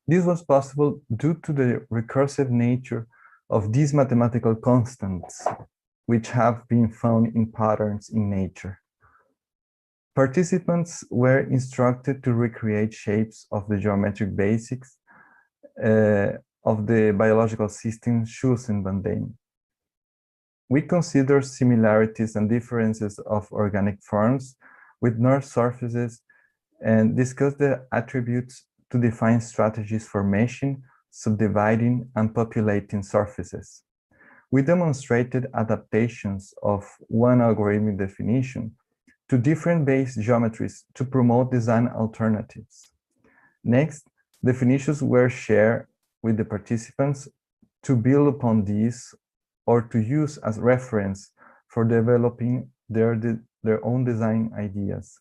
This was possible due to the recursive nature of these mathematical constants, which have been found in patterns in nature. Participants were instructed to recreate shapes of the geometric basics of the biological system chosen by them. We consider similarities and differences of organic forms with North surfaces and discuss the attributes to define strategies for meshing, subdividing, and populating surfaces. We demonstrated adaptations of one algorithmic definition to different base geometries to promote design alternatives. Next, definitions were shared with the participants to build upon these or to use as reference for developing their own design ideas.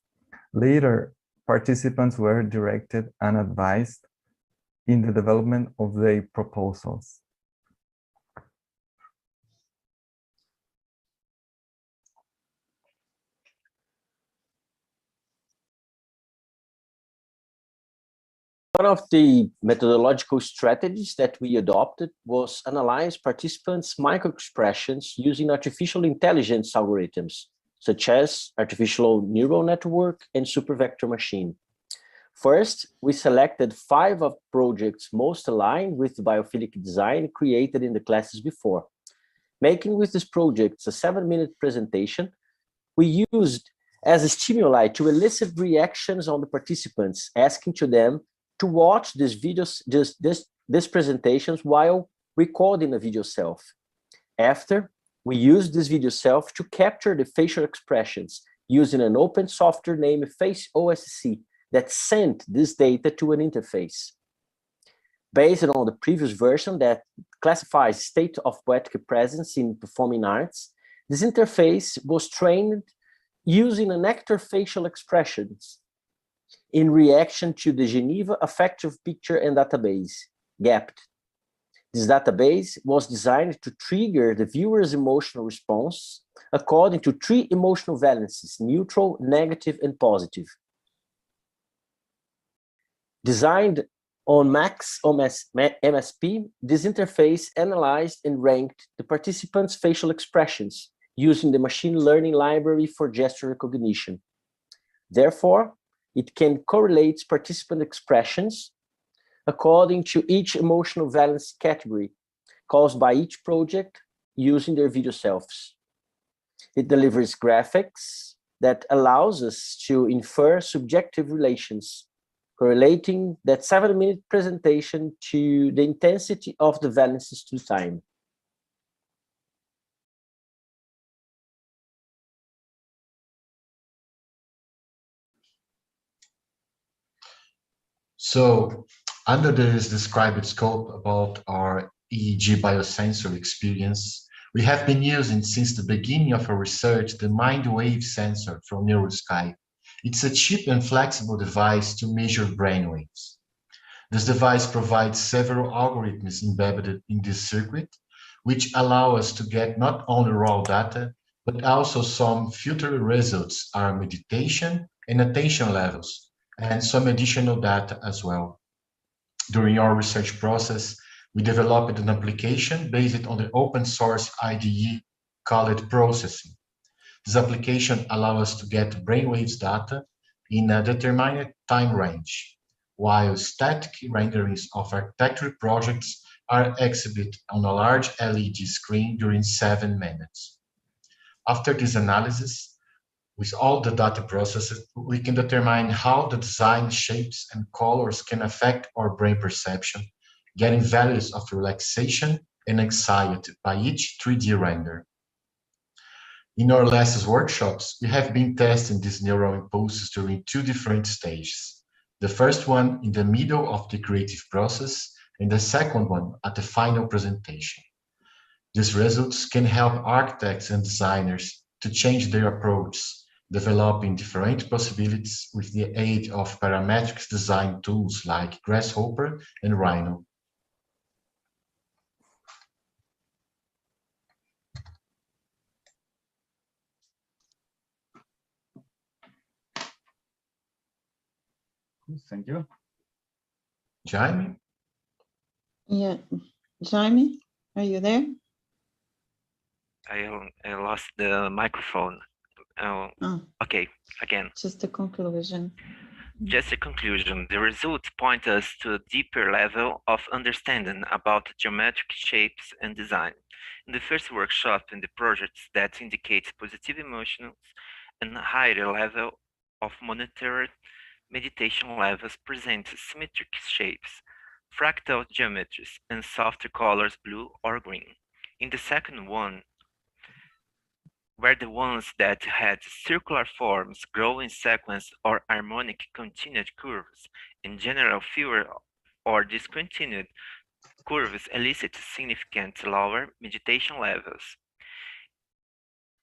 Later, participants were directed and advised in the development of their proposals. One of the methodological strategies that we adopted was analyze participants' microexpressions using artificial intelligence algorithms, such as artificial neural network and supervector machine. First, we selected 5 of projects most aligned with the biophilic design created in the classes before. Making with these projects a 7-minute presentation, we used as a stimuli to elicit reactions on the participants, asking to them to watch these videos, these presentations while recording a video self. After, we used this video self to capture the facial expressions using an open software named FaceOSC that sent this data to an interface. Based on the previous version that classifies state of poetic presence in performing arts, this interface was trained using an actor facial expressions in reaction to the Geneva Affective Picture and Database, GAPT. This database was designed to trigger the viewer's emotional response according to 3 emotional valences: neutral, negative, and positive. Designed on MSP, this interface analyzed and ranked the participants' facial expressions using the machine learning library for gesture recognition. Therefore, it can correlate participant expressions according to each emotional valence category caused by each project using their video selves. It delivers graphics that allows us to infer subjective relations, correlating that 7-minute presentation to the intensity of the valences to time. So, under this described scope about our EEG biosensor experience, we have been using since the beginning of our research the mind wave sensor from NeuroSky. It's a cheap and flexible device to measure brainwaves. This device provides several algorithms embedded in this circuit, which allow us to get not only raw data, but also some filtered results, our meditation and attention levels, and some additional data as well. During our research process, we developed an application based on the open source IDE called Processing. This application allows us to get brainwaves data in a determined time range, while static renderings of architecture projects are exhibited on a large LED screen during 7 minutes. After this analysis, with all the data processed, we can determine how the design, shapes, and colors can affect our brain perception, getting values of relaxation and anxiety by each 3D render. In our last workshops, we have been testing these neural impulses during 2 different stages. The first one in the middle of the creative process, and the second one at the final presentation. These results can help architects and designers to change their approach, developing different possibilities with the aid of parametric design tools like Grasshopper and Rhino. Thank you. Jaime? Yeah, Jaime, are you there? I lost the microphone. Oh, Okay, again. just a conclusion. Just a conclusion. The results point us to a deeper level of understanding about geometric shapes and design. In the first workshop in the projects that indicates positive emotions and a higher level of monitored meditation levels present symmetric shapes, fractal geometries, and softer colors blue or green. In the second one, were the ones that had circular forms, growing sequence, or harmonic continued curves. In general, fewer or discontinued curves elicit significant lower meditation levels.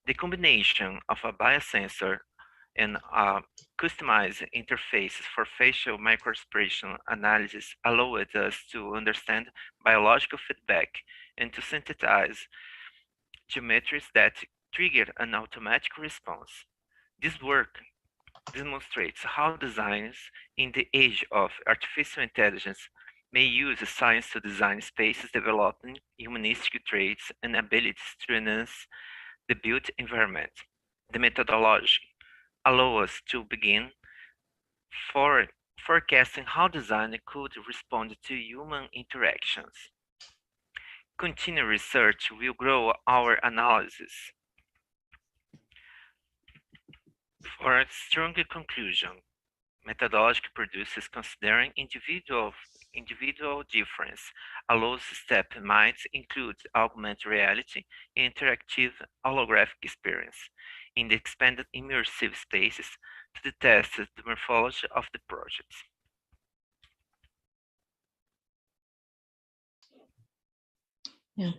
The combination of a biosensor and customized interfaces for facial microexpression analysis allowed us to understand biological feedback and to synthesize geometries that trigger an automatic response. This work demonstrates how designers in the age of artificial intelligence may use science to design spaces developing humanistic traits and abilities to enhance the built environment. The methodology allows us to begin forecasting how design could respond to human interactions. Continued research will grow our analysis. For a stronger conclusion, methodological produces considering individual difference, allows step might include augmented reality and interactive holographic experience in the expanded immersive spaces to test the morphology of the projects. Yeah.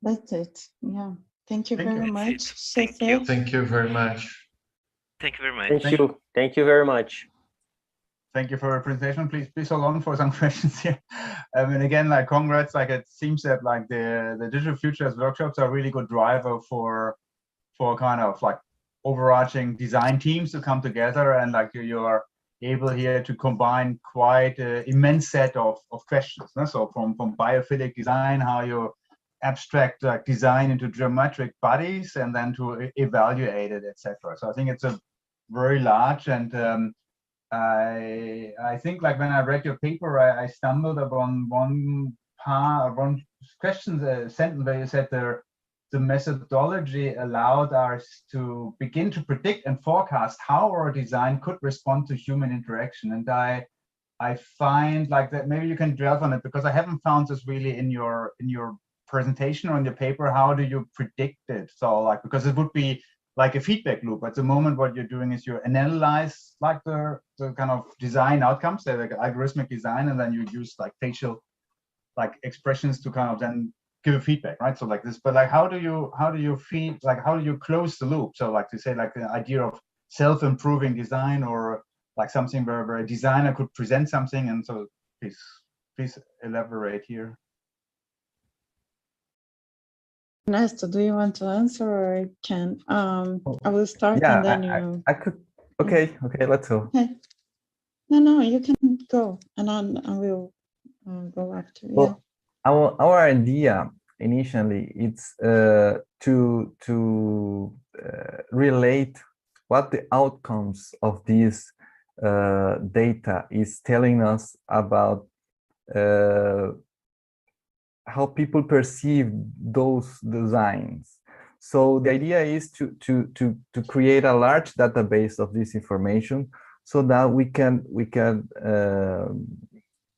That's it. Yeah. Thank you very much. Thank you. Thank you very much. Thank you very much. Thank you very much. thank you for your presentation. Please hold on for some questions here. And again, like congrats. Like it seems that like the Digital Futures workshops are a really good driver for kind of like overarching design teams to come together, and like you are able here to combine quite an immense set of questions. So from biophilic design, how you abstract like design into geometric bodies, and then to evaluate it, etc. So I think it's a very large, and I think like when I read your paper, I stumbled upon one sentence where you said the methodology allowed us to begin to predict and forecast how our design could respond to human interaction. And I find like that maybe you can delve on it, because I haven't found this really in your presentation or in your paper. How do you predict it? So like, because it would be like a feedback loop. At the moment, what you're doing is you analyze like the kind of design outcomes, say like algorithmic design, and then you use like facial like expressions to kind of then give a feedback, right? So like this, but like how do you feed, like how do you close the loop? So like to say like the idea of self-improving design, or like something where a designer could present something, and so please elaborate here. Ernesto, do you want to answer, or I can? I will start, Yeah, and then you. I could. Okay, let's go. Okay. No, you can go, and I will go after. Well, our idea initially it's to relate what the outcomes of this data is telling us about how people perceive those designs. So the idea is to create a large database of this information, so that we can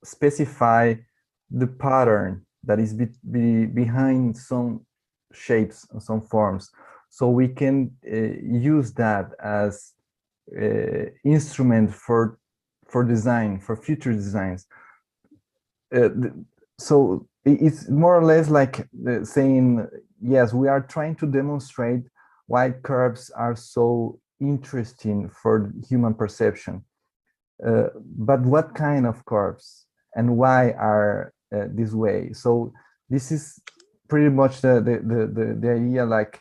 specify the pattern that is behind some shapes and some forms, so we can use that as instrument for design, for future designs. So it's more or less like saying, yes, we are trying to demonstrate why curves are so interesting for human perception, but what kind of curves and why are this way. So this is pretty much the idea, like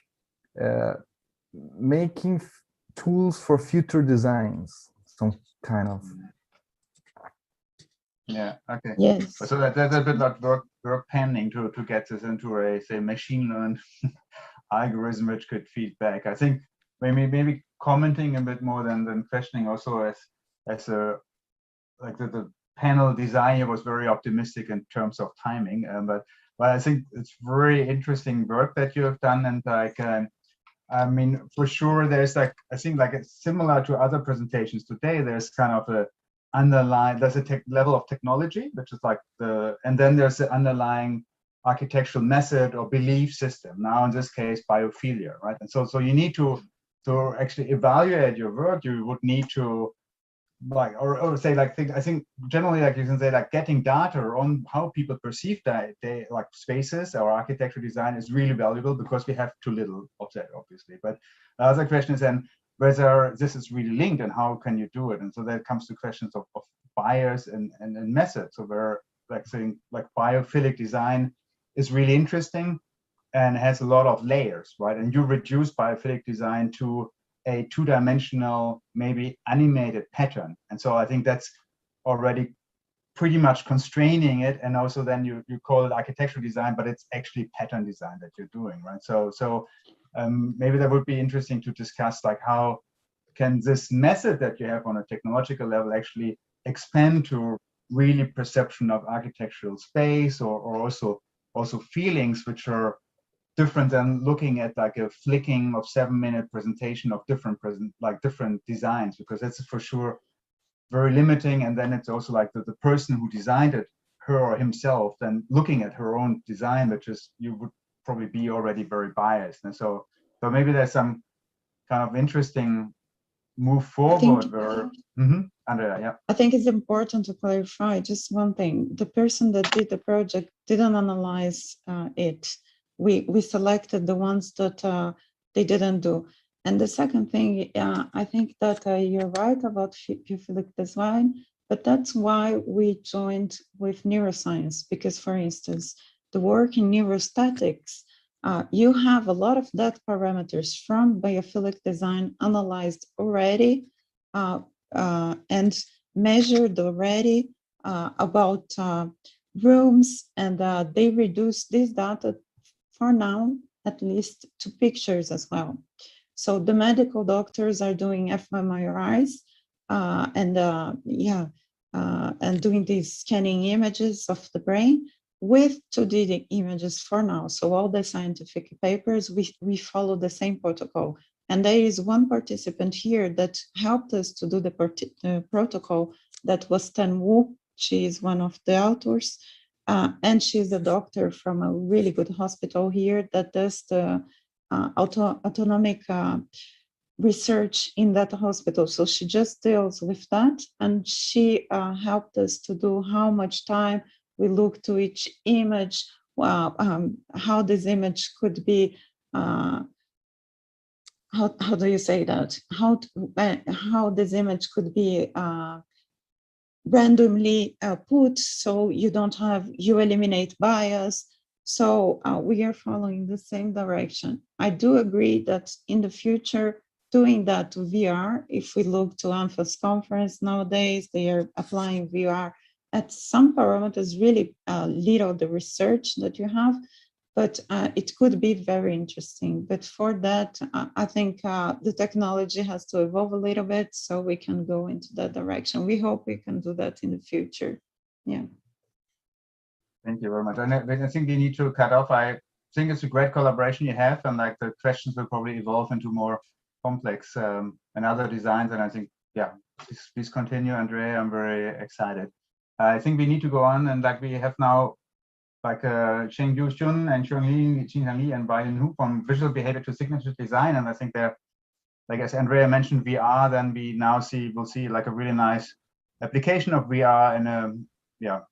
making tools for future designs, some kind of. Yeah, okay. Yes. So there's a bit like work pending to get this into a, say, machine learned algorithm which could feed back. I think maybe commenting a bit more than questioning, also as a like the panel design here was very optimistic in terms of timing, but I think it's very interesting work that you have done, and like I mean, for sure there's like, I think like it's similar to other presentations today, there's kind of a underlying, there's a level of technology, which is like and then there's the underlying architectural method or belief system, now in this case biophilia, right? And so you need to actually evaluate your work, you would need to like, or say like, I think generally, like you can say like getting data on how people perceive that they like spaces or architectural design is really valuable, because we have too little of that, obviously. But the other question is then whether this is really linked and how can you do it. And so that comes to questions of bias and methods. So where like saying like biophilic design is really interesting and has a lot of layers, right? And you reduce biophilic design to a two-dimensional, maybe animated pattern. And so I think that's already pretty much constraining it. And also then you call it architectural design, but it's actually pattern design that you're doing, right? So maybe that would be interesting to discuss, like how can this method that you have on a technological level actually expand to really perception of architectural space, or also feelings which are different than looking at like a flicking of 7-minute presentation of different designs, because that's for sure very limiting. And then it's also like the person who designed it, her or himself, then looking at her own design, which is, you would probably be already very biased. And so maybe there's some kind of interesting move forward where, Andrea, yeah. I think it's important to clarify just one thing. The person that did the project didn't analyze it. We selected the ones that they didn't do. And the second thing, I think that you're right about biophilic design, But that's why we joined with neuroscience, because, for instance, the work in neurostatics, you have a lot of that parameters from biophilic design analyzed already and measured already about rooms, and they reduce this data for now, at least, to pictures as well. So the medical doctors are doing fMRIs and doing these scanning images of the brain with 2D images for now. So all the scientific papers, we follow the same protocol. And there is one participant here that helped us to do the protocol. That was Tan Wu. She is one of the authors. And she's a doctor from a really good hospital here that does the autonomic research in that hospital. So she just deals with that. And she helped us to do how much time we look to each image, how this image could be, how do you say that? How this image could be randomly put, so you eliminate bias. So we are following the same direction. I do agree that in the future, doing that to VR, if we look to ANFA's conference nowadays, they are applying VR at some parameters, really little the research that you have, but it could be very interesting. But for that, I think the technology has to evolve a little bit so we can go into that direction. We hope we can do that in the future. Yeah. Thank you very much. And I think we need to cut off. I think it's a great collaboration you have, and like the questions will probably evolve into more complex and other designs. And I think, yeah, please continue, Andrea. I'm very excited. I think we need to go on, and like we have now, like Cheng-Yu Shun and Xin Li and Brian Hu from visual behavior to signature design. And I think they're, like as Andrea mentioned, VR, then we now will see like a really nice application of VR in a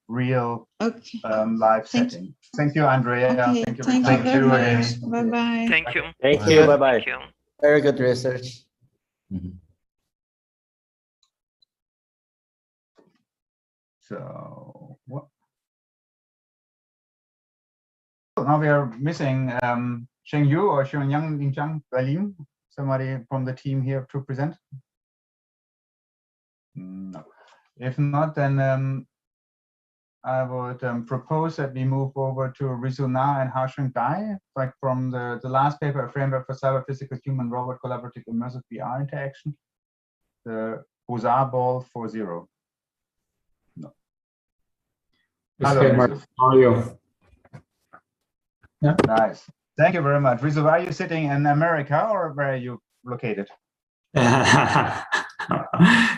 real live setting. Thank you, Andrea. Okay, thank you very much. Bye-bye. Thank you. Thank you. Bye-bye. Very good research. So what? Now we are missing Cheng Yu or Xionyang Linjiang Berlin. Somebody from the team here to present? No. If not, then I would propose that we move over to Rizu Na and Haosheng Dai, like from the last paper, A Framework for Cyber-Physical Human-Robot Collaborative Immersive VR Interaction, the Buzar Ball 4.0. No. Hello, Rizu. How are you? Yeah. Nice. Thank you very much. Rizu, are you sitting in America or where are you located?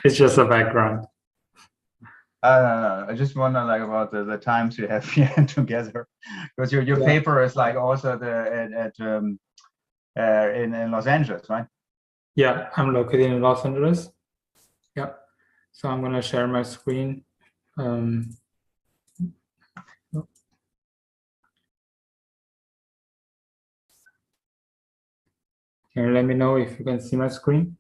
It's just a background. I just wonder like about the times you have here together, because your paper is like also in Los Angeles, right? Yeah, I'm located in Los Angeles. Yeah, so I'm gonna share my screen. Can you let me know if you can see my screen?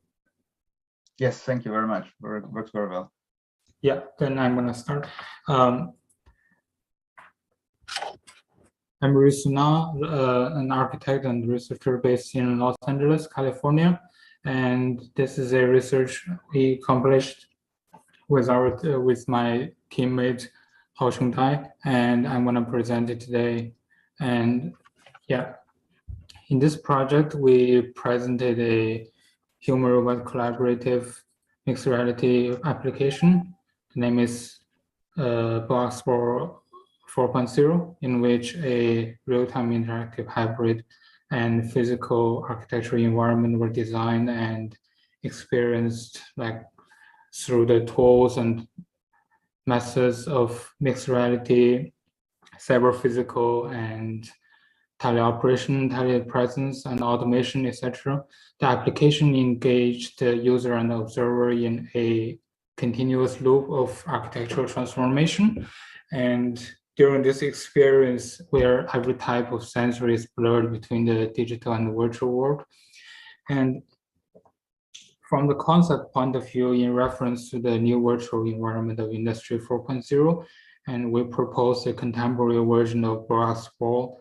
Yes, thank you very much. Works very well. Yeah, then I'm gonna start. I'm Rizu Na, an architect and researcher based in Los Angeles, California, and this is a research we accomplished with my teammate Haosheng Dai, and I'm gonna present it today. And yeah, in this project we presented a human-robot collaborative mixed reality application. The name is Box 4.0, in which a real-time interactive hybrid and physical architecture environment were designed and experienced like through the tools and methods of mixed reality, cyber-physical, and teleoperation, telepresence, and automation, etc. The application engaged the user and the observer in a continuous loop of architectural transformation. And during this experience, where every type of sensory is blurred between the digital and the virtual world. And from the concept point of view, in reference to the new virtual environment of Industry 4.0, and we propose a contemporary version of Proiecte,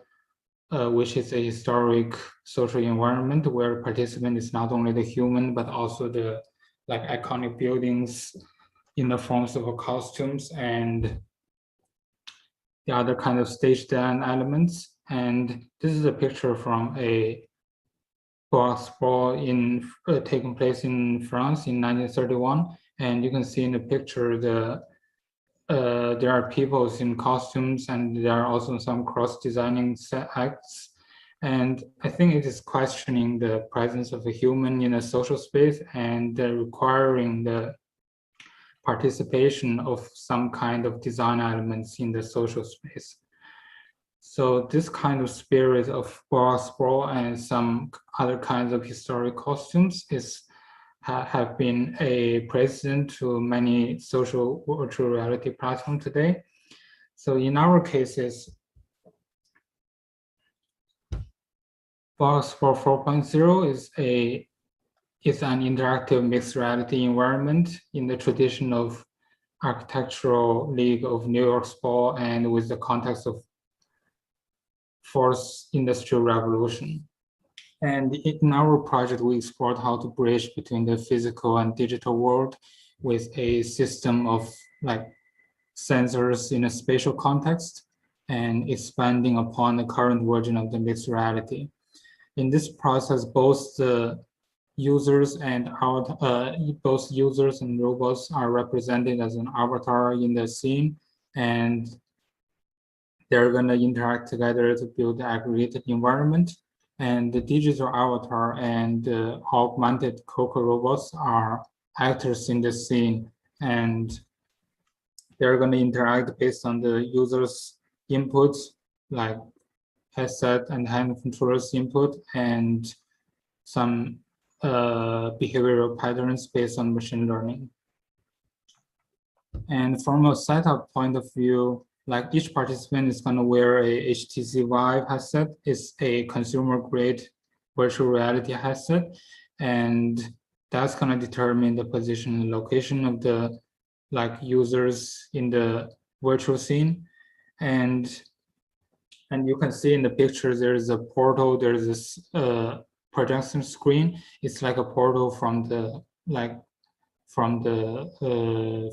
which is a historic social environment where participant is not only the human, but also the iconic buildings in the forms of costumes and the other kind of stage design elements. And this is a picture from a Proiecte taking place in France in 1931. And you can see in the picture there are people in costumes, and there are also some cross-designing acts. And I think it is questioning the presence of a human in a social space and requiring the participation of some kind of design elements in the social space. So this kind of spirit of Proiecte and some other kinds of historic costumes have been a precedent to many social virtual reality platforms today. So in our cases, Proiecte 4.0 is an interactive mixed reality environment in the tradition of Architectural League of New York SPAL and with the context of Fourth Industrial Revolution. And in our project, we explored how to bridge between the physical and digital world with a system of sensors in a spatial context and expanding upon the current version of the mixed reality. In this process, both the users and both users and robots are represented as an avatar in the scene, and they're going to interact together to build the aggregated environment. And the digital avatar and augmented Coco robots are actors in the scene, and they're going to interact based on the user's inputs, like headset and hand controllers input, and some behavioral patterns based on machine learning. And from a setup point of view, each participant is going to wear a HTC Vive headset. It's a consumer-grade virtual reality headset, and that's going to determine the position and location of the users in the virtual scene. And you can see in the picture there is a portal. There's this projection screen. It's like a portal from the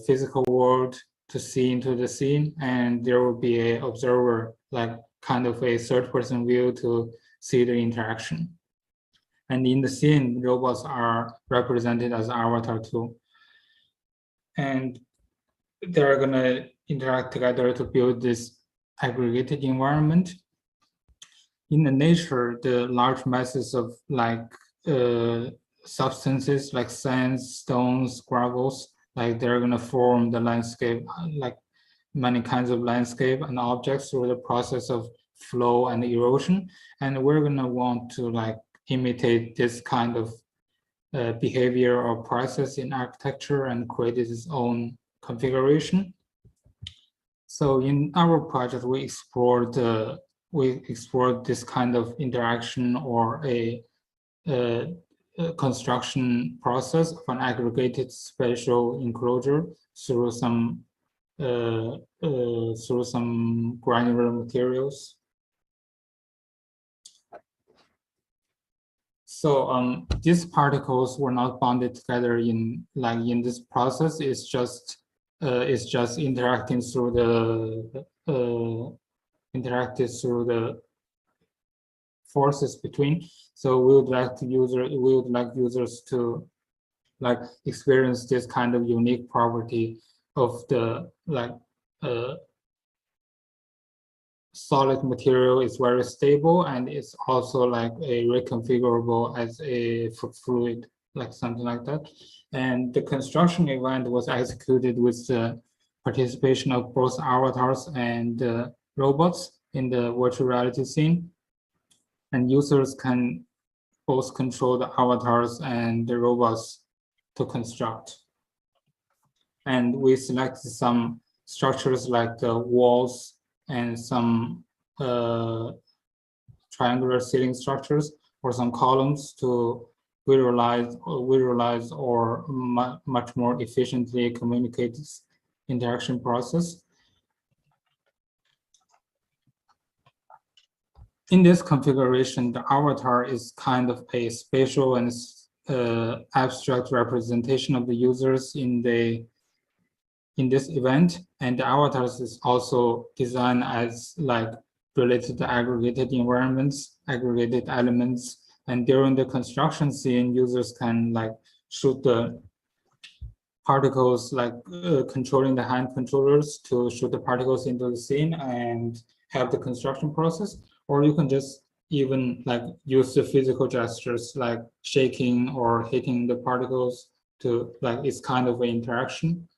physical world to see into the scene, and there will be an observer, kind of a third-person view to see the interaction. And in the scene, robots are represented as avatar too. And they're going to interact together to build this aggregated environment. In the nature, the large masses of substances like sands, stones, gravels, they're going to form the landscape, many kinds of landscape and objects through the process of flow and erosion. And we're going to want to imitate this kind of behavior or process in architecture and create its own configuration. So in our project, we explored this kind of interaction or a construction process of an aggregated spatial enclosure through some granular materials. So these particles were not bonded together in this process. It's just interacting through the forces between. So we would like users to experience this kind of unique property of the solid material is very stable, and it's also reconfigurable as a fluid, something like that. And the construction event was executed with the participation of both avatars and robots in the virtual reality scene. And users can both control the avatars and the robots to construct. And we selected some structures like the walls and some triangular ceiling structures or some columns to visualize or much more efficiently communicate this interaction process. In this configuration, the avatar is kind of a spatial and abstract representation of the users in this event, and the avatars is also designed as like related to aggregated environments, aggregated elements, and during the construction scene, users can like shoot the particles, like controlling the hand controllers to shoot the particles into the scene and have the construction process, or you can just even like use the physical gestures like shaking or hitting the particles to like it's kind of an interaction.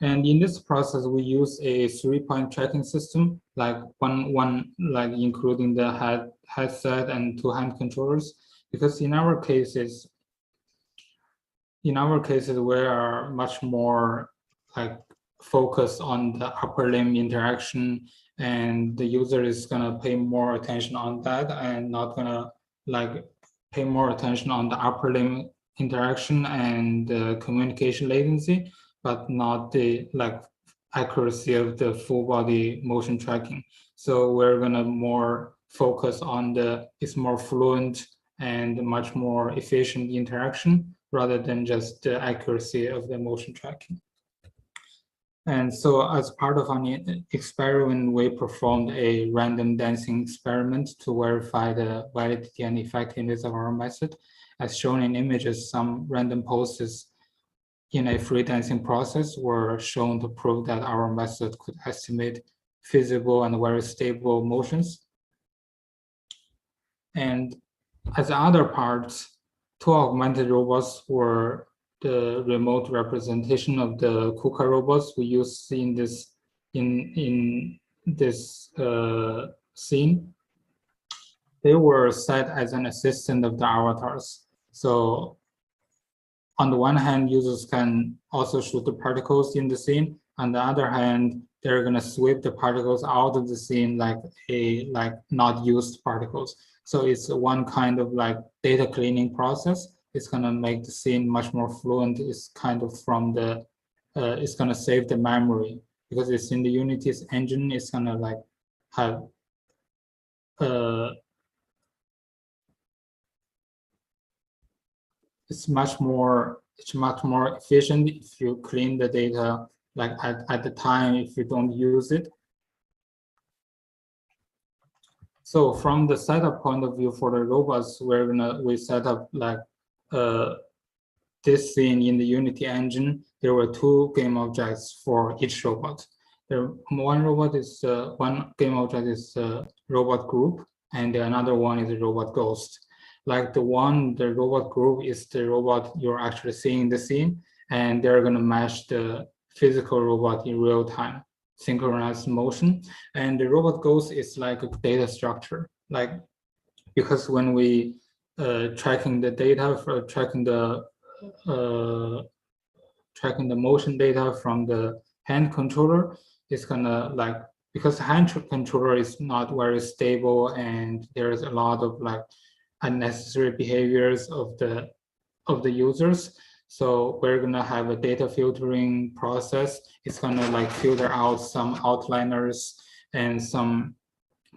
And in this process, we use a 3-point tracking system, like one like including the headset and 2 hand controllers, because in our cases we are much more like focused on the upper limb interaction, and the user is gonna pay more attention on that and not gonna like pay more attention on the upper limb interaction and communication latency, but not the like accuracy of the full body motion tracking. So we're gonna more focus on it's more fluent and much more efficient interaction rather than just the accuracy of the motion tracking. And so as part of an experiment, we performed a random dancing experiment to verify the validity and effectiveness of our method. As shown in images, some random poses in a free dancing process were shown to prove that our method could estimate feasible and very stable motions. And as other parts, 2 augmented robots were the remote representation of the KUKA robots we use in this scene. They were set as an assistant of the avatars. So on the one hand, users can also shoot the particles in the scene. On the other hand, they're gonna sweep the particles out of the scene like not used particles. So it's one kind of like data cleaning process. It's gonna make the scene much more fluent. It's kind of from the, it's gonna save the memory because it's in the Unity's engine. It's gonna like have, it's much more efficient if you clean the data like at the time if you don't use it. So from the setup point of view for the robots, we set up like this scene in the Unity engine. There were 2 game objects for each robot. One game object is a robot group, and another one is a robot ghost. Like the robot group is the robot you're actually seeing in the scene, and they're gonna match the physical robot in real time, synchronized motion. And the robot ghost is like a data structure, like because when we tracking the data for tracking the motion data from the hand controller, it's gonna like, because the hand controller is not very stable and there's a lot of like unnecessary behaviors of the users. So we're gonna have a data filtering process. It's gonna like filter out some outliners and some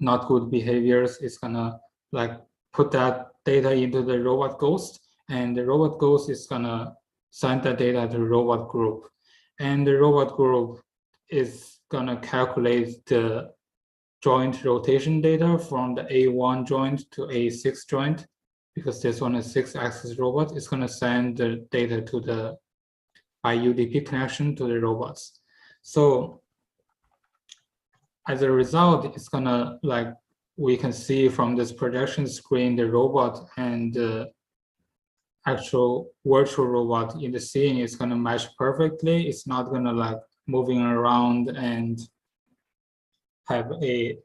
not good behaviors. It's gonna like put that data into the robot ghost, and the robot ghost is gonna send that data to the robot group. And the robot group is gonna calculate the joint rotation data from the A1 joint to A6 joint, because this one is 6-axis robot. It's gonna send the data to the by UDP connection to the robots. So as a result, it's gonna like, we can see from this projection screen, the robot and the actual virtual robot in the scene is gonna match perfectly. It's not gonna like moving around and have a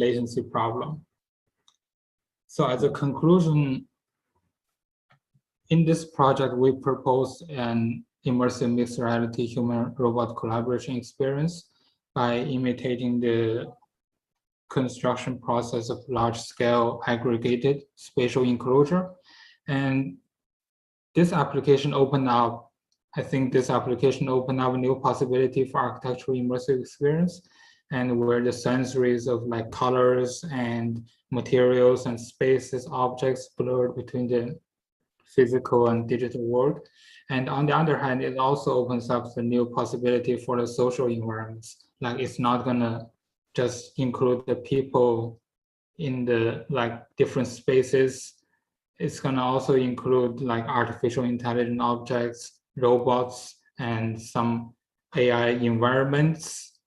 latency problem. So as a conclusion, in this project, we proposed an immersive mixed reality human-robot collaboration experience by imitating the construction process of large-scale aggregated spatial enclosure. And this application opened up, I think this application opened up a new possibility for architectural immersive experience, and where the sensories of like colors and materials and spaces, objects blurred between the physical and digital world. And on the other hand, it also opens up the new possibility for the social environments. Like it's not gonna just include the people in the like different spaces. It's gonna also include like artificial intelligent objects, robots, and some AI environments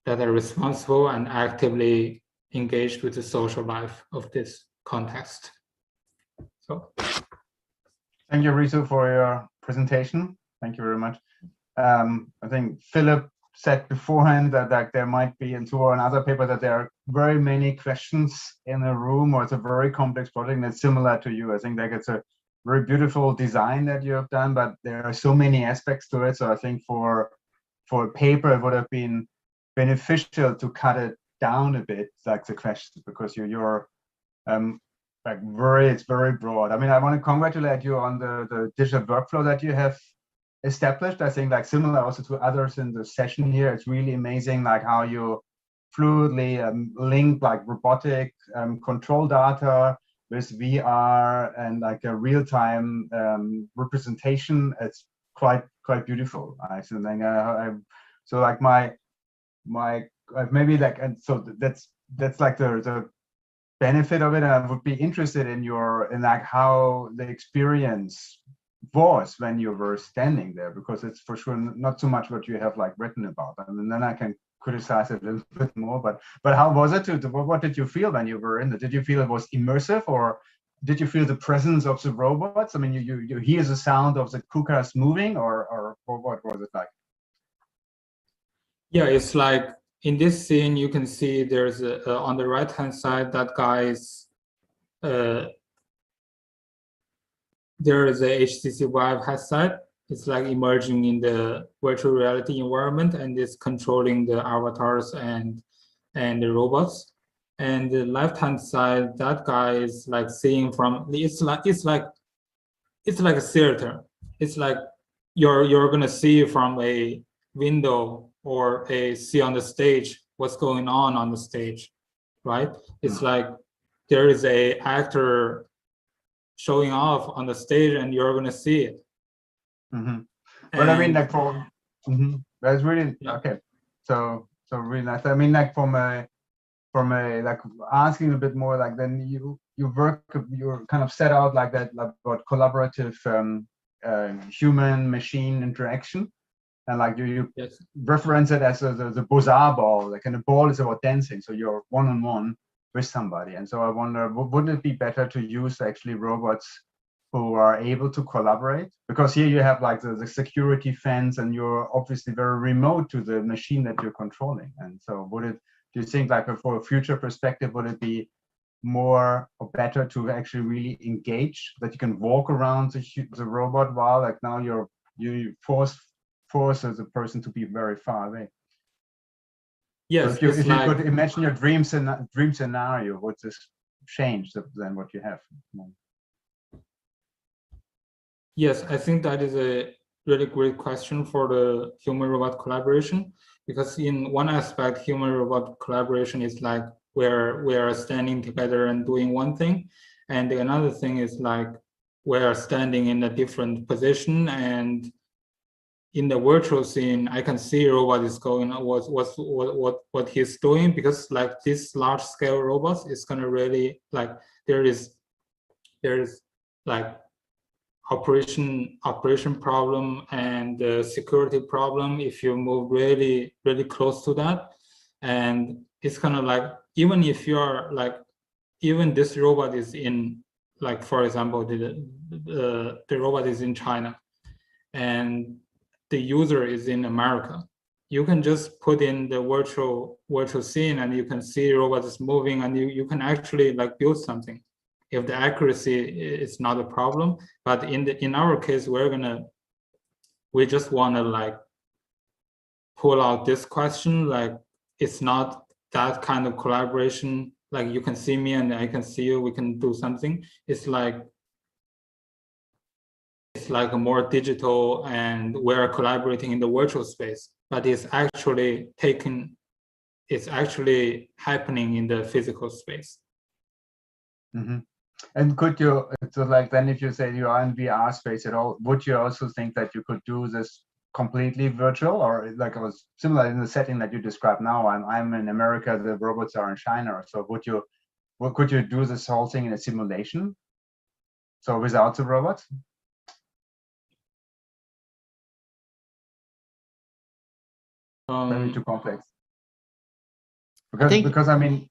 that are responsible and actively engaged with the social life of this context. So. Thank you, Ritu, for your presentation. Thank you very much. I think Philip said beforehand that like, there might be in two or another paper that there are very many questions in a room, or it's a very complex project that's similar to you. I think like it's a very beautiful design that you have done, but there are so many aspects to it. So I think for a paper, it would have been beneficial to cut it down a bit, like the questions, because you're like it's very broad. I mean, I want to congratulate you on the digital workflow that you have established. I think like similar also to others in the session here, it's really amazing like how you fluidly link like robotic control data with VR and like a real-time representation. It's quite beautiful. I think so like my maybe like, and so that's like the benefit of it. And I would be interested in like how the experience was when you were standing there, because it's for sure not so much what you have like written about, and then I can criticize it a little bit more. But how was it what did you feel when you were in it? Did you feel it was immersive, or did you feel the presence of the robots? I mean, you hear the sound of the kukas moving, or what was it like? Yeah, it's like in this scene, you can see there's on the right-hand side, that guy is, there is a HTC Vive headset. It's like emerging in the virtual reality environment, and it's controlling the avatars and the robots. And the left-hand side, that guy is like seeing from, it's like a theater. It's like you're gonna see from a window or see on the stage what's going on the stage, right? It's like there is a actor showing off on the stage, and you're gonna see it. Mm-hmm. But I mean, like that's really okay. So really nice. I mean, like from a like asking a bit more, like then you're kind of set out like that, like about collaborative human machine interaction. And like you reference it as the Beaux-Arts ball, like, and the ball is about dancing, so you're one-on-one with somebody. And so I wonder, wouldn't it be better to use actually robots who are able to collaborate? Because here you have like the security fence, and you're obviously very remote to the machine that you're controlling. And so do you think like for a future perspective, would it be more or better to actually really engage, that you can walk around the robot while like now you force the person to be very far away? Yes, so if you could imagine your dream scenario, would this change than what you have? Yes, I think that is a really great question for the human-robot collaboration, because in one aspect, human-robot collaboration is like where we are standing together and doing one thing, and another thing is like we are standing in a different position, and in the virtual scene, I can see robot is going what he's doing, because like this large scale robots is gonna really like there is like operation problem and security problem if you move really close to that. And it's kind of like, even if you're like, even this robot is in, like for example, the robot is in China and the user is in America, you can just put in the virtual scene and you can see robots moving, and you can actually like build something if the accuracy is not a problem. But in our case, we just want to like pull out this question, like it's not that kind of collaboration, like you can see me and I can see you, we can do something. It's like a more digital, and we're collaborating in the virtual space, but it's actually happening in the physical space. Mm-hmm. And could you, so like then if you say you are in VR space at all, would you also think that you could do this completely virtual, or like it was similar in the setting that you described now? I'm in America, the robots are in China. So could you do this whole thing in a simulation? So without the robots? Maybe too complex. Because I mean,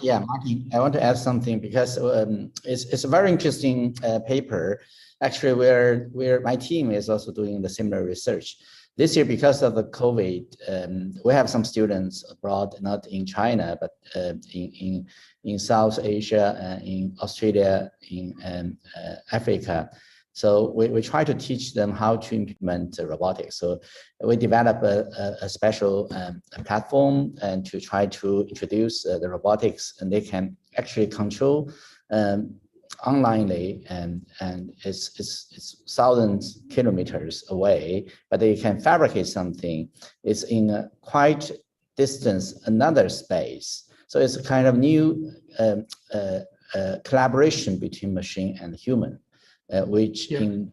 yeah, Martin, I want to add something because it's a very interesting paper. Actually, where my team is also doing the similar research. This year, because of the COVID, we have some students abroad, not in China, but in South Asia, in Australia, in Africa. So we try to teach them how to implement robotics. So we develop a special platform and to try to introduce the robotics, and they can actually control onlinely, and it's thousands kilometers away, but they can fabricate something. It's in a quite distance, another space. So it's a kind of new collaboration between machine and human. Which in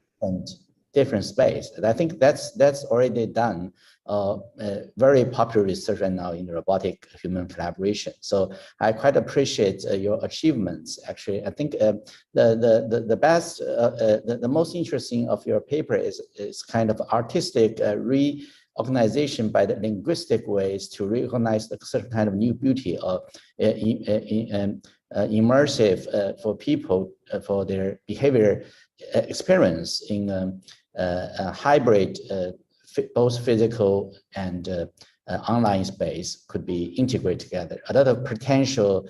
different space. And I think that's already done. Very popular research right now in robotic human collaboration. So I quite appreciate your achievements. Actually, I think the best, the most interesting of your paper is kind of artistic reorganization by the linguistic ways to recognize a certain kind of new beauty of immersive for people for their behavior experience in a hybrid, both physical and online space could be integrated together. A lot of potential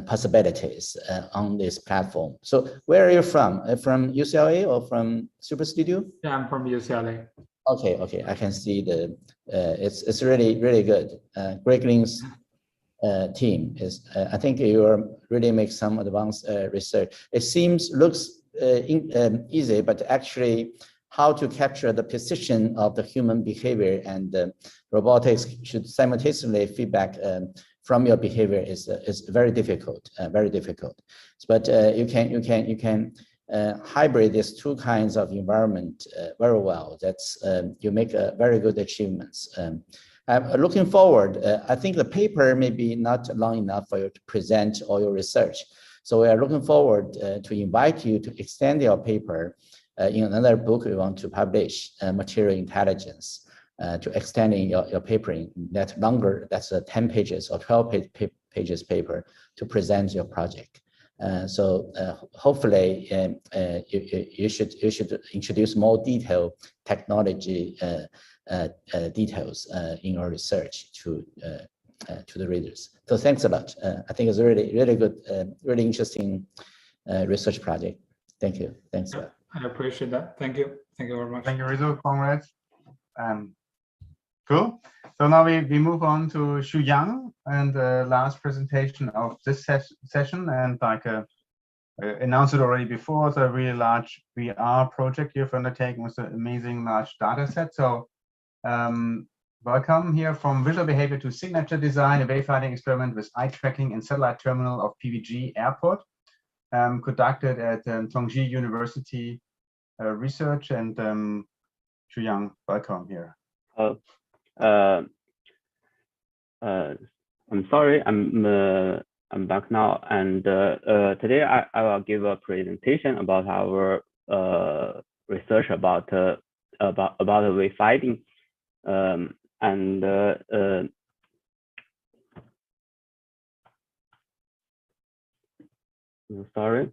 possibilities on this platform. So where are you from? From UCLA or from Super Studio? Yeah, I'm from UCLA. Okay, I can see the, it's really good. Greg Lin's team is, I think you are really make some advanced research. It looks easy, but actually how to capture the precision of the human behavior and robotics should simultaneously feedback from your behavior is very difficult, But you can hybrid these two kinds of environment very well. That's you make very good achievements. I'm looking forward. I think the paper may be not long enough for you to present all your research. So we are looking forward to invite you to extend your paper in another book we want to publish, Material Intelligence, to extending your paper in that longer, that's 10 pages or 12 pages paper to present your project. So hopefully you should introduce more detailed technology details in your research to the readers. So thanks a lot. I think it's a really good, really interesting research project. Thank you. Thanks. Yeah, I appreciate that. Thank you. Thank you very much. Thank you, Rizzo. Congrats. Cool. So now we move on to Xu Yang and the last presentation of this session. And like announced it already before, it's a really large VR project you've undertaken with an amazing large data set. So welcome here from visual behavior to signature design, a wayfinding experiment with eye tracking and satellite terminal of PVG Airport, conducted at Tongji University Research. And Xu Yang, welcome here. I'm sorry, I'm back now, and today I will give a presentation about our research about wayfinding, sorry.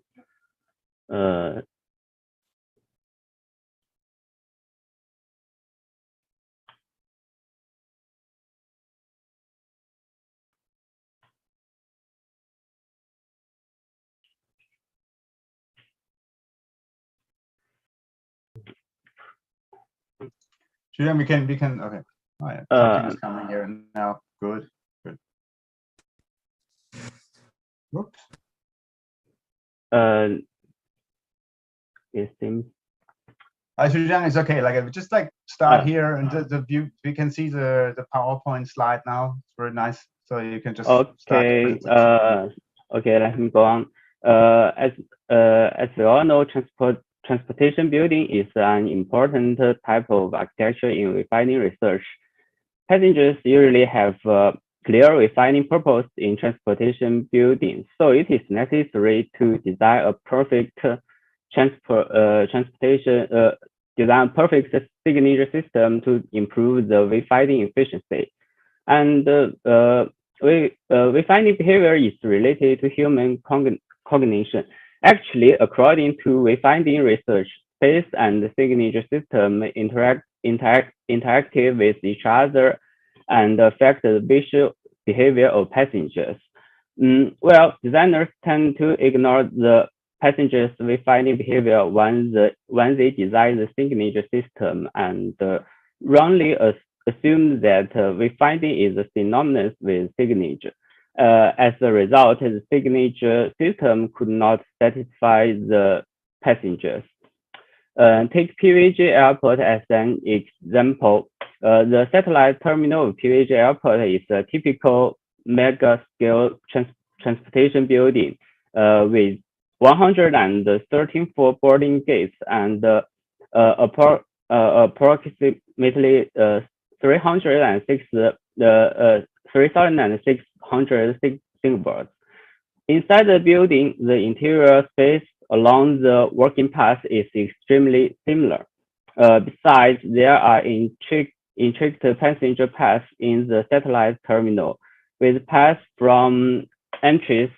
Yeah, we can okay. Oh, yeah. Something is coming here now. Good. Whoops. It seems. Zhang, it's okay. Like just like start here, and the view. We can see the PowerPoint slide now. It's very nice. So you can just okay. Okay, let me go on. As we all know, transportation building is an important type of architecture in refining research. Passengers usually have clear refining purpose in transportation buildings, so it is necessary to design a perfect perfect signature system to improve the wayfinding efficiency. And wayfinding behavior is related to human cognition. Actually, according to wayfinding research, space and signature system interactive with each other and affect the visual behavior of passengers. Well, designers tend to ignore the passengers' wayfinding behavior when they design the signature system and wrongly assume that wayfinding is synonymous with signature. As a result, the signature system could not satisfy the passengers. Take PVG Airport as an example. The satellite terminal of PVG Airport is a typical mega-scale transportation building with 134 boarding gates and approximately 3,600 signboards. Inside the building, the interior space along the working path is extremely similar. Besides, there are intricate passenger paths in the satellite terminal, with paths from entries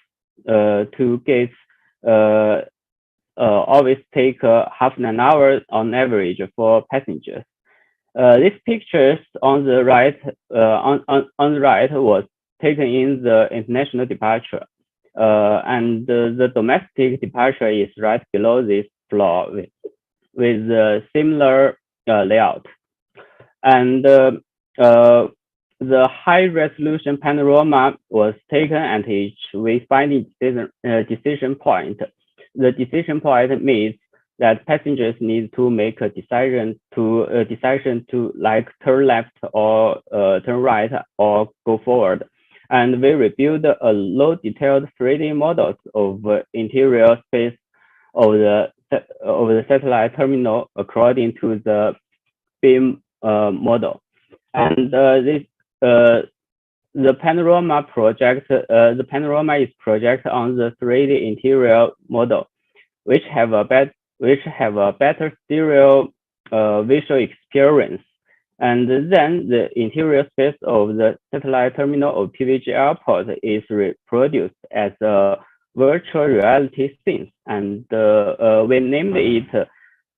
to gates always take half an hour on average for passengers. These pictures on the right was taken in the international departure, and the domestic departure is right below this floor with a similar layout. And the high-resolution panorama was taken at each wayfinding decision point. The decision point means that passengers need to make a decision to like turn left or turn right or go forward. And we rebuild a low-detailed 3D models of interior space of the satellite terminal according to the BIM model. And the panorama is projected on the 3D interior model, which have a better stereo visual experience. And then the interior space of the satellite terminal of PVG Airport is reproduced as a virtual reality scene. And we named it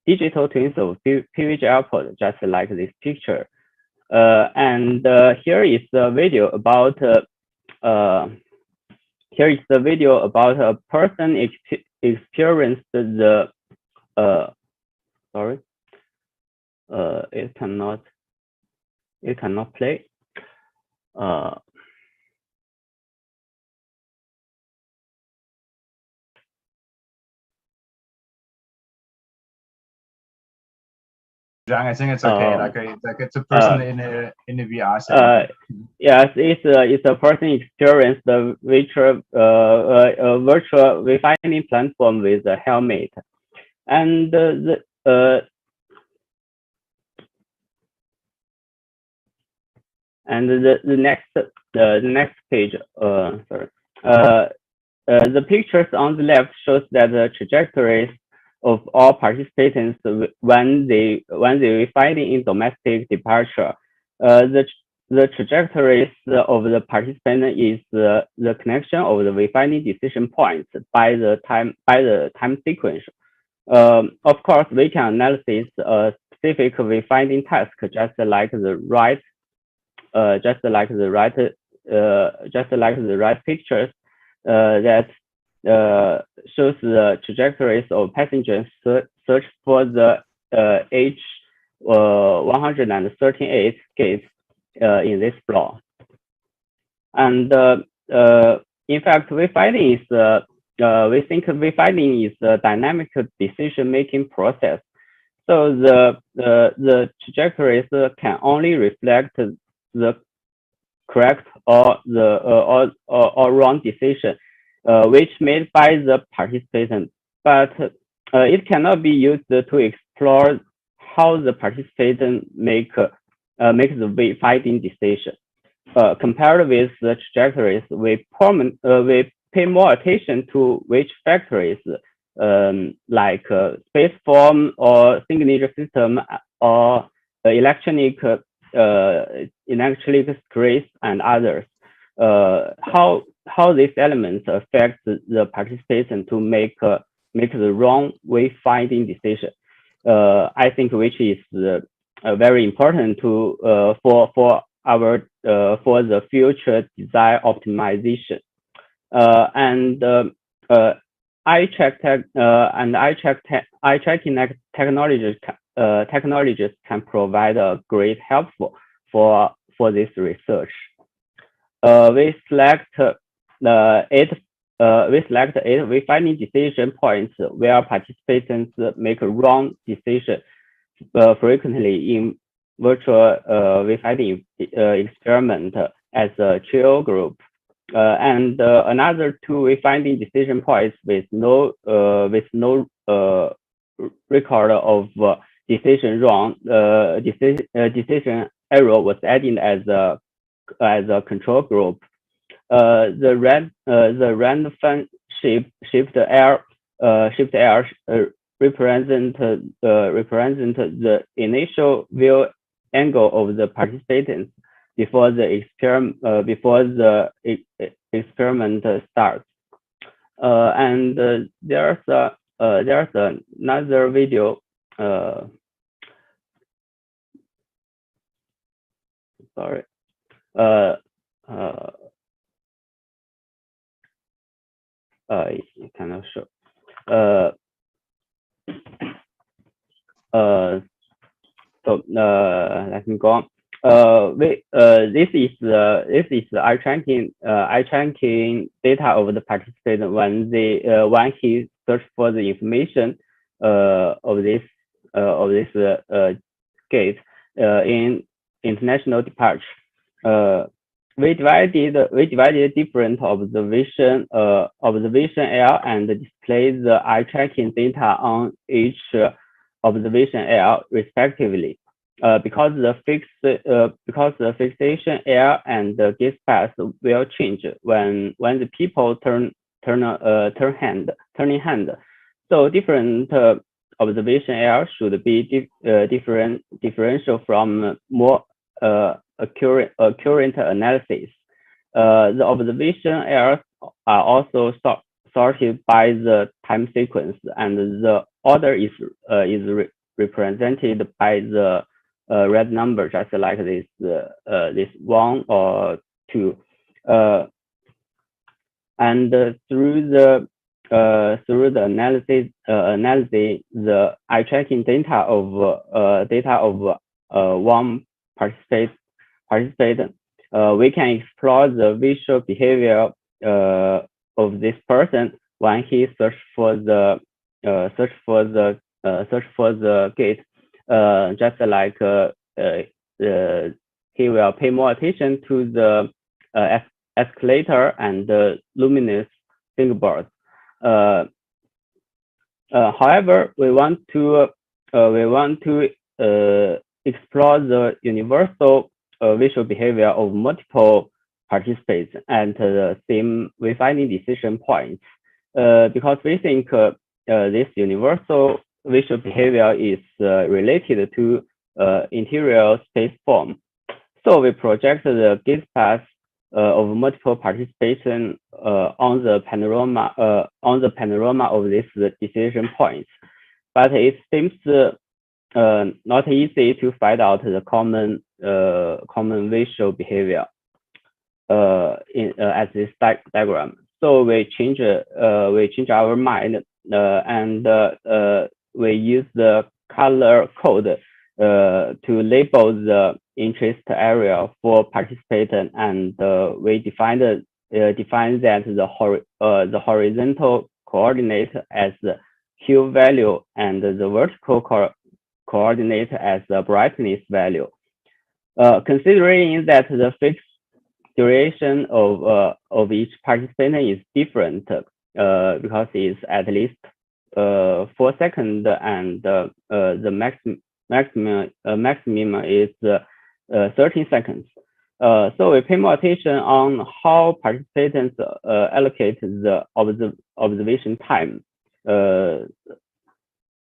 digital twins of PVG Airport, just like this picture. And here is the video about a person experienced the sorry, it cannot play. I think it's okay. Like it's a person in a VR setting. Yes, it's a person experienced the virtual wayfinding platform with a helmet, and the next page. The pictures on the left shows that the trajectories of all participants when they wayfinding in domestic departure. The trajectories of the participant is the connection of the wayfinding decision points by the time sequence. Of course, we can analyze a specific wayfinding task just like the right pictures that shows the trajectories of passengers search for the H138 gates in this floor. And in fact, wayfinding is we think wayfinding is a dynamic decision-making process. So the trajectories can only reflect the correct or wrong decision, which made by the participant, but it cannot be used to explore how the participant make the wayfinding decision. Compared with the trajectories, we pay more attention to which factors like space form or signature system or electronic scripts and others. How these elements affect the participant to make the wrong wayfinding decision. I think which is very important to for the future design optimization. Eye tracking technologies can provide a great help for this research. We select 8 wayfinding decision points where participants make a wrong decision frequently in virtual wayfinding experiment as a trio group. And another 2 wayfinding decision points with no record of decision error was added as a control group. The random shift error represent the initial view angle of the participants before the experiment starts. And there's another video. Sorry. You cannot show. So let me go on. This is the eye tracking data of the participant when he search for the information of this gate in international departure. We divided different observation area and display the eye tracking data on each observation area respectively. Because the fixation area and the gaze path will change when the people turning hand. So different observation areas should be differential from more accurate analysis. The observation areas are also sorted by the time sequence, and the order is represented by the red number, just like this 1 or 2. And through the analysis, the eye tracking data of one participant, we can explore the visual behavior of this person when he search for the gate. Just like he will pay more attention to the escalator and the luminous fingerboards. However, we want to explore the universal visual behavior of multiple participants at the same wayfinding decision points, because we think this universal visual behavior is related to interior space form. So we project the gaze path of multiple participation on the panorama of this decision points, but it seems not easy to find out the common visual behavior as this diagram. So we change our mind and we use the color code to label the interest area for participant, and we define defines that the horizontal coordinate as the hue value and the vertical coordinate as the brightness value. Considering that the fixed duration of each participant is different because it's at least 4 seconds and the maximum is 13 seconds. So we pay more attention on how participants allocate the observation time. So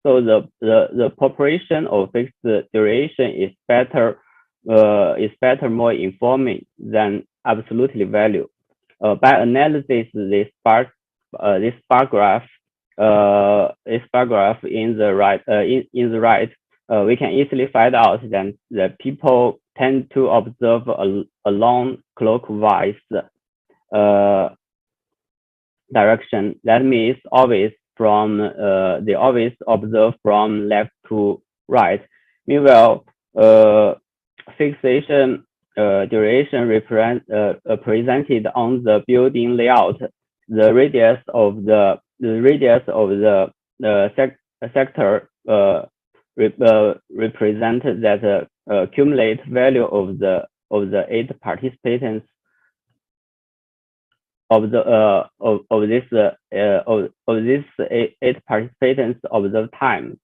the proportion of fixed duration is better, more informing than absolutely value. By analysis, this bar graph in the right, we can easily find out that the people tend to observe along clockwise direction. That means always they always observe from left to right. Meanwhile, fixation duration presented on the building layout, the radius of the sector represented that cumulative value of the 8 participants of this 8 participants observed time,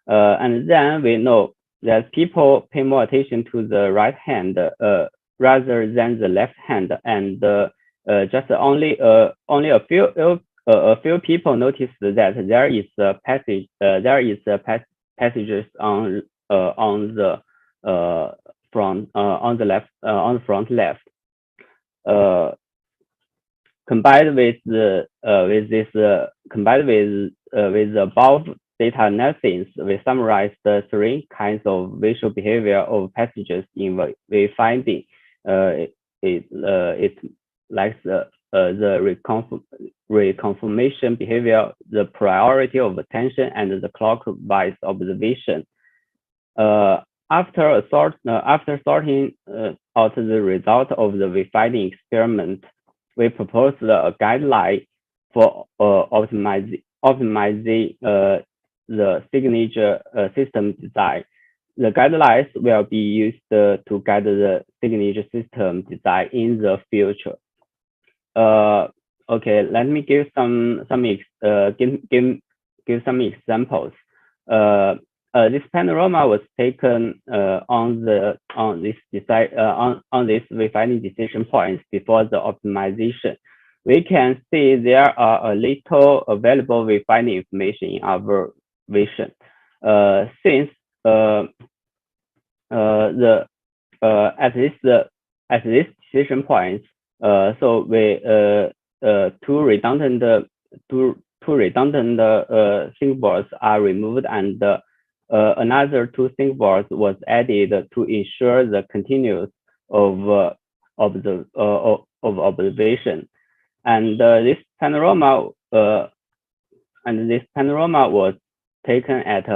and then we know that people pay more attention to the right hand rather than the left hand, and just only a few people noticed that there is passages on the front left. Combined with the above data analysis, we summarized the 3 kinds of visual behavior of passages in wayfinding. It likes the reconfirmation behavior, the priority of attention, and the clockwise observation. After sorting out the result of the wayfinding experiment, we proposed a guideline for optimizing the signature system design. The guidelines will be used to guide the signature system design in the future. Okay, let me give some examples. This panorama was taken on this wayfinding decision points before the optimization. We can see there are a little available wayfinding information in our vision. Since at this decision points, so we two redundant symbols are removed, and another 2 symbols was added to ensure the continuous of observation. And this panorama was taken at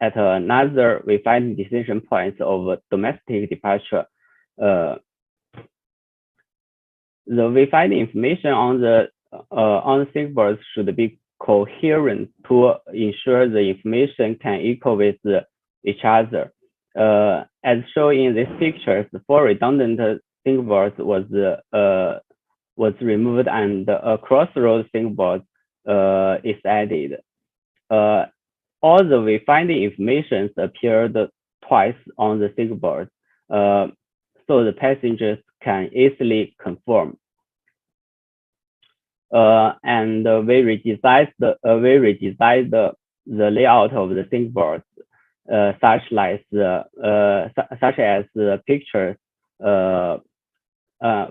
another wayfinding decision points of domestic departure. The wayfinding information on the symbols should be coherent to ensure the information can equal with each other. As shown in this picture, the 4 redundant symbols was removed, and a crossroad symbol is added. All the wayfinding information appeared twice on the symbols, so the passengers can easily conform. And we redesigned the layout of the symbols, such as the pictures.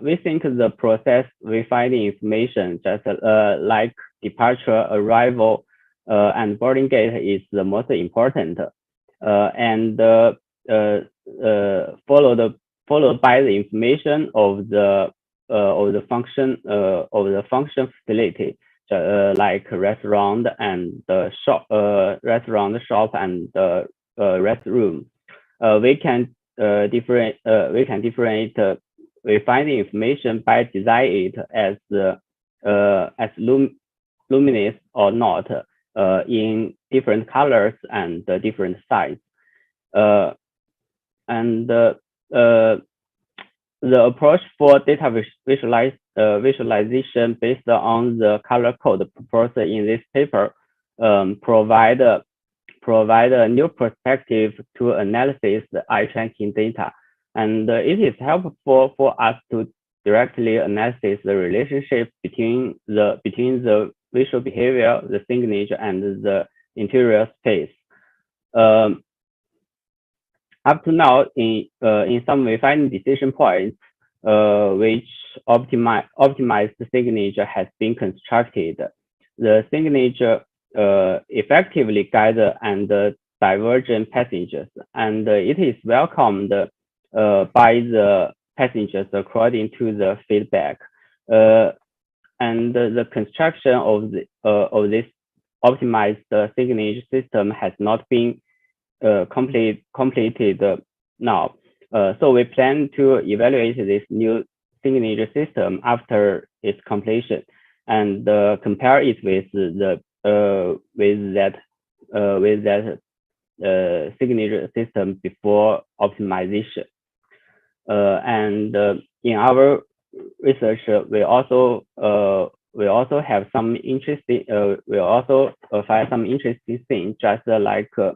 We think the process wayfinding information, just like departure, arrival, and boarding gate, is the most important, and followed by the information of the function facility, like restaurant and shop, shop, and restroom. We can differentiate refining information by designing it as luminous or not in different colors and different sizes. The approach for data visualization based on the color code proposed in this paper provide a new perspective to analysis the eye tracking data, and it is helpful for us to directly analyze the relationship between the visual behavior, the signature, and the interior space. Up to now, in some refining decision points, which optimized signature has been constructed. The signature effectively guides and divergent passengers, and it is welcomed by the passengers according to the feedback. And the construction of this optimized signature system has not been completed now. So we plan to evaluate this new signature system after its completion and compare it with that signature system before optimization. And in our research, we also have some interesting. We also find some interesting things, just like the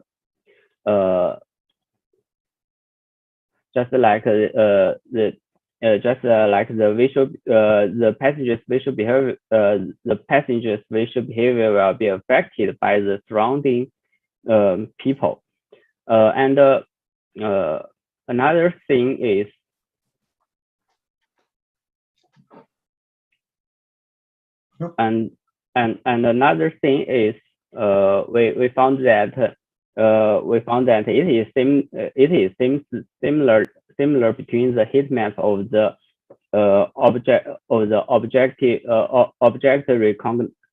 passengers' visual behavior. The passengers' visual behavior will be affected by the surrounding people. And another thing is another thing is we found that it is similar between the heat map of the object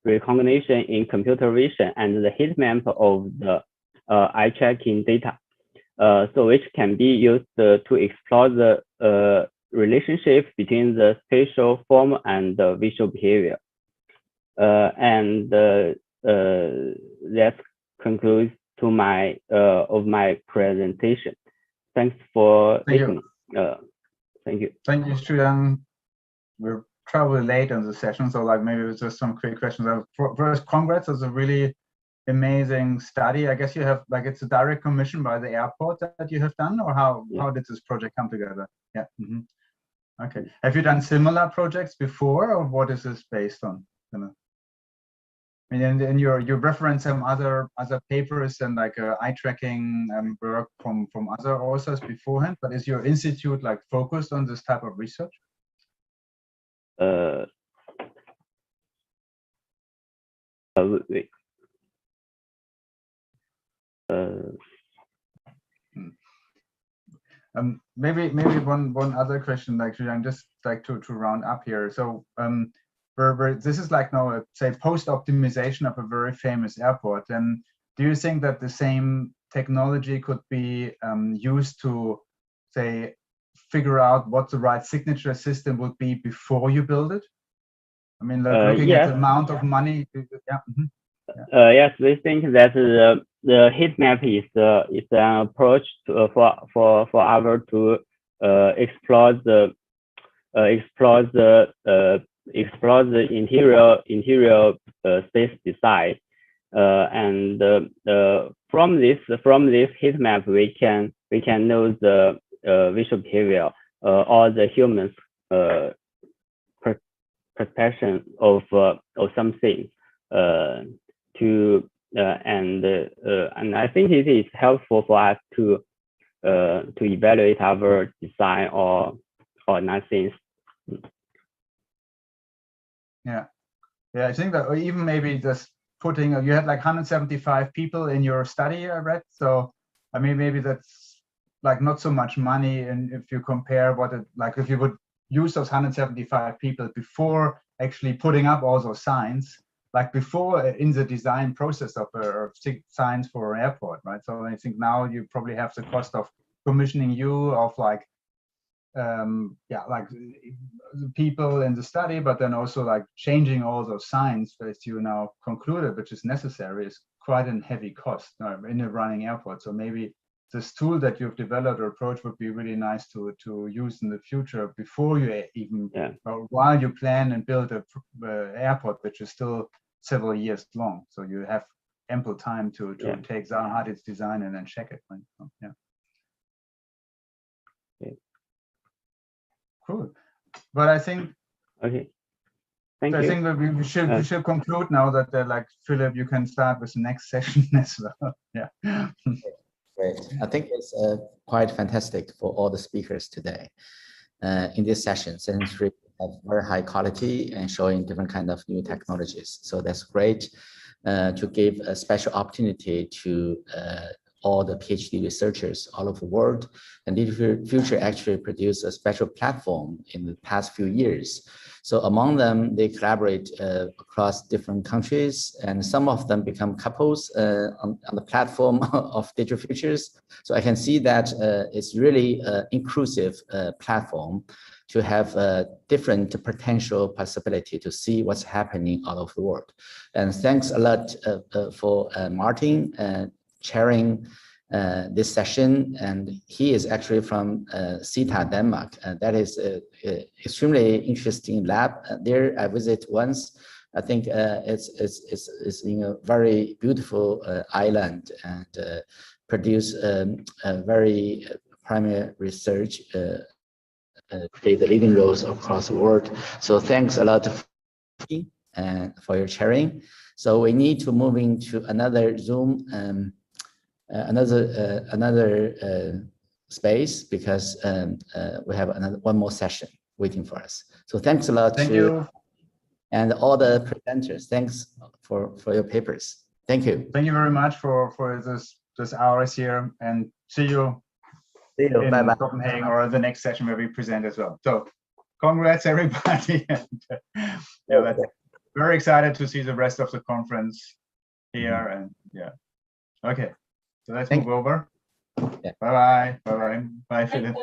recognition in computer vision and the heat map of the eye tracking data, so which can be used to explore the relationship between the spatial form and the visual behavior. And that concludes to my presentation. Thanks for listening. Thank you. Thank you, Shu-Yang. We're probably late on the session, so like maybe it's just some quick questions. First, congrats, it's a really amazing study. I guess you have like it's a direct commission by the airport that you have done, or how did this project come together? Yeah. Okay. Have you done similar projects before, or what is this based on? I mean, and you reference some other papers and like eye tracking work from other authors beforehand, but is your institute like focused on this type of research? Maybe one other question, like just like to round up here. So this is like now say post optimization of a very famous airport, and do you think that the same technology could be used to say figure out what the right signature system would be before you build it? I mean, like looking at the amount of money. Yes, we think that the heat map is an approach for our to explore the interior space design, and from this heat map we can know the visual behavior or the human's perception of something and I think it is helpful for us to evaluate our design or nothing. Yeah, I think that even maybe just putting you had like 175 people in your study, I read. So I mean, maybe that's like not so much money, and if you compare what it like if you would use those 175 people before actually putting up all those signs, like before in the design process of signs for an airport, right? So I think now you probably have the cost of commissioning you of like like the people in the study, but then also like changing all those signs that you now concluded, which is necessary, is quite a heavy cost in a running airport. So maybe this tool that you've developed or approach would be really nice to use in the future before you even, or while you plan and build a airport, which is still several years long. So you have ample time to take Zaha Hadid's design and then check it. Yeah. Okay. Cool. But I think. Okay. Thank you. I think that we should conclude now that like Philip, you can start with the next session as well. Yeah. Great. I think it's quite fantastic for all the speakers today in this session, since we have very high quality and showing different kind of new technologies. So that's great to give a special opportunity to all the PhD researchers all over the world. And Digital Future actually produced a special platform in the past few years. So among them, they collaborate across different countries, and some of them become couples on the platform of Digital Futures. So I can see that it's really an inclusive platform to have different potential possibility to see what's happening all over the world. And thanks a lot for Martin chairing this session, and he is actually from CETA, Denmark. That is extremely interesting lab. There I visit once. I think it's in a very beautiful island, and produce a very primary research, play the leading roles across the world. So thanks a lot for your sharing. So we need to move into another Zoom. Another space, because we have one more session waiting for us. So thanks a lot. Thank you. And all the presenters. Thanks for your papers. Thank you. Thank you very much for this hours here, and see you in Copenhagen or the next session where we present as well. So congrats everybody. And, that's very excited to see the rest of the conference here. And okay. So let's move over. Bye-bye. Bye-bye. Bye, Philip.